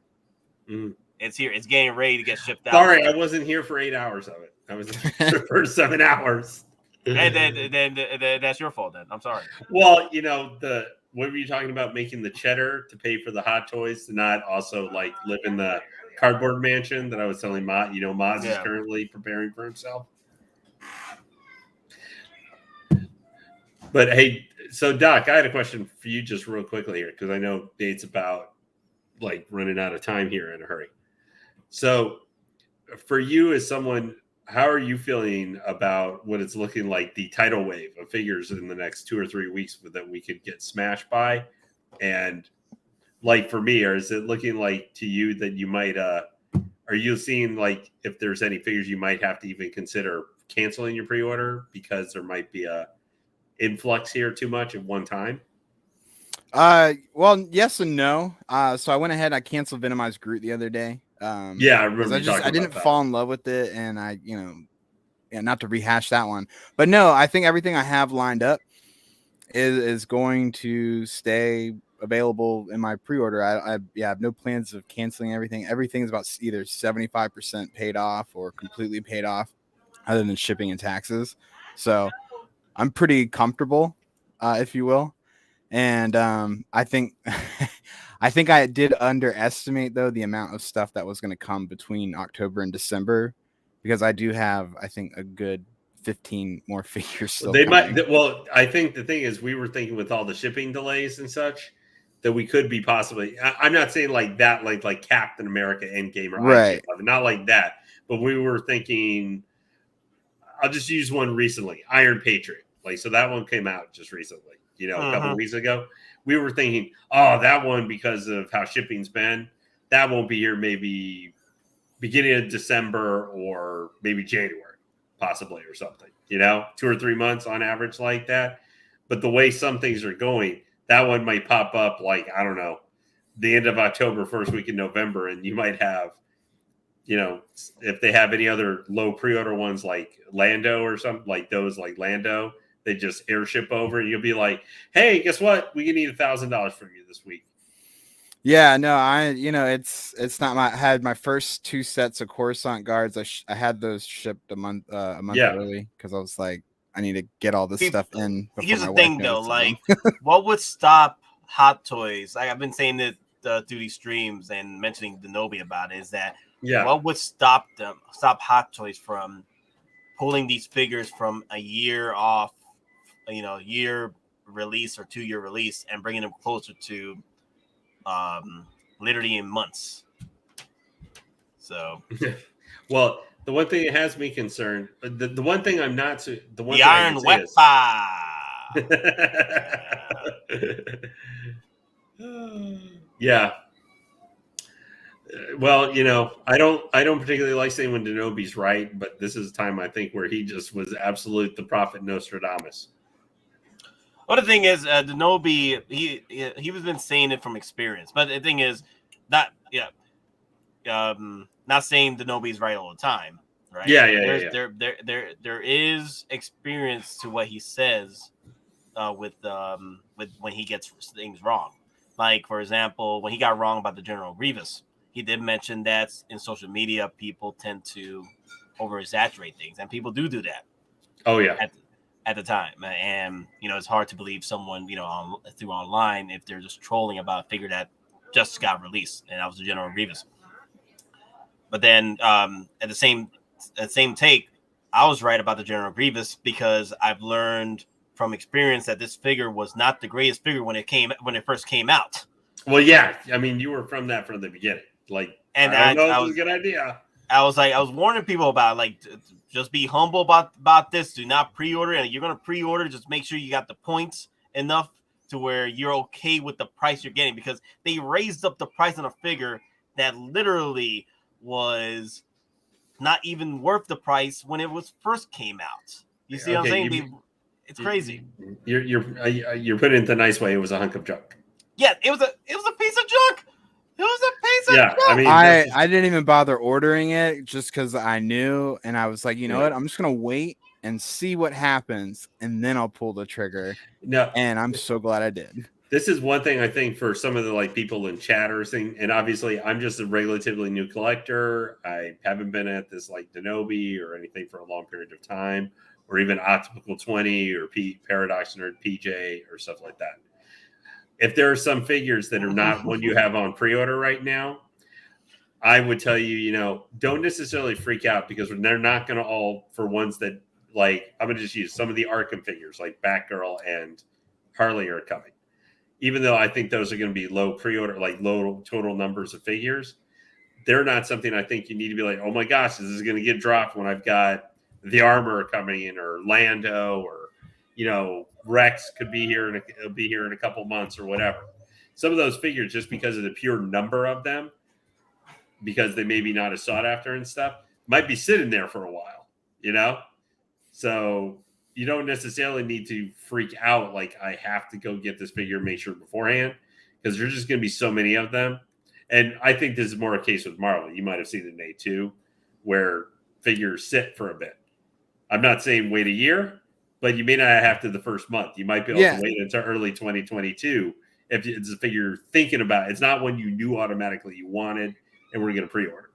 It's here. It's getting ready to get shipped out. Sorry, I wasn't here for 8 hours of it. I was here for 7 hours. And then that's your fault. Then I'm sorry. Well, what were you talking about? Making the cheddar to pay for the Hot Toys to not also like live in the cardboard mansion that I was telling Maz. Maz is currently preparing for himself. But hey, so Doc, I had a question for you just real quickly here because I know Nate's about like running out of time here in a hurry. So for you as someone, how are you feeling about what it's looking like the tidal wave of figures in the next 2 or 3 weeks that we could get smashed by? And like for me, or is it looking like to you that you might, are you seeing like if there's any figures you might have to even consider canceling your pre-order because there might be a influx here too much at one time? Well, yes and no. So I went ahead, I canceled Venomized Groot the other day. I remember I didn't fall in love with it, and not to rehash that one, but no, I think everything I have lined up is going to stay available in my pre-order. I have no plans of canceling everything. Everything is about either 75% paid off or completely paid off, other than shipping and taxes. So I'm pretty comfortable, if you will. And I think I did underestimate though the amount of stuff that was going to come between October and December, because I do have, I think, a good 15 more figures still coming. Well, I think the thing is we were thinking with all the shipping delays and such that we could be possibly. I'm not saying like that, like Captain America Endgame or Right. IG-11, not like that. But we were thinking. I'll just use one recently, Iron Patriot. Like, so that one came out just recently, a couple of weeks ago. We were thinking, oh, that one, because of how shipping's been, that won't be here maybe beginning of December or maybe January, possibly, or something, 2 or 3 months on average like that. But the way some things are going, that one might pop up like, I don't know, the end of October, first week in November, and you might have, if they have any other low pre-order ones like Lando or something like those, like Lando, they just airship over, and you'll be like, "Hey, guess what? We can need $1,000 from you this week." Yeah, no, it's not my. I had my first 2 sets of Coruscant guards. I had those shipped a month early because I was like, I need to get all this stuff in. Here's the thing, though, like, what would stop Hot Toys? I've been saying it through these streams and mentioning Denobi about it, is that. Yeah. What would stop Hot Toys from pulling these figures from a year off, year release or 2-year release, and bringing them closer to, literally in months? So, well, the one thing that has me concerned, the one thing I'm not, the one the thing Iron Weapon. Yeah. Well, I don't particularly like saying when Denobi's right, but this is a time I think where he just was the prophet Nostradamus. Well, the thing is, Denobi, he was been saying it from experience, but the thing is, not saying Denobi's right all the time, right? Yeah. There is experience to what he says, with when he gets things wrong. Like, for example, when he got wrong about the General Grievous. He did mention that in social media, people tend to over-exaggerate things, and people do that. Oh, yeah. At the time. And, it's hard to believe someone, through online if they're just trolling about a figure that just got released, and that was the General Grievous. But then at the same take, I was right about the General Grievous because I've learned from experience that this figure was not the greatest figure when it first came out. Well, yeah. I mean, you were from the beginning. Like, and I don't know if it was a good idea. I was warning people about, like, just be humble about this. Do not pre-order, and you're gonna pre-order. Just make sure you got the points enough to where you're okay with the price you're getting, because they raised up the price on a figure that literally was not even worth the price when it was first came out. You see what I'm saying? It's crazy. You're putting it the nice way. It was a hunk of junk. Yeah, it was a piece of junk. It was a piece of junk. I mean, I didn't even bother ordering it just because I knew, and I was like, you know what? I'm just gonna wait and see what happens, and then I'll pull the trigger. No, and I'm so glad I did. This is one thing I think for some of the people in chat or thing, and obviously I'm just a relatively new collector. I haven't been at this Denobi or anything for a long period of time, or even Optical 20 or Paradox Nerd PJ or stuff like that. If there are some figures that are not one you have on pre-order right now, I would tell you, don't necessarily freak out, because they're not going to all, for ones that, I'm going to just use some of the Arkham figures, like Batgirl and Harley are coming. Even though I think those are going to be low pre-order, low total numbers of figures, they're not something I think you need to be like, oh my gosh, this is going to get dropped when I've got the Armor coming in, or Lando, or, Rex could be here, and it'll be here in a couple months or whatever. Some of those figures, just because of the pure number of them, because they may be not as sought after and stuff, might be sitting there for a while, So you don't necessarily need to freak out like, I have to go get this figure, make sure beforehand, because there's just going to be so many of them. And I think this is more a case with Marvel. You might have seen it in A2, where figures sit for a bit. I'm not saying wait a year, but you may not have to the first month. You might be able to wait until early 2022 if it's a figure you're thinking about. It's not one you knew automatically you wanted and we're going to pre-order,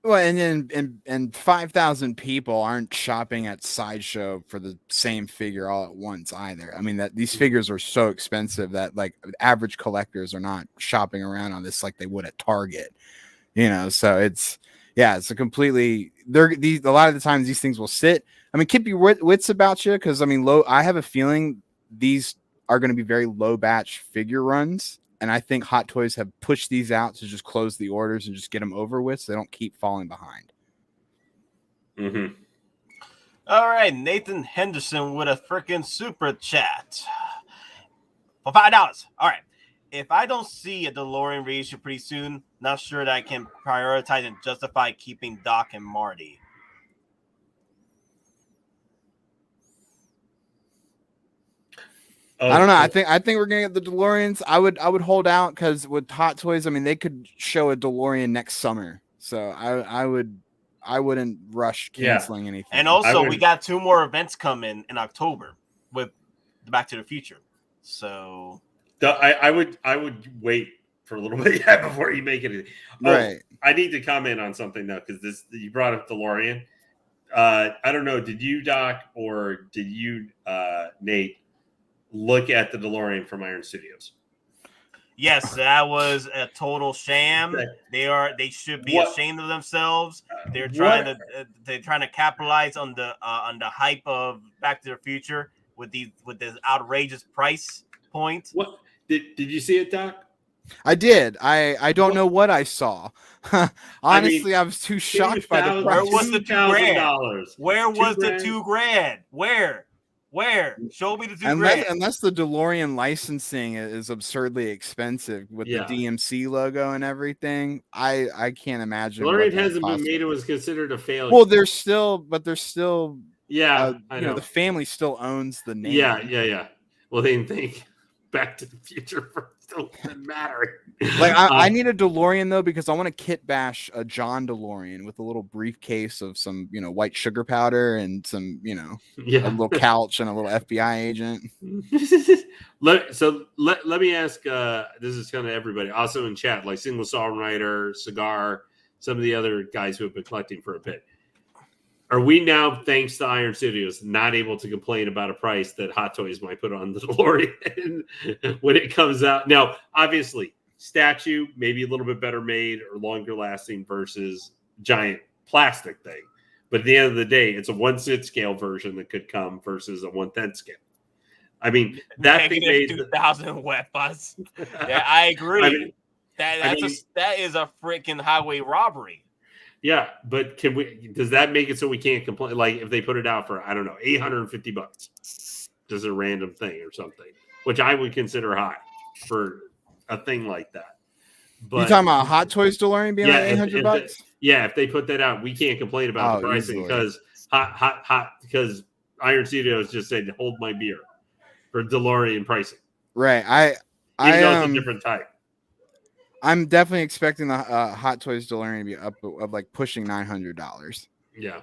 Well, and 5,000 people aren't shopping at Sideshow for the same figure all at once either. I mean, that these figures are so expensive that average collectors are not shopping around on this like they would at Target. So it's a completely. A lot of the times these things will sit. I mean, keep your wits about you, because I have a feeling these are going to be very low batch figure runs, And I think Hot Toys have pushed these out to just close the orders and just get them over with so they don't keep falling behind. Mm-hmm. All right, Nathan Henderson with a freaking super chat for $5. All right. If I don't see a DeLorean reissue pretty soon, not sure that I can prioritize and justify keeping Doc and Marty. I don't know. I think we're gonna get the DeLoreans. I would hold out because with Hot Toys, I mean, they could show a DeLorean next summer. So I wouldn't rush canceling anything. And also, we got 2 more events coming in October with the Back to the Future. So I would wait for a little bit before you make it. Right. I need to comment on something though, because you brought up DeLorean. I don't know. Did you, Doc, or did you, Nate, look at the DeLorean from Iron Studios? Yes, that was a total sham. They should be ashamed of themselves. They're trying to capitalize on the hype of Back to the Future with this outrageous price point. What did you see it, Doc? I did. I don't know what I saw. Honestly, I was too shocked by the price. Where was the $2,000? Where was the $2,000? Where? Show me the $2,000. Unless the DeLorean licensing is absurdly expensive with the DMC logo and everything, I can't imagine. DeLorean hasn't been made. It was considered a failure. Well, there's still I know. The family still owns the name. Yeah. Well, they didn't think Back to the Future still didn't matter. Like I need a DeLorean though, because I want to kit bash a John DeLorean with a little briefcase of some white sugar powder and some a little couch and a little FBI agent. Let me ask. This is kind of everybody also in chat, like Single Songwriter, Cigar, some of the other guys who have been collecting for a bit. Are we now, thanks to Iron Studios, not able to complain about a price that Hot Toys might put on the DeLorean when it comes out? Now, obviously, statue maybe a little bit better made or longer lasting versus giant plastic thing. But at the end of the day, it's a 1/6 scale version that could come versus a 1/10 scale. I mean, that thing made 2,000 wet buzz. Yeah, I agree. That is a freaking highway robbery. Yeah, but does that make it so we can't complain? Like if they put it out for, I don't know, $850, just a random thing or something, which I would consider high for a thing like that. But you talking about Hot Toys DeLorean being like $800? If they put that out, we can't complain about the pricing because because Iron Studios just said hold my beer for DeLorean pricing. Right. Even though it's a different type. I'm definitely expecting the Hot Toys DeLorean to be up of like pushing $900. Yeah,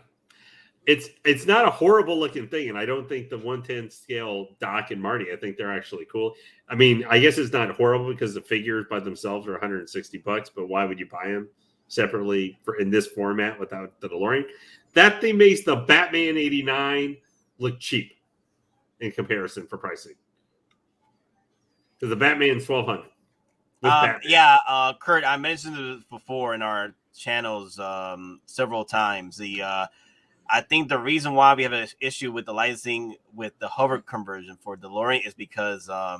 it's not a horrible looking thing, and I don't think the 1/10 scale Doc and Marty. I think they're actually cool. I mean, I guess it's not horrible because the figures by themselves are $160. But why would you buy them separately in this format without the DeLorean? That thing makes the Batman '89 look cheap in comparison for pricing. Because the Batman's $1,200. Kurt, I mentioned it before in our channels several times. I think the reason why we have an issue with the licensing with the hover conversion for DeLorean is because I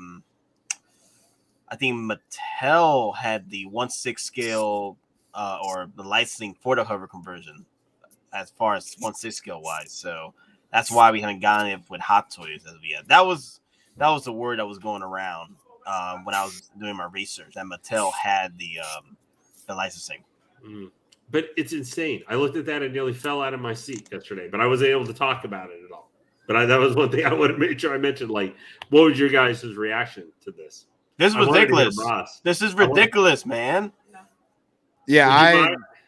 think Mattel had the 1/6 scale or the licensing for the hover conversion as far as 1/6 scale wise. So that's why we haven't gotten it with Hot Toys as of yet. That was the word that was going around when I was doing my research, that Mattel had the licensing. But it's insane. I looked at that and nearly fell out of my seat yesterday, but I wasn't able to talk about it at all. But that was one thing I wanted to make sure I mentioned. Like, what was your guys' reaction to this? This is ridiculous. This is ridiculous, man. Yeah,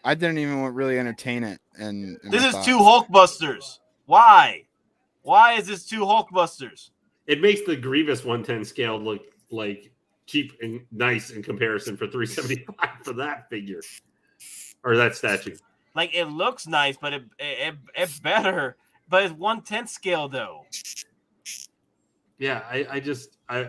I didn't even really entertain it. And this is 2 Hulkbusters. Why? Why is this 2 Hulkbusters? It makes the Grievous 1/10 scale look like cheap and nice in comparison for $375 for that figure or that statue. Like it looks nice, but it's better. But it's 1/10 scale though. Yeah,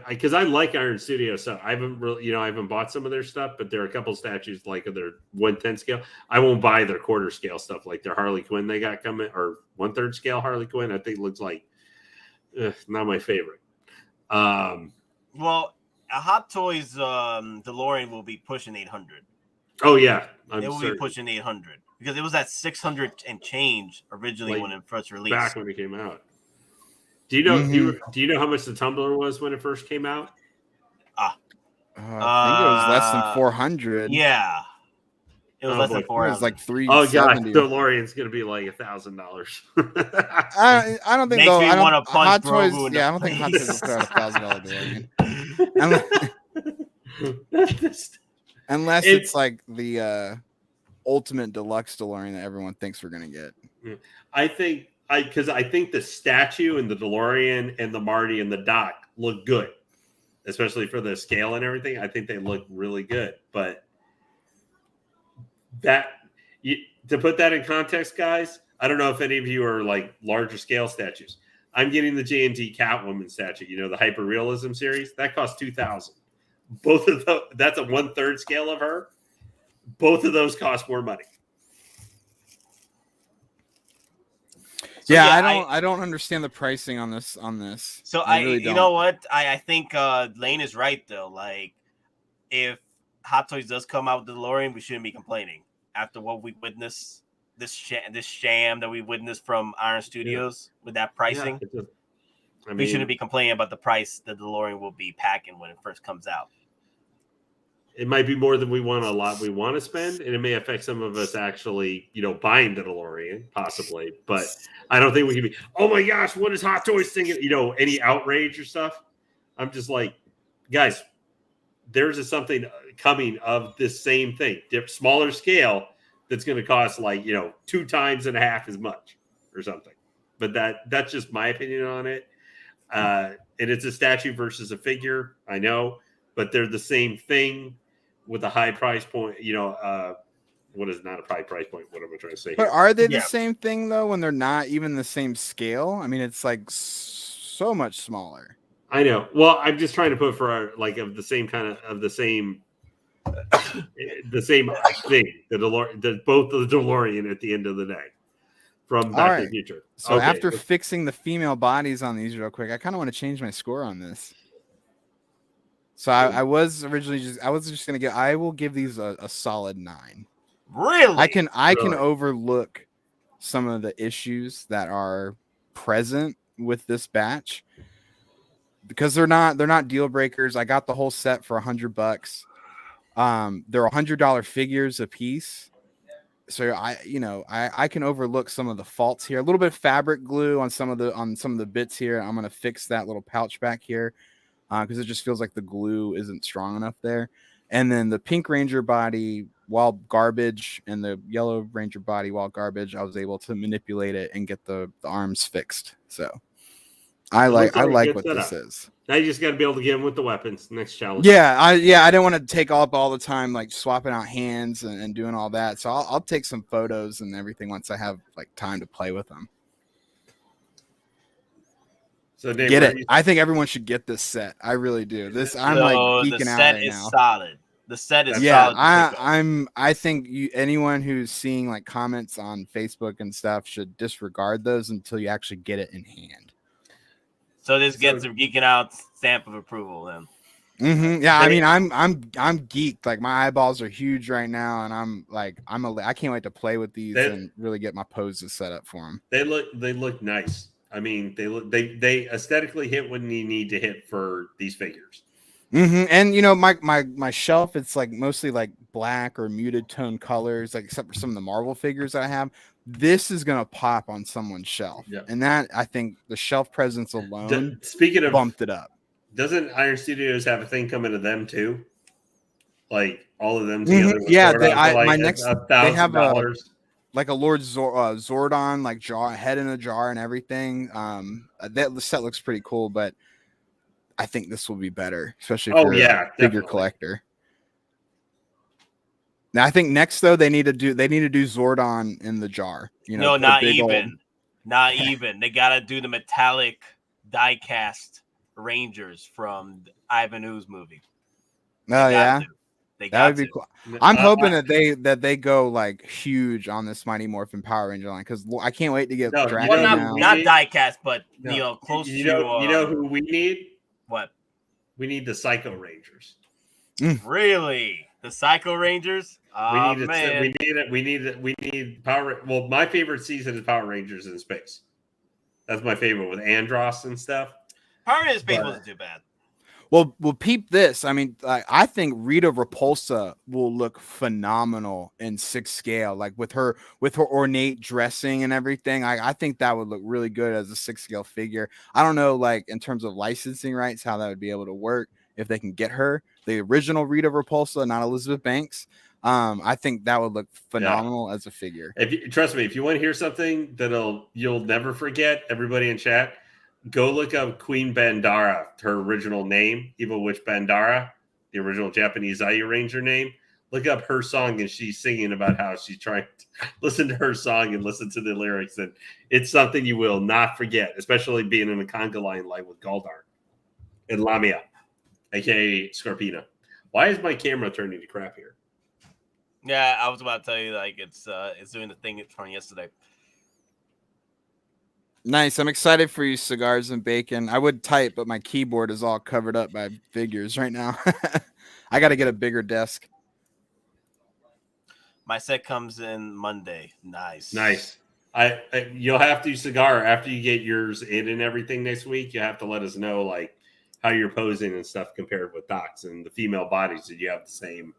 because I like Iron Studios stuff. I haven't really, I haven't bought some of their stuff, but there are a couple statues like their 1/10 scale. I won't buy their quarter scale stuff like their Harley Quinn they got coming or 1/3 scale Harley Quinn. I think looks like not my favorite. Well, a Hot Toys DeLorean will be pushing 800. Oh yeah, It will be pushing 800 because it was at 600 and change originally Like, when it first released. back when it came out. Do you know? Do you know how much the tumbler was when it first came out? I think it was less than 400. Yeah, it was less than 400. It was like Oh god, 370. DeLorean's gonna be like $1,000. I don't think Makes though. me I don't, wanna punch Hot Toys. Grogu in Yeah, I the don't think Hot Toys will face. put out $1,000 DeLorean. Unless it's like the ultimate deluxe DeLorean that everyone thinks we're gonna get. I think I think the statue and the DeLorean and the Marty and the Doc look good, especially for the scale and everything. I think they look really good, but to put that in context, guys, I don't know if any of you are like larger scale statues. I'm getting the J&T Catwoman statue, you know, the hyperrealism series. That costs $2,000. Both of those, that's a 1/3 scale of her. Both of those cost more money. So, Yeah, yeah, I don't understand the pricing on this. So really you don't. know what? I think Lane is right though. Like, if Hot Toys does come out with the DeLorean, we shouldn't be complaining after what we witnessed this sham that we witnessed from Iron Studios with that pricing. Yeah, I We mean, shouldn't be complaining about the price the DeLorean will be packing when it first comes out. it might be more than we want to spend, and it may affect some of us actually, you know, buying the DeLorean possibly. But I don't think we can be, oh my gosh, what is Hot Toys thinking? You know, any outrage or stuff. I'm just like, guys, there's something coming of this same thing, smaller scale, that's going to cost like, you know, 2.5 times as much or something. But that's just my opinion on it. And it's a statue versus a figure, I know, but they're the same thing with a high price point. You know, what is not a high price point? What am I trying to say? But here? are they the same thing though when they're not even the same scale? I mean, it's like so much smaller. I know. Well, I'm just trying to put for our, like, of the same kind of the same thing. Both of the DeLorean at the end of the day from Back to the Future. So after fixing the female bodies on these real quick, I kind of want to change my score on this. So I was originally I will give these a solid 9. Really? I can overlook some of the issues that are present with this batch because they're not deal breakers. I got the whole set for $100. They're $100 figures a piece. So I can overlook some of the faults here. A little bit of fabric glue on some of the bits here. I'm going to fix that little pouch back here because it just feels like the glue isn't strong enough there. And then the Pink Ranger body, while garbage, and the Yellow Ranger body, while garbage, I was able to manipulate it and get the arms fixed. So I like what this is. Now you just got to be able to get them with the weapons. Next challenge. Yeah, I didn't want to take up all the time like swapping out hands and doing all that. So I'll take some photos and everything once I have like time to play with them. So Dave, get it? I think everyone should get this set. I really do. I'm like geeking out right now. Solid. The set is solid. Yeah, I think anyone who's seeing like comments on Facebook and stuff should disregard those until you actually get it in hand. So this gets a geeking out stamp of approval then. Mm-hmm. Yeah, I mean, I'm geeked. Like my eyeballs are huge right now, and I can't wait to play with these and really get my poses set up for them. They look nice. I mean, they aesthetically hit when you need to hit for these figures. Mm-hmm. And you know, my shelf, it's like mostly like black or muted tone colors, like except for some of the Marvel figures that I have. This is gonna pop on someone's shelf, and that I think the shelf presence alone bumped it up. Doesn't Iron Studios have a thing coming to them too? Like all of them together? Mm-hmm. Yeah, they have $1,000. Like a Lord Zordon, like jar, head in a jar and everything. The set looks pretty cool, but I think this will be better, especially if you're a figure collector. Now, I think next though they need to do Zordon in the jar. You know, no, not even. They gotta do the metallic die-cast Rangers from Ivan Ooze movie. Oh yeah. That would be cool. I'm hoping that they go like huge on this Mighty Morphin Power Ranger line because I can't wait to get Dragon. Well, not diecast, but close to. You know who we need? What? We need the Psycho Rangers. Really? The Psycho Rangers? Oh, man. We need Power. Well, my favorite season is Power Rangers in Space. That's my favorite with Andros and stuff. Power Rangers Space wasn't too bad. Well, peep this. I mean, I think Rita Repulsa will look phenomenal in 6 scale, like with her ornate dressing and everything. I think that would look really good as a 6 scale figure. I don't know, like in terms of licensing rights, how that would be able to work if they can get her the original Rita Repulsa, not Elizabeth Banks. I think that would look phenomenal as a figure. Trust me, if you want to hear something you'll never forget, everybody in chat, go look up Queen Bandara, her original name, Evil Witch Bandara, the original Japanese Ayu Ranger name. Look up her song, and she's singing about how she's trying to listen to her song and listen to the lyrics. And it's something you will not forget, especially being in a conga line like with Galdar and Lamia, aka Scarpina. Why is my camera turning to crap here? Yeah, I was about to tell you, like, it's doing the thing from yesterday. Nice. I'm excited for you, Cigars and Bacon. I would type, but my keyboard is all covered up by figures right now. I got to get a bigger desk. My set comes in Monday. Nice. You'll have to, Cigar, after you get yours in and everything next week, you have to let us know, like, how you're posing and stuff compared with Doc's and the female bodies. Did you have the same,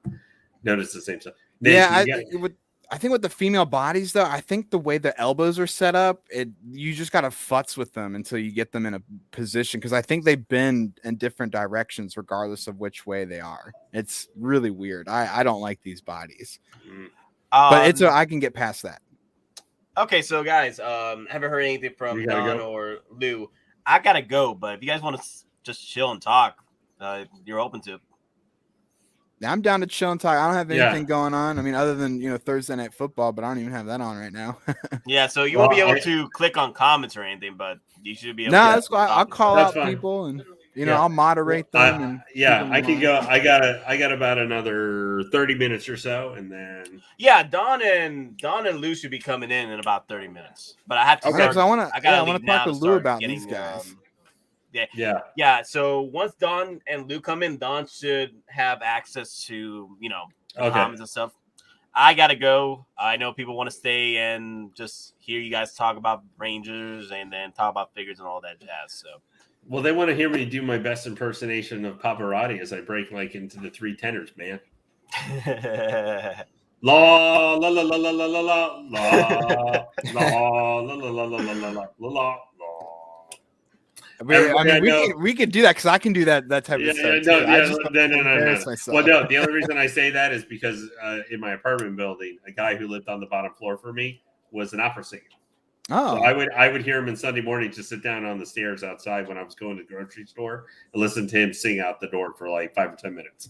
notice the same stuff? I think with the female bodies, though, I think the way the elbows are set up, you just got to futz with them until you get them in a position, because I think they bend in different directions regardless of which way they are. It's really weird. I don't like these bodies, but I can get past that. Okay, so guys, haven't heard anything from Don or Lou. I gotta go, but if you guys want to just chill and talk, you're open to. I'm down to chill and talk. I don't have anything going on. I mean, other than Thursday Night Football, but I don't even have that on right now. Yeah, so you won't be able to click on comments or anything, but you should be able. No, that's why I'll call out people and I'll moderate them. I can go. I got about another 30 minutes or so, and then Don and Lou should be coming in about 30 minutes. But I have to. Okay, so I want to talk to Lou about these guys. Yeah. So once Don and Lou come in, Don should have access to comments and stuff. I gotta go. I know people want to stay and just hear you guys talk about Rangers and then talk about figures and all that jazz. So, well, they want to hear me do my best impersonation of Pavarotti as I break like into the 3 tenors, man. La la la la la la la la la la la la la la la. We could do that because I can do that type of stuff. No. Well, no. The only reason I say that is because in my apartment building, a guy who lived on the bottom floor for me was an opera singer. Oh, so I would hear him on Sunday morning just sit down on the stairs outside when I was going to the grocery store and listen to him sing out the door for like 5 or 10 minutes.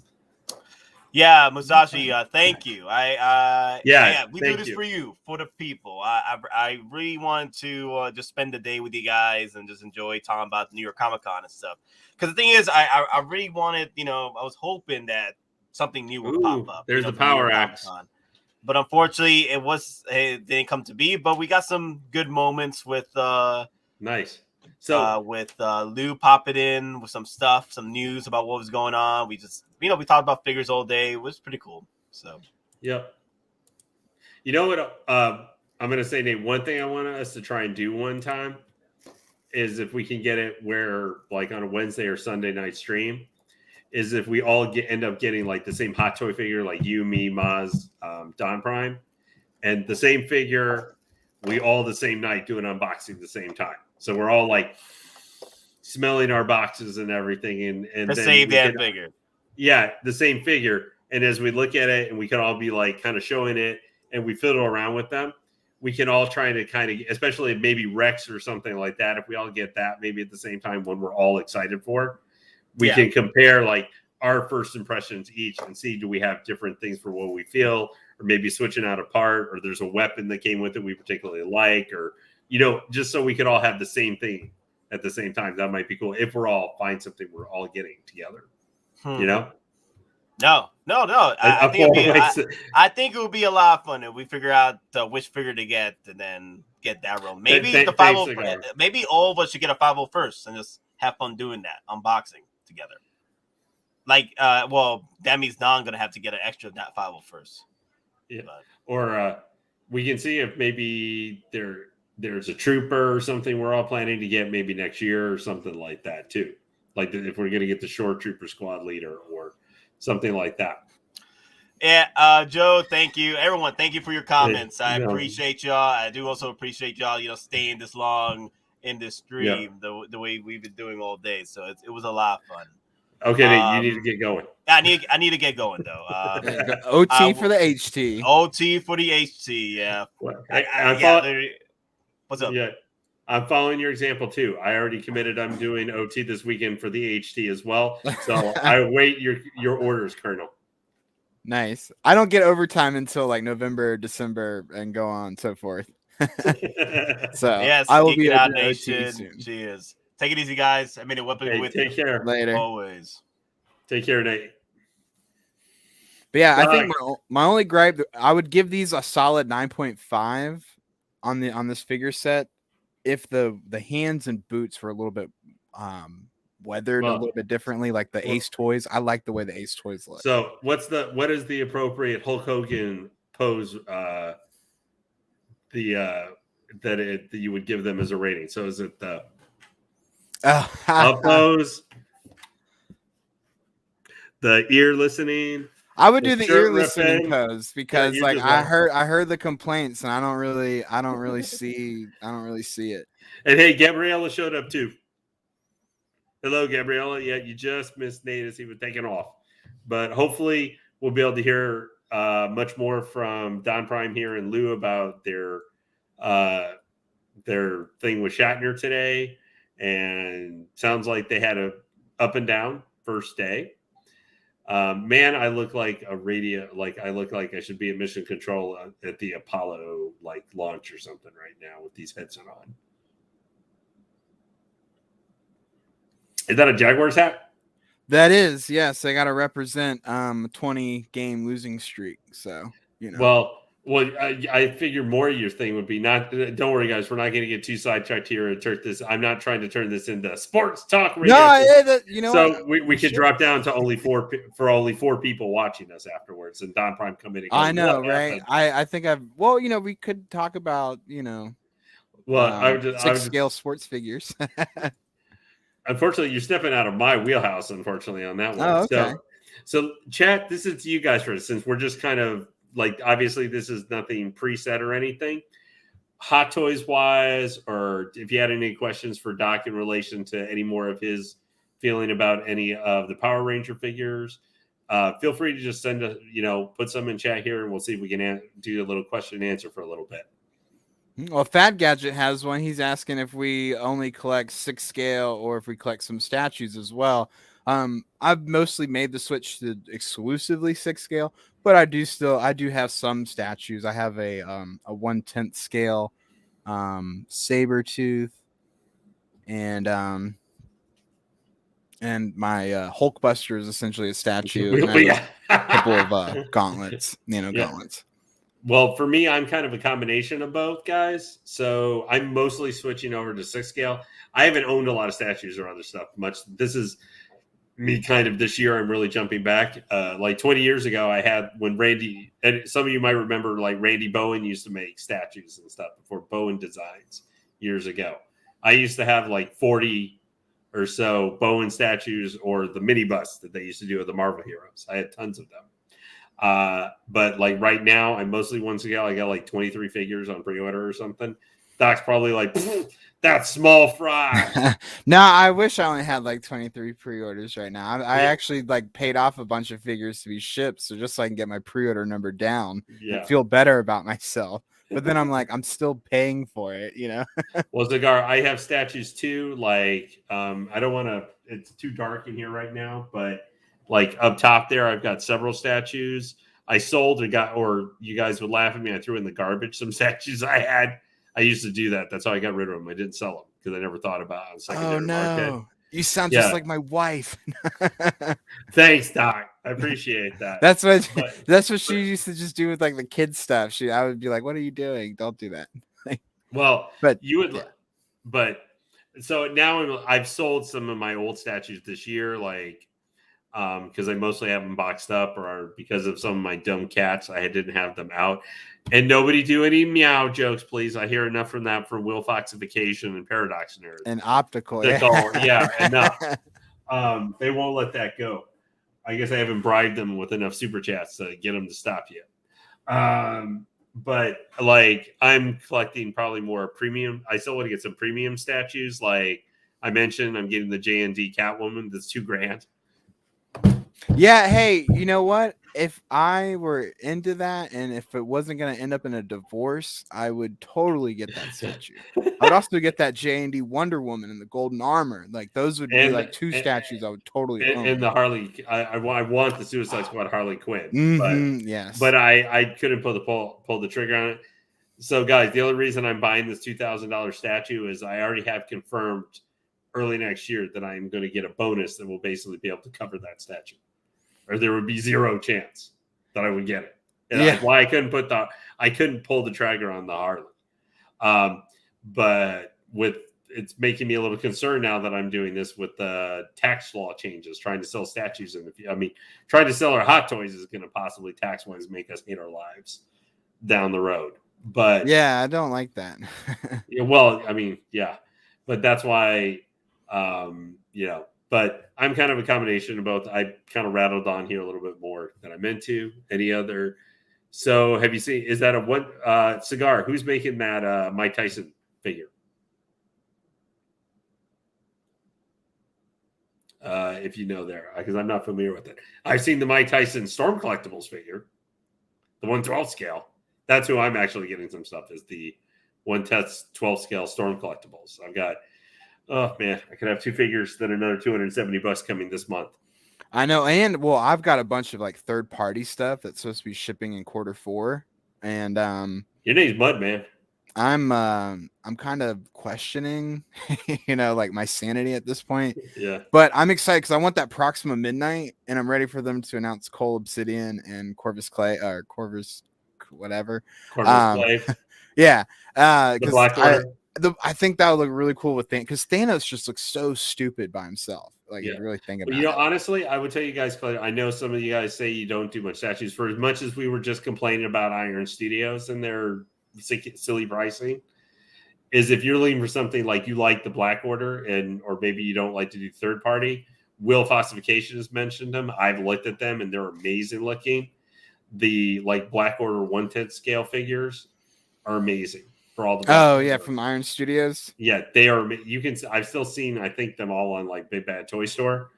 Yeah, Musashi, thank you. We do this for you, for the people. I really want to just spend the day with you guys and just enjoy talking about New York Comic Con and stuff. Because the thing is, I really wanted, I was hoping that something new would pop up. There's the Power Axe. But unfortunately, it didn't come to be. But we got some good moments with nice. So with Lou popping in with some stuff, some news about what was going on. We just, we talked about figures all day. It was pretty cool. So, yep. You know what? I'm going to say, Nate, one thing I want us to try and do one time is if we can get it where, like on a Wednesday or Sunday night stream, is if we all end up getting like the same hot toy figure, like you, me, Maz, Don Prime, and the same figure, we all the same night do an unboxing at the same time. So we're all like smelling our boxes and everything, and the same damn figure. Yeah, the same figure. And as we look at it, and we can all be like kind of showing it, and we fiddle around with them, we can all try to kind of, especially maybe Rex or something like that. If we all get that, maybe at the same time when we're all excited for, we can compare like our first impressions each and see, do we have different things for what we feel, or maybe switching out a part, or there's a weapon that came with it we particularly like, or just so we could all have the same thing at the same time. That might be cool if we're all find something we're all getting together. No. I think it would be a lot of fun if we figure out which figure to get and then get that roll. Maybe maybe all of us should get a 501st and just have fun doing that unboxing together. Like, well, that means now I'm gonna have to get an extra Nat 501st. Yeah. Or we can see if maybe there's a trooper or something we're all planning to get maybe next year or something like that too. Like if we're gonna get the short trooper squad leader or something like that. Yeah, Joe, thank you. Everyone, thank you for your comments. I no. appreciate y'all. I do also appreciate y'all, staying this long in this stream the way we've been doing all day. So it was a lot of fun. Okay, Nate, you need to get going. I need to get going though. OT for the HT. OT for the HT. Yeah. What's up? Yeah, I'm following your example too. I already committed. I'm doing OT this weekend for the HT as well. So I await your orders, Colonel. Nice. I don't get overtime until like November, December, and go on and so forth. So yes, I will be out OT nation. soon. Cheers. Take it easy, guys. I mean, it weapon with take care later. Always. Take care, Nate. But yeah, I think my only gripe, I would give these a solid 9.5 on this figure set if the hands and boots were a little bit weathered a little bit differently, like the Ace Toys. I like the way the Ace Toys look. So what is the appropriate Hulk Hogan pose that you would give them as a rating? So is it the up pose, the ear listening? I would do the ear ripping? listening pose because I heard the complaints and I don't really see it. And hey, Gabriella showed up too. Hello, Gabriella. Yeah, you just missed Nate as he was taking off. But hopefully we'll be able to hear much more from Don Prime here and Lou about their thing with Shatner today. And sounds like they had a up and down first day. Man, I look like a radio, like I look like I should be at mission control at the Apollo launch or something right now with these headsets on. Is that a Jaguars hat? That is, yes. I got to represent 20 game losing streak. So, Well, I figure more of your thing would be not. Don't worry, guys. We're not going to get too sidetracked here and turn this. I'm not trying to turn this into sports talk radio. So we could drop down to only four people watching us afterwards, and Don Prime come in. And I know, right? I think we could talk about scale sports figures. Unfortunately, you're stepping out of my wheelhouse. Unfortunately, on that one. Oh, okay. So chat. This is to you guys first, since we're just kind of. Obviously, this is nothing preset or anything. Hot Toys wise, or if you had any questions for Doc in relation to any more of his feeling about any of the Power Ranger figures, feel free to just put some in chat here, and we'll see if we can do a little question and answer for a little bit. Well, Fat Gadget has one. He's asking if we only collect 6 scale or if we collect some statues as well. I've mostly made the switch to exclusively 6 scale, but I do have some statues. I have a 1/10 scale Sabretooth and my Hulkbuster is essentially a statue. And a couple of gauntlets, gauntlets. Well, for me, I'm kind of a combination of both, guys. So I'm mostly switching over to 6 scale. I haven't owned a lot of statues or other stuff much. This is me kind of this year. I'm really jumping back. 20 years ago, I had when Randy, and some of you might remember, Randy Bowen used to make statues and stuff before Bowen Designs years ago. I used to have 40 or so Bowen statues or the mini bust that they used to do of the Marvel heroes. I had tons of them. But right now, I'm mostly 1 scale. I got 23 figures on pre-order or something. Doc's probably that's small fry. No, I wish I only had 23 pre-orders right now. I actually paid off a bunch of figures to be shipped, so just so I can get my pre-order number down and feel better about myself. But then I'm I'm still paying for it, Well, Zagar, I have statues too. I don't want to. It's too dark in here right now, but up top there, I've got several statues. I sold or you guys would laugh at me. I threw in the garbage some statues I had. I used to do that. That's how I got rid of them. I didn't sell them because I never thought about it. Oh no, you sound just like my wife. Thanks, Doc. I appreciate that. That's what she used to just do with the kids stuff. I would be like, "What are you doing? Don't do that." But so now I've sold some of my old statues this year. because I mostly have them boxed up, or because of some of my dumb cats, I didn't have them out. And nobody do any meow jokes, please. I hear enough from that from Will Foxification and Paradox Nerd. And Optical. That's all. Yeah, enough. They won't let that go. I guess I haven't bribed them with enough super chats to get them to stop yet. But like, I'm collecting probably more premium. I still want to get some premium statues. Like I mentioned, I'm getting the J&D Catwoman. That's $2,000. Yeah, hey, you know what? If I were into that and if it wasn't going to end up in a divorce, I would totally get that statue. I would also get that J&D Wonder Woman in the golden armor. Like those would be like two statues I would totally own. And the Harley, I want the Suicide Squad Harley Quinn. Yes. But I couldn't pull the trigger on it. So guys, the only reason I'm buying this $2,000 statue is I already have confirmed early next year that I'm going to get a bonus that will basically be able to cover that statue. Or there would be zero chance that I would get it. And that's why I couldn't pull the trigger on the Harley. But it's making me a little concerned now that I'm doing this with the tax law changes, trying to sell statues trying to sell our Hot Toys is going to possibly tax-wise make us hate our lives down the road. But yeah, I don't like that. But that's why, but I'm kind of a combination of both. I kind of rattled on here a little bit more than I meant to. Any other? So have you seen, is that Cigar? Who's making that Mike Tyson figure? If you know there, because I'm not familiar with it. I've seen the Mike Tyson Storm Collectibles figure, the 1/12 scale. That's who I'm actually getting some stuff, is the 1/12 scale Storm Collectibles. I've got, oh man, I could have two figures, then another $270 coming this month. I know, and well, I've got a bunch of like third-party stuff that's supposed to be shipping in Q4, and your name's Mud, man. I'm kind of questioning, like my sanity at this point. Yeah, but I'm excited because I want that Proxima Midnight, and I'm ready for them to announce Cole Obsidian and Corvus Clay or Corvus, whatever. Corvus Clay. Yeah, the Black Order. I think that would look really cool with Thanos, because Thanos just looks so stupid by himself. Like, you really think about it. Honestly, I would tell you guys, I know some of you guys say you don't do much statues. For as much as we were just complaining about Iron Studios and their silly pricing, is if you're looking for something like you like the Black Order, or maybe you don't like to do third party, Will Fossification has mentioned them. I've looked at them and they're amazing looking. The Black Order 1/10 scale figures are amazing. For all the from Iron Studios. Yeah, they are. I've still seen, I think, them all on like Big Bad Toy Store.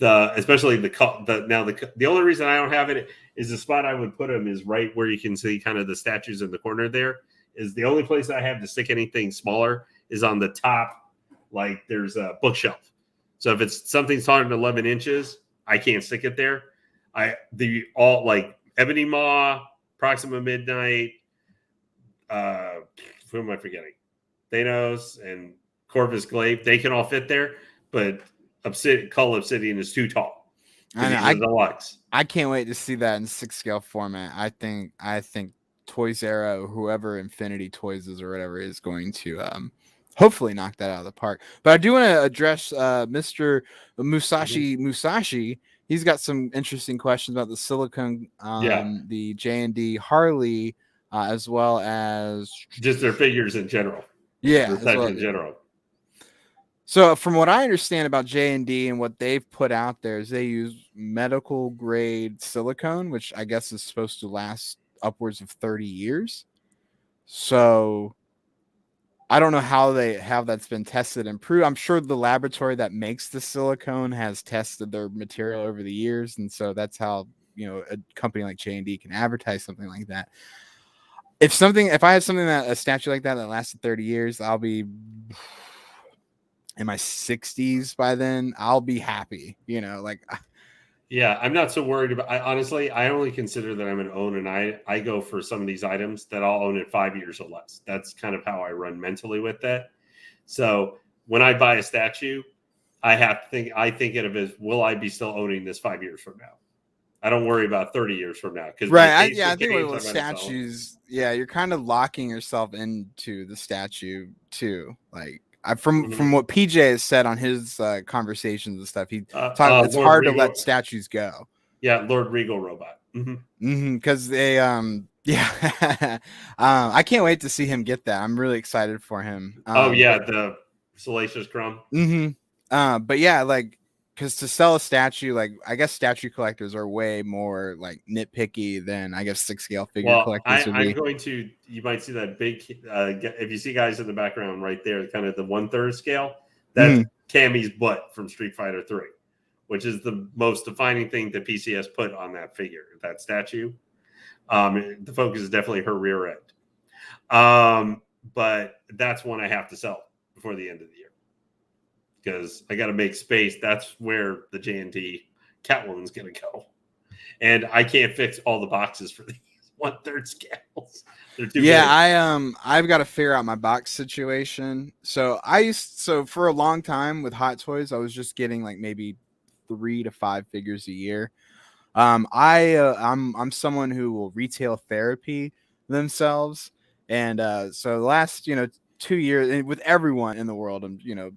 Especially the only reason I don't have it is the spot I would put them is right where you can see kind of the statues in the corner. There is the only place I have to stick anything smaller is on the top. Like there's a bookshelf. So if it's something taller than 11 inches, I can't stick it there. Ebony Maw, Proxima Midnight. Who am I forgetting? Thanos and Corvus Glaive. They can all fit there, but Call Obsidian is too tall. I can't wait to see that in 6 scale format. I think Toys Era or whoever Infinity Toys is or whatever is going to hopefully knock that out of the park. But I do want to address Mr. Musashi. He's got some interesting questions about the silicone, the J&D Harley. As well as just their figures in general. Yeah, in general. So from what I understand about J&D and what they've put out there is they use medical grade silicone, which I guess is supposed to last upwards of 30 years. So I don't know how that's been tested and proved. I'm sure the laboratory that makes the silicone has tested their material over the years, and so that's how a company like J&D can advertise something like that. If I have a statue like that lasted 30 years, I'll be in my 60s by then. I'll be happy, Yeah, I'm not so worried about. I only consider that I'm an own, and I go for some of these items that I'll own in 5 years or less. That's kind of how I run mentally with that. So when I buy a statue, I think of it as, will I be still owning this 5 years from now? I don't worry about 30 years from now. I think with statues, you're kind of locking yourself into the statue too. Like, from what PJ has said on his conversations and stuff, it's Lord hard to Regal. let statues go. Yeah, Lord Regal robot. Because they I can't wait to see him get that. I'm really excited for him. The Salacious Crumb. But yeah, like, because to sell a statue, like, I guess statue collectors are way more like nitpicky than I guess 6-scale figure collectors would be. I'm going to. You might see that big. If you see guys in the background right there, kind of the 1/3 scale. That's Cammy's butt from Street Fighter 3, which is the most defining thing that PC has put on that figure, that statue. The focus is definitely her rear end. But that's one I have to sell before the end of the year because I got to make space. That's where the J&D Catwoman's going to go. And I can't fix all the boxes for these 1/3 scales. They're too big. I've got to figure out my box situation. So for a long time with Hot Toys, I was just getting like maybe 3 to 5 figures a year. I'm someone who will retail therapy themselves, and so the last 2 years, and with everyone in the world,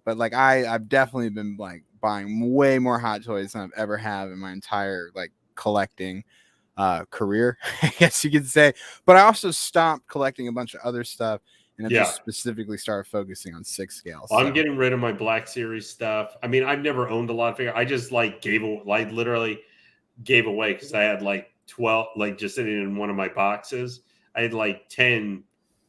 but like I've definitely been like buying way more Hot Toys than I've ever have in my entire like collecting career, I guess you could say. But I also stopped collecting a bunch of other stuff and have just specifically started focusing on 6 scales. I'm getting rid of my Black Series stuff. I mean, I've never owned a lot of figures. I just literally gave away because I had like 12, like just sitting in one of my boxes. I had like 10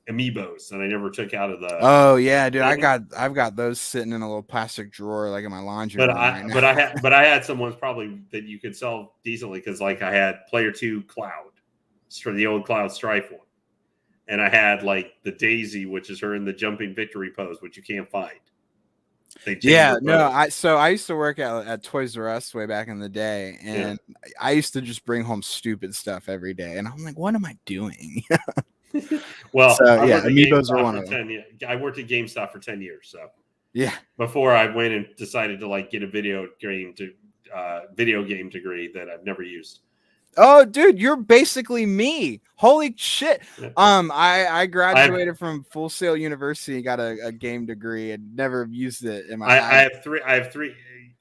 amiibos and I never took out of the. Oh yeah, dude, I've got those sitting in a little plastic drawer like in my laundry room right now. but I had some ones probably that you could sell decently because like I had Player 2 Cloud, for the old Cloud Strife one, and I had like the Daisy, which is her in the jumping victory pose, which you can't find. I used to work at Toys R Us way back in the day, and I used to just bring home stupid stuff every day, and I'm like, what am I doing? Well, amiibos are one of them. I worked at GameStop for 10 years, so before I went and decided to like get a video game degree that I've never used. Oh, dude, you're basically me. Holy shit. I graduated from Full Sail University, got a game degree, and never used it in my life.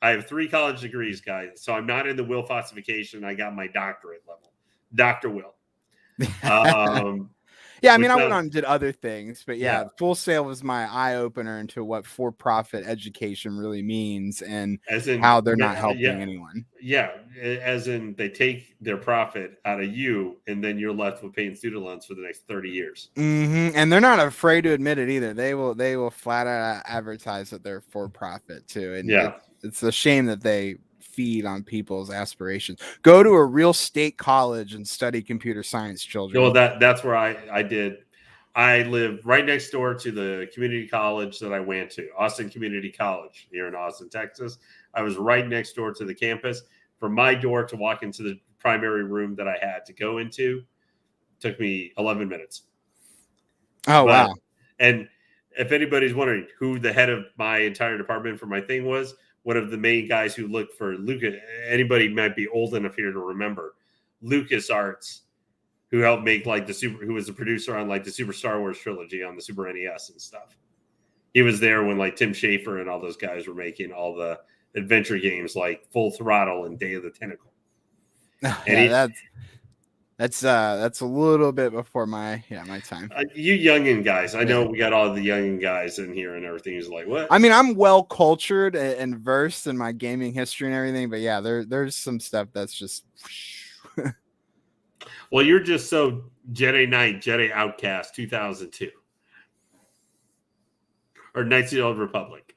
I have three college degrees, guys. So I'm not in the Will Fossification. I got my doctorate level. Dr. Will. I mean, I went on and did other things, but Full Sail was my eye opener into what for-profit education really means and how they're not helping anyone. Yeah, as in they take their profit out of you, and then you're left with paying student loans for the next 30 years. And they're not afraid to admit it either. They will flat out advertise that they're for-profit too. And it's a shame that they feed on people's aspirations. Go to a real state college and study computer science, children. Well, that's where I did. I live right next door to the community college that I went to, Austin Community College here in Austin, Texas. I was right next door to the campus. From my door to walk into the primary room that I had to go into took me 11 minutes. Wow. And if anybody's wondering who the head of my entire department for my thing was, one of the main guys who looked for Lucas, anybody might be old enough here to remember, LucasArts, who helped make who was the producer on like the Super Star Wars trilogy on the Super NES and stuff. He was there when like Tim Schafer and all those guys were making all the adventure games like Full Throttle and Day of the Tentacle. That's a little bit before my time. You youngin' guys, I know we got all the youngin' guys in here and everything. Is like, what? I mean, I'm well cultured and versed in my gaming history and everything, but there's some stuff that's just. Well, you're just so Jedi Knight, Jedi Outcast 2002. Or Knights of the Old Republic.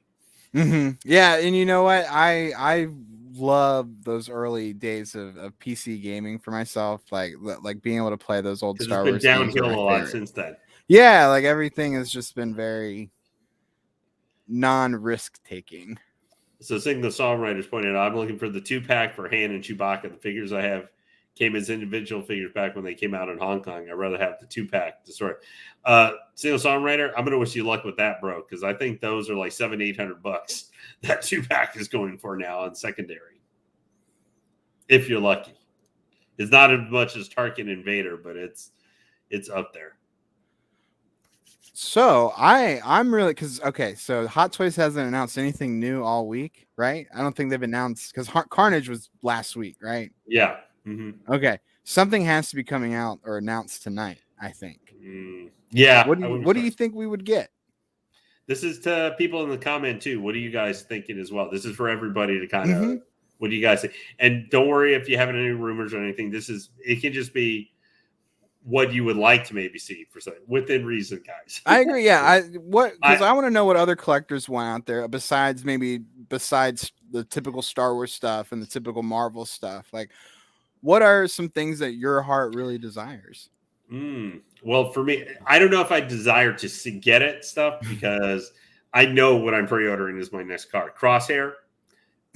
Yeah, and you know what? I love those early days of PC gaming for myself, like being able to play those old Star Wars. It's been downhill a lot since then. Yeah, like everything has just been very non-risk taking. So Sing the Songwriters pointed out, I'm looking for the 2-pack for Han and Chewbacca. The figures I have came as individual figures back when they came out in Hong Kong. I'd rather have the 2-pack to sort. Single Songwriter, I'm going to wish you luck with that, bro, because I think those are like $700-800. That 2-pack is going for now on secondary. If you're lucky. It's not as much as Tarkin and Vader, but it's up there. So I'm really so Hot Toys hasn't announced anything new all week, right? I don't think they've announced because Carnage was last week, right? Yeah. Okay, something has to be coming out or announced tonight, I think. Yeah. What do you think we would get? This is to people in the comment too. What are you guys thinking as well? This is for everybody to kind of. What do you guys think? And don't worry if you have any rumors or anything. It can just be what you would like to maybe see for something within reason, guys. I agree. Yeah, I want to know what other collectors want out there besides the typical Star Wars stuff and the typical Marvel stuff. Like, what are some things that your heart really desires? Well, for me, I don't know if I desire to get it stuff because I know what I'm pre-ordering is my next card. Crosshair.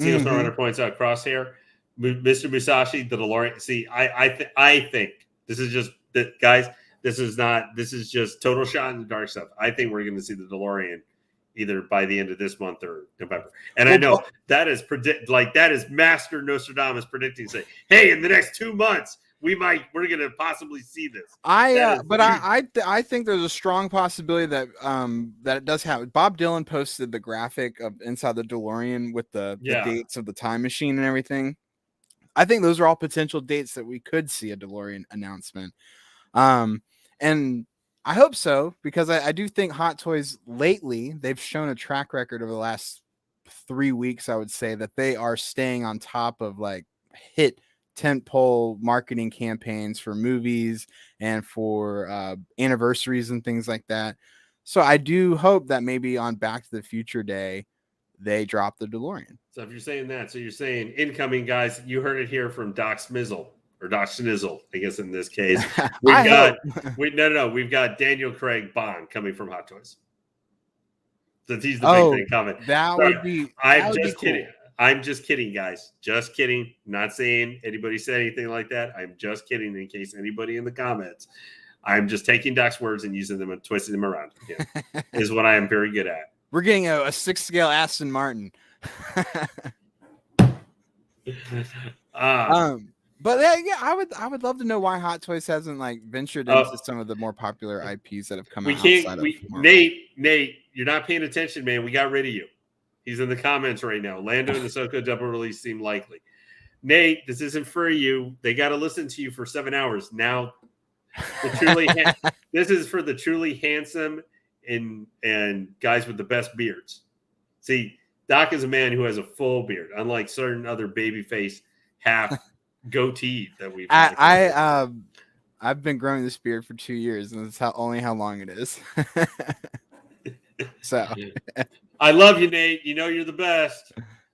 Single Star Runner points out Crosshair. Mr. Musashi, the DeLorean. See, I think this is just guys. This is just total shot in the dark stuff. I think we're going to see the DeLorean either by the end of this month or November. And I know that is that is Master Nostradamus predicting, say, hey, in the next 2 months, we're going to possibly see this. I think there's a strong possibility that that it does happen. Bob Dylan posted the graphic of inside the DeLorean with the dates of the time machine and everything. I think those are all potential dates that we could see a DeLorean announcement. And I hope so, because I do think Hot Toys lately, they've shown a track record over the last 3 weeks, I would say, that they are staying on top of like hit tentpole marketing campaigns for movies and for anniversaries and things like that. So I do hope that maybe on Back to the Future Day, they drop the DeLorean. So if you're saying that, so you're saying incoming, guys, you heard it here from Doc Smizzle. Or Doc Schnizzle, I guess in this case. We've got Daniel Craig Bond coming from Hot Toys. Since he's the big thing coming. I'm just kidding. I'm just kidding, guys. Just kidding. Not saying anybody said anything like that. I'm just kidding in case anybody in the comments. I'm just taking Doc's words and using them and twisting them around. Is what I am very good at. We're getting a 6-scale Aston Martin. But yeah, I would love to know why Hot Toys hasn't like ventured into some of the more popular IPs that have come out. Nate, you're not paying attention, man. We got rid of you. He's in the comments right now. Lando and Ahsoka double release seem likely. Nate, this isn't for you. They got to listen to you for 7 hours now. This is for the truly handsome and guys with the best beards. See, Doc is a man who has a full beard, unlike certain other babyface half goatee that we've. I've been growing this beard for 2 years, and that's only how long it is. So, I love you, Nate. You know you're the best.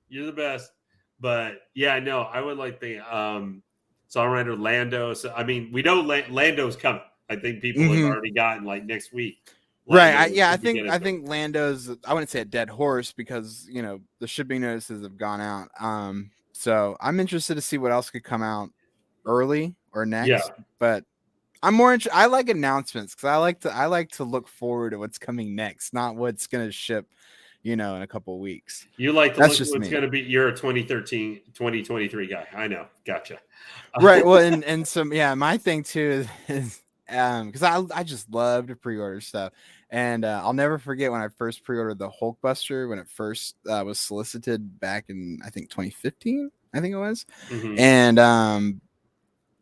You're the best. But yeah, no, I would like the songwriter Lando. So I mean, we know Lando's coming. I think people have already gotten like next week. Right. I think Lando's. I wouldn't say a dead horse because the shipping notices have gone out. So I'm interested to see what else could come out early or next. Yeah. But I'm more interested. I like announcements because I like to look forward to what's coming next, not what's going to ship, in a couple of weeks. You like to look at what's going to be. You're a 2023 guy. I know. Gotcha. Right. Well, and some my thing too is because I just love to pre-order stuff. And I'll never forget when I first pre-ordered the Hulkbuster when it first was solicited back in, I think, 2015, I think it was. And I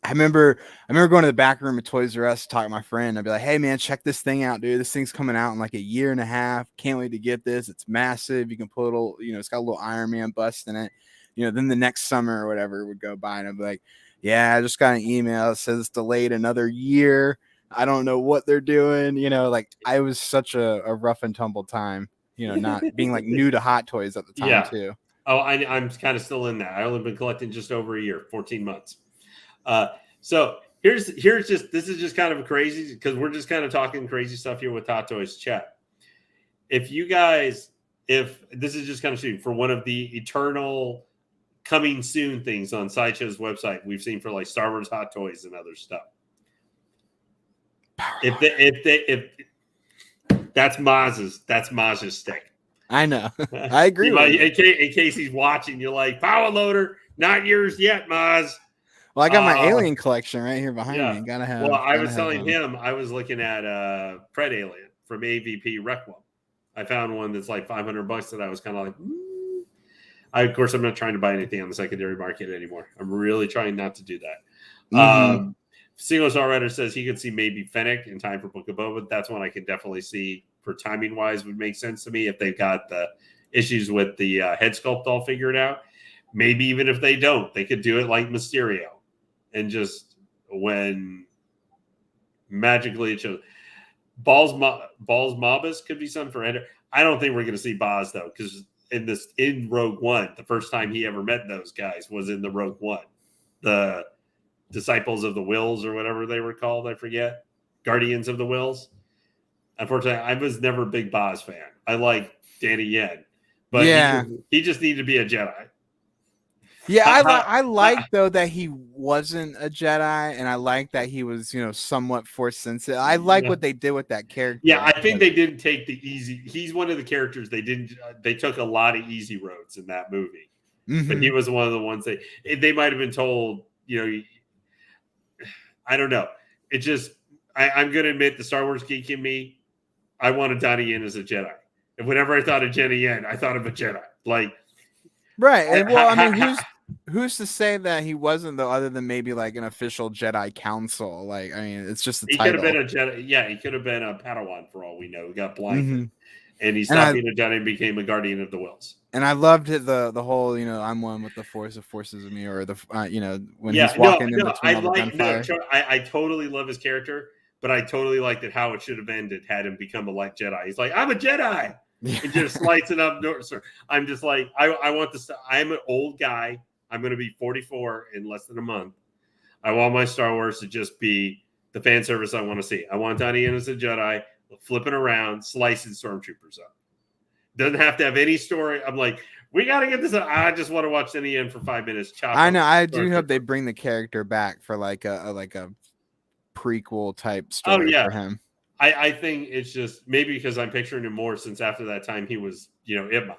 remember going to the back room at Toys R Us, talking to my friend. I'd be like, hey, man, check this thing out, dude. This thing's coming out in like a year and a half. Can't wait to get this. It's massive. You can put a little, it's got a little Iron Man bust in it. Then the next summer or whatever would go by, and I'd be like, yeah, I just got an email. It says it's delayed another year. I don't know what they're doing. I was such a rough and tumble time, not being like new to Hot Toys at the time too. Oh, I'm kind of still in that. I only been collecting just over a year, 14 months. So here's just, this is just kind of crazy because we're just kind of talking crazy stuff here with Hot Toys chat. If this is just kind of shooting for one of the eternal coming soon things on Sideshow's website, we've seen for like Star Wars Hot Toys and other stuff. If that's Maz's stick. I know. I agree. In case he's watching, you're like, power loader, not yours yet, Maz. Well, I got my alien collection right here behind me. Gotta have. Well, I was telling him I was looking at Pred Alien from AVP Requiem. I found one that's like $500 that I was kind of like, of course, I'm not trying to buy anything on the secondary market anymore. I'm really trying not to do that. Single Star Writer says he could see maybe Fennec in time for Book of Boba. That's one I can definitely see for timing wise would make sense to me if they've got the issues with the head sculpt all figured out. Maybe even if they don't, they could do it like Mysterio and just when magically it shows. Balls Mobus could be something for Ender. I don't think we're going to see Boz though, because in Rogue One, the first time he ever met those guys was in the Rogue One, the Disciples of the Wills or whatever they were called. I forget. Guardians of the Wills. Unfortunately, I was never a big Boz fan. I like Danny Yen, but he just needed to be a Jedi. Yeah, I like though that he wasn't a Jedi, and I like that he was, somewhat force sensitive. I like what they did with that character. Yeah, I think they didn't take the easy. He's one of the characters they didn't. They took a lot of easy roads in that movie, but he was one of the ones they might have been told. I don't know. It just I'm going to admit the Star Wars geek in me. I wanted Donnie Yen as a Jedi, and whenever I thought of Jenny Yen, I thought of a Jedi. Like, right. And well, I mean, who's to say that he wasn't though, other than maybe like an official Jedi council? Like, I mean, it's just the title. He could have been a Jedi. Yeah, he could have been a Padawan for all we know. He got blinded, and he stopped being a Jedi and became a Guardian of the Wills. And I loved the whole, I'm one with the Force, the Force is with me, or the when he's walking in between all the gunfire. I totally love his character, but I totally liked it how it should have ended had him become a light Jedi. He's like, I'm a Jedi. It just lights it up. I'm just like, I want this. I'm an old guy. I'm going to be 44 in less than a month. I want my Star Wars to just be the fan service I want to see. I want Donnie Yen as a Jedi, flipping around, slicing stormtroopers up. Doesn't have to have any story. I'm like, we got to get this. I just want to watch Donnie Yen for 5 minutes. I know. I do hope they bring the character back for like a prequel type story for him. I think it's just maybe because I'm picturing him more since after that time he was, Ig-mypigmeup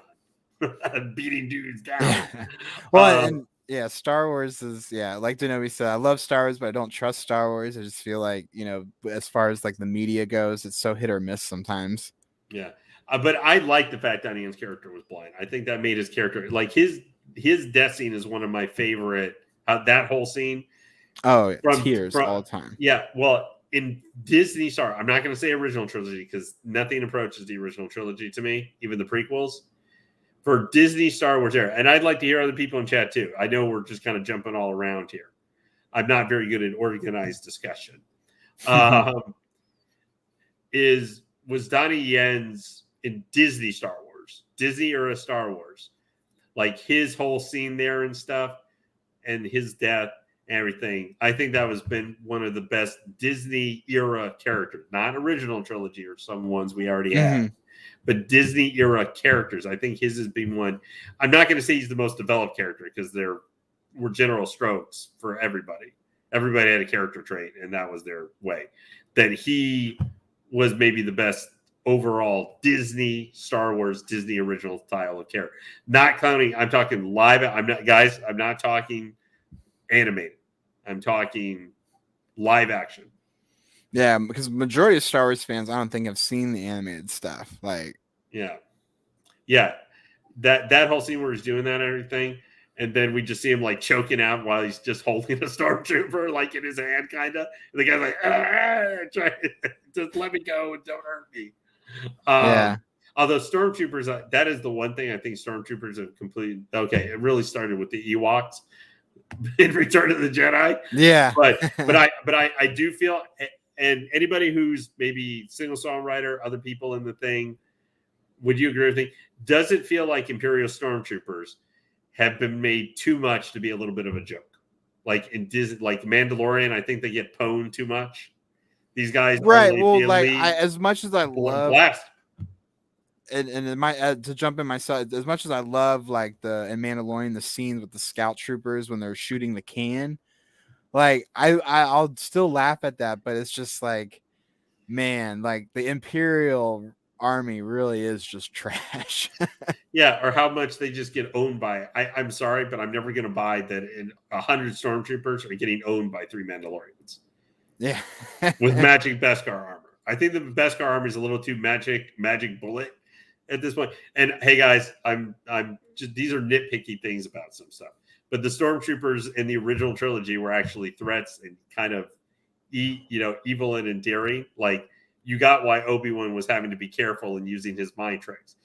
beating dudes down. Well, Star Wars is like Denobi said, I love Star Wars, but I don't trust Star Wars. I just feel like, as far as like the media goes, it's so hit or miss sometimes. Yeah. But I like the fact that Ian's character was blind. I think that made his character like his death scene is one of my favorite. That whole scene. Oh, tears all the time. Yeah. Well, in Disney Star, I'm not going to say original trilogy because nothing approaches the original trilogy to me, even the prequels. For Disney Star Wars era, and I'd like to hear other people in chat too. I know we're just kind of jumping all around here. I'm not very good at organized discussion. Was Donnie Yen's in Disney Star Wars, Disney era Star Wars, like his whole scene there and stuff, and his death and everything. I think that was been one of the best Disney era characters, not original trilogy or some ones we already had, but Disney era characters. I think his has been one. I'm not going to say he's the most developed character because there were general strokes for everybody. Everybody had a character trait, and that was their way. That he was maybe the best overall Disney Star Wars Disney original style of character. Not counting, I'm talking live. I'm not talking animated. I'm talking live action. Yeah, because majority of Star Wars fans, I don't think have seen the animated stuff. Like, yeah, that whole scene where he's doing that and everything, and then we just see him like choking out while he's just holding a stormtrooper like in his hand, kind of. And the guy's like, try just let me go and don't hurt me. Although stormtroopers, that is the one thing I think stormtroopers have completely okay. It really started with the Ewoks in Return of the Jedi. Yeah, but I do feel, and anybody who's maybe single songwriter, other people in the thing, would you agree with me? Does it feel like Imperial stormtroopers have been made too much to be a little bit of a joke? Like in Disney, like Mandalorian, I think they get pwned too much. These guys, right? Well, like as much as I love blast. And to jump in myself, as much as I love like in Mandalorian, the scenes with the scout troopers when they're shooting the can, like I'll still laugh at that, but it's just like, man, like the Imperial army really is just trash. Yeah, or how much they just get owned by. I'm sorry, but I'm never going to buy that. In 100 stormtroopers are getting owned by 3 Mandalorians. Yeah, with matching Beskar armor. I think the Beskar armor is a little too magic bullet at this point. And hey guys, I'm just, these are nitpicky things about some stuff. But the stormtroopers in the original trilogy were actually threats and kind of evil and endearing. Like, you got why Obi-Wan was having to be careful in using his mind tricks.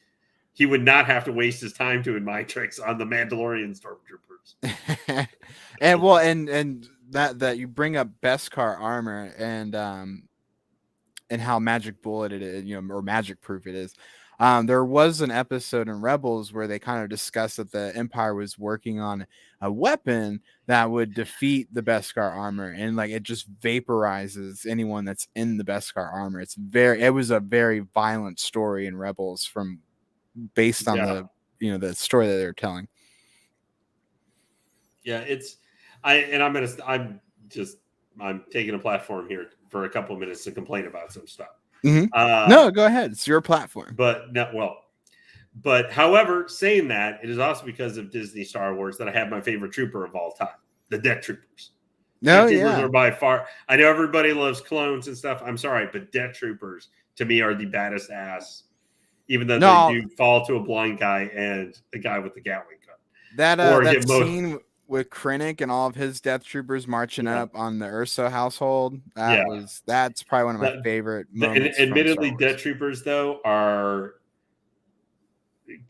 He would not have to waste his time doing mind tricks on the Mandalorian stormtroopers. and that you bring up Beskar armor and how magic bullet it is, or magic proof it is. There was an episode in Rebels where they kind of discussed that the Empire was working on a weapon that would defeat the Beskar armor, and like it just vaporizes anyone that's in the Beskar armor. It was a very violent story in Rebels based on the story that they were telling. Yeah, I'm taking a platform here for a couple of minutes to complain about some stuff. Mm-hmm. No, go ahead. It's your platform. But however, saying that, it is also because of Disney Star Wars that I have my favorite trooper of all time, the Death Troopers. No, Death Troopers are by far. I know everybody loves clones and stuff. I'm sorry, but Death Troopers to me are the baddest ass. Even though they do fall to a blind guy and a guy with the Gatling gun. That scene with Krennic and all of his Death Troopers marching up on the Urso household. That's probably one of my favorite moments. Admittedly, Death Troopers though are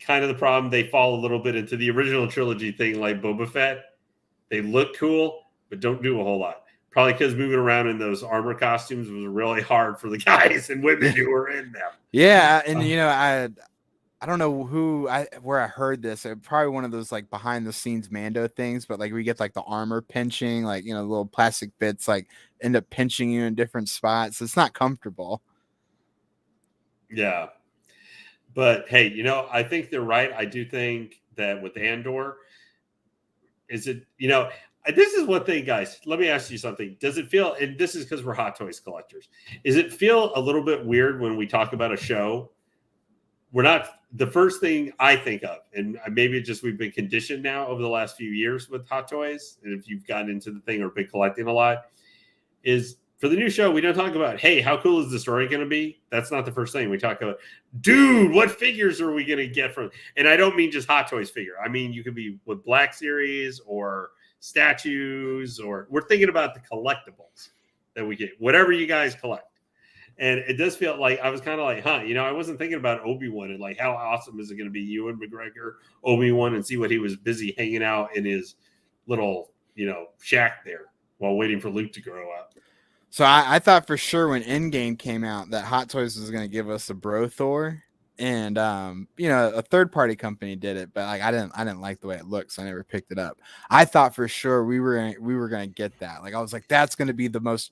kind of the problem. They fall a little bit into the original trilogy thing, like Boba Fett. They look cool, but don't do a whole lot. Probably because moving around in those armor costumes was really hard for the guys and women who were in them. Yeah, and I don't know where I heard this. Probably one of those like behind the scenes Mando things, but like we get like the armor pinching, like little plastic bits like end up pinching you in different spots. It's not comfortable. Yeah. But hey, I think they're right. I do think that with Andor, this is one thing, guys. Let me ask you something. Does it feel, and this is because we're Hot Toys collectors, does it feel a little bit weird when we talk about a show? We're not, the first thing I think of, and maybe just we've been conditioned now over the last few years with Hot Toys, and if you've gotten into the thing or been collecting a lot, is for the new show, we don't talk about, hey, how cool is the story going to be? That's not the first thing. We talk about, dude, what figures are we going to get from? And I don't mean just Hot Toys figure. I mean, you could be with Black Series or statues, or we're thinking about the collectibles that we get, whatever you guys collect. And it does feel like I was kind of like, I wasn't thinking about Obi-Wan and like how awesome is it going to be Ewan McGregor, Obi-Wan, and see what he was busy hanging out in his little, shack there while waiting for Luke to grow up. So I thought for sure when EndGame came out that Hot Toys was going to give us a Bro Thor, and a third party company did it, but like I didn't like the way it looked, so I never picked it up. I thought for sure we were going to get that. Like I was like, that's going to be the most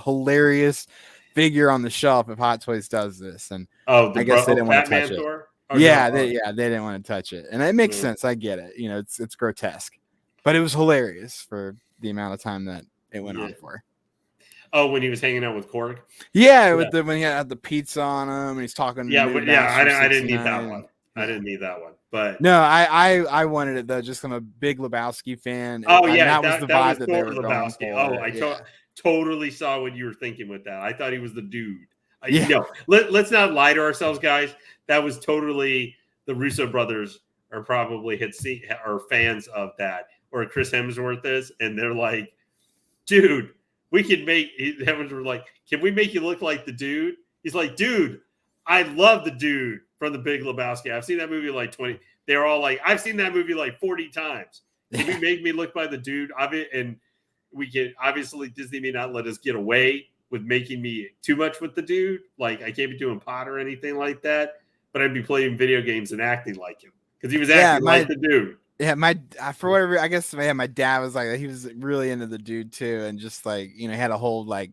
hilarious figure on the shelf if Hot Toys does this. And I guess they didn't want to touch it. They didn't want to touch it, and it makes sense. I get it. It's grotesque, but it was hilarious for the amount of time that it went on for. Oh, when he was hanging out with Korg? When he had the pizza on him and he's talking. I didn't need that one. I didn't need that one. But no, I wanted it though, just I'm a big Lebowski fan. Oh and yeah, that was the vibe that they were Lebowski. going for. Oh, I totally saw what you were thinking with that. I thought he was the dude. Let's not lie to ourselves, guys. That was totally the Russo brothers are probably are fans of that, or Chris Hemsworth is, and they're like, dude, we can make. Hemsworth were like, can we make you look like the dude? He's like, dude, I love the dude from the Big Lebowski. I've seen that movie like 20. They're all like, I've seen that movie like 40 times. Can you make me look by the dude of it? And we can, obviously Disney may not let us get away with making me too much with the dude. Like I can't be doing pot or anything like that, but I'd be playing video games and acting like him because he was acting like the dude. Yeah, for whatever, I guess, my dad was like, he was really into the dude too, and just like he had a whole like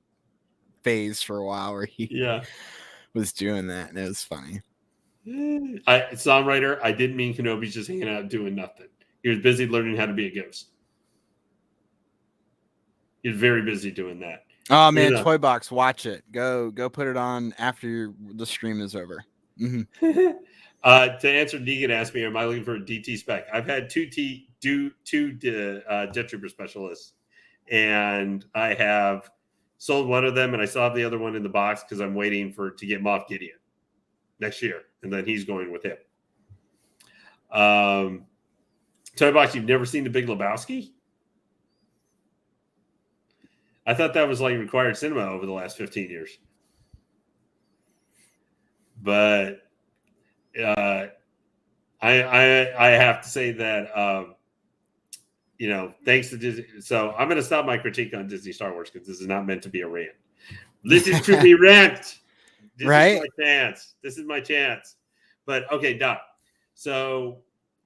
phase for a while where he was doing that, and it was funny. Songwriter, I didn't mean Kenobi's just hanging out doing nothing. He was busy learning how to be a ghost. He was very busy doing that. Oh man, Toy Box, watch it. Go put it on after the stream is over. Mm-hmm. To answer, Negan asked me, am I looking for a DT spec? I've had two Jet Trooper specialists, and I have Sold one of them, and I still have the other one in the box because I'm waiting to get Moff Gideon next year, and then he's going with him. Toy Box, you've never seen The Big Lebowski? I thought that was like required cinema over the last 15 years. But I have to say that thanks to Disney. So I'm going to stop my critique on Disney Star Wars because this is not meant to be a rant. This is to be rant. This is my chance. This is my chance. But okay, Doc. So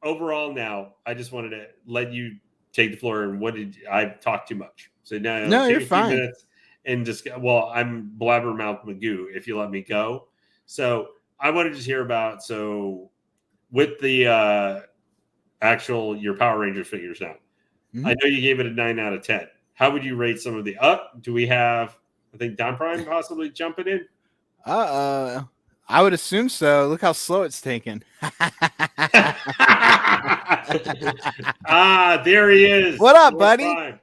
overall, now I just wanted to let you take the floor. And I talked too much? So now no, you're fine. And just I'm blabbermouth Magoo. If you let me go. So I wanted to just hear about with the your Power Rangers figures now. Mm-hmm. I know you gave it a 9 out of 10. How would you rate some of the do we have, I think, Don Prime possibly jumping in? I would assume so. Look how slow it's taken. There he is. What up, buddy? Prime.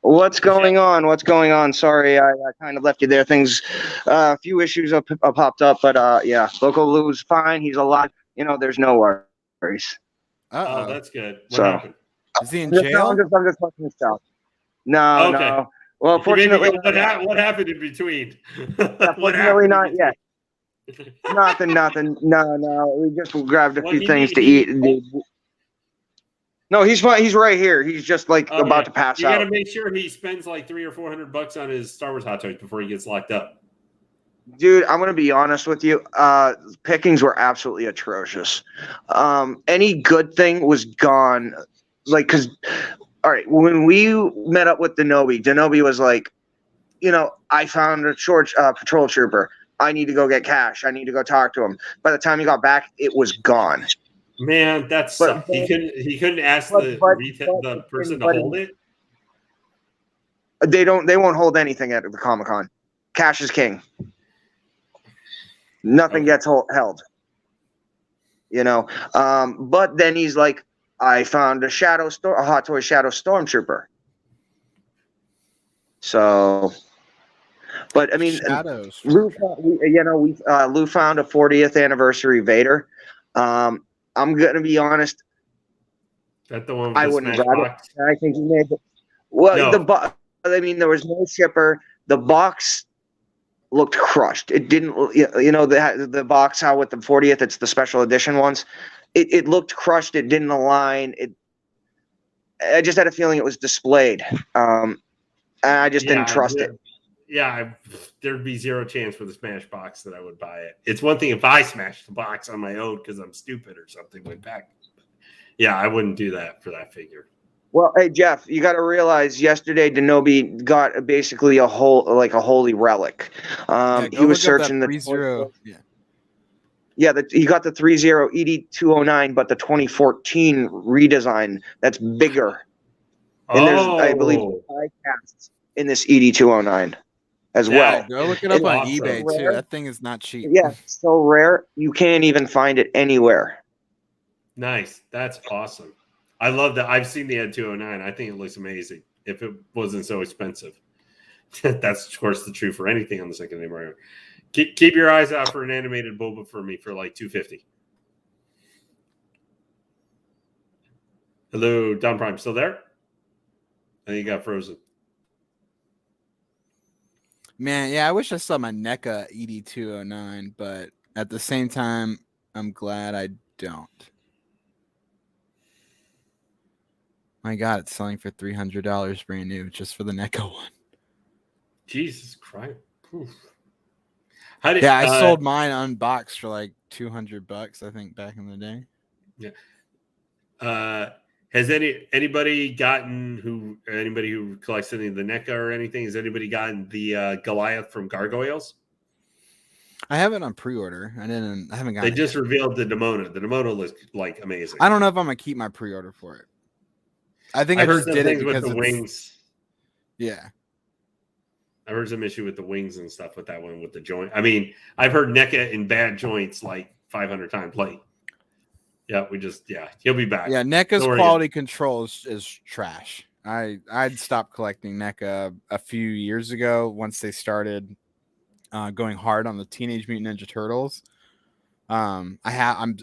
What's going on? What's going on? Sorry, I kind of left you there. A few issues have popped up, but yeah, Loco Lu's fine. He's alive. There's no worries. Oh, that's good. What happened? Is he in jail? I'm just fucking this out. No, okay. no. Well, fortunately, what happened in between? Fortunately, not yet. Nothing. No. We just grabbed a few things to eat. No, he's fine. He's right here. He's just about to pass out. You got to make sure he spends like $300 or $400 on his Star Wars Hot Toys before he gets locked up. Dude, I'm gonna be honest with you. Pickings were absolutely atrocious. Any good thing was gone. All right, when we met up with Denobi was like, I found a short patrol trooper. I need to go get cash. I need to go talk to him. By the time he got back, it was gone. Man, that sucked. He couldn't ask the person to hold it. They won't hold anything at the Comic-Con. Cash is king. Nothing gets held. But then he's like, I found a Hot Toy Shadow Stormtrooper. So, but I mean, Shadows. Lou found a 40th anniversary Vader. I'm gonna be honest. That the one. I wouldn't grab it. I think he made it. Well, no. There was no shipper. The box looked crushed. It didn't. The box how with the 40th, it's the special edition ones. It looked crushed. It didn't align. I just had a feeling it was displayed. I just didn't trust it. Yeah, there'd be zero chance for the Smash box that I would buy it. It's one thing if I smashed the box on my own because I'm stupid or something went back. Yeah, I wouldn't do that for that figure. Well, hey Jeff, you got to realize yesterday Denobi got basically a holy relic. He was searching the 3-0. Yeah, he got the 3-0 ED209, but the 2014 redesign that's bigger. And there's, I believe, 5 casts in this ED209 as well. Go look it up on eBay too. That thing is not cheap. Yeah, so rare you can't even find it anywhere. Nice, that's awesome. I love that. I've seen the ED209. I think it looks amazing. If it wasn't so expensive, that's of course the truth for anything on the secondary market. Keep your eyes out for an animated Boba for me for like $250. Hello, Don Prime, still there? I think you got frozen. Man, yeah, I wish I saw my NECA ED209, but at the same time, I'm glad I don't. My God, it's selling for $300 brand new just for the NECA one. Jesus Christ. Oof. I sold mine unboxed for like $200, I think, back in the day. Yeah. Has anybody who collects any of the NECA or anything? Has anybody gotten the Goliath from Gargoyles? I have it on pre-order. I haven't gotten it. They just revealed the Demona. The Demona looks like amazing. I don't know if I'm gonna keep my pre-order for it. I think I just did it because with the wings. Yeah. I heard some issue with the wings and stuff with that one with the joint. I mean, I've heard NECA in bad joints like 500 times. He'll be back. Yeah, NECA's quality control is trash. I'd stopped collecting NECA a few years ago once they started going hard on the Teenage Mutant Ninja Turtles. I'm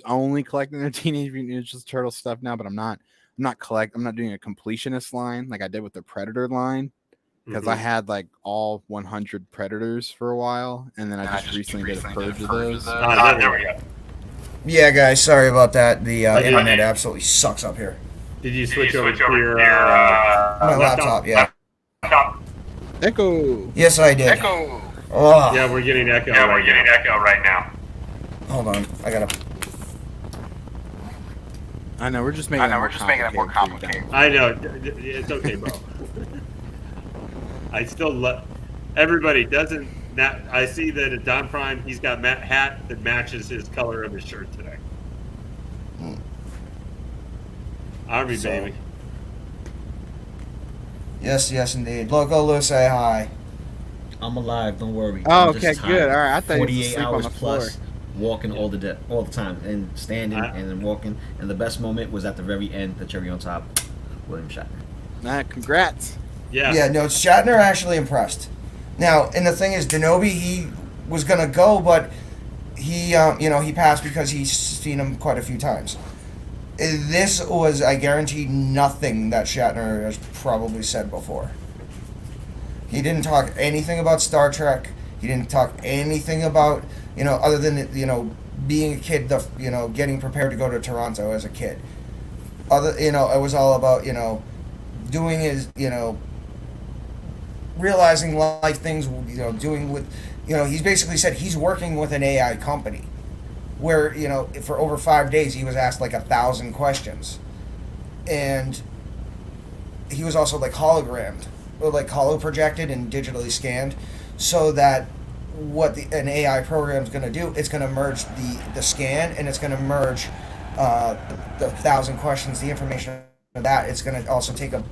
only collecting the Teenage Mutant Ninja Turtles stuff now, but I'm not doing a completionist line like I did with the Predator line, because I had like all 100 Predators for a while, and then I just recently did a purge of those. There we go. Yeah, guys, sorry about that. The internet absolutely sucks up here. Did you switch over to your My laptop? Yeah. Echo. Yes, I did. Echo. Oh. Yeah, we're getting echo. Yeah, we're getting echo right now. Hold on, I gotta. I know we're just making it more complicated. I know it's okay, bro. I still love everybody. Doesn't that I see that at Don Prime he's got a hat that matches his color of his shirt today. Army baby. Yes, indeed. Loco Lu, say hi. I'm alive. Don't worry. Oh, I'm okay, just good. tired. All right, I thought you were 48 asleep on hours the floor. plus, walking all the time, and standing and then walking. And the best moment was at the very end, the cherry on top, William Shatner. Congrats. Yeah, no, Shatner actually impressed. Now, and the thing is, Denobi, he was gonna go, but he, he passed because he's seen him quite a few times. This was, I guarantee, nothing that Shatner has probably said before. He didn't talk anything about Star Trek. He didn't talk anything about, other than, being a kid, getting prepared to go to Toronto as a kid. It was all about, doing his, realizing life things, doing with, he's basically said he's working with an AI company where, for over 5 days he was asked like 1,000 questions. And he was also like hologrammed, or like holoprojected and digitally scanned, so that what an AI program is going to do, it's going to merge the scan, and it's going to merge the 1,000 questions, the information of that. It's going to also take a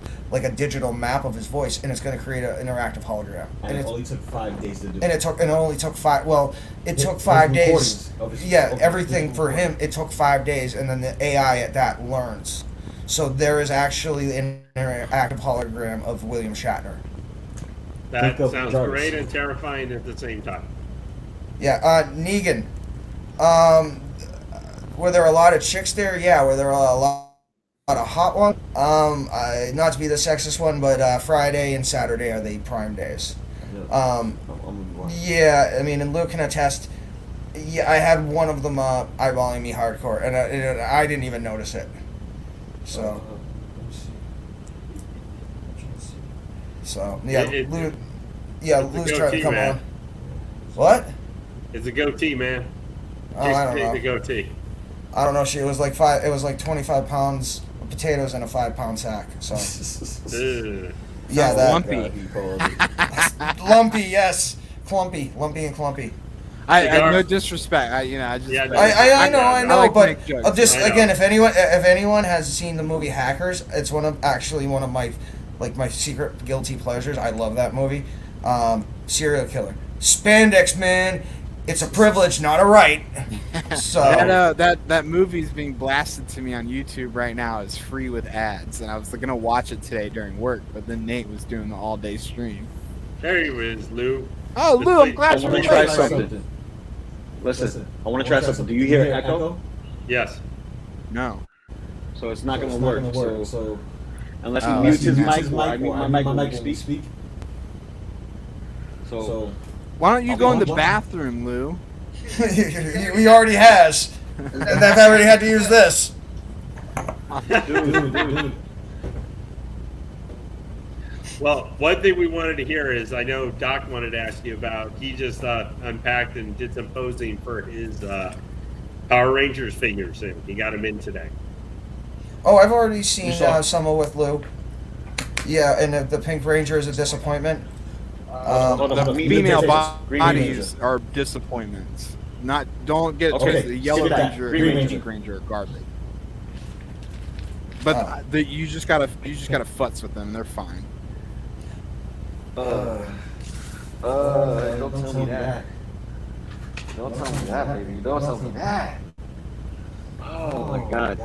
digital map of his voice, and it's going to create an interactive hologram. And it only took 5 days to do. And it only took 5. Well, it took 5 days. Yeah, everything for him. It took 5 days, and then the AI at that learns. So there is actually an interactive hologram of William Shatner. That sounds great and terrifying at the same time. Yeah, Negan. Were there a lot of chicks there? Yeah. Were there a lot of hot ones? Not to be the sexist one, but Friday and Saturday are the prime days. Yeah, I mean, and Luke can attest. Yeah, I had one of them eyeballing me hardcore, and I didn't even notice it. So yeah, Lou's trying to come on. What? It's a goatee, man. Oh, I don't know. The goatee. I don't know. It was like 25 pounds of potatoes in a 5-pound sack. So yeah, that lumpy. lumpy, yes, lumpy and clumpy. I no disrespect. I know, like but just again, if anyone has seen the movie Hackers, it's one of my my secret guilty pleasures. I love that movie. Serial killer, spandex man. It's a privilege, not a right. So that movie's being blasted to me on YouTube right now. It's free with ads, and I was gonna watch it today during work, but then Nate was doing the all-day stream. There he is, Lou. Oh, Lou, I'm glad you're try something. Listen, I want to try something. Do you hear echo? Yes. No. So it's not going to work. So unless he mutes his mic, I mute my mic when you speak. So why don't you go in the bathroom, Lou? He already has. And I've already had to use this. Dude. Well, one thing we wanted to hear is, I know Doc wanted to ask you about, he just unpacked and did some posing for his Power Rangers figures, and he got them in today. Oh, I've already seen some with Lou. Yeah, and the Pink Ranger is a disappointment. The female bodies are disappointments. Don't get the Yellow Ranger and the Pink Ranger are garbage. But you just gotta futz with them. They're fine. Don't tell me that. Don't tell me that, baby. Don't tell me that. Oh my god.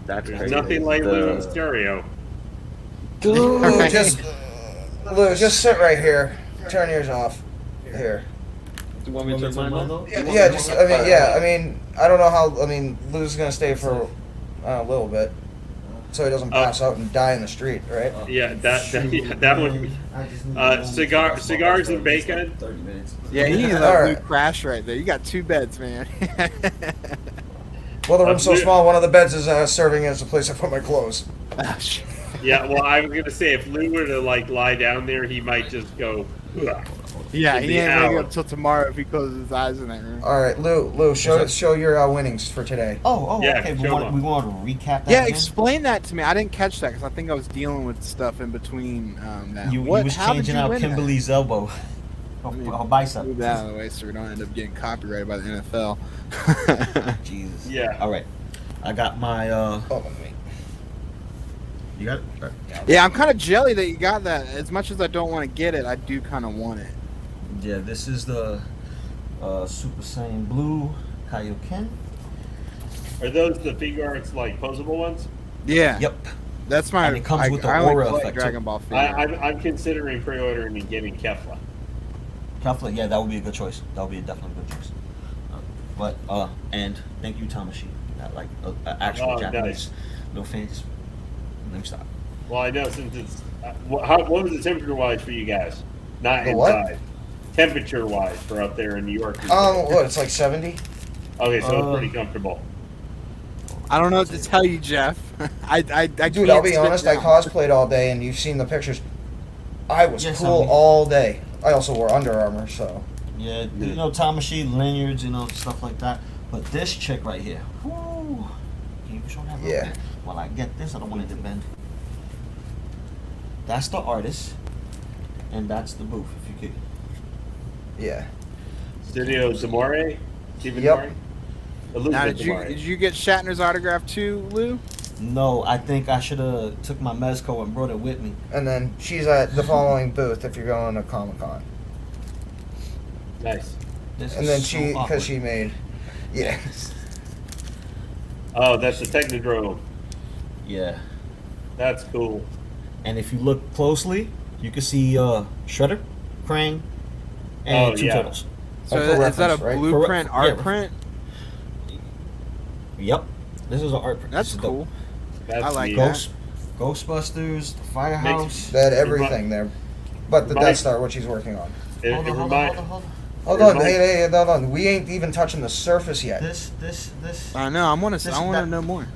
That's There's crazy. nothing like Lou in stereo. Lou, just sit right here. Turn yours off. Here. Do you want me to turn mine on? Yeah, just I mean, I don't know how. I mean, Lou's gonna stay for a little bit, so he doesn't pass out and die in the street, right? Yeah, that would be cigars and bacon. 30 minutes. Yeah, you need to let Lou crash right there. You got 2 beds, man. Well, the room's so small. One of the beds is serving as a place I put my clothes. Yeah, well, I was gonna say if Lou were to like lie down there, he might just go. Ugh. Yeah, he ain't waking up until tomorrow if he closes his eyes in that room. All right, Lou, show your winnings for today. Okay. We want to recap that. Yeah, again? explain that to me. I didn't catch that because I think I was dealing with stuff in between that. You was how did changing you out win Kimberly's elbow. Her bicep. Move that out of the way so we don't end up getting copyrighted by the NFL. Jesus. Yeah. All right. I got my. You got it? Right. Yeah, I'm kind of jelly that you got that. As much as I don't want to get it, I do kind of want it. Yeah, this is the Super Saiyan Blue Kaioken. Are those the figure arts like posable ones? Yeah. Yep. That's my. And it comes with the I aura like effect. Dragon Ball figure. I'm considering pre-ordering and getting Kefla. Kefla, yeah, that would be a good choice. That would be definitely a good choice. And thank you, Tamashi. Like actual Japanese. Nice. No fans. Let me stop. Well, I know since it's what was the temperature wise for you guys? Not The what? inside. Temperature wise for up there in New York. What? It's like 70. Okay, so it's pretty comfortable. I don't know what to tell you, Jeff. I Dude, I'll be honest. I cosplayed all day, and you've seen the pictures. I was cool all day. I also wore Under Armour, so. Yeah, you know, Tamashi, lanyards, you know, stuff like that. But this chick right here, whoo, can you show that? Yeah. While I get this, I don't want it to bend. That's the artist, and that's the booth, if you could. Yeah. Studio Zamore? Stephen Yep. Zamore? Now, did you get Shatner's autograph too, Lou? No, I think I should have took my Mezco and brought it with me. And then she's at the following booth if you're going to Comic-Con. Nice. And then because she made, yeah. Oh, that's the Technodrome. Yeah. That's cool. And if you look closely, you can see Shredder, Krang, and two turtles. So is that a blueprint, art print? Yep. This is an art print. That's cool. That's I like Ghostbusters, the Firehouse. They had everything there. But the Death Star, which he's working on. Hold on. Hold on, hey, hold on. We ain't even touching the surface yet. This. I know. I want to know more.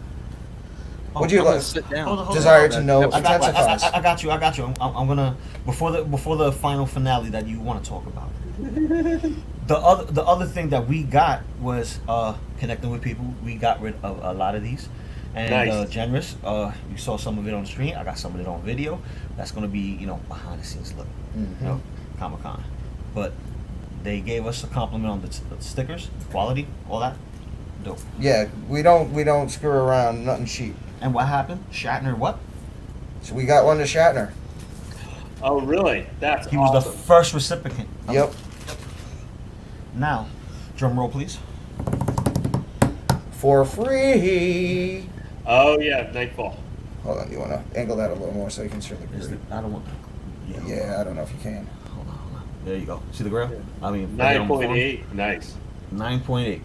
Would you like sit down? Desire to know intensifies. I got you. I'm gonna before the final finale that you want to talk about. The other thing that we got was connecting with people. We got rid of a lot of these, and Nice. generous. You saw some of it on the screen. I got some of it on video. That's gonna be behind the scenes look, Comic-Con. But they gave us a compliment on the stickers, quality, all that. Dope. Yeah, we don't screw around, nothing cheap. And what happened? Shatner what? So we got one to Shatner. Oh, really? That's He was the first recipient. Yep. Now, drum roll, please. For free. Oh yeah, Nightfall. Hold on, you want to angle that a little more so you can see the grid? I don't want. Yeah, I don't know if you can. Hold on. There you go. See the graph? I mean, 9.8. Nice. 9.8.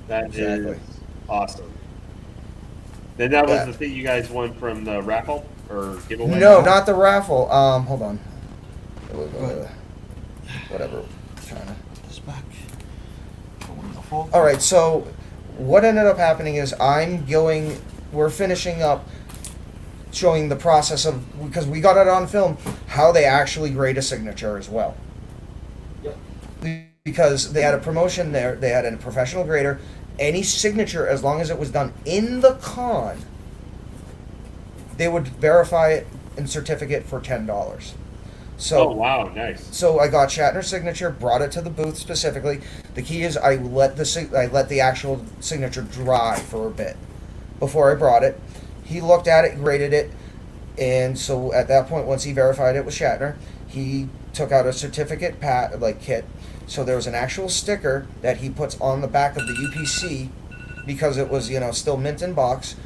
That is awesome. Then that was the thing you guys won from the raffle or giveaway? No, not the raffle. Hold on. Whatever. Trying this back. All right. So, what ended up happening is we're finishing up showing the process of, because we got it on film, how they actually grade a signature as well. Yep. Because they had a promotion there, they had a professional grader. Any signature, as long as it was done in the con, they would verify it and certificate for $10. So, oh wow, nice. So I got Shatner's signature, brought it to the booth specifically. The key is I let the actual signature dry for a bit before I brought it. He looked at it, graded it, and so at that point, once he verified it with Shatner, he took out a certificate kit. So there was an actual sticker that he puts on the back of the UPC because it was still mint in box,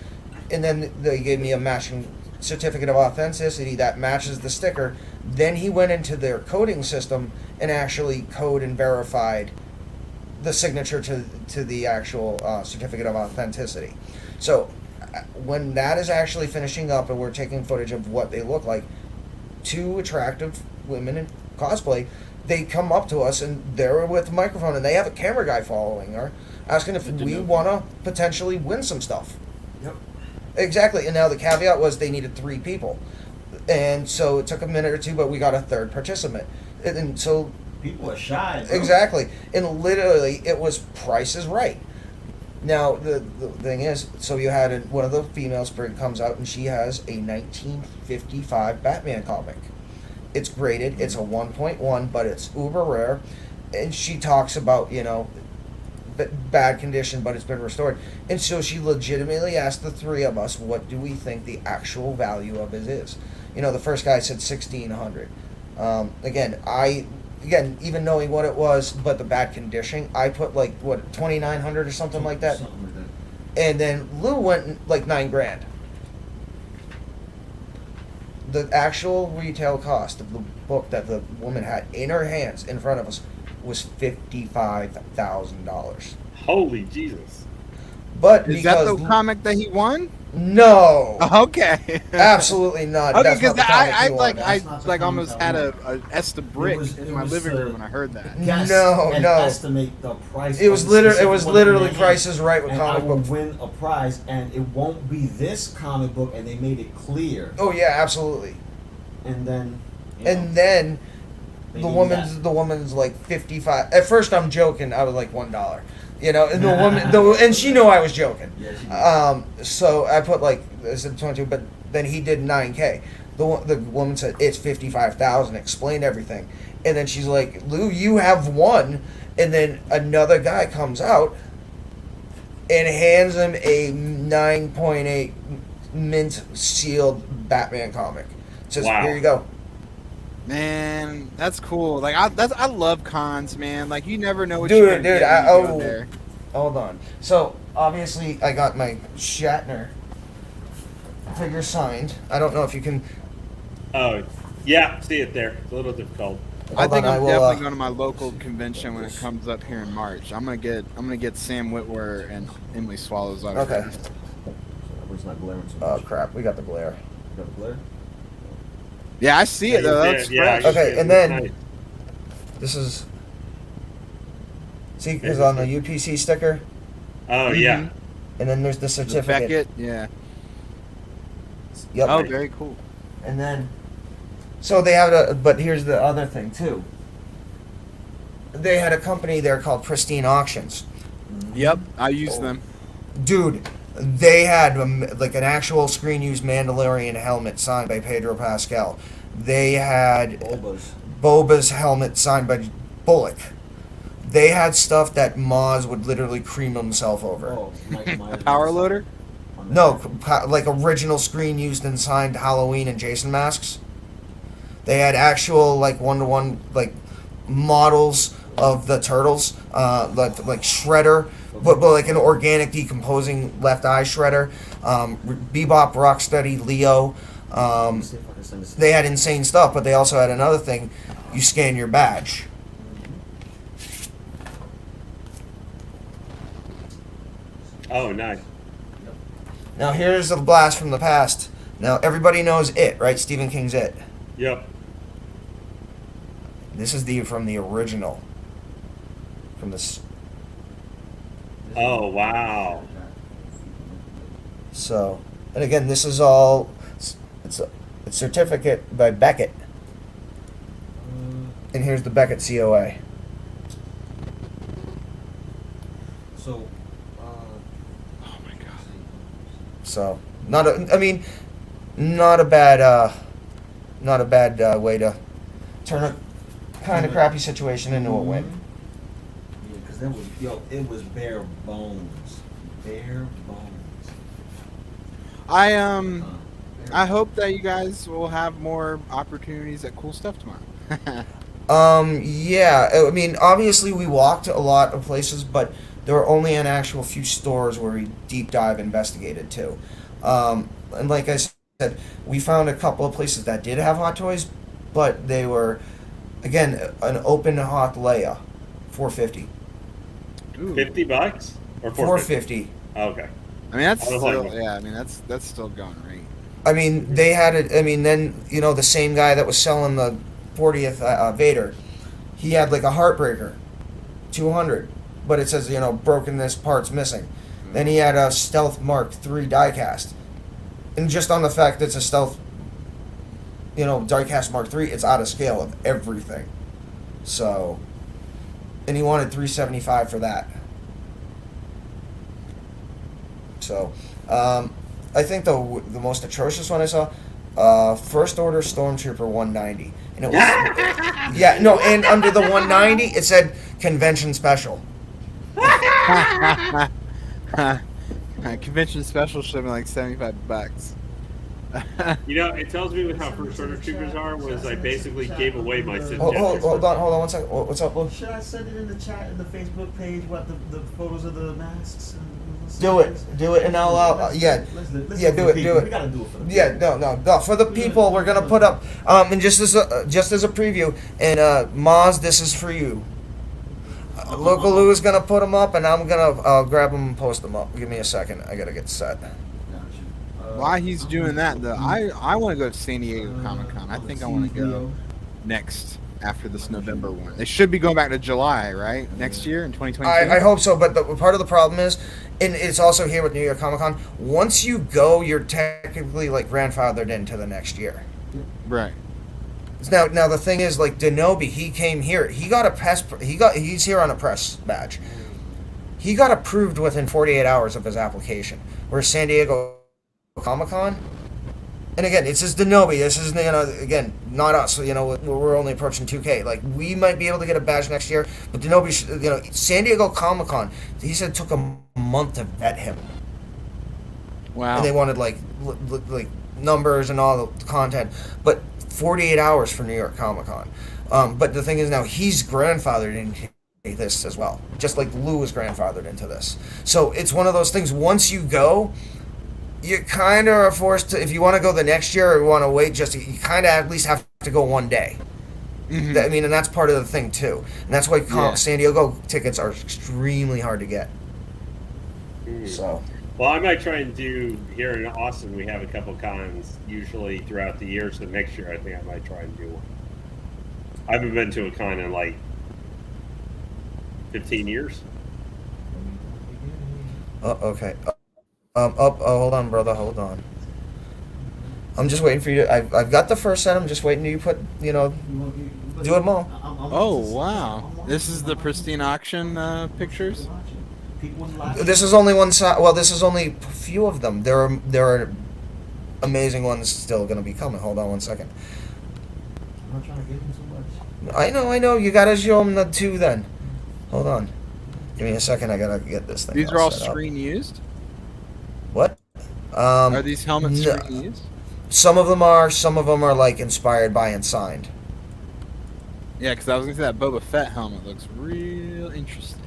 and then they gave me a matching certificate of authenticity that matches the sticker. Then he went into their coding system and actually code and verified the signature to the actual certificate of authenticity. So when that is actually finishing up and we're taking footage of what they look like, two attractive women in cosplay, they come up to us and they're with a microphone and they have a camera guy following her, asking if we want to potentially win some stuff. Yep. Exactly. And now the caveat was they needed 3 people. And so it took a minute or two, but we got a third participant. And so people are shy. Bro. Exactly. And literally it was Price is Right. Now the thing is, so you had one of the female spring comes out and she has a 1955 Batman comic. It's graded. It's a 1.1, but it's uber rare. And she talks about, bad condition, but it's been restored. And so she legitimately asked the 3 of us, what do we think the actual value of it is? The first guy said $1,600. Again, even knowing what it was, but the bad condition, I put like what $2,900 or something like that. And then Lou went like $9,000. The actual retail cost of the book that the woman had in her hands in front of us was $55,000. Holy Jesus! But is that the comic that he won? No. Okay. Absolutely not. Okay, because I almost had a Esta brick in my living room when I heard that. No. Estimate the price. It was literally Price is Right with comic book. Win a prize, and it won't be this comic book, and they made it clear. Oh yeah, absolutely. And then. The woman's like 55. At first, I'm joking. I was like $1. And the woman, and she knew I was joking. Yeah, so I put I said 22, but then he did $9,000. The woman said it's $55,000. Explained everything, and then she's like, "Lou, you have won." And then another guy comes out and hands him a 9.8 mint sealed Batman comic. Says, wow. Here you go. Man, that's cool. I love cons, man. Like you never know what you're gonna get when you go there. Hold on. So obviously, I got my Shatner figure signed. I don't know if you can. Oh, yeah, see it there. It's a little difficult. I think I'm definitely going to my local convention when it comes up here in March. I'm gonna get Sam Witwer and Emily Swallow's autograph. Okay. It's not glaring too Oh much. crap! We got the glare. You got the glare? Yeah, I see it though. That's fresh. Okay, and then this is because on the UPC sticker. Oh yeah. And then there's the certificate. Beckett, yeah. Yep. Oh, very cool. And then, so they have but here's the other thing too. They had a company there called Pristine Auctions. Yep, I use them. Dude, they had like an actual screen-used Mandalorian helmet signed by Pedro Pascal. They had Boba's helmet signed by Bullock. They had stuff that Maz would literally cream himself over. Power loader? No, like original screen-used and signed Halloween and Jason masks. They had actual like one-to-one like models of the turtles, like Shredder. But like an organic decomposing left eye shredder, Bebop, Rocksteady, Leo. They had insane stuff, but they also had another thing. You scan your badge. Oh, nice. Now here's a blast from the past. Now everybody knows It, right? Stephen King's It. Yep. This is from the original. From this. Oh, wow. So, and again, this is all, it's a certificate by Beckett. And here's the Beckett COA. So, oh my god. So, not a bad way to turn a kind of crappy situation into a win. Yeah, because it was bare bones. Bare bones. I hope that you guys will have more opportunities at cool stuff tomorrow. Yeah, I mean, obviously we walked a lot of places, but there were only an actual few stores where we deep dive investigated too. And like I said, we found a couple of places that did have Hot Toys, but they were, again, an open hot Leia, $450. $50 or $450. Okay. I mean, that's I was still, like- yeah. I mean, that's still going right. I mean, they had it. I mean, then the same guy that was selling the 40th Vader, he had like a Heartbreaker, 200, but it says broken. This part's missing. Then he had a Stealth Mark III diecast, and just on the fact that it's a Stealth, diecast Mark III, it's out of scale of everything. So, and he wanted $375 for that. So, I think the most atrocious one I saw, First Order Stormtrooper 190, and it was yeah, no, and under the 190 it said Convention Special. Convention special should have been like $75. It tells me how First Order Troopers are was I basically gave away my Sith Hold Generals. on 1 second. What's up, Lou? Should I send it in the chat in the Facebook page? What the photos of the masks? Do it, and I'll do it. We gotta do it for the people. No. For the people, we're gonna put up and just as a preview. And Maz, this is for you. Loco Lu is gonna put them up, and I'm gonna grab them and post them up. Give me a second. I gotta get set. While he's doing that, though, I want to go to San Diego Comic-Con. I think I want to go next after this November one. They should be going back to July, right? Next year in 2022. I hope so, but part of the problem is, and it's also here with New York Comic Con. Once you go, you're technically like grandfathered into the next year. Right. Now the thing is, like Denobi, he came here. He got a press. He's here on a press badge. He got approved within 48 hours of his application. Whereas San Diego Comic Con, and again, it's just Denobi. This is again not us. We're only approaching 2K. Like we might be able to get a badge next year, but Denobi, San Diego Comic Con, he said it took a month to vet him. Wow. And they wanted like numbers and all the content, but 48 hours for New York Comic Con. But the thing is now he's grandfathered into this as well, just like Lou was grandfathered into this. So it's one of those things. Once you go, you kind of are forced to, if you want to go the next year or you want to wait, you kind of at least have to go one day. Mm-hmm. I mean, and that's part of the thing too. And that's why San Diego tickets are extremely hard to get. So. Well, I might try and do here in Austin. We have a couple cons usually throughout the year. So next year, I think I might try and do one. I haven't been to a con in like 15 years. Okay. Hold on, brother. Hold on. I'm just waiting for you. I've got the first set. I'm just waiting till you put, do them all. Oh wow! This is the pristine auction pictures. This is only one side. Well, this is only a few of them. There are amazing ones still going to be coming. Hold on 1 second. I'm not trying to give him too much. I know. You got to show them the two then. Hold on. Give me a second. I got to get this thing. These are all screen used. What? Are these helmets screen used? Some of them are. Some of them are like inspired by and signed. Yeah, because I was gonna say that Boba Fett helmet looks real interesting.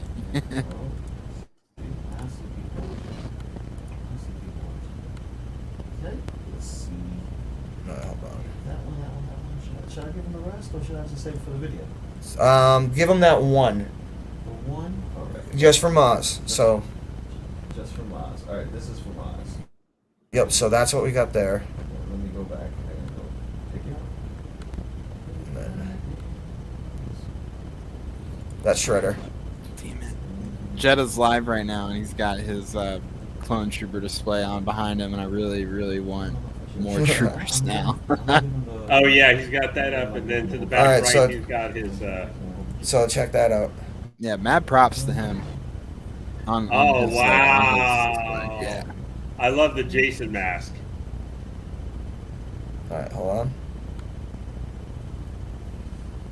Should I give him the rest, or should I just save it for the video? Give them that one. The one? Alright. Just for Maz. So. Just for Maz. Alright, this is for Maz. Yep, so that's what we got there. Let me go back. I'm gonna go pick it up. And then that's Shredder. Damn it. Jetta's live right now, and he's got his clone trooper display on behind him, and I really, really want more troopers now. Oh yeah, he's got that up, and then to the back Alright, right, so- he's got his. So check that out. Yeah, mad props to him. On Oh his, wow! display. Yeah. I love the Jason mask. Alright, hold on.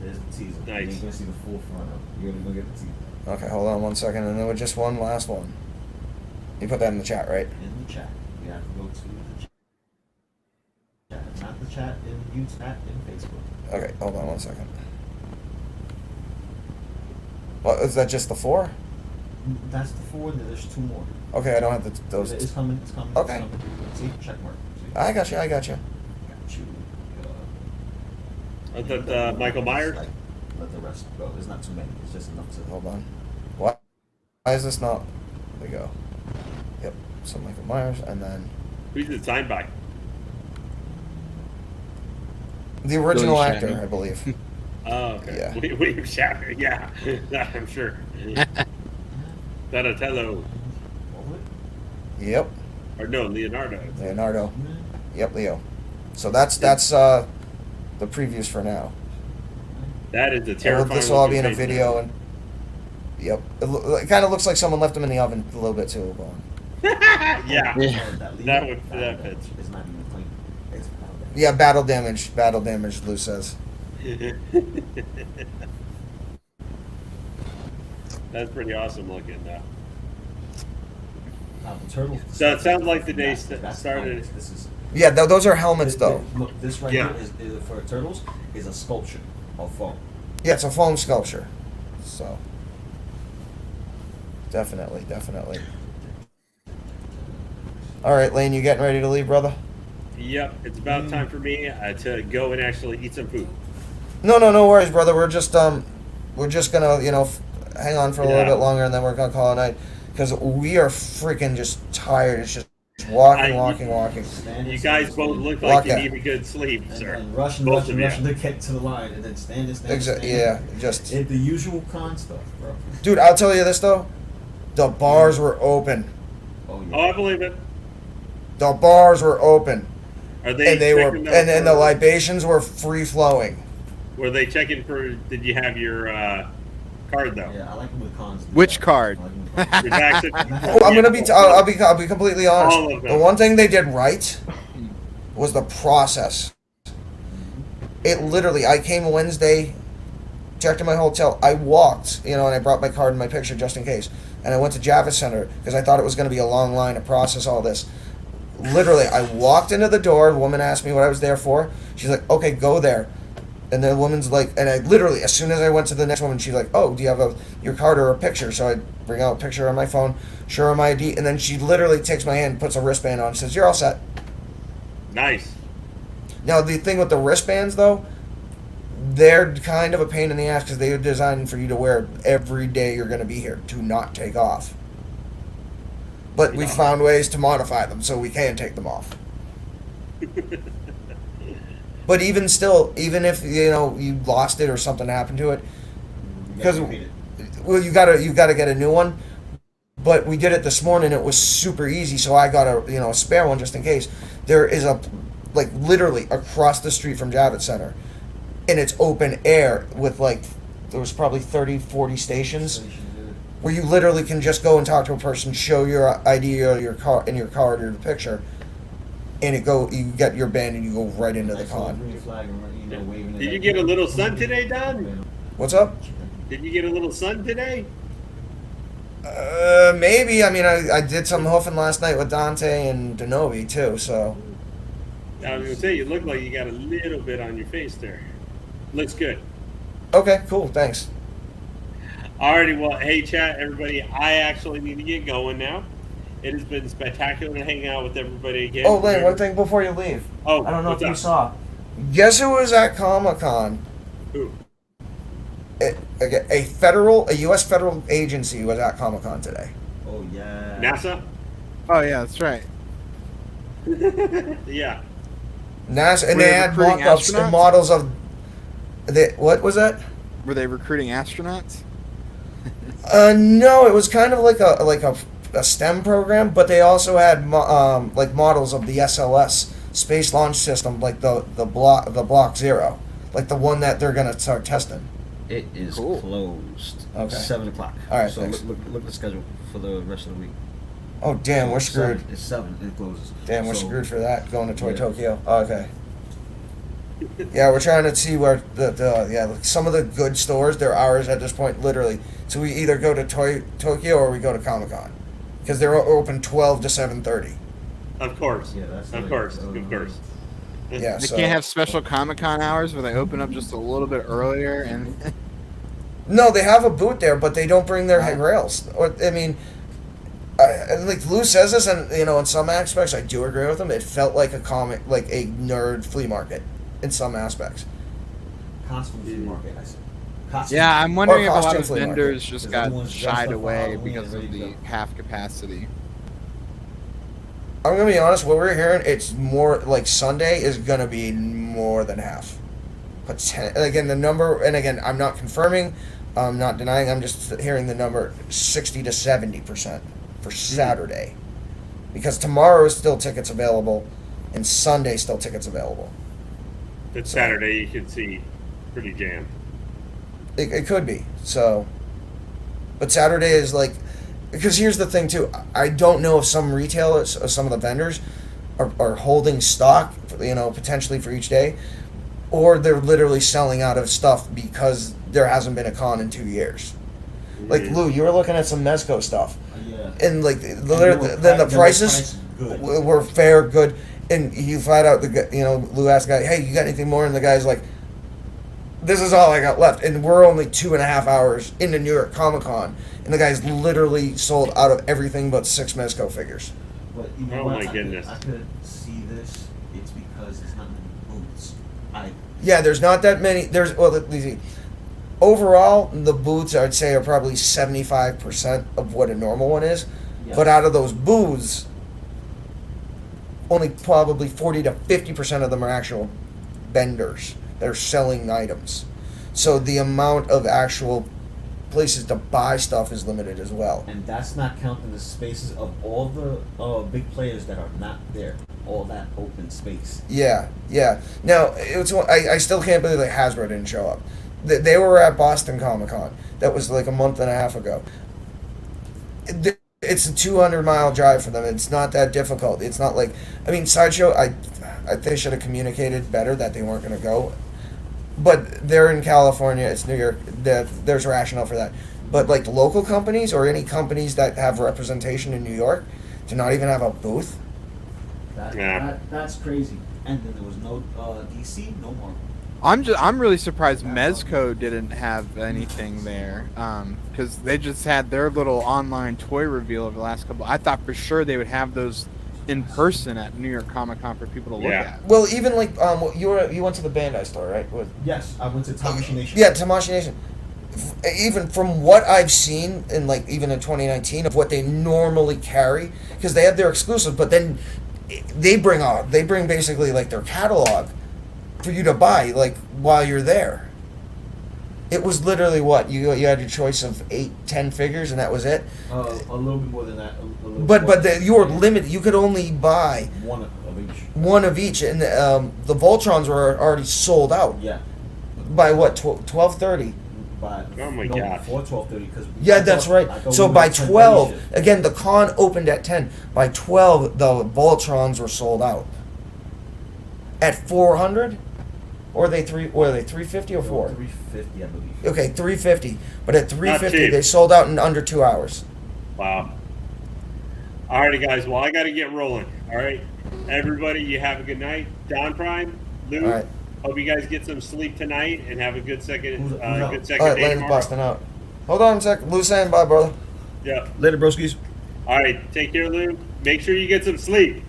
There's the teaser. Nice. You ain't gonna see the full front of it. You're gonna get the teaser. Okay, hold on 1 second, and then with just one last one. You put that in the chat, right? In the chat. You have to go to the chat. Not the chat in YouTube, chat in Facebook. Okay, hold on 1 second. What, is that just the 4? That's the 4, and there's 2 more. Okay, I don't have those. It's coming. It's coming. Okay. It's coming. See? Check mark. See? I got you. I thought Michael Myers. Let the rest go. There's not too many. It's just enough to. Hold on. What? Why is this not? There we go. Yep. So Michael Myers, and then Who's it signed by? the original Billy actor, Shatner. I believe. Oh, okay. Yeah. William Shatner. Yeah, I'm sure. Donatello. Yep. Or no, Leonardo. Leonardo. Yep, Leo. So that's the previews for now. That is a terrifying. This will all be in a looking face, video, and yep, it kind of looks like someone left them in the oven a little bit too. man. Yeah. That fits. It's not even clean. It's Yeah, battle damage. Lou says. That's pretty awesome looking, though. the turtle. So it sounds like the day started. This is. Yeah, those are helmets though. Look, this right here is for turtles is a sculpture of foam. Yeah, it's a foam sculpture. So definitely. All right, Lane, you getting ready to leave, brother? Yep, it's about time for me to go and actually eat some food. No worries, brother. We're just gonna hang on for a little bit longer, and then we're gonna call it a night because we are freaking just tired. It's just walking. You guys both look like you need a good sleep, sir. And rush to get to the line, and then stand. Yeah, just the usual con stuff, bro. Dude, I'll tell you this though, the bars were open. Oh, I believe it. The bars were open. Are they? And they were, and the libations were free flowing. Were they checking for? Did you have your card though? Yeah, I like them with cons. Which card? I'll be completely honest. The one thing they did right was the process. It literally, I came Wednesday, checked in my hotel. I walked, and I brought my card and my picture just in case. And I went to Javits Center because I thought it was going to be a long line to process all this. Literally, I walked into the door. The woman asked me what I was there for. She's like, "Okay, go there." And the woman's like, and I literally, as soon as I went to the next woman, she's like, "Oh, do you have your card or a picture?" So I bring out a picture on my phone, show her my ID, and then she literally takes my hand, puts a wristband on, and says, "You're all set." Nice. Now, the thing with the wristbands, though, they're kind of a pain in the ass because they are designed for you to wear every day you're going to be here, to not take off. But we found ways to modify them so we can take them off. But even still, even if you lost it or something happened to it, because you gotta get a new one. But we did it this morning. It was super easy, so I got a spare one just in case. There is literally across the street from Javits Center, and it's open air with there was probably 30, 40 stations where you literally can just go and talk to a person, show your ID or your card or the picture, and you get your band and you go right into the con. Did you get a little sun today, Don? What's up? Did you get a little sun today? Maybe. I mean, I did some hoofing last night with Dante and Denovi too, so. I was gonna say you look like you got a little bit on your face there. Looks good. Okay, cool. Thanks. Alrighty, well, hey chat, everybody. I actually need to get going now. It has been spectacular to hang out with everybody again. Oh, Lane, one thing before you leave. Oh, I don't know if what's you up? saw. Guess who was at Comic-Con? Who? A U.S. federal agency was at Comic-Con today. Oh yeah. NASA? Oh yeah, that's right. Yeah. NASA, and Were they they had recruiting mock-ups and astronauts? models of. What was that? Were they recruiting astronauts? No, it was kind of like a STEM program, but they also had models of the SLS Space Launch System, like the Block Zero, like the one that they're gonna start testing. It is closed. Okay. 7 o'clock. All right, So thanks. look at the schedule for the rest of the week. Oh damn, we're screwed. It's 7. It closes. Damn, we're So- screwed for that. Going to Toy Yeah. Tokyo. Oh, okay. Yeah, we're trying to see where some of the good stores, they're ours at this point, literally. So we either go to Toy Tokyo or we go to Comic-Con, because they're open 12 to 7:30. Of course. Yeah, that's Of course. Of course. Yeah, They so can't have special Comic-Con hours where they open up just a little bit earlier and. no, they have a booth there, but they don't bring their rails. Or I mean, like Lou says this, and in some aspects I do agree with him. It felt like a comic, like a nerd flea market, in some aspects. Costume flea market, I said. Yeah, I'm wondering if a lot costume of flea market. vendors just got everyone's dressed shied up away Halloween because and of ready to the go. half capacity. I'm gonna be honest. What we're hearing, it's more like Sunday is gonna be more than half. But again, the number, and again, I'm not confirming, I'm not denying. I'm just hearing the number 60 to 70% for Saturday, because tomorrow is still tickets available, and Sunday still tickets available. That Saturday you can see pretty jammed. It could be so, but Saturday is like, because here's the thing too. I don't know if some retailers or some of the vendors are holding stock, potentially for each day, or they're literally selling out of stuff because there hasn't been a con in 2 years. Like Lou, you were looking at some Mezco stuff, and like then the prices were fair, good, and you flat out Lou asked the guy, "Hey, you got anything more?" And the guy's like, "This is all I got left," and we're only 2.5 hours into New York Comic Con, and the guy's literally sold out of everything but 6 Mezco figures. But Oh my goodness! I could see this. It's because there's not many booths. Yeah, there's not that many. Overall, the booths I'd say are probably 75% of what a normal one is, but out of those booths, only probably 40 to 50% of them are actual vendors. They're selling items. So the amount of actual places to buy stuff is limited as well. And that's not counting the spaces of all the big players that are not there. All that open space. Yeah. Now, I still can't believe that Hasbro didn't show up. They were at Boston Comic Con. That was like a month and a half ago. It's a 200-mile drive for them. It's not that difficult. It's not like, Sideshow, I think they should have communicated better that they weren't going to go. But they're in California. It's New York. There's rationale for that. But like local companies or any companies that have representation in New York to not even have a booth. That's crazy. And then there was no DC, no more. I'm really surprised Mezco didn't have anything there, because they just had their little online toy reveal over the last couple. I thought for sure they would have those in person at New York Comic Con for people to look at. Well, even like you went to the Bandai store, right? Yes, I went to Tamashii Nation. Yeah, Tamashii Nation. Even from what I've seen in even in 2019 of what they normally carry, because they have their exclusive, but then they bring basically like their catalog for you to buy like while you're there. It was literally what you had your choice of 8-10 figures, and that was it. A little bit more than that. But you were limited. You could only buy one of each, and the Voltrons were already sold out. Yeah. By what 12:30? Oh my God. Before 12:30, because that's right. So by 12, again, the con opened at 10. By 12, the Voltrons were sold out. At 400, or are they 350 or 4? 350, I believe. Okay, 350. But at 350, cheap. they sold out in under 2 hours. Wow. Alrighty, guys. Well, I got to get rolling. All right, everybody, you have a good night. Don Prime, Lou. All right. Hope you guys get some sleep tonight and have a good second All right, day Lane's tomorrow. busting out. Hold on a sec. Lou saying bye, brother. Yeah. Later, broskies. All right. Take care, Lou. Make sure you get some sleep.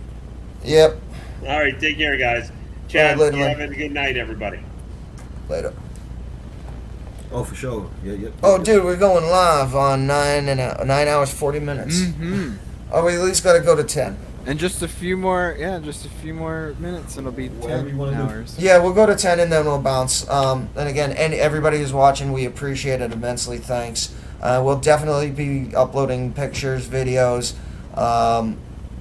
Yep. All right. Take care, guys. Chad, later, you man. have a good night, everybody. Later. Oh, for sure. Yeah. Oh, dude, we're going live on 9 hours 40 minutes. Mm-hmm. Oh, we at least got to go to 10. And just a few more minutes, and it'll be 10 hours. Yeah, we'll go to 10 and then we'll bounce. And again, everybody who's watching, we appreciate it immensely. Thanks. We'll definitely be uploading pictures, videos.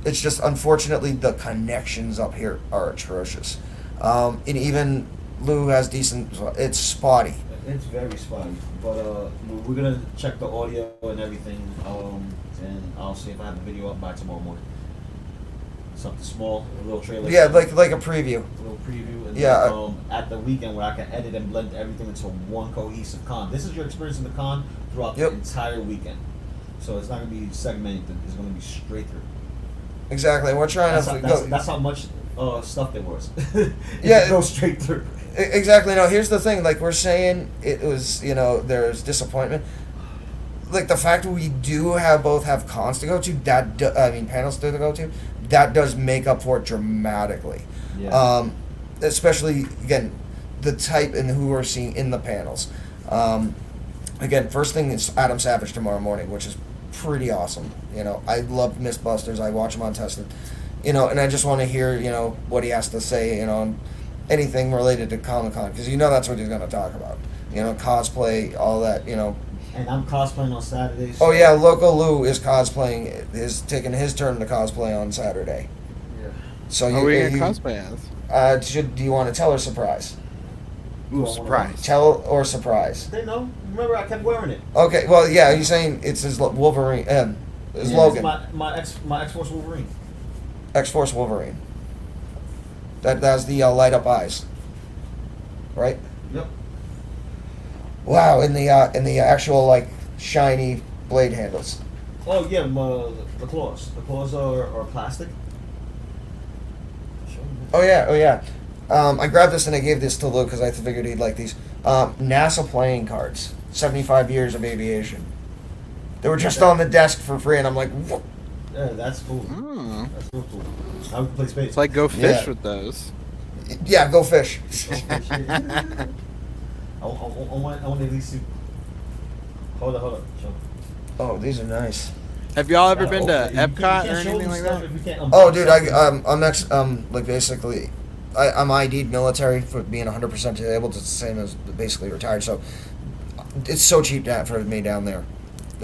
It's just, unfortunately, the connections up here are atrocious. And even Lou has decent, it's spotty. It's very spotty, but we're gonna check the audio and everything, and I'll see if I have a video up by tomorrow morning. Something small, a little trailer. Yeah, like a preview. A little preview. And Yeah. then, at the weekend where I can edit and blend everything into one cohesive con. This is your experience in the con throughout the entire weekend. So it's not gonna be segmented. It's gonna be straight through. Exactly. We're trying That's how much stuff there was. Yeah, it goes straight through. Exactly. No, here's the thing. Like we're saying, it was there's disappointment. like the fact that we do have cons to go to, panels to go to, that does make up for it dramatically. Yeah. Especially again, the type and who we're seeing in the panels. Again, first thing is Adam Savage tomorrow morning, which is pretty awesome. You know, I love Mythbusters. I watch him on Tested. You know, and I just want to hear, you know, what he has to say, you know, on anything related to Comic-Con, because you know that's what he's going to talk about. You know, cosplay, all that, you know. And I'm cosplaying on Saturdays. Oh yeah, Loco Lu is taking his turn to cosplay on Saturday. Yeah. So Who are we gonna cosplay as? Do you want to tell or surprise? Ooh, surprise. Tell or surprise. They know. Remember, I kept wearing it. Okay, well, yeah, he's saying it's his Wolverine, his Logan. It's my X-Force Wolverine. X-Force Wolverine. That's the light up eyes, right? Yep. Wow, in the actual like shiny blade handles. Oh yeah, the claws. The claws are plastic. Oh yeah. I grabbed this and I gave this to Luke because I figured he'd like these. NASA playing cards. 75 years of aviation. They were just on the desk for free, and I'm like, what? Yeah, that's cool. That's real cool. I would play space. It's like go fish with those. Yeah, go fish. I want at least see. Hold on. Show. Oh, these are nice. Have y'all ever been to Epcot or anything like that? Oh, dude, I'm next. Like basically, I'm ID'd military for being 100% disabled. It's the same as basically retired. So it's so cheap for me down there.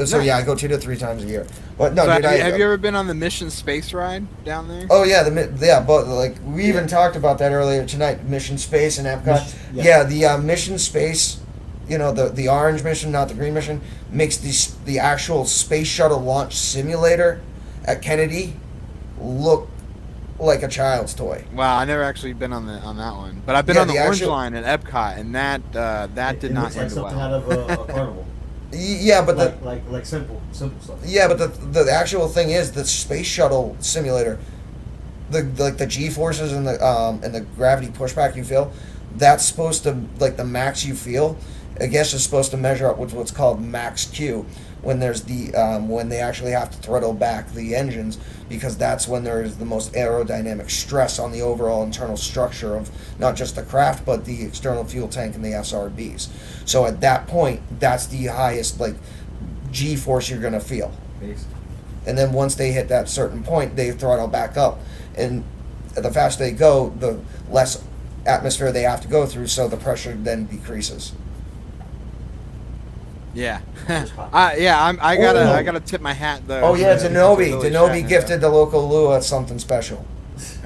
So yeah, I go 2 to 3 times a year. But no, so dude, have you ever been on the Mission Space ride down there? Oh yeah, but like we even talked about that earlier tonight. Mission Space and Epcot. The Mission Space, you know, the orange mission, not the green mission, makes the actual space shuttle launch simulator at Kennedy look like a child's toy. Wow, I never actually been on that one, but I've been on the orange line at Epcot, and that did not end well. Something out of a carnival. Yeah, but like simple stuff. Yeah, but the actual thing is the space shuttle simulator, the G forces and the gravity pushback you feel, that's supposed to, like, the max you feel, I guess is supposed to measure up with what's called max Q, when there's when they actually have to throttle back the engines, because that's when there is the most aerodynamic stress on the overall internal structure of not just the craft but the external fuel tank and the SRBs. So at that point, that's the highest like G force you're gonna feel. And then once they hit that certain point, they throttle back up, and the faster they go, the less atmosphere they have to go through, so the pressure then decreases. Yeah, I gotta tip my hat though. Oh yeah, Denobi gifted the Loco Lu something special.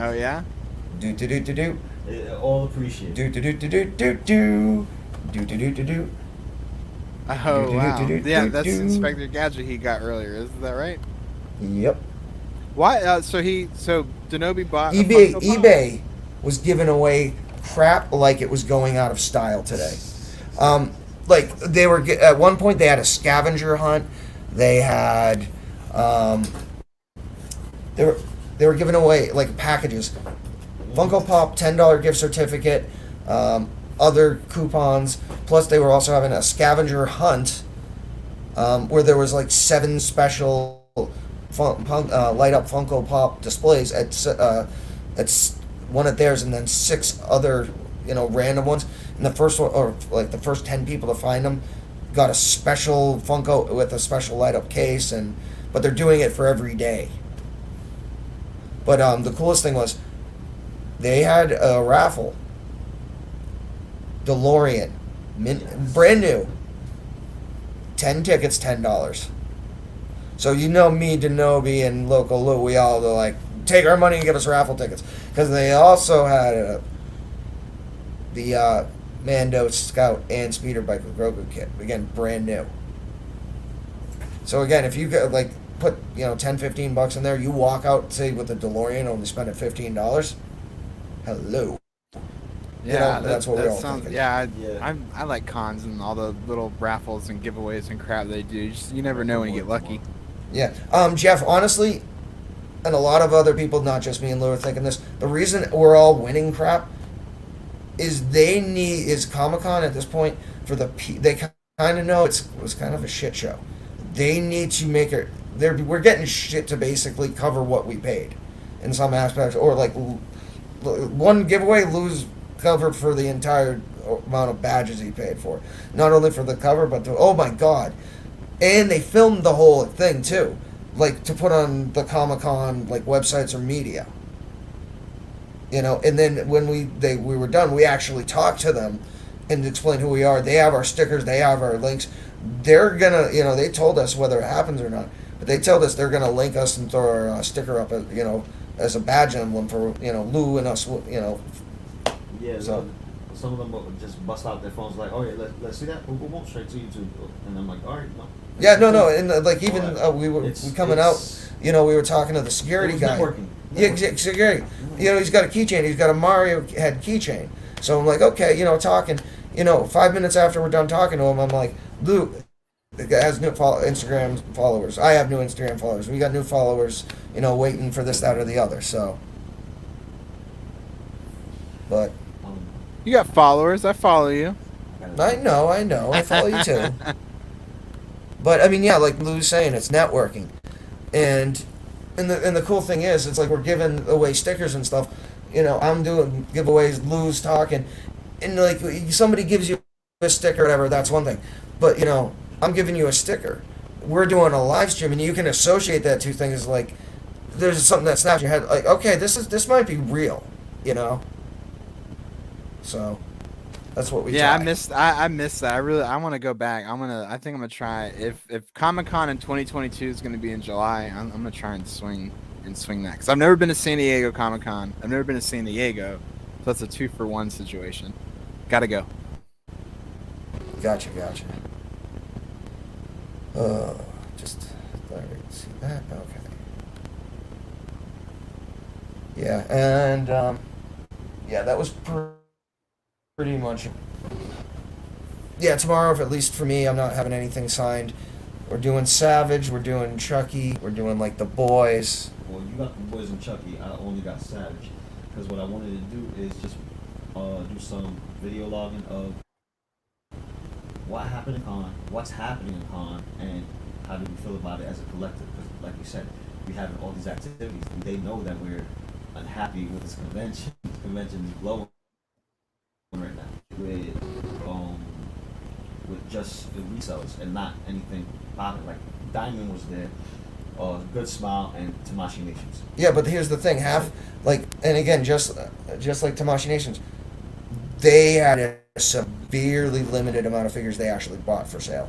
Oh yeah. Do. All appreciated. Do. Oh wow. Yeah, that's Inspector Gadget he got earlier. Isn't that right? Yep. Why? So Denobi bought eBay was giving away crap like it was going out of style today. Like they were at one point, they had a scavenger hunt. They had, they were giving away like packages, Funko Pop $10 gift certificate, other coupons. Plus, they were also having a scavenger hunt, where there was like 7 special light up Funko Pop displays at one at theirs, and then 6 other random ones. And the first one, or like the first 10 people to find them, got a special Funko with a special light up case, but they're doing it for every day. But the coolest thing was they had a raffle. DeLorean, brand new. 10 tickets, $10. So me, Denobi, and Loco Lu, we all are like, take our money and give us raffle tickets, because they also had the Mando Scout and Speeder Bike with Grogu kit, again, brand new. So again, if you like put $10-15 in there, you walk out, say, with a DeLorean, only spend $15. Hello. Yeah, that's what we're all thinking. Yeah, I like cons and all the little raffles and giveaways and crap they do. You never know when you get lucky. Yeah, Jeff, honestly, and a lot of other people, not just me and Lou, are thinking this. The reason we're all winning crap is Comic-Con at this point, they kind of know it was kind of a shit show. they need to make it. We're getting shit to basically cover what we paid in some aspects, or like one giveaway, Lou's covered for the entire amount of badges he paid for, not only for the cover but oh my god, and they filmed the whole thing too, like to put on the Comic-Con like websites or media, you know. And then when we were done, we actually talked to them and explained who we are. They have our stickers, they have our links. They're gonna, you know, they told us whether it happens or not, but they told us they're gonna link us and throw our sticker up, you know, as a badge emblem for, you know, Lou and us, you know. Yeah. So some of them will just bust out their phones like, oh yeah, let's see that. We'll straight to YouTube, and I'm like, all right, no. yeah, no, and like even we coming out, you know, we were talking to the security guy. Yeah, security. You know, he's got a keychain. He's got a Mario head keychain. So I'm like, okay, you know, talking. You know, 5 minutes after we're done talking to him, I'm like, Lou has new Instagram followers. I have new Instagram followers. We got new followers, you know, waiting for this, that, or the other. So, but you got followers. I follow you. I know. I follow you too. But I mean, yeah, like Lou's saying, it's networking, and the cool thing is, it's like we're giving away stickers and stuff. You know, I'm doing giveaways, Lou's talking, and like somebody gives you a sticker or whatever, that's one thing. But you know, I'm giving you a sticker. We're doing a live stream, and you can associate that two things. Like, there's something that snaps your head. Like, okay, this might be real. You know. So, that's what we. Yeah, try. I missed that. I want to go back. I think I'm gonna try. If Comic-Con in 2022 is gonna be in July, I'm gonna try and swing that, because I've never been to San Diego Comic-Con. I've never been to San Diego, so that's a 2-for-1 situation. Gotta go. Gotcha. Just thought I could see that. Okay. Yeah, and yeah, that was pretty much. Yeah, tomorrow, at least for me, I'm not having anything signed. We're doing Savage, we're doing Chucky, we're doing like the Boyz. Well, you got the Boyz and Chucky. I only got Savage, because what I wanted to do is just do some video logging of what happened in con, what's happening in con, and how do we feel about it as a collective. Because, like you said, we have all these activities. They know that we're unhappy with this convention. This convention is blowing right now with just the resellers and not anything popping. Like Diamond was there, Good Smile, and Tamashii Nations. Yeah, but here's the thing: and again, just like Tamashii Nations, they had a severely limited amount of figures they actually bought for sale.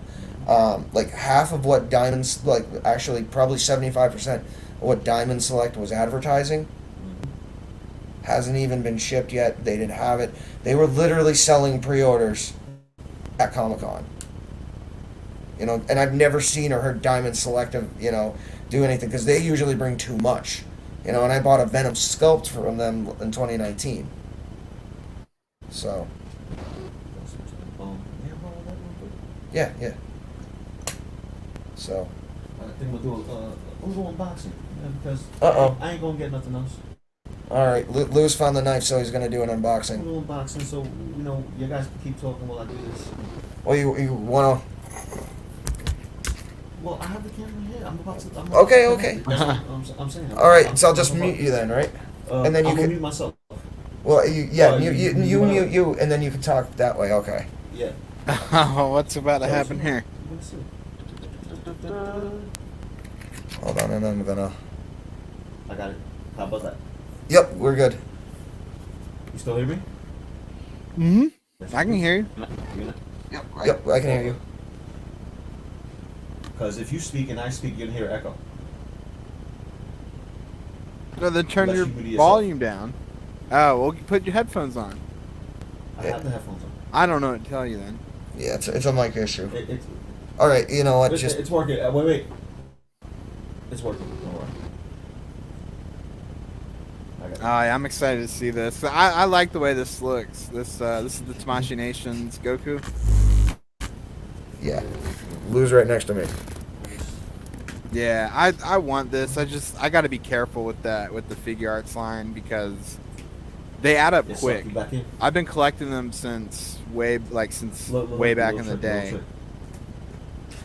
Like half of what Diamonds, like actually probably 75% of what Diamond Select was advertising hasn't even been shipped yet. They didn't have it. They were literally selling pre-orders at Comic-Con. You know, and I've never seen or heard Diamond Select, you know, do anything, because they usually bring too much. You know, and I bought a Venom sculpt from them in 2019. So. Yeah. So. I think we'll do a little unboxing, because I ain't gonna get nothing else. All right, Lou's found the knife, so he's gonna do an unboxing. A little unboxing, so you know, you guys can keep talking while I do this. Well, you wanna? Well, I have the camera here. I'm about to. Okay. I'm saying. All right, so I'll just mute you then, right? And then you can mute myself. Well, you mute you, and then you can talk that way. Okay. Yeah. Oh, what's about to happen here? Hold on, and I'm gonna. I got it. How about that? Yep, we're good. You still hear me? Mm-hmm. I can hear you. Yep, I can hear you. Because if you speak and I speak, you're gonna hear echo. No, then turn your volume down. Oh, well, put your headphones on. I have the headphones on. I don't know what to tell you then. Yeah, it's a mic issue. All right, you know what? It's working. Wait. It's working. Don't worry. I'm excited to see this. I like the way this looks. This is the Tamashii Nations Goku. Yeah, Lou's right next to me. Yeah, I want this. I got to be careful with that, with the figure arts line, because they add up quick. I've been collecting them since way back in the day.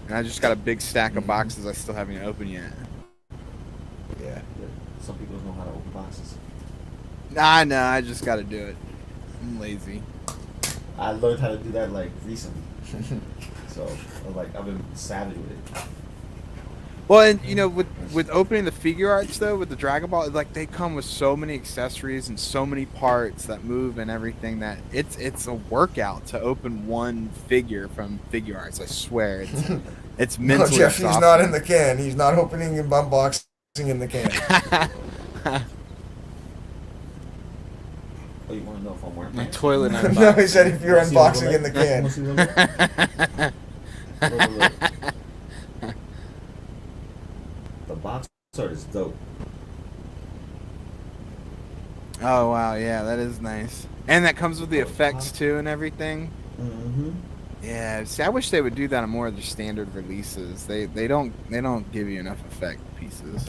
And I just got a big stack of boxes I still haven't opened yet. Yeah. Some people don't know how to open boxes. Nah, no, I just got to do it. I'm lazy. I learned how to do that like recently. So like I've been savage with it. Well, and you know, with opening the figure arts though, with the Dragon Ball, like they come with so many accessories and so many parts that move and everything that it's a workout to open one figure from figure arts. I swear, it's mentally No, Jeff, he's exhausting. not in the can. He's not opening and unboxing in the can. Oh, you want to know if I'm wearing My pants? toilet. No, he said if you're unboxing in the can. The box art is dope. Oh wow, yeah, that is nice. And that comes with the effects too and everything. Mm-hmm. Yeah, see, I wish they would do that on more of their standard releases. They don't give you enough effect pieces.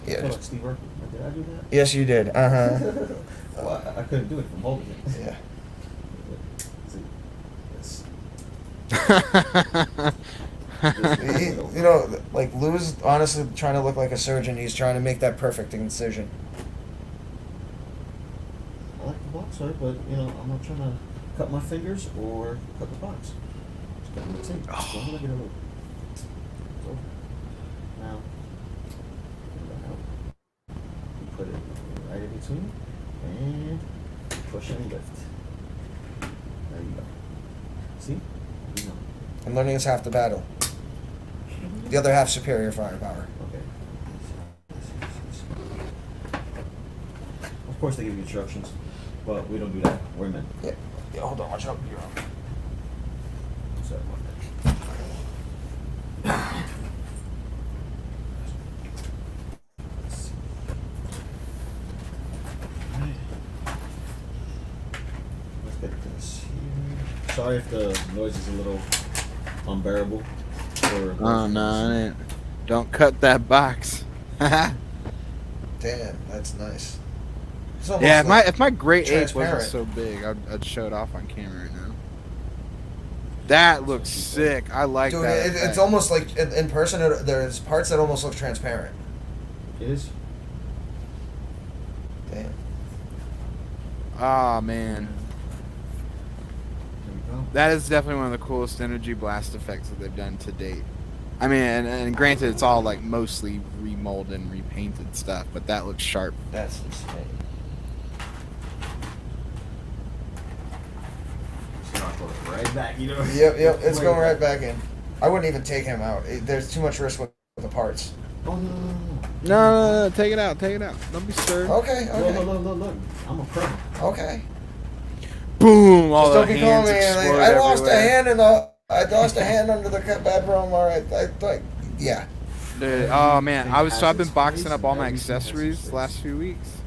Yeah. Like Steve Urkel. Did I do that? Yes, you did. Well, I couldn't do it from holding it. Yeah. You know, like Lou's honestly trying to look like a surgeon. He's trying to make that perfect incision. I like the box art, but you know, I'm not trying to cut my fingers or cut the box. Just cut the tape. So I'm gonna get a little. So, now, you put it right in between and push and lift. There you go. See? You know. And learning is half the battle. The other half superior firepower. Okay. Of course they give you instructions, but we don't do that. We're men. Yeah. Yeah, hold on, watch out. You're on. Sorry about that. Let's get this here. Sorry if the noise is a little unbearable. Oh no! Don't cut that box. Damn, that's nice. It's almost Yeah, like if my Great Ape transparent. wasn't so big, I'd show it off on camera right now. That looks sick. I like Dude, that. it's almost like in person. There's parts that almost look transparent. It is. Damn. Oh man. That is definitely one of the coolest energy blast effects that they've done to date. I mean, and granted, it's all like mostly remolded and repainted stuff, but that looks sharp. That's insane. Right back, you know. Yep, it's going right back in. I wouldn't even take him out. There's too much risk with the parts. Oh no. No, take it out. Don't be scared. Okay. Look. I'm a pro. Okay. Boom! All Just the don't be calling hands me. explode I lost a everywhere. hand I lost a hand under the bad room. All right. Yeah. Dude, oh man, I've been boxing up all my accessories the last few weeks,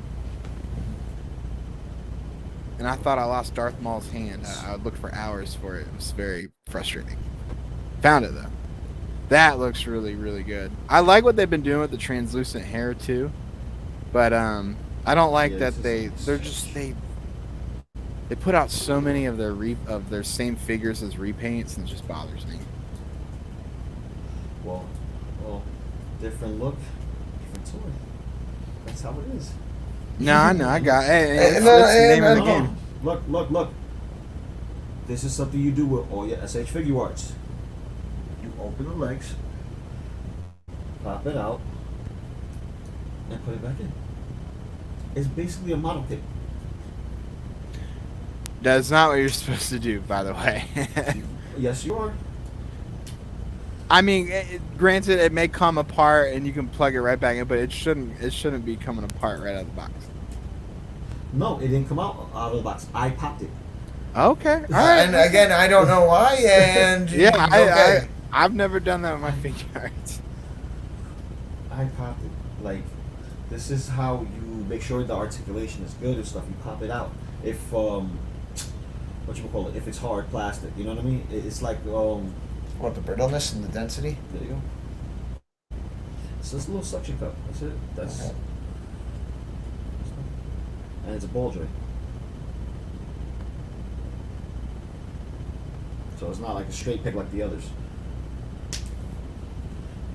and I thought I lost Darth Maul's hand. I looked for hours for it. It was very frustrating. Found it though. That looks really, really good. I like what they've been doing with the translucent hair too, but I don't like that they put out so many of their same figures as repaints, and it just bothers me. Well, different look, different toy. That's how it is. No, I know. I got. Hey, no, that's the name no, of the no. game. Look. This is something you do with all your SH figure arts. You open the legs, pop it out, and put it back in. It's basically a model kit. That's not what you're supposed to do, by the way. Yes, you are. I mean, granted, it may come apart and you can plug it right back in, but it shouldn't be coming apart right out of the box. No, it didn't come out of the box. I popped it. Okay, all right. And again, I don't know why. And yeah, okay. I've never done that with my figure arts. I popped it. Like, this is how you make sure the articulation is good and stuff. You pop it out. If if it's hard plastic, you know what I mean? It's like what, the brittleness and the density? There you go. It's just a little suction cup. That's it. That's okay. And it's a ball joint. So it's not like a straight pick like the others.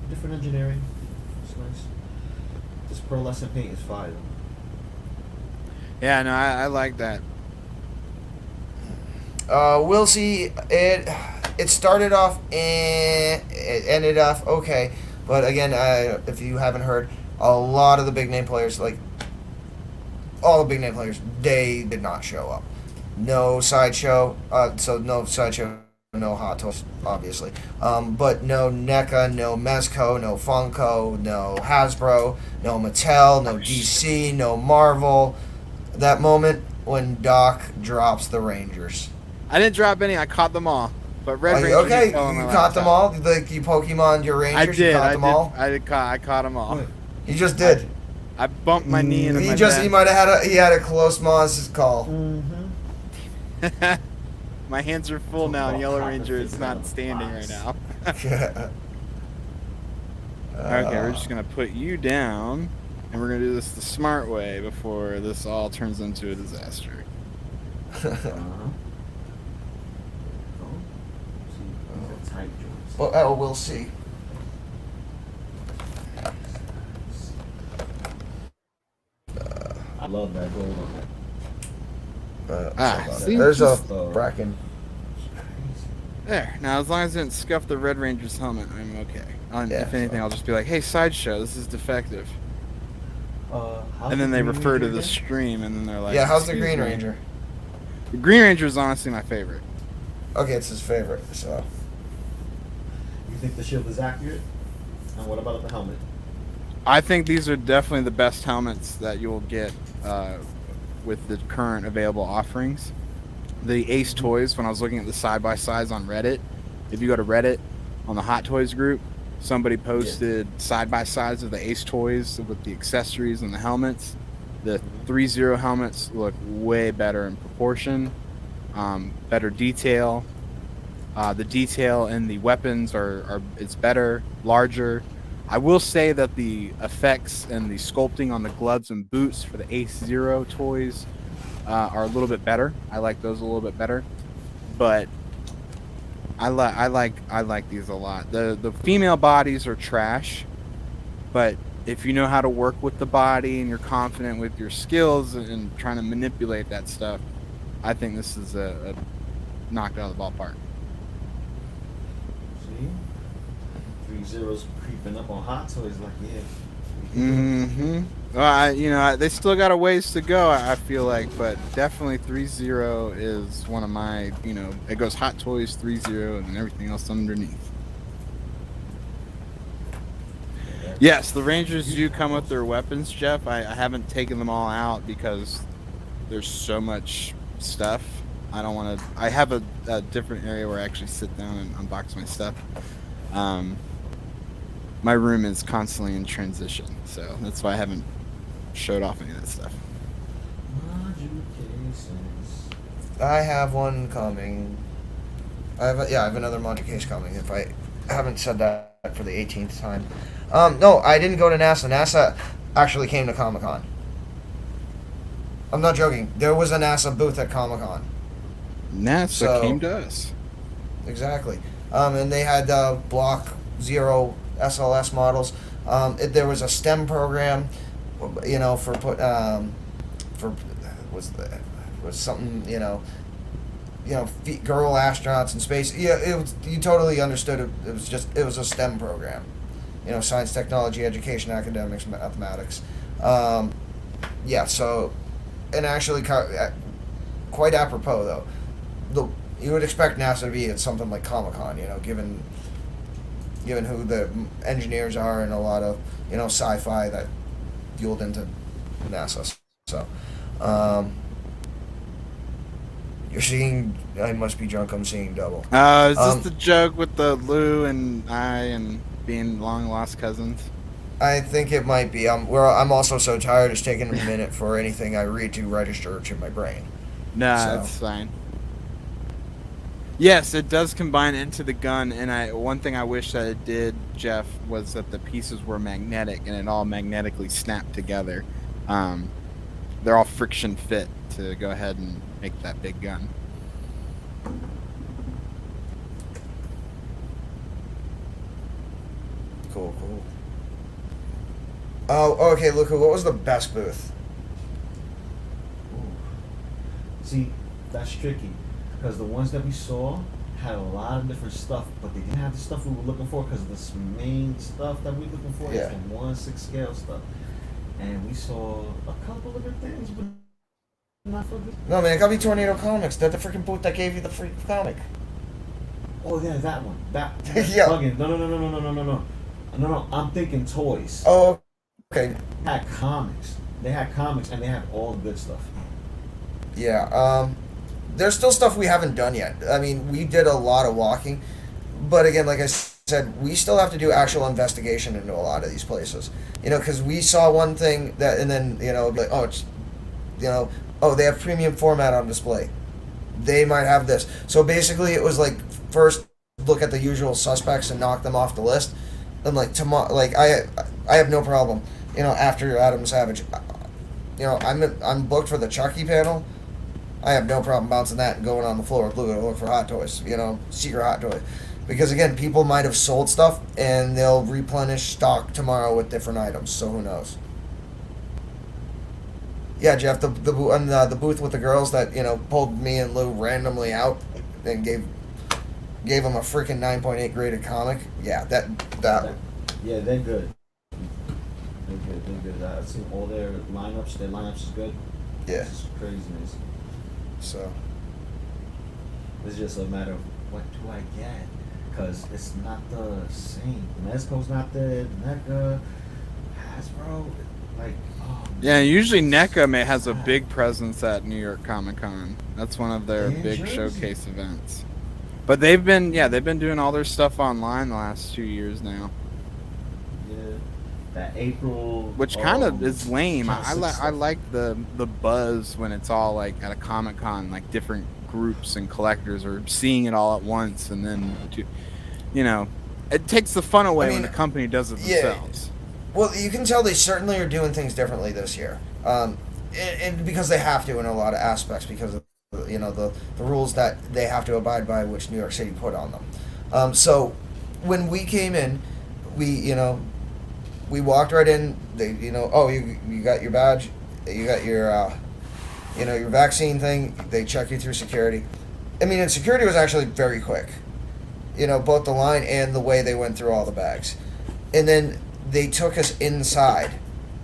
Different engineering. It's nice. This pearlescent paint is fire. Yeah, no, I like that. We'll see. It started off and it ended off okay, but again, if you haven't heard, a lot of the big name players, like all the big name players, they did not show up. No Sideshow, so no Sideshow, no Hottoys, obviously. But no NECA, no Mezco, no Funko, no Hasbro, no Mattel, no DC, no Marvel. That moment when Doc drops the Rangers. I didn't drop any. I caught them all. But Red Rangers. Okay, you caught them all. Like you Pokemon your Rangers. I did. You caught them all. I caught them all. He just did. I bumped my knee into my He might have had a close Maz's call. My hands are full now, and Yellow Ranger is not standing right now. Okay, we're just gonna put you down, and we're gonna do this the smart way before this all turns into a disaster. Well, we'll see. I love that gold on that. See, there's a just, Bracken. There. Now, as long as I didn't scuff the Red Ranger's helmet, I'm okay. If anything, I'll just be like, "Hey, Sideshow, this is defective." And then they refer to the stream, and then they're like, "Yeah, how's the "Excuse Green me." Ranger?" The Green Ranger is honestly my favorite. Okay, it's his favorite. So. You think the shield is accurate? And what about the helmet? I think these are definitely the best helmets that you will get with the current available offerings. The Ace Toys, when I was looking at the side-by-sides on Reddit, if you go to Reddit on the Hot Toys group, somebody posted side-by-sides of the Ace Toys with the accessories and the helmets. The 3-0 helmets look way better in proportion, better detail. The detail in the weapons it's better, larger. I will say that the effects and the sculpting on the gloves and boots for the Ace Zero toys are a little bit better. I like those a little bit better, but I like these a lot. The female bodies are trash, but if you know how to work with the body and you're confident with your skills and trying to manipulate that stuff, I think this is a knocked out of the ballpark. See? 3-0's creeping up on Hot Toys like, yeah. Mm-hmm. Well, they still got a ways to go, I feel like, but definitely 3-0 is one of my, it goes Hot Toys, 3-0, and everything else underneath. Yes, the Rangers do come with their weapons, Jeff. I haven't taken them all out because there's so much stuff. I don't want to. I have a different area where I actually sit down and unbox my stuff. My room is constantly in transition, so that's why I haven't showed off any of that stuff. I have one coming. I have another Module case coming. If I haven't said that for the 18th time. No, I didn't go to NASA. NASA actually came to Comic-Con. I'm not joking. There was a NASA booth at Comic-Con. NASA came to us. Exactly. And they had Block Zero SLS models. There was a STEM program, was something, girl astronauts in space. Yeah, you totally understood it. It was a STEM program. Science, technology, education, academics, mathematics. So, and actually quite apropos though, you would expect NASA to be at something like Comic-Con, given who the engineers are and a lot of, sci-fi that fueled into NASA. So, you're seeing, I must be drunk, I'm seeing double. Is this the joke with the Lou and I and being long lost cousins? I think it might be. I'm also so tired it's taking a minute for anything I read to register to my brain. Nah, that's fine. Yes, it does combine into the gun, and one thing I wish that it did, Jeff, was that the pieces were magnetic and it all magnetically snapped together. They're all friction fit to go ahead and make that big gun. Cool. Oh, okay, Luca, what was the best booth? See, that's tricky because the ones that we saw had a lot of different stuff, but they didn't have the stuff we were looking for because this main stuff that we're looking for is the 1/6 scale stuff. And we saw a couple of good things, but not for good. No, man, it gotta be Tornado Comics. They're the freaking booth that gave you the free comic. Oh, yeah, that one. That's Yeah. bugging. No. I'm thinking toys. Oh, okay. They had comics. They had comics, and they had all the good stuff. Yeah, there's still stuff we haven't done yet. I mean, we did a lot of walking, but again, like I said, we still have to do actual investigation into a lot of these places. You know, because we saw one thing that, and then, you know, like, oh, it's, you know, oh, they have premium format on display. They might have this. So basically, it was like, first look at the usual suspects and knock them off the list. And like tomorrow, like I have no problem. You know, after Adam Savage, you know, I'm booked for the Chucky panel. I have no problem bouncing that and going on the floor with Lou to look for Hot Toys, you know, secret Hot Toys. Because again, people might have sold stuff and they'll replenish stock tomorrow with different items, so who knows. Yeah, Jeff, the booth with the girls that, you know, pulled me and Lou randomly out and gave them a freaking 9.8 graded comic. Yeah, that. Yeah, they're good. They're good. I've seen all their lineups. Their lineups is good. Yeah. It's craziness. So. It's just a matter of what do I get? Because it's not the same. Mezco's not there. NECA, Hasbro, like. Oh, Yeah, usually NECA has a big presence at New York Comic Con. That's one of their big showcase events. But they've been doing all their stuff online the last 2 years now. Yeah, that April. Which kind of is lame. I like the buzz when it's all like at a Comic Con, like different groups and collectors are seeing it all at once, and then you know, it takes the fun away when the company does it themselves. Well, you can tell they certainly are doing things differently this year, and because they have to in a lot of aspects because of, you know, the rules that they have to abide by, which New York City put on them. So when we came in, we walked right in. They, you know, oh, you got your badge, you got your your vaccine thing. They check you through security. I mean, and security was actually very quick. You know, both the line and the way they went through all the bags, and then they took us inside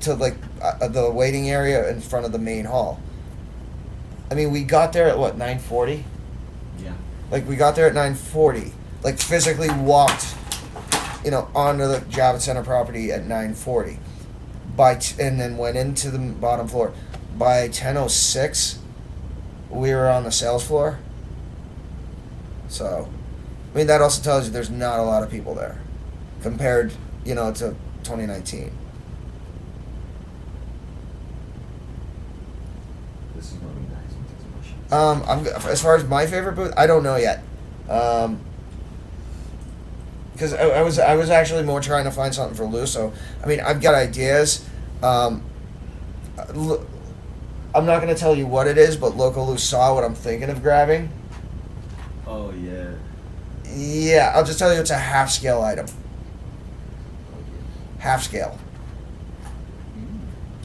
to like the waiting area in front of the main hall. I mean, we got there at what, 9:40? Yeah. Like we got there at 9:40. Like physically walked, you know, onto the Javits Center property at 9:40. And then went into the bottom floor. By 10:06, we were on the sales floor. So, I mean, that also tells you there's not a lot of people there compared, you know, to 2019. This is gonna be nice. I'm as far as my favorite booth, I don't know yet. Because I was actually more trying to find something for Lou. So I mean, I've got ideas. I'm not gonna tell you what it is, but Loco Lu saw what I'm thinking of grabbing. Oh yeah. Yeah, I'll just tell you it's a half scale item. Half scale.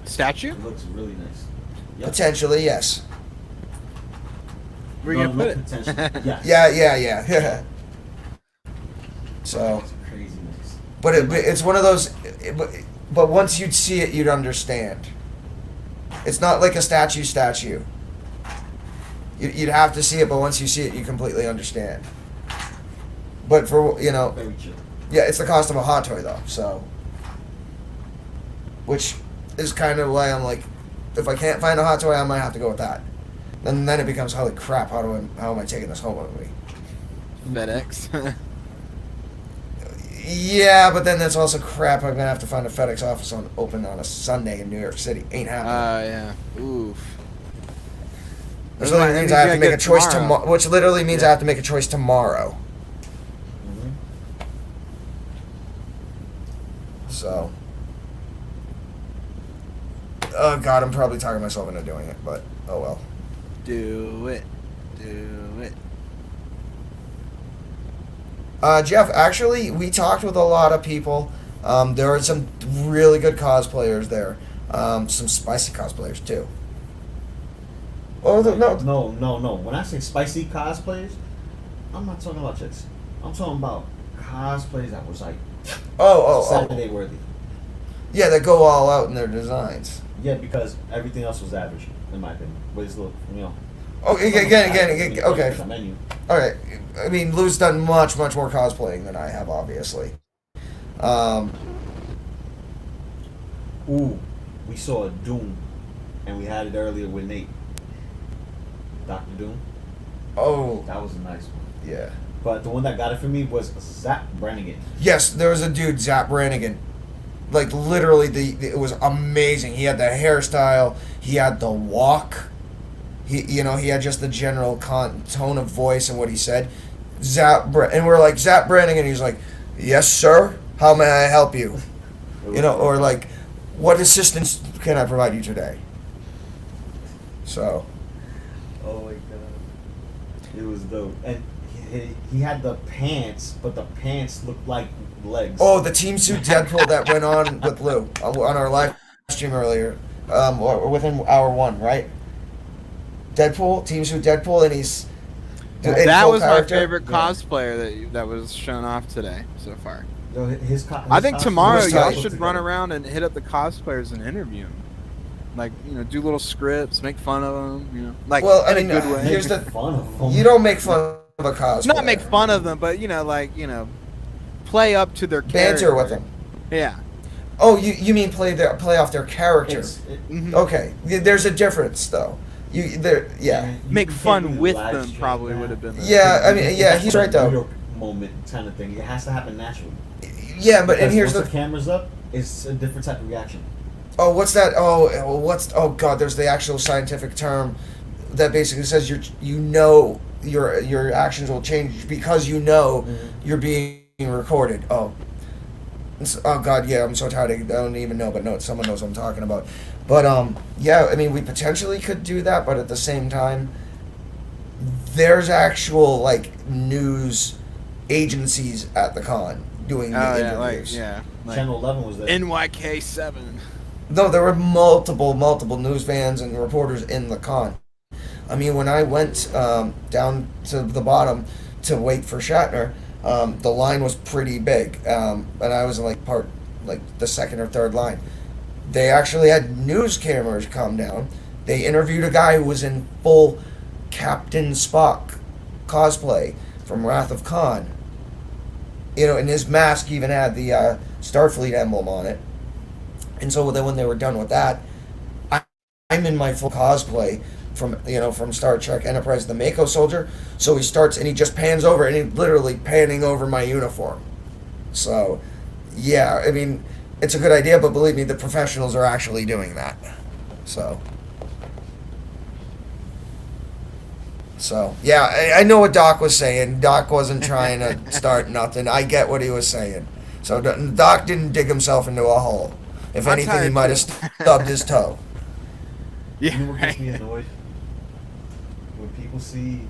Statue? It looks really nice. Yep. Potentially, yes. Where you gonna put it? Potentially, yes. Yeah. So. Crazy nice. But it's one of those. But once you'd see it, you'd understand. It's not like a statue. You'd have to see it, but once you see it, you completely understand. But for, you know, yeah, it's the cost of a hot toy though. So, which is kind of why I'm like, if I can't find a hot toy, I might have to go with that. And then it becomes, holy crap, how am I taking this home with me? FedEx. Yeah, but then that's also crap. I'm gonna have to find a FedEx office open on a Sunday in New York City. Ain't happening. Yeah. Oof. Which literally means I have to make a choice tomorrow. Which literally means I have to make a choice tomorrow. Mm-hmm. So. Oh God, I'm probably talking myself into doing it, but oh well. Do it. Jeff, actually, we talked with a lot of people There are some really good cosplayers there. Some spicy cosplayers too. Oh No. When I say spicy cosplayers, I'm not talking about chicks. I'm talking about cosplays that was like Saturday worthy. Yeah, they go all out in their designs. Yeah, because everything else was average, in my opinion. But it's look, Okay, again. Okay. All right. I mean, Lou's done much more cosplaying than I have, obviously. Ooh, we saw Doom, and we had it earlier with Nate. Dr. Doom. Oh. That was a nice one. Yeah. But the one that got it for me was Zap Brannigan. Yes, there was a dude, Zap Brannigan. Like, literally, it was amazing. He had the hairstyle. He had the walk. He had just the general tone of voice and what he said. And we're like, Zap Brannigan. He's like, yes, sir. How may I help you? Or like, what assistance can I provide you today? So. Oh my god. It was dope. And he had the pants, but the pants looked like legs. Oh, the Team Suit Deadpool that went on with Lou on our live stream earlier, or within hour one, right? Deadpool, Team Suit Deadpool, and he's that was character. my favorite cosplayer that was shown off today so far. His I think tomorrow y'all should run around and hit up the cosplayers and interview them. Like, do little scripts, make fun of them, like, well, in a good way. Here's you don't make fun of a cosplayer. Not make fun of them, but play up to their character. Banter with them. Yeah. Oh, you mean play off their character? Okay, there's a difference though. Make fun with them probably would have been. He's right though. Moment kind of thing. It has to happen naturally. Yeah, but and here's once the camera's up, it's a different type of reaction. Oh, what's that? Oh god, there's the actual scientific term that basically says your actions will change because you're being recorded. Oh god, yeah, I'm so tired. I don't even know, but no, someone knows what I'm talking about. But I mean, we potentially could do that, but at the same time, there's actual like news agencies at the con doing the interviews. Channel 11 was there. NYK7. No, there were multiple news vans and reporters in the con. I mean, when I went down to the bottom to wait for Shatner, the line was pretty big, and I was in the second or third line. They actually had news cameras come down. They interviewed a guy who was in full Captain Spock cosplay from Wrath of Khan. And his mask even had the Starfleet emblem on it. And so then when they were done with that, I'm in my full cosplay from Star Trek Enterprise, the Mako soldier. So he starts and he just pans over and he's literally panning over my uniform. So, yeah, I mean, it's a good idea, but believe me, the professionals are actually doing that. So yeah, I know what Doc was saying. Doc wasn't trying to start nothing. I get what he was saying. So Doc didn't dig himself into a hole. If anything, he might have stubbed his toe. Yeah. You know what gets me annoyed? When people see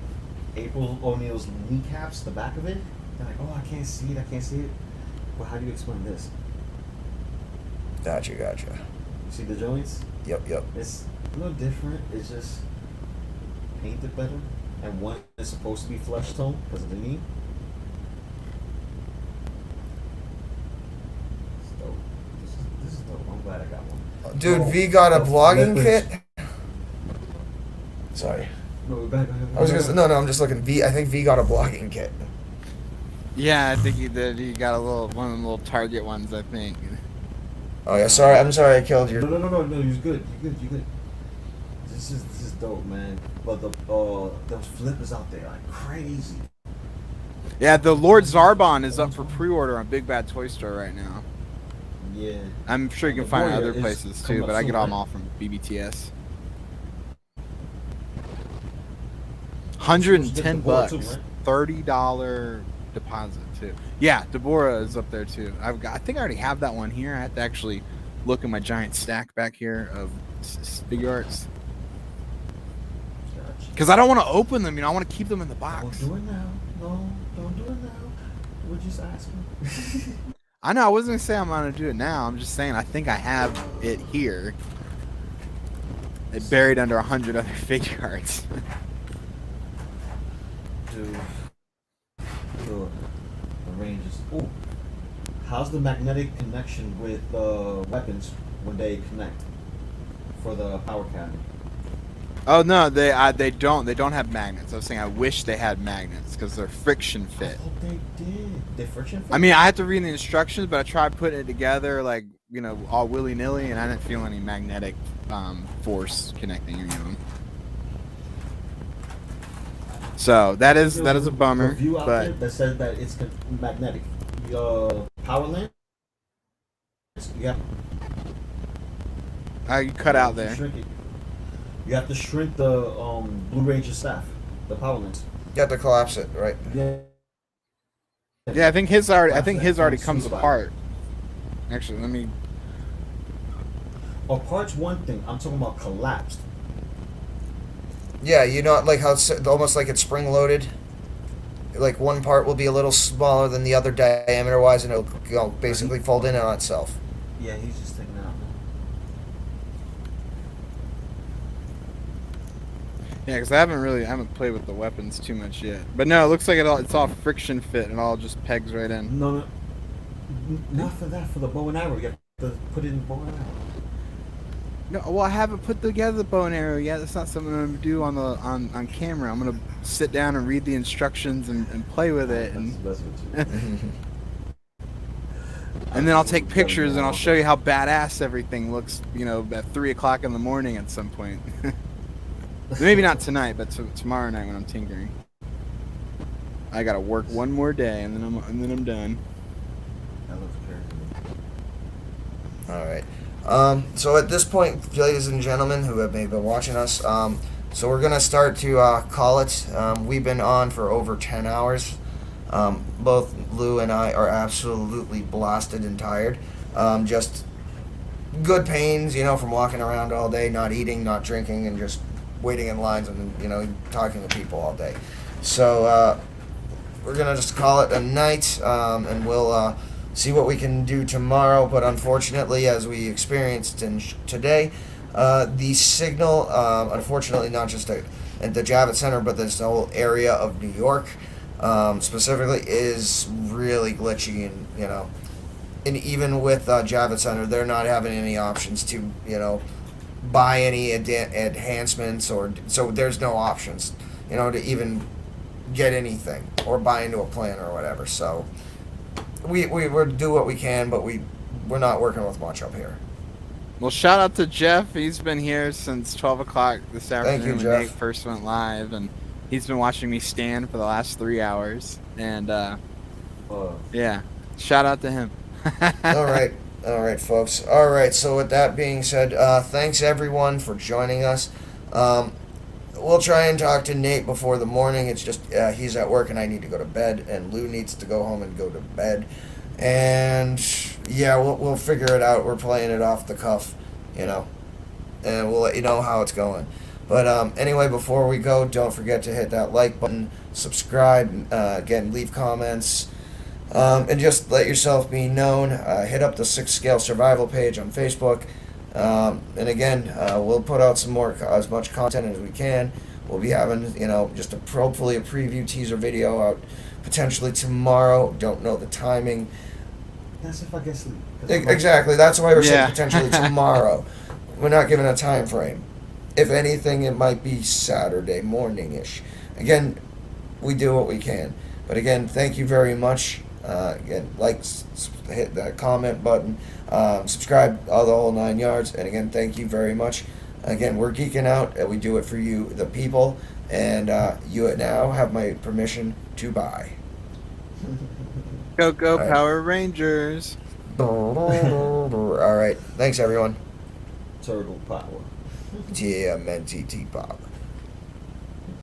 April O'Neil's kneecaps, the back of it, they're like, oh, I can't see it. Well, how do you explain this? Gotcha. You see the joints? Yep. It's no different. It's just painted better. And one is supposed to be flesh tone because of the knee. This is dope. I'm glad I got one. Dude, V got a vlogging kit? Sorry. No, back. I was gonna no, I'm just looking. I think V got a vlogging kit. Yeah, I think he did. He got one of them little Target ones, I think. Oh yeah, sorry. I'm sorry I killed you. No. You're good. This is dope, man. But those flippers out there like crazy. Yeah, the Lord Zarbon is up for pre-order on Big Bad Toy Store right now. Yeah. I'm sure you can find it other places too, but I get them all from BBTS. $110, $30 deposit too. Yeah, Deborah is up there too. I think I already have that one here. I have to actually look at my giant stack back here of figure arts. Because I don't want to open them, I want to keep them in the box. Don't do it now. No, don't do it now. We're just asking. I know I wasn't gonna say I'm gonna do it now. I'm just saying I think I have it here. It buried under 100 other figure arts. Dude. The ranges. Ooh. How's the magnetic connection with weapons when they connect for the power cabinet? Oh no, they don't. They don't have magnets. I was saying I wish they had magnets because they're friction fit. Oh, they did. They friction fit? I mean, I had to read the instructions, but I tried putting it together like, you know, all willy-nilly, and I didn't feel any magnetic force connecting any of them. So that is a bummer. Review out But there that says that it's magnetic. Power lamp. You cut out there. Shrink it. You have to shrink the Blue Ranger staff, the power lens. You have to collapse it, right? Yeah. Yeah, I think his already comes apart. Actually, let me. Apart's one thing. I'm talking about collapsed. Yeah, you know, like how it's almost like it's spring loaded. Like one part will be a little smaller than the other diameter wise, and it'll basically fold in on itself. Yeah, he's just taking it out. Yeah, because I haven't played with the weapons too much yet. But no, it looks like it's all friction fit and all just pegs right in. No, not for that. For the bow and arrow, you have to put it in the bow and arrow. No, well, I haven't put together the bow and arrow yet. That's not something I'm gonna do on camera. I'm gonna sit down and read the instructions and play with it, and and then I'll take pictures and I'll show you how badass everything looks. You know, at 3 o'clock in the morning at some point. Maybe not tonight, but tomorrow night when I'm tinkering. I gotta work one more day and then I'm done. That looks All right. So at this point, ladies and gentlemen who have maybe been watching us, so we're gonna start to call it. We've been on for over 10 hours. Both Lou and I are absolutely blasted and tired. Just good pains, you know, from walking around all day, not eating, not drinking, and just waiting in lines and, you know, talking to people all day. So we're gonna just call it a night, and we'll see what we can do tomorrow. But unfortunately, as we experienced today, the signal, unfortunately, not just at the Javits Center, but this whole area of New York, specifically, is really glitchy, and you know, and even with Javits Center, they're not having any options to, you know, buy any enhancements, or so there's no options, you know, to even get anything or buy into a plan or whatever. So we're do what we can, but we're not working with much up here. Well, shout out to Jeff. He's been here since 12 o'clock this afternoon. Thank you, when Jeff. Nate first went live, and he's been watching me stand for the last 3 hours. And yeah, shout out to him. All right, folks. All right, so with that being said, thanks everyone for joining us. We'll try and talk to Nate before the morning. It's just he's at work and I need to go to bed, and Lou needs to go home and go to bed. And yeah, we'll figure it out. We're playing it off the cuff, you know, and we'll let you know how it's going. But anyway, before we go, don't forget to hit that like button, subscribe, again, leave comments. And just let yourself be known. Hit up the 6 Scale Survival page on Facebook. And again, we'll put out as much content as we can. We'll be having, you know, just hopefully a preview teaser video out potentially tomorrow. Don't know the timing. That's if I get sleep. Exactly. That's why we're saying potentially tomorrow. We're not giving a time frame. If anything, it might be Saturday morning-ish. Again, we do what we can. But again, thank you very much. Again, hit that comment button, subscribe, all the whole 9 yards. And again, thank you very much. Again, we're geeking out, and we do it for you, the people. And you now have my permission to buy. Go Power Rangers. All right. Thanks, everyone. Turtle power. Yeah, man, TT Pop.